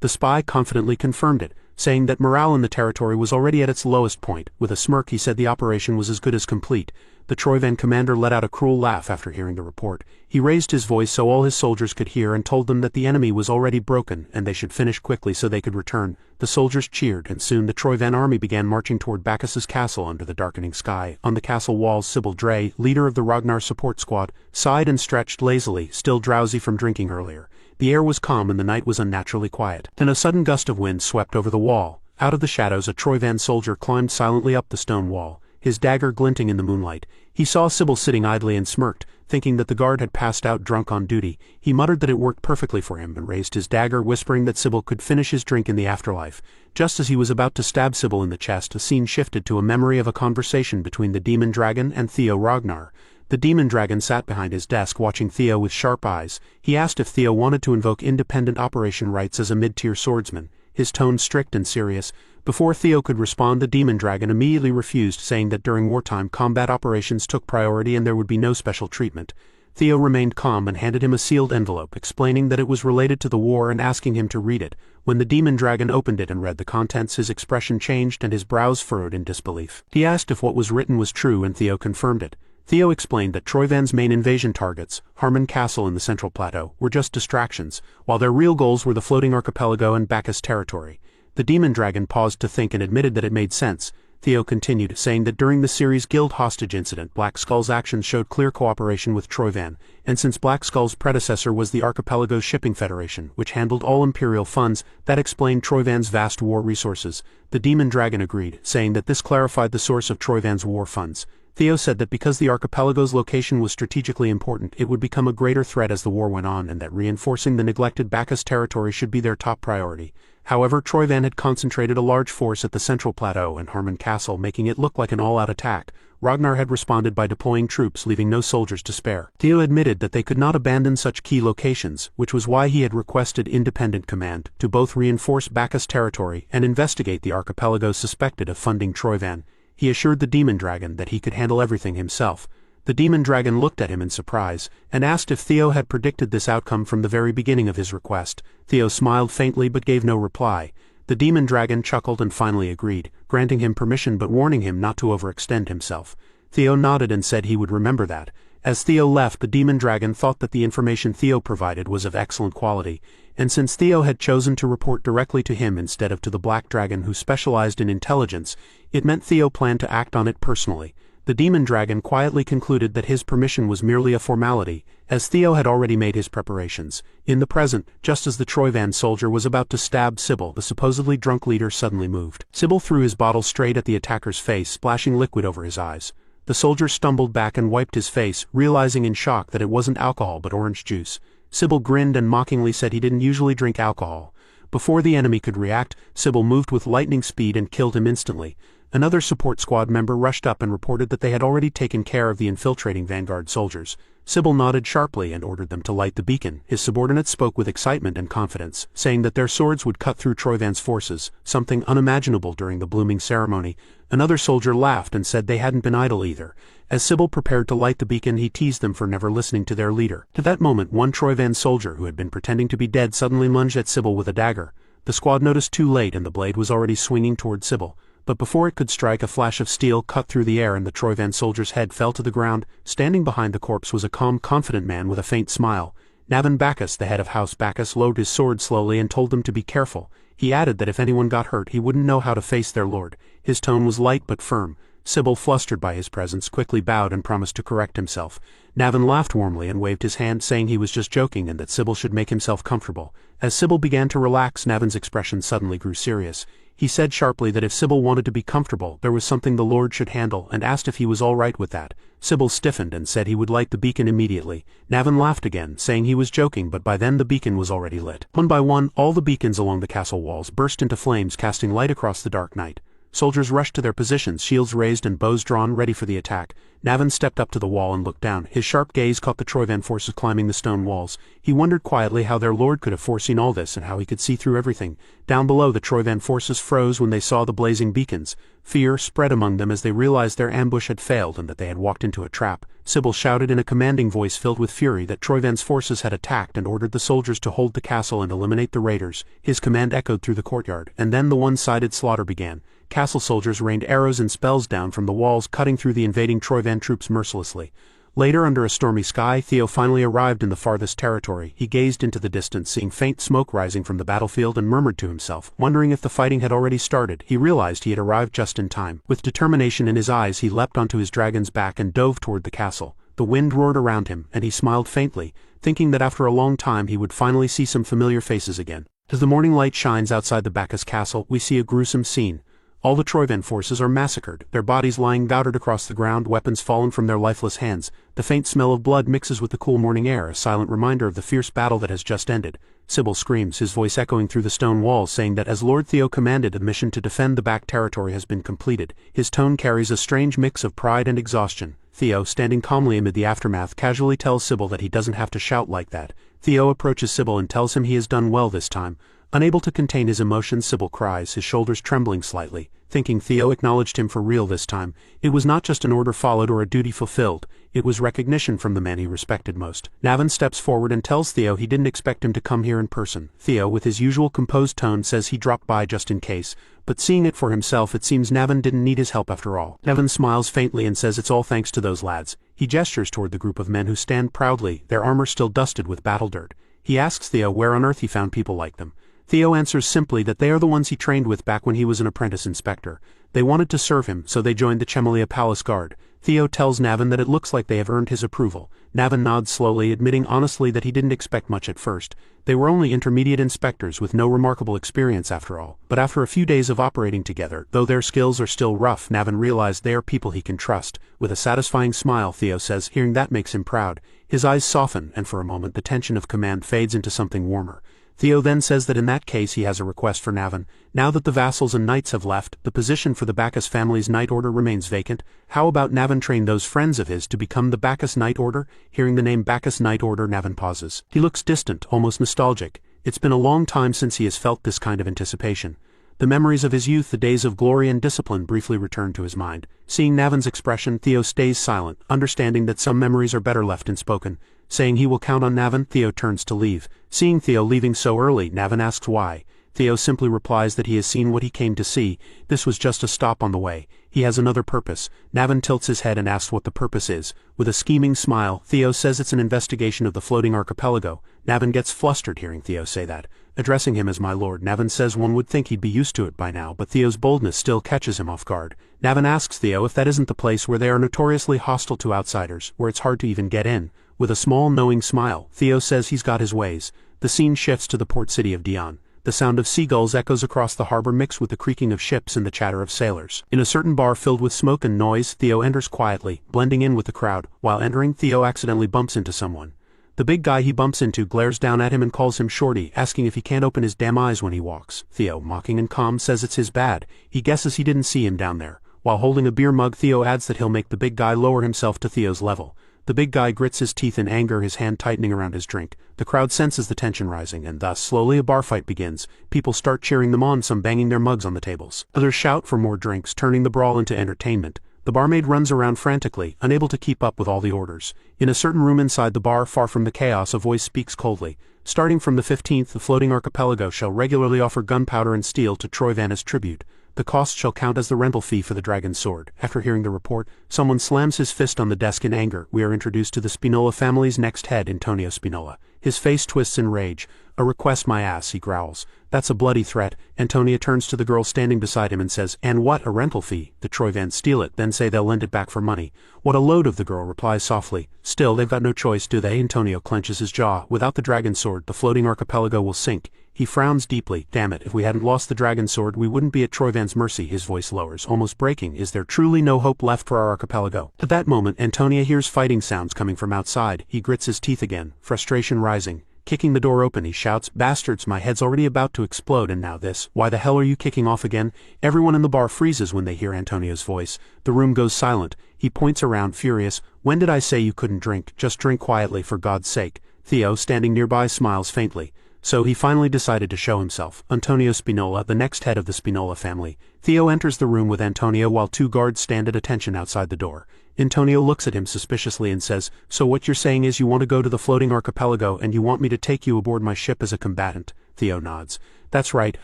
The spy confidently confirmed it, saying that morale in the territory was already at its lowest point. With a smirk, he said the operation was as good as complete. The Troyvan commander let out a cruel laugh after hearing the report. He raised his voice so all his soldiers could hear and told them that the enemy was already broken and they should finish quickly so they could return. The soldiers cheered, and soon the Troyvan army began marching toward Bacchus's castle under the darkening sky. On the castle walls, Sybil Dre, leader of the Ragnar support squad, sighed and stretched lazily, still drowsy from drinking earlier. The air was calm and the night was unnaturally quiet. Then a sudden gust of wind swept over the wall. Out of the shadows, a Troyvan soldier climbed silently up the stone wall, his dagger glinting in the moonlight. He saw Sybil sitting idly and smirked, thinking that the guard had passed out drunk on duty. He muttered that it worked perfectly for him and raised his dagger, whispering that Sybil could finish his drink in the afterlife. Just as he was about to stab Sybil in the chest, the scene shifted to a memory of a conversation between the demon dragon and Theo Ragnar. The demon dragon sat behind his desk watching Theo with sharp eyes. He asked if Theo wanted to invoke independent operation rights as a mid-tier swordsman, his tone strict and serious. Before Theo could respond, the demon dragon immediately refused, saying that during wartime combat operations took priority and there would be no special treatment. Theo remained calm and handed him a sealed envelope, explaining that it was related to the war and asking him to read it. When the demon dragon opened it and read the contents, his expression changed and his brows furrowed in disbelief. He asked if what was written was true, and Theo confirmed it. Theo explained that Troyvan's main invasion targets, Harmon Castle in the Central Plateau, were just distractions, while their real goals were the floating archipelago and Bacchus territory. The demon dragon paused to think and admitted that it made sense. Theo continued, saying that during the series' guild hostage incident, Black Skull's actions showed clear cooperation with Troyvan, and since Black Skull's predecessor was the Archipelago's Shipping Federation, which handled all imperial funds, that explained Troyvan's vast war resources. The demon dragon agreed, saying that this clarified the source of Troyvan's war funds. Theo said that because the archipelago's location was strategically important, it would become a greater threat as the war went on, and that reinforcing the neglected Bacchus territory should be their top priority. However, Troyvan had concentrated a large force at the Central Plateau and Harmon Castle, making it look like an all-out attack. Ragnar had responded by deploying troops, leaving no soldiers to spare. Theo admitted that they could not abandon such key locations, which was why he had requested independent command, to both reinforce Bacchus territory and investigate the archipelago suspected of funding Troyvan. He assured the demon dragon that he could handle everything himself. The demon dragon looked at him in surprise, and asked if Theo had predicted this outcome from the very beginning of his request. Theo smiled faintly but gave no reply. The demon dragon chuckled and finally agreed, granting him permission but warning him not to overextend himself. Theo nodded and said he would remember that. As Theo left, the demon dragon thought that the information Theo provided was of excellent quality, and since Theo had chosen to report directly to him instead of to the black dragon who specialized in intelligence, it meant Theo planned to act on it personally. The demon dragon quietly concluded that his permission was merely a formality, as Theo had already made his preparations. In the present, just as the Troyvan soldier was about to stab Sybil, the supposedly drunk leader suddenly moved. Sybil threw his bottle straight at the attacker's face, splashing liquid over his eyes. The soldier stumbled back and wiped his face, realizing in shock that it wasn't alcohol but orange juice. Sybil grinned and mockingly said he didn't usually drink alcohol. Before the enemy could react, Sybil moved with lightning speed and killed him instantly. Another support squad member rushed up and reported that they had already taken care of the infiltrating vanguard soldiers. Sybil nodded sharply and ordered them to light the beacon. His subordinates spoke with excitement and confidence, saying that their swords would cut through Troyvan's forces, something unimaginable during the blooming ceremony. Another soldier laughed and said they hadn't been idle either. As Sybil prepared to light the beacon, he teased them for never listening to their leader. To that moment, one Troyvan soldier who had been pretending to be dead suddenly lunged at Sybil with a dagger. The squad noticed too late and the blade was already swinging toward Sybil. But before it could strike, a flash of steel cut through the air and the Troyvan soldier's head fell to the ground. Standing behind the corpse was a calm, confident man with a faint smile. Navin Bacchus, the head of House Bacchus, lowered his sword slowly and told them to be careful. He added that if anyone got hurt, he wouldn't know how to face their lord. His tone was light but firm. Sybil, flustered by his presence, quickly bowed and promised to correct himself. Navin laughed warmly and waved his hand, saying he was just joking and that Sybil should make himself comfortable. As Sybil began to relax, Navin's expression suddenly grew serious. He said sharply that if Sybil wanted to be comfortable, there was something the Lord should handle, and asked if he was all right with that. Sybil stiffened and said he would light the beacon immediately. Navin laughed again, saying he was joking, but by then the beacon was already lit. One by one, all the beacons along the castle walls burst into flames, casting light across the dark night. Soldiers rushed to their positions, shields raised and bows drawn, ready for the attack. Navin stepped up to the wall and looked down. His sharp gaze caught the Troyvan forces climbing the stone walls. He wondered quietly how their lord could have foreseen all this and how he could see through everything. Down below, the Troyvan forces froze when they saw the blazing beacons. Fear spread among them as they realized their ambush had failed and that they had walked into a trap. Sybil shouted in a commanding voice filled with fury that Troyvan's forces had attacked and ordered the soldiers to hold the castle and eliminate the raiders. His command echoed through the courtyard, and then the one-sided slaughter began. Castle soldiers rained arrows and spells down from the walls, cutting through the invading Troyvan troops mercilessly. Later, under a stormy sky, Theo finally arrived in the farthest territory. He gazed into the distance, seeing faint smoke rising from the battlefield, and murmured to himself, wondering if the fighting had already started. He realized he had arrived just in time. With determination in his eyes, he leapt onto his dragon's back and dove toward the castle. The wind roared around him, and he smiled faintly, thinking that after a long time he would finally see some familiar faces again. As the morning light shines outside the Bacchus castle, we see a gruesome scene. All the Troyvan forces are massacred, their bodies lying powdered across the ground, weapons fallen from their lifeless hands. The faint smell of blood mixes with the cool morning air, a silent reminder of the fierce battle that has just ended. Sybil screams, his voice echoing through the stone walls, saying that as Lord Theo commanded, the mission to defend the back territory has been completed. His tone carries a strange mix of pride and exhaustion. Theo, standing calmly amid the aftermath, casually tells Sybil that he doesn't have to shout like that. Theo approaches Sybil and tells him he has done well this time. Unable to contain his emotions, Sybil cries, his shoulders trembling slightly, thinking Theo acknowledged him for real this time. It was not just an order followed or a duty fulfilled, it was recognition from the man he respected most. Navin steps forward and tells Theo he didn't expect him to come here in person. Theo, with his usual composed tone, says he dropped by just in case, but seeing it for himself, it seems Navin didn't need his help after all. Navin smiles faintly and says it's all thanks to those lads. He gestures toward the group of men who stand proudly, their armor still dusted with battle dirt. He asks Theo where on earth he found people like them. Theo answers simply that they are the ones he trained with back when he was an apprentice inspector. They wanted to serve him, so they joined the Chemelia Palace Guard. Theo tells Navin that it looks like they have earned his approval. Navin nods slowly, admitting honestly that he didn't expect much at first. They were only intermediate inspectors with no remarkable experience after all. But after a few days of operating together, though their skills are still rough, Navin realized they are people he can trust. With a satisfying smile, Theo says, hearing that makes him proud. His eyes soften, and for a moment the tension of command fades into something warmer. Theo then says that in that case he has a request for Navin. Now that the vassals and knights have left, the position for the Bacchus family's knight order remains vacant. How about Navin train those friends of his to become the Bacchus Knight Order? Hearing the name Bacchus Knight Order, Navin pauses. He looks distant, almost nostalgic. It's been a long time since he has felt this kind of anticipation. The memories of his youth, the days of glory and discipline, briefly return to his mind. Seeing Navin's expression, Theo stays silent, understanding that some memories are better left unspoken. Saying he will count on Navin, Theo turns to leave. Seeing Theo leaving so early, Navin asks why. Theo simply replies that he has seen what he came to see. This was just a stop on the way. He has another purpose. Navin tilts his head and asks what the purpose is. With a scheming smile, Theo says it's an investigation of the floating archipelago. Navin gets flustered hearing Theo say that. Addressing him as my lord, Navin says one would think he'd be used to it by now, but Theo's boldness still catches him off guard. Navin asks Theo if that isn't the place where they are notoriously hostile to outsiders, where it's hard to even get in. With a small, knowing smile, Theo says he's got his ways. The scene shifts to the port city of Dion. The sound of seagulls echoes across the harbor mixed with the creaking of ships and the chatter of sailors. In a certain bar filled with smoke and noise, Theo enters quietly, blending in with the crowd. While entering, Theo accidentally bumps into someone. The big guy he bumps into glares down at him and calls him Shorty, asking if he can't open his damn eyes when he walks. Theo, mocking and calm, says it's his bad. He guesses he didn't see him down there. While holding a beer mug, Theo adds that he'll make the big guy lower himself to Theo's level. The big guy grits his teeth in anger, his hand tightening around his drink. The crowd senses the tension rising, and thus, slowly a bar fight begins. People start cheering them on, some banging their mugs on the tables. Others shout for more drinks, turning the brawl into entertainment. The barmaid runs around frantically, unable to keep up with all the orders. In a certain room inside the bar, far from the chaos, a voice speaks coldly. Starting from the 15th, the floating archipelago shall regularly offer gunpowder and steel to Troyvan as tribute. The cost shall count as the rental fee for the dragon's sword. After hearing the report, someone slams his fist on the desk in anger. We are introduced to the Spinola family's next head, Antonio Spinola. His face twists in rage. A request, my ass, he growls. That's a bloody threat. Antonia turns to the girl standing beside him and says, and what, a rental fee? The Troyvans steal it, then say they'll lend it back for money. What a load of, the girl replies softly. Still, they've got no choice, do they? Antonio clenches his jaw. Without the dragon's sword, the floating archipelago will sink. He frowns deeply. Damn it, if we hadn't lost the dragon sword, we wouldn't be at Troyvan's mercy. His voice lowers, almost breaking. Is there truly no hope left for our archipelago? At that moment, Antonia hears fighting sounds coming from outside. He grits his teeth again, frustration rising. Kicking the door open, he shouts, bastards, my head's already about to explode, and now this. Why the hell are you kicking off again? Everyone in the bar freezes when they hear Antonio's voice. The room goes silent. He points around, furious. When did I say you couldn't drink? Just drink quietly, for God's sake. Theo, standing nearby, smiles faintly. So he finally decided to show himself. Antonio Spinola, the next head of the Spinola family. Theo enters the room with Antonio while two guards stand at attention outside the door. Antonio looks at him suspiciously and says, so what you're saying is you want to go to the floating archipelago and you want me to take you aboard my ship as a combatant? Theo nods. That's right,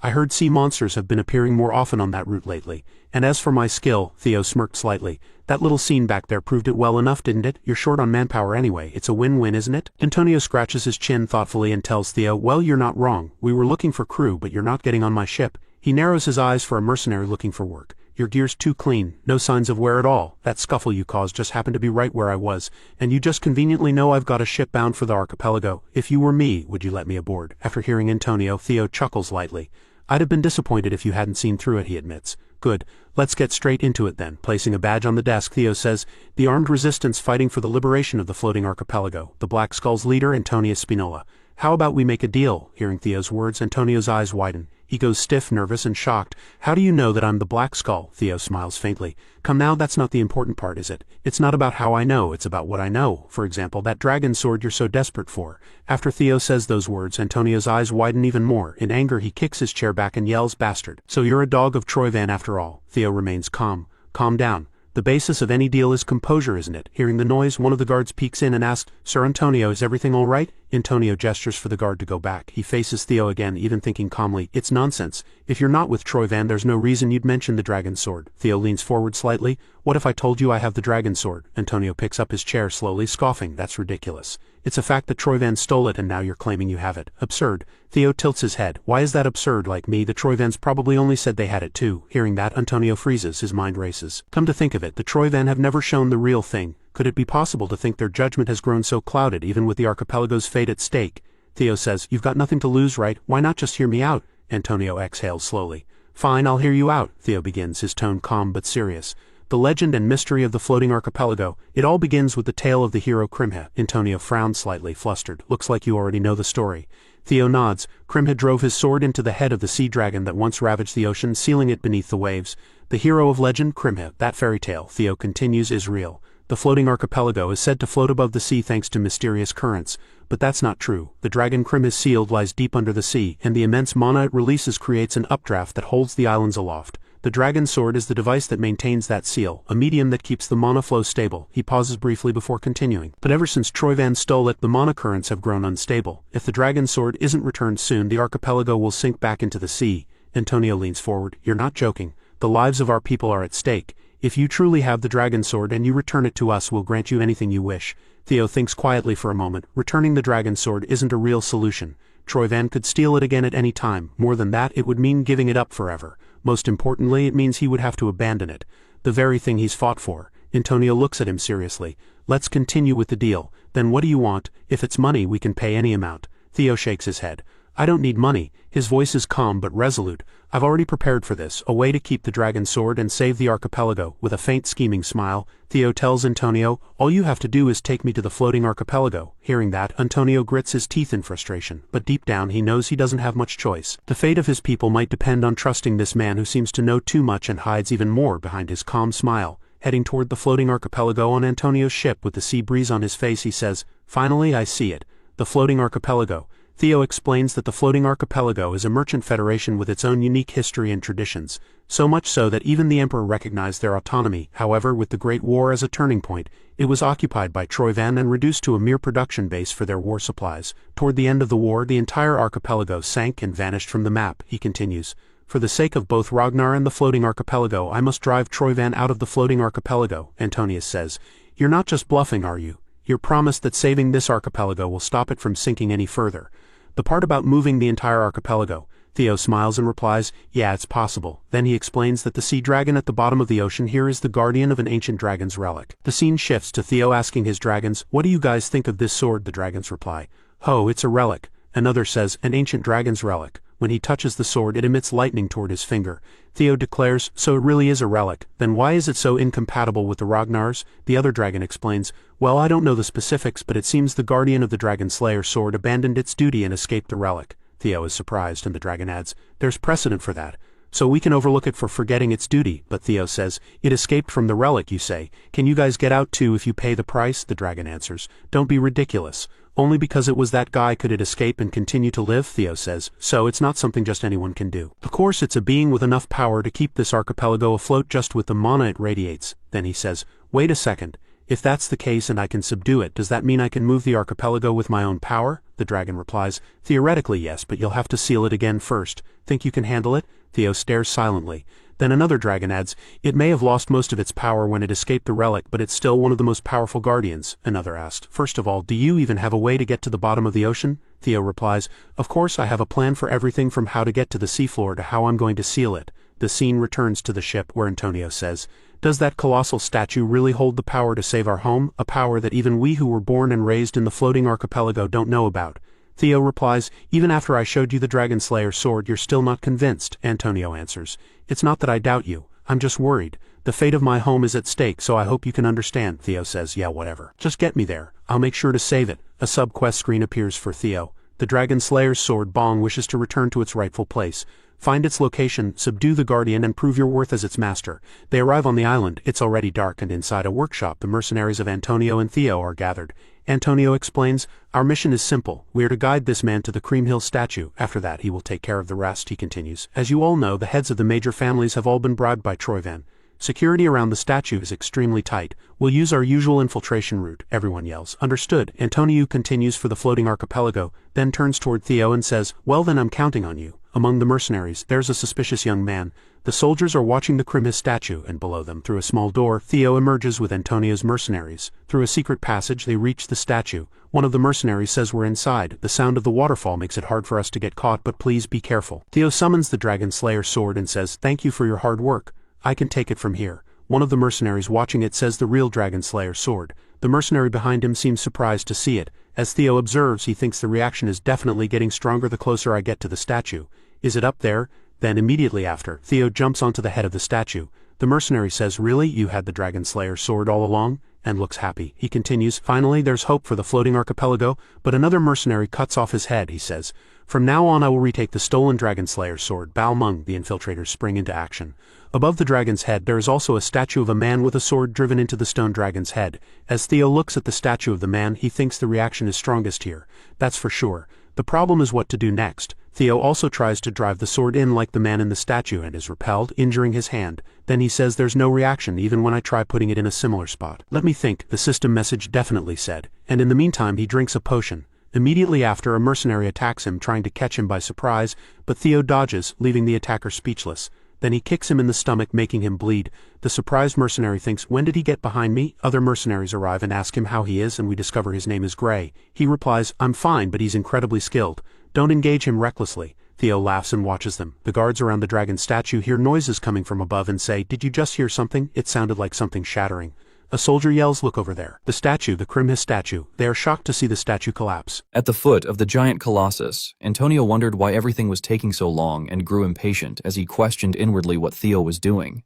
I heard sea monsters have been appearing more often on that route lately. And as for my skill, Theo smirked slightly. That little scene back there proved it well enough, didn't it? You're short on manpower anyway. It's a win-win, isn't it? Antonio scratches his chin thoughtfully and tells Theo, well, you're not wrong. We were looking for crew, but you're not getting on my ship. He narrows his eyes for a mercenary looking for work. Your gear's too clean, no signs of wear at all. That scuffle you caused just happened to be right where I was, and you just conveniently know I've got a ship bound for the archipelago. If you were me, would you let me aboard? After hearing Antonio, Theo chuckles lightly. I'd have been disappointed if you hadn't seen through it, he admits. Good. Let's get straight into it then. Placing a badge on the desk, Theo says, the armed resistance fighting for the liberation of the floating archipelago. The Black Skull's leader, Antonio Spinola. How about we make a deal? Hearing Theo's words, Antonio's eyes widen. He goes stiff, nervous, and shocked. How do you know that I'm the Black Skull? Theo smiles faintly. Come now, that's not the important part, is it? It's not about how I know, it's about what I know. For example, that dragon sword you're so desperate for. After Theo says those words, Antonio's eyes widen even more. In anger, he kicks his chair back and yells, "Bastard. So you're a dog of Troyvan after all." Theo remains calm. Calm down. The basis of any deal is composure, isn't it? Hearing the noise, one of the guards peeks in and asks, "Sir Antonio, is everything all right?" Antonio gestures for the guard to go back. He faces Theo again, even thinking calmly, "It's nonsense. If you're not with Troyvan, there's no reason you'd mention the dragon sword." Theo leans forward slightly. "What if I told you I have the dragon sword?" Antonio picks up his chair slowly, scoffing. "That's ridiculous. It's a fact that Troyvan stole it and now you're claiming you have it. Absurd." Theo tilts his head. "Why is that absurd? Like me, the Troyvans probably only said they had it too." Hearing that, Antonio freezes, his mind races. Come to think of it, the Troyvan have never shown the real thing. Could it be possible to think their judgment has grown so clouded, even with the archipelago's fate at stake? Theo says, "You've got nothing to lose, right? Why not just hear me out?" Antonio exhales slowly. "Fine, I'll hear you out," Theo begins, his tone calm but serious. "The legend and mystery of the floating archipelago. It all begins with the tale of the hero Krimha." Antonio frowns slightly, flustered. "Looks like you already know the story." Theo nods. Krimha drove his sword into the head of the sea dragon that once ravaged the ocean, sealing it beneath the waves. The hero of legend, Krimha, that fairy tale, Theo continues, is real. The floating archipelago is said to float above the sea thanks to mysterious currents. But that's not true. The dragon Krimha's sealed lies deep under the sea, and the immense mana it releases creates an updraft that holds the islands aloft. The dragon sword is the device that maintains that seal, a medium that keeps the mana flow stable. He pauses briefly before continuing. But ever since Troyvan stole it, the mana currents have grown unstable. If the dragon sword isn't returned soon, the archipelago will sink back into the sea. Antonio leans forward. "You're not joking. The lives of our people are at stake. If you truly have the dragon sword and you return it to us, we'll grant you anything you wish." Theo thinks quietly for a moment. Returning the dragon sword isn't a real solution. Troyvan could steal it again at any time. More than that, it would mean giving it up forever. Most importantly, it means he would have to abandon it. The very thing he's fought for. Antonio looks at him seriously. "Let's continue with the deal. Then what do you want? If it's money, we can pay any amount." Theo shakes his head. "I don't need money." His voice is calm but resolute. "I've already prepared for this, a way to keep the dragon sword and save the archipelago." With a faint scheming smile, Theo tells Antonio, "All you have to do is take me to the floating archipelago." Hearing that, Antonio grits his teeth in frustration, but deep down he knows he doesn't have much choice. The fate of his people might depend on trusting this man who seems to know too much and hides even more behind his calm smile. Heading toward the floating archipelago on Antonio's ship with the sea breeze on his face, he says, "Finally, I see it. The floating archipelago." Theo explains that the floating archipelago is a merchant federation with its own unique history and traditions, so much so that even the emperor recognized their autonomy. However, with the Great War as a turning point, it was occupied by Troyvan and reduced to a mere production base for their war supplies. Toward the end of the war, the entire archipelago sank and vanished from the map, he continues. "For the sake of both Ragnar and the floating archipelago, I must drive Troyvan out of the floating archipelago," Antonius says. "You're not just bluffing, are you? You're promised that saving this archipelago will stop it from sinking any further." "The part about moving the entire archipelago," Theo smiles and replies, "Yeah, it's possible." Then he explains that the sea dragon at the bottom of the ocean here is the guardian of an ancient dragon's relic. The scene shifts to Theo asking his dragons, "What do you guys think of this sword?" The dragons reply, "Oh, it's a relic." Another says, "An ancient dragon's relic. When he touches the sword, it emits lightning toward his finger." Theo declares, "So it really is a relic. Then why is it so incompatible with the Ragnars?" The other dragon explains, "Well, I don't know the specifics, but it seems the guardian of the Dragon Slayer sword abandoned its duty and escaped the relic." Theo is surprised, and the dragon adds, "There's precedent for that. So we can overlook it for forgetting its duty." But Theo says, "It escaped from the relic, you say. Can you guys get out too if you pay the price?" The dragon answers, "Don't be ridiculous. Only because it was that guy could it escape and continue to live," Theo says, "so it's not something just anyone can do. Of course it's a being with enough power to keep this archipelago afloat just with the mana it radiates." Then he says, "Wait a second. If that's the case and I can subdue it, does that mean I can move the archipelago with my own power?" The dragon replies, "Theoretically yes, but you'll have to seal it again first. Think you can handle it?" Theo stares silently. Then another dragon adds, "It may have lost most of its power when it escaped the relic, but it's still one of the most powerful guardians." Another asked, "First of all, do you even have a way to get to the bottom of the ocean?" Theo replies, "Of course I have a plan for everything from how to get to the seafloor to how I'm going to seal it." The scene returns to the ship where Antonio says, "Does that colossal statue really hold the power to save our home, a power that even we who were born and raised in the floating archipelago don't know about?" Theo replies, "Even after I showed you the Dragon Slayer sword, you're still not convinced." Antonio answers, "It's not that I doubt you. I'm just worried. The fate of my home is at stake, so I hope you can understand." Theo says, "Yeah, whatever. Just get me there. I'll make sure to save it." A sub-quest screen appears for Theo. The Dragon Slayer's sword Bong wishes to return to its rightful place. Find its location, subdue the guardian, and prove your worth as its master. They arrive on the island. It's already dark, and inside a workshop, the mercenaries of Antonio and Theo are gathered. Antonio explains, "Our mission is simple. We are to guide this man to the Cream Hill statue. After that, he will take care of the rest," he continues. "As you all know, the heads of the major families have all been bribed by Troyvan. Security around the statue is extremely tight. We'll use our usual infiltration route," everyone yells. "Understood." Antonio continues for the floating archipelago, then turns toward Theo and says, "Well then, I'm counting on you." Among the mercenaries, there's a suspicious young man. The soldiers are watching the Cream Hill statue, and below them, through a small door, Theo emerges with Antonio's mercenaries. Through a secret passage, they reach the statue. One of the mercenaries says we're inside. The sound of the waterfall makes it hard for us to get caught, but please be careful. Theo summons the Dragon Slayer sword and says, "Thank you for your hard work. I can take it from here." One of the mercenaries watching it says the real Dragon Slayer sword. The mercenary behind him seems surprised to see it. As Theo observes, he thinks the reaction is definitely getting stronger the closer I get to the statue. Is it up there? Then immediately after, Theo jumps onto the head of the statue. The mercenary says, "Really? You had the Dragon Slayer sword all along?" and looks happy. He continues, "Finally, there's hope for the floating archipelago," but another mercenary cuts off his head. He says, "From now on I will retake the stolen Dragon Slayer sword." Bao Meng, the infiltrators, spring into action. Above the dragon's head there is also a statue of a man with a sword driven into the stone dragon's head. As Theo looks at the statue of the man, he thinks the reaction is strongest here. That's for sure. The problem is what to do next. Theo also tries to drive the sword in like the man in the statue and is repelled, injuring his hand. Then he says there's no reaction even when I try putting it in a similar spot. "Let me think," the system message definitely said. And in the meantime he drinks a potion. Immediately after, a mercenary attacks him, trying to catch him by surprise, but Theo dodges, leaving the attacker speechless. Then he kicks him in the stomach, making him bleed. The surprised mercenary thinks, "When did he get behind me?" Other mercenaries arrive and ask him how he is, and we discover his name is Gray. He replies, "I'm fine, but he's incredibly skilled. Don't engage him recklessly." Theo laughs and watches them. The guards around the dragon statue hear noises coming from above and say, "Did you just hear something? It sounded like something shattering." A soldier yells, "Look over there." The statue, the Cream Hill statue. They are shocked to see the statue collapse. At the foot of the giant colossus, Antonio wondered why everything was taking so long and grew impatient as he questioned inwardly what Theo was doing.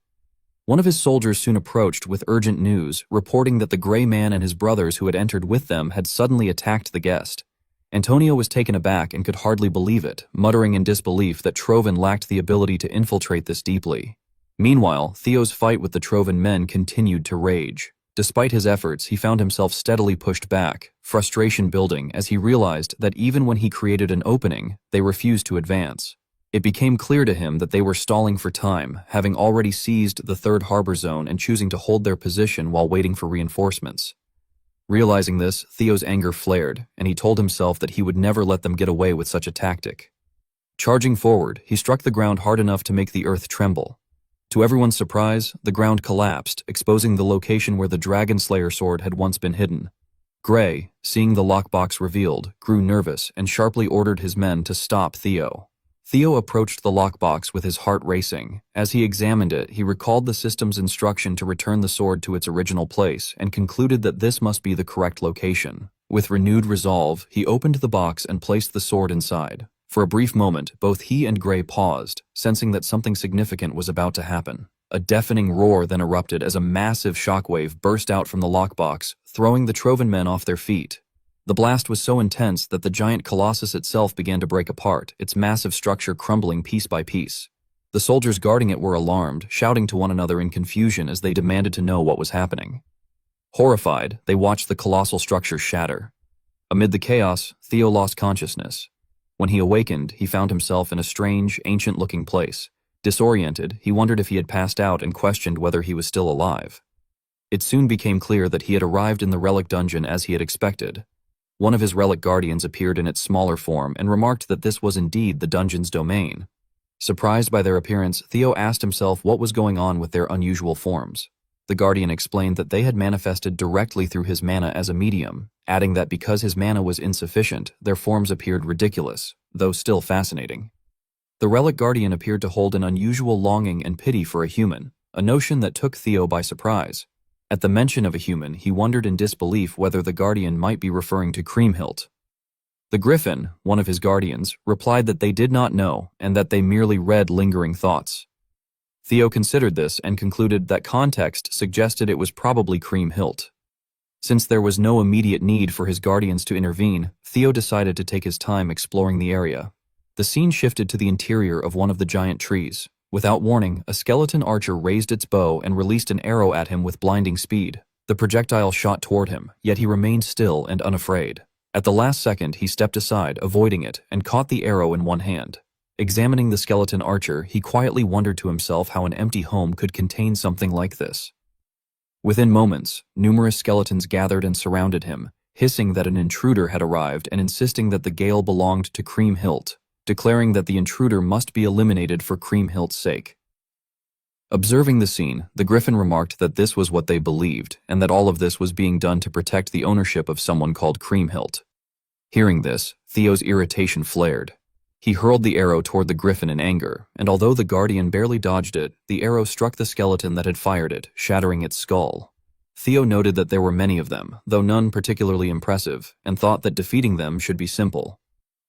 One of his soldiers soon approached with urgent news, reporting that the gray man and his brothers who had entered with them had suddenly attacked the guest. Antonio was taken aback and could hardly believe it, muttering in disbelief that Trovan lacked the ability to infiltrate this deeply. Meanwhile, Theo's fight with the Trovan men continued to rage. Despite his efforts, he found himself steadily pushed back, frustration building as he realized that even when he created an opening, they refused to advance. It became clear to him that they were stalling for time, having already seized the third harbor zone and choosing to hold their position while waiting for reinforcements. Realizing this, Theo's anger flared, and he told himself that he would never let them get away with such a tactic. Charging forward, he struck the ground hard enough to make the earth tremble. To everyone's surprise, the ground collapsed, exposing the location where the Dragon Slayer sword had once been hidden. Gray, seeing the lockbox revealed, grew nervous and sharply ordered his men to stop Theo. Theo approached the lockbox with his heart racing. As he examined it, he recalled the system's instruction to return the sword to its original place and concluded that this must be the correct location. With renewed resolve, he opened the box and placed the sword inside. For a brief moment, both he and Gray paused, sensing that something significant was about to happen. A deafening roar then erupted as a massive shockwave burst out from the lockbox, throwing the Trovan men off their feet. The blast was so intense that the giant colossus itself began to break apart, its massive structure crumbling piece by piece. The soldiers guarding it were alarmed, shouting to one another in confusion as they demanded to know what was happening. Horrified, they watched the colossal structure shatter. Amid the chaos, Theo lost consciousness. When he awakened, he found himself in a strange, ancient-looking place. Disoriented, he wondered if he had passed out and questioned whether he was still alive. It soon became clear that he had arrived in the relic dungeon as he had expected. One of his relic guardians appeared in its smaller form and remarked that this was indeed the dungeon's domain. Surprised by their appearance, Theo asked himself what was going on with their unusual forms. The guardian explained that they had manifested directly through his mana as a medium, adding that because his mana was insufficient, their forms appeared ridiculous, though still fascinating. The relic guardian appeared to hold an unusual longing and pity for a human, a notion that took Theo by surprise. At the mention of a human, he wondered in disbelief whether the guardian might be referring to Kriemhild. The Griffin, one of his guardians, replied that they did not know and that they merely read lingering thoughts. Theo considered this and concluded that context suggested it was probably Kriemhild. Since there was no immediate need for his guardians to intervene, Theo decided to take his time exploring the area. The scene shifted to the interior of one of the giant trees. Without warning, a skeleton archer raised its bow and released an arrow at him with blinding speed. The projectile shot toward him, yet he remained still and unafraid. At the last second, he stepped aside, avoiding it, and caught the arrow in one hand. Examining the skeleton archer, he quietly wondered to himself how an empty home could contain something like this. Within moments, numerous skeletons gathered and surrounded him, hissing that an intruder had arrived and insisting that the gale belonged to Cream Hilt, declaring that the intruder must be eliminated for Cream Hilt's sake. Observing the scene, the Griffin remarked that this was what they believed, and that all of this was being done to protect the ownership of someone called Cream Hilt. Hearing this, Theo's irritation flared. He hurled the arrow toward the Griffin in anger, and although the Guardian barely dodged it, the arrow struck the skeleton that had fired it, shattering its skull. Theo noted that there were many of them, though none particularly impressive, and thought that defeating them should be simple.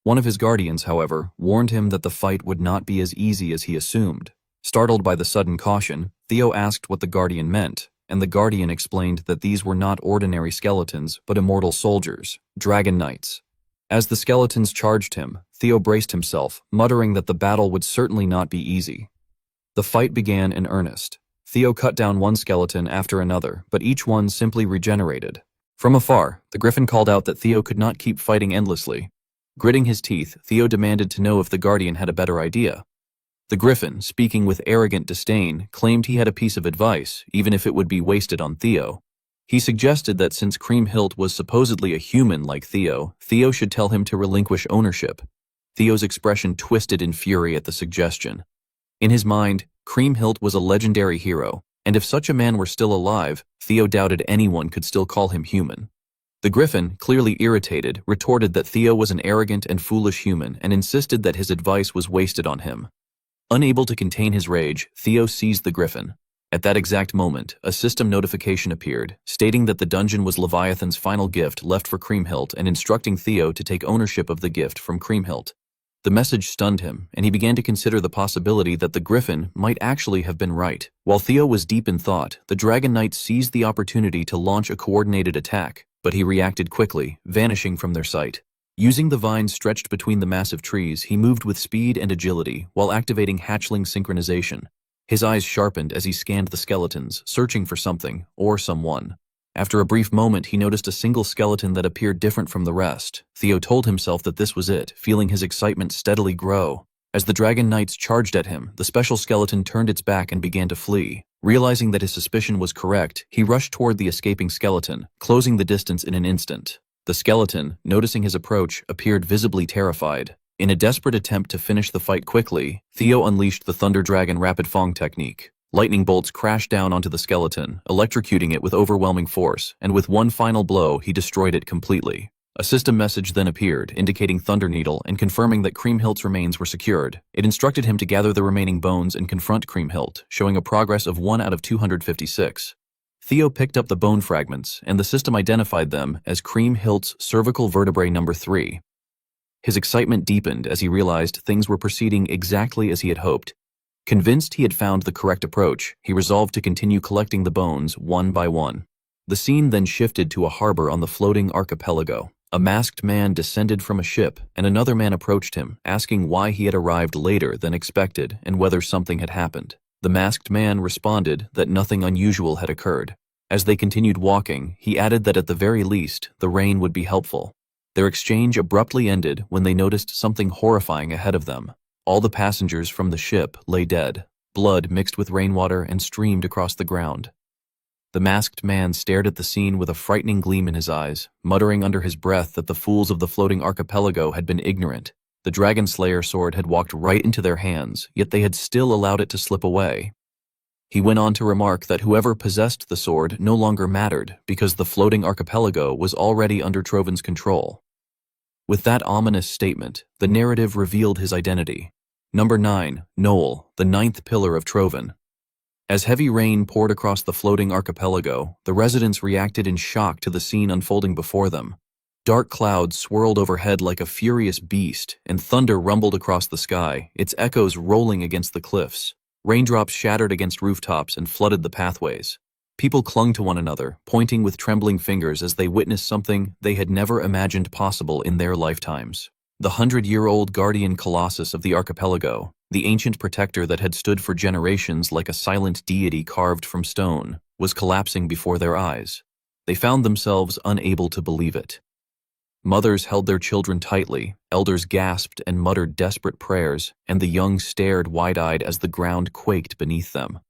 One of his Guardians, however, warned him that the fight would not be as easy as he assumed. Startled by the sudden caution, Theo asked what the Guardian meant, and the Guardian explained that these were not ordinary skeletons, but immortal soldiers, Dragon Knights. As the skeletons charged him, Theo braced himself, muttering that the battle would certainly not be easy. The fight began in earnest. Theo cut down one skeleton after another, but each one simply regenerated. From afar, the Griffin called out that Theo could not keep fighting endlessly. Gritting his teeth, Theo demanded to know if the Guardian had a better idea. The Griffin, speaking with arrogant disdain, claimed he had a piece of advice, even if it would be wasted on Theo. He suggested that since Cream Hilt was supposedly a human like Theo should tell him to relinquish ownership. Theo's expression twisted in fury at the suggestion. In his mind, Cream Hilt was a legendary hero, and if such a man were still alive, Theo doubted anyone could still call him human. The Griffin, clearly irritated, retorted that Theo was an arrogant and foolish human and insisted that his advice was wasted on him. Unable to contain his rage, Theo seized the Griffin. At that exact moment, a system notification appeared, stating that the dungeon was Leviathan's final gift left for Creamhilt and instructing Theo to take ownership of the gift from Creamhilt. The message stunned him, and he began to consider the possibility that the Griffin might actually have been right. While Theo was deep in thought, the Dragon Knight seized the opportunity to launch a coordinated attack, but he reacted quickly, vanishing from their sight. Using the vines stretched between the massive trees, he moved with speed and agility while activating hatchling synchronization. His eyes sharpened as he scanned the skeletons, searching for something, or someone. After a brief moment, he noticed a single skeleton that appeared different from the rest. Theo told himself that this was it, feeling his excitement steadily grow. As the Dragon Knights charged at him, the special skeleton turned its back and began to flee. Realizing that his suspicion was correct, he rushed toward the escaping skeleton, closing the distance in an instant. The skeleton, noticing his approach, appeared visibly terrified. In a desperate attempt to finish the fight quickly, Theo unleashed the Thunder Dragon Rapid Fang technique. Lightning bolts crashed down onto the skeleton, electrocuting it with overwhelming force, and with one final blow, he destroyed it completely. A system message then appeared, indicating Thunder Needle and confirming that Creamhilt's remains were secured. It instructed him to gather the remaining bones and confront Creamhilt, showing a progress of 1 out of 256. Theo picked up the bone fragments, and the system identified them as Creamhilt's cervical vertebrae number 3. His excitement deepened as he realized things were proceeding exactly as he had hoped. Convinced he had found the correct approach, he resolved to continue collecting the bones one by one. The scene then shifted to a harbor on the floating archipelago. A masked man descended from a ship, and another man approached him, asking why he had arrived later than expected and whether something had happened. The masked man responded that nothing unusual had occurred. As they continued walking, he added that at the very least, the rain would be helpful. Their exchange abruptly ended when they noticed something horrifying ahead of them. All the passengers from the ship lay dead. Blood mixed with rainwater and streamed across the ground. The masked man stared at the scene with a frightening gleam in his eyes, muttering under his breath that the fools of the floating archipelago had been ignorant. The Dragon Slayer sword had walked right into their hands, yet they had still allowed it to slip away. He went on to remark that whoever possessed the sword no longer mattered because the floating archipelago was already under Troven's control. With that ominous statement, the narrative revealed his identity. Number 9, Noel, the 9th pillar of Troven. As heavy rain poured across the floating archipelago, the residents reacted in shock to the scene unfolding before them. Dark clouds swirled overhead like a furious beast, and thunder rumbled across the sky, its echoes rolling against the cliffs. Raindrops shattered against rooftops and flooded the pathways. People clung to one another, pointing with trembling fingers as they witnessed something they had never imagined possible in their lifetimes. The 100-year-old guardian colossus of the archipelago, the ancient protector that had stood for generations like a silent deity carved from stone, was collapsing before their eyes. They found themselves unable to believe it. Mothers held their children tightly, elders gasped and muttered desperate prayers, and the young stared wide-eyed as the ground quaked beneath them.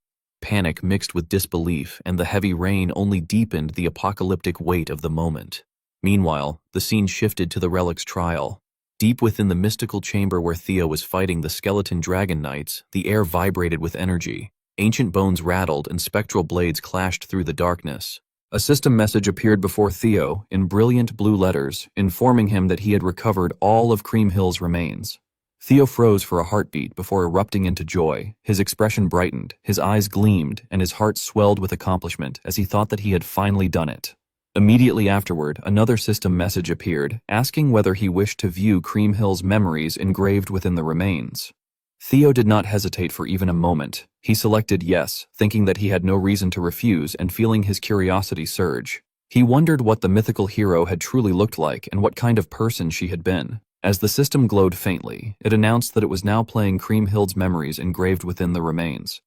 Panic mixed with disbelief, and the heavy rain only deepened the apocalyptic weight of the moment. Meanwhile, the scene shifted to the relic's trial. Deep within the mystical chamber where Theo was fighting the skeleton dragon knights, the air vibrated with energy. Ancient bones rattled and spectral blades clashed through the darkness. A system message appeared before Theo in brilliant blue letters, informing him that he had recovered all of Cream Hill's remains. Theo froze for a heartbeat before erupting into joy. His expression brightened, his eyes gleamed, and his heart swelled with accomplishment as he thought that he had finally done it. Immediately afterward, another system message appeared, asking whether he wished to view Cream Hill's memories engraved within the remains. Theo did not hesitate for even a moment. He selected yes, thinking that he had no reason to refuse and feeling his curiosity surge. He wondered what the mythical hero had truly looked like and what kind of person she had been. As the system glowed faintly, it announced that it was now playing Cream Hill's memories engraved within the remains.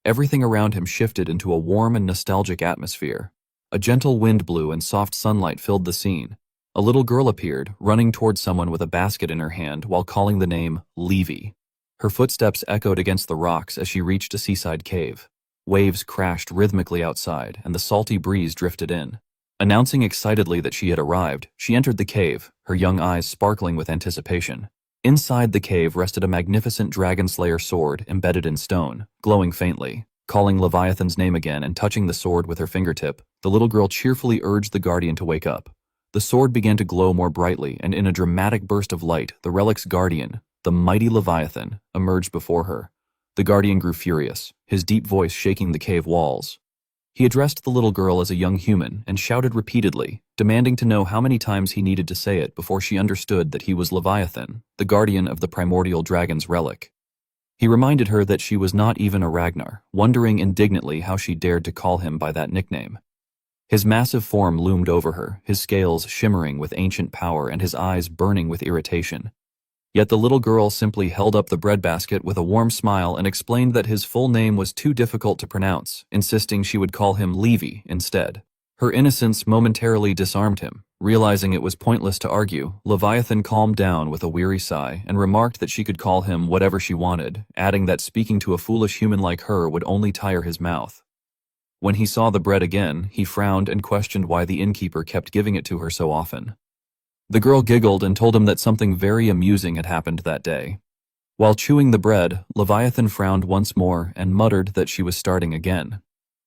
Everything around him shifted into a warm and nostalgic atmosphere. A gentle wind blew and soft sunlight filled the scene. A little girl appeared, running towards someone with a basket in her hand while calling the name Levy. Her footsteps echoed against the rocks as she reached a seaside cave. Waves crashed rhythmically outside, and the salty breeze drifted in. Announcing excitedly that she had arrived, she entered the cave, her young eyes sparkling with anticipation. Inside the cave rested a magnificent dragon slayer sword embedded in stone, glowing faintly. Calling Leviathan's name again and touching the sword with her fingertip, the little girl cheerfully urged the guardian to wake up. The sword began to glow more brightly, and in a dramatic burst of light, the relic's guardian, the mighty Leviathan, emerged before her. The guardian grew furious, his deep voice shaking the cave walls. He addressed the little girl as a young human and shouted repeatedly, demanding to know how many times he needed to say it before she understood that he was Leviathan, the guardian of the primordial dragon's relic. He reminded her that she was not even a Ragnar, wondering indignantly how she dared to call him by that nickname. His massive form loomed over her, his scales shimmering with ancient power and his eyes burning with irritation. Yet the little girl simply held up the breadbasket with a warm smile and explained that his full name was too difficult to pronounce, insisting she would call him Levy instead. Her innocence momentarily disarmed him. Realizing it was pointless to argue, Leviathan calmed down with a weary sigh and remarked that she could call him whatever she wanted, adding that speaking to a foolish human like her would only tire his mouth. When he saw the bread again, he frowned and questioned why the innkeeper kept giving it to her so often. The girl giggled and told him that something very amusing had happened that day. While chewing the bread, Leviathan frowned once more and muttered that she was starting again.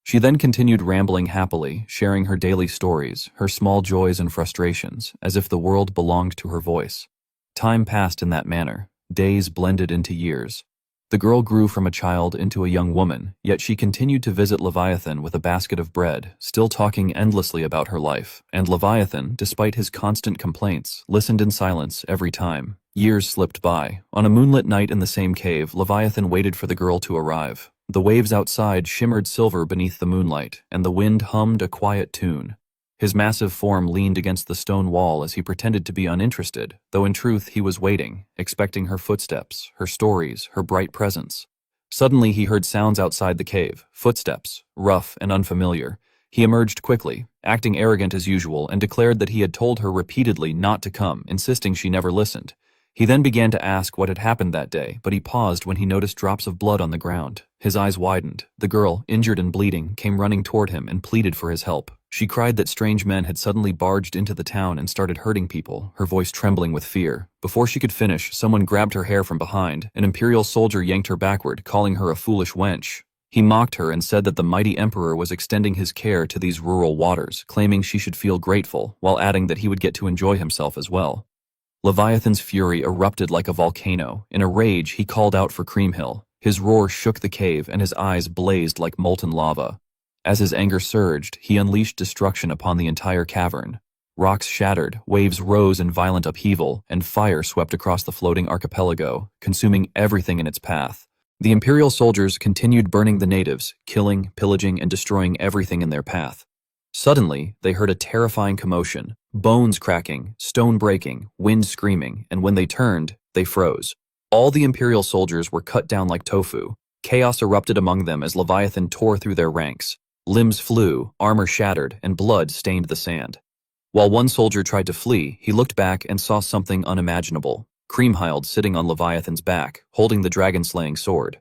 She then continued rambling happily, sharing her daily stories, her small joys and frustrations, as if the world belonged to her voice. Time passed in that manner. Days blended into years. The girl grew from a child into a young woman, yet she continued to visit Leviathan with a basket of bread, still talking endlessly about her life, and Leviathan, despite his constant complaints, listened in silence every time. Years slipped by. On a moonlit night in the same cave, Leviathan waited for the girl to arrive. The waves outside shimmered silver beneath the moonlight, and the wind hummed a quiet tune. His massive form leaned against the stone wall as he pretended to be uninterested, though in truth he was waiting, expecting her footsteps, her stories, her bright presence. Suddenly he heard sounds outside the cave, footsteps, rough and unfamiliar. He emerged quickly, acting arrogant as usual, and declared that he had told her repeatedly not to come, insisting she never listened. He then began to ask what had happened that day, but he paused when he noticed drops of blood on the ground. His eyes widened. The girl, injured and bleeding, came running toward him and pleaded for his help. She cried that strange men had suddenly barged into the town and started hurting people, her voice trembling with fear. Before she could finish, someone grabbed her hair from behind. An imperial soldier yanked her backward, calling her a foolish wench. He mocked her and said that the mighty emperor was extending his care to these rural waters, claiming she should feel grateful, while adding that he would get to enjoy himself as well. Leviathan's fury erupted like a volcano. In a rage, he called out for Cream Hill. His roar shook the cave, and his eyes blazed like molten lava. As his anger surged, he unleashed destruction upon the entire cavern. Rocks shattered, waves rose in violent upheaval, and fire swept across the floating archipelago, consuming everything in its path. The imperial soldiers continued burning the natives, killing, pillaging, and destroying everything in their path. Suddenly, they heard a terrifying commotion, bones cracking, stone breaking, wind screaming, and when they turned, they froze. All the Imperial soldiers were cut down like tofu. Chaos erupted among them as Leviathan tore through their ranks. Limbs flew, armor shattered, and blood stained the sand. While one soldier tried to flee, he looked back and saw something unimaginable. Kriemhild sitting on Leviathan's back, holding the dragon-slaying sword.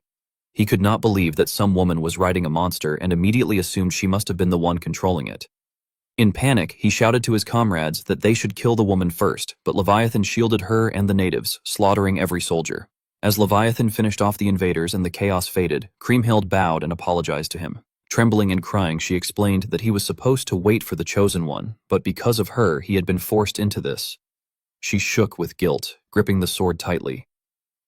He could not believe that some woman was riding a monster and immediately assumed she must have been the one controlling it. In panic, he shouted to his comrades that they should kill the woman first, but Leviathan shielded her and the natives, slaughtering every soldier. As Leviathan finished off the invaders and the chaos faded, Kriemhild bowed and apologized to him. Trembling and crying, she explained that he was supposed to wait for the Chosen One, but because of her, he had been forced into this. She shook with guilt, gripping the sword tightly.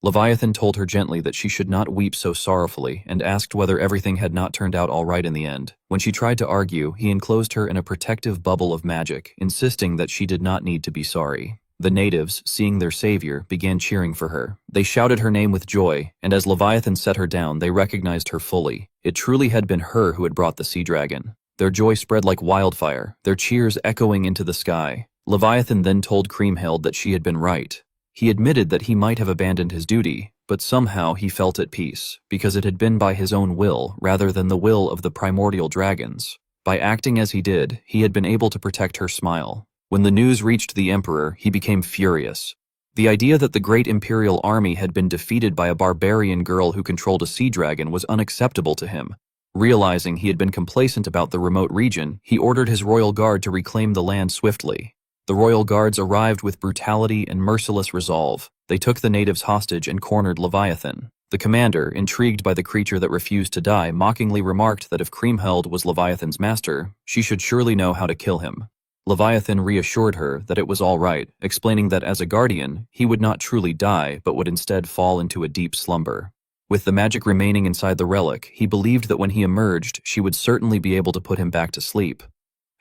Leviathan told her gently that she should not weep so sorrowfully and asked whether everything had not turned out all right in the end. When she tried to argue, he enclosed her in a protective bubble of magic, insisting that she did not need to be sorry. The natives, seeing their savior, began cheering for her. They shouted her name with joy, and as Leviathan set her down, they recognized her fully. It truly had been her who had brought the sea dragon. Their joy spread like wildfire, their cheers echoing into the sky. Leviathan then told Kriemhild that she had been right. He admitted that he might have abandoned his duty, but somehow he felt at peace, because it had been by his own will rather than the will of the primordial dragons. By acting as he did, he had been able to protect her smile. When the news reached the Emperor, he became furious. The idea that the great Imperial army had been defeated by a barbarian girl who controlled a sea dragon was unacceptable to him. Realizing he had been complacent about the remote region, he ordered his royal guard to reclaim the land swiftly. The royal guards arrived with brutality and merciless resolve. They took the natives hostage and cornered Leviathan. The commander, intrigued by the creature that refused to die, mockingly remarked that if Kriemhild was Leviathan's master, she should surely know how to kill him. Leviathan reassured her that it was all right, explaining that as a guardian, he would not truly die but would instead fall into a deep slumber. With the magic remaining inside the relic, he believed that when he emerged, she would certainly be able to put him back to sleep.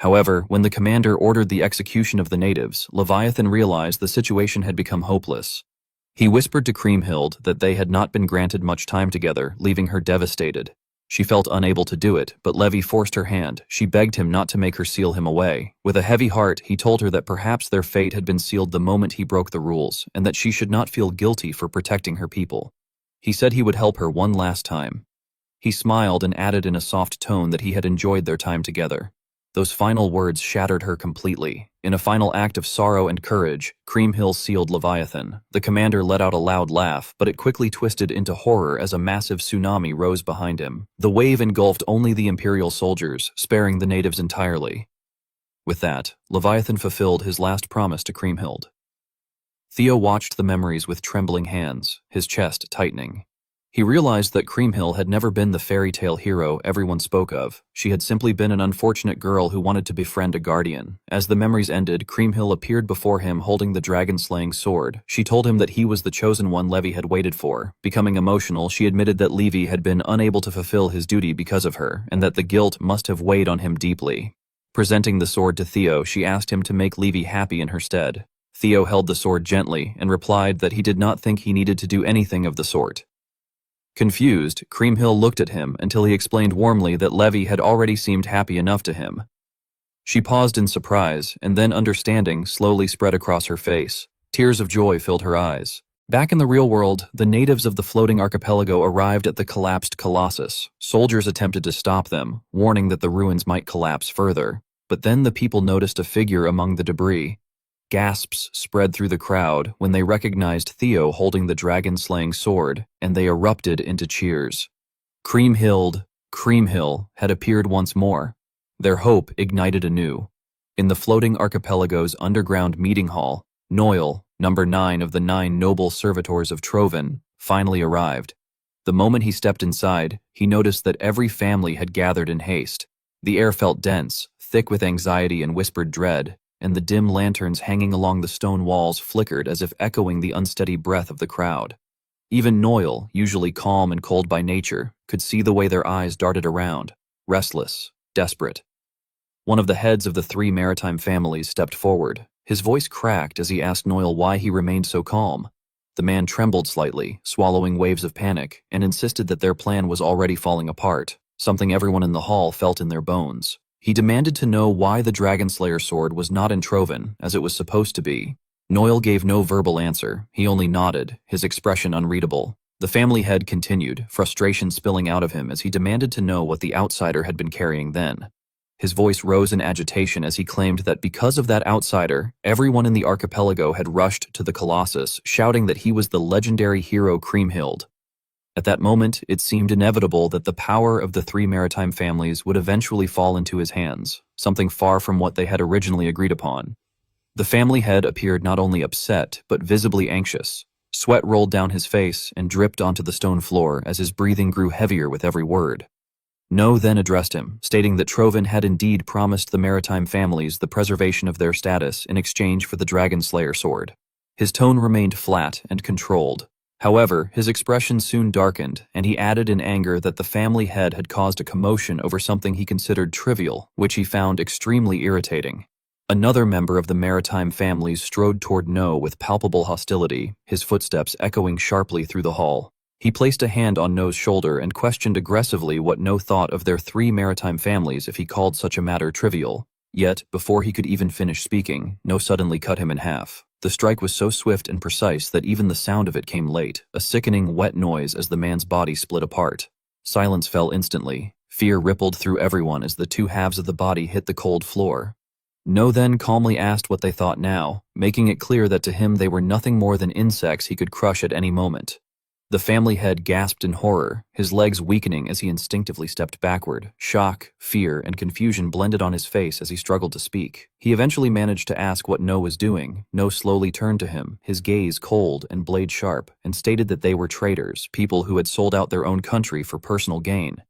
However, when the commander ordered the execution of the natives, Leviathan realized the situation had become hopeless. He whispered to Kriemhild that they had not been granted much time together, leaving her devastated. She felt unable to do it, but Levi forced her hand. She begged him not to make her seal him away. With a heavy heart, he told her that perhaps their fate had been sealed the moment he broke the rules, and that she should not feel guilty for protecting her people. He said he would help her one last time. He smiled and added in a soft tone that he had enjoyed their time together. Those final words shattered her completely. In a final act of sorrow and courage, Kriemhild sealed Leviathan. The commander let out a loud laugh, but it quickly twisted into horror as a massive tsunami rose behind him. The wave engulfed only the Imperial soldiers, sparing the natives entirely. With that, Leviathan fulfilled his last promise to Kriemhild. Theo watched the memories with trembling hands, his chest tightening. He realized that Kriemhild had never been the fairy tale hero everyone spoke of. She had simply been an unfortunate girl who wanted to befriend a guardian. As the memories ended, Kriemhild appeared before him holding the dragon-slaying sword. She told him that he was the chosen one Levi had waited for. Becoming emotional, she admitted that Levi had been unable to fulfill his duty because of her, and that the guilt must have weighed on him deeply. Presenting the sword to Theo, she asked him to make Levi happy in her stead. Theo held the sword gently and replied that he did not think he needed to do anything of the sort. Confused, Kriemhild looked at him until he explained warmly that Levi had already seemed happy enough to him. She paused in surprise, and then understanding slowly spread across her face. Tears of joy filled her eyes. Back in the real world, the natives of the floating archipelago arrived at the collapsed Colossus. Soldiers attempted to stop them, warning that the ruins might collapse further. But then the people noticed a figure among the debris. Gasps spread through the crowd when they recognized Theo holding the dragon-slaying sword, and they erupted into cheers. Kriemhild had appeared once more. Their hope ignited anew. In the floating archipelago's underground meeting hall, Noel, number 9 of the 9 noble servitors of Trovan, finally arrived. The moment he stepped inside, he noticed that every family had gathered in haste. The air felt dense, thick with anxiety and whispered dread, and the dim lanterns hanging along the stone walls flickered as if echoing the unsteady breath of the crowd. Even Noel, usually calm and cold by nature, could see the way their eyes darted around, restless, desperate. One of the heads of the 3 maritime families stepped forward. His voice cracked as he asked Noel why he remained so calm. The man trembled slightly, swallowing waves of panic, and insisted that their plan was already falling apart, something everyone in the hall felt in their bones. He demanded to know why the Dragon Slayer sword was not in Troven, as it was supposed to be. Noel gave no verbal answer, he only nodded, his expression unreadable. The family head continued, frustration spilling out of him as he demanded to know what the outsider had been carrying then. His voice rose in agitation as he claimed that because of that outsider, everyone in the archipelago had rushed to the Colossus, shouting that he was the legendary hero Kriemhild. At that moment, it seemed inevitable that the power of the three maritime families would eventually fall into his hands, something far from what they had originally agreed upon. The family head appeared not only upset, but visibly anxious. Sweat rolled down his face and dripped onto the stone floor as his breathing grew heavier with every word. No then addressed him, stating that Troven had indeed promised the maritime families the preservation of their status in exchange for the Dragon Slayer sword. His tone remained flat and controlled. However, his expression soon darkened, and he added in anger that the family head had caused a commotion over something he considered trivial, which he found extremely irritating. Another member of the maritime families strode toward No with palpable hostility, his footsteps echoing sharply through the hall. He placed a hand on No's shoulder and questioned aggressively what No thought of their three maritime families if he called such a matter trivial. Yet, before he could even finish speaking, No suddenly cut him in half. The strike was so swift and precise that even the sound of it came late, a sickening, wet noise as the man's body split apart. Silence fell instantly. Fear rippled through everyone as the two halves of the body hit the cold floor. No then calmly asked what they thought now, making it clear that to him they were nothing more than insects he could crush at any moment. The family head gasped in horror, his legs weakening as he instinctively stepped backward. Shock, fear, and confusion blended on his face as he struggled to speak. He eventually managed to ask what No was doing. No slowly turned to him, his gaze cold and blade sharp, and stated that they were traitors, people who had sold out their own country for personal gain.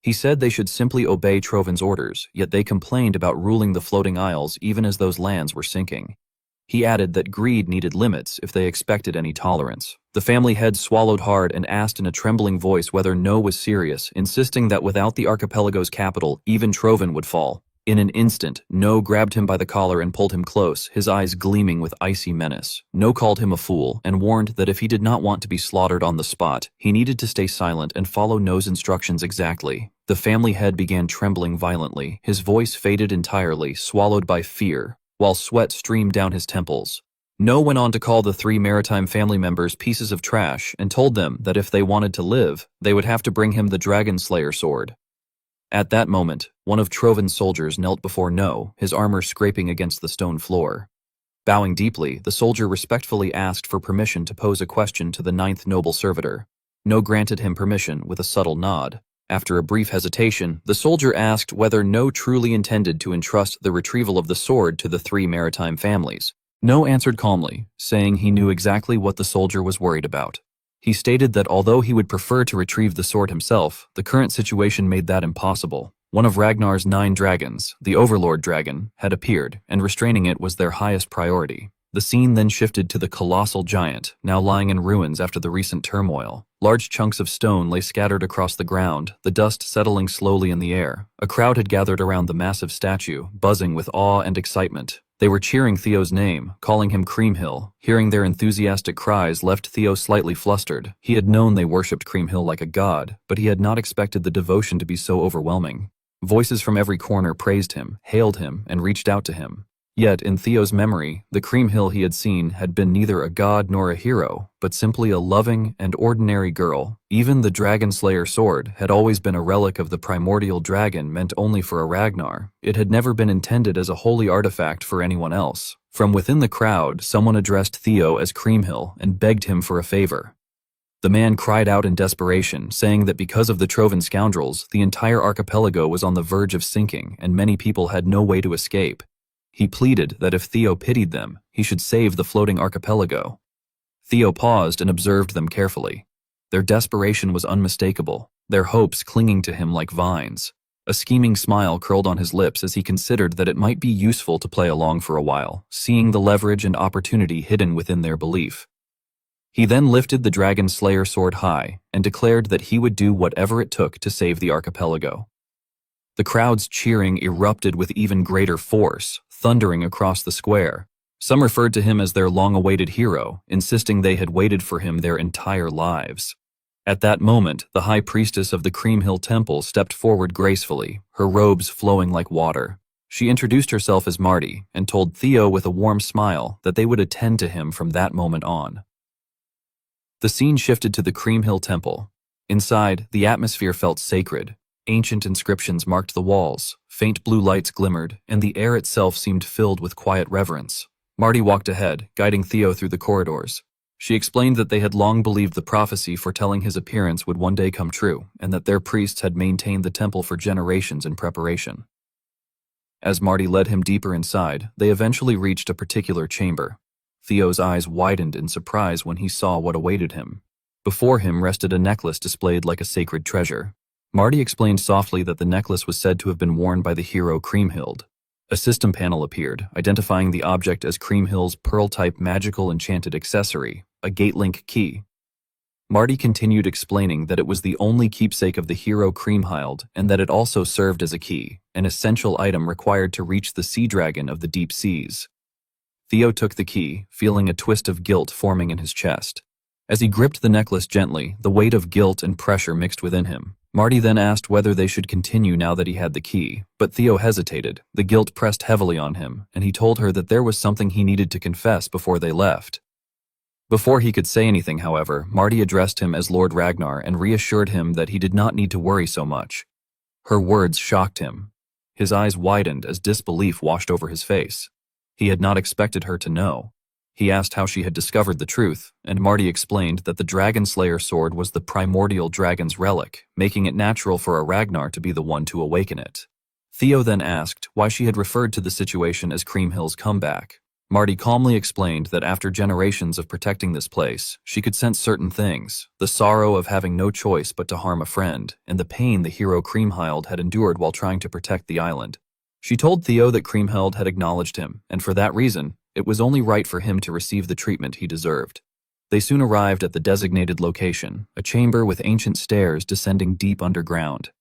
He said they should simply obey Troven's orders, yet they complained about ruling the floating isles even as those lands were sinking. He added that greed needed limits if they expected any tolerance. The family head swallowed hard and asked in a trembling voice whether No was serious, insisting that without the archipelago's capital, even Troven would fall. In an instant, No grabbed him by the collar and pulled him close, his eyes gleaming with icy menace. No called him a fool and warned that if he did not want to be slaughtered on the spot, he needed to stay silent and follow No's instructions exactly. The family head began trembling violently, his voice faded entirely, swallowed by fear, while sweat streamed down his temples. No went on to call the three maritime family members pieces of trash and told them that if they wanted to live, they would have to bring him the Dragon Slayer sword. At that moment, one of Troven's soldiers knelt before No, his armor scraping against the stone floor. Bowing deeply, the soldier respectfully asked for permission to pose a question to the ninth noble servitor. No granted him permission with a subtle nod. After a brief hesitation, the soldier asked whether No truly intended to entrust the retrieval of the sword to the three maritime families. No answered calmly, saying he knew exactly what the soldier was worried about. He stated that although he would prefer to retrieve the sword himself, the current situation made that impossible. One of Ragnar's 9 dragons, the Overlord dragon, had appeared, and restraining it was their highest priority. The scene then shifted to the colossal giant, now lying in ruins after the recent turmoil. Large chunks of stone lay scattered across the ground, the dust settling slowly in the air. A crowd had gathered around the massive statue, buzzing with awe and excitement. They were cheering Theo's name, calling him Kriemhild. Hearing their enthusiastic cries left Theo slightly flustered. He had known they worshipped Kriemhild like a god, but he had not expected the devotion to be so overwhelming. Voices from every corner praised him, hailed him, and reached out to him. Yet, in Theo's memory, the Kriemhild he had seen had been neither a god nor a hero, but simply a loving and ordinary girl. Even the Dragon Slayer sword had always been a relic of the primordial dragon meant only for a Ragnar. It had never been intended as a holy artifact for anyone else. From within the crowd, someone addressed Theo as Kriemhild and begged him for a favor. The man cried out in desperation, saying that because of the Troven scoundrels, the entire archipelago was on the verge of sinking and many people had no way to escape. He pleaded that if Theo pitied them, he should save the floating archipelago. Theo paused and observed them carefully. Their desperation was unmistakable, their hopes clinging to him like vines. A scheming smile curled on his lips as he considered that it might be useful to play along for a while, seeing the leverage and opportunity hidden within their belief. He then lifted the Dragon Slayer sword high and declared that he would do whatever it took to save the archipelago. The crowd's cheering erupted with even greater force, thundering across the square. Some referred to him as their long-awaited hero, insisting they had waited for him their entire lives. At that moment, the high priestess of the Cream Hill Temple stepped forward gracefully, her robes flowing like water. She introduced herself as Marty and told Theo with a warm smile that they would attend to him from that moment on. The scene shifted to the Cream Hill Temple. Inside, the atmosphere felt sacred. Ancient inscriptions marked the walls, faint blue lights glimmered, and the air itself seemed filled with quiet reverence. Marty walked ahead, guiding Theo through the corridors. She explained that they had long believed the prophecy foretelling his appearance would one day come true, and that their priests had maintained the temple for generations in preparation. As Marty led him deeper inside, they eventually reached a particular chamber. Theo's eyes widened in surprise when he saw what awaited him. Before him rested a necklace displayed like a sacred treasure. Marty explained softly that the necklace was said to have been worn by the hero Kriemhild. A system panel appeared, identifying the object as Kriemhild's pearl-type magical enchanted accessory, a gate-link key. Marty continued explaining that it was the only keepsake of the hero Kriemhild and that it also served as a key, an essential item required to reach the sea dragon of the deep seas. Theo took the key, feeling a twist of guilt forming in his chest. As he gripped the necklace gently, the weight of guilt and pressure mixed within him. Marty then asked whether they should continue now that he had the key, but Theo hesitated. The guilt pressed heavily on him, and he told her that there was something he needed to confess before they left. Before he could say anything, however, Marty addressed him as Lord Ragnar and reassured him that he did not need to worry so much. Her words shocked him. His eyes widened as disbelief washed over his face. He had not expected her to know. He asked how she had discovered the truth, and Marty explained that the Dragon Slayer sword was the primordial dragon's relic, making it natural for a Ragnar to be the one to awaken it. Theo then asked why she had referred to the situation as Kriemhild's comeback. Marty calmly explained that after generations of protecting this place, she could sense certain things, the sorrow of having no choice but to harm a friend, and the pain the hero Kriemhild had endured while trying to protect the island. She told Theo that Kriemhild had acknowledged him, and for that reason, it was only right for him to receive the treatment he deserved. They soon arrived at the designated location, a chamber with ancient stairs descending deep underground.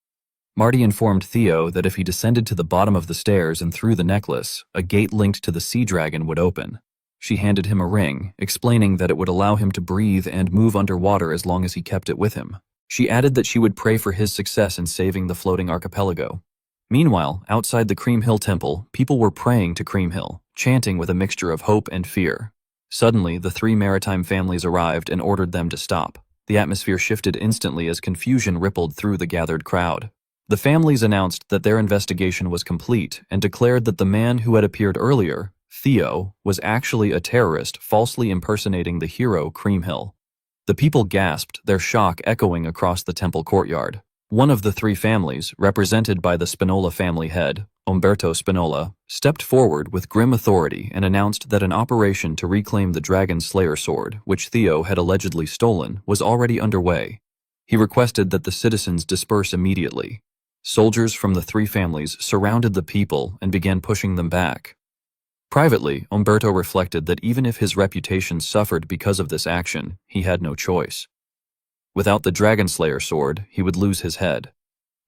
Marty informed Theo that if he descended to the bottom of the stairs and threw the necklace, a gate linked to the sea dragon would open. She handed him a ring, explaining that it would allow him to breathe and move underwater as long as he kept it with him. She added that she would pray for his success in saving the floating archipelago. Meanwhile, outside the Cream Hill Temple, people were praying to Cream Hill, chanting with a mixture of hope and fear. Suddenly, the three maritime families arrived and ordered them to stop. The atmosphere shifted instantly as confusion rippled through the gathered crowd. The families announced that their investigation was complete and declared that the man who had appeared earlier, Theo, was actually a terrorist falsely impersonating the hero Kriemhild. The people gasped, their shock echoing across the temple courtyard. One of the three families, represented by the Spinola family head, Umberto Spinola, stepped forward with grim authority and announced that an operation to reclaim the Dragon Slayer sword, which Theo had allegedly stolen, was already underway. He requested that the citizens disperse immediately. Soldiers from the three families surrounded the people and began pushing them back. Privately, Umberto reflected that even if his reputation suffered because of this action, he had no choice. Without the Dragon Slayer sword, he would lose his head.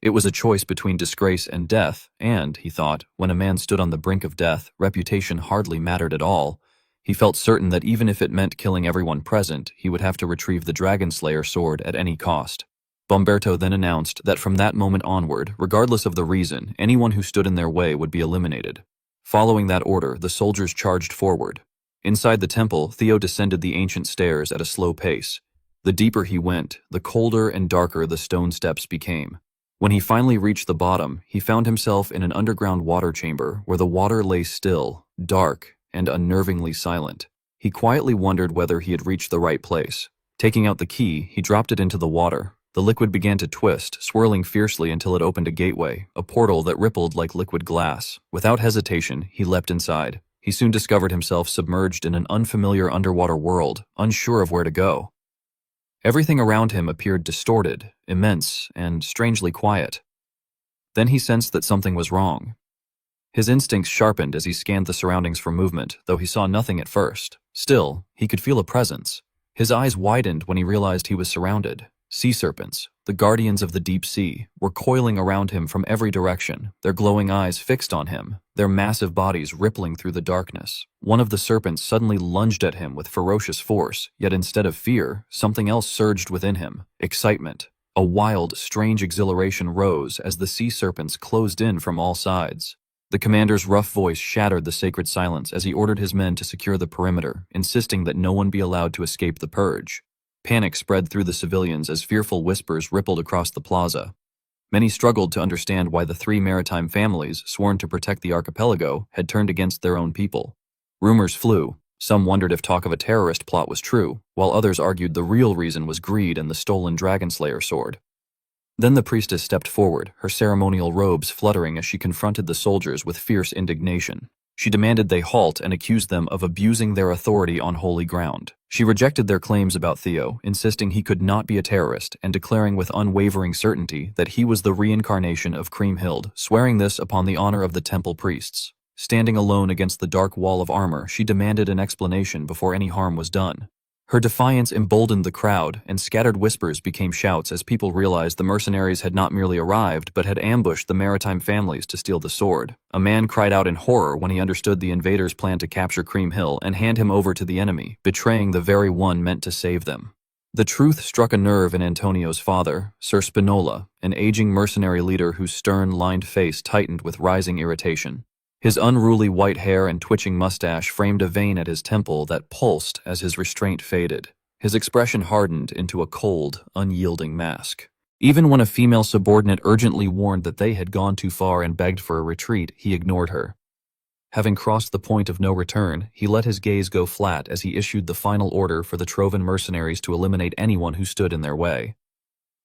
It was a choice between disgrace and death, and, he thought, when a man stood on the brink of death, reputation hardly mattered at all. He felt certain that even if it meant killing everyone present, he would have to retrieve the Dragon Slayer sword at any cost. Umberto then announced that from that moment onward, regardless of the reason, anyone who stood in their way would be eliminated. Following that order, the soldiers charged forward. Inside the temple, Theo descended the ancient stairs at a slow pace. The deeper he went, the colder and darker the stone steps became. When he finally reached the bottom, he found himself in an underground water chamber where the water lay still, dark, and unnervingly silent. He quietly wondered whether he had reached the right place. Taking out the key, he dropped it into the water. The liquid began to twist, swirling fiercely until it opened a gateway, a portal that rippled like liquid glass. Without hesitation, he leapt inside. He soon discovered himself submerged in an unfamiliar underwater world, unsure of where to go. Everything around him appeared distorted, immense, and strangely quiet. Then he sensed that something was wrong. His instincts sharpened as he scanned the surroundings for movement, though he saw nothing at first. Still, he could feel a presence. His eyes widened when he realized he was surrounded. Sea serpents, the guardians of the deep sea, were coiling around him from every direction, their glowing eyes fixed on him, their massive bodies rippling through the darkness. One of the serpents suddenly lunged at him with ferocious force, yet instead of fear, something else surged within him: excitement. A wild, strange exhilaration rose as the sea serpents closed in from all sides. The commander's rough voice shattered the sacred silence as he ordered his men to secure the perimeter, insisting that no one be allowed to escape the purge. Panic spread through the civilians as fearful whispers rippled across the plaza. Many struggled to understand why the three maritime families, sworn to protect the archipelago, had turned against their own people. Rumors flew. Some wondered if talk of a terrorist plot was true, while others argued the real reason was greed and the stolen Dragonslayer sword. Then the priestess stepped forward, her ceremonial robes fluttering as she confronted the soldiers with fierce indignation. She demanded they halt and accused them of abusing their authority on holy ground. She rejected their claims about Theo, insisting he could not be a terrorist and declaring with unwavering certainty that he was the reincarnation of Kriemhild, swearing this upon the honor of the temple priests. Standing alone against the dark wall of armor, she demanded an explanation before any harm was done. Her defiance emboldened the crowd, and scattered whispers became shouts as people realized the mercenaries had not merely arrived but had ambushed the maritime families to steal the sword. A man cried out in horror when he understood the invaders planned to capture Kriemhild and hand him over to the enemy, betraying the very one meant to save them. The truth struck a nerve in Antonio's father, Sir Spinola, an aging mercenary leader whose stern, lined face tightened with rising irritation. His unruly white hair and twitching mustache framed a vein at his temple that pulsed as his restraint faded. His expression hardened into a cold, unyielding mask. Even when a female subordinate urgently warned that they had gone too far and begged for a retreat, he ignored her. Having crossed the point of no return, he let his gaze go flat as he issued the final order for the Trovan mercenaries to eliminate anyone who stood in their way.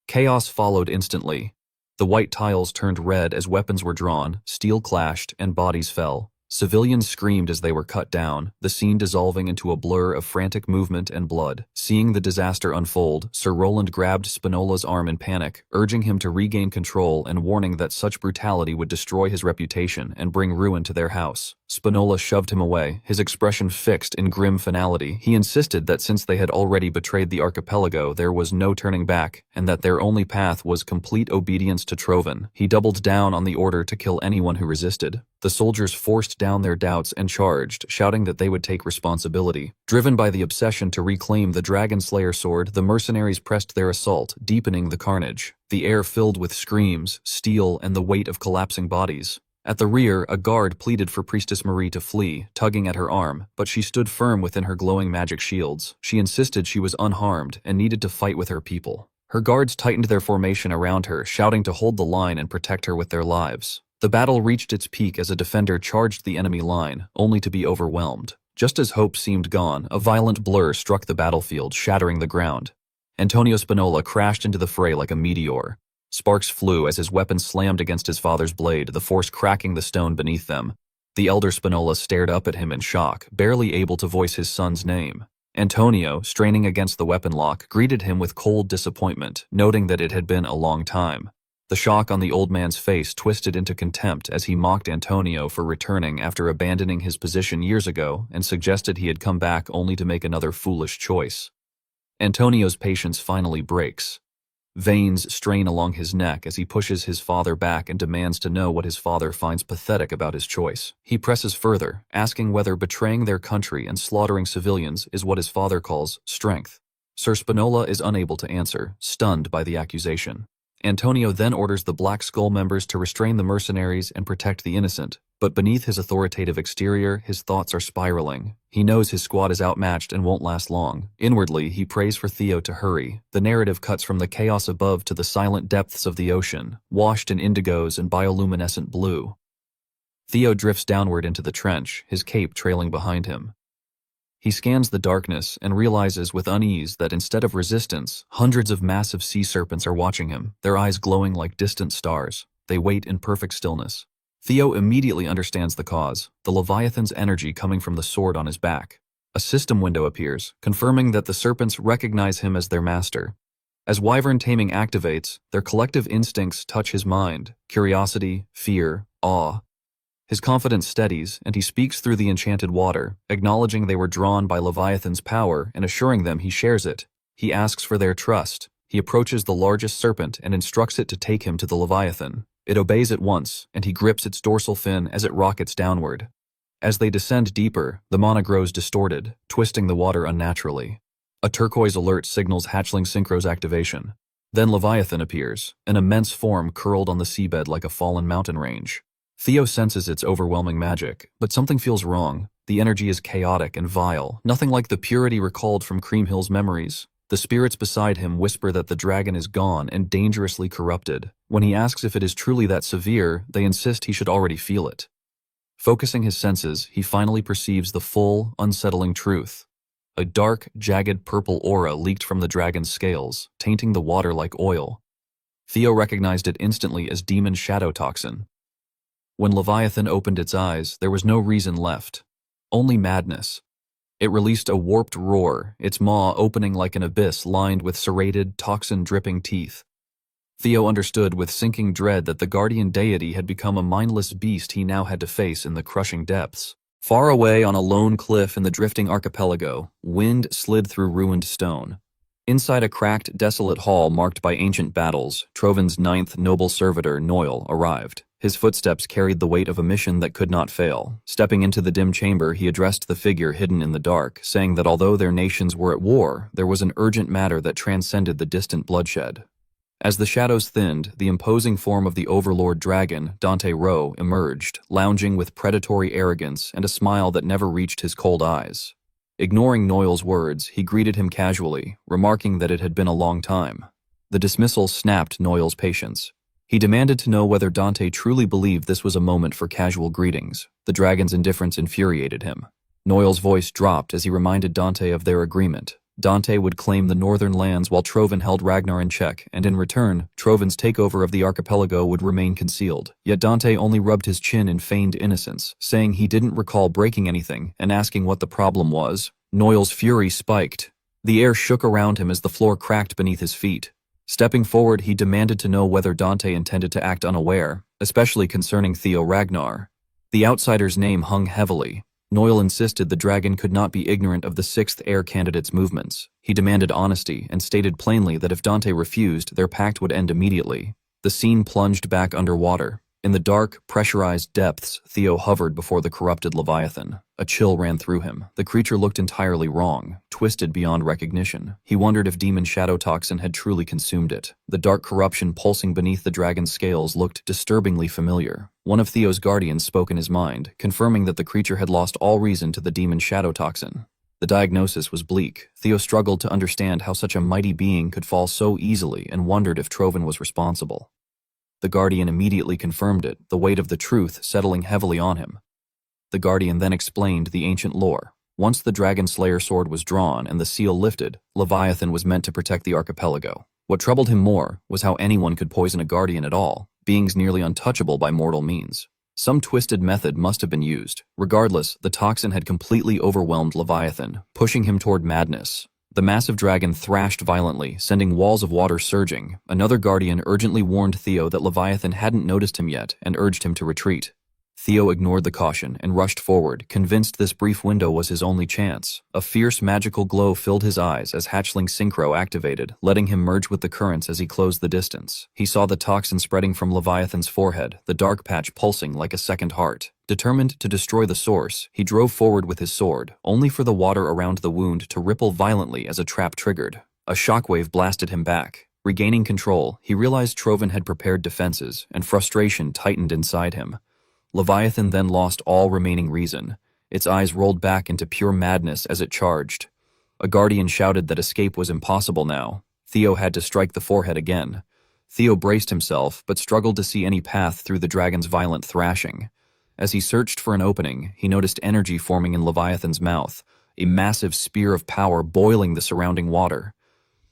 Chaos followed instantly. The white tiles turned red as weapons were drawn, steel clashed, and bodies fell. Civilians screamed as they were cut down, the scene dissolving into a blur of frantic movement and blood. Seeing the disaster unfold, Sir Roland grabbed Spinola's arm in panic, urging him to regain control and warning that such brutality would destroy his reputation and bring ruin to their house. Spinola shoved him away, his expression fixed in grim finality. He insisted that since they had already betrayed the archipelago, there was no turning back, and that their only path was complete obedience to Trovan. He doubled down on the order to kill anyone who resisted. The soldiers forced down their doubts and charged, shouting that they would take responsibility. Driven by the obsession to reclaim the Dragonslayer sword, the mercenaries pressed their assault, deepening the carnage. The air filled with screams, steel, and the weight of collapsing bodies. At the rear, a guard pleaded for Priestess Marie to flee, tugging at her arm, but she stood firm within her glowing magic shields. She insisted she was unharmed and needed to fight with her people. Her guards tightened their formation around her, shouting to hold the line and protect her with their lives. The battle reached its peak as a defender charged the enemy line, only to be overwhelmed. Just as hope seemed gone, a violent blur struck the battlefield, shattering the ground. Antonio Spinola crashed into the fray like a meteor. Sparks flew as his weapon slammed against his father's blade, the force cracking the stone beneath them. The elder Spinola stared up at him in shock, barely able to voice his son's name. Antonio, straining against the weapon lock, greeted him with cold disappointment, noting that it had been a long time. The shock on the old man's face twisted into contempt as he mocked Antonio for returning after abandoning his position years ago and suggested he had come back only to make another foolish choice. Antonio's patience finally breaks. Veins strain along his neck as he pushes his father back and demands to know what his father finds pathetic about his choice. He presses further, asking whether betraying their country and slaughtering civilians is what his father calls strength. Sir Spinola is unable to answer, stunned by the accusation. Antonio then orders the Black Skull members to restrain the mercenaries and protect the innocent, but beneath his authoritative exterior, his thoughts are spiraling. He knows his squad is outmatched and won't last long. Inwardly, he prays for Theo to hurry. The narrative cuts from the chaos above to the silent depths of the ocean, washed in indigos and bioluminescent blue. Theo drifts downward into the trench, his cape trailing behind him. He scans the darkness and realizes with unease that instead of resistance, hundreds of massive sea serpents are watching him, their eyes glowing like distant stars. They wait in perfect stillness. Theo immediately understands the cause, the Leviathan's energy coming from the sword on his back. A system window appears, confirming that the serpents recognize him as their master. As wyvern taming activates, their collective instincts touch his mind: curiosity, fear, awe. His confidence steadies, and he speaks through the enchanted water, acknowledging they were drawn by Leviathan's power and assuring them he shares it. He asks for their trust. He approaches the largest serpent and instructs it to take him to the Leviathan. It obeys at once, and he grips its dorsal fin as it rockets downward. As they descend deeper, the mana grows distorted, twisting the water unnaturally. A turquoise alert signals hatchling synchro's activation. Then Leviathan appears, an immense form curled on the seabed like a fallen mountain range. Theo senses its overwhelming magic, but something feels wrong. The energy is chaotic and vile, nothing like the purity recalled from Cream Hill's memories. The spirits beside him whisper that the dragon is gone and dangerously corrupted. When he asks if it is truly that severe, they insist he should already feel it. Focusing his senses, he finally perceives the full, unsettling truth. A dark, jagged purple aura leaked from the dragon's scales, tainting the water like oil. Theo recognized it instantly as demon shadow toxin. When Leviathan opened its eyes, there was no reason left. Only madness. It released a warped roar, its maw opening like an abyss lined with serrated, toxin-dripping teeth. Theo understood with sinking dread that the guardian deity had become a mindless beast he now had to face in the crushing depths. Far away on a lone cliff in the drifting archipelago, wind slid through ruined stone. Inside a cracked, desolate hall marked by ancient battles, Trovin's ninth noble servitor, Noil, arrived. His footsteps carried the weight of a mission that could not fail. Stepping into the dim chamber, he addressed the figure hidden in the dark, saying that although their nations were at war, there was an urgent matter that transcended the distant bloodshed. As the shadows thinned, the imposing form of the overlord dragon, Dante Rowe, emerged, lounging with predatory arrogance and a smile that never reached his cold eyes. Ignoring Noil's words, he greeted him casually, remarking that it had been a long time. The dismissal snapped Noil's patience. He demanded to know whether Dante truly believed this was a moment for casual greetings. The dragon's indifference infuriated him. Noil's voice dropped as he reminded Dante of their agreement. Dante would claim the northern lands while Trovin held Ragnar in check, and in return, Trovin's takeover of the archipelago would remain concealed. Yet Dante only rubbed his chin in feigned innocence, saying he didn't recall breaking anything and asking what the problem was. Noil's fury spiked. The air shook around him as the floor cracked beneath his feet. Stepping forward, he demanded to know whether Dante intended to act unaware, especially concerning Theo Ragnar. The outsider's name hung heavily. Noil insisted the dragon could not be ignorant of the sixth heir candidate's movements. He demanded honesty and stated plainly that if Dante refused, their pact would end immediately. The scene plunged back underwater. In the dark, pressurized depths, Theo hovered before the corrupted Leviathan. A chill ran through him. The creature looked entirely wrong, twisted beyond recognition. He wondered if demon shadow toxin had truly consumed it. The dark corruption pulsing beneath the dragon's scales looked disturbingly familiar. One of Theo's guardians spoke in his mind, confirming that the creature had lost all reason to the demon shadow toxin. The diagnosis was bleak. Theo struggled to understand how such a mighty being could fall so easily and wondered if Trovin was responsible. The guardian immediately confirmed it, the weight of the truth settling heavily on him. The guardian then explained the ancient lore. Once the dragon slayer sword was drawn and the seal lifted, Leviathan was meant to protect the archipelago. What troubled him more was how anyone could poison a guardian at all, beings nearly untouchable by mortal means. Some twisted method must have been used. Regardless, the toxin had completely overwhelmed Leviathan, pushing him toward madness. The massive dragon thrashed violently, sending walls of water surging. Another guardian urgently warned Theo that Leviathan hadn't noticed him yet and urged him to retreat. Theo ignored the caution and rushed forward, convinced this brief window was his only chance. A fierce magical glow filled his eyes as hatchling Synchro activated, letting him merge with the currents as he closed the distance. He saw the toxin spreading from Leviathan's forehead, the dark patch pulsing like a second heart. Determined to destroy the source, he drove forward with his sword, only for the water around the wound to ripple violently as a trap triggered. A shockwave blasted him back. Regaining control, he realized Trovin had prepared defenses, and frustration tightened inside him. Leviathan then lost all remaining reason. Its eyes rolled back into pure madness as it charged. A guardian shouted that escape was impossible now. Theo had to strike the forehead again. Theo braced himself, but struggled to see any path through the dragon's violent thrashing. As he searched for an opening, he noticed energy forming in Leviathan's mouth, a massive spear of power boiling the surrounding water.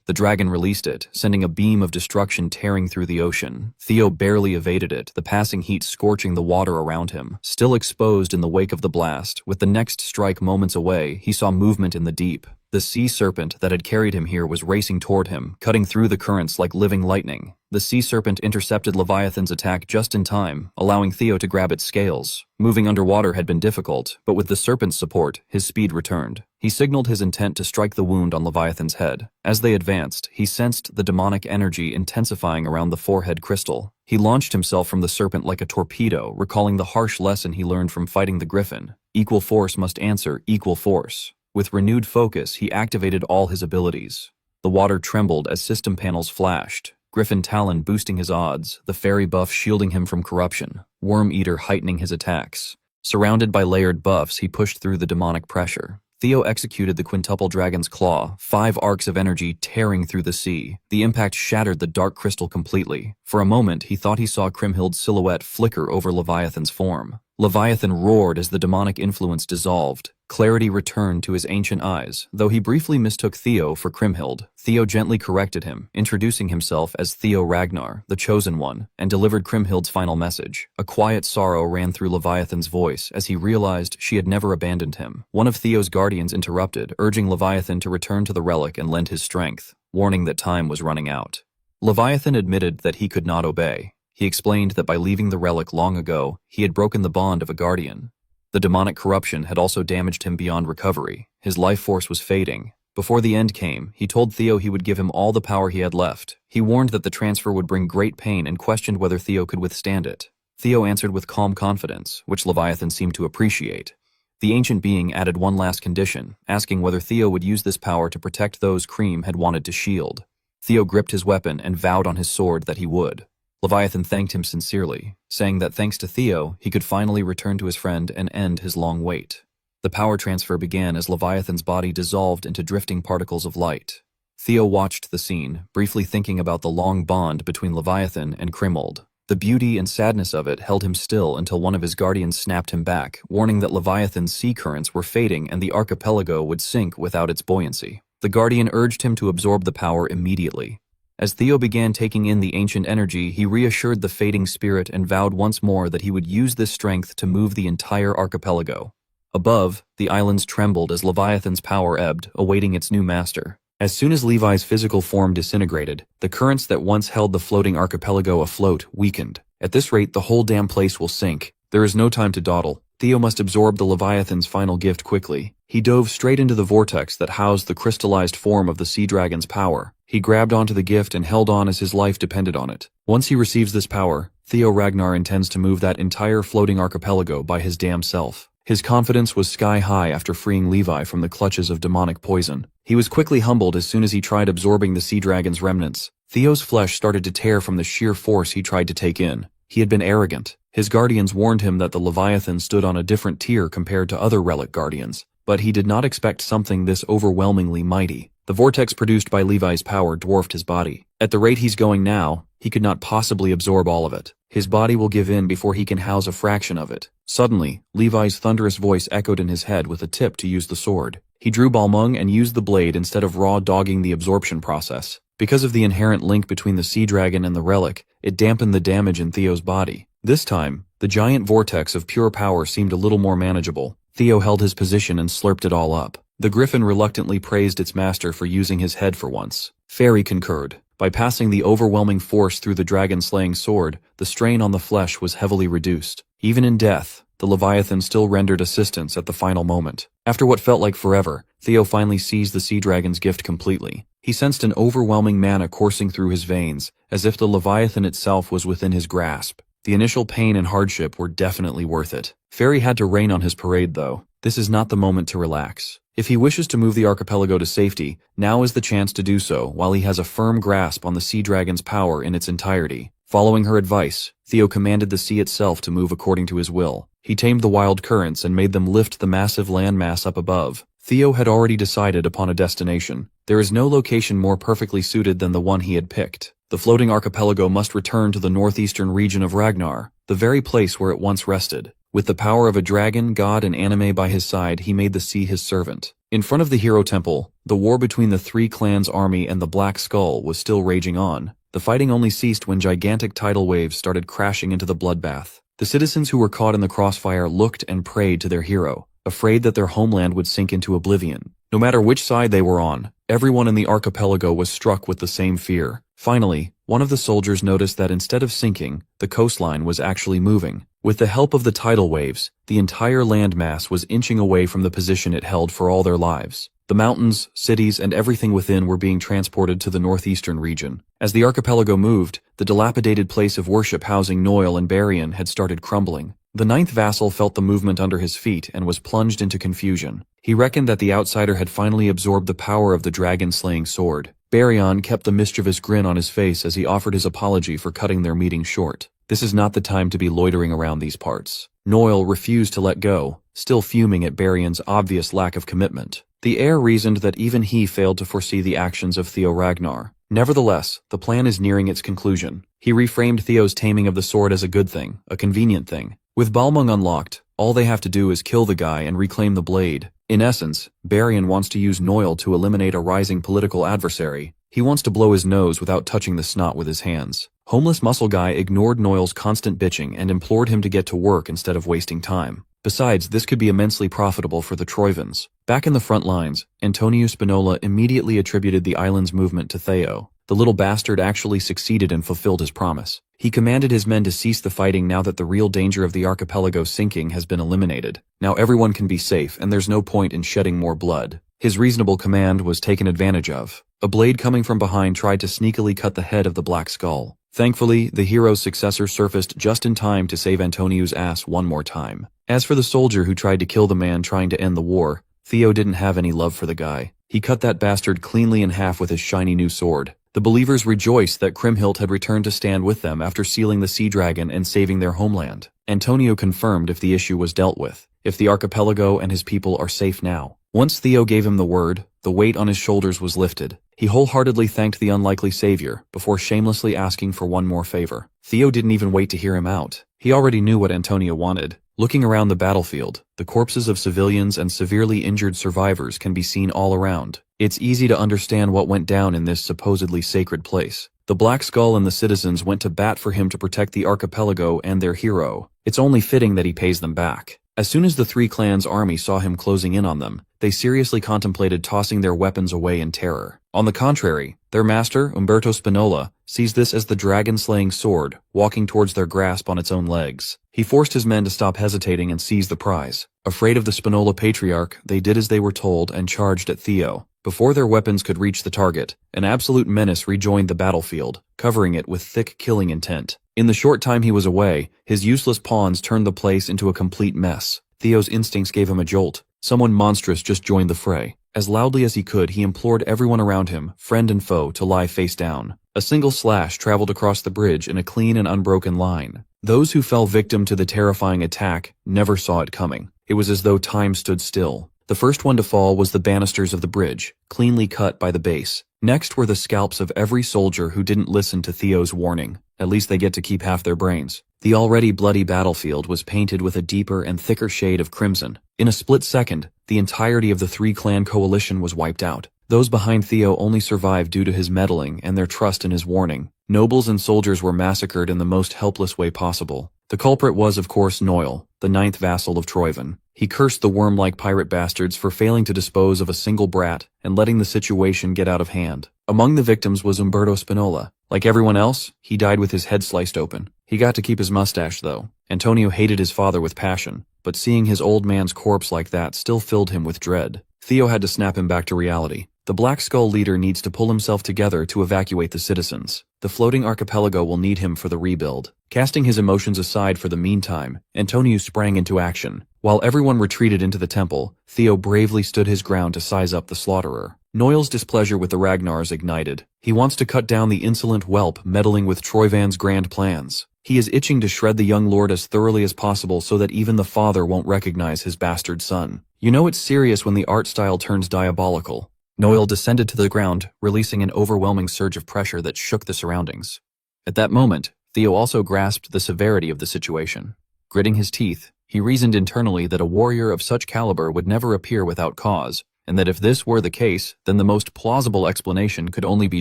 The dragon released it, sending a beam of destruction tearing through the ocean. Theo barely evaded it, the passing heat scorching the water around him. Still exposed in the wake of the blast, with the next strike moments away, he saw movement in the deep. The sea serpent that had carried him here was racing toward him, cutting through the currents like living lightning. The sea serpent intercepted Leviathan's attack just in time, allowing Theo to grab its scales. Moving underwater had been difficult, but with the serpent's support, his speed returned. He signaled his intent to strike the wound on Leviathan's head. As they advanced, he sensed the demonic energy intensifying around the forehead crystal. He launched himself from the serpent like a torpedo, recalling the harsh lesson he learned from fighting the griffin. Equal force must answer equal force. With renewed focus, he activated all his abilities. The water trembled as system panels flashed. Griffin Talon boosting his odds, the fairy buff shielding him from corruption, Worm Eater heightening his attacks. Surrounded by layered buffs, he pushed through the demonic pressure. Theo executed the quintuple dragon's claw, 5 arcs of energy tearing through the sea. The impact shattered the dark crystal completely. For a moment, he thought he saw Kriemhild's silhouette flicker over Leviathan's form. Leviathan roared as the demonic influence dissolved. Clarity returned to his ancient eyes, though he briefly mistook Theo for Kriemhild. Theo gently corrected him, introducing himself as Theo Ragnar, the Chosen One, and delivered Kriemhild's final message. A quiet sorrow ran through Leviathan's voice as he realized she had never abandoned him. One of Theo's guardians interrupted, urging Leviathan to return to the relic and lend his strength, warning that time was running out. Leviathan admitted that he could not obey. He explained that by leaving the relic long ago, he had broken the bond of a guardian. The demonic corruption had also damaged him beyond recovery. His life force was fading. Before the end came, he told Theo he would give him all the power he had left. He warned that the transfer would bring great pain and questioned whether Theo could withstand it. Theo answered with calm confidence, which Leviathan seemed to appreciate. The ancient being added one last condition, asking whether Theo would use this power to protect those Cream had wanted to shield. Theo gripped his weapon and vowed on his sword that he would. Leviathan thanked him sincerely, saying that thanks to Theo, he could finally return to his friend and end his long wait. The power transfer began as Leviathan's body dissolved into drifting particles of light. Theo watched the scene, briefly thinking about the long bond between Leviathan and Kriemhild. The beauty and sadness of it held him still until one of his guardians snapped him back, warning that Leviathan's sea currents were fading and the archipelago would sink without its buoyancy. The guardian urged him to absorb the power immediately. As Theo began taking in the ancient energy, he reassured the fading spirit and vowed once more that he would use this strength to move the entire archipelago. Above, the islands trembled as Leviathan's power ebbed, awaiting its new master. As soon as Levi's physical form disintegrated, the currents that once held the floating archipelago afloat weakened. At this rate, the whole damn place will sink. There is no time to dawdle. Theo must absorb the Leviathan's final gift quickly. He dove straight into the vortex that housed the crystallized form of the sea dragon's power. He grabbed onto the gift and held on as his life depended on it. Once he receives this power, Theo Ragnar intends to move that entire floating archipelago by his damn self. His confidence was sky high after freeing Levi from the clutches of demonic poison. He was quickly humbled as soon as he tried absorbing the sea dragon's remnants. Theo's flesh started to tear from the sheer force he tried to take in. He had been arrogant. His guardians warned him that the Leviathan stood on a different tier compared to other relic guardians, but he did not expect something this overwhelmingly mighty. The vortex produced by Levi's power dwarfed his body. At the rate he's going now, he could not possibly absorb all of it. His body will give in before he can house a fraction of it. Suddenly, Levi's thunderous voice echoed in his head with a tip to use the sword. He drew Balmung and used the blade instead of raw dogging the absorption process. Because of the inherent link between the sea dragon and the relic, it dampened the damage in Theo's body. This time, the giant vortex of pure power seemed a little more manageable. Theo held his position and slurped it all up. The griffin reluctantly praised its master for using his head for once. Fairy concurred. By passing the overwhelming force through the dragon-slaying sword, the strain on the flesh was heavily reduced. Even in death, the Leviathan still rendered assistance at the final moment. After what felt like forever, Theo finally seized the sea dragon's gift completely. He sensed an overwhelming mana coursing through his veins, as if the Leviathan itself was within his grasp. The initial pain and hardship were definitely worth it. Fairy had to rain on his parade, though. This is not the moment to relax. If he wishes to move the archipelago to safety, now is the chance to do so while he has a firm grasp on the sea dragon's power in its entirety. Following her advice, Theo commanded the sea itself to move according to his will. He tamed the wild currents and made them lift the massive landmass up above. Theo had already decided upon a destination. There is no location more perfectly suited than the one he had picked. The floating archipelago must return to the northeastern region of Ragnar, the very place where it once rested. With the power of a dragon, god, and anime by his side, he made the sea his servant. In front of the hero temple, the war between the three clans' army and the Black Skull was still raging on. The fighting only ceased when gigantic tidal waves started crashing into the bloodbath. The citizens who were caught in the crossfire looked and prayed to their hero, afraid that their homeland would sink into oblivion. No matter which side they were on, everyone in the archipelago was struck with the same fear. Finally, one of the soldiers noticed that instead of sinking, the coastline was actually moving. With the help of the tidal waves, the entire landmass was inching away from the position it held for all their lives. The mountains, cities, and everything within were being transported to the northeastern region. As the archipelago moved, the dilapidated place of worship housing Noel and Barian had started crumbling. The ninth vassal felt the movement under his feet and was plunged into confusion. He reckoned that the outsider had finally absorbed the power of the dragon-slaying sword. Barian kept the mischievous grin on his face as he offered his apology for cutting their meeting short. This is not the time to be loitering around these parts. Noel refused to let go, still fuming at Barian's obvious lack of commitment. The heir reasoned that even he failed to foresee the actions of Theo Ragnar. Nevertheless, the plan is nearing its conclusion. He reframed Theo's taming of the sword as a good thing, a convenient thing. With Balmung unlocked, all they have to do is kill the guy and reclaim the blade. In essence, Barian wants to use Noel to eliminate a rising political adversary. He wants to blow his nose without touching the snot with his hands. Homeless muscle guy ignored Noel's constant bitching and implored him to get to work instead of wasting time. Besides, this could be immensely profitable for the Troivans. Back in the front lines, Antonio Spinola immediately attributed the island's movement to Theo. The little bastard actually succeeded and fulfilled his promise. He commanded his men to cease the fighting now that the real danger of the archipelago sinking has been eliminated. Now everyone can be safe and there's no point in shedding more blood. His reasonable command was taken advantage of. A blade coming from behind tried to sneakily cut the head of the Black Skull. Thankfully, the hero's successor surfaced just in time to save Antonio's ass one more time. As for the soldier who tried to kill the man trying to end the war, Theo didn't have any love for the guy. He cut that bastard cleanly in half with his shiny new sword. The believers rejoiced that Kriemhild had returned to stand with them after sealing the sea dragon and saving their homeland. Antonio confirmed if the issue was dealt with, if the archipelago and his people are safe now. Once Theo gave him the word, the weight on his shoulders was lifted. He wholeheartedly thanked the unlikely savior, before shamelessly asking for one more favor. Theo didn't even wait to hear him out. He already knew what Antonio wanted. Looking around the battlefield, the corpses of civilians and severely injured survivors can be seen all around. It's easy to understand what went down in this supposedly sacred place. The Black Skull and the citizens went to bat for him to protect the archipelago and their hero. It's only fitting that he pays them back. As soon as the three clans' army saw him closing in on them, they seriously contemplated tossing their weapons away in terror. On the contrary, their master, Umberto Spinola, sees this as the dragon-slaying sword, walking towards their grasp on its own legs. He forced his men to stop hesitating and seize the prize. Afraid of the Spinola patriarch, they did as they were told and charged at Theo. Before their weapons could reach the target, an absolute menace rejoined the battlefield, covering it with thick killing intent. In the short time he was away, his useless pawns turned the place into a complete mess. Theo's instincts gave him a jolt. Someone monstrous just joined the fray. As loudly as he could, he implored everyone around him, friend and foe, to lie face down. A single slash traveled across the bridge in a clean and unbroken line. Those who fell victim to the terrifying attack never saw it coming. It was as though time stood still. The first one to fall was the banisters of the bridge, cleanly cut by the base. Next were the scalps of every soldier who didn't listen to Theo's warning. At least they get to keep half their brains. The already bloody battlefield was painted with a deeper and thicker shade of crimson. In a split second, the entirety of the three-clan coalition was wiped out. Those behind Theo only survived due to his meddling and their trust in his warning. Nobles and soldiers were massacred in the most helpless way possible. The culprit was, of course, Noel, the ninth vassal of Troivan. He cursed the worm-like pirate bastards for failing to dispose of a single brat and letting the situation get out of hand. Among the victims was Umberto Spinola. Like everyone else, he died with his head sliced open. He got to keep his mustache, though. Antonio hated his father with passion, but seeing his old man's corpse like that still filled him with dread. Theo had to snap him back to reality. The Black Skull leader needs to pull himself together to evacuate the citizens. The floating archipelago will need him for the rebuild. Casting his emotions aside for the meantime, Antonio sprang into action. While everyone retreated into the temple, Theo bravely stood his ground to size up the slaughterer. Noel's displeasure with the Ragnars ignited. He wants to cut down the insolent whelp meddling with Troivan's grand plans. He is itching to shred the young lord as thoroughly as possible so that even the father won't recognize his bastard son. You know it's serious when the art style turns diabolical. Noel descended to the ground, releasing an overwhelming surge of pressure that shook the surroundings. At that moment, Theo also grasped the severity of the situation. Gritting his teeth, he reasoned internally that a warrior of such caliber would never appear without cause, and that if this were the case, then the most plausible explanation could only be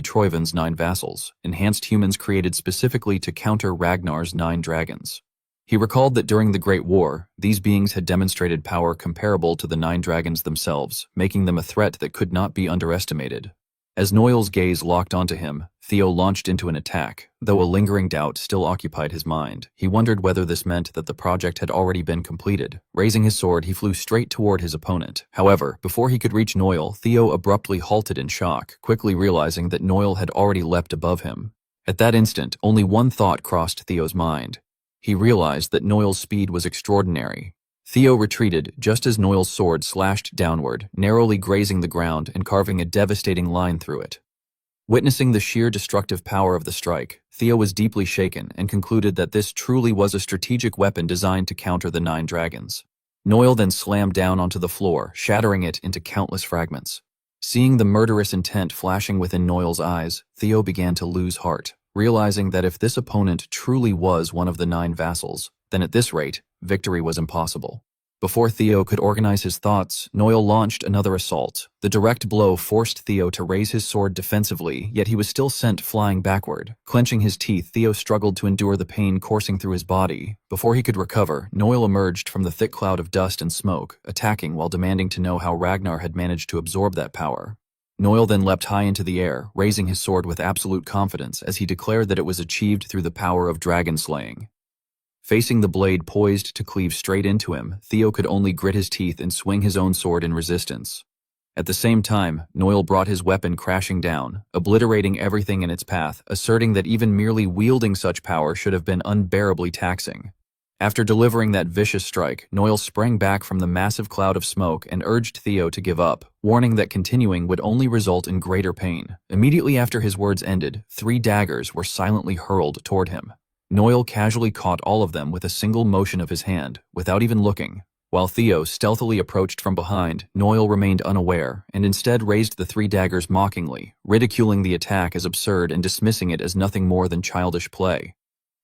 Troivan's 9 vassals, enhanced humans created specifically to counter Ragnar's 9 dragons. He recalled that during the Great War, these beings had demonstrated power comparable to the 9 dragons themselves, making them a threat that could not be underestimated. As Noel's gaze locked onto him, Theo launched into an attack, though a lingering doubt still occupied his mind. He wondered whether this meant that the project had already been completed. Raising his sword, he flew straight toward his opponent. However, before he could reach Noel, Theo abruptly halted in shock, quickly realizing that Noel had already leapt above him. At that instant, only one thought crossed Theo's mind. He realized that Noel's speed was extraordinary. Theo retreated just as Noel's sword slashed downward, narrowly grazing the ground and carving a devastating line through it. Witnessing the sheer destructive power of the strike, Theo was deeply shaken and concluded that this truly was a strategic weapon designed to counter the 9 dragons. Noel then slammed down onto the floor, shattering it into countless fragments. Seeing the murderous intent flashing within Noel's eyes, Theo began to lose heart, realizing that if this opponent truly was one of the 9 vassals, then at this rate, victory was impossible. Before Theo could organize his thoughts, Noel launched another assault. The direct blow forced Theo to raise his sword defensively, yet he was still sent flying backward. Clenching his teeth, Theo struggled to endure the pain coursing through his body. Before he could recover, Noel emerged from the thick cloud of dust and smoke, attacking while demanding to know how Ragnar had managed to absorb that power. Noel then leapt high into the air, raising his sword with absolute confidence as he declared that it was achieved through the power of dragon slaying. Facing the blade poised to cleave straight into him, Theo could only grit his teeth and swing his own sword in resistance. At the same time, Noel brought his weapon crashing down, obliterating everything in its path, asserting that even merely wielding such power should have been unbearably taxing. After delivering that vicious strike, Noel sprang back from the massive cloud of smoke and urged Theo to give up, warning that continuing would only result in greater pain. Immediately after his words ended, 3 daggers were silently hurled toward him. Noel casually caught all of them with a single motion of his hand, without even looking. While Theo stealthily approached from behind, Noel remained unaware, and instead raised the 3 daggers mockingly, ridiculing the attack as absurd and dismissing it as nothing more than childish play.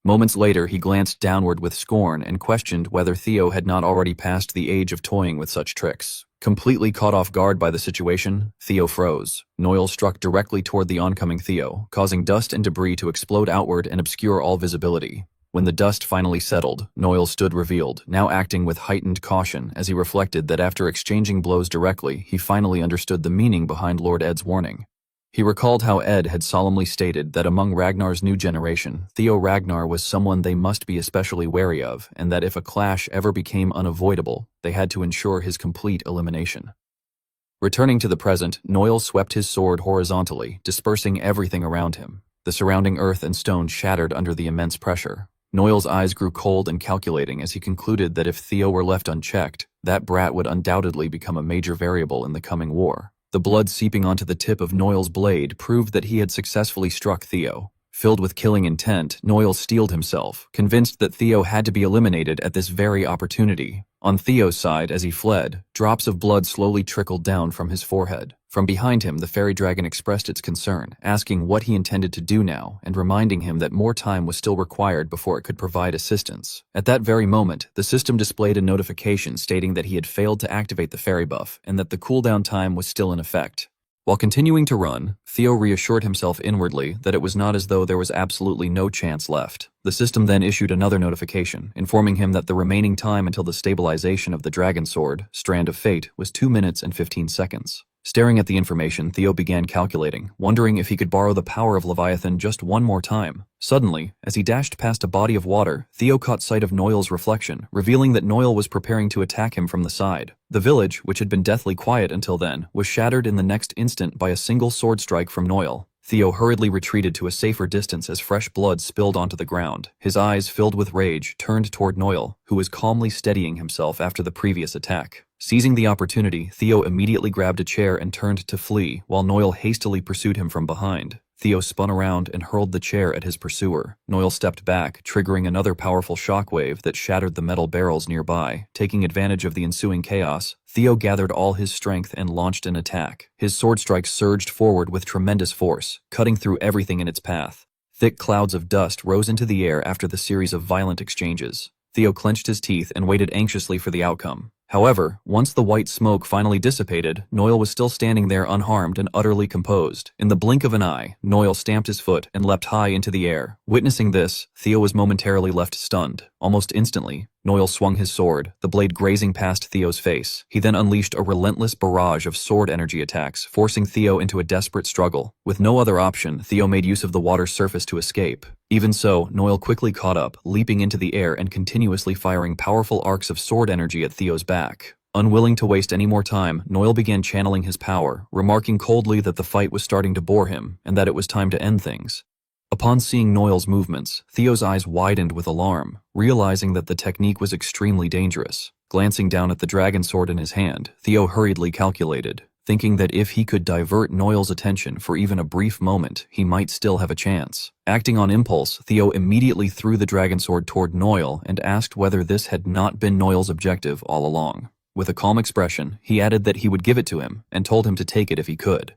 Moments later, he glanced downward with scorn and questioned whether Theo had not already passed the age of toying with such tricks. Completely caught off guard by the situation, Theo froze. Noel struck directly toward the oncoming Theo, causing dust and debris to explode outward and obscure all visibility. When the dust finally settled, Noel stood revealed, now acting with heightened caution as he reflected that after exchanging blows directly, he finally understood the meaning behind Lord Ed's warning. He recalled how Ed had solemnly stated that among Ragnar's new generation, Theo Ragnar was someone they must be especially wary of, and that if a clash ever became unavoidable, they had to ensure his complete elimination. Returning to the present, Noel swept his sword horizontally, dispersing everything around him. The surrounding earth and stone shattered under the immense pressure. Noel's eyes grew cold and calculating as he concluded that if Theo were left unchecked, that brat would undoubtedly become a major variable in the coming war. The blood seeping onto the tip of Noel's blade proved that he had successfully struck Theo. Filled with killing intent, Noel steeled himself, convinced that Theo had to be eliminated at this very opportunity. On Theo's side, as he fled, drops of blood slowly trickled down from his forehead. From behind him, the fairy dragon expressed its concern, asking what he intended to do now, and reminding him that more time was still required before it could provide assistance. At that very moment, the system displayed a notification stating that he had failed to activate the fairy buff, and that the cooldown time was still in effect. While continuing to run, Theo reassured himself inwardly that it was not as though there was absolutely no chance left. The system then issued another notification, informing him that the remaining time until the stabilization of the dragon sword, Strand of Fate, was 2 minutes and 15 seconds. Staring at the information, Theo began calculating, wondering if he could borrow the power of Leviathan just one more time. Suddenly, as he dashed past a body of water, Theo caught sight of Noel's reflection, revealing that Noel was preparing to attack him from the side. The village, which had been deathly quiet until then, was shattered in the next instant by a single sword strike from Noel. Theo hurriedly retreated to a safer distance as fresh blood spilled onto the ground. His eyes, filled with rage, turned toward Noel, who was calmly steadying himself after the previous attack. Seizing the opportunity, Theo immediately grabbed a chair and turned to flee, while Noel hastily pursued him from behind. Theo spun around and hurled the chair at his pursuer. Noel stepped back, triggering another powerful shockwave that shattered the metal barrels nearby. Taking advantage of the ensuing chaos, Theo gathered all his strength and launched an attack. His sword strike surged forward with tremendous force, cutting through everything in its path. Thick clouds of dust rose into the air after the series of violent exchanges. Theo clenched his teeth and waited anxiously for the outcome. However, once the white smoke finally dissipated, Noel was still standing there unharmed and utterly composed. In the blink of an eye, Noel stamped his foot and leapt high into the air. Witnessing this, Theo was momentarily left stunned. Almost instantly, Noel swung his sword, the blade grazing past Theo's face. He then unleashed a relentless barrage of sword energy attacks, forcing Theo into a desperate struggle. With no other option, Theo made use of the water's surface to escape. Even so, Noel quickly caught up, leaping into the air and continuously firing powerful arcs of sword energy at Theo's back. Unwilling to waste any more time, Noel began channeling his power, remarking coldly that the fight was starting to bore him, and that it was time to end things. Upon seeing Noel's movements, Theo's eyes widened with alarm, realizing that the technique was extremely dangerous. Glancing down at the dragon sword in his hand, Theo hurriedly calculated, thinking that if he could divert Noel's attention for even a brief moment, he might still have a chance. Acting on impulse, Theo immediately threw the dragon sword toward Noel and asked whether this had not been Noel's objective all along. With a calm expression, he added that he would give it to him and told him to take it if he could.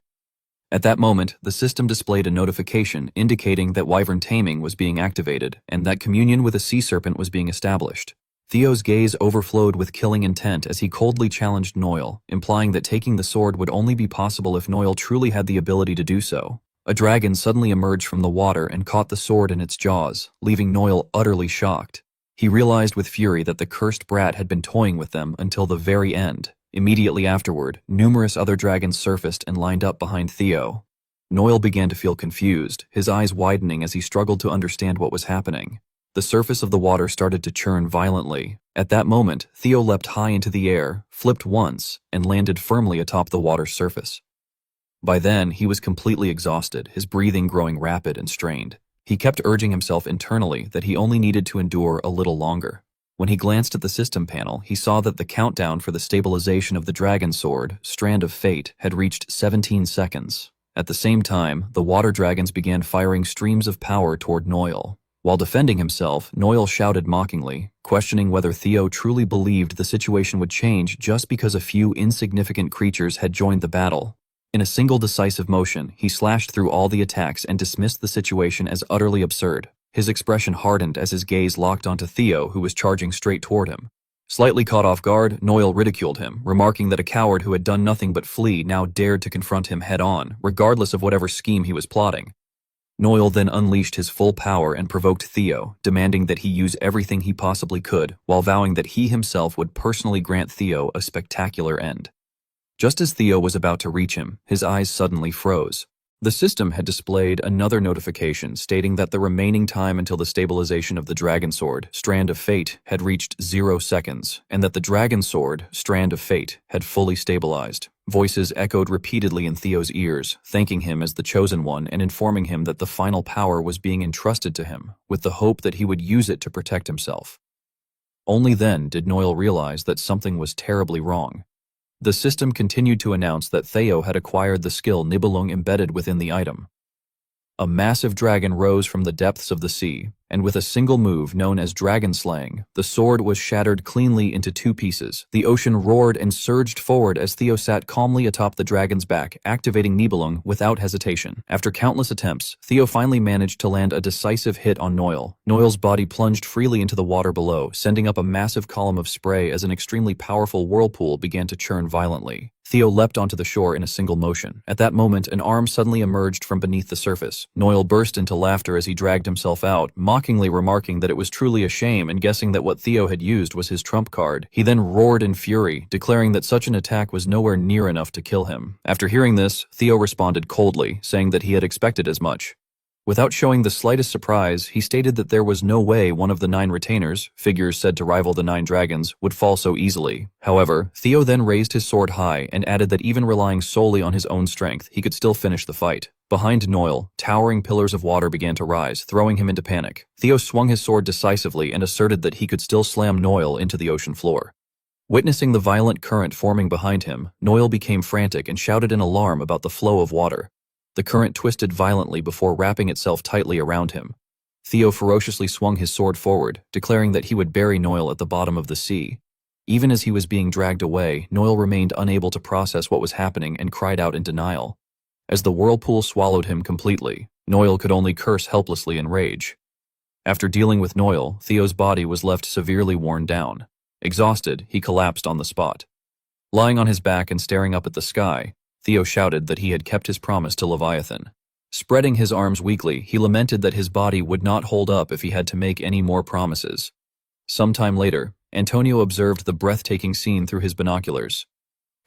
At that moment, the system displayed a notification indicating that wyvern taming was being activated and that communion with a sea serpent was being established. Theo's gaze overflowed with killing intent as he coldly challenged Noel, implying that taking the sword would only be possible if Noel truly had the ability to do so. A dragon suddenly emerged from the water and caught the sword in its jaws, leaving Noel utterly shocked. He realized with fury that the cursed brat had been toying with them until the very end. Immediately afterward, numerous other dragons surfaced and lined up behind Theo. Noel began to feel confused, his eyes widening as he struggled to understand what was happening. The surface of the water started to churn violently. At that moment, Theo leapt high into the air, flipped once, and landed firmly atop the water's surface. By then, he was completely exhausted, his breathing growing rapid and strained. He kept urging himself internally that he only needed to endure a little longer. When he glanced at the system panel, he saw that the countdown for the stabilization of the dragon sword, Strand of Fate, had reached 17 seconds. At the same time, the water dragons began firing streams of power toward Noel. While defending himself, Noel shouted mockingly, questioning whether Theo truly believed the situation would change just because a few insignificant creatures had joined the battle. In a single decisive motion, he slashed through all the attacks and dismissed the situation as utterly absurd. His expression hardened as his gaze locked onto Theo, who was charging straight toward him. Slightly caught off guard, Noel ridiculed him, remarking that a coward who had done nothing but flee now dared to confront him head-on, regardless of whatever scheme he was plotting. Noel then unleashed his full power and provoked Theo, demanding that he use everything he possibly could, while vowing that he himself would personally grant Theo a spectacular end. Just as Theo was about to reach him, his eyes suddenly froze. The system had displayed another notification stating that the remaining time until the stabilization of the dragon sword, Strand of Fate, had reached 0 seconds, and that the dragon sword, Strand of Fate, had fully stabilized. Voices echoed repeatedly in Theo's ears, thanking him as the chosen one and informing him that the final power was being entrusted to him, with the hope that he would use it to protect himself. Only then did Noel realize that something was terribly wrong. The system continued to announce that Theo had acquired the skill Nibelung embedded within the item. A massive dragon rose from the depths of the sea, and with a single move known as dragon slaying, the sword was shattered cleanly into 2 pieces. The ocean roared and surged forward as Theo sat calmly atop the dragon's back, activating Nibelung without hesitation. After countless attempts, Theo finally managed to land a decisive hit on Noel. Noel's body plunged freely into the water below, sending up a massive column of spray as an extremely powerful whirlpool began to churn violently. Theo leapt onto the shore in a single motion. At that moment, an arm suddenly emerged from beneath the surface. Noel burst into laughter as he dragged himself out, mockingly remarking that it was truly a shame and guessing that what Theo had used was his trump card. He then roared in fury, declaring that such an attack was nowhere near enough to kill him. After hearing this, Theo responded coldly, saying that he had expected as much. Without showing the slightest surprise, he stated that there was no way one of the 9 retainers, figures said to rival the 9 dragons, would fall so easily. However, Theo then raised his sword high and added that even relying solely on his own strength, he could still finish the fight. Behind Noel, towering pillars of water began to rise, throwing him into panic. Theo swung his sword decisively and asserted that he could still slam Noel into the ocean floor. Witnessing the violent current forming behind him, Noel became frantic and shouted in alarm about the flow of water. The current twisted violently before wrapping itself tightly around him. Theo ferociously swung his sword forward, declaring that he would bury Noel at the bottom of the sea. Even as he was being dragged away, Noel remained unable to process what was happening and cried out in denial. As the whirlpool swallowed him completely, Noel could only curse helplessly in rage. After dealing with Noel, Theo's body was left severely worn down. Exhausted, he collapsed on the spot. Lying on his back and staring up at the sky, Theo shouted that he had kept his promise to Leviathan. Spreading his arms weakly, he lamented that his body would not hold up if he had to make any more promises. Sometime later, Antonio observed the breathtaking scene through his binoculars.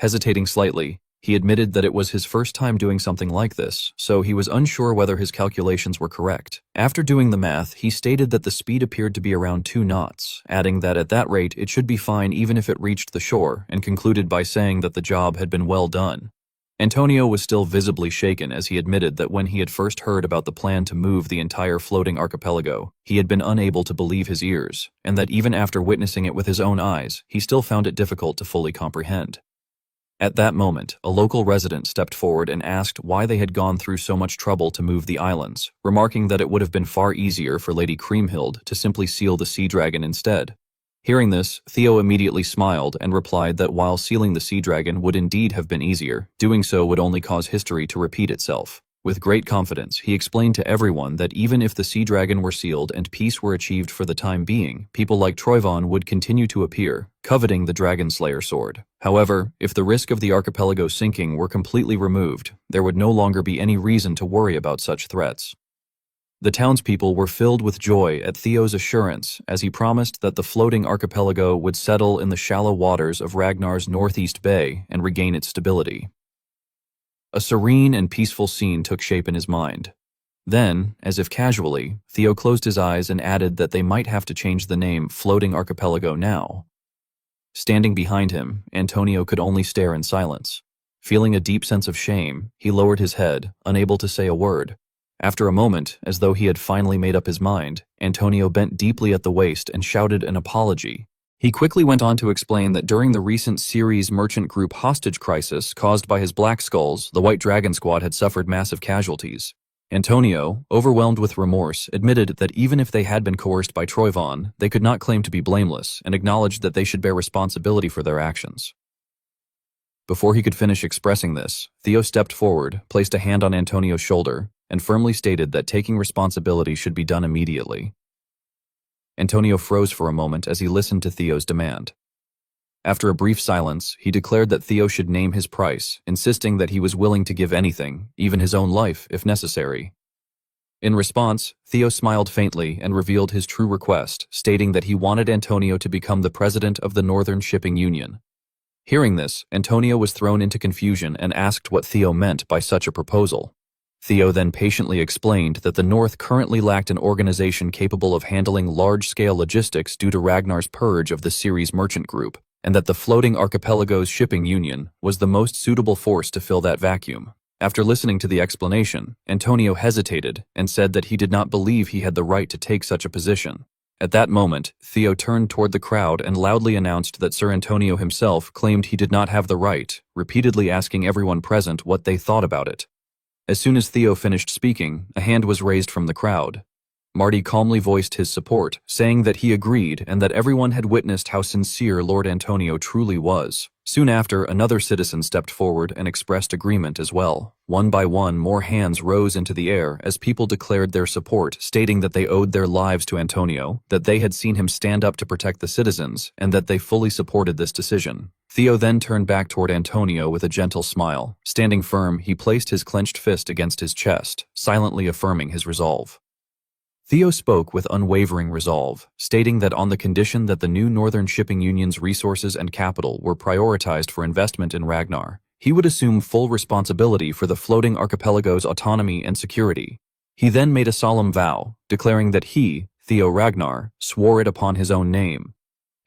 Hesitating slightly, he admitted that it was his first time doing something like this, so he was unsure whether his calculations were correct. After doing the math, he stated that the speed appeared to be around 2 knots, adding that at that rate it should be fine even if it reached the shore, and concluded by saying that the job had been well done. Antonio was still visibly shaken as he admitted that when he had first heard about the plan to move the entire floating archipelago, he had been unable to believe his ears, and that even after witnessing it with his own eyes, he still found it difficult to fully comprehend. At that moment, a local resident stepped forward and asked why they had gone through so much trouble to move the islands, remarking that it would have been far easier for Lady Creamhild to simply seal the sea dragon instead. Hearing this, Theo immediately smiled and replied that while sealing the sea dragon would indeed have been easier, doing so would only cause history to repeat itself. With great confidence, he explained to everyone that even if the sea dragon were sealed and peace were achieved for the time being, people like Troyvon would continue to appear, coveting the Dragon Slayer sword. However, if the risk of the archipelago sinking were completely removed, there would no longer be any reason to worry about such threats. The townspeople were filled with joy at Theo's assurance as he promised that the floating archipelago would settle in the shallow waters of Ragnar's northeast bay and regain its stability. A serene and peaceful scene took shape in his mind. Then, as if casually, Theo closed his eyes and added that they might have to change the name Floating Archipelago now. Standing behind him, Antonio could only stare in silence. Feeling a deep sense of shame, he lowered his head, unable to say a word. After a moment, as though he had finally made up his mind, Antonio bent deeply at the waist and shouted an apology. He quickly went on to explain that during the recent Ceres merchant group hostage crisis caused by his Black Skulls, the White Dragon Squad had suffered massive casualties. Antonio, overwhelmed with remorse, admitted that even if they had been coerced by Troyvon, they could not claim to be blameless and acknowledged that they should bear responsibility for their actions. Before he could finish expressing this, Theo stepped forward, placed a hand on Antonio's shoulder, and firmly stated that taking responsibility should be done immediately. Antonio froze for a moment as he listened to Theo's demand. After a brief silence, he declared that Theo should name his price, insisting that he was willing to give anything, even his own life, if necessary. In response, Theo smiled faintly and revealed his true request, stating that he wanted Antonio to become the president of the Northern Shipping Union. Hearing this, Antonio was thrown into confusion and asked what Theo meant by such a proposal. Theo then patiently explained that the North currently lacked an organization capable of handling large-scale logistics due to Ragnar's purge of the Ceres merchant group, and that the Floating Archipelago's shipping union was the most suitable force to fill that vacuum. After listening to the explanation, Antonio hesitated and said that he did not believe he had the right to take such a position. At that moment, Theo turned toward the crowd and loudly announced that Sir Antonio himself claimed he did not have the right, repeatedly asking everyone present what they thought about it. As soon as Theo finished speaking, a hand was raised from the crowd. Marty calmly voiced his support, saying that he agreed and that everyone had witnessed how sincere Lord Antonio truly was. Soon after, another citizen stepped forward and expressed agreement as well. One by one, more hands rose into the air as people declared their support, stating that they owed their lives to Antonio, that they had seen him stand up to protect the citizens, and that they fully supported this decision. Theo then turned back toward Antonio with a gentle smile. Standing firm, he placed his clenched fist against his chest, silently affirming his resolve. Theo spoke with unwavering resolve, stating that on the condition that the new Northern Shipping Union's resources and capital were prioritized for investment in Ragnar, he would assume full responsibility for the floating archipelago's autonomy and security. He then made a solemn vow, declaring that he, Theo Ragnar, swore it upon his own name.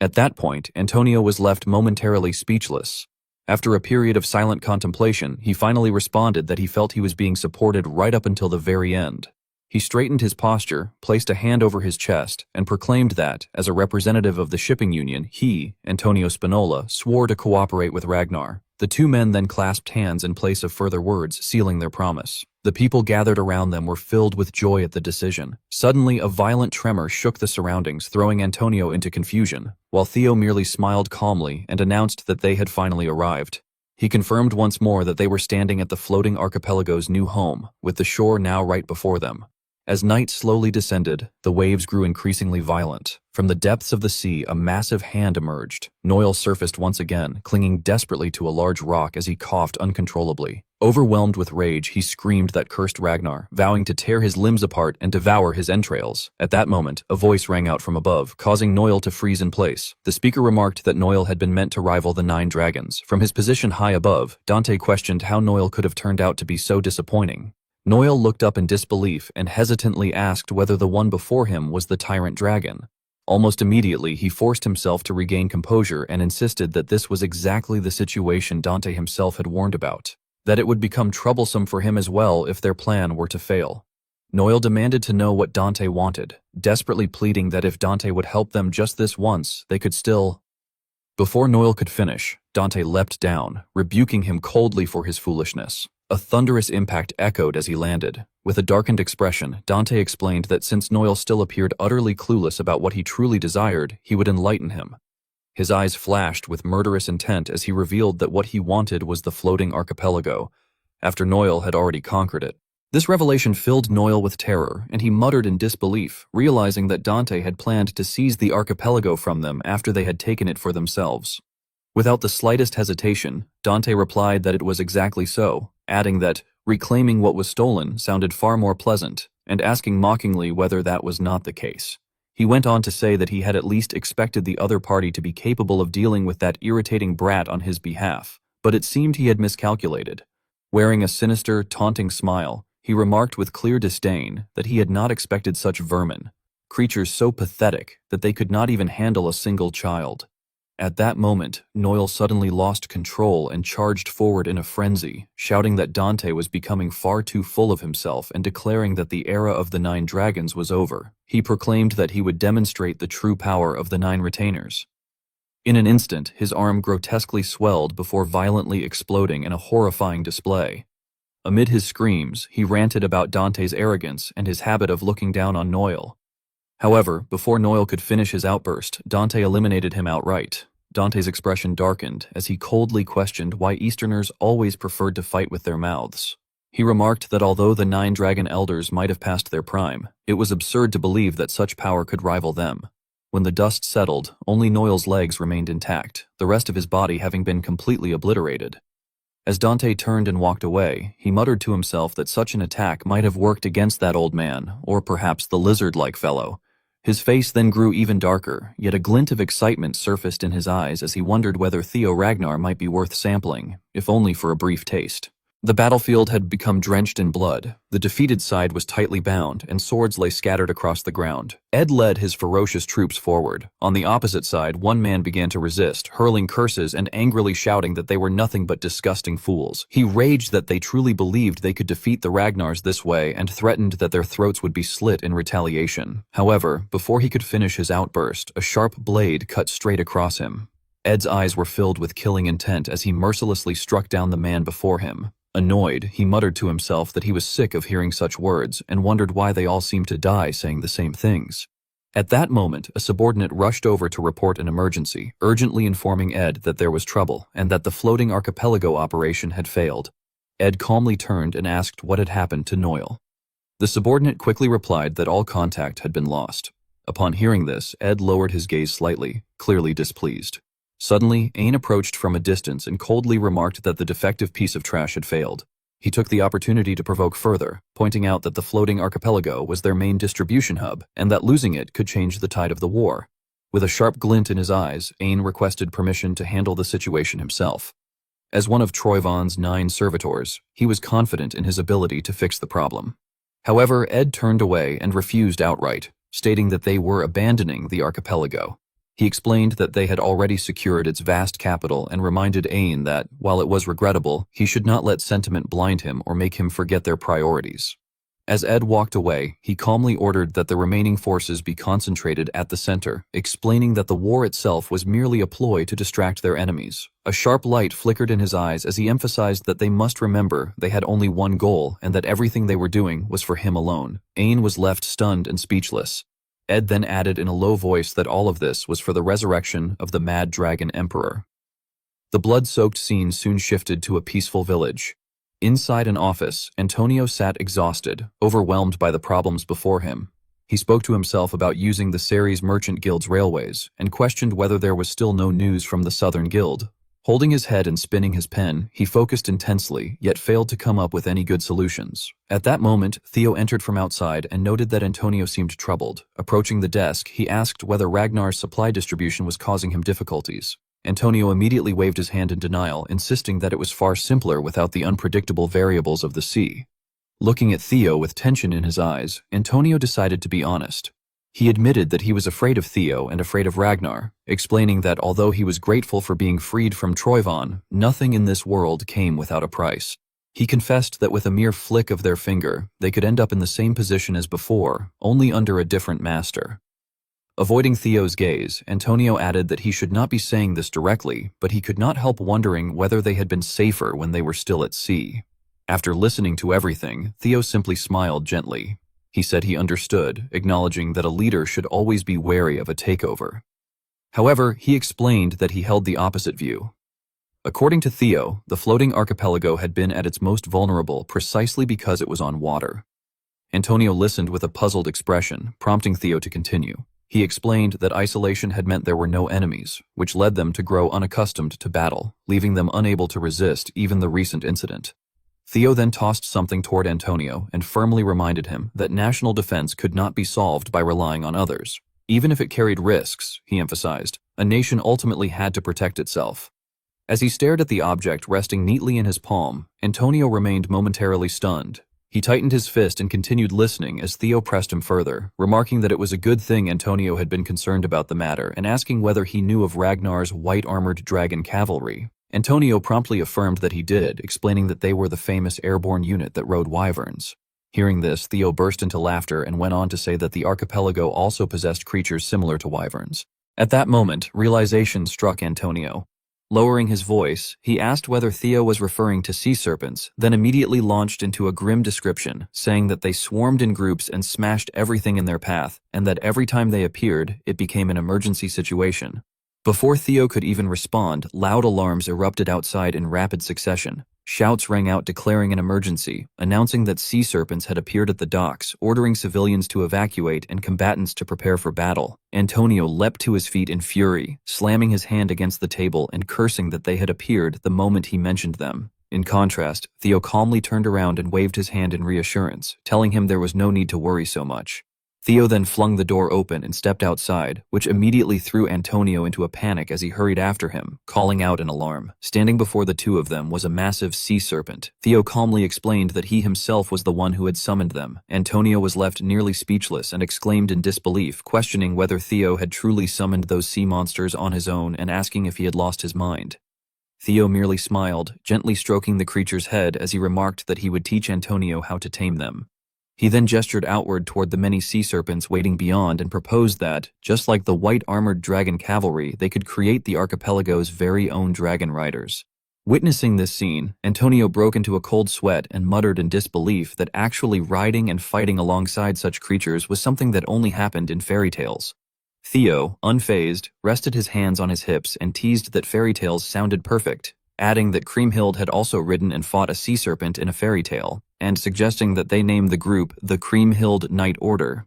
At that point, Antonio was left momentarily speechless. After a period of silent contemplation, he finally responded that he felt he was being supported right up until the very end. He straightened his posture, placed a hand over his chest, and proclaimed that, as a representative of the shipping union, he, Antonio Spinola, swore to cooperate with Ragnar. The two men then clasped hands in place of further words, sealing their promise. The people gathered around them were filled with joy at the decision. Suddenly, a violent tremor shook the surroundings, throwing Antonio into confusion, while Theo merely smiled calmly and announced that they had finally arrived. He confirmed once more that they were standing at the floating archipelago's new home, with the shore now right before them. As night slowly descended, the waves grew increasingly violent. From the depths of the sea, a massive hand emerged. Noel surfaced once again, clinging desperately to a large rock as he coughed uncontrollably. Overwhelmed with rage, he screamed that cursed Ragnar, vowing to tear his limbs apart and devour his entrails. At that moment, a voice rang out from above, causing Noel to freeze in place. The speaker remarked that Noel had been meant to rival the 9 dragons. From his position high above, Dante questioned how Noel could have turned out to be so disappointing. Noel looked up in disbelief and hesitantly asked whether the one before him was the tyrant dragon. Almost immediately, he forced himself to regain composure and insisted that this was exactly the situation Dante himself had warned about, that it would become troublesome for him as well if their plan were to fail. Noel demanded to know what Dante wanted, desperately pleading that if Dante would help them just this once, they could still... Before Noel could finish, Dante leapt down, rebuking him coldly for his foolishness. A thunderous impact echoed as he landed. With a darkened expression, Dante explained that since Noel still appeared utterly clueless about what he truly desired, he would enlighten him. His eyes flashed with murderous intent as he revealed that what he wanted was the floating archipelago, after Noel had already conquered it. This revelation filled Noel with terror, and he muttered in disbelief, realizing that Dante had planned to seize the archipelago from them after they had taken it for themselves. Without the slightest hesitation, Dante replied that it was exactly so, adding that reclaiming what was stolen sounded far more pleasant, and asking mockingly whether that was not the case. He went on to say that he had at least expected the other party to be capable of dealing with that irritating brat on his behalf, but it seemed he had miscalculated. Wearing a sinister, taunting smile, he remarked with clear disdain that he had not expected such vermin, creatures so pathetic that they could not even handle a single child. At that moment, Noel suddenly lost control and charged forward in a frenzy, shouting that Dante was becoming far too full of himself and declaring that the era of the 9 dragons was over. He proclaimed that he would demonstrate the true power of the 9 retainers. In an instant, his arm grotesquely swelled before violently exploding in a horrifying display. Amid his screams, he ranted about Dante's arrogance and his habit of looking down on Noel. However, before Noel could finish his outburst, Dante eliminated him outright. Dante's expression darkened as he coldly questioned why Easterners always preferred to fight with their mouths. He remarked that although the 9 dragon elders might have passed their prime, it was absurd to believe that such power could rival them. When the dust settled, only Noel's legs remained intact, the rest of his body having been completely obliterated. As Dante turned and walked away, he muttered to himself that such an attack might have worked against that old man, or perhaps the lizard-like fellow. His face then grew even darker, yet a glint of excitement surfaced in his eyes as he wondered whether Theo Ragnar might be worth sampling, if only for a brief taste. The battlefield had become drenched in blood. The defeated side was tightly bound, and swords lay scattered across the ground. Ed led his ferocious troops forward. On the opposite side, one man began to resist, hurling curses and angrily shouting that they were nothing but disgusting fools. He raged that they truly believed they could defeat the Ragnars this way and threatened that their throats would be slit in retaliation. However, before he could finish his outburst, a sharp blade cut straight across him. Ed's eyes were filled with killing intent as he mercilessly struck down the man before him. Annoyed, he muttered to himself that he was sick of hearing such words and wondered why they all seemed to die saying the same things. At that moment, a subordinate rushed over to report an emergency, urgently informing Ed that there was trouble and that the floating archipelago operation had failed. Ed calmly turned and asked what had happened to Noel. The subordinate quickly replied that all contact had been lost. Upon hearing this, Ed lowered his gaze slightly, clearly displeased. Suddenly, Ain approached from a distance and coldly remarked that the defective piece of trash had failed. He took the opportunity to provoke further, pointing out that the floating archipelago was their main distribution hub and that losing it could change the tide of the war. With a sharp glint in his eyes, Ain requested permission to handle the situation himself. As one of Troyvon's 9 servitors, he was confident in his ability to fix the problem. However, Ed turned away and refused outright, stating that they were abandoning the archipelago. He explained that they had already secured its vast capital and reminded Ain that, while it was regrettable, he should not let sentiment blind him or make him forget their priorities. As Ed walked away, he calmly ordered that the remaining forces be concentrated at the center, explaining that the war itself was merely a ploy to distract their enemies. A sharp light flickered in his eyes as he emphasized that they must remember they had only one goal and that everything they were doing was for him alone. Ain was left stunned and speechless. Ed then added in a low voice that all of this was for the resurrection of the Mad Dragon Emperor. The blood-soaked scene soon shifted to a peaceful village. Inside an office, Antonio sat exhausted, overwhelmed by the problems before him. He spoke to himself about using the Ceres Merchant Guild's railways and questioned whether there was still no news from the Southern Guild. Holding his head and spinning his pen, he focused intensely, yet failed to come up with any good solutions. At that moment, Theo entered from outside and noted that Antonio seemed troubled. Approaching the desk, he asked whether Ragnar's supply distribution was causing him difficulties. Antonio immediately waved his hand in denial, insisting that it was far simpler without the unpredictable variables of the sea. Looking at Theo with tension in his eyes, Antonio decided to be honest. He admitted that he was afraid of Theo and afraid of Ragnar, explaining that although he was grateful for being freed from Troyvon, nothing in this world came without a price. He confessed that with a mere flick of their finger, they could end up in the same position as before, only under a different master. Avoiding Theo's gaze, Antonio added that he should not be saying this directly, but he could not help wondering whether they had been safer when they were still at sea. After listening to everything, Theo simply smiled gently. He said he understood, acknowledging that a leader should always be wary of a takeover. However, he explained that he held the opposite view. According to Theo, the floating archipelago had been at its most vulnerable precisely because it was on water. Antonio listened with a puzzled expression, prompting Theo to continue. He explained that isolation had meant there were no enemies, which led them to grow unaccustomed to battle, leaving them unable to resist even the recent incident. Theo then tossed something toward Antonio and firmly reminded him that national defense could not be solved by relying on others. Even if it carried risks, he emphasized, a nation ultimately had to protect itself. As he stared at the object resting neatly in his palm, Antonio remained momentarily stunned. He tightened his fist and continued listening as Theo pressed him further, remarking that it was a good thing Antonio had been concerned about the matter and asking whether he knew of Ragnar's white-armored dragon cavalry. Antonio promptly affirmed that he did, explaining that they were the famous airborne unit that rode wyverns. Hearing this, Theo burst into laughter and went on to say that the archipelago also possessed creatures similar to wyverns. At that moment, realization struck Antonio. Lowering his voice, he asked whether Theo was referring to sea serpents, then immediately launched into a grim description, saying that they swarmed in groups and smashed everything in their path, and that every time they appeared, it became an emergency situation. Before Theo could even respond, loud alarms erupted outside in rapid succession. Shouts rang out declaring an emergency, announcing that sea serpents had appeared at the docks, ordering civilians to evacuate and combatants to prepare for battle. Antonio leapt to his feet in fury, slamming his hand against the table and cursing that they had appeared the moment he mentioned them. In contrast, Theo calmly turned around and waved his hand in reassurance, telling him there was no need to worry so much. Theo then flung the door open and stepped outside, which immediately threw Antonio into a panic as he hurried after him, calling out an alarm. Standing before the two of them was a massive sea serpent. Theo calmly explained that he himself was the one who had summoned them. Antonio was left nearly speechless and exclaimed in disbelief, questioning whether Theo had truly summoned those sea monsters on his own and asking if he had lost his mind. Theo merely smiled, gently stroking the creature's head as he remarked that he would teach Antonio how to tame them. He then gestured outward toward the many sea serpents waiting beyond and proposed that, just like the white-armored dragon cavalry, they could create the archipelago's very own dragon riders. Witnessing this scene, Antonio broke into a cold sweat and muttered in disbelief that actually riding and fighting alongside such creatures was something that only happened in fairy tales. Theo, unfazed, rested his hands on his hips and teased that fairy tales sounded perfect, adding that Kriemhild had also ridden and fought a sea serpent in a fairy tale, and suggesting that they name the group the Kriemhild Knight Order.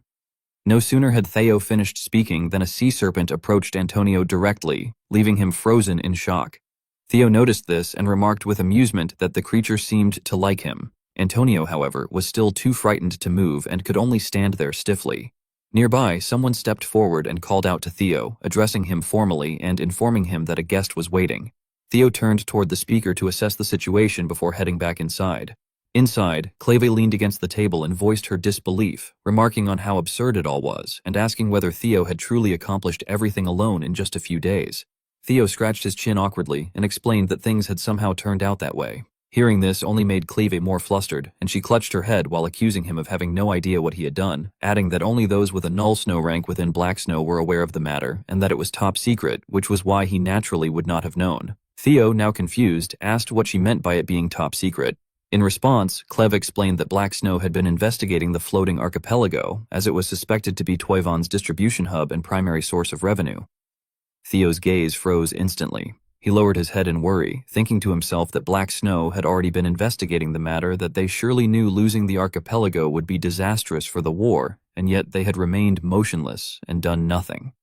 No sooner had Theo finished speaking than a sea serpent approached Antonio directly, leaving him frozen in shock. Theo noticed this and remarked with amusement that the creature seemed to like him. Antonio, however, was still too frightened to move and could only stand there stiffly. Nearby, someone stepped forward and called out to Theo, addressing him formally and informing him that a guest was waiting. Theo turned toward the speaker to assess the situation before heading back inside. Inside, Cleve leaned against the table and voiced her disbelief, remarking on how absurd it all was, and asking whether Theo had truly accomplished everything alone in just a few days. Theo scratched his chin awkwardly and explained that things had somehow turned out that way. Hearing this only made Cleve more flustered, and she clutched her head while accusing him of having no idea what he had done, adding that only those with a null snow rank within Black Snow were aware of the matter, and that it was top secret, which was why he naturally would not have known. Theo, now confused, asked what she meant by it being top secret. In response, Cleve explained that Black Snow had been investigating the floating archipelago, as it was suspected to be Toivon's distribution hub and primary source of revenue. Theo's gaze froze instantly. He lowered his head in worry, thinking to himself that Black Snow had already been investigating the matter, that they surely knew losing the archipelago would be disastrous for the war, and yet they had remained motionless and done nothing.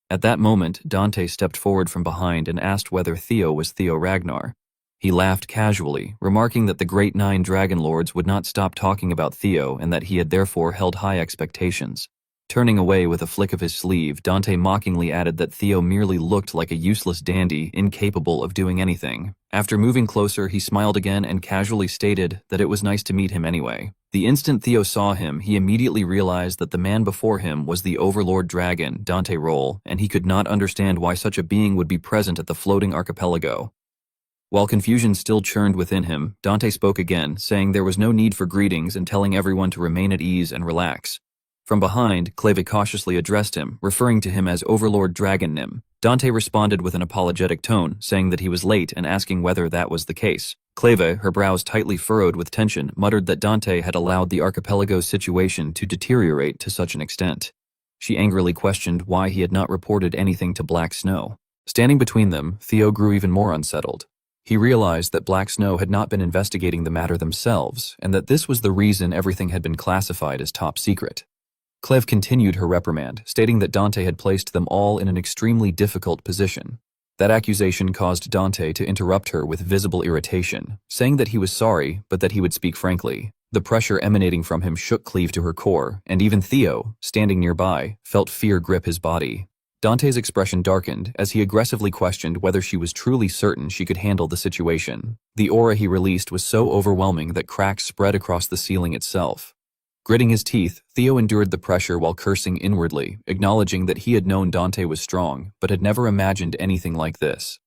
At that moment, Dante stepped forward from behind and asked whether Theo was Theo Ragnar. He laughed casually, remarking that the great 9 dragon lords would not stop talking about Theo and that he had therefore held high expectations. Turning away with a flick of his sleeve, Dante mockingly added that Theo merely looked like a useless dandy, incapable of doing anything. After moving closer, he smiled again and casually stated that it was nice to meet him anyway. The instant Theo saw him, he immediately realized that the man before him was the Overlord Dragon, Dante Roll, and he could not understand why such a being would be present at the floating archipelago. While confusion still churned within him, Dante spoke again, saying there was no need for greetings and telling everyone to remain at ease and relax. From behind, Cleve cautiously addressed him, referring to him as Overlord Dragon Nim. Dante responded with an apologetic tone, saying that he was late and asking whether that was the case. Cleve, her brows tightly furrowed with tension, muttered that Dante had allowed the archipelago's situation to deteriorate to such an extent. She angrily questioned why he had not reported anything to Black Snow. Standing between them, Theo grew even more unsettled. He realized that Black Snow had not been investigating the matter themselves, and that this was the reason everything had been classified as top secret. Cleve continued her reprimand, stating that Dante had placed them all in an extremely difficult position. That accusation caused Dante to interrupt her with visible irritation, saying that he was sorry, but that he would speak frankly. The pressure emanating from him shook Cleve to her core, and even Theo, standing nearby, felt fear grip his body. Dante's expression darkened as he aggressively questioned whether she was truly certain she could handle the situation. The aura he released was so overwhelming that cracks spread across the ceiling itself. Gritting his teeth, Theo endured the pressure while cursing inwardly, acknowledging that he had known Dante was strong, but had never imagined anything like this.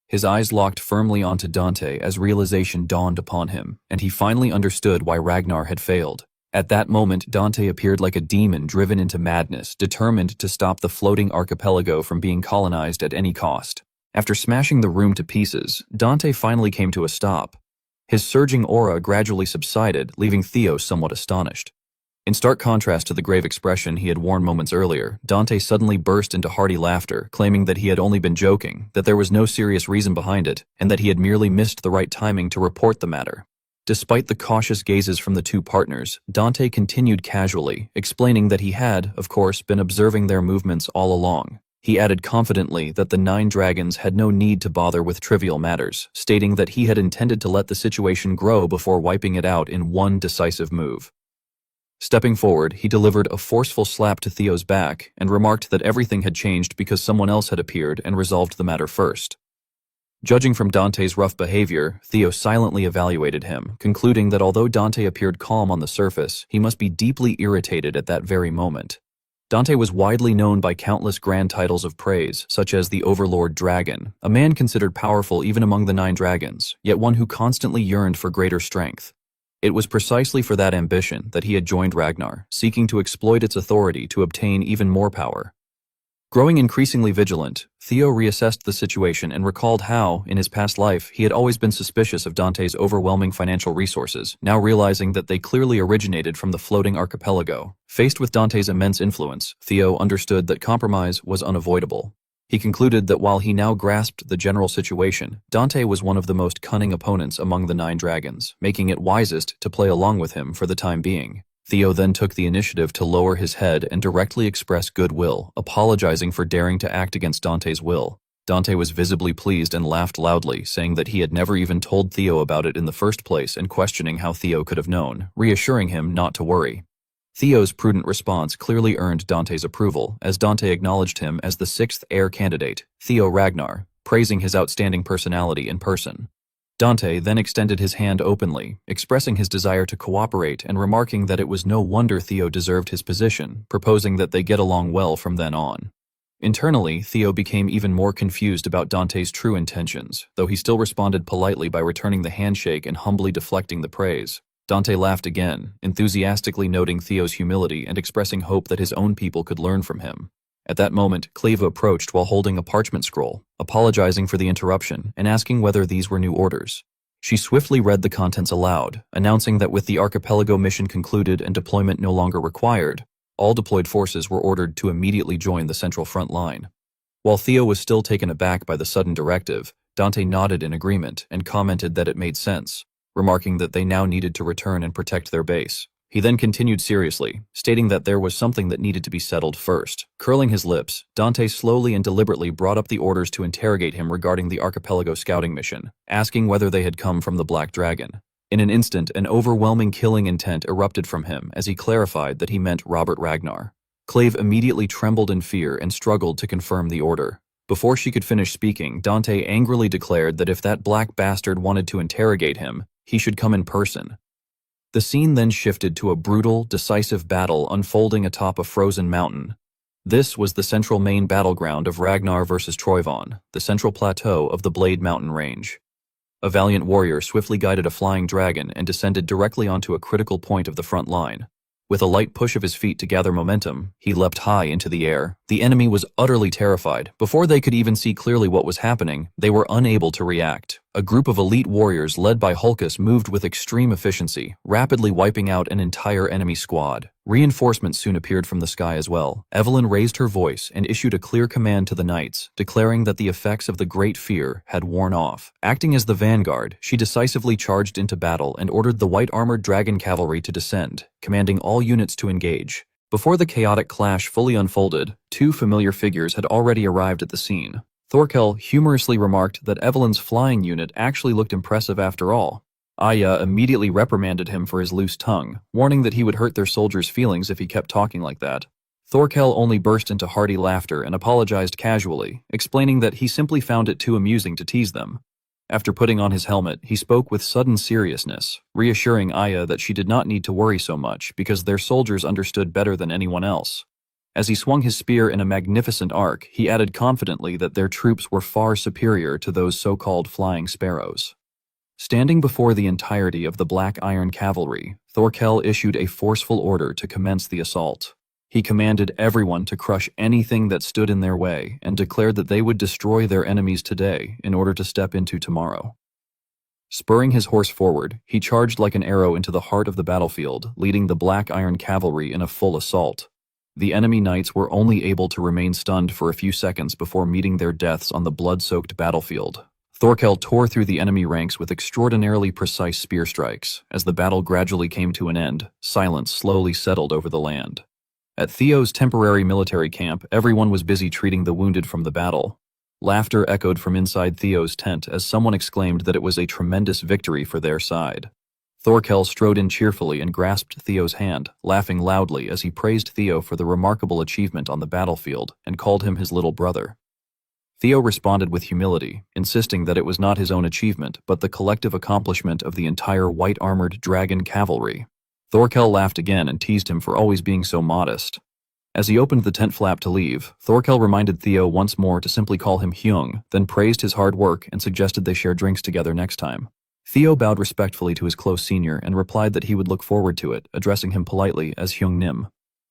His eyes locked firmly onto Dante as realization dawned upon him, and he finally understood why Ragnar had failed. At that moment, Dante appeared like a demon driven into madness, determined to stop the floating archipelago from being colonized at any cost. After smashing the room to pieces, Dante finally came to a stop. His surging aura gradually subsided, leaving Theo somewhat astonished. In stark contrast to the grave expression he had worn moments earlier, Dante suddenly burst into hearty laughter, claiming that he had only been joking, that there was no serious reason behind it, and that he had merely missed the right timing to report the matter. Despite the cautious gazes from the two partners, Dante continued casually, explaining that he had, of course, been observing their movements all along. He added confidently that the 9 dragons had no need to bother with trivial matters, stating that he had intended to let the situation grow before wiping it out in one decisive move. Stepping forward, he delivered a forceful slap to Theo's back and remarked that everything had changed because someone else had appeared and resolved the matter first. Judging from Dante's rough behavior, Theo silently evaluated him, concluding that although Dante appeared calm on the surface, he must be deeply irritated at that very moment. Dante was widely known by countless grand titles of praise, such as the Overlord Dragon, a man considered powerful even among the 9 dragons, yet one who constantly yearned for greater strength. It was precisely for that ambition that he had joined Ragnar, seeking to exploit its authority to obtain even more power. Growing increasingly vigilant, Theo reassessed the situation and recalled how, in his past life, he had always been suspicious of Dante's overwhelming financial resources, now realizing that they clearly originated from the floating archipelago. Faced with Dante's immense influence, Theo understood that compromise was unavoidable. He concluded that while he now grasped the general situation, Dante was one of the most cunning opponents among the 9 dragons, making it wisest to play along with him for the time being. Theo then took the initiative to lower his head and directly express goodwill, apologizing for daring to act against Dante's will. Dante was visibly pleased and laughed loudly, saying that he had never even told Theo about it in the first place and questioning how Theo could have known, reassuring him not to worry. Theo's prudent response clearly earned Dante's approval, as Dante acknowledged him as the 6th heir candidate, Theo Ragnar, praising his outstanding personality in person. Dante then extended his hand openly, expressing his desire to cooperate and remarking that it was no wonder Theo deserved his position, proposing that they get along well from then on. Internally, Theo became even more confused about Dante's true intentions, though he still responded politely by returning the handshake and humbly deflecting the praise. Dante laughed again, enthusiastically noting Theo's humility and expressing hope that his own people could learn from him. At that moment, Cleve approached while holding a parchment scroll, apologizing for the interruption and asking whether these were new orders. She swiftly read the contents aloud, announcing that with the archipelago mission concluded and deployment no longer required, all deployed forces were ordered to immediately join the central front line. While Theo was still taken aback by the sudden directive, Dante nodded in agreement and commented that it made sense, remarking that they now needed to return and protect their base. He then continued seriously, stating that there was something that needed to be settled first. Curling his lips, Dante slowly and deliberately brought up the orders to interrogate him regarding the archipelago scouting mission, asking whether they had come from the Black Dragon. In an instant, an overwhelming killing intent erupted from him as he clarified that he meant Robert Ragnar. Clave immediately trembled in fear and struggled to confirm the order. Before she could finish speaking, Dante angrily declared that if that black bastard wanted to interrogate him, he should come in person. The scene then shifted to a brutal, decisive battle unfolding atop a frozen mountain. This was the central main battleground of Ragnar versus Troyvon, the central plateau of the Blade Mountain Range. A valiant warrior swiftly guided a flying dragon and descended directly onto a critical point of the front line. With a light push of his feet to gather momentum, he leapt high into the air. The enemy was utterly terrified. Before they could even see clearly what was happening, they were unable to react. A group of elite warriors led by Hulkus moved with extreme efficiency, rapidly wiping out an entire enemy squad. Reinforcements soon appeared from the sky as well. Evelyn raised her voice and issued a clear command to the knights, declaring that the effects of the Great Fear had worn off. Acting as the vanguard, she decisively charged into battle and ordered the white-armored dragon cavalry to descend, commanding all units to engage. Before the chaotic clash fully unfolded, two familiar figures had already arrived at the scene. Thorkel humorously remarked that Evelyn's flying unit actually looked impressive after all. Aya immediately reprimanded him for his loose tongue, warning that he would hurt their soldiers' feelings if he kept talking like that. Thorkel only burst into hearty laughter and apologized casually, explaining that he simply found it too amusing to tease them. After putting on his helmet, he spoke with sudden seriousness, reassuring Aya that she did not need to worry so much because their soldiers understood better than anyone else. As he swung his spear in a magnificent arc, he added confidently that their troops were far superior to those so-called flying sparrows. Standing before the entirety of the Black Iron Cavalry, Thorkel issued a forceful order to commence the assault. He commanded everyone to crush anything that stood in their way and declared that they would destroy their enemies today in order to step into tomorrow. Spurring his horse forward, he charged like an arrow into the heart of the battlefield, leading the Black Iron Cavalry in a full assault. The enemy knights were only able to remain stunned for a few seconds before meeting their deaths on the blood-soaked battlefield. Thorkel tore through the enemy ranks with extraordinarily precise spear strikes. As the battle gradually came to an end, silence slowly settled over the land. At Theo's temporary military camp, everyone was busy treating the wounded from the battle. Laughter echoed from inside Theo's tent as someone exclaimed that it was a tremendous victory for their side. Thorkel strode in cheerfully and grasped Theo's hand, laughing loudly as he praised Theo for the remarkable achievement on the battlefield and called him his little brother. Theo responded with humility, insisting that it was not his own achievement but the collective accomplishment of the entire white-armored dragon cavalry. Thorkel laughed again and teased him for always being so modest. As he opened the tent flap to leave, Thorkel reminded Theo once more to simply call him Hyung, then praised his hard work and suggested they share drinks together next time. Theo bowed respectfully to his close senior and replied that he would look forward to it, addressing him politely as Hyung Nim.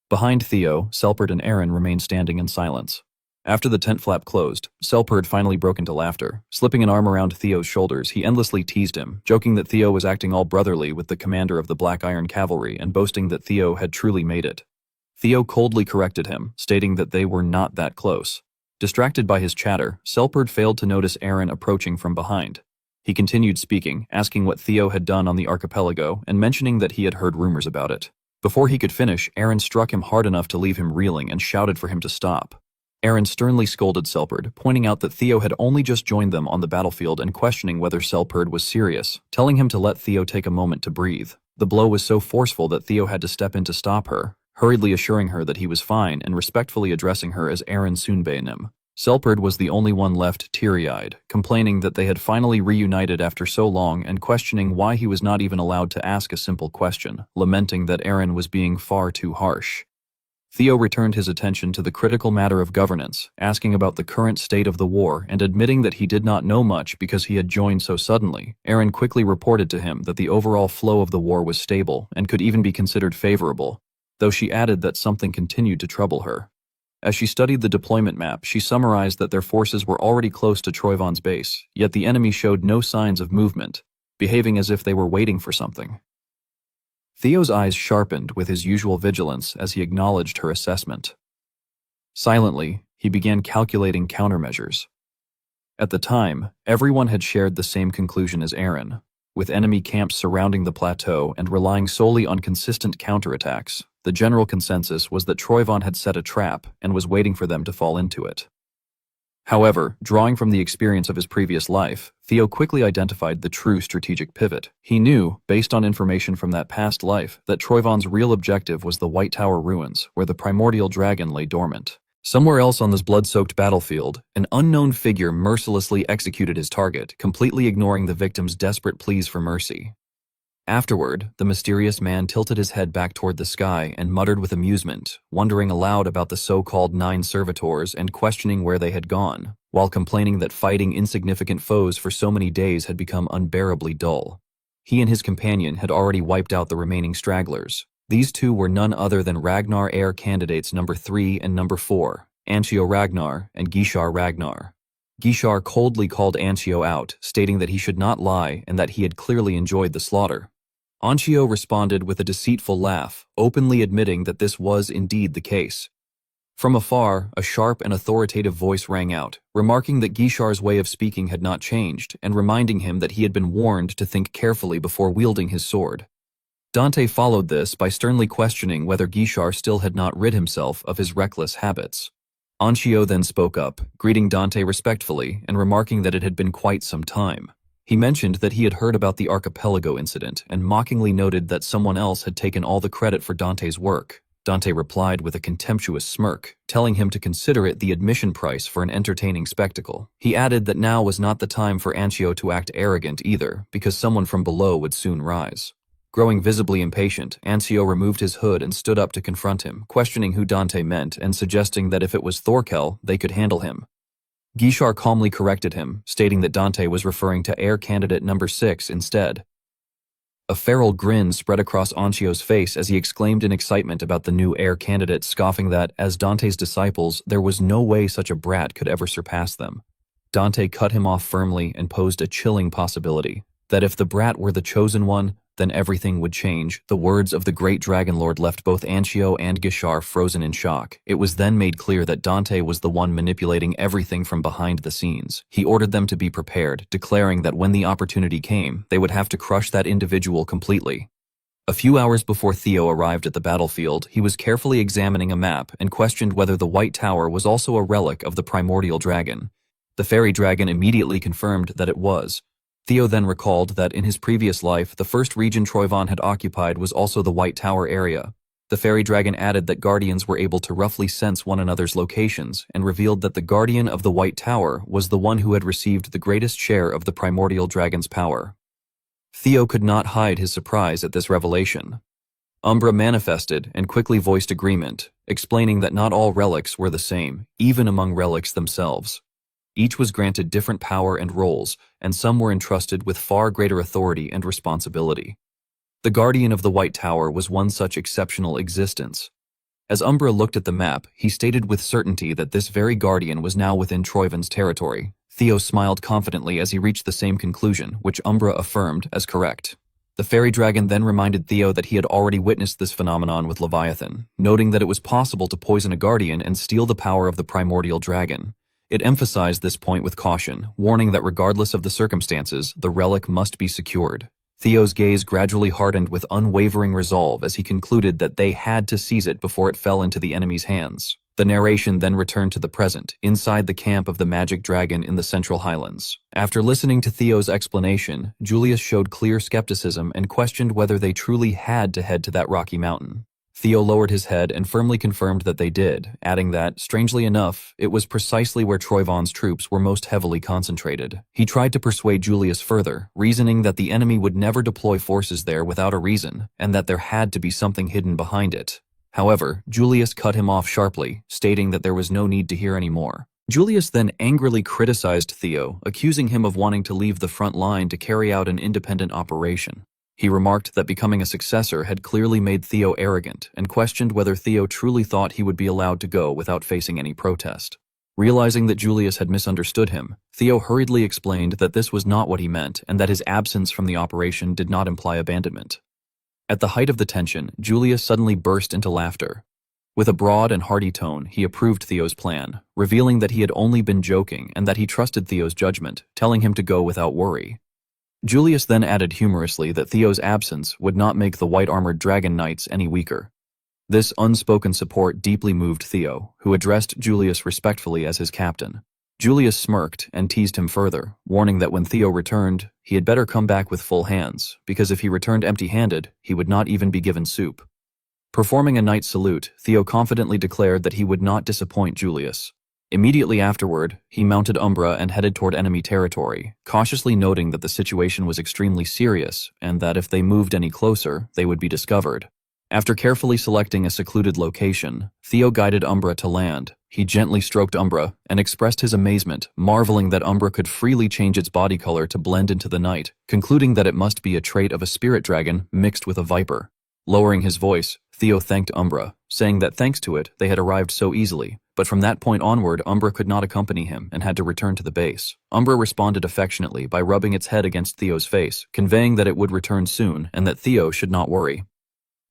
Behind Theo, Selpert and Aaron remained standing in silence. After the tent flap closed, Selpert finally broke into laughter. Slipping an arm around Theo's shoulders, he endlessly teased him, joking that Theo was acting all brotherly with the commander of the Black Iron Cavalry and boasting that Theo had truly made it. Theo coldly corrected him, stating that they were not that close. Distracted by his chatter, Selpert failed to notice Aaron approaching from behind. He continued speaking, asking what Theo had done on the archipelago and mentioning that he had heard rumors about it. Before he could finish, Aaron struck him hard enough to leave him reeling and shouted for him to stop. Aaron sternly scolded Selpert, pointing out that Theo had only just joined them on the battlefield and questioning whether Selpert was serious, telling him to let Theo take a moment to breathe. The blow was so forceful that Theo had to step in to stop her, hurriedly assuring her that he was fine and respectfully addressing her as Aaron Sunbaenim. Selpert was the only one left teary-eyed, complaining that they had finally reunited after so long and questioning why he was not even allowed to ask a simple question, lamenting that Aaron was being far too harsh. Theo returned his attention to the critical matter of governance, asking about the current state of the war and admitting that he did not know much because he had joined so suddenly. Aaron quickly reported to him that the overall flow of the war was stable and could even be considered favorable, though she added that something continued to trouble her. As she studied the deployment map, she summarized that their forces were already close to Troyvon's base, yet the enemy showed no signs of movement, behaving as if they were waiting for something. Theo's eyes sharpened with his usual vigilance as he acknowledged her assessment. Silently, he began calculating countermeasures. At the time, everyone had shared the same conclusion as Aaron. with enemy camps surrounding the plateau and relying solely on consistent counterattacks. The general consensus was that Troyvon had set a trap and was waiting for them to fall into it. However, drawing from the experience of his previous life, Theo quickly identified the true strategic pivot. He knew, based on information from that past life, that Troyvon's real objective was the White Tower ruins, where the primordial dragon lay dormant. Somewhere else on this blood-soaked battlefield, an unknown figure mercilessly executed his target, completely ignoring the victim's desperate pleas for mercy. Afterward, the mysterious man tilted his head back toward the sky and muttered with amusement, wondering aloud about the so-called 9 servitors and questioning where they had gone, while complaining that fighting insignificant foes for so many days had become unbearably dull. He and his companion had already wiped out the remaining stragglers. These two were none other than Ragnar heir candidates number 3 and number 4, Anshio Ragnar and Gishar Ragnar. Gishar coldly called Anshio out, stating that he should not lie and that he had clearly enjoyed the slaughter. Anshio responded with a deceitful laugh, openly admitting that this was indeed the case. From afar, a sharp and authoritative voice rang out, remarking that Gishar's way of speaking had not changed and reminding him that he had been warned to think carefully before wielding his sword. Dante followed this by sternly questioning whether Gishar still had not rid himself of his reckless habits. Anshio then spoke up, greeting Dante respectfully and remarking that it had been quite some time. He mentioned that he had heard about the archipelago incident and mockingly noted that someone else had taken all the credit for Dante's work. Dante replied with a contemptuous smirk, telling him to consider it the admission price for an entertaining spectacle. He added that now was not the time for Anshio to act arrogant either, because someone from below would soon rise. Growing visibly impatient, Anshio removed his hood and stood up to confront him, questioning who Dante meant and suggesting that if it was Thorkel, they could handle him. Gishar calmly corrected him, stating that Dante was referring to heir candidate number 6 instead. A feral grin spread across Anshio's face as he exclaimed in excitement about the new heir candidate, scoffing that, as Dante's disciples, there was no way such a brat could ever surpass them. Dante cut him off firmly and posed a chilling possibility, that if the brat were the chosen one, then everything would change. The words of the great Dragon Lord left both Anshio and Gishar frozen in shock. It was then made clear that Dante was the one manipulating everything from behind the scenes. He ordered them to be prepared, declaring that when the opportunity came, they would have to crush that individual completely. A few hours before Theo arrived at the battlefield, he was carefully examining a map and questioned whether the White Tower was also a relic of the primordial dragon. The fairy dragon immediately confirmed that it was. Theo then recalled that in his previous life, the first region Troyvon had occupied was also the White Tower area. The fairy dragon added that guardians were able to roughly sense one another's locations and revealed that the guardian of the White Tower was the one who had received the greatest share of the primordial dragon's power. Theo could not hide his surprise at this revelation. Umbra manifested and quickly voiced agreement, explaining that not all relics were the same, even among relics themselves. Each was granted different power and roles, and some were entrusted with far greater authority and responsibility. The Guardian of the White Tower was one such exceptional existence. As Umbra looked at the map, he stated with certainty that this very Guardian was now within Troyvon's territory. Theo smiled confidently as he reached the same conclusion, which Umbra affirmed as correct. The fairy dragon then reminded Theo that he had already witnessed this phenomenon with Leviathan, noting that it was possible to poison a Guardian and steal the power of the primordial dragon. It emphasized this point with caution, warning that regardless of the circumstances, the relic must be secured. Theo's gaze gradually hardened with unwavering resolve as he concluded that they had to seize it before it fell into the enemy's hands. The narration then returned to the present, inside the camp of the magic dragon in the Central Highlands. After listening to Theo's explanation, Julius showed clear skepticism and questioned whether they truly had to head to that rocky mountain. Theo lowered his head and firmly confirmed that they did, adding that, strangely enough, it was precisely where Troyvon's troops were most heavily concentrated. He tried to persuade Julius further, reasoning that the enemy would never deploy forces there without a reason, and that there had to be something hidden behind it. However, Julius cut him off sharply, stating that there was no need to hear any more. Julius then angrily criticized Theo, accusing him of wanting to leave the front line to carry out an independent operation. He remarked that becoming a successor had clearly made Theo arrogant and questioned whether Theo truly thought he would be allowed to go without facing any protest. Realizing that Julius had misunderstood him, Theo hurriedly explained that this was not what he meant and that his absence from the operation did not imply abandonment. At the height of the tension, Julius suddenly burst into laughter. With a broad and hearty tone, he approved Theo's plan, revealing that he had only been joking and that he trusted Theo's judgment, telling him to go without worry. Julius then added humorously that Theo's absence would not make the white-armored dragon knights any weaker. This unspoken support deeply moved Theo, who addressed Julius respectfully as his captain. Julius smirked and teased him further, warning that when Theo returned, he had better come back with full hands, because if he returned empty-handed, he would not even be given soup. Performing a knight's salute, Theo confidently declared that he would not disappoint Julius. Immediately afterward, he mounted Umbra and headed toward enemy territory, cautiously noting that the situation was extremely serious and that if they moved any closer, they would be discovered. After carefully selecting a secluded location, Theo guided Umbra to land. He gently stroked Umbra and expressed his amazement, marveling that Umbra could freely change its body color to blend into the night, concluding that it must be a trait of a spirit dragon mixed with a viper. Lowering his voice, Theo thanked Umbra, saying that thanks to it, they had arrived so easily, but from that point onward, Umbra could not accompany him and had to return to the base. Umbra responded affectionately by rubbing its head against Theo's face, conveying that it would return soon and that Theo should not worry.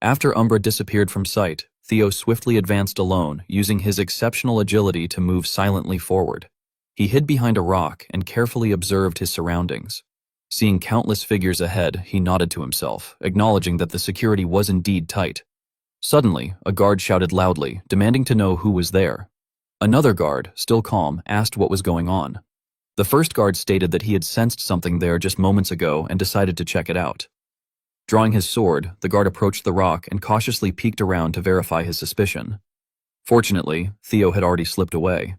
After Umbra disappeared from sight, Theo swiftly advanced alone, using his exceptional agility to move silently forward. He hid behind a rock and carefully observed his surroundings. Seeing countless figures ahead, he nodded to himself, acknowledging that the security was indeed tight. Suddenly, a guard shouted loudly, demanding to know who was there. Another guard, still calm, asked what was going on. The first guard stated that he had sensed something there just moments ago and decided to check it out. Drawing his sword, the guard approached the rock and cautiously peeked around to verify his suspicion. Fortunately, Theo had already slipped away.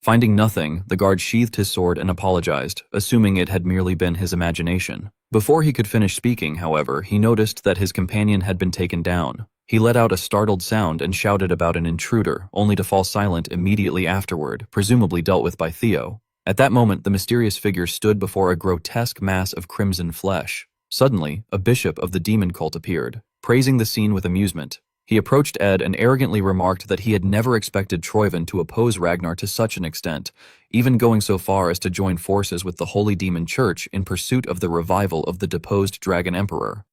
Finding nothing, the guard sheathed his sword and apologized, assuming it had merely been his imagination. Before he could finish speaking, however, he noticed that his companion had been taken down. He let out a startled sound and shouted about an intruder, only to fall silent immediately afterward, presumably dealt with by Theo. At that moment, the mysterious figure stood before a grotesque mass of crimson flesh. Suddenly, a bishop of the demon cult appeared, praising the scene with amusement. He approached Ed and arrogantly remarked that he had never expected Troyvin to oppose Ragnar to such an extent, even going so far as to join forces with the Holy Demon Church in pursuit of the revival of the deposed Dragon Emperor.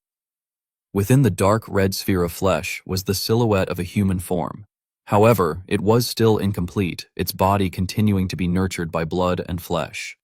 Within the dark red sphere of flesh was the silhouette of a human form. However, it was still incomplete, its body continuing to be nurtured by blood and flesh.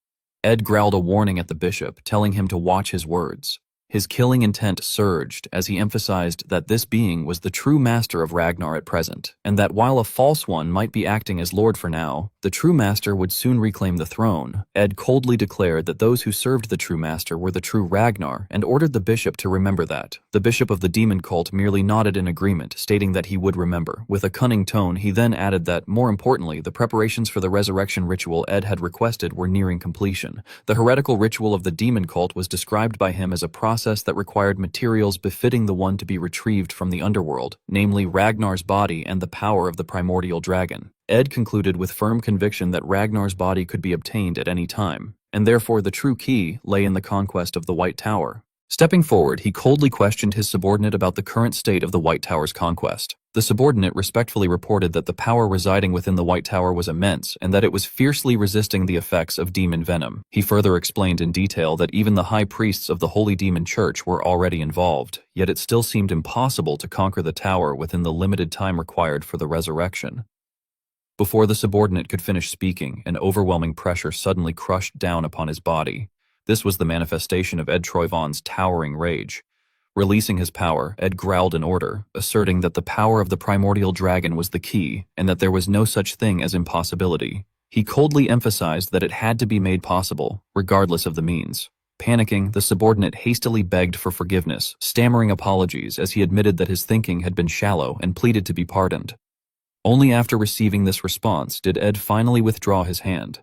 Ed growled a warning at the bishop, telling him to watch his words. His killing intent surged as he emphasized that this being was the true master of Ragnar at present, and that while a false one might be acting as lord for now, the true master would soon reclaim the throne. Ed coldly declared that those who served the true master were the true Ragnar and ordered the bishop to remember that. The bishop of the demon cult merely nodded in agreement, stating that he would remember. With a cunning tone, he then added that, more importantly, the preparations for the resurrection ritual Ed had requested were nearing completion. The heretical ritual of the demon cult was described by him as a process that required materials befitting the one to be retrieved from the underworld, namely Ragnar's body and the power of the primordial dragon. Ed concluded with firm conviction that Ragnar's body could be obtained at any time, and therefore the true key lay in the conquest of the White Tower. Stepping forward, he coldly questioned his subordinate about the current state of the White Tower's conquest. The subordinate respectfully reported that the power residing within the White Tower was immense and that it was fiercely resisting the effects of demon venom. He further explained in detail that even the high priests of the Holy Demon Church were already involved, yet it still seemed impossible to conquer the tower within the limited time required for the resurrection. Before the subordinate could finish speaking, an overwhelming pressure suddenly crushed down upon his body. This was the manifestation of Ed Troyvon's towering rage. Releasing his power, Ed growled an order, asserting that the power of the primordial dragon was the key and that there was no such thing as impossibility. He coldly emphasized that it had to be made possible, regardless of the means. Panicking, the subordinate hastily begged for forgiveness, stammering apologies as he admitted that his thinking had been shallow and pleaded to be pardoned. Only after receiving this response did Ed finally withdraw his hand.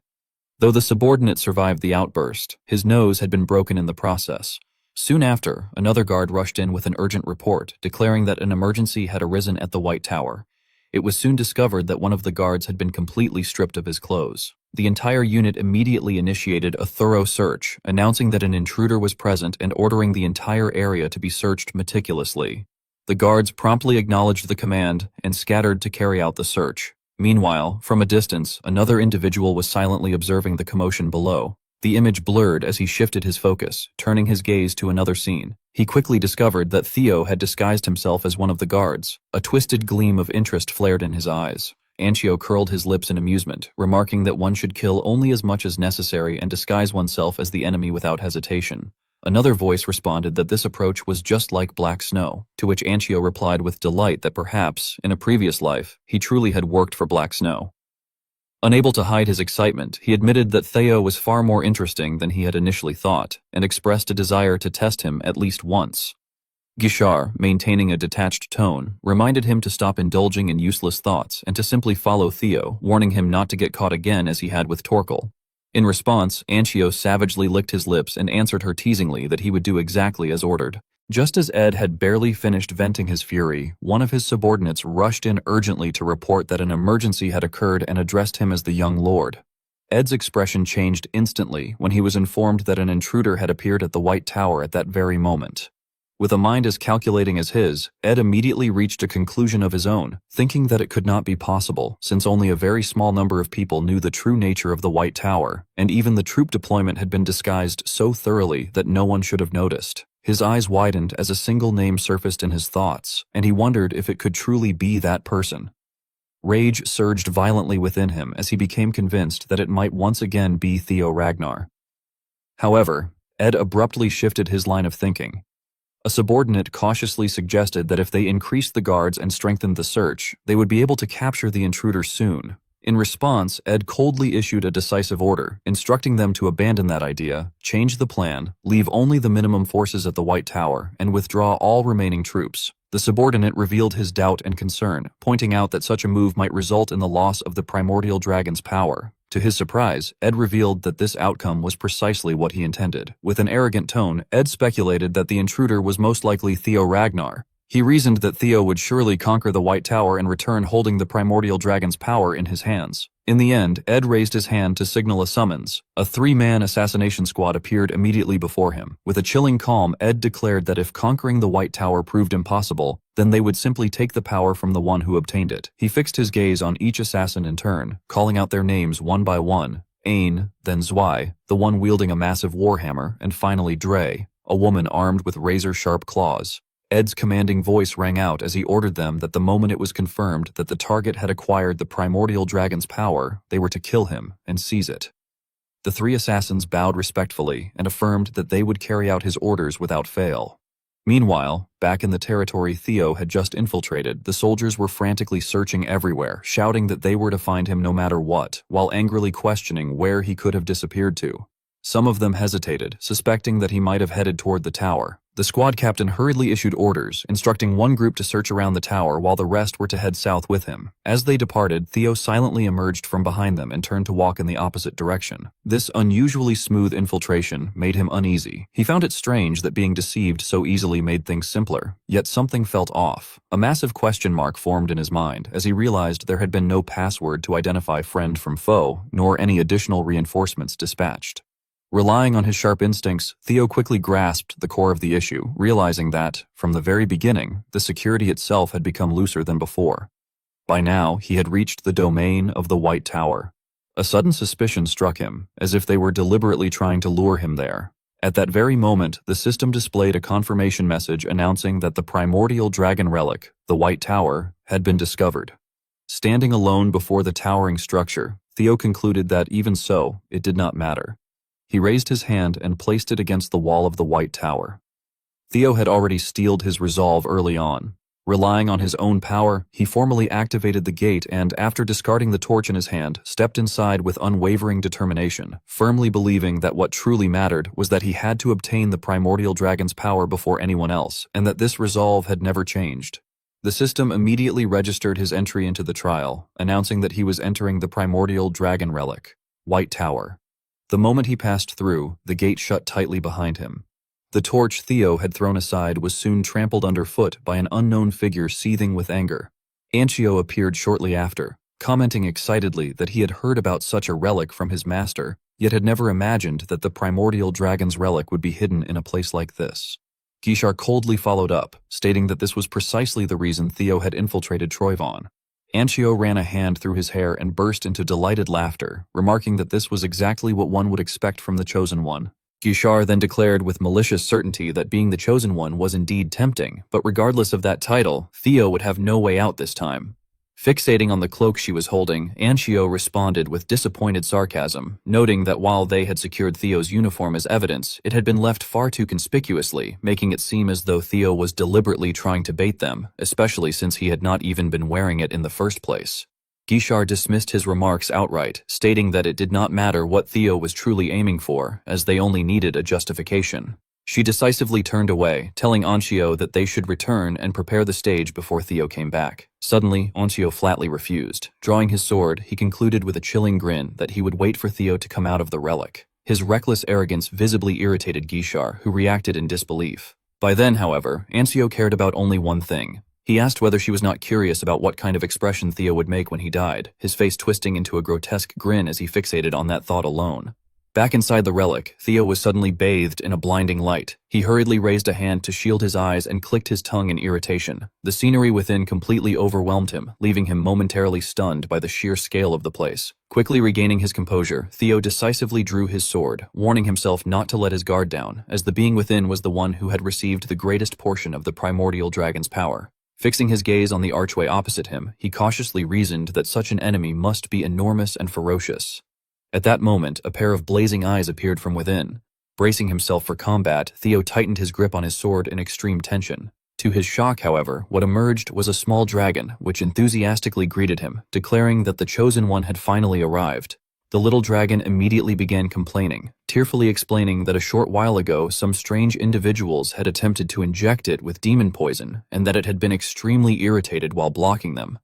Though the subordinate survived the outburst, his nose had been broken in the process. Soon after, another guard rushed in with an urgent report, declaring that an emergency had arisen at the White Tower. It was soon discovered that one of the guards had been completely stripped of his clothes. The entire unit immediately initiated a thorough search, announcing that an intruder was present and ordering the entire area to be searched meticulously. The guards promptly acknowledged the command and scattered to carry out the search. Meanwhile, from a distance, another individual was silently observing the commotion below. The image blurred as he shifted his focus, turning his gaze to another scene. He quickly discovered that Theo had disguised himself as one of the guards. A twisted gleam of interest flared in his eyes. Anchio curled his lips in amusement, remarking that one should kill only as much as necessary and disguise oneself as the enemy without hesitation. Another voice responded that this approach was just like black snow, to which Anchio replied with delight that perhaps, in a previous life, he truly had worked for Black Snow. Unable to hide his excitement, he admitted that Theo was far more interesting than he had initially thought, and expressed a desire to test him at least once. Guichard, maintaining a detached tone, reminded him to stop indulging in useless thoughts and to simply follow Theo, warning him not to get caught again as he had with Torkel. In response, Anchio savagely licked his lips and answered her teasingly that he would do exactly as ordered. Just as Ed had barely finished venting his fury, one of his subordinates rushed in urgently to report that an emergency had occurred and addressed him as the young lord. Ed's expression changed instantly when he was informed that an intruder had appeared at the White Tower at that very moment. With a mind as calculating as his, Ed immediately reached a conclusion of his own, thinking that it could not be possible since only a very small number of people knew the true nature of the White Tower, and even the troop deployment had been disguised so thoroughly that no one should have noticed. His eyes widened as a single name surfaced in his thoughts, and he wondered if it could truly be that person. Rage surged violently within him as he became convinced that it might once again be Theo Ragnar. However, Ed abruptly shifted his line of thinking. A subordinate cautiously suggested that if they increased the guards and strengthened the search, they would be able to capture the intruder soon. In response, Ed coldly issued a decisive order, instructing them to abandon that idea, change the plan, leave only the minimum forces at the White Tower, and withdraw all remaining troops. The subordinate revealed his doubt and concern, pointing out that such a move might result in the loss of the primordial dragon's power. To his surprise, Ed revealed that this outcome was precisely what he intended. With an arrogant tone, Ed speculated that the intruder was most likely Theo Ragnar. He reasoned that Theo would surely conquer the White Tower and return holding the primordial dragon's power in his hands. In the end, Ed raised his hand to signal a summons. A three-man assassination squad appeared immediately before him. With a chilling calm, Ed declared that if conquering the White Tower proved impossible, then they would simply take the power from the one who obtained it. He fixed his gaze on each assassin in turn, calling out their names one by one. Ain, then Zwei, the one wielding a massive warhammer, and finally Dre, a woman armed with razor-sharp claws. Ed's commanding voice rang out as he ordered them that the moment it was confirmed that the target had acquired the primordial dragon's power, they were to kill him and seize it. The three assassins bowed respectfully and affirmed that they would carry out his orders without fail. Meanwhile, back in the territory Theo had just infiltrated, the soldiers were frantically searching everywhere, shouting that they were to find him no matter what, while angrily questioning where he could have disappeared to. Some of them hesitated, suspecting that he might have headed toward the tower. The squad captain hurriedly issued orders, instructing one group to search around the tower while the rest were to head south with him. As they departed, Theo silently emerged from behind them and turned to walk in the opposite direction. This unusually smooth infiltration made him uneasy. He found it strange that being deceived so easily made things simpler, yet something felt off. A massive question mark formed in his mind as he realized there had been no password to identify friend from foe, nor any additional reinforcements dispatched. Relying on his sharp instincts, Theo quickly grasped the core of the issue, realizing that, from the very beginning, the security itself had become looser than before. By now, he had reached the domain of the White Tower. A sudden suspicion struck him, as if they were deliberately trying to lure him there. At that very moment, the system displayed a confirmation message announcing that the primordial dragon relic, the White Tower, had been discovered. Standing alone before the towering structure, Theo concluded that even so, it did not matter. He raised his hand and placed it against the wall of the White Tower. Theo had already steeled his resolve early on. Relying on his own power, he formally activated the gate and, after discarding the torch in his hand, stepped inside with unwavering determination, firmly believing that what truly mattered was that he had to obtain the primordial dragon's power before anyone else, and that this resolve had never changed. The system immediately registered his entry into the trial, announcing that he was entering the primordial dragon relic, White Tower. The moment he passed through, the gate shut tightly behind him. The torch Theo had thrown aside was soon trampled underfoot by an unknown figure seething with anger. Anchio appeared shortly after, commenting excitedly that he had heard about such a relic from his master, yet had never imagined that the primordial dragon's relic would be hidden in a place like this. Guichard coldly followed up, stating that this was precisely the reason Theo had infiltrated Troyvon. Anchio ran a hand through his hair and burst into delighted laughter, remarking that this was exactly what one would expect from the Chosen One. Guichard then declared with malicious certainty that being the Chosen One was indeed tempting, but regardless of that title, Theo would have no way out this time. Fixating on the cloak she was holding, Anchio responded with disappointed sarcasm, noting that while they had secured Theo's uniform as evidence, it had been left far too conspicuously, making it seem as though Theo was deliberately trying to bait them, especially since he had not even been wearing it in the first place. Guichard dismissed his remarks outright, stating that it did not matter what Theo was truly aiming for, as they only needed a justification. She decisively turned away, telling Anchio that they should return and prepare the stage before Theo came back. Suddenly, Anchio flatly refused. Drawing his sword, he concluded with a chilling grin that he would wait for Theo to come out of the relic. His reckless arrogance visibly irritated Guichard, who reacted in disbelief. By then, however, Anchio cared about only one thing. He asked whether she was not curious about what kind of expression Theo would make when he died, his face twisting into a grotesque grin as he fixated on that thought alone. Back inside the relic, Theo was suddenly bathed in a blinding light. He hurriedly raised a hand to shield his eyes and clicked his tongue in irritation. The scenery within completely overwhelmed him, leaving him momentarily stunned by the sheer scale of the place. Quickly regaining his composure, Theo decisively drew his sword, warning himself not to let his guard down, as the being within was the one who had received the greatest portion of the primordial dragon's power. Fixing his gaze on the archway opposite him, he cautiously reasoned that such an enemy must be enormous and ferocious. At that moment, a pair of blazing eyes appeared from within. Bracing himself for combat, Theo tightened his grip on his sword in extreme tension. To his shock, however, what emerged was a small dragon, which enthusiastically greeted him, declaring that the chosen one had finally arrived. The little dragon immediately began complaining, tearfully explaining that a short while ago some strange individuals had attempted to inject it with demon poison, and that it had been extremely irritated while blocking them.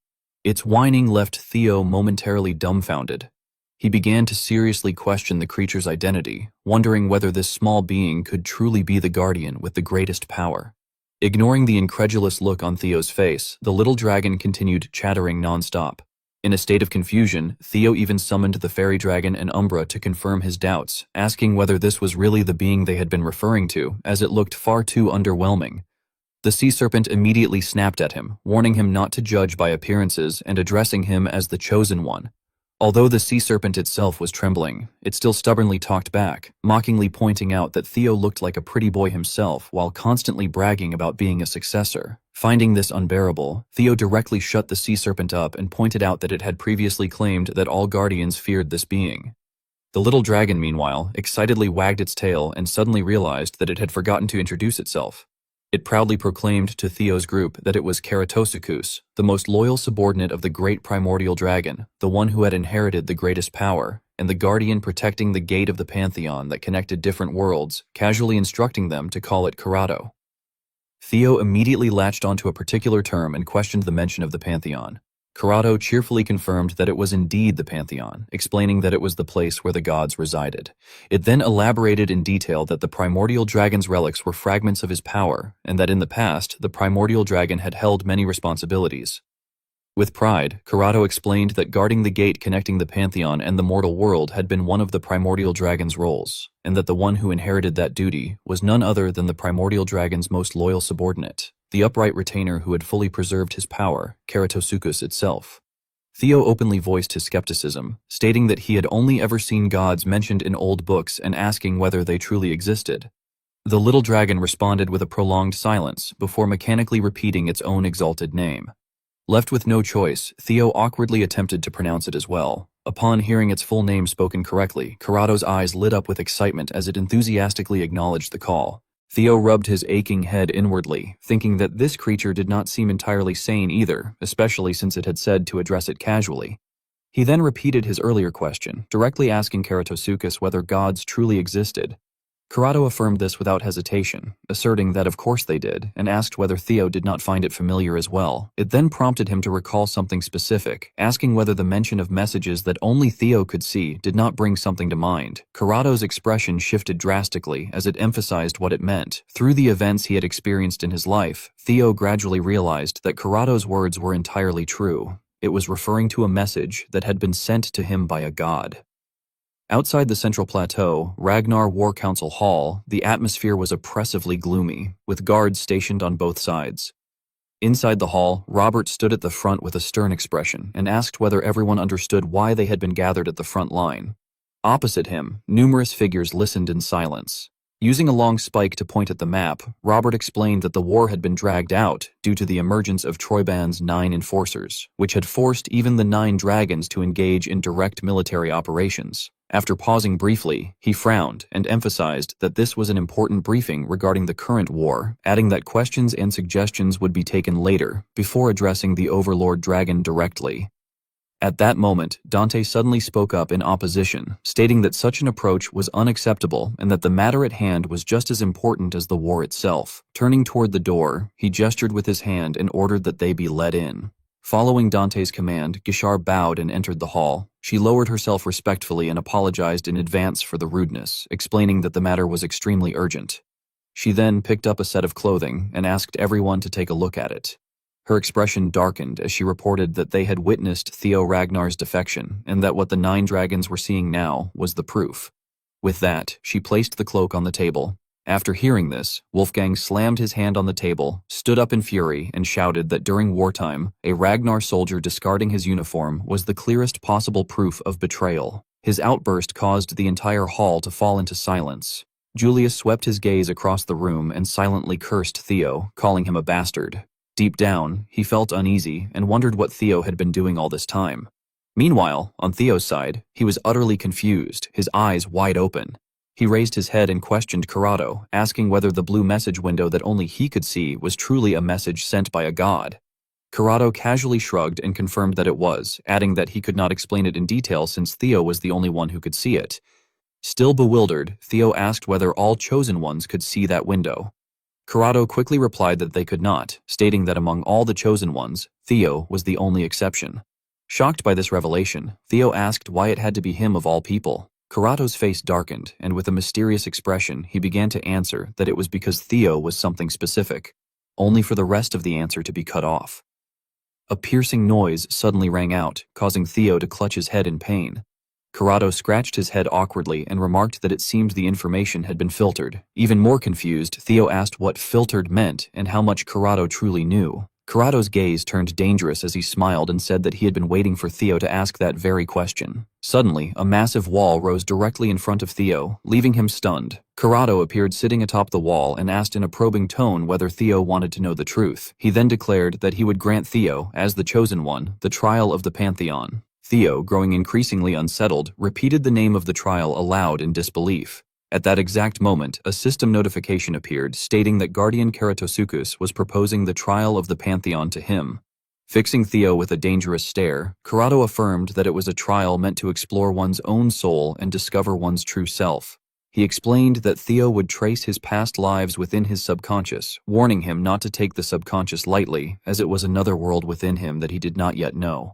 Its whining left Theo momentarily dumbfounded. He began to seriously question the creature's identity, wondering whether this small being could truly be the guardian with the greatest power. Ignoring the incredulous look on Theo's face, the little dragon continued chattering non-stop. In a state of confusion, Theo even summoned the fairy dragon and Umbra to confirm his doubts, asking whether this was really the being they had been referring to, as it looked far too underwhelming. The sea serpent immediately snapped at him, warning him not to judge by appearances and addressing him as the chosen one. Although the sea serpent itself was trembling, it still stubbornly talked back, mockingly pointing out that Theo looked like a pretty boy himself while constantly bragging about being a successor. Finding this unbearable, Theo directly shut the sea serpent up and pointed out that it had previously claimed that all guardians feared this being. The little dragon, meanwhile, excitedly wagged its tail and suddenly realized that it had forgotten to introduce itself. It proudly proclaimed to Theo's group that it was Keratosuchus, the most loyal subordinate of the great primordial dragon, the one who had inherited the greatest power, and the guardian protecting the gate of the pantheon that connected different worlds, casually instructing them to call it Karato. Theo immediately latched onto a particular term and questioned the mention of the pantheon. Karato cheerfully confirmed that it was indeed the pantheon, explaining that it was the place where the gods resided. It then elaborated in detail that the primordial dragon's relics were fragments of his power, and that in the past, the primordial dragon had held many responsibilities. With pride, Karato explained that guarding the gate connecting the pantheon and the mortal world had been one of the primordial dragon's roles, and that the one who inherited that duty was none other than the primordial dragon's most loyal subordinate, the upright retainer who had fully preserved his power, Keratosuchus itself. Theo openly voiced his skepticism, stating that he had only ever seen gods mentioned in old books and asking whether they truly existed. The little dragon responded with a prolonged silence before mechanically repeating its own exalted name. Left with no choice, Theo awkwardly attempted to pronounce it as well. Upon hearing its full name spoken correctly, Karato's eyes lit up with excitement as it enthusiastically acknowledged the call. Theo rubbed his aching head inwardly, thinking that this creature did not seem entirely sane either, especially since it had said to address it casually. He then repeated his earlier question, directly asking Keratosuchus whether gods truly existed. Karato affirmed this without hesitation, asserting that of course they did, and asked whether Theo did not find it familiar as well. It then prompted him to recall something specific, asking whether the mention of messages that only Theo could see did not bring something to mind. Karato's expression shifted drastically as it emphasized what it meant. Through the events he had experienced in his life, Theo gradually realized that Karato's words were entirely true. It was referring to a message that had been sent to him by a god. Outside the central plateau, Ragnar War Council Hall, the atmosphere was oppressively gloomy, with guards stationed on both sides. Inside the hall, Robert stood at the front with a stern expression and asked whether everyone understood why they had been gathered at the front line. Opposite him, numerous figures listened in silence. Using a long spike to point at the map, Robert explained that the war had been dragged out due to the emergence of Troyban's 9 enforcers, which had forced even the 9 dragons to engage in direct military operations. After pausing briefly, he frowned and emphasized that this was an important briefing regarding the current war, adding that questions and suggestions would be taken later, before addressing the Overlord Dragon directly. At that moment, Dante suddenly spoke up in opposition, stating that such an approach was unacceptable and that the matter at hand was just as important as the war itself. Turning toward the door, he gestured with his hand and ordered that they be let in. Following Dante's command, Gishar bowed and entered the hall. She lowered herself respectfully and apologized in advance for the rudeness, explaining that the matter was extremely urgent. She then picked up a set of clothing and asked everyone to take a look at it. Her expression darkened as she reported that they had witnessed Theo Ragnar's defection and that what the 9 dragons were seeing now was the proof. With that, she placed the cloak on the table. After hearing this, Wolfgang slammed his hand on the table, stood up in fury, and shouted that during wartime, a Ragnar soldier discarding his uniform was the clearest possible proof of betrayal. His outburst caused the entire hall to fall into silence. Julius swept his gaze across the room and silently cursed Theo, calling him a bastard. Deep down, he felt uneasy and wondered what Theo had been doing all this time. Meanwhile, on Theo's side, he was utterly confused, his eyes wide open. He raised his head and questioned Corrado, asking whether the blue message window that only he could see was truly a message sent by a god. Corrado casually shrugged and confirmed that it was, adding that he could not explain it in detail since Theo was the only one who could see it. Still bewildered, Theo asked whether all chosen ones could see that window. Corrado quickly replied that they could not, stating that among all the chosen ones, Theo was the only exception. Shocked by this revelation, Theo asked why it had to be him of all people. Corrado's face darkened, and with a mysterious expression, he began to answer that it was because Theo was something specific, only for the rest of the answer to be cut off. A piercing noise suddenly rang out, causing Theo to clutch his head in pain. Corrado scratched his head awkwardly and remarked that it seemed the information had been filtered. Even more confused, Theo asked what filtered meant and how much Corrado truly knew. Corrado's gaze turned dangerous as he smiled and said that he had been waiting for Theo to ask that very question. Suddenly, a massive wall rose directly in front of Theo, leaving him stunned. Corrado appeared sitting atop the wall and asked in a probing tone whether Theo wanted to know the truth. He then declared that he would grant Theo, as the chosen one, the trial of the Pantheon. Theo, growing increasingly unsettled, repeated the name of the trial aloud in disbelief. At that exact moment, a system notification appeared stating that Guardian Keratosuchus was proposing the trial of the Pantheon to him. Fixing Theo with a dangerous stare, Corrado affirmed that it was a trial meant to explore one's own soul and discover one's true self. He explained that Theo would trace his past lives within his subconscious, warning him not to take the subconscious lightly, as it was another world within him that he did not yet know.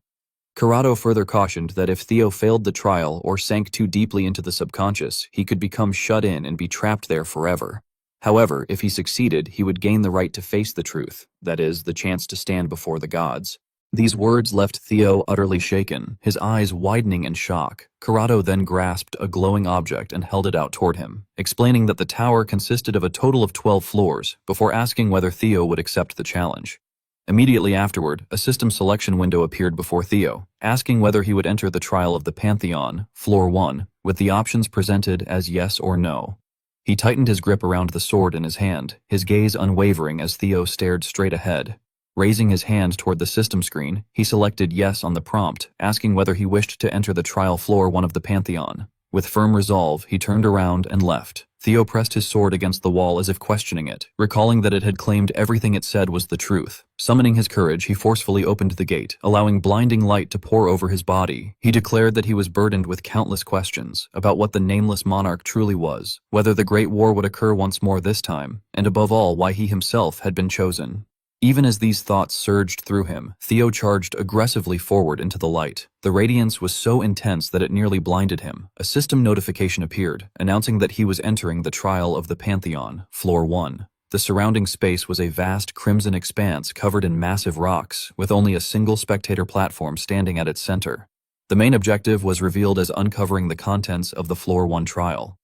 Corrado further cautioned that if Theo failed the trial or sank too deeply into the subconscious, he could become shut in and be trapped there forever. However, if he succeeded, he would gain the right to face the truth, that is, the chance to stand before the gods. These words left Theo utterly shaken, his eyes widening in shock. Corrado then grasped a glowing object and held it out toward him, explaining that the tower consisted of a total of 12 floors, before asking whether Theo would accept the challenge. Immediately afterward, a system selection window appeared before Theo, asking whether he would enter the trial of the Pantheon, Floor 1, with the options presented as yes or no. He tightened his grip around the sword in his hand, his gaze unwavering as Theo stared straight ahead. Raising his hand toward the system screen, he selected yes on the prompt, asking whether he wished to enter the trial Floor 1 of the Pantheon. With firm resolve, he turned around and left. Theo pressed his sword against the wall as if questioning it, recalling that it had claimed everything it said was the truth. Summoning his courage, he forcefully opened the gate, allowing blinding light to pour over his body. He declared that he was burdened with countless questions about what the nameless monarch truly was, whether the Great War would occur once more this time, and above all, why he himself had been chosen. Even as these thoughts surged through him, Theo charged aggressively forward into the light. The radiance was so intense that it nearly blinded him. A system notification appeared, announcing that he was entering the trial of the Pantheon, Floor 1. The surrounding space was a vast crimson expanse covered in massive rocks, with only a single spectator platform standing at its center. The main objective was revealed as uncovering the contents of the Floor 1 trial.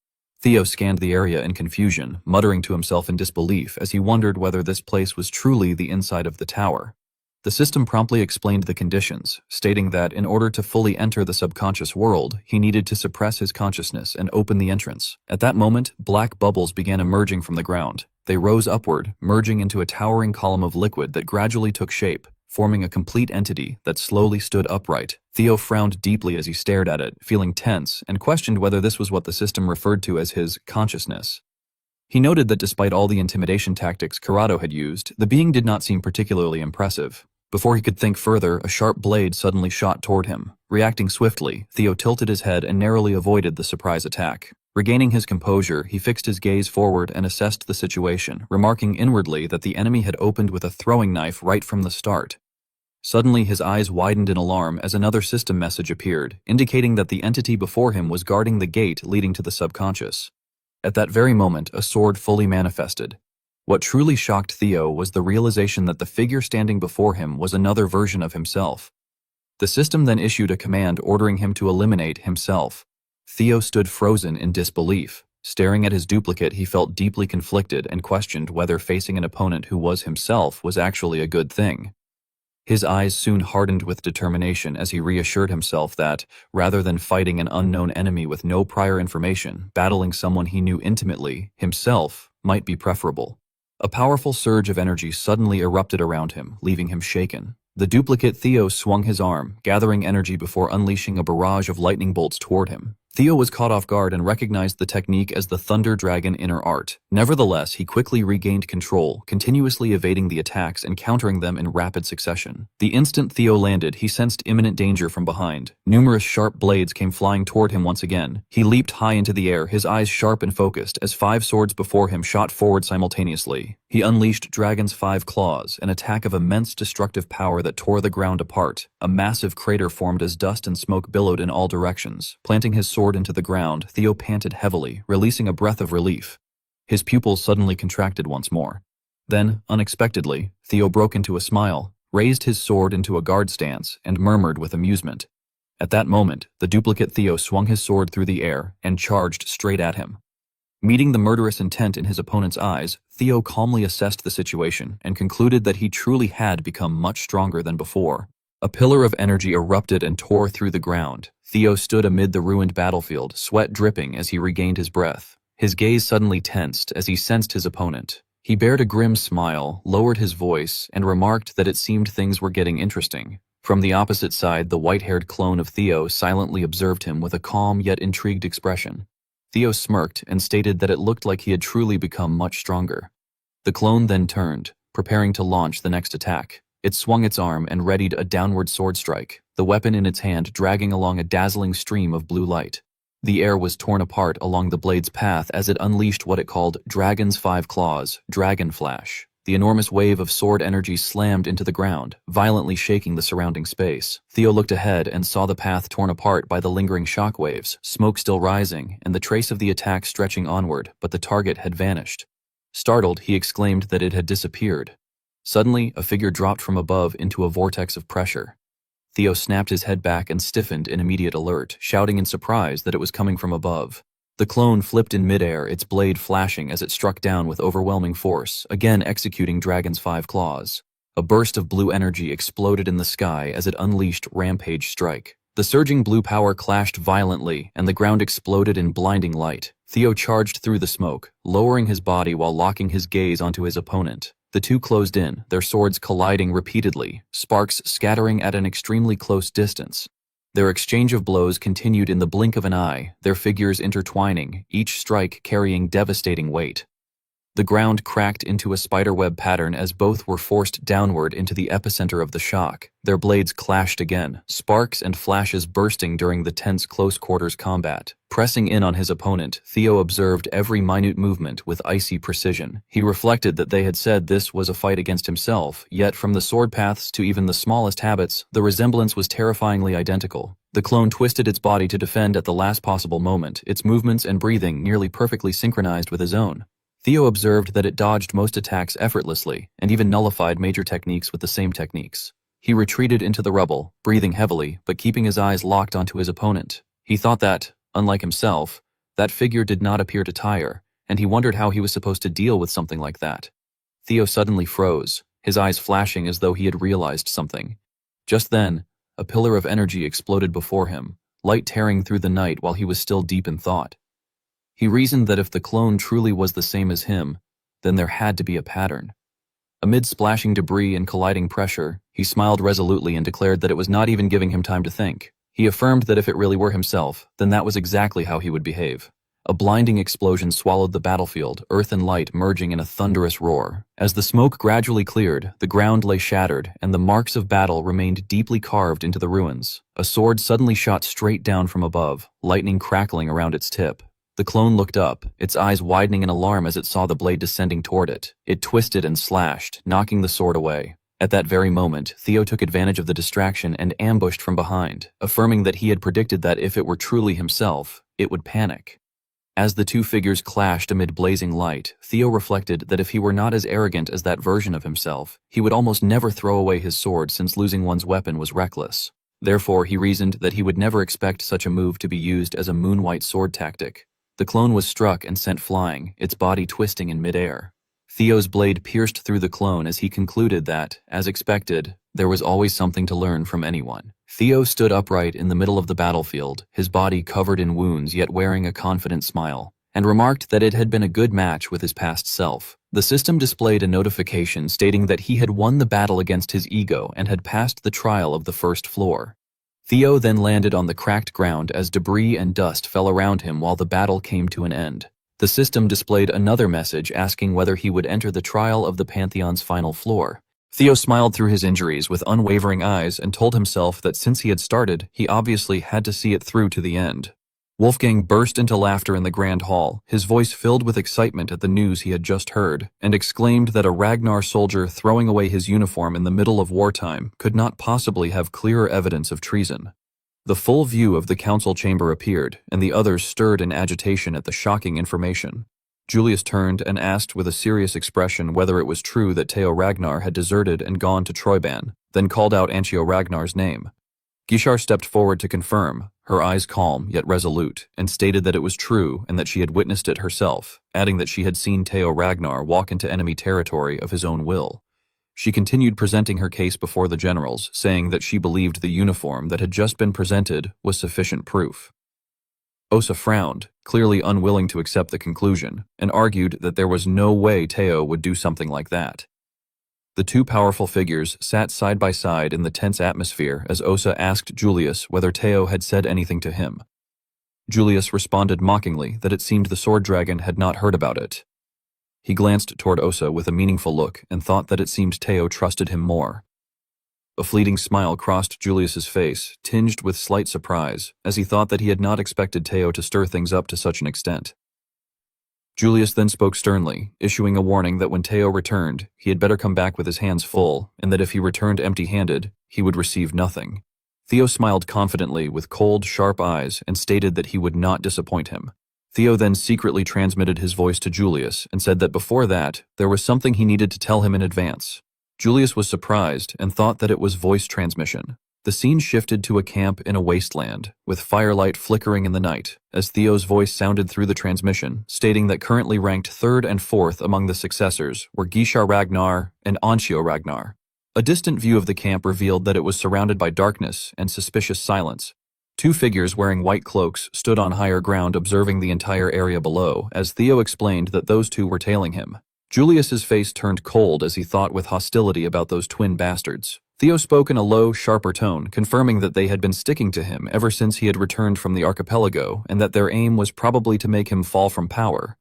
Theo scanned the area in confusion, muttering to himself in disbelief as he wondered whether this place was truly the inside of the tower. The system promptly explained the conditions, stating that in order to fully enter the subconscious world, he needed to suppress his consciousness and open the entrance. At that moment, black bubbles began emerging from the ground. They rose upward, merging into a towering column of liquid that gradually took shape, forming a complete entity that slowly stood upright. Theo frowned deeply as he stared at it, feeling tense, and questioned whether this was what the system referred to as his consciousness. He noted that despite all the intimidation tactics Kurado had used, the being did not seem particularly impressive. Before he could think further, a sharp blade suddenly shot toward him. Reacting swiftly, Theo tilted his head and narrowly avoided the surprise attack. Regaining his composure, he fixed his gaze forward and assessed the situation, remarking inwardly that the enemy had opened with a throwing knife right from the start. Suddenly, his eyes widened in alarm as another system message appeared, indicating that the entity before him was guarding the gate leading to the subconscious. At that very moment, a sword fully manifested. What truly shocked Theo was the realization that the figure standing before him was another version of himself. The system then issued a command ordering him to eliminate himself. Theo stood frozen in disbelief. Staring at his duplicate, he felt deeply conflicted and questioned whether facing an opponent who was himself was actually a good thing. His eyes soon hardened with determination as he reassured himself that, rather than fighting an unknown enemy with no prior information, battling someone he knew intimately, himself, might be preferable. A powerful surge of energy suddenly erupted around him, leaving him shaken. The duplicate Theo swung his arm, gathering energy before unleashing a barrage of lightning bolts toward him. Theo was caught off guard and recognized the technique as the Thunder Dragon Inner Art. Nevertheless, he quickly regained control, continuously evading the attacks and countering them in rapid succession. The instant Theo landed, he sensed imminent danger from behind. Numerous sharp blades came flying toward him once again. He leaped high into the air, his eyes sharp and focused, as 5 swords before him shot forward simultaneously. He unleashed Dragon's 5 claws, an attack of immense destructive power that tore the ground apart. A massive crater formed as dust and smoke billowed in all directions. Planting his sword into the ground, Theo panted heavily, releasing a breath of relief. His pupils suddenly contracted once more. Then, unexpectedly, Theo broke into a smile, raised his sword into a guard stance, and murmured with amusement. At that moment, the duplicate Theo swung his sword through the air and charged straight at him. Meeting the murderous intent in his opponent's eyes, Theo calmly assessed the situation and concluded that he truly had become much stronger than before. A pillar of energy erupted and tore through the ground. Theo stood amid the ruined battlefield, sweat dripping as he regained his breath. His gaze suddenly tensed as he sensed his opponent. He bared a grim smile, lowered his voice, and remarked that it seemed things were getting interesting. From the opposite side, the white-haired clone of Theo silently observed him with a calm yet intrigued expression. Theo smirked and stated that it looked like he had truly become much stronger. The clone then turned, preparing to launch the next attack. It swung its arm and readied a downward sword strike, the weapon in its hand dragging along a dazzling stream of blue light. The air was torn apart along the blade's path as it unleashed what it called Dragon's 5 claws, Dragon Flash. The enormous wave of sword energy slammed into the ground, violently shaking the surrounding space. Theo looked ahead and saw the path torn apart by the lingering shockwaves, smoke still rising, and the trace of the attack stretching onward, but the target had vanished. Startled, he exclaimed that it had disappeared. Suddenly, a figure dropped from above into a vortex of pressure. Theo snapped his head back and stiffened in immediate alert, shouting in surprise that it was coming from above. The clone flipped in midair, its blade flashing as it struck down with overwhelming force, again executing Dragon's 5 claws. A burst of blue energy exploded in the sky as it unleashed Rampage Strike. The surging blue power clashed violently, and the ground exploded in blinding light. Theo charged through the smoke, lowering his body while locking his gaze onto his opponent. The two closed in, their swords colliding repeatedly, sparks scattering at an extremely close distance. Their exchange of blows continued in the blink of an eye, their figures intertwining, each strike carrying devastating weight. The ground cracked into a spiderweb pattern as both were forced downward into the epicenter of the shock. Their blades clashed again, sparks and flashes bursting during the tense close-quarters combat. Pressing in on his opponent, Theo observed every minute movement with icy precision. He reflected that they had said this was a fight against himself, yet from the sword paths to even the smallest habits, the resemblance was terrifyingly identical. The clone twisted its body to defend at the last possible moment, its movements and breathing nearly perfectly synchronized with his own. Theo observed that it dodged most attacks effortlessly, and even nullified major techniques with the same techniques. He retreated into the rubble, breathing heavily, but keeping his eyes locked onto his opponent. He thought that, unlike himself, that figure did not appear to tire, and he wondered how he was supposed to deal with something like that. Theo suddenly froze, his eyes flashing as though he had realized something. Just then, a pillar of energy exploded before him, light tearing through the night while he was still deep in thought. He reasoned that if the clone truly was the same as him, then there had to be a pattern. Amid splashing debris and colliding pressure, he smiled resolutely and declared that it was not even giving him time to think. He affirmed that if it really were himself, then that was exactly how he would behave. A blinding explosion swallowed the battlefield, earth and light merging in a thunderous roar. As the smoke gradually cleared, the ground lay shattered, and the marks of battle remained deeply carved into the ruins. A sword suddenly shot straight down from above, lightning crackling around its tip. The clone looked up, its eyes widening in alarm as it saw the blade descending toward it. It twisted and slashed, knocking the sword away. At that very moment, Theo took advantage of the distraction and ambushed from behind, affirming that he had predicted that if it were truly himself, it would panic. As the two figures clashed amid blazing light, Theo reflected that if he were not as arrogant as that version of himself, he would almost never throw away his sword since losing one's weapon was reckless. Therefore, he reasoned that he would never expect such a move to be used as a moonwhite sword tactic. The clone was struck and sent flying, its body twisting in midair. Theo's blade pierced through the clone as he concluded that, as expected, there was always something to learn from anyone. Theo stood upright in the middle of the battlefield, his body covered in wounds yet wearing a confident smile, and remarked that it had been a good match with his past self. The system displayed a notification stating that he had won the battle against his ego and had passed the trial of the first floor. Theo then landed on the cracked ground as debris and dust fell around him while the battle came to an end. The system displayed another message asking whether he would enter the trial of the Pantheon's final floor. Theo smiled through his injuries with unwavering eyes and told himself that since he had started, he obviously had to see it through to the end. Wolfgang burst into laughter in the grand hall, his voice filled with excitement at the news he had just heard, and exclaimed that a Ragnar soldier throwing away his uniform in the middle of wartime could not possibly have clearer evidence of treason. The full view of the council chamber appeared, and the others stirred in agitation at the shocking information. Julius turned and asked with a serious expression whether it was true that Theo Ragnar had deserted and gone to Troyban, then called out Anchio Ragnar's name. Gishar stepped forward to confirm, her eyes calm yet resolute, and stated that it was true and that she had witnessed it herself, adding that she had seen Theo Ragnar walk into enemy territory of his own will. She continued presenting her case before the generals, saying that she believed the uniform that had just been presented was sufficient proof. Osa frowned, clearly unwilling to accept the conclusion, and argued that there was no way Theo would do something like that. The two powerful figures sat side by side in the tense atmosphere as Osa asked Julius whether Theo had said anything to him. Julius responded mockingly that it seemed the sword dragon had not heard about it. He glanced toward Osa with a meaningful look and thought that it seemed Theo trusted him more. A fleeting smile crossed Julius's face, tinged with slight surprise, as he thought that he had not expected Theo to stir things up to such an extent. Julius then spoke sternly, issuing a warning that when Theo returned, he had better come back with his hands full, and that if he returned empty-handed, he would receive nothing. Theo smiled confidently with cold, sharp eyes and stated that he would not disappoint him. Theo then secretly transmitted his voice to Julius and said that before that, there was something he needed to tell him in advance. Julius was surprised and thought that it was voice transmission. The scene shifted to a camp in a wasteland, with firelight flickering in the night, as Theo's voice sounded through the transmission, stating that currently ranked 3rd and 4th among the successors were Gishar Ragnar and Anchio Ragnar. A distant view of the camp revealed that it was surrounded by darkness and suspicious silence. Two figures wearing white cloaks stood on higher ground observing the entire area below, as Theo explained that those two were tailing him. Julius's face turned cold as he thought with hostility about those twin bastards. Theo spoke in a low, sharper tone, confirming that they had been sticking to him ever since he had returned from the archipelago and that their aim was probably to make him fall from power.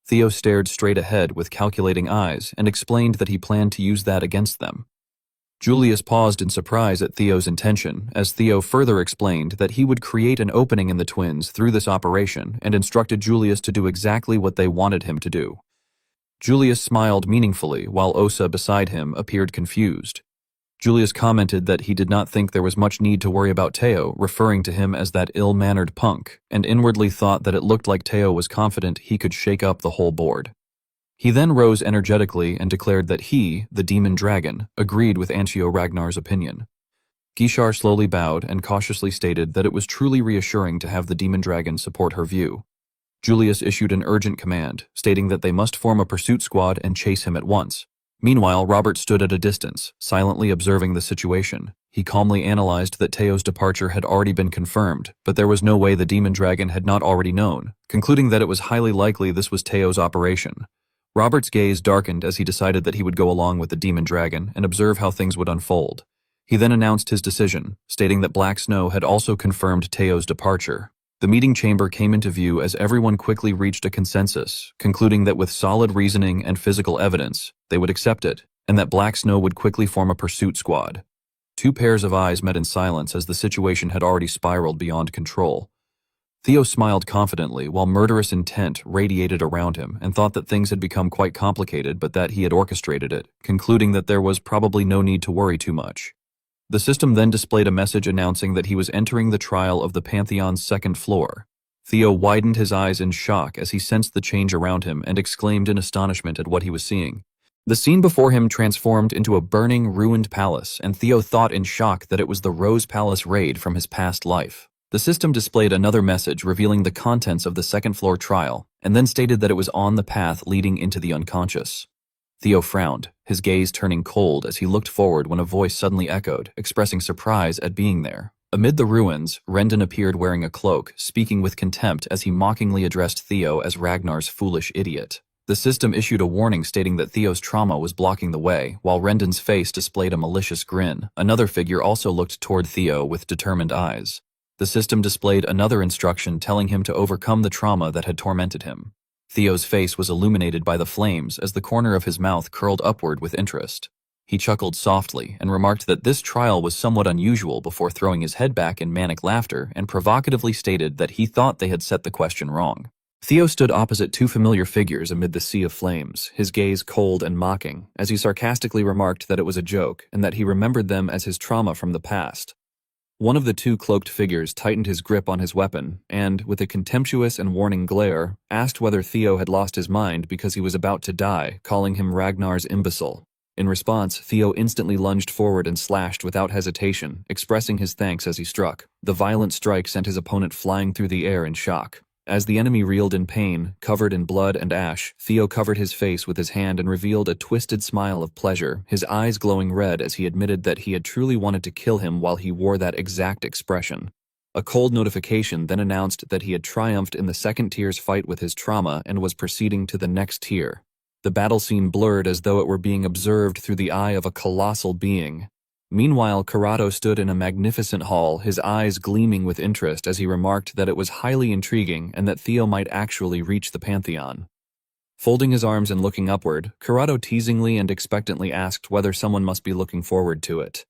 Theo stared straight ahead with calculating eyes and explained that he planned to use that against them. Julius paused in surprise at Theo's intention, as Theo further explained that he would create an opening in the twins through this operation and instructed Julius to do exactly what they wanted him to do. Julius smiled meaningfully while Osa beside him appeared confused. Julius commented that he did not think there was much need to worry about Theo, referring to him as that ill-mannered punk, and inwardly thought that it looked like Theo was confident he could shake up the whole board. He then rose energetically and declared that he, the demon dragon, agreed with Anchio Ragnar's opinion. Gishar slowly bowed and cautiously stated that it was truly reassuring to have the demon dragon support her view. Julius issued an urgent command, stating that they must form a pursuit squad and chase him at once. Meanwhile, Robert stood at a distance, silently observing the situation. He calmly analyzed that Teo's departure had already been confirmed, but there was no way the demon dragon had not already known, concluding that it was highly likely this was Teo's operation. Robert's gaze darkened as he decided that he would go along with the demon dragon and observe how things would unfold. He then announced his decision, stating that Black Snow had also confirmed Teo's departure. The meeting chamber came into view as everyone quickly reached a consensus, concluding that with solid reasoning and physical evidence, they would accept it, and that Black Snow would quickly form a pursuit squad. Two pairs of eyes met in silence as the situation had already spiraled beyond control. Theo smiled confidently while murderous intent radiated around him and thought that things had become quite complicated but that he had orchestrated it, concluding that there was probably no need to worry too much. The system then displayed a message announcing that he was entering the trial of the Pantheon's second floor. Theo widened his eyes in shock as he sensed the change around him and exclaimed in astonishment at what he was seeing. The scene before him transformed into a burning, ruined palace, and Theo thought in shock that it was the Rose Palace raid from his past life. The system displayed another message revealing the contents of the second-floor trial, and then stated that it was on the path leading into the unconscious. Theo frowned, his gaze turning cold as he looked forward when a voice suddenly echoed, expressing surprise at being there. Amid the ruins, Rendon appeared wearing a cloak, speaking with contempt as he mockingly addressed Theo as Ragnar's foolish idiot. The system issued a warning stating that Theo's trauma was blocking the way, while Rendon's face displayed a malicious grin. Another figure also looked toward Theo with determined eyes. The system displayed another instruction telling him to overcome the trauma that had tormented him. Theo's face was illuminated by the flames as the corner of his mouth curled upward with interest. He chuckled softly and remarked that this trial was somewhat unusual before throwing his head back in manic laughter and provocatively stated that he thought they had set the question wrong. Theo stood opposite two familiar figures amid the sea of flames, his gaze cold and mocking, as he sarcastically remarked that it was a joke and that he remembered them as his trauma from the past. One of the two cloaked figures tightened his grip on his weapon and, with a contemptuous and warning glare, asked whether Theo had lost his mind because he was about to die, calling him Ragnar's imbecile. In response, Theo instantly lunged forward and slashed without hesitation, expressing his thanks as he struck. The violent strike sent his opponent flying through the air in shock. As the enemy reeled in pain, covered in blood and ash, Theo covered his face with his hand and revealed a twisted smile of pleasure, his eyes glowing red as he admitted that he had truly wanted to kill him while he wore that exact expression. A cold notification then announced that he had triumphed in the second tier's fight with his trauma and was proceeding to the next tier. The battle scene blurred as though it were being observed through the eye of a colossal being. Meanwhile, Karato stood in a magnificent hall, his eyes gleaming with interest as he remarked that it was highly intriguing and that Theo might actually reach the Pantheon. Folding his arms and looking upward, Karato teasingly and expectantly asked whether someone must be looking forward to it.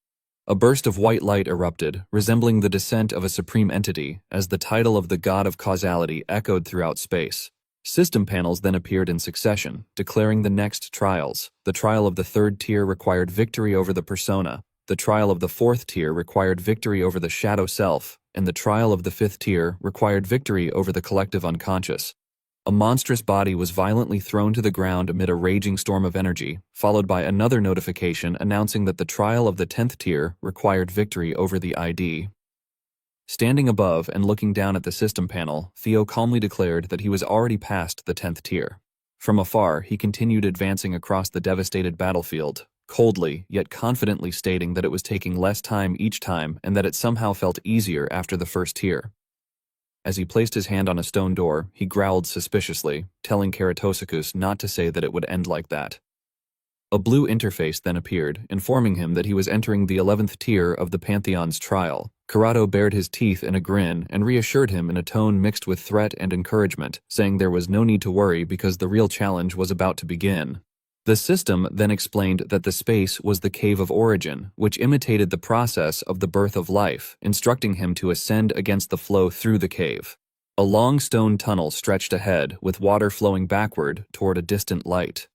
A burst of white light erupted, resembling the descent of a supreme entity, as the title of the god of causality echoed throughout space. System panels then appeared in succession, declaring the next trials. The trial of the third tier required victory over the persona. The trial of the fourth tier required victory over the shadow self, and the trial of the fifth tier required victory over the collective unconscious. A monstrous body was violently thrown to the ground amid a raging storm of energy, followed by another notification announcing that the trial of the 10th tier required victory over the ID. Standing above and looking down at the system panel, Theo calmly declared that he was already past the 10th tier. From afar, he continued advancing across the devastated battlefield, coldly yet confidently stating that it was taking less time each time and that it somehow felt easier after the first tier. As he placed his hand on a stone door, he growled suspiciously, telling Karatosikus not to say that it would end like that. A blue interface then appeared, informing him that he was entering the 11th tier of the Pantheon's trial. Karato bared his teeth in a grin and reassured him in a tone mixed with threat and encouragement, saying there was no need to worry because the real challenge was about to begin. The system then explained that the space was the cave of origin, which imitated the process of the birth of life, instructing him to ascend against the flow through the cave. A long stone tunnel stretched ahead, with water flowing backward toward a distant light.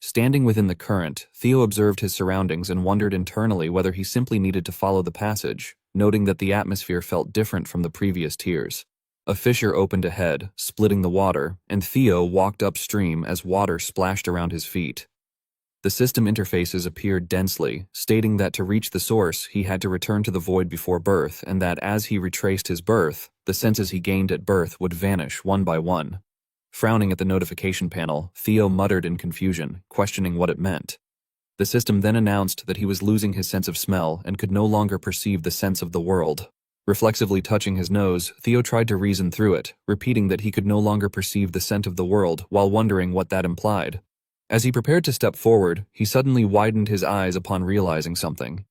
Standing within the current, Theo observed his surroundings and wondered internally whether he simply needed to follow the passage, noting that the atmosphere felt different from the previous tiers. A fissure opened ahead, splitting the water, and Theo walked upstream as water splashed around his feet. The system interfaces appeared densely, stating that to reach the source, he had to return to the void before birth, and that as he retraced his birth, the senses he gained at birth would vanish one by one. Frowning at the notification panel, Theo muttered in confusion, questioning what it meant. The system then announced that he was losing his sense of smell and could no longer perceive the sense of the world. Reflexively touching his nose, Theo tried to reason through it, repeating that he could no longer perceive the scent of the world while wondering what that implied. As he prepared to step forward, he suddenly widened his eyes upon realizing something.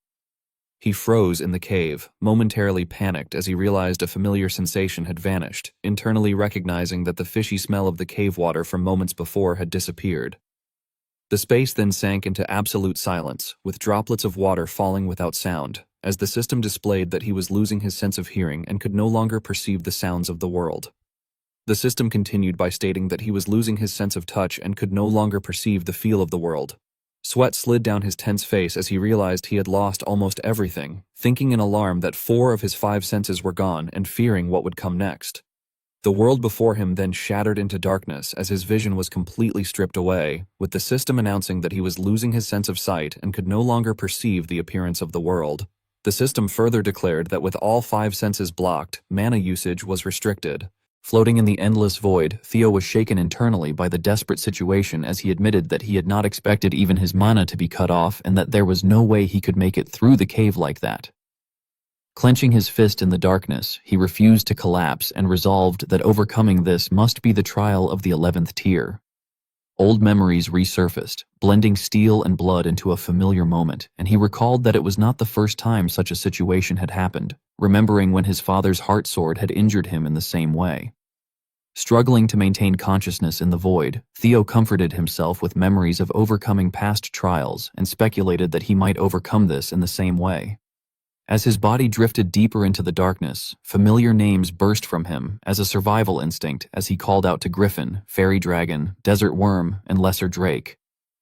He froze in the cave, momentarily panicked as he realized a familiar sensation had vanished, internally recognizing that the fishy smell of the cave water from moments before had disappeared. The space then sank into absolute silence, with droplets of water falling without sound, as the system displayed that he was losing his sense of hearing and could no longer perceive the sounds of the world. The system continued by stating that he was losing his sense of touch and could no longer perceive the feel of the world. Sweat slid down his tense face as he realized he had lost almost everything, thinking in alarm that 4 of his 5 senses were gone and fearing what would come next. The world before him then shattered into darkness as his vision was completely stripped away, with the system announcing that he was losing his sense of sight and could no longer perceive the appearance of the world. The system further declared that with all 5 senses blocked, mana usage was restricted. Floating in the endless void, Theo was shaken internally by the desperate situation as he admitted that he had not expected even his mana to be cut off and that there was no way he could make it through the cave like that. Clenching his fist in the darkness, he refused to collapse and resolved that overcoming this must be the trial of the 11th tier. Old memories resurfaced, blending steel and blood into a familiar moment, and he recalled that it was not the first time such a situation had happened, remembering when his father's heart sword had injured him in the same way. Struggling to maintain consciousness in the void, Theo comforted himself with memories of overcoming past trials and speculated that he might overcome this in the same way. As his body drifted deeper into the darkness, familiar names burst from him as a survival instinct as he called out to Griffin, Fairy Dragon, Desert Worm, and Lesser Drake.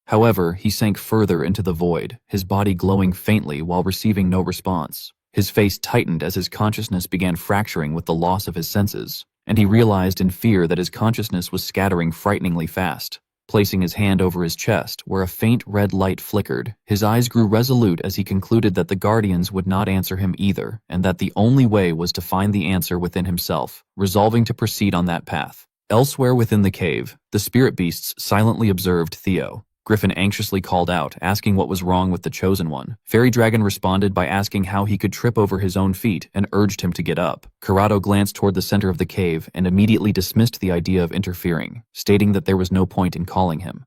However, he sank further into the void, his body glowing faintly while receiving no response. His face tightened as his consciousness began fracturing with the loss of his senses, and he realized in fear that his consciousness was scattering frighteningly fast. Placing his hand over his chest, where a faint red light flickered, his eyes grew resolute as he concluded that the Guardians would not answer him either, and that the only way was to find the answer within himself, resolving to proceed on that path. Elsewhere within the cave, the spirit beasts silently observed Theo. Griffin anxiously called out, asking what was wrong with the Chosen One. Fairy Dragon responded by asking how he could trip over his own feet and urged him to get up. Corrado glanced toward the center of the cave and immediately dismissed the idea of interfering, stating that there was no point in calling him.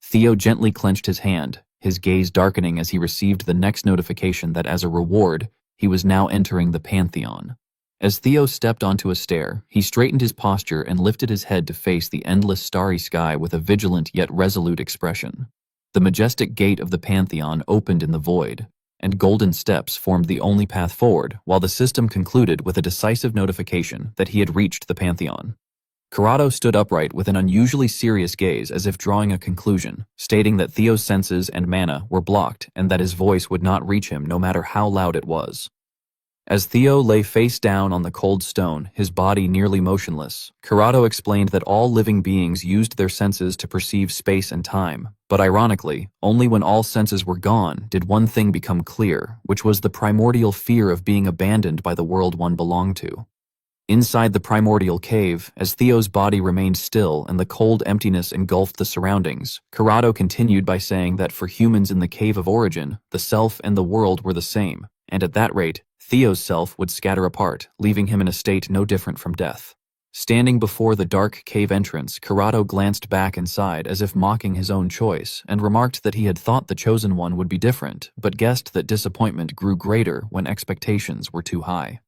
Theo gently clenched his hand, his gaze darkening as he received the next notification that as a reward, he was now entering the Pantheon. As Theo stepped onto a stair, he straightened his posture and lifted his head to face the endless starry sky with a vigilant yet resolute expression. The majestic gate of the Pantheon opened in the void, and golden steps formed the only path forward, while the system concluded with a decisive notification that he had reached the Pantheon. Corrado stood upright with an unusually serious gaze as if drawing a conclusion, stating that Theo's senses and mana were blocked and that his voice would not reach him no matter how loud it was. As Theo lay face down on the cold stone, his body nearly motionless, Corrado explained that all living beings used their senses to perceive space and time, but ironically, only when all senses were gone did one thing become clear, which was the primordial fear of being abandoned by the world one belonged to. Inside the primordial cave, as Theo's body remained still and the cold emptiness engulfed the surroundings, Corrado continued by saying that for humans in the Cave of Origin, the self and the world were the same, and at that rate, Theo's self would scatter apart, leaving him in a state no different from death. Standing before the dark cave entrance, Corrado glanced back inside as if mocking his own choice, and remarked that he had thought the Chosen One would be different, but guessed that disappointment grew greater when expectations were too high.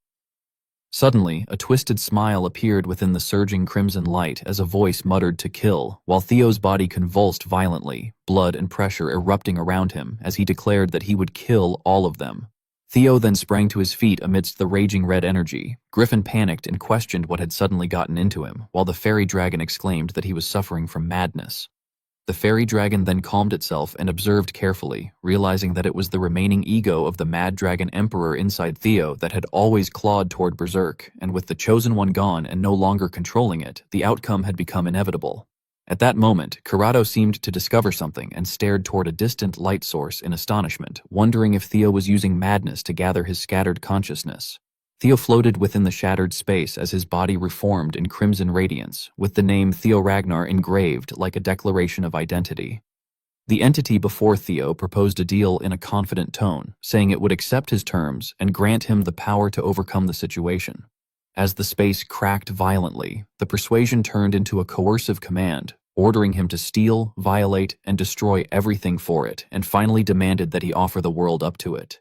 Suddenly, a twisted smile appeared within the surging crimson light as a voice muttered to kill, while Theo's body convulsed violently, blood and pressure erupting around him as he declared that he would kill all of them. Theo then sprang to his feet amidst the raging red energy. Griffin panicked and questioned what had suddenly gotten into him, while the fairy dragon exclaimed that he was suffering from madness. The fairy dragon then calmed itself and observed carefully, realizing that it was the remaining ego of the mad dragon emperor inside Theo that had always clawed toward Berserk, and with the Chosen One gone and no longer controlling it, the outcome had become inevitable. At that moment, Corrado seemed to discover something and stared toward a distant light source in astonishment, wondering if Theo was using madness to gather his scattered consciousness. Theo floated within the shattered space as his body reformed in crimson radiance, with the name Theo Ragnar engraved like a declaration of identity. The entity before Theo proposed a deal in a confident tone, saying it would accept his terms and grant him the power to overcome the situation. As the space cracked violently, the persuasion turned into a coercive command, ordering him to steal, violate, and destroy everything for it, and finally demanded that he offer the world up to it.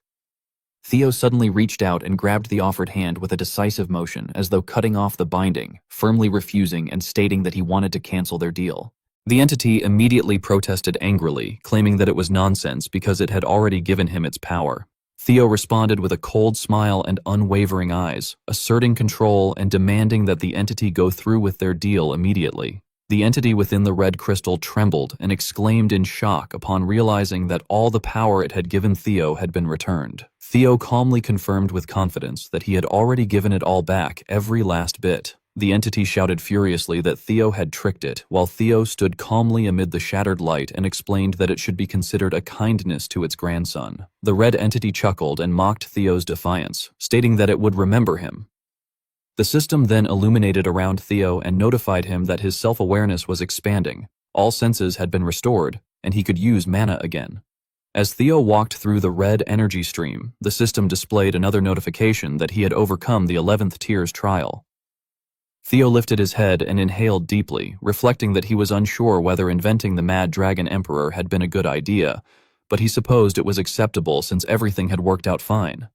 Theo suddenly reached out and grabbed the offered hand with a decisive motion, as though cutting off the binding, firmly refusing and stating that he wanted to cancel their deal. The entity immediately protested angrily, claiming that it was nonsense because it had already given him its power. Theo responded with a cold smile and unwavering eyes, asserting control and demanding that the entity go through with their deal immediately. The entity within the red crystal trembled and exclaimed in shock upon realizing that all the power it had given Theo had been returned. Theo calmly confirmed with confidence that he had already given it all back, every last bit. The entity shouted furiously that Theo had tricked it, while Theo stood calmly amid the shattered light and explained that it should be considered a kindness to its grandson. The red entity chuckled and mocked Theo's defiance, stating that it would remember him. The system then illuminated around Theo and notified him that his self-awareness was expanding, all senses had been restored, and he could use mana again. As Theo walked through the red energy stream, the system displayed another notification that he had overcome the 11th tier's trial. Theo lifted his head and inhaled deeply, reflecting that he was unsure whether inventing the Mad Dragon Emperor had been a good idea, but he supposed it was acceptable since everything had worked out fine.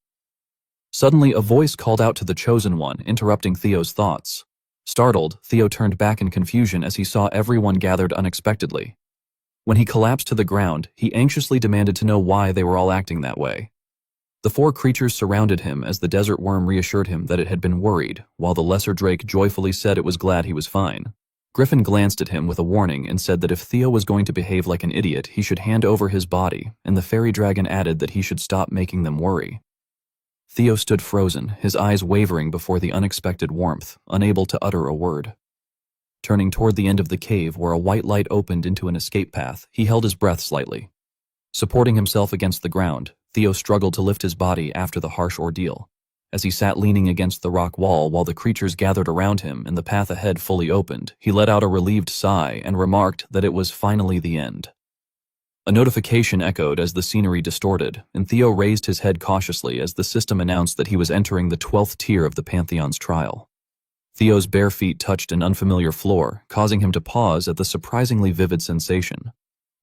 Suddenly, a voice called out to the Chosen One, interrupting Theo's thoughts. Startled, Theo turned back in confusion as he saw everyone gathered unexpectedly. When he collapsed to the ground, he anxiously demanded to know why they were all acting that way. The four creatures surrounded him as the desert worm reassured him that it had been worried, while the lesser drake joyfully said it was glad he was fine. Griffin glanced at him with a warning and said that if Theo was going to behave like an idiot, he should hand over his body, and the fairy dragon added that he should stop making them worry. Theo stood frozen, his eyes wavering before the unexpected warmth, unable to utter a word. Turning toward the end of the cave where a white light opened into an escape path, he held his breath slightly. Supporting himself against the ground, Theo struggled to lift his body after the harsh ordeal. As he sat leaning against the rock wall while the creatures gathered around him and the path ahead fully opened, he let out a relieved sigh and remarked that it was finally the end. A notification echoed as the scenery distorted, and Theo raised his head cautiously as the system announced that he was entering the 12th tier of the Pantheon's trial. Theo's bare feet touched an unfamiliar floor, causing him to pause at the surprisingly vivid sensation.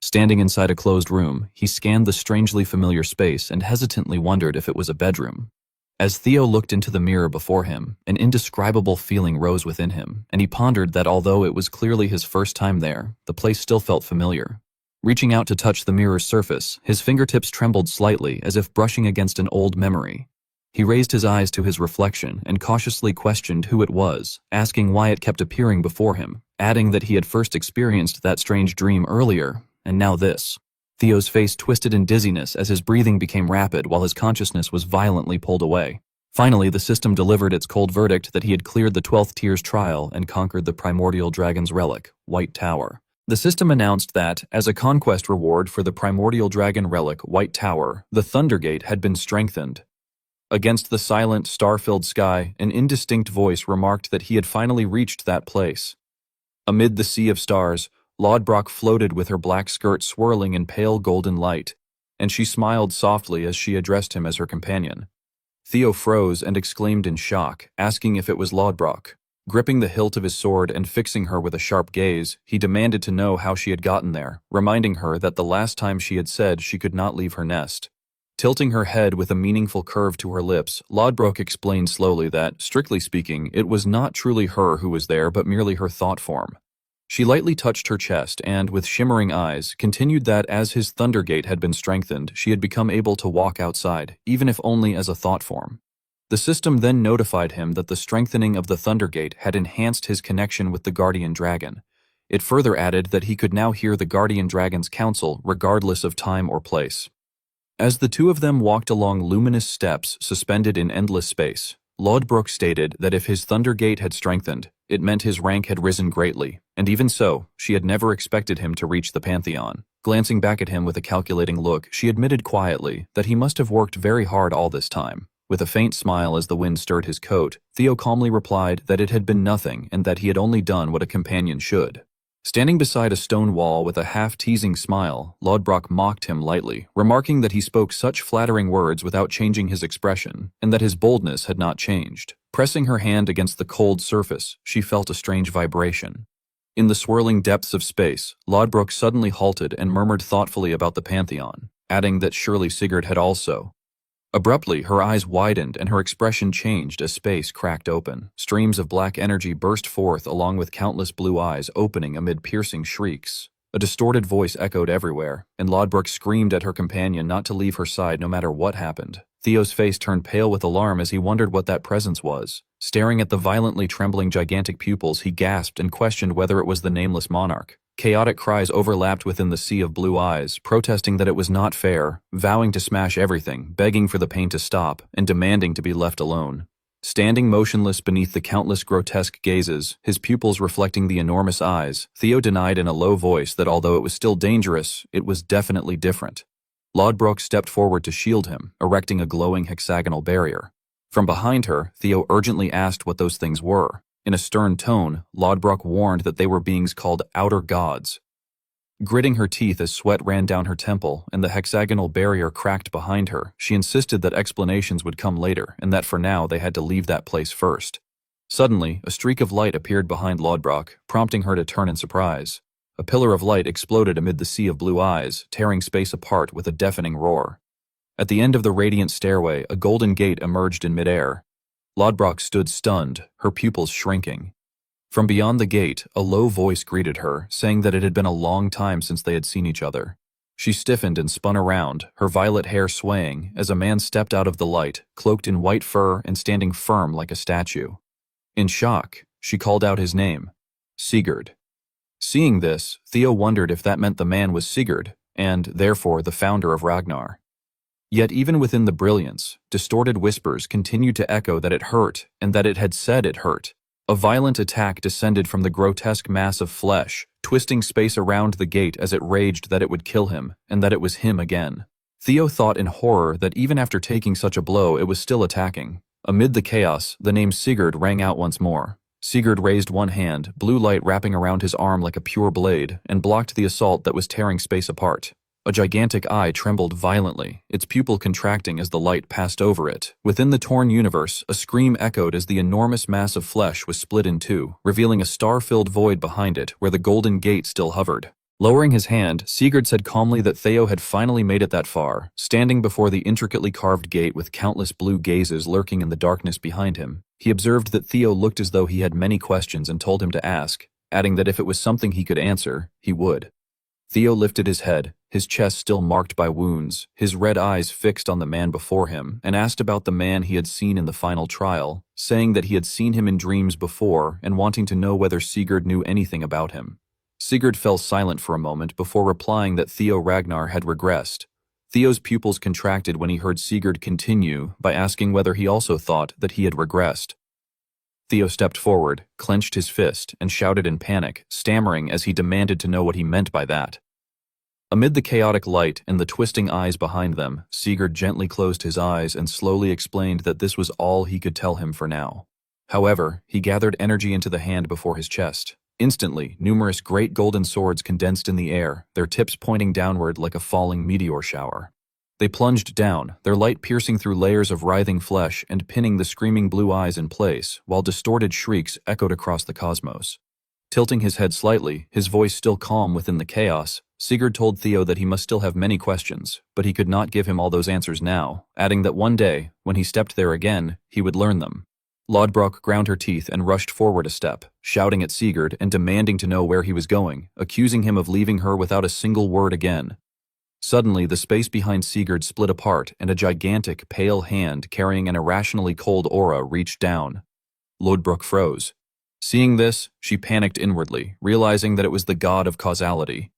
Standing inside a closed room, he scanned the strangely familiar space and hesitantly wondered if it was a bedroom. As Theo looked into the mirror before him, an indescribable feeling rose within him, and he pondered that although it was clearly his first time there, the place still felt familiar. Reaching out to touch the mirror's surface, his fingertips trembled slightly as if brushing against an old memory. He raised his eyes to his reflection and cautiously questioned who it was, asking why it kept appearing before him, adding that he had first experienced that strange dream earlier, and now this. Theo's face twisted in dizziness as his breathing became rapid while his consciousness was violently pulled away. Finally, the system delivered its cold verdict that he had cleared the 12th tier's trial and conquered the primordial dragon's relic, White Tower. The system announced that, as a conquest reward for the primordial dragon relic, White Tower, the Thundergate had been strengthened. Against the silent, star-filled sky, an indistinct voice remarked that he had finally reached that place. Amid the sea of stars, Lodbrok floated with her black skirt swirling in pale golden light, and she smiled softly as she addressed him as her companion. Theo froze and exclaimed in shock, asking if it was Lodbrok. Gripping the hilt of his sword and fixing her with a sharp gaze, he demanded to know how she had gotten there, reminding her that the last time she had said she could not leave her nest. Tilting her head with a meaningful curve to her lips, Lodbrok explained slowly that, strictly speaking, it was not truly her who was there but merely her thought form. She lightly touched her chest and, with shimmering eyes, continued that as his Thundergate had been strengthened, she had become able to walk outside, even if only as a thought form. The system then notified him that the strengthening of the Thundergate had enhanced his connection with the Guardian Dragon. It further added that he could now hear the Guardian Dragon's counsel regardless of time or place. As the two of them walked along luminous steps suspended in endless space, Lodbrok stated that if his Thundergate had strengthened, it meant his rank had risen greatly, and even so, she had never expected him to reach the Pantheon. Glancing back at him with a calculating look, she admitted quietly that he must have worked very hard all this time. With a faint smile as the wind stirred his coat, Theo calmly replied that it had been nothing and that he had only done what a companion should. Standing beside a stone wall with a half-teasing smile, Lodbrok mocked him lightly, remarking that he spoke such flattering words without changing his expression, and that his boldness had not changed. Pressing her hand against the cold surface, she felt a strange vibration. In the swirling depths of space, Lodbrok suddenly halted and murmured thoughtfully about the Pantheon, adding that surely Sigurd had also. Abruptly, her eyes widened and her expression changed as space cracked open. Streams of black energy burst forth along with countless blue eyes opening amid piercing shrieks. A distorted voice echoed everywhere, and Lodbrok screamed at her companion not to leave her side no matter what happened. Theo's face turned pale with alarm as he wondered what that presence was. Staring at the violently trembling gigantic pupils, he gasped and questioned whether it was the nameless monarch. Chaotic cries overlapped within the sea of blue eyes, protesting that it was not fair, vowing to smash everything, begging for the pain to stop, and demanding to be left alone. Standing motionless beneath the countless grotesque gazes, his pupils reflecting the enormous eyes, Theo denied in a low voice that although it was still dangerous, it was definitely different. Lodbrok stepped forward to shield him, erecting a glowing hexagonal barrier. From behind her, Theo urgently asked what those things were. In a stern tone, Lodbrok warned that they were beings called outer gods. Gritting her teeth as sweat ran down her temple and the hexagonal barrier cracked behind her, she insisted that explanations would come later and that for now they had to leave that place first. Suddenly, a streak of light appeared behind Lodbrok, prompting her to turn in surprise. A pillar of light exploded amid the sea of blue eyes, tearing space apart with a deafening roar. At the end of the radiant stairway, a golden gate emerged in midair. Lodbrok stood stunned, her pupils shrinking. From beyond the gate, a low voice greeted her, saying that it had been a long time since they had seen each other. She stiffened and spun around, her violet hair swaying, as a man stepped out of the light, cloaked in white fur and standing firm like a statue. In shock, she called out his name, Sigurd. Seeing this, Theo wondered if that meant the man was Sigurd, and, therefore, the founder of Ragnar. Yet even within the brilliance, distorted whispers continued to echo that it hurt and that it had said it hurt. A violent attack descended from the grotesque mass of flesh, twisting space around the gate as it raged that it would kill him, and that it was him again. Theo thought in horror that even after taking such a blow it was still attacking. Amid the chaos, the name Sigurd rang out once more. Sigurd raised one hand, blue light wrapping around his arm like a pure blade, and blocked the assault that was tearing space apart. A gigantic eye trembled violently, its pupil contracting as the light passed over it. Within the torn universe, a scream echoed as the enormous mass of flesh was split in two, revealing a star-filled void behind it where the golden gate still hovered. Lowering his hand, Sigurd said calmly that Theo had finally made it that far, standing before the intricately carved gate with countless blue gazes lurking in the darkness behind him. He observed that Theo looked as though he had many questions and told him to ask, adding that if it was something he could answer, he would. Theo lifted his head, his chest still marked by wounds, his red eyes fixed on the man before him, and asked about the man he had seen in the final trial, saying that he had seen him in dreams before and wanting to know whether Sigurd knew anything about him. Sigurd fell silent for a moment before replying that Theo Ragnar had regressed. Theo's pupils contracted when he heard Sigurd continue by asking whether he also thought that he had regressed. Theo stepped forward, clenched his fist, and shouted in panic, stammering as he demanded to know what he meant by that. Amid the chaotic light and the twisting eyes behind them, Sigurd gently closed his eyes and slowly explained that this was all he could tell him for now. However, he gathered energy into the hand before his chest. Instantly, numerous great golden swords condensed in the air, their tips pointing downward like a falling meteor shower. They plunged down, their light piercing through layers of writhing flesh and pinning the screaming blue eyes in place, while distorted shrieks echoed across the cosmos. Tilting his head slightly, his voice still calm within the chaos, Sigurd told Theo that he must still have many questions, but he could not give him all those answers now, adding that one day, when he stepped there again, he would learn them. Lodbrok ground her teeth and rushed forward a step, shouting at Sigurd and demanding to know where he was going, accusing him of leaving her without a single word again. Suddenly, the space behind Sigurd split apart and a gigantic, pale hand carrying an irrationally cold aura reached down. Lodbrok froze. Seeing this, she panicked inwardly, realizing that it was the god of causality.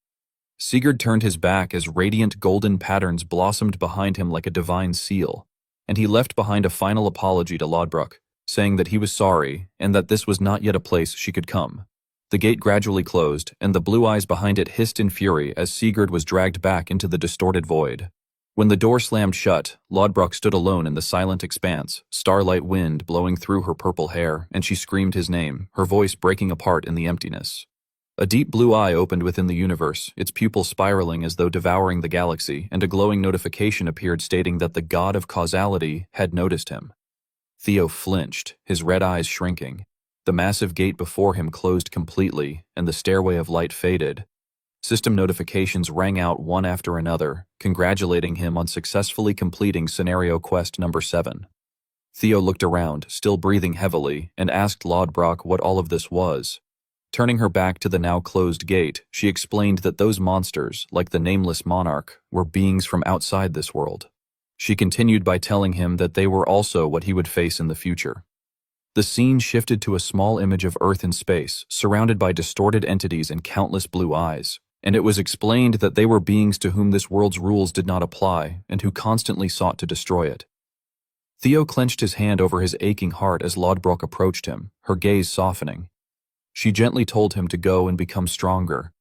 Sigurd turned his back as radiant golden patterns blossomed behind him like a divine seal, and he left behind a final apology to Lodbrok, saying that he was sorry and that this was not yet a place she could come. The gate gradually closed, and the blue eyes behind it hissed in fury as Sigurd was dragged back into the distorted void. When the door slammed shut, Lodbrok stood alone in the silent expanse, starlight wind blowing through her purple hair, and she screamed his name, her voice breaking apart in the emptiness. A deep blue eye opened within the universe, its pupils spiraling as though devouring the galaxy, and a glowing notification appeared stating that the god of causality had noticed him. Theo flinched, his red eyes shrinking. The massive gate before him closed completely, and the stairway of light faded. System notifications rang out one after another, congratulating him on successfully completing scenario quest number 7. Theo looked around, still breathing heavily, and asked Lodbrok what all of this was. Turning her back to the now closed gate, she explained that those monsters, like the nameless monarch, were beings from outside this world. She continued by telling him that they were also what he would face in the future. The scene shifted to a small image of Earth in space, surrounded by distorted entities and countless blue eyes, and it was explained that they were beings to whom this world's rules did not apply and who constantly sought to destroy it. Theo clenched his hand over his aching heart as Lodbrok approached him, her gaze softening. She gently told him to go and become stronger,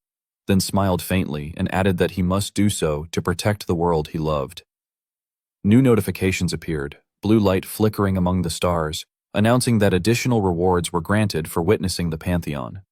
then smiled faintly and added that he must do so to protect the world he loved. New notifications appeared, blue light flickering among the stars, announcing that additional rewards were granted for witnessing the Pantheon.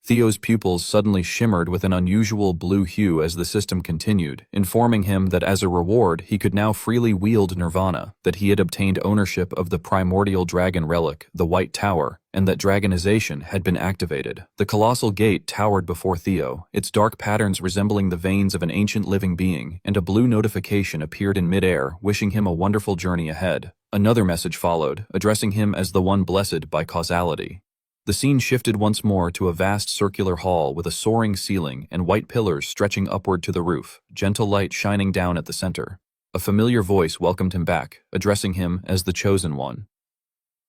Theo's pupils suddenly shimmered with an unusual blue hue as the system continued, informing him that as a reward he could now freely wield Nirvana, that he had obtained ownership of the primordial dragon relic, the White Tower, and that dragonization had been activated. The colossal gate towered before Theo, its dark patterns resembling the veins of an ancient living being, and a blue notification appeared in midair, wishing him a wonderful journey ahead. Another message followed, addressing him as the one blessed by causality. The scene shifted once more to a vast circular hall with a soaring ceiling and white pillars stretching upward to the roof, gentle light shining down at the center. A familiar voice welcomed him back, addressing him as the Chosen One.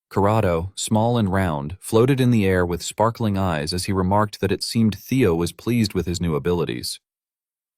Corrado, small and round, floated in the air with sparkling eyes as he remarked that it seemed Theo was pleased with his new abilities.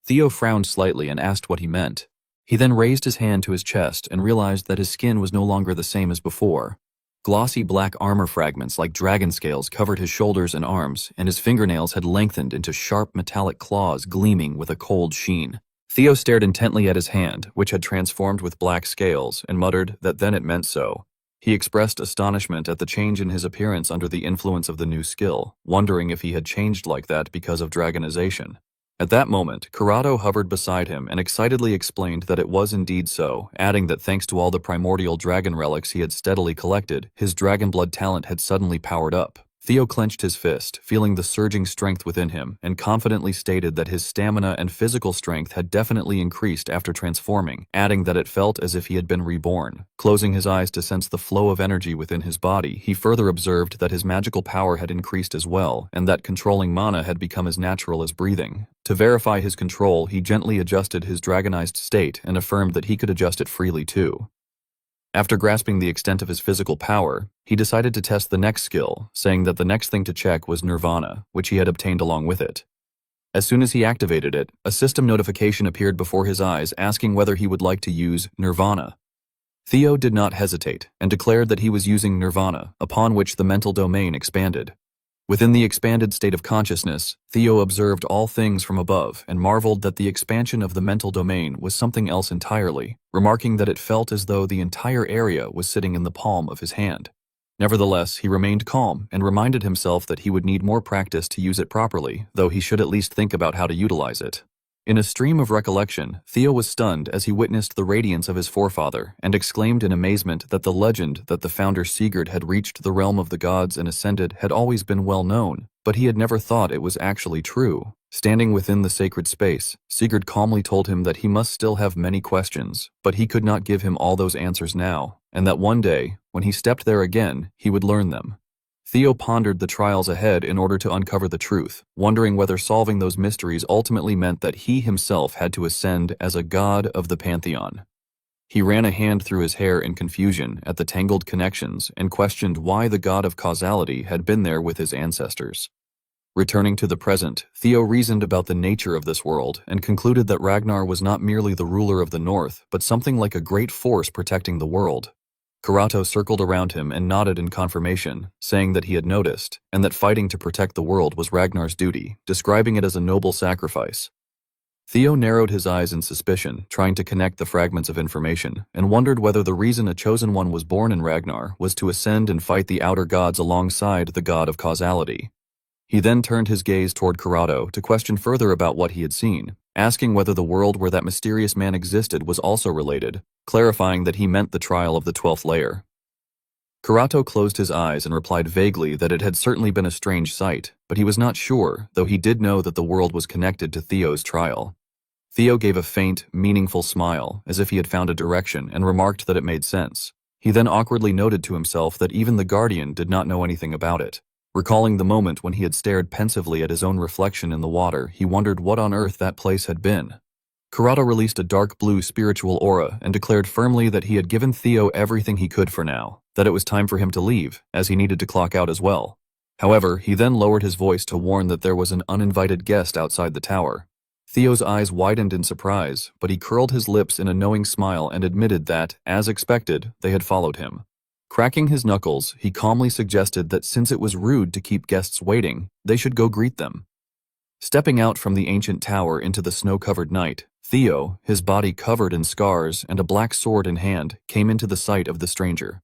Theo frowned slightly and asked what he meant. He then raised his hand to his chest and realized that his skin was no longer the same as before. Glossy black armor fragments like dragon scales covered his shoulders and arms, and his fingernails had lengthened into sharp metallic claws gleaming with a cold sheen. Theo stared intently at his hand, which had transformed with black scales, and muttered that then it meant so. He expressed astonishment at the change in his appearance under the influence of the new skill, wondering if he had changed like that because of dragonization. At that moment, Corrado hovered beside him and excitedly explained that it was indeed so, adding that thanks to all the primordial dragon relics he had steadily collected, his dragon blood talent had suddenly powered up. Theo clenched his fist, feeling the surging strength within him, and confidently stated that his stamina and physical strength had definitely increased after transforming, adding that it felt as if he had been reborn. Closing his eyes to sense the flow of energy within his body, he further observed that his magical power had increased as well, and that controlling mana had become as natural as breathing. To verify his control, he gently adjusted his dragonized state and affirmed that he could adjust it freely too. After grasping the extent of his physical power, he decided to test the next skill, saying that the next thing to check was Nirvana, which he had obtained along with it. As soon as he activated it, a system notification appeared before his eyes asking whether he would like to use Nirvana. Theo did not hesitate and declared that he was using Nirvana, upon which the mental domain expanded. Within the expanded state of consciousness, Theo observed all things from above and marveled that the expansion of the mental domain was something else entirely, remarking that it felt as though the entire area was sitting in the palm of his hand. Nevertheless, he remained calm and reminded himself that he would need more practice to use it properly, though he should at least think about how to utilize it. In a stream of recollection, Theo was stunned as he witnessed the radiance of his forefather and exclaimed in amazement that the legend that the founder Sigurd had reached the realm of the gods and ascended had always been well known, but he had never thought it was actually true. Standing within the sacred space, Sigurd calmly told him that he must still have many questions, but he could not give him all those answers now, and that one day, when he stepped there again, he would learn them. Theo pondered the trials ahead in order to uncover the truth, wondering whether solving those mysteries ultimately meant that he himself had to ascend as a god of the Pantheon. He ran a hand through his hair in confusion at the tangled connections and questioned why the god of causality had been there with his ancestors. Returning to the present, Theo reasoned about the nature of this world and concluded that Ragnar was not merely the ruler of the north, but something like a great force protecting the world. Corrado circled around him and nodded in confirmation, saying that he had noticed, and that fighting to protect the world was Ragnar's duty, describing it as a noble sacrifice. Theo narrowed his eyes in suspicion, trying to connect the fragments of information, and wondered whether the reason a chosen one was born in Ragnar was to ascend and fight the outer gods alongside the god of causality. He then turned his gaze toward Karato to question further about what he had seen, asking whether the world where that mysterious man existed was also related, clarifying that he meant the trial of the 12th layer. Karato closed his eyes and replied vaguely that it had certainly been a strange sight, but he was not sure, though he did know that the world was connected to Theo's trial. Theo gave a faint, meaningful smile, as if he had found a direction, and remarked that it made sense. He then awkwardly noted to himself that even the Guardian did not know anything about it. Recalling the moment when he had stared pensively at his own reflection in the water, he wondered what on earth that place had been. Karato released a dark blue spiritual aura and declared firmly that he had given Theo everything he could for now, that it was time for him to leave, as he needed to clock out as well. However, he then lowered his voice to warn that there was an uninvited guest outside the tower. Theo's eyes widened in surprise, but he curled his lips in a knowing smile and admitted that, as expected, they had followed him. Cracking his knuckles, he calmly suggested that since it was rude to keep guests waiting, they should go greet them. Stepping out from the ancient tower into the snow-covered night, Theo, his body covered in scars and a black sword in hand, came into the sight of the stranger.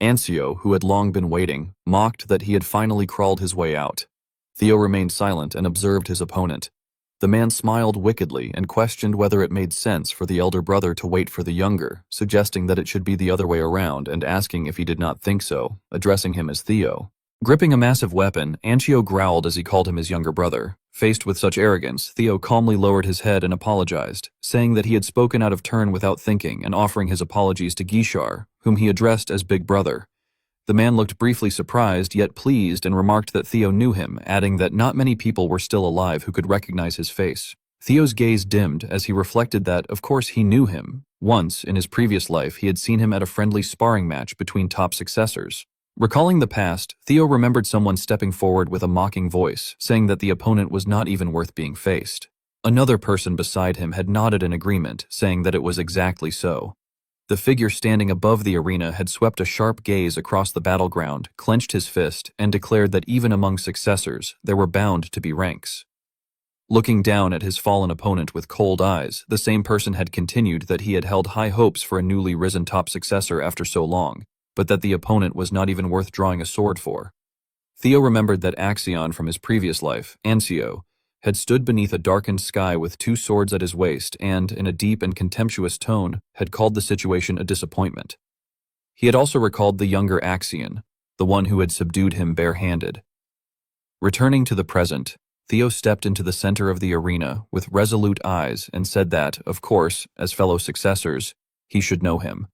Ancio, who had long been waiting, mocked that he had finally crawled his way out. Theo remained silent and observed his opponent. The man smiled wickedly and questioned whether it made sense for the elder brother to wait for the younger, suggesting that it should be the other way around and asking if he did not think so, addressing him as Theo. Gripping a massive weapon, Ancio growled as he called him his younger brother. Faced with such arrogance, Theo calmly lowered his head and apologized, saying that he had spoken out of turn without thinking and offering his apologies to Gishar, whom he addressed as Big Brother. The man looked briefly surprised yet pleased and remarked that Theo knew him, adding that not many people were still alive who could recognize his face. Theo's gaze dimmed as he reflected that, of course, he knew him. Once, in his previous life, he had seen him at a friendly sparring match between top successors. Recalling the past, Theo remembered someone stepping forward with a mocking voice, saying that the opponent was not even worth being faced. Another person beside him had nodded in agreement, saying that it was exactly so. The figure standing above the arena had swept a sharp gaze across the battleground, clenched his fist, and declared that even among successors, there were bound to be ranks. Looking down at his fallen opponent with cold eyes, the same person had continued that he had held high hopes for a newly risen top successor after so long, but that the opponent was not even worth drawing a sword for. Theo remembered that Axion from his previous life, Ancio, had stood beneath a darkened sky with 2 swords at his waist and, in a deep and contemptuous tone, had called the situation a disappointment. He had also recalled the younger Axion, the one who had subdued him barehanded. Returning to the present, Theo stepped into the center of the arena with resolute eyes and said that, of course, as fellow successors, he should know him.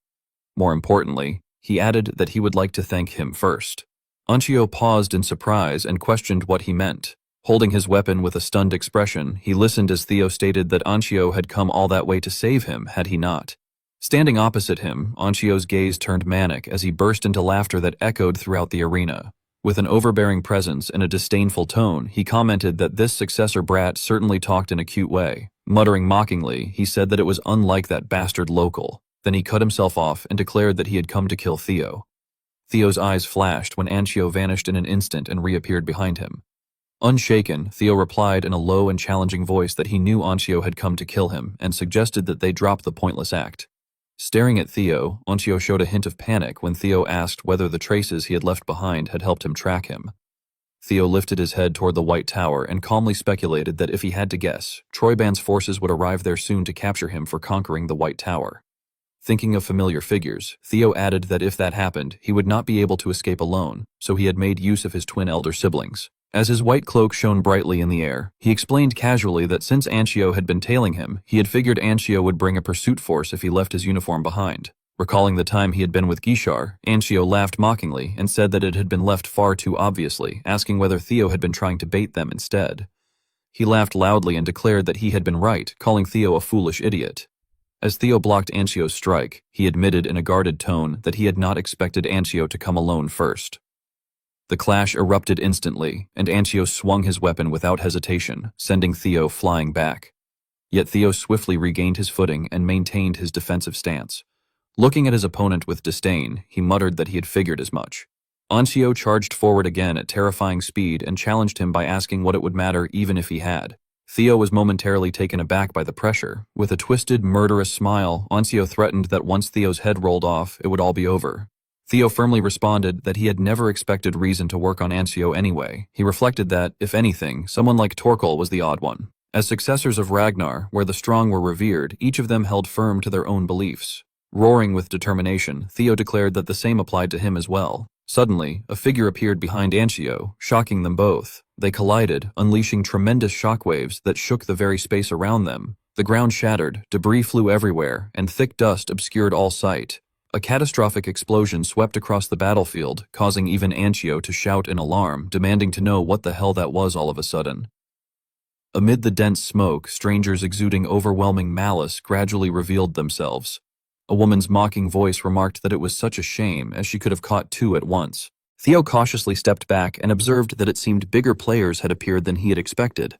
More importantly, he added that he would like to thank him first. Ancio paused in surprise and questioned what he meant. Holding his weapon with a stunned expression, he listened as Theo stated that Ancio had come all that way to save him, had he not. Standing opposite him, Ancio's gaze turned manic as he burst into laughter that echoed throughout the arena. With an overbearing presence and a disdainful tone, he commented that this successor brat certainly talked in a cute way. Muttering mockingly, he said that it was unlike that bastard local. Then he cut himself off and declared that he had come to kill Theo. Theo's eyes flashed when Ancio vanished in an instant and reappeared behind him. Unshaken, Theo replied in a low and challenging voice that he knew Ancio had come to kill him and suggested that they drop the pointless act. Staring at Theo, Ancio showed a hint of panic when Theo asked whether the traces he had left behind had helped him track him. Theo lifted his head toward the White Tower and calmly speculated that if he had to guess, Troyban's forces would arrive there soon to capture him for conquering the White Tower. Thinking of familiar figures, Theo added that if that happened, he would not be able to escape alone, so he had made use of his twin elder siblings. As his white cloak shone brightly in the air, he explained casually that since Ancio had been tailing him, he had figured Ancio would bring a pursuit force if he left his uniform behind. Recalling the time he had been with Gishar, Ancio laughed mockingly and said that it had been left far too obviously, asking whether Theo had been trying to bait them instead. He laughed loudly and declared that he had been right, calling Theo a foolish idiot. As Theo blocked Ancio's strike, he admitted in a guarded tone that he had not expected Ancio to come alone first. The clash erupted instantly, and Ancio swung his weapon without hesitation, sending Theo flying back. Yet Theo swiftly regained his footing and maintained his defensive stance. Looking at his opponent with disdain, he muttered that he had figured as much. Ancio charged forward again at terrifying speed and challenged him by asking what it would matter even if he had. Theo was momentarily taken aback by the pressure. With a twisted, murderous smile, Ancio threatened that once Theo's head rolled off, it would all be over. Theo firmly responded that he had never expected reason to work on Ancio anyway. He reflected that, if anything, someone like Torkel was the odd one. As successors of Ragnar, where the strong were revered, each of them held firm to their own beliefs. Roaring with determination, Theo declared that the same applied to him as well. Suddenly, a figure appeared behind Ancio, shocking them both. They collided, unleashing tremendous shockwaves that shook the very space around them. The ground shattered, debris flew everywhere, and thick dust obscured all sight. A catastrophic explosion swept across the battlefield, causing even Ancio to shout in alarm, demanding to know what the hell that was all of a sudden. Amid the dense smoke, strangers exuding overwhelming malice gradually revealed themselves. A woman's mocking voice remarked that it was such a shame, as she could have caught two at once. Theo cautiously stepped back and observed that it seemed bigger players had appeared than he had expected.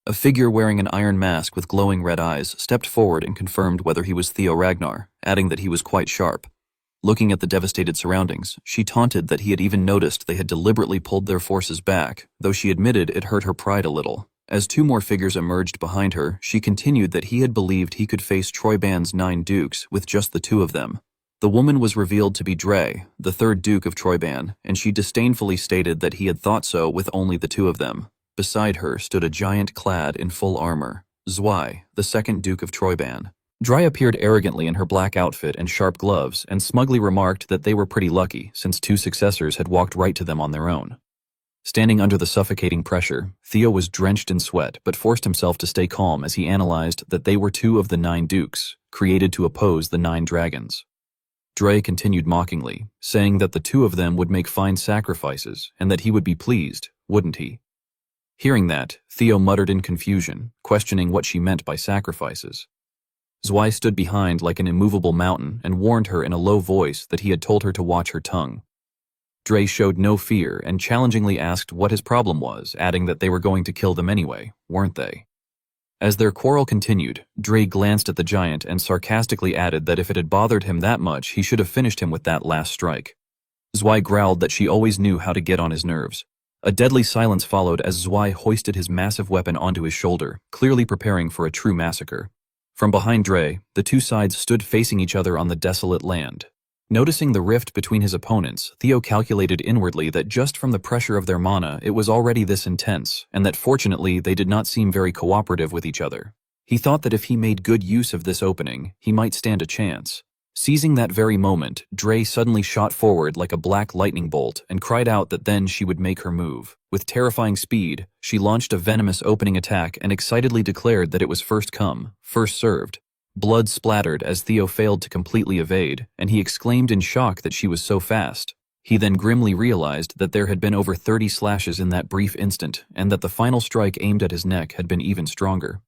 A figure wearing an iron mask with glowing red eyes stepped forward and confirmed whether he was Theo Ragnar, adding that he was quite sharp. Looking at the devastated surroundings, she taunted that he had even noticed they had deliberately pulled their forces back, though she admitted it hurt her pride a little. As two more figures emerged behind her, she continued that he had believed he could face Troyban's 9 dukes with just the 2 of them. The woman was revealed to be Dre, the 3rd Duke of Troyban, and she disdainfully stated that he had thought so with only the 2 of them. Beside her stood a giant clad in full armor, Zwei, the 2nd Duke of Troyban. Dry appeared arrogantly in her black outfit and sharp gloves, and smugly remarked that they were pretty lucky since 2 successors had walked right to them on their own. Standing under the suffocating pressure, Theo was drenched in sweat but forced himself to stay calm as he analyzed that they were 2 of the 9 dukes, created to oppose the 9 dragons. Dre continued mockingly, saying that the 2 of them would make fine sacrifices and that he would be pleased, wouldn't he? Hearing that, Theo muttered in confusion, questioning what she meant by sacrifices. Zwei stood behind like an immovable mountain and warned her in a low voice that he had told her to watch her tongue. Dre showed no fear and challengingly asked what his problem was, adding that they were going to kill them anyway, weren't they? As their quarrel continued, Dre glanced at the giant and sarcastically added that if it had bothered him that much, he should have finished him with that last strike. Zwei growled that she always knew how to get on his nerves. A deadly silence followed as Zwei hoisted his massive weapon onto his shoulder, clearly preparing for a true massacre. From behind Dre, the 2 sides stood facing each other on the desolate land. Noticing the rift between his opponents, Theo calculated inwardly that just from the pressure of their mana it was already this intense, and that fortunately they did not seem very cooperative with each other. He thought that if he made good use of this opening, he might stand a chance. Seizing that very moment, Dre suddenly shot forward like a black lightning bolt and cried out that then she would make her move. With terrifying speed, she launched a venomous opening attack and excitedly declared that it was first come, first served. Blood splattered as Theo failed to completely evade, and he exclaimed in shock that she was so fast. He then grimly realized that there had been over 30 slashes in that brief instant, and that the final strike aimed at his neck had been even stronger.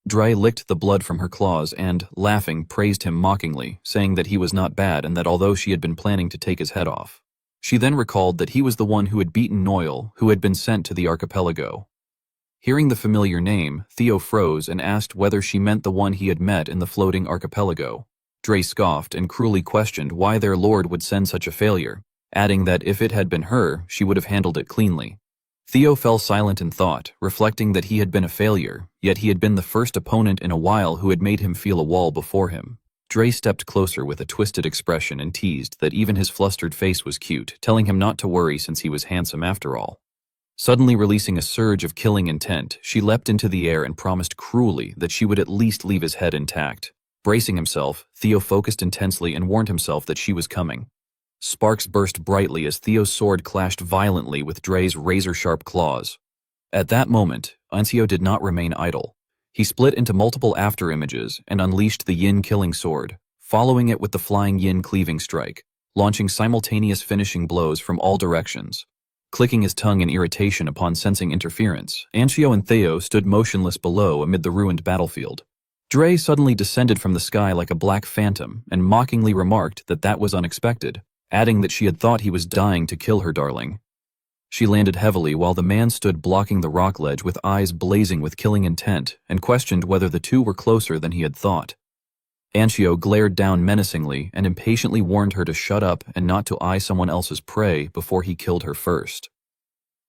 Dry licked the blood from her claws and, laughing, praised him mockingly, saying that he was not bad and that although she had been planning to take his head off. She then recalled that he was the one who had beaten Noel, who had been sent to the archipelago. Hearing the familiar name, Theo froze and asked whether she meant the one he had met in the floating archipelago. Dre scoffed and cruelly questioned why their lord would send such a failure, adding that if it had been her, she would have handled it cleanly. Theo fell silent in thought, reflecting that he had been a failure, yet he had been the first opponent in a while who had made him feel a wall before him. Dre stepped closer with a twisted expression and teased that even his flustered face was cute, telling him not to worry since he was handsome after all. Suddenly releasing a surge of killing intent, she leapt into the air and promised cruelly that she would at least leave his head intact. Bracing himself, Theo focused intensely and warned himself that she was coming. Sparks burst brightly as Theo's sword clashed violently with Dre's razor-sharp claws. At that moment, Ancio did not remain idle. He split into multiple after-images and unleashed the yin-killing sword, following it with the flying yin-cleaving strike, launching simultaneous finishing blows from all directions. Clicking his tongue in irritation upon sensing interference, Ancio and Theo stood motionless below amid the ruined battlefield. Dre suddenly descended from the sky like a black phantom and mockingly remarked that that was unexpected, adding that she had thought he was dying to kill her darling. She landed heavily while the man stood blocking the rock ledge with eyes blazing with killing intent and questioned whether the two were closer than he had thought. Ancio glared down menacingly and impatiently warned her to shut up and not to eye someone else's prey before he killed her first.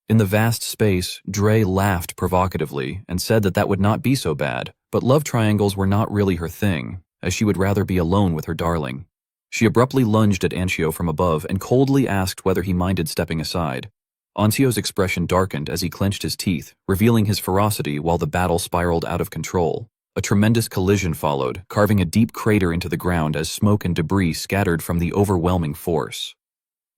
In the vast space, Dre laughed provocatively and said that that would not be so bad, but love triangles were not really her thing, as she would rather be alone with her darling. She abruptly lunged at Ancio from above and coldly asked whether he minded stepping aside. Ancio's expression darkened as he clenched his teeth, revealing his ferocity while the battle spiraled out of control. A tremendous collision followed, carving a deep crater into the ground as smoke and debris scattered from the overwhelming force.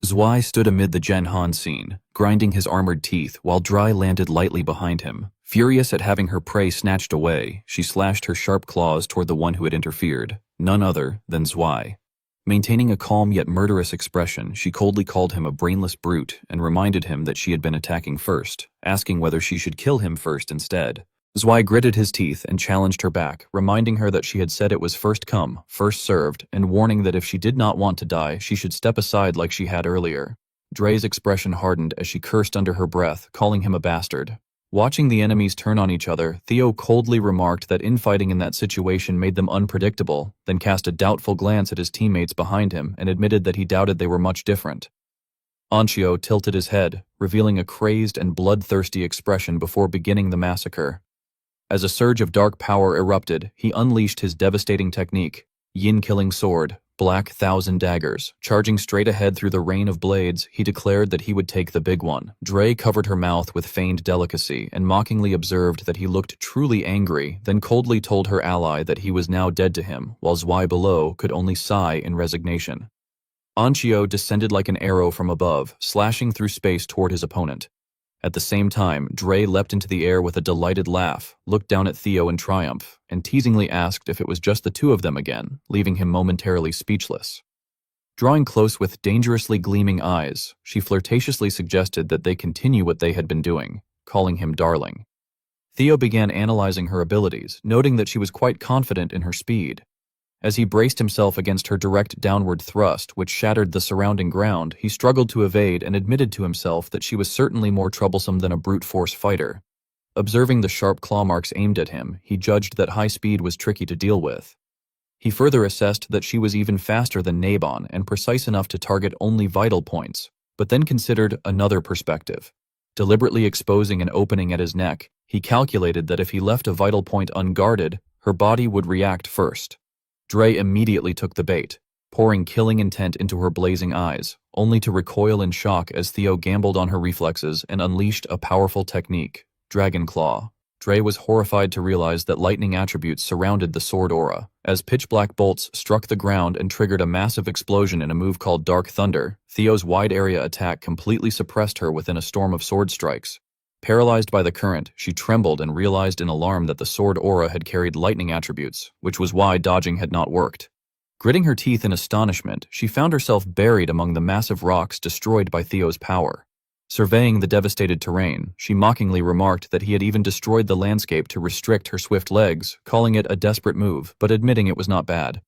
Zwei stood amid the Genhan scene, grinding his armored teeth while Dry landed lightly behind him. Furious at having her prey snatched away, she slashed her sharp claws toward the one who had interfered, none other than Zwei. Maintaining a calm yet murderous expression, she coldly called him a brainless brute and reminded him that she had been attacking first, asking whether she should kill him first instead. Zwei gritted his teeth and challenged her back, reminding her that she had said it was first come, first served, and warning that if she did not want to die, she should step aside like she had earlier. Dre's expression hardened as she cursed under her breath, calling him a bastard. Watching the enemies turn on each other, Theo coldly remarked that infighting in that situation made them unpredictable, then cast a doubtful glance at his teammates behind him and admitted that he doubted they were much different. Ancio tilted his head, revealing a crazed and bloodthirsty expression before beginning the massacre. As a surge of dark power erupted, he unleashed his devastating technique, Yin-killing sword, Black Thousand Daggers. Charging straight ahead through the rain of blades, he declared that he would take the big one. Dre covered her mouth with feigned delicacy and mockingly observed that he looked truly angry, then coldly told her ally that he was now dead to him, while Zwei below could only sigh in resignation. Ancio descended like an arrow from above, slashing through space toward his opponent. At the same time, Dre leapt into the air with a delighted laugh, looked down at Theo in triumph, and teasingly asked if it was just the two of them again, leaving him momentarily speechless. Drawing close with dangerously gleaming eyes, she flirtatiously suggested that they continue what they had been doing, calling him darling. Theo began analyzing her abilities, noting that she was quite confident in her speed. As he braced himself against her direct downward thrust, which shattered the surrounding ground, he struggled to evade and admitted to himself that she was certainly more troublesome than a brute force fighter. Observing the sharp claw marks aimed at him, he judged that high speed was tricky to deal with. He further assessed that she was even faster than Nabon and precise enough to target only vital points, but then considered another perspective. Deliberately exposing an opening at his neck, he calculated that if he left a vital point unguarded, her body would react first. Dre immediately took the bait, pouring killing intent into her blazing eyes, only to recoil in shock as Theo gambled on her reflexes and unleashed a powerful technique, Dragon Claw. Dre was horrified to realize that lightning attributes surrounded the sword aura. As pitch-black bolts struck the ground and triggered a massive explosion in a move called Dark Thunder, Theo's wide-area attack completely suppressed her within a storm of sword strikes. Paralyzed by the current, she trembled and realized in alarm that the sword aura had carried lightning attributes, which was why dodging had not worked. Gritting her teeth in astonishment, she found herself buried among the massive rocks destroyed by Theo's power. Surveying the devastated terrain, she mockingly remarked that he had even destroyed the landscape to restrict her swift legs, calling it a desperate move, but admitting it was not bad.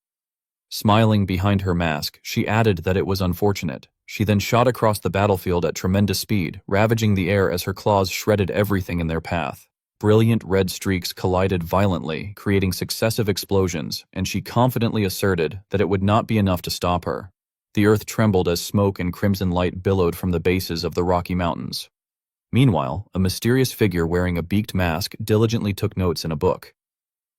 Smiling behind her mask, she added that it was unfortunate. She then shot across the battlefield at tremendous speed, ravaging the air as her claws shredded everything in their path. Brilliant red streaks collided violently, creating successive explosions, and she confidently asserted that it would not be enough to stop her. The earth trembled as smoke and crimson light billowed from the bases of the Rocky Mountains. Meanwhile, a mysterious figure wearing a beaked mask diligently took notes in a book.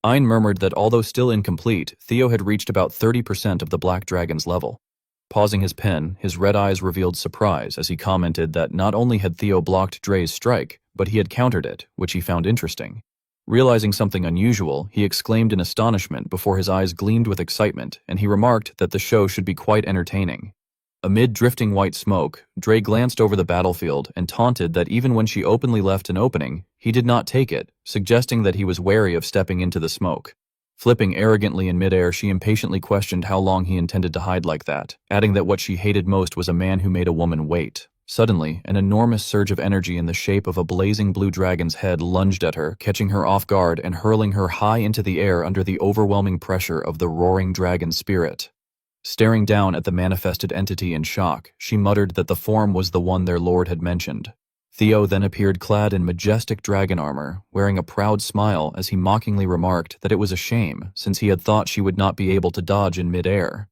Ein murmured that although still incomplete, Theo had reached about 30% of the Black Dragon's level. Pausing his pen, his red eyes revealed surprise as he commented that not only had Theo blocked Dre's strike, but he had countered it, which he found interesting. Realizing something unusual, he exclaimed in astonishment before his eyes gleamed with excitement, and he remarked that the show should be quite entertaining. Amid drifting white smoke, Dre glanced over the battlefield and taunted that even when she openly left an opening, he did not take it, suggesting that he was wary of stepping into the smoke. Flipping arrogantly in midair, she impatiently questioned how long he intended to hide like that, adding that what she hated most was a man who made a woman wait. Suddenly, an enormous surge of energy in the shape of a blazing blue dragon's head lunged at her, catching her off guard and hurling her high into the air under the overwhelming pressure of the roaring dragon spirit. Staring down at the manifested entity in shock, she muttered that the form was the one their lord had mentioned. Theo then appeared clad in majestic dragon armor, wearing a proud smile as he mockingly remarked that it was a shame, since he had thought she would not be able to dodge in midair.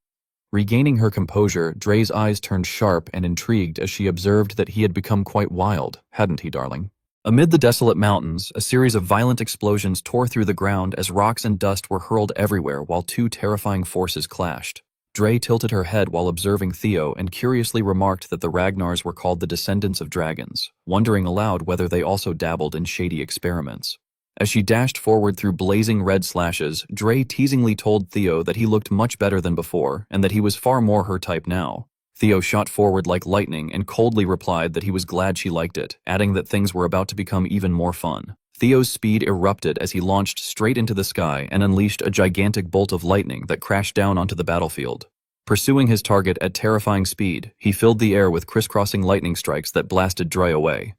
Regaining her composure, Dre's eyes turned sharp and intrigued as she observed that he had become quite wild, hadn't he, darling? Amid the desolate mountains, a series of violent explosions tore through the ground as rocks and dust were hurled everywhere while two terrifying forces clashed. Dre tilted her head while observing Theo and curiously remarked that the Ragnars were called the descendants of dragons, wondering aloud whether they also dabbled in shady experiments. As she dashed forward through blazing red slashes, Dre teasingly told Theo that he looked much better than before and that he was far more her type now. Theo shot forward like lightning and coldly replied that he was glad she liked it, adding that things were about to become even more fun. Theo's speed erupted as he launched straight into the sky and unleashed a gigantic bolt of lightning that crashed down onto the battlefield. Pursuing his target at terrifying speed, he filled the air with crisscrossing lightning strikes that blasted Dre away.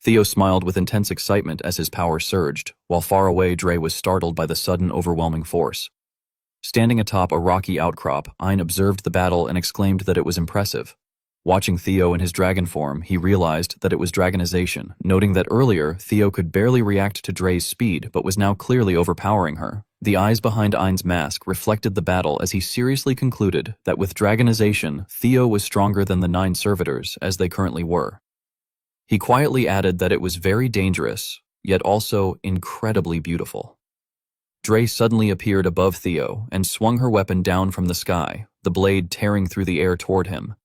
Theo smiled with intense excitement as his power surged, while far away Dre was startled by the sudden overwhelming force. Standing atop a rocky outcrop, Ein observed the battle and exclaimed that it was impressive. Watching Theo in his dragon form, he realized that it was dragonization, noting that earlier, Theo could barely react to Dre's speed but was now clearly overpowering her. The eyes behind Ein's mask reflected the battle as he seriously concluded that with dragonization, Theo was stronger than the 9 servitors as they currently were. He quietly added that it was very dangerous, yet also incredibly beautiful. Dre suddenly appeared above Theo and swung her weapon down from the sky, the blade tearing through the air toward him.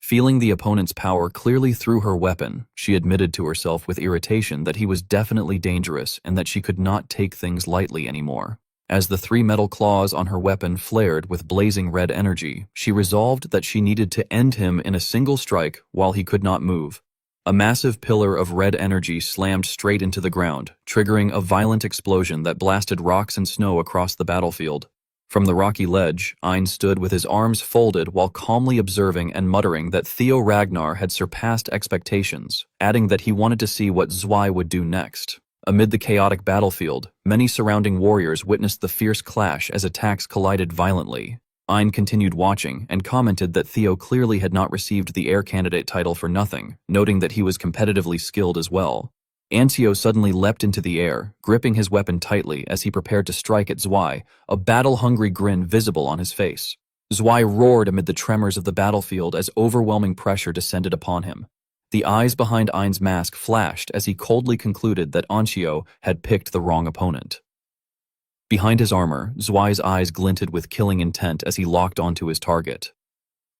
Feeling the opponent's power clearly through her weapon, she admitted to herself with irritation that he was definitely dangerous and that she could not take things lightly anymore. As the 3 metal claws on her weapon flared with blazing red energy, she resolved that she needed to end him in a single strike while he could not move. A massive pillar of red energy slammed straight into the ground, triggering a violent explosion that blasted rocks and snow across the battlefield. From the rocky ledge, Ein stood with his arms folded while calmly observing and muttering that Theo Ragnar had surpassed expectations, adding that he wanted to see what Zwei would do next. Amid the chaotic battlefield, many surrounding warriors witnessed the fierce clash as attacks collided violently. Ein continued watching and commented that Theo clearly had not received the air candidate title for nothing, noting that he was competitively skilled as well. Ancio suddenly leapt into the air, gripping his weapon tightly as he prepared to strike at Zwei, a battle-hungry grin visible on his face. Zwei roared amid the tremors of the battlefield as overwhelming pressure descended upon him. The eyes behind Ein's mask flashed as he coldly concluded that Ancio had picked the wrong opponent. Behind his armor, Zwei's eyes glinted with killing intent as he locked onto his target.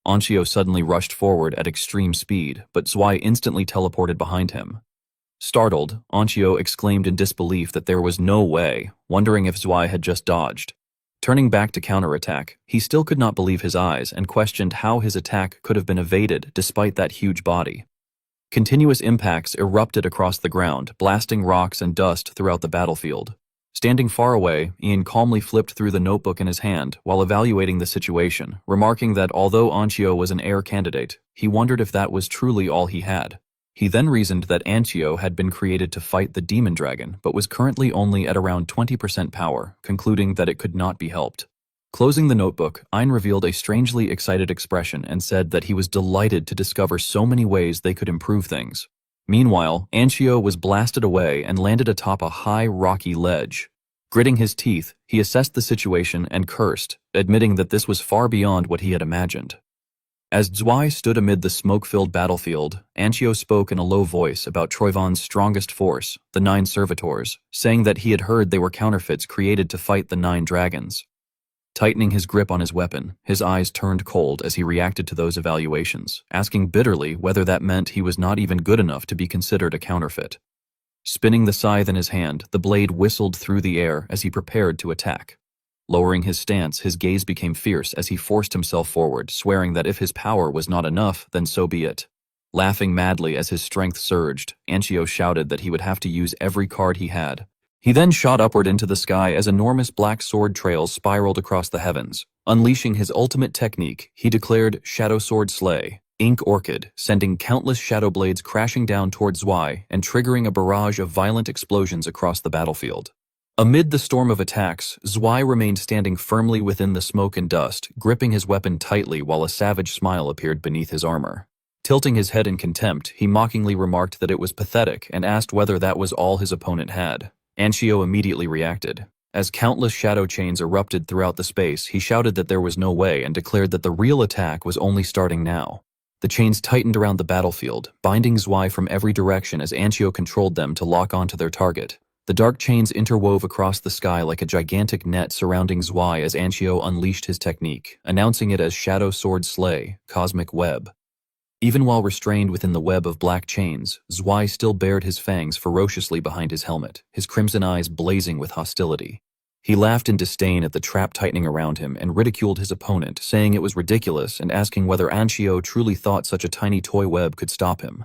Ancio suddenly rushed forward at extreme speed, but Zwei instantly teleported behind him. Startled, Ancio exclaimed in disbelief that there was no way, wondering if Zwei had just dodged. Turning back to counterattack, he still could not believe his eyes and questioned how his attack could have been evaded despite that huge body. Continuous impacts erupted across the ground, blasting rocks and dust throughout the battlefield. Standing far away, Ian calmly flipped through the notebook in his hand while evaluating the situation, remarking that although Ancio was an heir candidate, he wondered if that was truly all he had. He then reasoned that Ancio had been created to fight the demon dragon, but was currently only at around 20% power, concluding that it could not be helped. Closing the notebook, Ein revealed a strangely excited expression and said that he was delighted to discover so many ways they could improve things. Meanwhile, Ancio was blasted away and landed atop a high, rocky ledge. Gritting his teeth, he assessed the situation and cursed, admitting that this was far beyond what he had imagined. As Zwei stood amid the smoke-filled battlefield, Ancio spoke in a low voice about Troyvon's strongest force, the 9 servitors, saying that he had heard they were counterfeits created to fight the 9 dragons. Tightening his grip on his weapon, his eyes turned cold as he reacted to those evaluations, asking bitterly whether that meant he was not even good enough to be considered a counterfeit. Spinning the scythe in his hand, the blade whistled through the air as he prepared to attack. Lowering his stance, his gaze became fierce as he forced himself forward, swearing that if his power was not enough, then so be it. Laughing madly as his strength surged, Ancio shouted that he would have to use every card he had. He then shot upward into the sky as enormous black sword trails spiraled across the heavens. Unleashing his ultimate technique, he declared Shadow Sword Slay, Ink Orchid, sending countless shadow blades crashing down towards Zwei and triggering a barrage of violent explosions across the battlefield. Amid the storm of attacks, Zwei remained standing firmly within the smoke and dust, gripping his weapon tightly while a savage smile appeared beneath his armor. Tilting his head in contempt, he mockingly remarked that it was pathetic and asked whether that was all his opponent had. Ancio immediately reacted. As countless shadow chains erupted throughout the space, he shouted that there was no way and declared that the real attack was only starting now. The chains tightened around the battlefield, binding Zwei from every direction as Ancio controlled them to lock onto their target. The dark chains interwove across the sky like a gigantic net surrounding Zwei as Anshio unleashed his technique, announcing it as Shadow Sword Slay, Cosmic Web. Even while restrained within the web of black chains, Zwei still bared his fangs ferociously behind his helmet, his crimson eyes blazing with hostility. He laughed in disdain at the trap tightening around him and ridiculed his opponent, saying it was ridiculous and asking whether Anshio truly thought such a tiny toy web could stop him.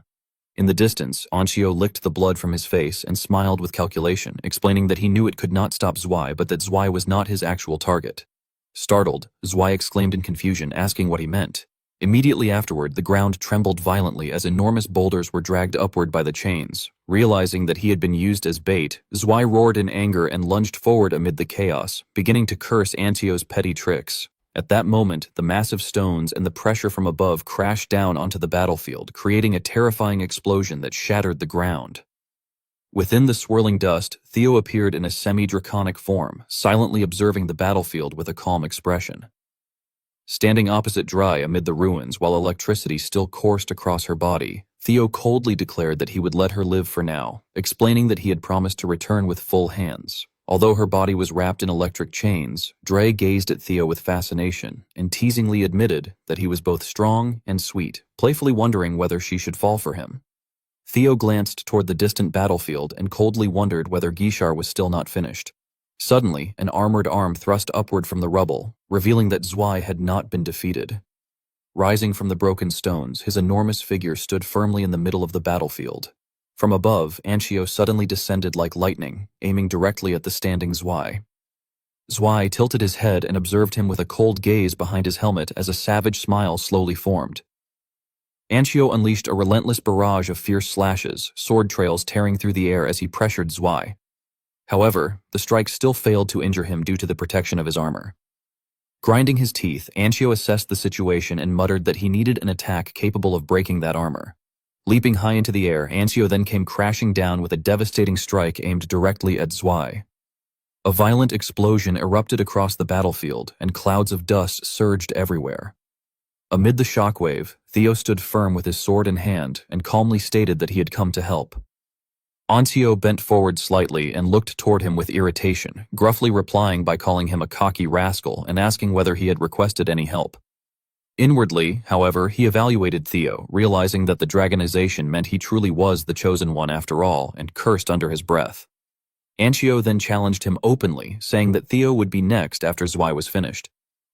In the distance, Anshio licked the blood from his face and smiled with calculation, explaining that he knew it could not stop Zwei, but that Zwei was not his actual target. Startled, Zwei exclaimed in confusion, asking what he meant. Immediately afterward, the ground trembled violently as enormous boulders were dragged upward by the chains. Realizing that he had been used as bait, Zwei roared in anger and lunged forward amid the chaos, beginning to curse Anshio's petty tricks. At that moment, the massive stones and the pressure from above crashed down onto the battlefield, creating a terrifying explosion that shattered the ground. Within the swirling dust, Theo appeared in a semi-draconic form, silently observing the battlefield with a calm expression. Standing opposite Dry amid the ruins while electricity still coursed across her body, Theo coldly declared that he would let her live for now, explaining that he had promised to return with full hands. Although her body was wrapped in electric chains, Dre gazed at Theo with fascination and teasingly admitted that he was both strong and sweet, playfully wondering whether she should fall for him. Theo glanced toward the distant battlefield and coldly wondered whether Gishar was still not finished. Suddenly, an armored arm thrust upward from the rubble, revealing that Zwei had not been defeated. Rising from the broken stones, his enormous figure stood firmly in the middle of the battlefield. From above, Anshio suddenly descended like lightning, aiming directly at the standing Zwei. Zwei tilted his head and observed him with a cold gaze behind his helmet as a savage smile slowly formed. Anshio unleashed a relentless barrage of fierce slashes, sword trails tearing through the air as he pressured Zwei. However, the strikes still failed to injure him due to the protection of his armor. Grinding his teeth, Anshio assessed the situation and muttered that he needed an attack capable of breaking that armor. Leaping high into the air, Anshio then came crashing down with a devastating strike aimed directly at Zwei. A violent explosion erupted across the battlefield, and clouds of dust surged everywhere. Amid the shockwave, Theo stood firm with his sword in hand and calmly stated that he had come to help. Anshio bent forward slightly and looked toward him with irritation, gruffly replying by calling him a cocky rascal and asking whether he had requested any help. Inwardly, however, he evaluated Theo, realizing that the dragonization meant he truly was the chosen one after all, and cursed under his breath. Anshio then challenged him openly, saying that Theo would be next after Zwei was finished.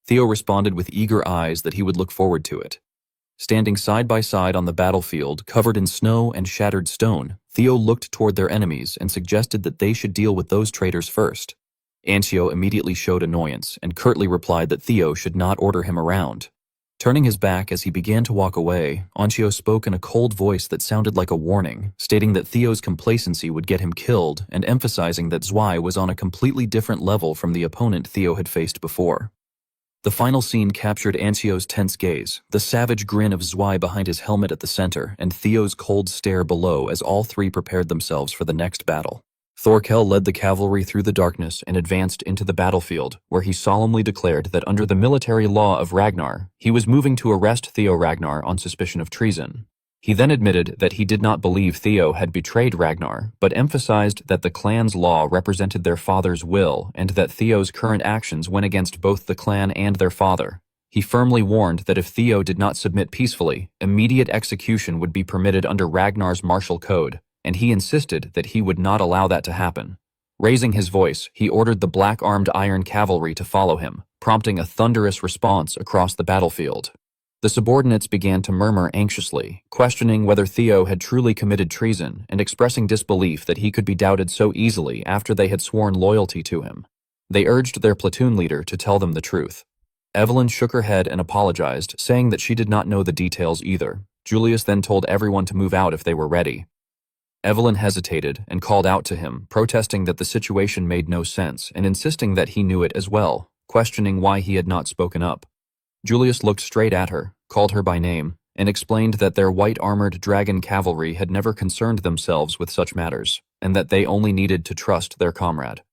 Theo responded with eager eyes that he would look forward to it. Standing side by side on the battlefield, covered in snow and shattered stone, Theo looked toward their enemies and suggested that they should deal with those traitors first. Anshio immediately showed annoyance and curtly replied that Theo should not order him around. Turning his back as he began to walk away, Anshio spoke in a cold voice that sounded like a warning, stating that Theo's complacency would get him killed and emphasizing that Zwei was on a completely different level from the opponent Theo had faced before. The final scene captured Anshio's tense gaze, the savage grin of Zwei behind his helmet at the center, and Theo's cold stare below as all three prepared themselves for the next battle. Thorkel led the cavalry through the darkness and advanced into the battlefield, where he solemnly declared that under the military law of Ragnar, he was moving to arrest Theo Ragnar on suspicion of treason. He then admitted that he did not believe Theo had betrayed Ragnar, but emphasized that the clan's law represented their father's will and that Theo's current actions went against both the clan and their father. He firmly warned that if Theo did not submit peacefully, immediate execution would be permitted under Ragnar's martial code, and he insisted that he would not allow that to happen. Raising his voice, he ordered the black-armed iron cavalry to follow him, prompting a thunderous response across the battlefield. The subordinates began to murmur anxiously, questioning whether Theo had truly committed treason and expressing disbelief that he could be doubted so easily after they had sworn loyalty to him. They urged their platoon leader to tell them the truth. Evelyn shook her head and apologized, saying that she did not know the details either. Julius then told everyone to move out if they were ready. Evelyn hesitated and called out to him, protesting that the situation made no sense and insisting that he knew it as well, questioning why he had not spoken up. Julius looked straight at her, called her by name, and explained that their white-armored dragon cavalry had never concerned themselves with such matters, and that they only needed to trust their comrade.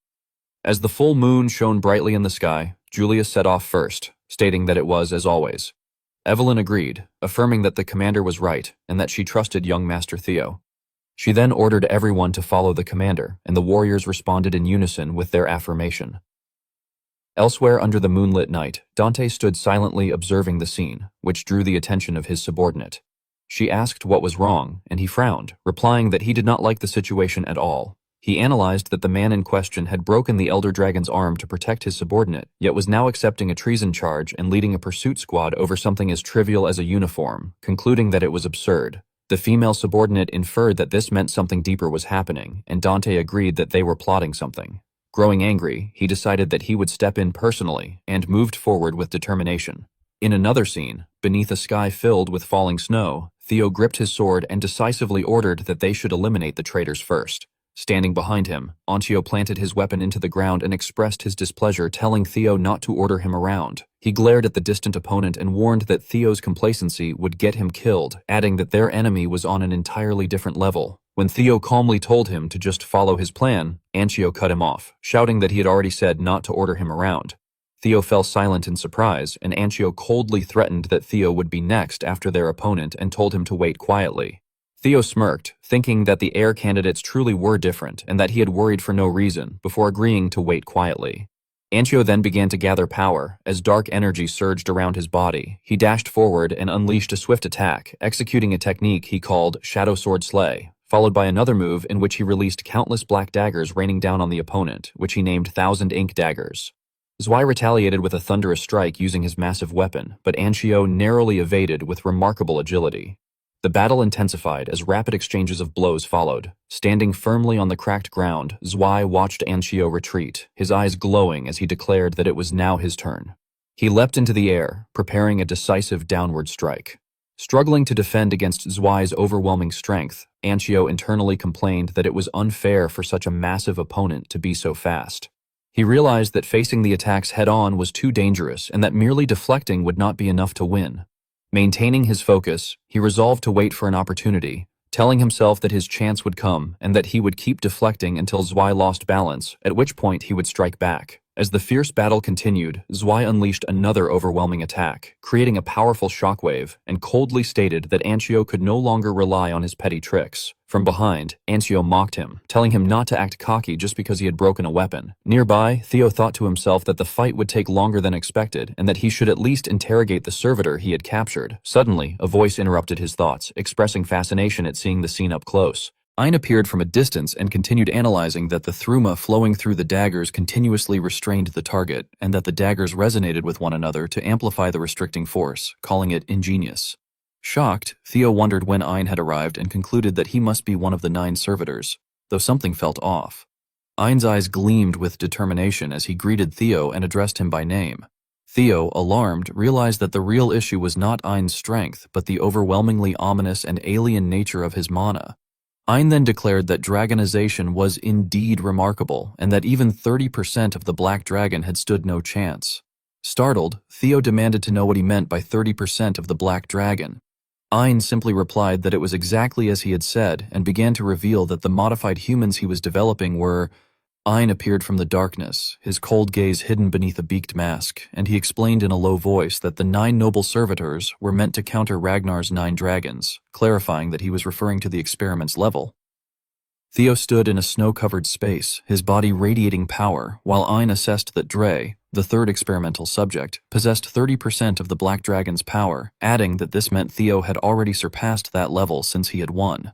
As the full moon shone brightly in the sky, Julius set off first, stating that it was as always. Evelyn agreed, affirming that the commander was right and that she trusted young Master Theo. She then ordered everyone to follow the commander, and the warriors responded in unison with their affirmation. Elsewhere under the moonlit night, Dante stood silently observing the scene, which drew the attention of his subordinate. She asked what was wrong, and he frowned, replying that he did not like the situation at all. He analyzed that the man in question had broken the Elder Dragon's arm to protect his subordinate, yet was now accepting a treason charge and leading a pursuit squad over something as trivial as a uniform, concluding that it was absurd. The female subordinate inferred that this meant something deeper was happening, and Dante agreed that they were plotting something. Growing angry, he decided that he would step in personally and moved forward with determination. In another scene, beneath a sky filled with falling snow, Theo gripped his sword and decisively ordered that they should eliminate the traitors first. Standing behind him, Anchio planted his weapon into the ground and expressed his displeasure, telling Theo not to order him around. He glared at the distant opponent and warned that Theo's complacency would get him killed, adding that their enemy was on an entirely different level. When Theo calmly told him to just follow his plan, Anchio cut him off, shouting that he had already said not to order him around. Theo fell silent in surprise, and Anchio coldly threatened that Theo would be next after their opponent and told him to wait quietly. Theo smirked, thinking that the heir candidates truly were different and that he had worried for no reason, before agreeing to wait quietly. Anchio then began to gather power. As dark energy surged around his body, he dashed forward and unleashed a swift attack, executing a technique he called Shadow Sword Slay, followed by another move in which he released countless black daggers raining down on the opponent, which he named Thousand Ink Daggers. Zwei retaliated with a thunderous strike using his massive weapon, but Anchio narrowly evaded with remarkable agility. The battle intensified as rapid exchanges of blows followed. Standing firmly on the cracked ground, Zwei watched Anchio retreat, his eyes glowing as he declared that it was now his turn. He leapt into the air, preparing a decisive downward strike. Struggling to defend against Zwei's overwhelming strength, Anchio internally complained that it was unfair for such a massive opponent to be so fast. He realized that facing the attacks head-on was too dangerous and that merely deflecting would not be enough to win. Maintaining his focus, he resolved to wait for an opportunity, telling himself that his chance would come and that he would keep deflecting until Zwei lost balance, at which point he would strike back. As the fierce battle continued, Zwei unleashed another overwhelming attack, creating a powerful shockwave, and coldly stated that Anchio could no longer rely on his petty tricks. From behind, Anchio mocked him, telling him not to act cocky just because he had broken a weapon. Nearby, Theo thought to himself that the fight would take longer than expected, and that he should at least interrogate the servitor he had captured. Suddenly, a voice interrupted his thoughts, expressing fascination at seeing the scene up close. Ein appeared from a distance and continued analyzing that the thruma flowing through the daggers continuously restrained the target, and that the daggers resonated with one another to amplify the restricting force, calling it ingenious. Shocked, Theo wondered when Ein had arrived and concluded that he must be one of the 9 servitors, though something felt off. Ein's eyes gleamed with determination as he greeted Theo and addressed him by name. Theo, alarmed, realized that the real issue was not Ein's strength, but the overwhelmingly ominous and alien nature of his mana. Ein then declared that dragonization was indeed remarkable, and that even 30% of the Black Dragon had stood no chance. Startled, Theo demanded to know what he meant by 30% of the Black Dragon. Ein simply replied that it was exactly as he had said, and began to reveal that the modified humans he was developing were... Ein appeared from the darkness, his cold gaze hidden beneath a beaked mask, and he explained in a low voice that the 9 noble servitors were meant to counter Ragnar's 9 dragons, clarifying that he was referring to the experiment's level. Theo stood in a snow-covered space, his body radiating power, while Ein assessed that Dre, the 3rd experimental subject, possessed 30% of the Black Dragon's power, adding that this meant Theo had already surpassed that level since he had won.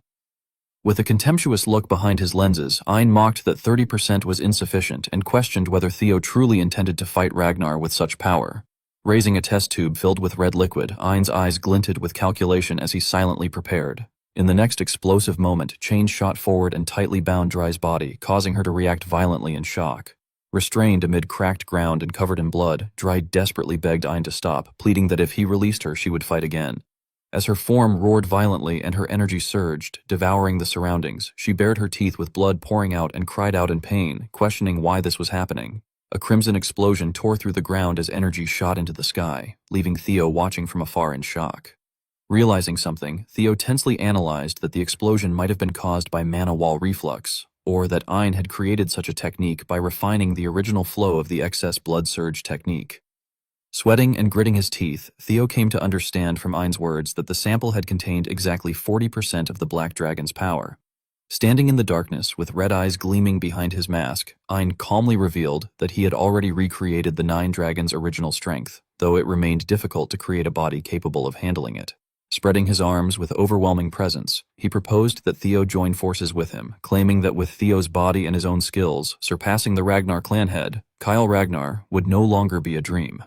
With a contemptuous look behind his lenses, Ein mocked that 30% was insufficient and questioned whether Theo truly intended to fight Ragnar with such power. Raising a test tube filled with red liquid, Ein's eyes glinted with calculation as he silently prepared. In the next explosive moment, chains shot forward and tightly bound Dry's body, causing her to react violently in shock. Restrained amid cracked ground and covered in blood, Dry desperately begged Ein to stop, pleading that if he released her, she would fight again. As her form roared violently and her energy surged, devouring the surroundings, she bared her teeth with blood pouring out and cried out in pain, questioning why this was happening. A crimson explosion tore through the ground as energy shot into the sky, leaving Theo watching from afar in shock. Realizing something, Theo tensely analyzed that the explosion might have been caused by mana wall reflux, or that Ein had created such a technique by refining the original flow of the excess blood surge technique. Sweating and gritting his teeth, Theo came to understand from Ein's words that the sample had contained exactly 40% of the Black Dragon's power. Standing in the darkness with red eyes gleaming behind his mask, Ein calmly revealed that he had already recreated the Nine Dragons' original strength, though it remained difficult to create a body capable of handling it. Spreading his arms with overwhelming presence, he proposed that Theo join forces with him, claiming that with Theo's body and his own skills surpassing the Ragnar clan head, Kyle Ragnar would no longer be a dream.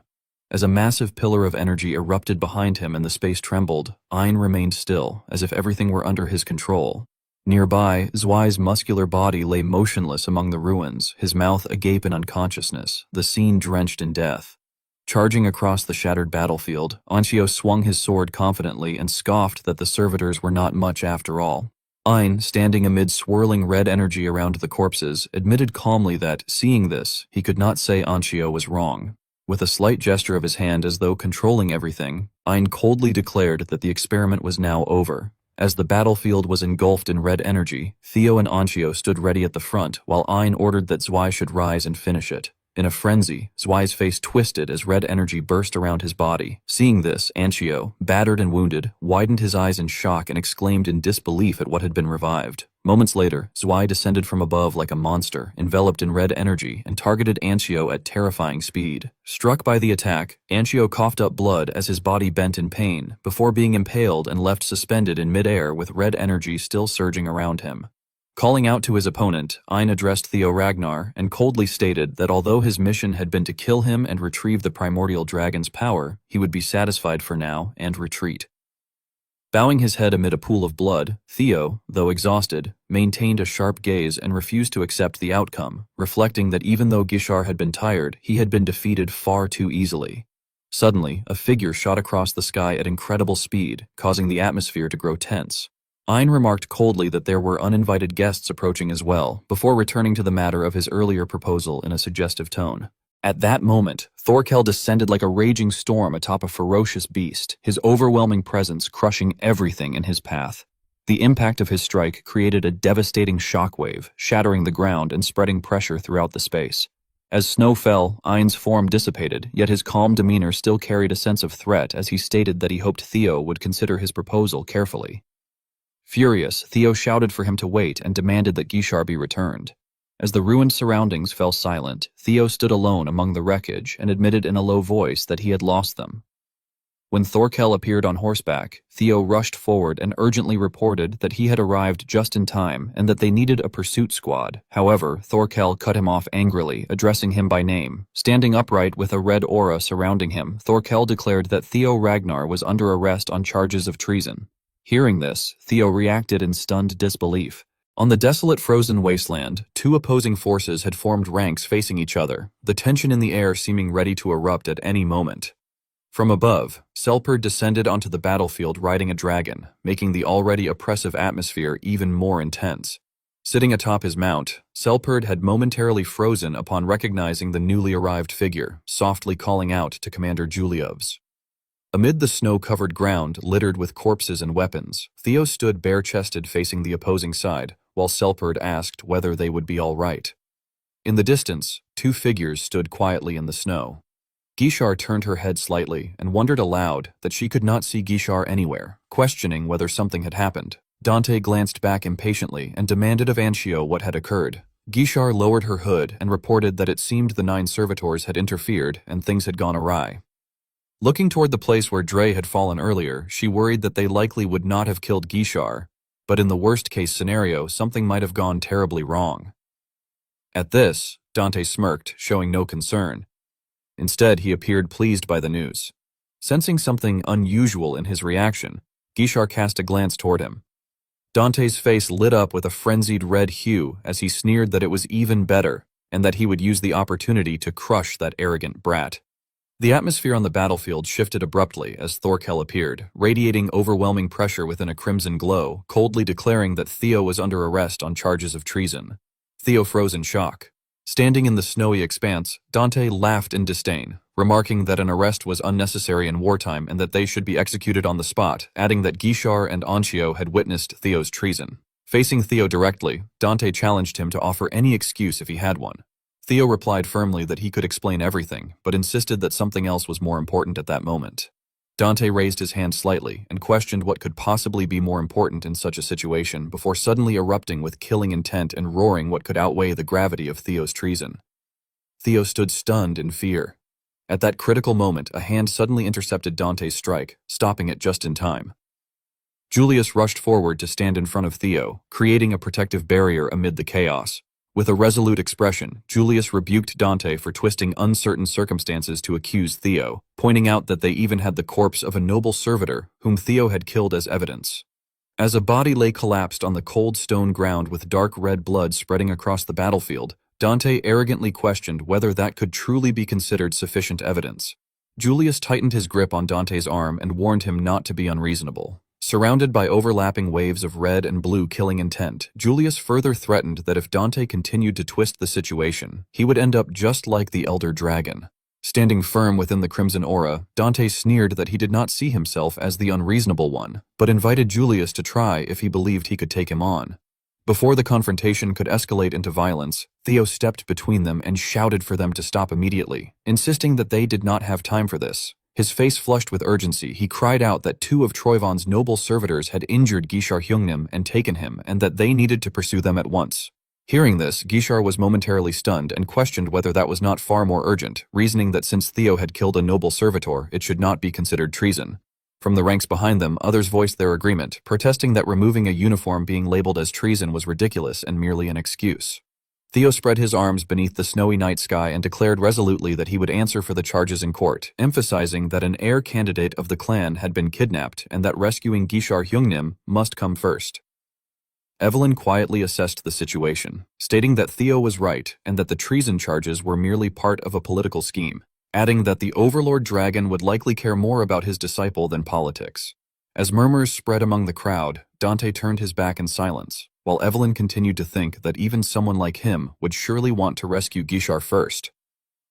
As a massive pillar of energy erupted behind him and the space trembled, Ein remained still, as if everything were under his control. Nearby, Zwei's muscular body lay motionless among the ruins, his mouth agape in unconsciousness, the scene drenched in death. Charging across the shattered battlefield, Anshio swung his sword confidently and scoffed that the servitors were not much after all. Ein, standing amid swirling red energy around the corpses, admitted calmly that, seeing this, he could not say Anshio was wrong. With a slight gesture of his hand as though controlling everything, Ein coldly declared that the experiment was now over. As the battlefield was engulfed in red energy, Theo and Anshio stood ready at the front while Ein ordered that Zwei should rise and finish it. In a frenzy, Zwei's face twisted as red energy burst around his body. Seeing this, Anshio, battered and wounded, widened his eyes in shock and exclaimed in disbelief at what had been revived. Moments later, Zwei descended from above like a monster, enveloped in red energy, and targeted Anshio at terrifying speed. Struck by the attack, Anshio coughed up blood as his body bent in pain, before being impaled and left suspended in midair with red energy still surging around him. Calling out to his opponent, Ein addressed Theo Ragnar and coldly stated that although his mission had been to kill him and retrieve the primordial dragon's power, he would be satisfied for now and retreat. Bowing his head amid a pool of blood, Theo, though exhausted, maintained a sharp gaze and refused to accept the outcome, reflecting that even though Gishar had been tired, he had been defeated far too easily. Suddenly, a figure shot across the sky at incredible speed, causing the atmosphere to grow tense. Ein remarked coldly that there were uninvited guests approaching as well, before returning to the matter of his earlier proposal in a suggestive tone. At that moment, Thorkel descended like a raging storm atop a ferocious beast, his overwhelming presence crushing everything in his path. The impact of his strike created a devastating shockwave, shattering the ground and spreading pressure throughout the space. As snow fell, Ein's form dissipated, yet his calm demeanor still carried a sense of threat as he stated that he hoped Theo would consider his proposal carefully. Furious, Theo shouted for him to wait and demanded that Gishar be returned. As the ruined surroundings fell silent, Theo stood alone among the wreckage and admitted in a low voice that he had lost them. When Thorkel appeared on horseback, Theo rushed forward and urgently reported that he had arrived just in time and that they needed a pursuit squad. However, Thorkel cut him off angrily, addressing him by name. Standing upright with a red aura surrounding him, Thorkel declared that Theo Ragnar was under arrest on charges of treason. Hearing this, Theo reacted in stunned disbelief. On the desolate frozen wasteland, two opposing forces had formed ranks facing each other, the tension in the air seeming ready to erupt at any moment. From above, Selperd descended onto the battlefield riding a dragon, making the already oppressive atmosphere even more intense. Sitting atop his mount, Selperd had momentarily frozen upon recognizing the newly arrived figure, softly calling out to Commander Juliovs. Amid the snow-covered ground littered with corpses and weapons, Theo stood bare-chested facing the opposing side, while Selperd asked whether they would be all right. In the distance, two figures stood quietly in the snow. Gishar turned her head slightly and wondered aloud that she could not see Gishar anywhere, questioning whether something had happened. Dante glanced back impatiently and demanded of Anshio what had occurred. Gishar lowered her hood and reported that it seemed the 9 servitors had interfered and things had gone awry. Looking toward the place where Dre had fallen earlier, she worried that they likely would not have killed Gishar, but in the worst-case scenario, something might have gone terribly wrong. At this, Dante smirked, showing no concern. Instead, he appeared pleased by the news. Sensing something unusual in his reaction, Gishar cast a glance toward him. Dante's face lit up with a frenzied red hue as he sneered that it was even better, and that he would use the opportunity to crush that arrogant brat. The atmosphere on the battlefield shifted abruptly as Thorkel appeared, radiating overwhelming pressure within a crimson glow, coldly declaring that Theo was under arrest on charges of treason. Theo froze in shock. Standing in the snowy expanse, Dante laughed in disdain, remarking that an arrest was unnecessary in wartime and that they should be executed on the spot, adding that Gishar and Anshio had witnessed Theo's treason. Facing Theo directly, Dante challenged him to offer any excuse if he had one. Theo replied firmly that he could explain everything, but insisted that something else was more important at that moment. Dante raised his hand slightly and questioned what could possibly be more important in such a situation before suddenly erupting with killing intent and roaring what could outweigh the gravity of Theo's treason. Theo stood stunned in fear. At that critical moment, a hand suddenly intercepted Dante's strike, stopping it just in time. Julius rushed forward to stand in front of Theo, creating a protective barrier amid the chaos. With a resolute expression, Julius rebuked Dante for twisting uncertain circumstances to accuse Theo, pointing out that they even had the corpse of a noble servitor whom Theo had killed as evidence. As a body lay collapsed on the cold stone ground with dark red blood spreading across the battlefield, Dante arrogantly questioned whether that could truly be considered sufficient evidence. Julius tightened his grip on Dante's arm and warned him not to be unreasonable. Surrounded by overlapping waves of red and blue killing intent, Julius further threatened that if Dante continued to twist the situation, he would end up just like the Elder Dragon. Standing firm within the crimson aura, Dante sneered that he did not see himself as the unreasonable one, but invited Julius to try if he believed he could take him on. Before the confrontation could escalate into violence, Theo stepped between them and shouted for them to stop immediately, insisting that they did not have time for this. His face flushed with urgency, he cried out that 2 of Troyvon's noble servitors had injured Gishar Hyungnim and taken him, and that they needed to pursue them at once. Hearing this, Gishar was momentarily stunned and questioned whether that was not far more urgent, reasoning that since Theo had killed a noble servitor, it should not be considered treason. From the ranks behind them, others voiced their agreement, protesting that removing a uniform being labeled as treason was ridiculous and merely an excuse. Theo spread his arms beneath the snowy night sky and declared resolutely that he would answer for the charges in court, emphasizing that an heir candidate of the clan had been kidnapped and that rescuing Gishar Hyungnim must come first. Evelyn quietly assessed the situation, stating that Theo was right and that the treason charges were merely part of a political scheme, adding that the Overlord Dragon would likely care more about his disciple than politics. As murmurs spread among the crowd, Dante turned his back in silence, while Evelyn continued to think that even someone like him would surely want to rescue Gishar first.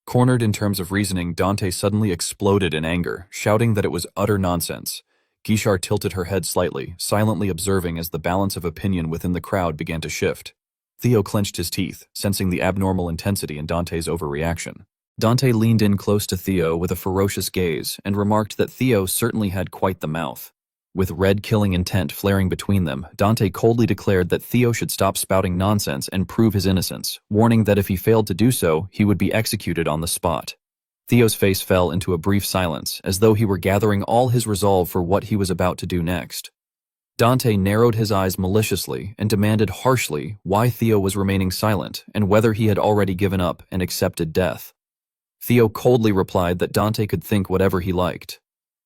Cornered in terms of reasoning, Dante suddenly exploded in anger, shouting that it was utter nonsense. Gishar tilted her head slightly, silently observing as the balance of opinion within the crowd began to shift. Theo clenched his teeth, sensing the abnormal intensity in Dante's overreaction. Dante leaned in close to Theo with a ferocious gaze and remarked that Theo certainly had quite the mouth. With red killing intent flaring between them, Dante coldly declared that Theo should stop spouting nonsense and prove his innocence, warning that if he failed to do so, he would be executed on the spot. Theo's face fell into a brief silence, as though he were gathering all his resolve for what he was about to do next. Dante narrowed his eyes maliciously and demanded harshly why Theo was remaining silent and whether he had already given up and accepted death. Theo coldly replied that Dante could think whatever he liked.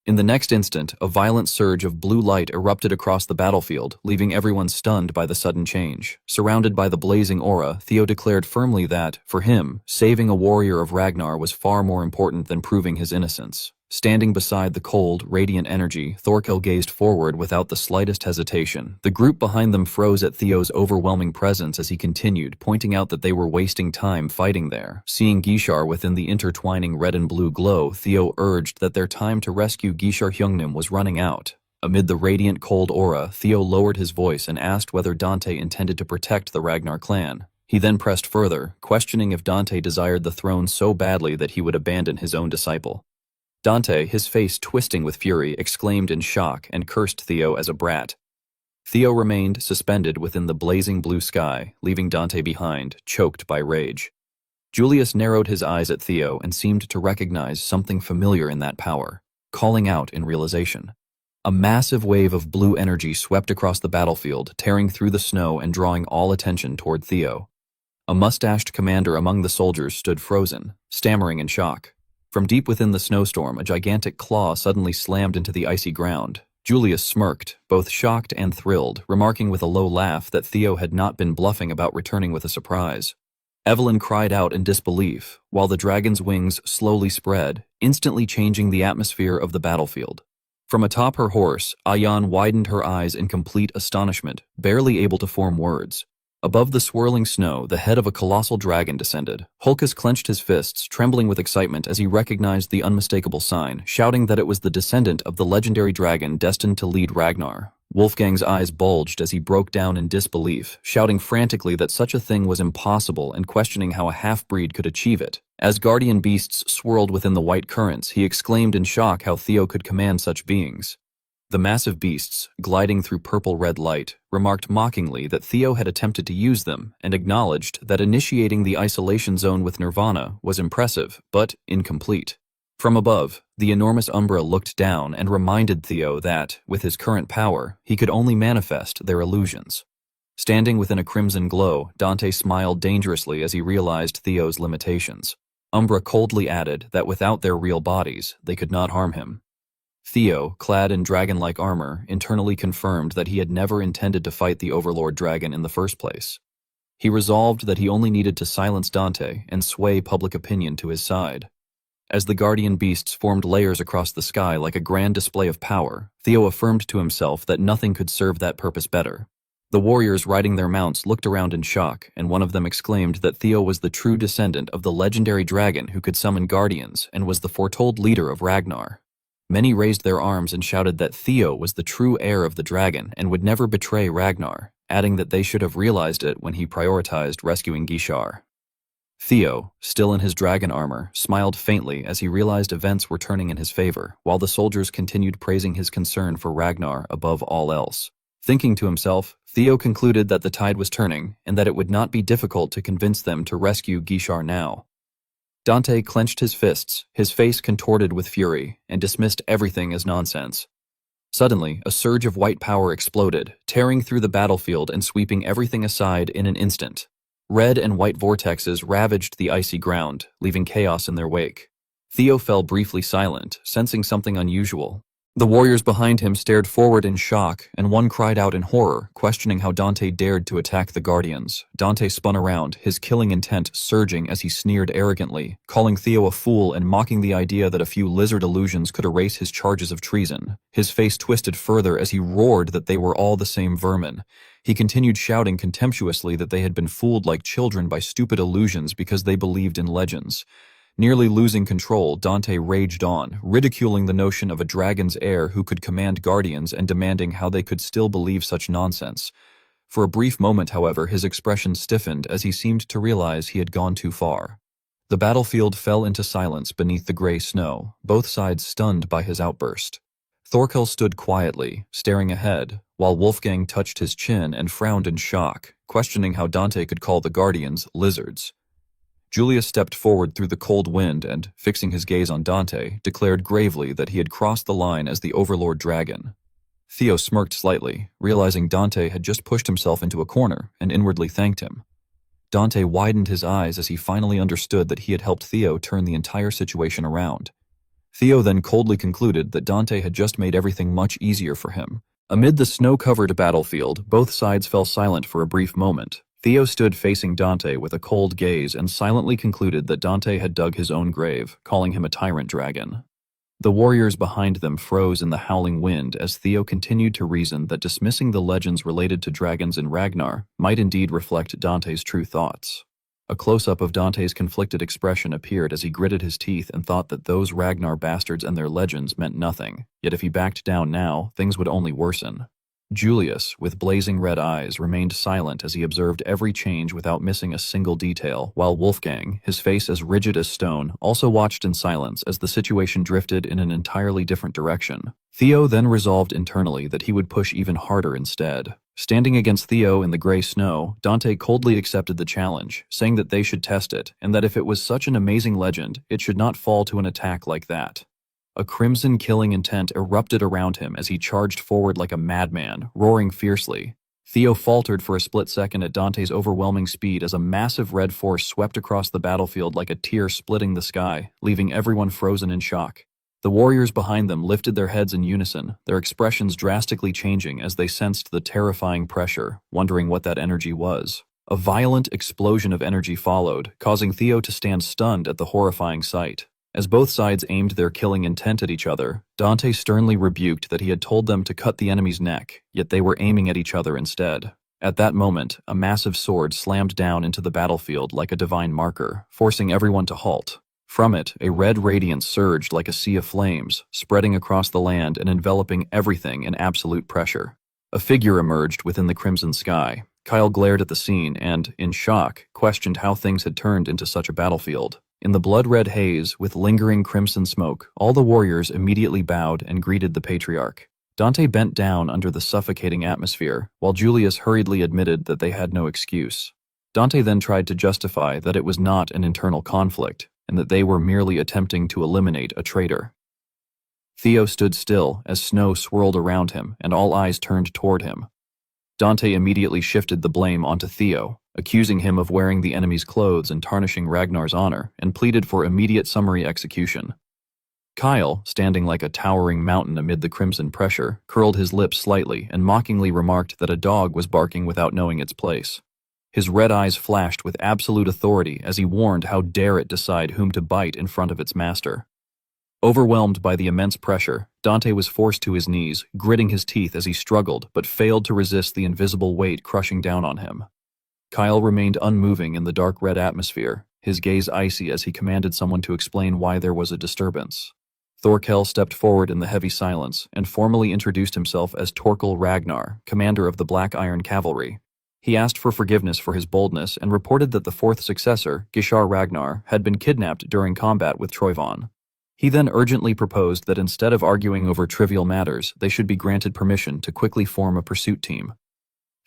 In the next instant, a violent surge of blue light erupted across the battlefield, leaving everyone stunned by the sudden change. Surrounded by the blazing aura, Theo declared firmly that, for him, saving a warrior of Ragnar was far more important than proving his innocence. Standing beside the cold, radiant energy, Thorkel gazed forward without the slightest hesitation. The group behind them froze at Theo's overwhelming presence as he continued, pointing out that they were wasting time fighting there. Seeing Gishar within the intertwining red and blue glow, Theo urged that their time to rescue Gishar Hyungnim was running out. Amid the radiant cold aura, Theo lowered his voice and asked whether Dante intended to protect the Ragnar clan. He then pressed further, questioning if Dante desired the throne so badly that he would abandon his own disciple. Dante, his face twisting with fury, exclaimed in shock and cursed Theo as a brat. Theo remained suspended within the blazing blue sky, leaving Dante behind, choked by rage. Julius narrowed his eyes at Theo and seemed to recognize something familiar in that power, calling out in realization. A massive wave of blue energy swept across the battlefield, tearing through the snow and drawing all attention toward Theo. A mustached commander among the soldiers stood frozen, stammering in shock. From deep within the snowstorm, a gigantic claw suddenly slammed into the icy ground. Julius smirked, both shocked and thrilled, remarking with a low laugh that Theo had not been bluffing about returning with a surprise. Evelyn cried out in disbelief, while the dragon's wings slowly spread, instantly changing the atmosphere of the battlefield. From atop her horse, Ayan widened her eyes in complete astonishment, barely able to form words. Above the swirling snow, the head of a colossal dragon descended. Hulkus clenched his fists, trembling with excitement as he recognized the unmistakable sign, shouting that it was the descendant of the legendary dragon destined to lead Ragnar. Wolfgang's eyes bulged as he broke down in disbelief, shouting frantically that such a thing was impossible and questioning how a half-breed could achieve it. As guardian beasts swirled within the white currents, he exclaimed in shock how Theo could command such beings. The massive beasts, gliding through purple-red light, remarked mockingly that Theo had attempted to use them and acknowledged that initiating the isolation zone with Nirvana was impressive, but incomplete. From above, the enormous Umbra looked down and reminded Theo that, with his current power, he could only manifest their illusions. Standing within a crimson glow, Dante smiled dangerously as he realized Theo's limitations. Umbra coldly added that without their real bodies, they could not harm him. Theo, clad in dragon-like armor, internally confirmed that he had never intended to fight the Overlord Dragon in the first place. He resolved that he only needed to silence Dante and sway public opinion to his side. As the guardian beasts formed layers across the sky like a grand display of power, Theo affirmed to himself that nothing could serve that purpose better. The warriors riding their mounts looked around in shock, and one of them exclaimed that Theo was the true descendant of the legendary dragon who could summon guardians and was the foretold leader of Ragnar. Many raised their arms and shouted that Theo was the true heir of the dragon and would never betray Ragnar, adding that they should have realized it when he prioritized rescuing Gishar. Theo, still in his dragon armor, smiled faintly as he realized events were turning in his favor, while the soldiers continued praising his concern for Ragnar above all else. Thinking to himself, Theo concluded that the tide was turning and that it would not be difficult to convince them to rescue Gishar now. Dante clenched his fists, his face contorted with fury, and dismissed everything as nonsense. Suddenly, a surge of white power exploded, tearing through the battlefield and sweeping everything aside in an instant. Red and white vortexes ravaged the icy ground, leaving chaos in their wake. Theo fell briefly silent, sensing something unusual. The warriors behind him stared forward in shock, and one cried out in horror, questioning how Dante dared to attack the Guardians. Dante spun around, his killing intent surging as he sneered arrogantly, calling Theo a fool and mocking the idea that a few lizard illusions could erase his charges of treason. His face twisted further as he roared that they were all the same vermin. He continued shouting contemptuously that they had been fooled like children by stupid illusions because they believed in legends. Nearly losing control, Dante raged on, ridiculing the notion of a dragon's heir who could command guardians and demanding how they could still believe such nonsense. For a brief moment, however, his expression stiffened as he seemed to realize he had gone too far. The battlefield fell into silence beneath the gray snow, both sides stunned by his outburst. Thorkel stood quietly, staring ahead, while Wolfgang touched his chin and frowned in shock, questioning how Dante could call the guardians lizards. Julius stepped forward through the cold wind and, fixing his gaze on Dante, declared gravely that he had crossed the line as the Overlord Dragon. Theo smirked slightly, realizing Dante had just pushed himself into a corner, and inwardly thanked him. Dante widened his eyes as he finally understood that he had helped Theo turn the entire situation around. Theo then coldly concluded that Dante had just made everything much easier for him. Amid the snow-covered battlefield, both sides fell silent for a brief moment. Theo stood facing Dante with a cold gaze and silently concluded that Dante had dug his own grave, calling him a tyrant dragon. The warriors behind them froze in the howling wind as Theo continued to reason that dismissing the legends related to dragons in Ragnar might indeed reflect Dante's true thoughts. A close-up of Dante's conflicted expression appeared as he gritted his teeth and thought that those Ragnar bastards and their legends meant nothing, yet if he backed down now, things would only worsen. Julius, with blazing red eyes, remained silent as he observed every change without missing a single detail, while Wolfgang, his face as rigid as stone, also watched in silence as the situation drifted in an entirely different direction. Theo then resolved internally that he would push even harder instead. Standing against Theo in the gray snow, Dante coldly accepted the challenge, saying that they should test it, and that if it was such an amazing legend, it should not fall to an attack like that. A crimson killing intent erupted around him as he charged forward like a madman, roaring fiercely. Theo faltered for a split second at Dante's overwhelming speed as a massive red force swept across the battlefield like a tear splitting the sky, leaving everyone frozen in shock. The warriors behind them lifted their heads in unison, their expressions drastically changing as they sensed the terrifying pressure, wondering what that energy was. A violent explosion of energy followed, causing Theo to stand stunned at the horrifying sight. As both sides aimed their killing intent at each other, Dante sternly rebuked that he had told them to cut the enemy's neck, yet they were aiming at each other instead. At that moment, a massive sword slammed down into the battlefield like a divine marker, forcing everyone to halt. From it, a red radiance surged like a sea of flames, spreading across the land and enveloping everything in absolute pressure. A figure emerged within the crimson sky. Kyle glared at the scene and, in shock, questioned how things had turned into such a battlefield. In the blood-red haze, with lingering crimson smoke, all the warriors immediately bowed and greeted the patriarch. Dante bent down under the suffocating atmosphere, while Julius hurriedly admitted that they had no excuse. Dante then tried to justify that it was not an internal conflict, and that they were merely attempting to eliminate a traitor. Theo stood still as snow swirled around him and all eyes turned toward him. Dante immediately shifted the blame onto Theo, accusing him of wearing the enemy's clothes and tarnishing Ragnar's honor, and pleaded for immediate summary execution. Kyle, standing like a towering mountain amid the crimson pressure, curled his lips slightly and mockingly remarked that a dog was barking without knowing its place. His red eyes flashed with absolute authority as he warned how dare it decide whom to bite in front of its master. Overwhelmed by the immense pressure, Dante was forced to his knees, gritting his teeth as he struggled but failed to resist the invisible weight crushing down on him. Kyle remained unmoving in the dark red atmosphere, his gaze icy as he commanded someone to explain why there was a disturbance. Thorkel stepped forward in the heavy silence and formally introduced himself as Torkel Ragnar, commander of the Black Iron Cavalry. He asked for forgiveness for his boldness and reported that the fourth successor, Gishar Ragnar, had been kidnapped during combat with Troyvon. He then urgently proposed that instead of arguing over trivial matters, they should be granted permission to quickly form a pursuit team.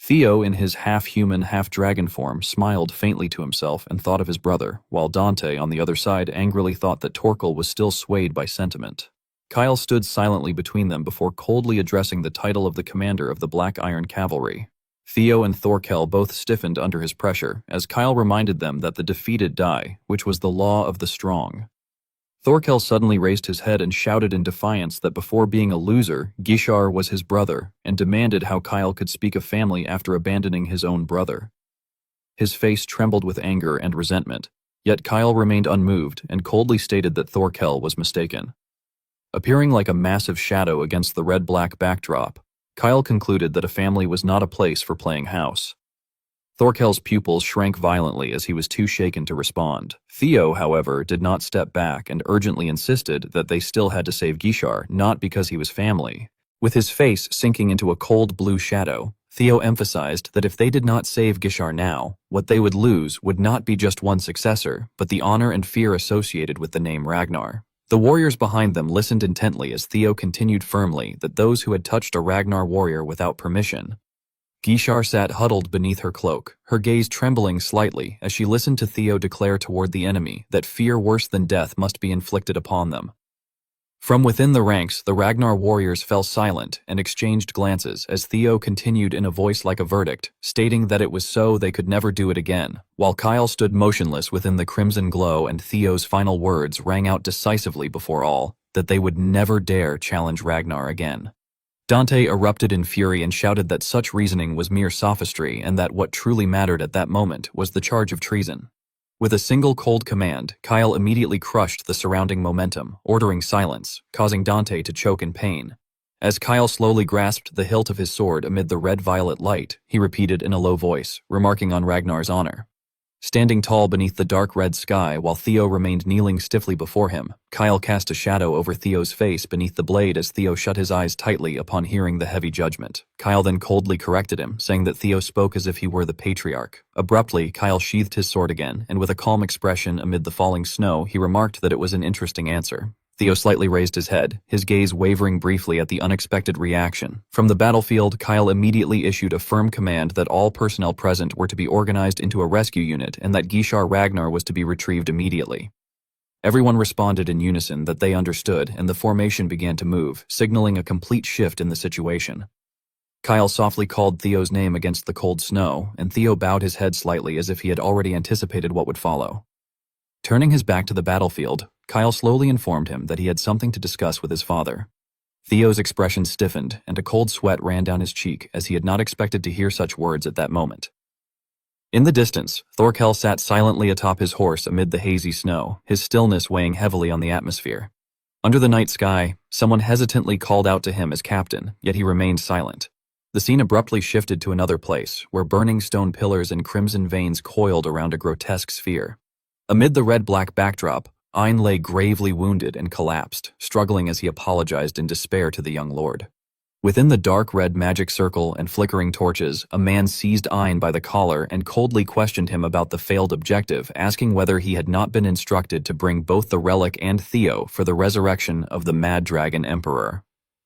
Theo, in his half-human, half-dragon form, smiled faintly to himself and thought of his brother, while Dante, on the other side, angrily thought that Torkel was still swayed by sentiment. Kyle stood silently between them before coldly addressing the title of the commander of the Black Iron Cavalry. Theo and Thorkel both stiffened under his pressure, as Kyle reminded them that the defeated die, which was the law of the strong. Thorkel suddenly raised his head and shouted in defiance that before being a loser, Gishar was his brother, and demanded how Kyle could speak of family after abandoning his own brother. His face trembled with anger and resentment, yet Kyle remained unmoved and coldly stated that Thorkel was mistaken. Appearing like a massive shadow against the red-black backdrop, Kyle concluded that a family was not a place for playing house. Thorkel's pupils shrank violently as he was too shaken to respond. Theo, however, did not step back and urgently insisted that they still had to save Gishar, not because he was family. With his face sinking into a cold blue shadow, Theo emphasized that if they did not save Gishar now, what they would lose would not be just one successor, but the honor and fear associated with the name Ragnar. The warriors behind them listened intently as Theo continued firmly that those who had touched a Ragnar warrior without permission. Gishar sat huddled beneath her cloak, her gaze trembling slightly as she listened to Theo declare toward the enemy that fear worse than death must be inflicted upon them. From within the ranks, the Ragnar warriors fell silent and exchanged glances as Theo continued in a voice like a verdict, stating that it was so they could never do it again, while Kyle stood motionless within the crimson glow and Theo's final words rang out decisively before all, that they would never dare challenge Ragnar again. Dante erupted in fury and shouted that such reasoning was mere sophistry and that what truly mattered at that moment was the charge of treason. With a single cold command, Kyle immediately crushed the surrounding momentum, ordering silence, causing Dante to choke in pain. As Kyle slowly grasped the hilt of his sword amid the red-violet light, he repeated in a low voice, remarking on Ragnar's honor. Standing tall beneath the dark red sky while Theo remained kneeling stiffly before him, Kyle cast a shadow over Theo's face beneath the blade as Theo shut his eyes tightly upon hearing the heavy judgment. Kyle then coldly corrected him, saying that Theo spoke as if he were the patriarch. Abruptly, Kyle sheathed his sword again, and with a calm expression amid the falling snow, he remarked that it was an interesting answer. Theo slightly raised his head, his gaze wavering briefly at the unexpected reaction. From the battlefield, Kyle immediately issued a firm command that all personnel present were to be organized into a rescue unit and that Gishar Ragnar was to be retrieved immediately. Everyone responded in unison that they understood, and the formation began to move, signaling a complete shift in the situation. Kyle softly called Theo's name against the cold snow, and Theo bowed his head slightly as if he had already anticipated what would follow. Turning his back to the battlefield, Kyle slowly informed him that he had something to discuss with his father. Theo's expression stiffened, and a cold sweat ran down his cheek as he had not expected to hear such words at that moment. In the distance, Thorkel sat silently atop his horse amid the hazy snow, his stillness weighing heavily on the atmosphere. Under the night sky, someone hesitantly called out to him as captain, yet he remained silent. The scene abruptly shifted to another place, where burning stone pillars and crimson veins coiled around a grotesque sphere. Amid the red-black backdrop, Ein lay gravely wounded and collapsed, struggling as he apologized in despair to the young lord. Within the dark red magic circle and flickering torches, a man seized Ein by the collar and coldly questioned him about the failed objective, asking whether he had not been instructed to bring both the relic and Theo for the resurrection of the Mad Dragon Emperor.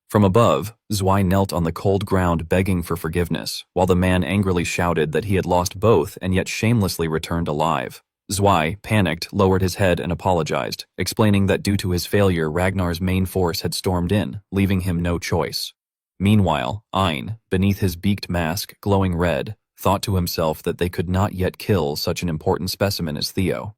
From above, Zwei knelt on the cold ground begging for forgiveness, while the man angrily shouted that he had lost both and yet shamelessly returned alive. Zwei, panicked, lowered his head and apologized, explaining that due to his failure Ragnar's main force had stormed in, leaving him no choice. Meanwhile, Ein, beneath his beaked mask, glowing red, thought to himself that they could not yet kill such an important specimen as Theo.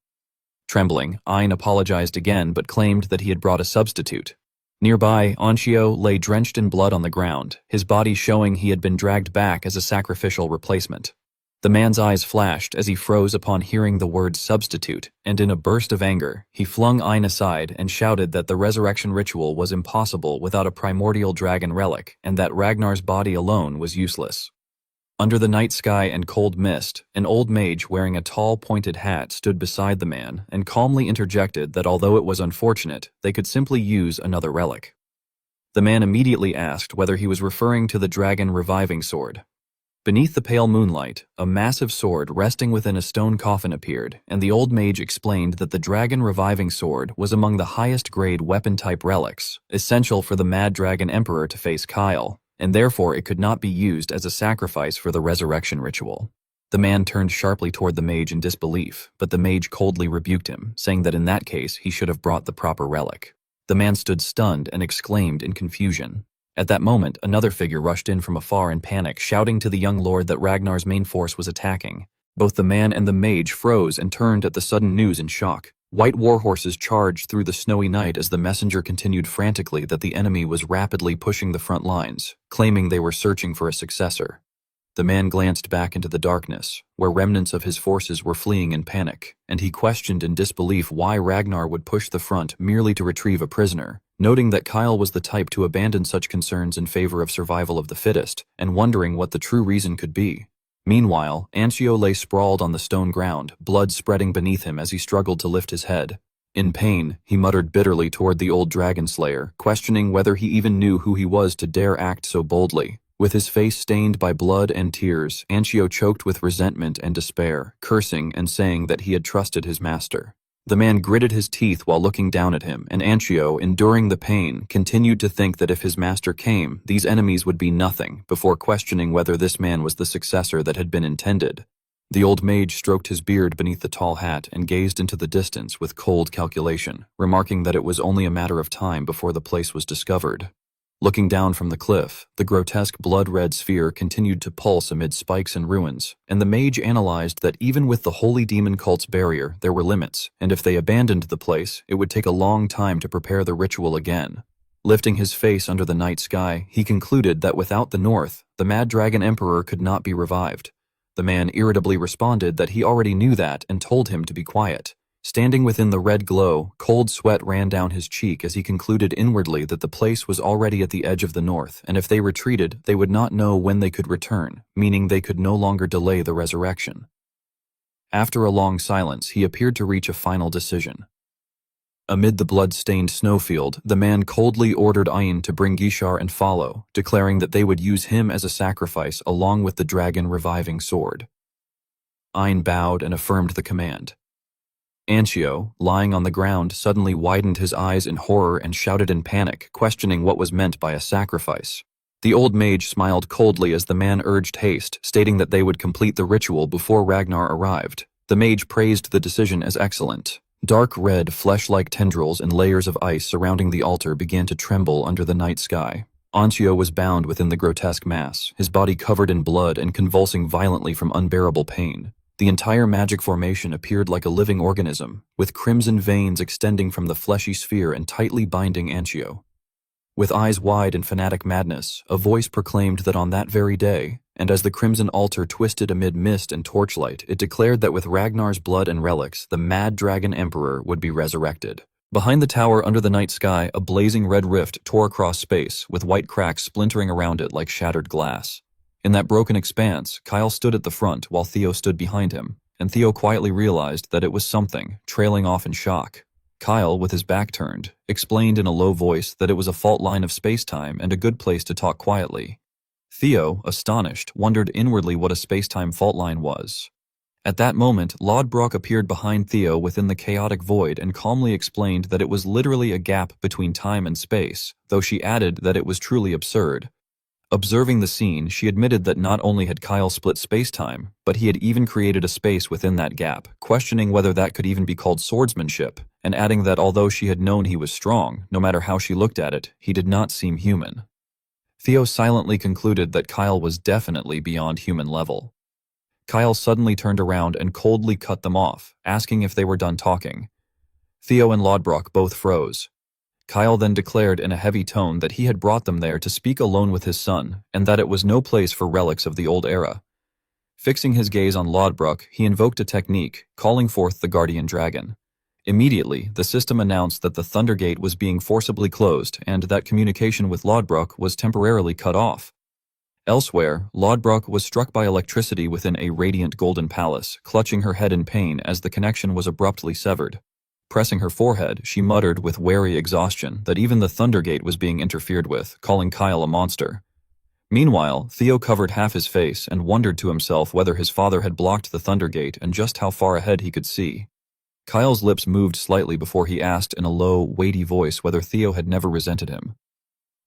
Trembling, Ein apologized again but claimed that he had brought a substitute. Nearby, Anshio lay drenched in blood on the ground, his body showing he had been dragged back as a sacrificial replacement. The man's eyes flashed as he froze upon hearing the word substitute, and in a burst of anger, he flung Ein aside and shouted that the resurrection ritual was impossible without a primordial dragon relic, and that Ragnar's body alone was useless. Under the night sky and cold mist, an old mage wearing a tall pointed hat stood beside the man and calmly interjected that although it was unfortunate, they could simply use another relic. The man immediately asked whether he was referring to the dragon reviving sword. Beneath the pale moonlight, a massive sword resting within a stone coffin appeared, and the old mage explained that the dragon reviving sword was among the highest grade weapon-type relics, essential for the Mad Dragon Emperor to face Kyle, and therefore it could not be used as a sacrifice for the resurrection ritual. The man turned sharply toward the mage in disbelief, but the mage coldly rebuked him, saying that in that case he should have brought the proper relic. The man stood stunned and exclaimed in confusion. At that moment, another figure rushed in from afar in panic, shouting to the young lord that Ragnar's main force was attacking. Both the man and the mage froze and turned at the sudden news in shock. White warhorses charged through the snowy night as the messenger continued frantically that the enemy was rapidly pushing the front lines, claiming they were searching for a successor. The man glanced back into the darkness, where remnants of his forces were fleeing in panic, and he questioned in disbelief why Ragnar would push the front merely to retrieve a prisoner, noting that Kyle was the type to abandon such concerns in favor of survival of the fittest, and wondering what the true reason could be. Meanwhile, Anshio lay sprawled on the stone ground, blood spreading beneath him as he struggled to lift his head. In pain, he muttered bitterly toward the old dragon slayer, questioning whether he even knew who he was to dare act so boldly. With his face stained by blood and tears, Anshio choked with resentment and despair, cursing and saying that he had trusted his master. The man gritted his teeth while looking down at him, and Anshio, enduring the pain, continued to think that if his master came, these enemies would be nothing, before questioning whether this man was the successor that had been intended. The old mage stroked his beard beneath the tall hat and gazed into the distance with cold calculation, remarking that it was only a matter of time before the place was discovered. Looking down from the cliff, the grotesque blood-red sphere continued to pulse amid spikes and ruins, and the mage analyzed that even with the holy demon cult's barrier, there were limits, and if they abandoned the place, it would take a long time to prepare the ritual again. Lifting his face under the night sky, he concluded that without the north, the Mad Dragon Emperor could not be revived. The man irritably responded that he already knew that and told him to be quiet. Standing within the red glow, cold sweat ran down his cheek as he concluded inwardly that the place was already at the edge of the north, and if they retreated, they would not know when they could return, meaning they could no longer delay the resurrection. After a long silence, he appeared to reach a final decision. Amid the blood-stained snowfield, the man coldly ordered Ein to bring Gishar and follow, declaring that they would use him as a sacrifice along with the dragon reviving sword. Ein bowed and affirmed the command. Anshio, lying on the ground, suddenly widened his eyes in horror and shouted in panic, questioning what was meant by a sacrifice. The old mage smiled coldly as the man urged haste, stating that they would complete the ritual before Ragnar arrived. The mage praised the decision as excellent. Dark red, flesh-like tendrils and layers of ice surrounding the altar began to tremble under the night sky. Anshio was bound within the grotesque mass, his body covered in blood and convulsing violently from unbearable pain. The entire magic formation appeared like a living organism, with crimson veins extending from the fleshy sphere and tightly binding Anshio. With eyes wide in fanatic madness, a voice proclaimed that on that very day, and as the crimson altar twisted amid mist and torchlight, it declared that with Ragnar's blood and relics, the Mad Dragon Emperor would be resurrected. Behind the tower under the night sky, a blazing red rift tore across space, with white cracks splintering around it like shattered glass. In that broken expanse, Kyle stood at the front while Theo stood behind him, and Theo quietly realized that it was something, trailing off in shock. Kyle, with his back turned, explained in a low voice that it was a fault line of space-time and a good place to talk quietly. Theo, astonished, wondered inwardly what a space-time fault line was. At that moment, Lodbrok appeared behind Theo within the chaotic void and calmly explained that it was literally a gap between time and space, though she added that it was truly absurd. Observing the scene, she admitted that not only had Kyle split space-time, but he had even created a space within that gap, questioning whether that could even be called swordsmanship, and adding that although she had known he was strong, no matter how she looked at it, he did not seem human. Theo silently concluded that Kyle was definitely beyond human level. Kyle suddenly turned around and coldly cut them off, asking if they were done talking. Theo and Lodbrok both froze. Kyle then declared in a heavy tone that he had brought them there to speak alone with his son, and that it was no place for relics of the old era. Fixing his gaze on Lodbrok, he invoked a technique, calling forth the guardian dragon. Immediately, the system announced that the Thundergate was being forcibly closed and that communication with Lodbrok was temporarily cut off. Elsewhere, Lodbrok was struck by electricity within a radiant golden palace, clutching her head in pain as the connection was abruptly severed. Pressing her forehead, she muttered with wary exhaustion that even the Thundergate was being interfered with, calling Kyle a monster. Meanwhile, Theo covered half his face and wondered to himself whether his father had blocked the Thundergate and just how far ahead he could see. Kyle's lips moved slightly before he asked in a low, weighty voice whether Theo had never resented him.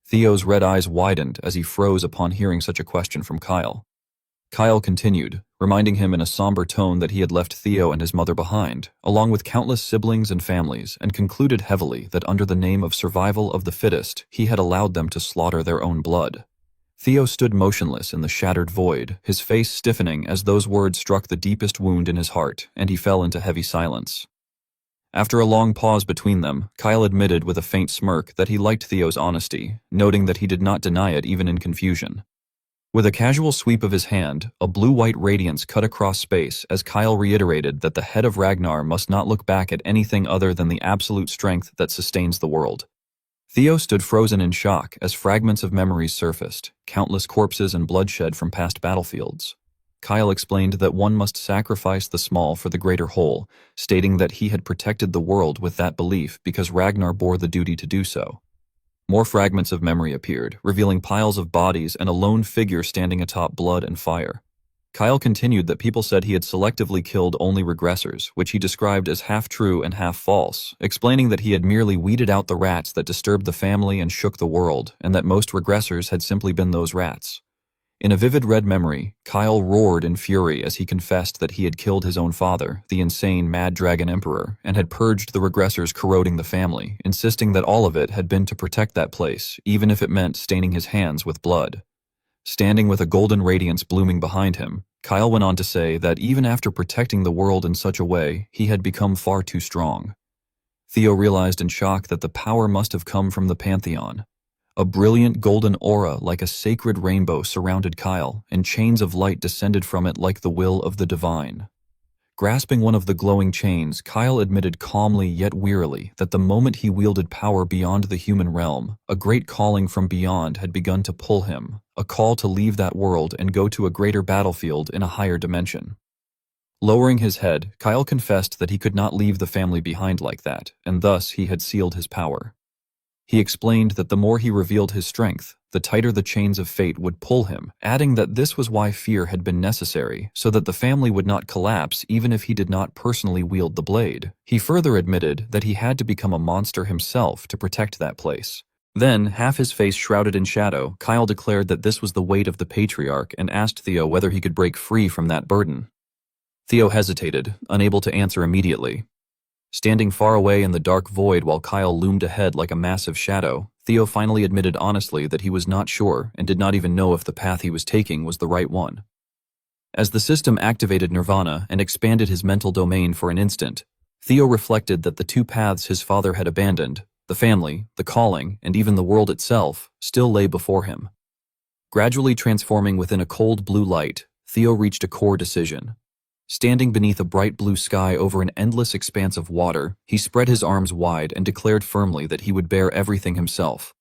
Theo's red eyes widened as he froze upon hearing such a question from Kyle. Kyle continued, reminding him in a somber tone that he had left Theo and his mother behind, along with countless siblings and families, and concluded heavily that under the name of survival of the fittest, he had allowed them to slaughter their own blood. Theo stood motionless in the shattered void, his face stiffening as those words struck the deepest wound in his heart, and he fell into heavy silence. After a long pause between them, Kyle admitted with a faint smirk that he liked Theo's honesty, noting that he did not deny it even in confusion. With a casual sweep of his hand, a blue-white radiance cut across space as Kyle reiterated that the head of Ragnar must not look back at anything other than the absolute strength that sustains the world. Theo stood frozen in shock as fragments of memories surfaced, countless corpses and bloodshed from past battlefields. Kyle explained that one must sacrifice the small for the greater whole, stating that he had protected the world with that belief because Ragnar bore the duty to do so. More fragments of memory appeared, revealing piles of bodies and a lone figure standing atop blood and fire. Kyle continued that people said he had selectively killed only regressors, which he described as half true and half false, explaining that he had merely weeded out the rats that disturbed the family and shook the world, and that most regressors had simply been those rats. In a vivid red memory, Kyle roared in fury as he confessed that he had killed his own father, the insane Mad Dragon Emperor, and had purged the regressors corroding the family, insisting that all of it had been to protect that place, even if it meant staining his hands with blood. Standing with a golden radiance blooming behind him, Kyle went on to say that even after protecting the world in such a way, he had become far too strong. Theo realized in shock that the power must have come from the Pantheon. A brilliant golden aura like a sacred rainbow surrounded Kyle, and chains of light descended from it like the will of the divine. Grasping one of the glowing chains, Kyle admitted calmly yet wearily that the moment he wielded power beyond the human realm, a great calling from beyond had begun to pull him, a call to leave that world and go to a greater battlefield in a higher dimension. Lowering his head, Kyle confessed that he could not leave the family behind like that, and thus he had sealed his power. He explained that the more he revealed his strength, the tighter the chains of fate would pull him, adding that this was why fear had been necessary, so that the family would not collapse even if he did not personally wield the blade. He further admitted that he had to become a monster himself to protect that place. Then, half his face shrouded in shadow, Kyle declared that this was the weight of the patriarch and asked Theo whether he could break free from that burden. Theo hesitated, unable to answer immediately. Standing far away in the dark void while Kyle loomed ahead like a massive shadow, Theo finally admitted honestly that he was not sure and did not even know if the path he was taking was the right one. As the system activated Nirvana and expanded his mental domain for an instant, Theo reflected that the two paths his father had abandoned, the family, the calling, and even the world itself, still lay before him. Gradually transforming within a cold blue light, Theo reached a core decision. Standing beneath a bright blue sky over an endless expanse of water, he spread his arms wide and declared firmly that he would bear everything himself.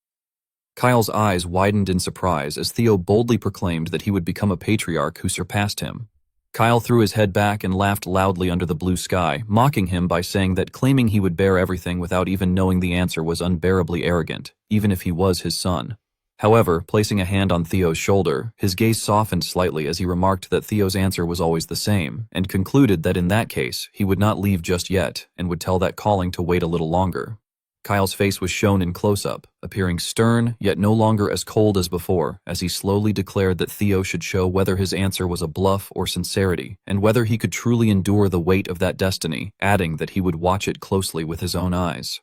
Kyle's eyes widened in surprise as Theo boldly proclaimed that he would become a patriarch who surpassed him. Kyle threw his head back and laughed loudly under the blue sky, mocking him by saying that claiming he would bear everything without even knowing the answer was unbearably arrogant, even if he was his son. However, placing a hand on Theo's shoulder, his gaze softened slightly as he remarked that Theo's answer was always the same, and concluded that in that case, he would not leave just yet, and would tell that calling to wait a little longer. Kyle's face was shown in close-up, appearing stern, yet no longer as cold as before, as he slowly declared that Theo should show whether his answer was a bluff or sincerity, and whether he could truly endure the weight of that destiny, adding that he would watch it closely with his own eyes.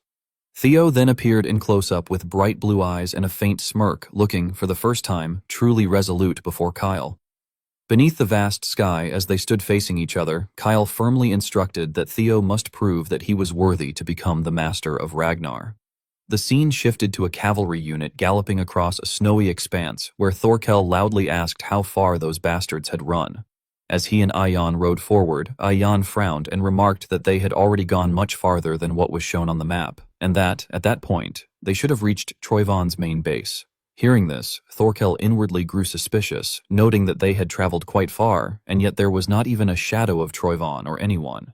Theo then appeared in close-up with bright blue eyes and a faint smirk, looking, for the first time, truly resolute before Kyle. Beneath the vast sky, as they stood facing each other, Kyle firmly instructed that Theo must prove that he was worthy to become the master of Ragnar. The scene shifted to a cavalry unit galloping across a snowy expanse, where Thorkel loudly asked how far those bastards had run. As he and Ayan rode forward, Ayan frowned and remarked that they had already gone much farther than what was shown on the map, and that, at that point, they should have reached Troyvon's main base. Hearing this, Thorkel inwardly grew suspicious, noting that they had traveled quite far, and yet there was not even a shadow of Troyvon or anyone.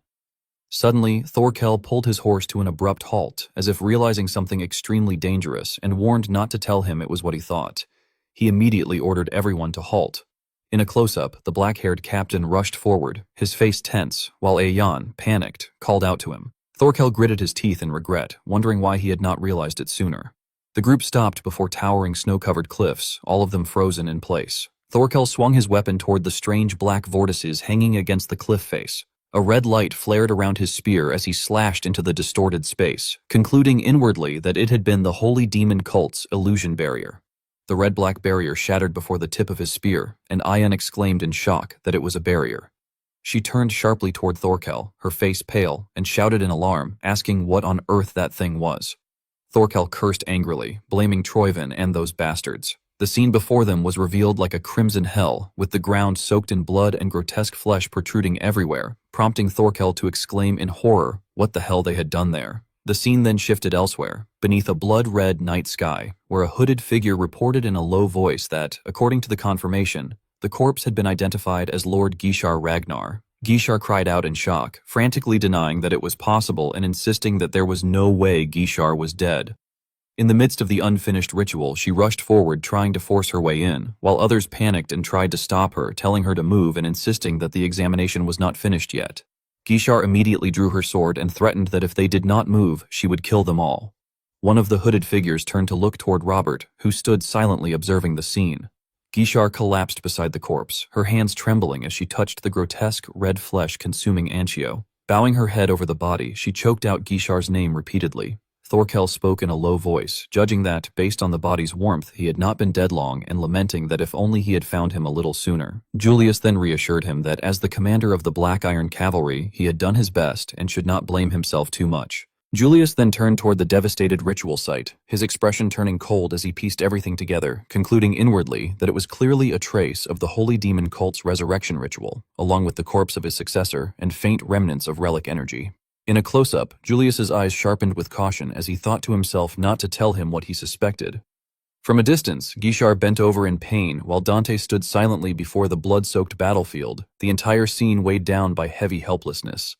Suddenly, Thorkel pulled his horse to an abrupt halt, as if realizing something extremely dangerous, and warned not to tell him it was what he thought. He immediately ordered everyone to halt. In a close-up, the black-haired captain rushed forward, his face tense, while Ayan, panicked, called out to him. Thorkel gritted his teeth in regret, wondering why he had not realized it sooner. The group stopped before towering snow-covered cliffs, all of them frozen in place. Thorkel swung his weapon toward the strange black vortices hanging against the cliff face. A red light flared around his spear as he slashed into the distorted space, concluding inwardly that it had been the holy demon cult's illusion barrier. The red-black barrier shattered before the tip of his spear, and Ayan exclaimed in shock that it was a barrier. She turned sharply toward Thorkel, her face pale, and shouted in alarm, asking what on earth that thing was. Thorkel cursed angrily, blaming Troyvon and those bastards. The scene before them was revealed like a crimson hell, with the ground soaked in blood and grotesque flesh protruding everywhere, prompting Thorkel to exclaim in horror what the hell they had done there. The scene then shifted elsewhere, beneath a blood-red night sky, where a hooded figure reported in a low voice that, according to the confirmation, the corpse had been identified as Lord Gishar Ragnar. Gishar cried out in shock, frantically denying that it was possible and insisting that there was no way Gishar was dead. In the midst of the unfinished ritual, she rushed forward trying to force her way in, while others panicked and tried to stop her, telling her to move and insisting that the examination was not finished yet. Gishar immediately drew her sword and threatened that if they did not move, she would kill them all. One of the hooded figures turned to look toward Robert, who stood silently observing the scene. Gishar collapsed beside the corpse, her hands trembling as she touched the grotesque, red flesh-consuming Anchio. Bowing her head over the body, she choked out Gishar's name repeatedly. Thorkel spoke in a low voice, judging that, based on the body's warmth, he had not been dead long and lamenting that if only he had found him a little sooner. Julius then reassured him that as the commander of the Black Iron Cavalry, he had done his best and should not blame himself too much. Julius then turned toward the devastated ritual site, his expression turning cold as he pieced everything together, concluding inwardly that it was clearly a trace of the Holy Demon cult's resurrection ritual, along with the corpse of his successor and faint remnants of relic energy. In a close-up, Julius's eyes sharpened with caution as he thought to himself not to tell him what he suspected. From a distance, Gishar bent over in pain while Dante stood silently before the blood-soaked battlefield, the entire scene weighed down by heavy helplessness.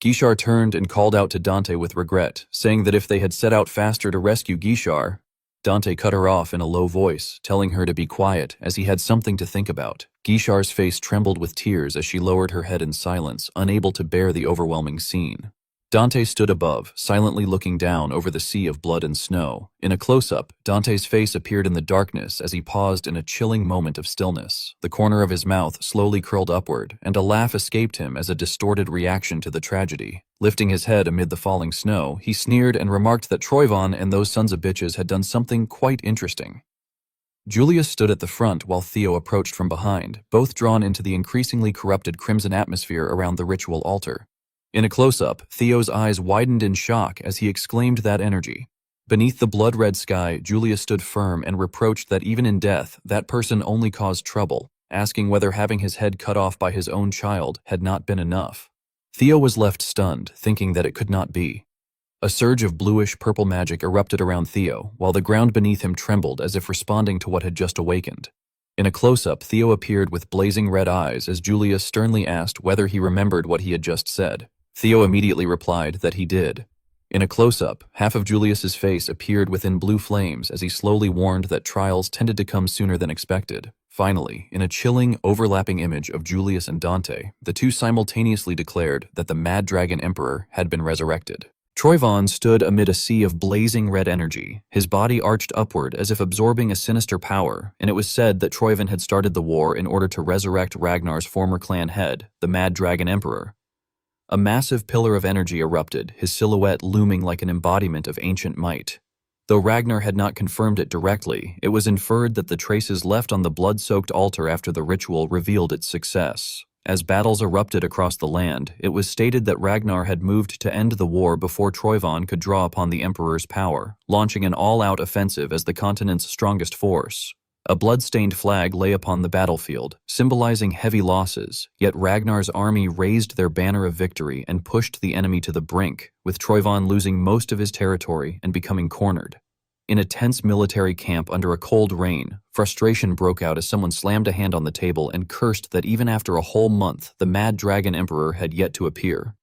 Gishar turned and called out to Dante with regret, saying that if they had set out faster to rescue Gishar, Dante cut her off in a low voice, telling her to be quiet as he had something to think about. Gishar's face trembled with tears as she lowered her head in silence, unable to bear the overwhelming scene. Dante stood above, silently looking down over the sea of blood and snow. In a close-up, Dante's face appeared in the darkness as he paused in a chilling moment of stillness. The corner of his mouth slowly curled upward, and a laugh escaped him as a distorted reaction to the tragedy. Lifting his head amid the falling snow, he sneered and remarked that Troyvon and those sons of bitches had done something quite interesting. Julius stood at the front while Theo approached from behind, both drawn into the increasingly corrupted crimson atmosphere around the ritual altar. In a close-up, Theo's eyes widened in shock as he exclaimed that energy. Beneath the blood-red sky, Julius stood firm and reproached that even in death, that person only caused trouble, asking whether having his head cut off by his own child had not been enough. Theo was left stunned, thinking that it could not be. A surge of bluish-purple magic erupted around Theo, while the ground beneath him trembled as if responding to what had just awakened. In a close-up, Theo appeared with blazing red eyes as Julius sternly asked whether he remembered what he had just said. Theo immediately replied that he did. In a close-up, half of Julius's face appeared within blue flames as he slowly warned that trials tended to come sooner than expected. Finally, in a chilling, overlapping image of Julius and Dante, the two simultaneously declared that the Mad Dragon Emperor had been resurrected. Troyvon stood amid a sea of blazing red energy, his body arched upward as if absorbing a sinister power, and it was said that Troyvon had started the war in order to resurrect Ragnar's former clan head, the Mad Dragon Emperor. A massive pillar of energy erupted, his silhouette looming like an embodiment of ancient might. Though Ragnar had not confirmed it directly, it was inferred that the traces left on the blood-soaked altar after the ritual revealed its success. As battles erupted across the land, it was stated that Ragnar had moved to end the war before Troyvon could draw upon the Emperor's power, launching an all-out offensive as the continent's strongest force. A blood-stained flag lay upon the battlefield, symbolizing heavy losses, yet Ragnar's army raised their banner of victory and pushed the enemy to the brink, with Troyvon losing most of his territory and becoming cornered. In a tense military camp under a cold rain, frustration broke out as someone slammed a hand on the table and cursed that even after a whole month, the Mad Dragon Emperor had yet to appear.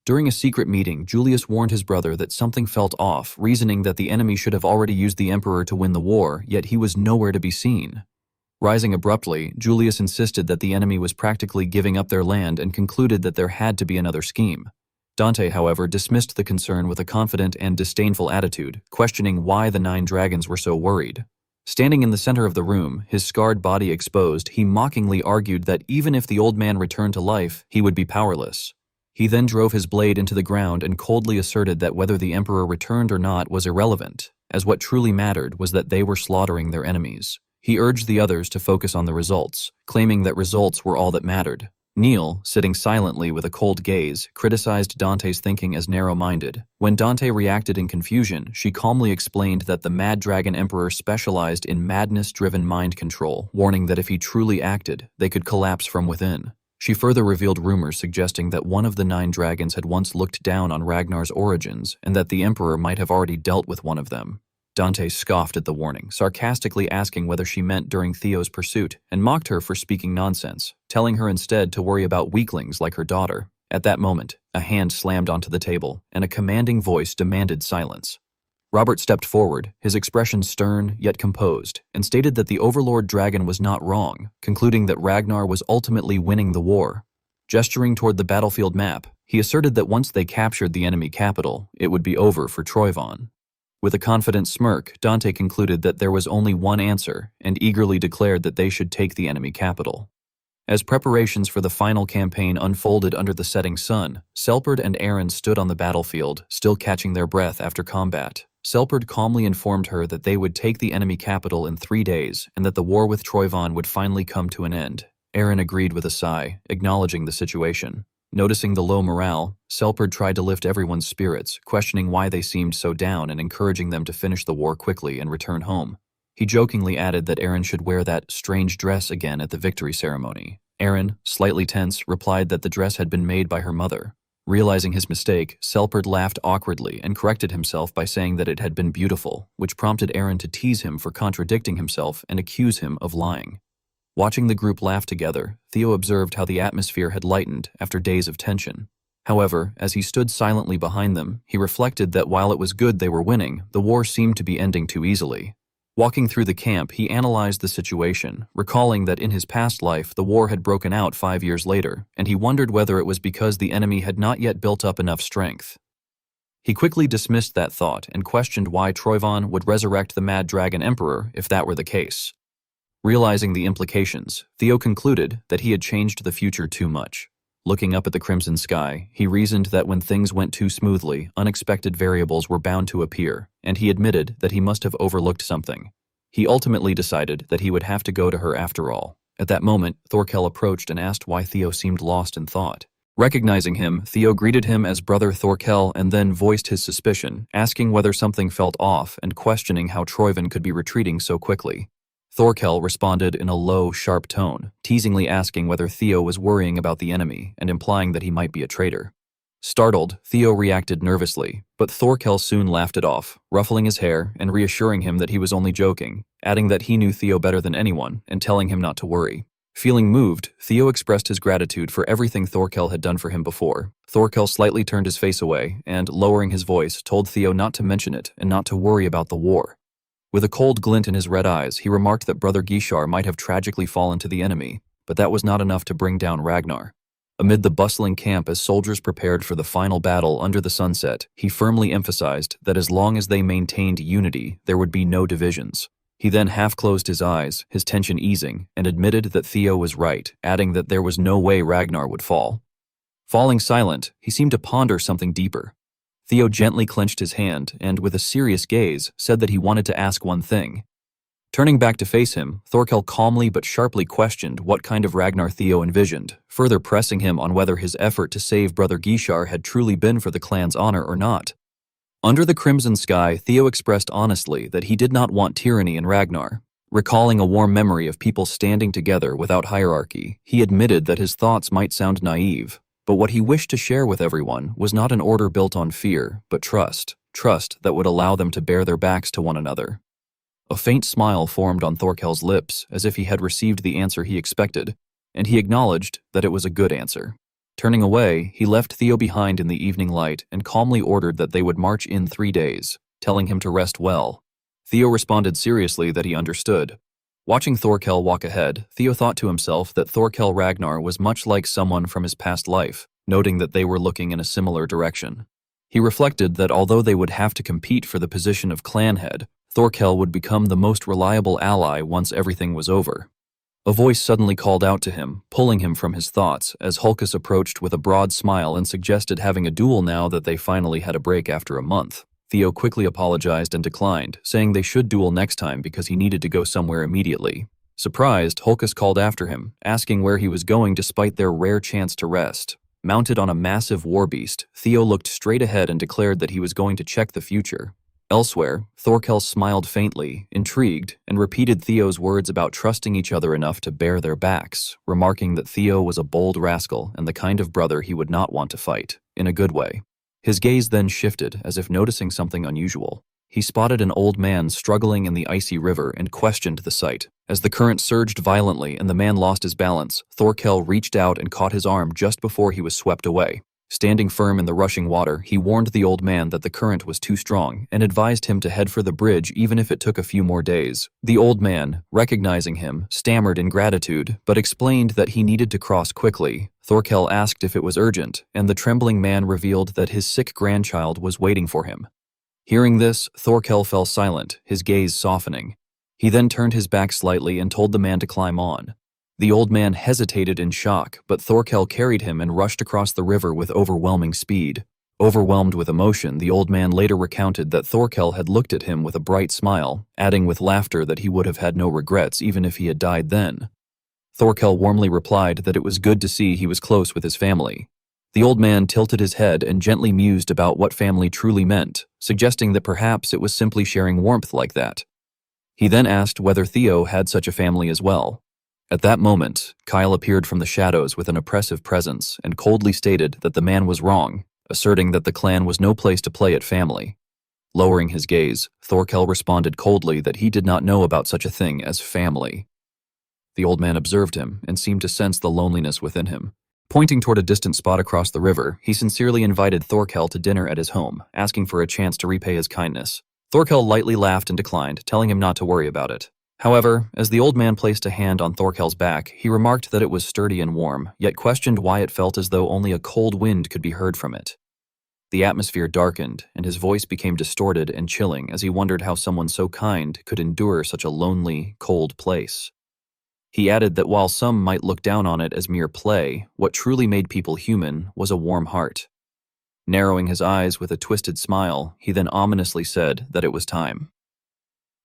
During a secret meeting, Julius warned his brother that something felt off, reasoning that the enemy should have already used the Emperor to win the war, yet he was nowhere to be seen. Rising abruptly, Julius insisted that the enemy was practically giving up their land and concluded that there had to be another scheme. Dante, however, dismissed the concern with a confident and disdainful attitude, questioning why the 9 dragons were so worried. Standing in the center of the room, his scarred body exposed, he mockingly argued that even if the old man returned to life, he would be powerless. He then drove his blade into the ground and coldly asserted that whether the Emperor returned or not was irrelevant, as what truly mattered was that they were slaughtering their enemies. He urged the others to focus on the results, claiming that results were all that mattered. Neil, sitting silently with a cold gaze, criticized Dante's thinking as narrow-minded. When Dante reacted in confusion, she calmly explained that the Mad Dragon Emperor specialized in madness-driven mind control, warning that if he truly acted, they could collapse from within. She further revealed rumors suggesting that one of the 9 dragons had once looked down on Ragnar's origins and that the Emperor might have already dealt with one of them. Dante scoffed at the warning, sarcastically asking whether she meant during Theo's pursuit, and mocked her for speaking nonsense, telling her instead to worry about weaklings like her daughter. At that moment, a hand slammed onto the table, and a commanding voice demanded silence. Robert stepped forward, his expression stern yet composed, and stated that the Overlord Dragon was not wrong, concluding that Ragnar was ultimately winning the war. Gesturing toward the battlefield map, he asserted that once they captured the enemy capital, it would be over for Troyvon. With a confident smirk, Dante concluded that there was only one answer, and eagerly declared that they should take the enemy capital. As preparations for the final campaign unfolded under the setting sun, Selperd and Aaron stood on the battlefield, still catching their breath after combat. Selperd calmly informed her that they would take the enemy capital in 3 days and that the war with Troyvon would finally come to an end. Aaron agreed with a sigh, acknowledging the situation. Noticing the low morale, Selperd tried to lift everyone's spirits, questioning why they seemed so down and encouraging them to finish the war quickly and return home. He jokingly added that Aaron should wear that strange dress again at the victory ceremony. Aaron, slightly tense, replied that the dress had been made by her mother. Realizing his mistake, Selperd laughed awkwardly and corrected himself by saying that it had been beautiful, which prompted Aaron to tease him for contradicting himself and accuse him of lying. Watching the group laugh together, Theo observed how the atmosphere had lightened after days of tension. However, as he stood silently behind them, he reflected that while it was good they were winning, the war seemed to be ending too easily. Walking through the camp, he analyzed the situation, recalling that in his past life the war had broken out 5 years later, and he wondered whether it was because the enemy had not yet built up enough strength. He quickly dismissed that thought and questioned why Troyvon would resurrect the Mad Dragon Emperor if that were the case. Realizing the implications, Theo concluded that he had changed the future too much. Looking up at the crimson sky, he reasoned that when things went too smoothly, unexpected variables were bound to appear, and he admitted that he must have overlooked something. He ultimately decided that he would have to go to her after all. At that moment, Thorkel approached and asked why Theo seemed lost in thought. Recognizing him, Theo greeted him as Brother Thorkel and then voiced his suspicion, asking whether something felt off and questioning how Troyvon could be retreating so quickly. Thorkel responded in a low, sharp tone, teasingly asking whether Theo was worrying about the enemy and implying that he might be a traitor. Startled, Theo reacted nervously, but Thorkel soon laughed it off, ruffling his hair and reassuring him that he was only joking, adding that he knew Theo better than anyone and telling him not to worry. Feeling moved, Theo expressed his gratitude for everything Thorkel had done for him before. Thorkel slightly turned his face away and, lowering his voice, told Theo not to mention it and not to worry about the war. With a cold glint in his red eyes, he remarked that Brother Gishar might have tragically fallen to the enemy, but that was not enough to bring down Ragnar. Amid the bustling camp as soldiers prepared for the final battle under the sunset, he firmly emphasized that as long as they maintained unity, there would be no divisions. He then half-closed his eyes, his tension easing, and admitted that Theo was right, adding that there was no way Ragnar would fall. Falling silent, he seemed to ponder something deeper. Theo gently clenched his hand and, with a serious gaze, said that he wanted to ask one thing. Turning back to face him, Thorkel calmly but sharply questioned what kind of Ragnar Theo envisioned, further pressing him on whether his effort to save Brother Gishar had truly been for the clan's honor or not. Under the crimson sky, Theo expressed honestly that he did not want tyranny in Ragnar. Recalling a warm memory of people standing together without hierarchy, he admitted that his thoughts might sound naive, but what he wished to share with everyone was not an order built on fear, but trust that would allow them to bare their backs to one another. A faint smile formed on Thorkel's lips, as if he had received the answer he expected, and he acknowledged that it was a good answer. Turning away, he left Theo behind in the evening light and calmly ordered that they would march in 3 days, telling him to rest well. Theo responded seriously that he understood. Watching Thorkel walk ahead, Theo thought to himself that Thorkel Ragnar was much like someone from his past life, noting that they were looking in a similar direction. He reflected that although they would have to compete for the position of clan head, Thorkel would become the most reliable ally once everything was over. A voice suddenly called out to him, pulling him from his thoughts, as Hulkus approached with a broad smile and suggested having a duel now that they finally had a break after a month. Theo quickly apologized and declined, saying they should duel next time because he needed to go somewhere immediately. Surprised, Hulkus called after him, asking where he was going despite their rare chance to rest. Mounted on a massive war beast, Theo looked straight ahead and declared that he was going to check the future. Elsewhere, Thorkel smiled faintly, intrigued, and repeated Theo's words about trusting each other enough to bare their backs, remarking that Theo was a bold rascal and the kind of brother he would not want to fight, in a good way. His gaze then shifted, as if noticing something unusual. He spotted an old man struggling in the icy river and questioned the sight. As the current surged violently and the man lost his balance, Thorkel reached out and caught his arm just before he was swept away. Standing firm in the rushing water, he warned the old man that the current was too strong and advised him to head for the bridge even if it took a few more days. The old man, recognizing him, stammered in gratitude, but explained that he needed to cross quickly. Thorkel asked if it was urgent, and the trembling man revealed that his sick grandchild was waiting for him. Hearing this, Thorkel fell silent, his gaze softening. He then turned his back slightly and told the man to climb on. The old man hesitated in shock, but Thorkel carried him and rushed across the river with overwhelming speed. Overwhelmed with emotion, the old man later recounted that Thorkel had looked at him with a bright smile, adding with laughter that he would have had no regrets even if he had died then. Thorkel warmly replied that it was good to see he was close with his family. The old man tilted his head and gently mused about what family truly meant, suggesting that perhaps it was simply sharing warmth like that. He then asked whether Theo had such a family as well. At that moment, Kyle appeared from the shadows with an oppressive presence and coldly stated that the man was wrong, asserting that the clan was no place to play at family. Lowering his gaze, Thorkel responded coldly that he did not know about such a thing as family. The old man observed him and seemed to sense the loneliness within him. Pointing toward a distant spot across the river, he sincerely invited Thorkel to dinner at his home, asking for a chance to repay his kindness. Thorkel lightly laughed and declined, telling him not to worry about it. However, as the old man placed a hand on Thorkel's back, he remarked that it was sturdy and warm, yet questioned why it felt as though only a cold wind could be heard from it. The atmosphere darkened, and his voice became distorted and chilling as he wondered how someone so kind could endure such a lonely, cold place. He added that while some might look down on it as mere play, what truly made people human was a warm heart. Narrowing his eyes with a twisted smile, he then ominously said that it was time.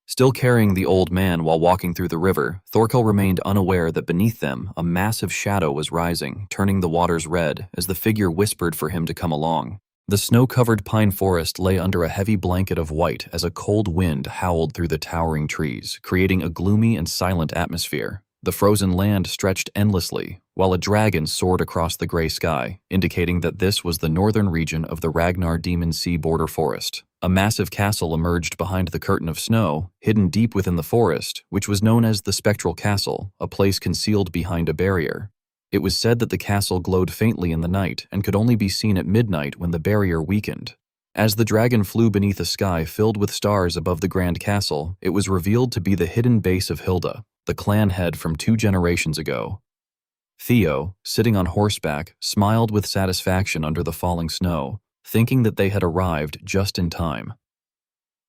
Still carrying the old man while walking through the river, Thorkel remained unaware that beneath them a massive shadow was rising, turning the waters red as the figure whispered for him to come along. The snow-covered pine forest lay under a heavy blanket of white as a cold wind howled through the towering trees, creating a gloomy and silent atmosphere. The frozen land stretched endlessly, while a dragon soared across the gray sky, indicating that this was the northern region of the Ragnar Demon Sea border forest. A massive castle emerged behind the curtain of snow, hidden deep within the forest, which was known as the Spectral Castle, a place concealed behind a barrier. It was said that the castle glowed faintly in the night and could only be seen at midnight when the barrier weakened. As the dragon flew beneath a sky filled with stars above the grand castle, it was revealed to be the hidden base of Hilda, the clan head from 2 generations ago. Theo, sitting on horseback, smiled with satisfaction under the falling snow, thinking that they had arrived just in time.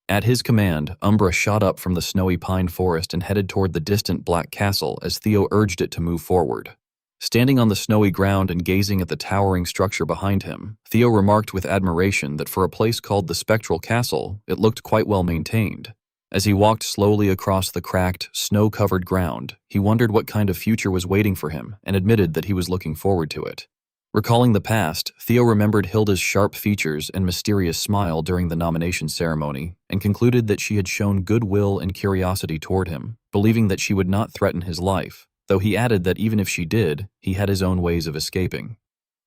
At his command, Umbra shot up from the snowy pine forest and headed toward the distant black castle as Theo urged it to move forward. Standing on the snowy ground and gazing at the towering structure behind him, Theo remarked with admiration that for a place called the Spectral Castle, it looked quite well maintained. As he walked slowly across the cracked, snow-covered ground, he wondered what kind of future was waiting for him and admitted that he was looking forward to it. Recalling the past, Theo remembered Hilda's sharp features and mysterious smile during the nomination ceremony and concluded that she had shown goodwill and curiosity toward him, believing that she would not threaten his life, though he added that even if she did, he had his own ways of escaping.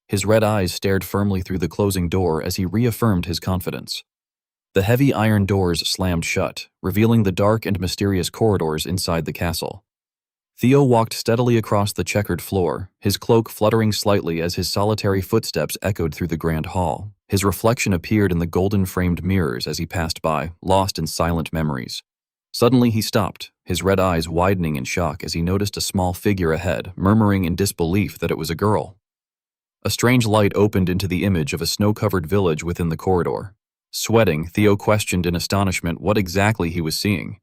His red eyes stared firmly through the closing door as he reaffirmed his confidence. The heavy iron doors slammed shut, revealing the dark and mysterious corridors inside the castle. Theo walked steadily across the checkered floor, his cloak fluttering slightly as his solitary footsteps echoed through the grand hall. His reflection appeared in the golden-framed mirrors as he passed by, lost in silent memories. Suddenly he stopped, his red eyes widening in shock as he noticed a small figure ahead, murmuring in disbelief that it was a girl. A strange light opened into the image of a snow-covered village within the corridor. Sweating, Theo questioned in astonishment what exactly he was seeing.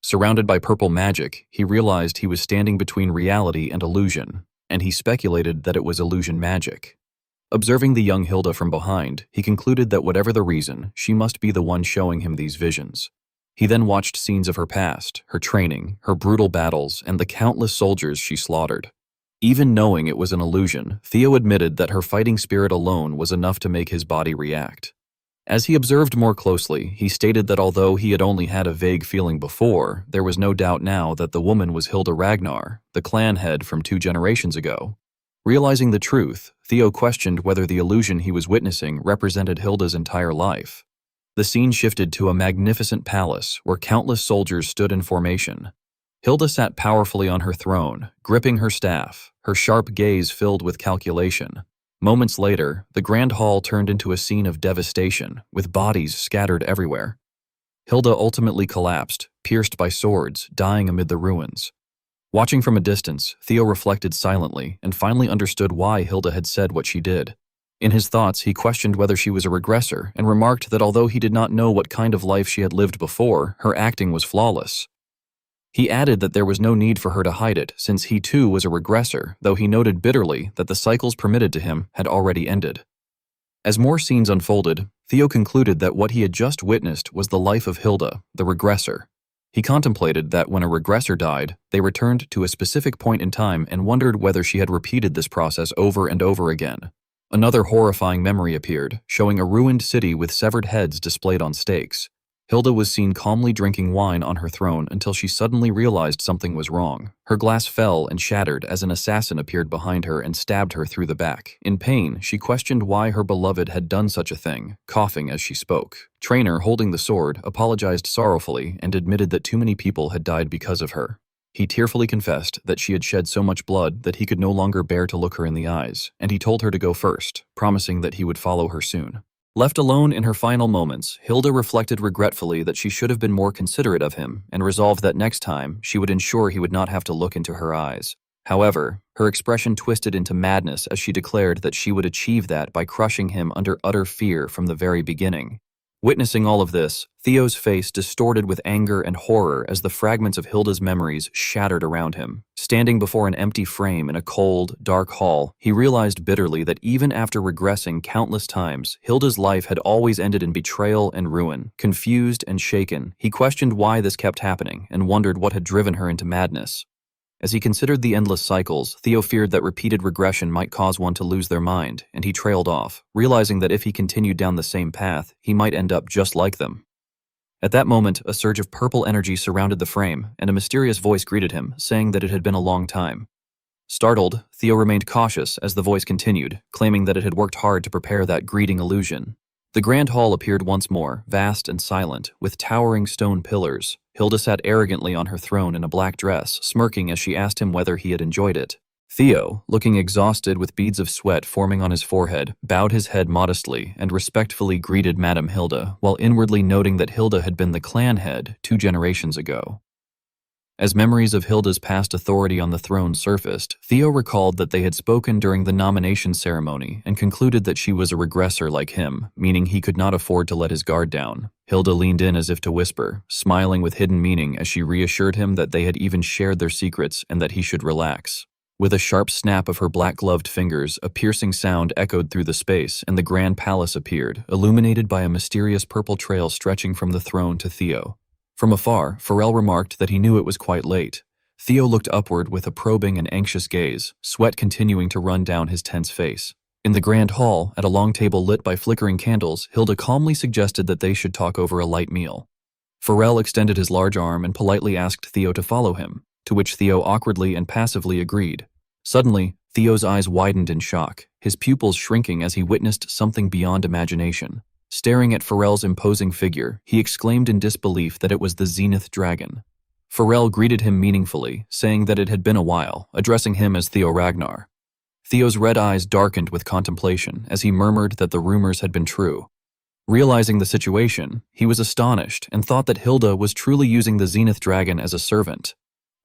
Surrounded by purple magic, he realized he was standing between reality and illusion, and he speculated that it was illusion magic. Observing the young Hilda from behind, he concluded that whatever the reason, she must be the one showing him these visions. He then watched scenes of her past, her training, her brutal battles, and the countless soldiers she slaughtered. Even knowing it was an illusion, Theo admitted that her fighting spirit alone was enough to make his body react. As he observed more closely, he stated that although he had only had a vague feeling before, there was no doubt now that the woman was Hilda Ragnar, the clan head from 2 generations ago. Realizing the truth, Theo questioned whether the illusion he was witnessing represented Hilda's entire life. The scene shifted to a magnificent palace where countless soldiers stood in formation. Hilda sat powerfully on her throne, gripping her staff, her sharp gaze filled with calculation. Moments later, the grand hall turned into a scene of devastation, with bodies scattered everywhere. Hilda ultimately collapsed, pierced by swords, dying amid the ruins. Watching from a distance, Theo reflected silently and finally understood why Hilda had said what she did. In his thoughts, he questioned whether she was a regressor and remarked that although he did not know what kind of life she had lived before, her acting was flawless. He added that there was no need for her to hide it, since he too was a regressor, though he noted bitterly that the cycles permitted to him had already ended. As more scenes unfolded, Theo concluded that what he had just witnessed was the life of Hilda, the regressor. He contemplated that when a regressor died, they returned to a specific point in time and wondered whether she had repeated this process over and over again. Another horrifying memory appeared, showing a ruined city with severed heads displayed on stakes. Hilda was seen calmly drinking wine on her throne until she suddenly realized something was wrong. Her glass fell and shattered as an assassin appeared behind her and stabbed her through the back. In pain, she questioned why her beloved had done such a thing, coughing as she spoke. Trainer, holding the sword, apologized sorrowfully and admitted that too many people had died because of her. He tearfully confessed that she had shed so much blood that he could no longer bear to look her in the eyes, and he told her to go first, promising that he would follow her soon. Left alone in her final moments, Hilda reflected regretfully that she should have been more considerate of him and resolved that next time she would ensure he would not have to look into her eyes. However, her expression twisted into madness as she declared that she would achieve that by crushing him under utter fear from the very beginning. Witnessing all of this, Theo's face distorted with anger and horror as the fragments of Hilda's memories shattered around him. Standing before an empty frame in a cold, dark hall, he realized bitterly that even after regressing countless times, Hilda's life had always ended in betrayal and ruin. Confused and shaken, he questioned why this kept happening and wondered what had driven her into madness. As he considered the endless cycles, Theo feared that repeated regression might cause one to lose their mind, and he trailed off, realizing that if he continued down the same path, he might end up just like them. At that moment, a surge of purple energy surrounded the frame, and a mysterious voice greeted him, saying that it had been a long time. Startled, Theo remained cautious as the voice continued, claiming that it had worked hard to prepare that greeting illusion. The grand hall appeared once more, vast and silent, with towering stone pillars. Hilda sat arrogantly on her throne in a black dress, smirking as she asked him whether he had enjoyed it. Theo, looking exhausted with beads of sweat forming on his forehead, bowed his head modestly and respectfully greeted Madame Hilda, while inwardly noting that Hilda had been the clan head 2 generations ago. As memories of Hilda's past authority on the throne surfaced, Theo recalled that they had spoken during the nomination ceremony and concluded that she was a regressor like him, meaning he could not afford to let his guard down. Hilda leaned in as if to whisper, smiling with hidden meaning as she reassured him that they had even shared their secrets and that he should relax. With a sharp snap of her black-gloved fingers, a piercing sound echoed through the space and the grand palace appeared, illuminated by a mysterious purple trail stretching from the throne to Theo. From afar, Pharrell remarked that he knew it was quite late. Theo looked upward with a probing and anxious gaze, sweat continuing to run down his tense face. In the grand hall, at a long table lit by flickering candles, Hilda calmly suggested that they should talk over a light meal. Pharrell extended his large arm and politely asked Theo to follow him, to which Theo awkwardly and passively agreed. Suddenly, Theo's eyes widened in shock, his pupils shrinking as he witnessed something beyond imagination. Staring at Pharrell's imposing figure, he exclaimed in disbelief that it was the Zenith Dragon. Pharrell greeted him meaningfully, saying that it had been a while, addressing him as Theo Ragnar. Theo's red eyes darkened with contemplation as he murmured that the rumors had been true. Realizing the situation, he was astonished and thought that Hilda was truly using the Zenith Dragon as a servant.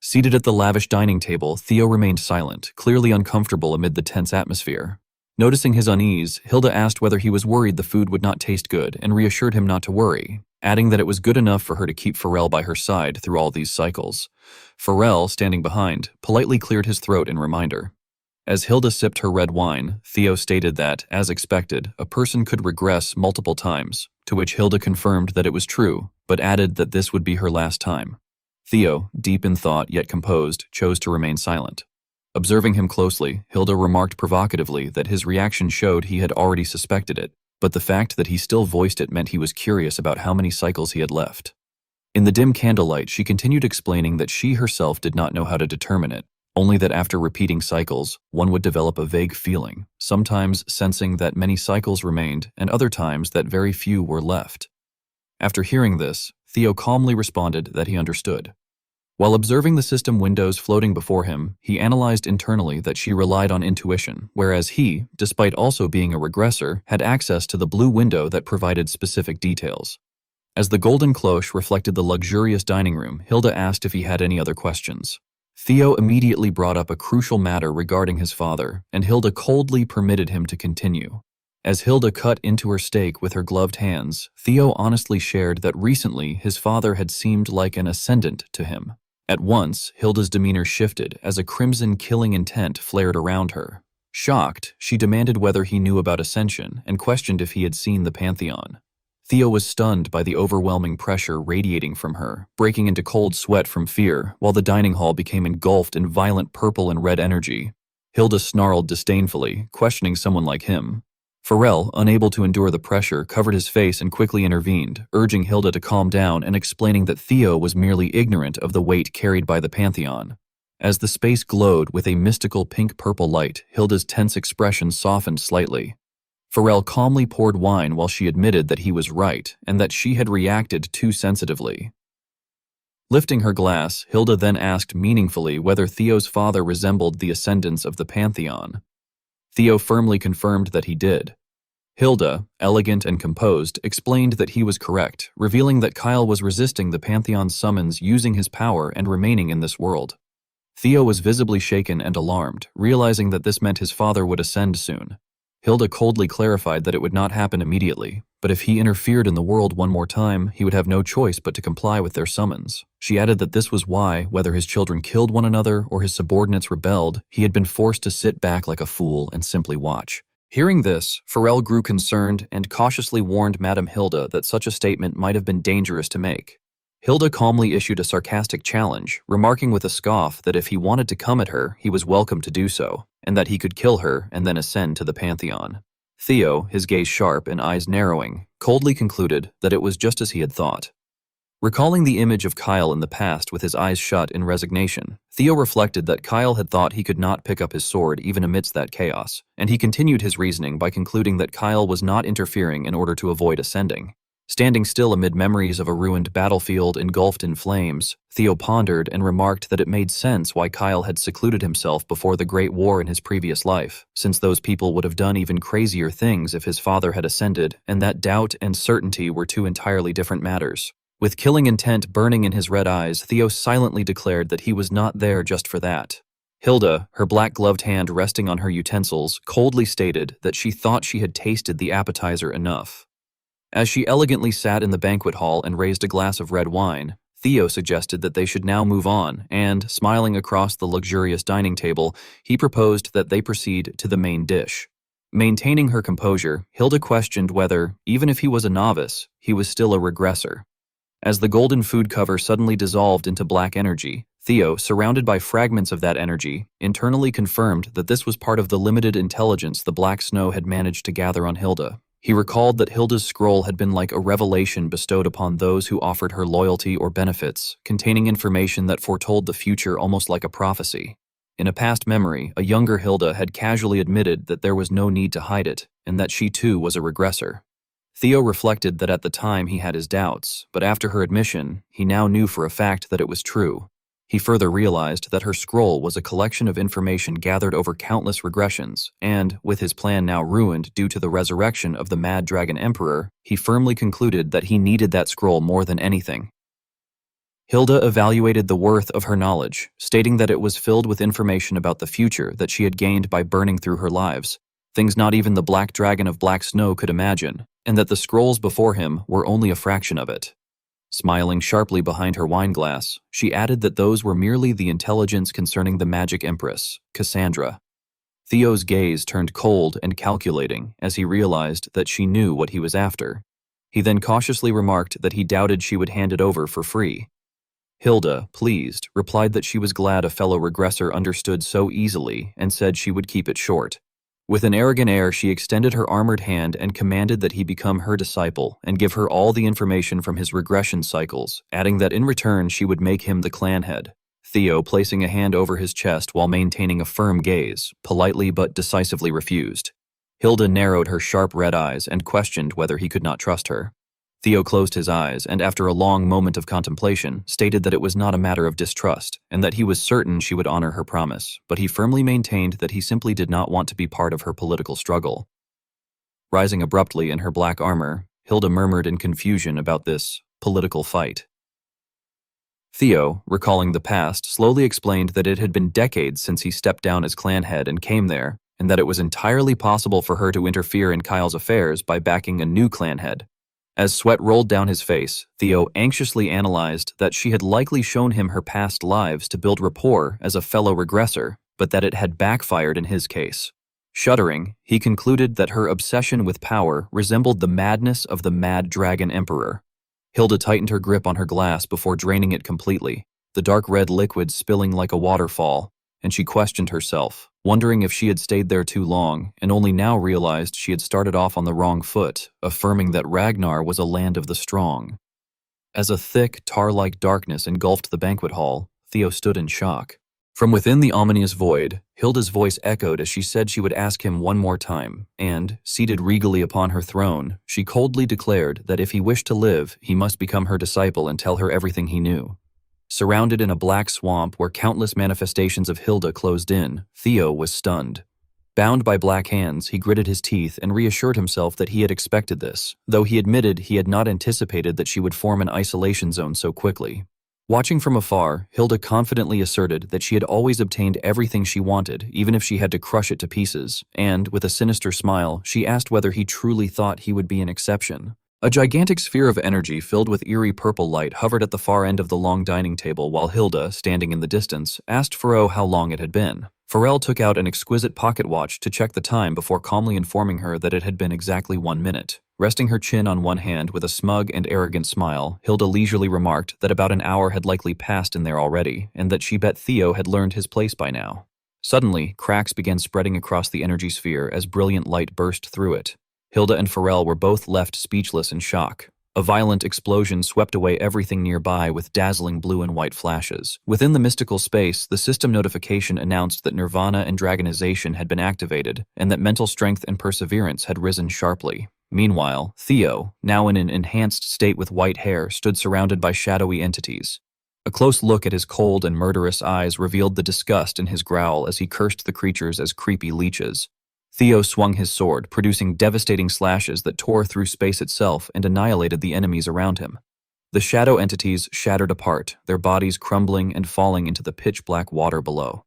Seated at the lavish dining table, Theo remained silent, clearly uncomfortable amid the tense atmosphere. Noticing his unease, Hilda asked whether he was worried the food would not taste good and reassured him not to worry, adding that it was good enough for her to keep Pharrell by her side through all these cycles. Pharrell, standing behind, politely cleared his throat in reminder. As Hilda sipped her red wine, Theo stated that, as expected, a person could regress multiple times, to which Hilda confirmed that it was true, but added that this would be her last time. Theo, deep in thought yet composed, chose to remain silent. Observing him closely, Hilda remarked provocatively that his reaction showed he had already suspected it, but the fact that he still voiced it meant he was curious about how many cycles he had left. In the dim candlelight, she continued explaining that she herself did not know how to determine it, only that after repeating cycles, one would develop a vague feeling, sometimes sensing that many cycles remained and other times that very few were left. After hearing this, Theo calmly responded that he understood. While observing the system windows floating before him, he analyzed internally that she relied on intuition, whereas he, despite also being a regressor, had access to the blue window that provided specific details. As the golden cloche reflected the luxurious dining room, Hilda asked if he had any other questions. Theo immediately brought up a crucial matter regarding his father, and Hilda coldly permitted him to continue. As Hilda cut into her steak with her gloved hands, Theo honestly shared that recently his father had seemed like an ascendant to him. At once, Hilda's demeanor shifted as a crimson killing intent flared around her. Shocked, she demanded whether he knew about Ascension and questioned if he had seen the Pantheon. Theo was stunned by the overwhelming pressure radiating from her, breaking into cold sweat from fear, while the dining hall became engulfed in violent purple and red energy. Hilda snarled disdainfully, questioning someone like him. Pharrell, unable to endure the pressure, covered his face and quickly intervened, urging Hilda to calm down and explaining that Theo was merely ignorant of the weight carried by the Pantheon. As the space glowed with a mystical pink-purple light, Hilda's tense expression softened slightly. Pharrell calmly poured wine while she admitted that he was right and that she had reacted too sensitively. Lifting her glass, Hilda then asked meaningfully whether Theo's father resembled the ascendants of the Pantheon. Theo firmly confirmed that he did. Hilda, elegant and composed, explained that he was correct, revealing that Kyle was resisting the Pantheon's summons using his power and remaining in this world. Theo was visibly shaken and alarmed, realizing that this meant his father would ascend soon. Hilda coldly clarified that it would not happen immediately, but if he interfered in the world one more time, he would have no choice but to comply with their summons. She added that this was why, whether his children killed one another or his subordinates rebelled, he had been forced to sit back like a fool and simply watch. Hearing this, Pharrell grew concerned and cautiously warned Madame Hilda that such a statement might have been dangerous to make. Hilda calmly issued a sarcastic challenge, remarking with a scoff that if he wanted to come at her, he was welcome to do so, and that he could kill her and then ascend to the Pantheon. Theo, his gaze sharp and eyes narrowing, coldly concluded that it was just as he had thought. Recalling the image of Kyle in the past with his eyes shut in resignation, Theo reflected that Kyle had thought he could not pick up his sword even amidst that chaos, and he continued his reasoning by concluding that Kyle was not interfering in order to avoid ascending. Standing still amid memories of a ruined battlefield engulfed in flames, Theo pondered and remarked that it made sense why Kyle had secluded himself before the Great War in his previous life, since those people would have done even crazier things if his father had ascended, and that doubt and certainty were two entirely different matters. With killing intent burning in his red eyes, Theo silently declared that he was not there just for that. Hilda, her black-gloved hand resting on her utensils, coldly stated that she thought she had tasted the appetizer enough. As she elegantly sat in the banquet hall and raised a glass of red wine, Theo suggested that they should now move on, and, smiling across the luxurious dining table, he proposed that they proceed to the main dish. Maintaining her composure, Hilda questioned whether, even if he was a novice, he was still a regressor. As the golden food cover suddenly dissolved into black energy, Theo, surrounded by fragments of that energy, internally confirmed that this was part of the limited intelligence the black snow had managed to gather on Hilda. He recalled that Hilda's scroll had been like a revelation bestowed upon those who offered her loyalty or benefits, containing information that foretold the future almost like a prophecy. In a past memory, a younger Hilda had casually admitted that there was no need to hide it, and that she too was a regressor. Theo reflected that at the time he had his doubts, but after her admission, he now knew for a fact that it was true. He further realized that her scroll was a collection of information gathered over countless regressions, and, with his plan now ruined due to the resurrection of the Mad Dragon Emperor, he firmly concluded that he needed that scroll more than anything. Hilda evaluated the worth of her knowledge, stating that it was filled with information about the future that she had gained by burning through her lives, things not even the Black Dragon of Black Snow could imagine, and that the scrolls before him were only a fraction of it. Smiling sharply behind her wineglass, she added that those were merely the intelligence concerning the magic empress, Cassandra. Theo's gaze turned cold and calculating as he realized that she knew what he was after. He then cautiously remarked that he doubted she would hand it over for free. Hilda, pleased, replied that she was glad a fellow regressor understood so easily and said she would keep it short. With an arrogant air, she extended her armored hand and commanded that he become her disciple and give her all the information from his regression cycles, adding that in return she would make him the clan head. Theo, placing a hand over his chest while maintaining a firm gaze, politely but decisively refused. Hilda narrowed her sharp red eyes and questioned whether he could not trust her. Theo closed his eyes and, after a long moment of contemplation, stated that it was not a matter of distrust and that he was certain she would honor her promise, but he firmly maintained that he simply did not want to be part of her political struggle. Rising abruptly in her black armor, Hilda murmured in confusion about this political fight. Theo, recalling the past, slowly explained that it had been decades since he stepped down as clan head and came there, and that it was entirely possible for her to interfere in Kyle's affairs by backing a new clan head. As sweat rolled down his face, Theo anxiously analyzed that she had likely shown him her past lives to build rapport as a fellow regressor, but that it had backfired in his case. Shuddering, he concluded that her obsession with power resembled the madness of the Mad Dragon Emperor. Hilda tightened her grip on her glass before draining it completely, the dark red liquid spilling like a waterfall, and she questioned herself, wondering if she had stayed there too long, and only now realized she had started off on the wrong foot, affirming that Ragnar was a land of the strong. As a thick, tar-like darkness engulfed the banquet hall, Theo stood in shock. From within the ominous void, Hilda's voice echoed as she said she would ask him one more time, and, seated regally upon her throne, she coldly declared that if he wished to live, he must become her disciple and tell her everything he knew. Surrounded in a black swamp where countless manifestations of Hilda closed in, Theo was stunned. Bound by black hands, he gritted his teeth and reassured himself that he had expected this, though he admitted he had not anticipated that she would form an isolation zone so quickly. Watching from afar, Hilda confidently asserted that she had always obtained everything she wanted, even if she had to crush it to pieces, and, with a sinister smile, she asked whether he truly thought he would be an exception. A gigantic sphere of energy filled with eerie purple light hovered at the far end of the long dining table while Hilda, standing in the distance, asked Pharrell how long it had been. Pharrell took out an exquisite pocket watch to check the time before calmly informing her that it had been exactly 1 minute. Resting her chin on one hand with a smug and arrogant smile, Hilda leisurely remarked that about an hour had likely passed in there already, and that she bet Theo had learned his place by now. Suddenly, cracks began spreading across the energy sphere as brilliant light burst through it. Hilda and Pharrell were both left speechless in shock. A violent explosion swept away everything nearby with dazzling blue and white flashes. Within the mystical space, the system notification announced that Nirvana and Dragonization had been activated, and that mental strength and perseverance had risen sharply. Meanwhile, Theo, now in an enhanced state with white hair, stood surrounded by shadowy entities. A close look at his cold and murderous eyes revealed the disgust in his growl as he cursed the creatures as creepy leeches. Theo swung his sword, producing devastating slashes that tore through space itself and annihilated the enemies around him. The shadow entities shattered apart, their bodies crumbling and falling into the pitch-black water below.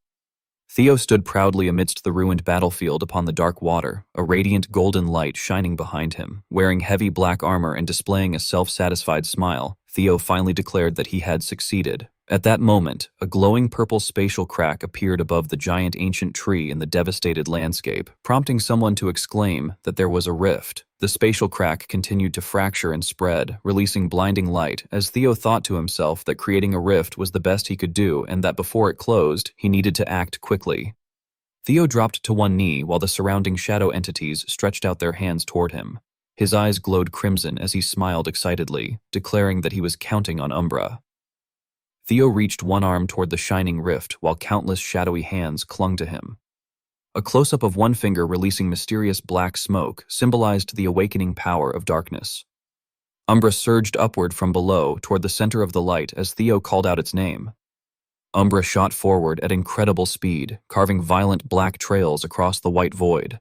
Theo stood proudly amidst the ruined battlefield upon the dark water, a radiant golden light shining behind him. Wearing heavy black armor and displaying a self-satisfied smile, Theo finally declared that he had succeeded. At that moment, a glowing purple spatial crack appeared above the giant ancient tree in the devastated landscape, prompting someone to exclaim that there was a rift. The spatial crack continued to fracture and spread, releasing blinding light, as Theo thought to himself that creating a rift was the best he could do and that before it closed, he needed to act quickly. Theo dropped to one knee while the surrounding shadow entities stretched out their hands toward him. His eyes glowed crimson as he smiled excitedly, declaring that he was counting on Umbra. Theo reached one arm toward the shining rift while countless shadowy hands clung to him. A close-up of one finger releasing mysterious black smoke symbolized the awakening power of darkness. Umbra surged upward from below toward the center of the light as Theo called out its name. Umbra shot forward at incredible speed, carving violent black trails across the white void.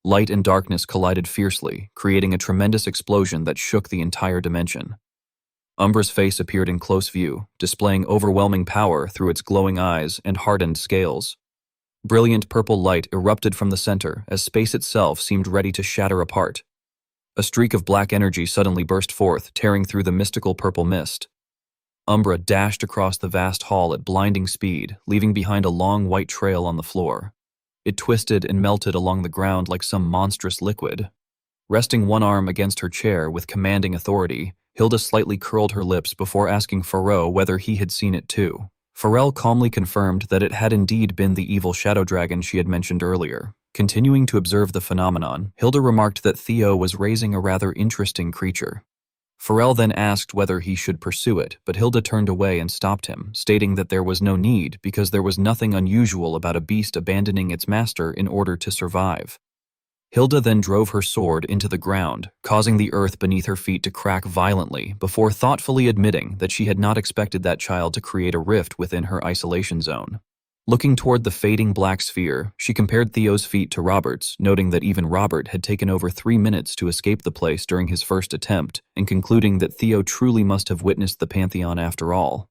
Light and darkness collided fiercely, creating a tremendous explosion that shook the entire dimension. Umbra's face appeared in close view, displaying overwhelming power through its glowing eyes and hardened scales. Brilliant purple light erupted from the center as space itself seemed ready to shatter apart. A streak of black energy suddenly burst forth, tearing through the mystical purple mist. Umbra dashed across the vast hall at blinding speed, leaving behind a long white trail on the floor. It twisted and melted along the ground like some monstrous liquid. Resting one arm against her chair with commanding authority, Hilda slightly curled her lips before asking Pharrell whether he had seen it too. Pharrell calmly confirmed that it had indeed been the evil shadow dragon she had mentioned earlier. Continuing to observe the phenomenon, Hilda remarked that Theo was raising a rather interesting creature. Pharrell then asked whether he should pursue it, but Hilda turned away and stopped him, stating that there was no need because there was nothing unusual about a beast abandoning its master in order to survive. Hilda then drove her sword into the ground, causing the earth beneath her feet to crack violently before thoughtfully admitting that she had not expected that child to create a rift within her isolation zone. Looking toward the fading black sphere, she compared Theo's feat to Robert's, noting that even Robert had taken over 3 minutes to escape the place during his first attempt, and concluding that Theo truly must have witnessed the Pantheon after all.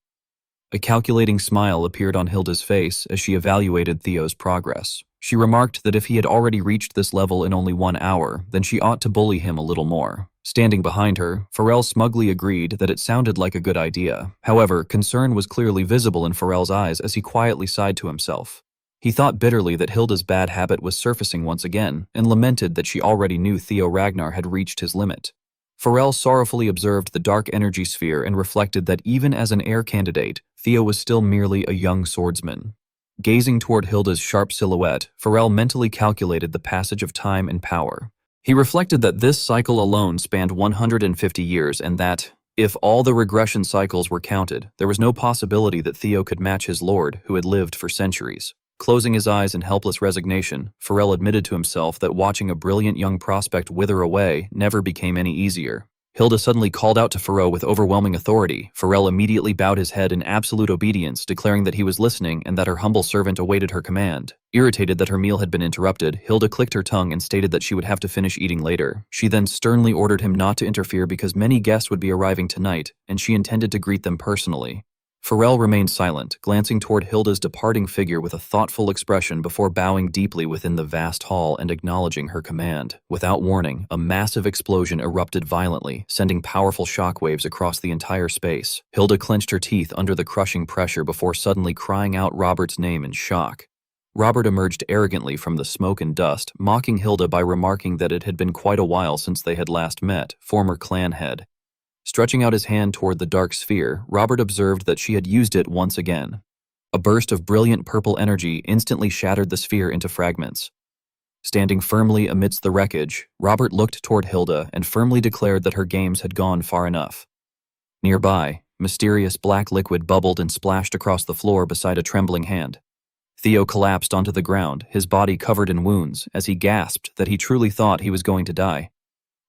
A calculating smile appeared on Hilda's face as she evaluated Theo's progress. She remarked that if he had already reached this level in only 1 hour, then she ought to bully him a little more. Standing behind her, Pharrell smugly agreed that it sounded like a good idea. However, concern was clearly visible in Pharrell's eyes as he quietly sighed to himself. He thought bitterly that Hilda's bad habit was surfacing once again, and lamented that she already knew Theo Ragnar had reached his limit. Pharrell sorrowfully observed the dark energy sphere and reflected that even as an heir candidate, Theo was still merely a young swordsman. Gazing toward Hilda's sharp silhouette, Pharrell mentally calculated the passage of time and power. He reflected that this cycle alone spanned 150 years and that, if all the regression cycles were counted, there was no possibility that Theo could match his lord, who had lived for centuries. Closing his eyes in helpless resignation, Pharrell admitted to himself that watching a brilliant young prospect wither away never became any easier. Hilda suddenly called out to Pharrell with overwhelming authority. Pharrell immediately bowed his head in absolute obedience, declaring that he was listening and that her humble servant awaited her command. Irritated that her meal had been interrupted, Hilda clicked her tongue and stated that she would have to finish eating later. She then sternly ordered him not to interfere because many guests would be arriving tonight, and she intended to greet them personally. Pharrell remained silent, glancing toward Hilda's departing figure with a thoughtful expression before bowing deeply within the vast hall and acknowledging her command. Without warning, a massive explosion erupted violently, sending powerful shockwaves across the entire space. Hilda clenched her teeth under the crushing pressure before suddenly crying out Robert's name in shock. Robert emerged arrogantly from the smoke and dust, mocking Hilda by remarking that it had been quite a while since they had last met, former clan head. Stretching out his hand toward the dark sphere, Robert observed that she had used it once again. A burst of brilliant purple energy instantly shattered the sphere into fragments. Standing firmly amidst the wreckage, Robert looked toward Hilda and firmly declared that her games had gone far enough. Nearby, mysterious black liquid bubbled and splashed across the floor beside a trembling hand. Theo collapsed onto the ground, his body covered in wounds, as he gasped that he truly thought he was going to die.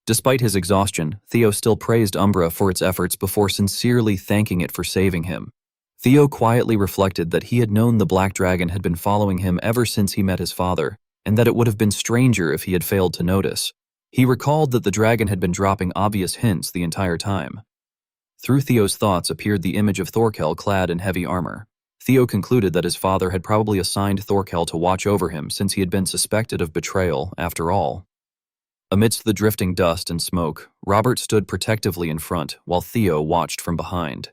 Despite his exhaustion, Theo still praised Umbra for its efforts before sincerely thanking it for saving him. Theo quietly reflected that he had known the Black Dragon had been following him ever since he met his father, and that it would have been stranger if he had failed to notice. He recalled that the dragon had been dropping obvious hints the entire time. Through Theo's thoughts appeared the image of Thorkel clad in heavy armor. Theo concluded that his father had probably assigned Thorkel to watch over him since he had been suspected of betrayal, after all. Amidst the drifting dust and smoke, Robert stood protectively in front, while Theo watched from behind.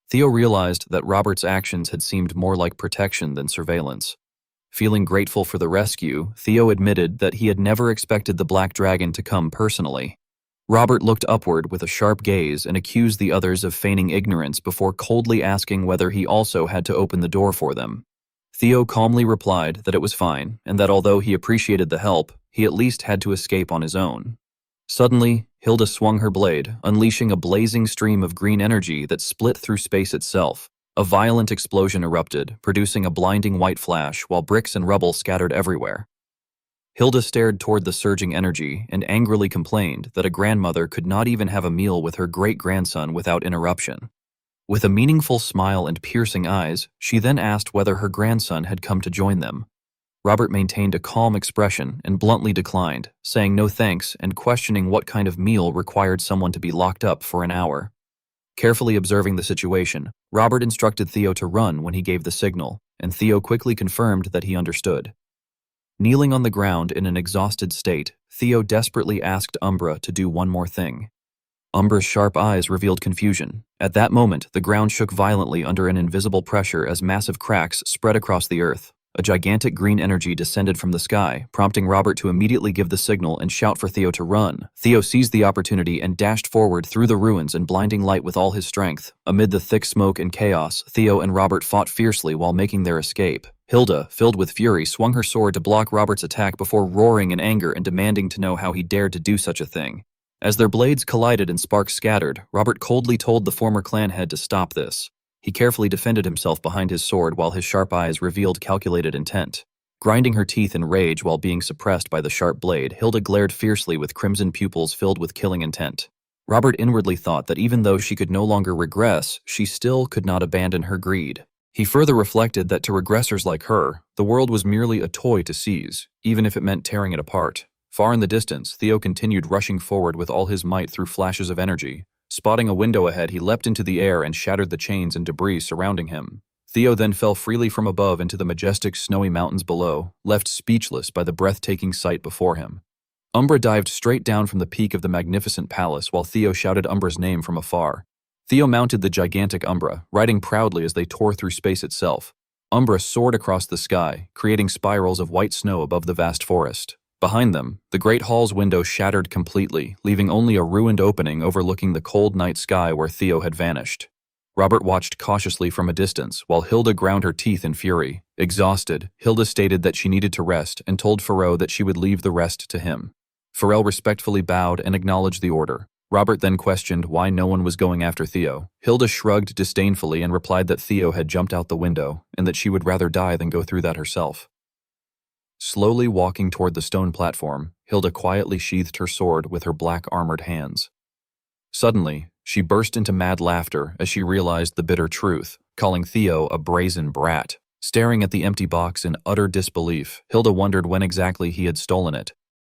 Theo realized that Robert's actions had seemed more like protection than surveillance. Feeling grateful for the rescue, Theo admitted that he had never expected the Black Dragon to come personally. Robert looked upward with a sharp gaze and accused the others of feigning ignorance before coldly asking whether he also had to open the door for them. Theo calmly replied that it was fine, and that although he appreciated the help, he at least had to escape on his own. Suddenly, Hilda swung her blade, unleashing a blazing stream of green energy that split through space itself. A violent explosion erupted, producing a blinding white flash while bricks and rubble scattered everywhere. Hilda stared toward the surging energy and angrily complained that a grandmother could not even have a meal with her great-grandson without interruption. With a meaningful smile and piercing eyes, she then asked whether her grandson had come to join them. Robert maintained a calm expression and bluntly declined, saying no thanks and questioning what kind of meal required someone to be locked up for an hour. Carefully observing the situation, Robert instructed Theo to run when he gave the signal, and Theo quickly confirmed that he understood. Kneeling on the ground in an exhausted state, Theo desperately asked Umbra to do one more thing. Umbra's sharp eyes revealed confusion. At that moment, the ground shook violently under an invisible pressure as massive cracks spread across the earth. A gigantic green energy descended from the sky, prompting Robert to immediately give the signal and shout for Theo to run. Theo seized the opportunity and dashed forward through the ruins and blinding light with all his strength. Amid the thick smoke and chaos, Theo and Robert fought fiercely while making their escape. Hilda, filled with fury, swung her sword to block Robert's attack before roaring in anger and demanding to know how he dared to do such a thing. As their blades collided and sparks scattered, Robert coldly told the former clan head to stop this. He carefully defended himself behind his sword while his sharp eyes revealed calculated intent. Grinding her teeth in rage while being suppressed by the sharp blade, Hilda glared fiercely with crimson pupils filled with killing intent. Robert inwardly thought that even though she could no longer regress, she still could not abandon her greed. He further reflected that to regressors like her, the world was merely a toy to seize, even if it meant tearing it apart. Far in the distance, Theo continued rushing forward with all his might through flashes of energy. Spotting a window ahead, he leapt into the air and shattered the chains and debris surrounding him. Theo then fell freely from above into the majestic snowy mountains below, left speechless by the breathtaking sight before him. Umbra dived straight down from the peak of the magnificent palace while Theo shouted Umbra's name from afar. Theo mounted the gigantic Umbra, riding proudly as they tore through space itself. Umbra soared across the sky, creating spirals of white snow above the vast forest. Behind them, the great hall's window shattered completely, leaving only a ruined opening overlooking the cold night sky where Theo had vanished. Robert watched cautiously from a distance while Hilda ground her teeth in fury. Exhausted, Hilda stated that she needed to rest and told Pharrell that she would leave the rest to him. Pharrell respectfully bowed and acknowledged the order. Robert then questioned why no one was going after Theo. Hilda shrugged disdainfully and replied that Theo had jumped out the window and that she would rather die than go through that herself. Slowly walking toward the stone platform, Hilda quietly sheathed her sword with her black armored hands. Suddenly, she burst into mad laughter as she realized the bitter truth, calling Theo a brazen brat. Staring at the empty box in utter disbelief, Hilda wondered when exactly he had stolen it.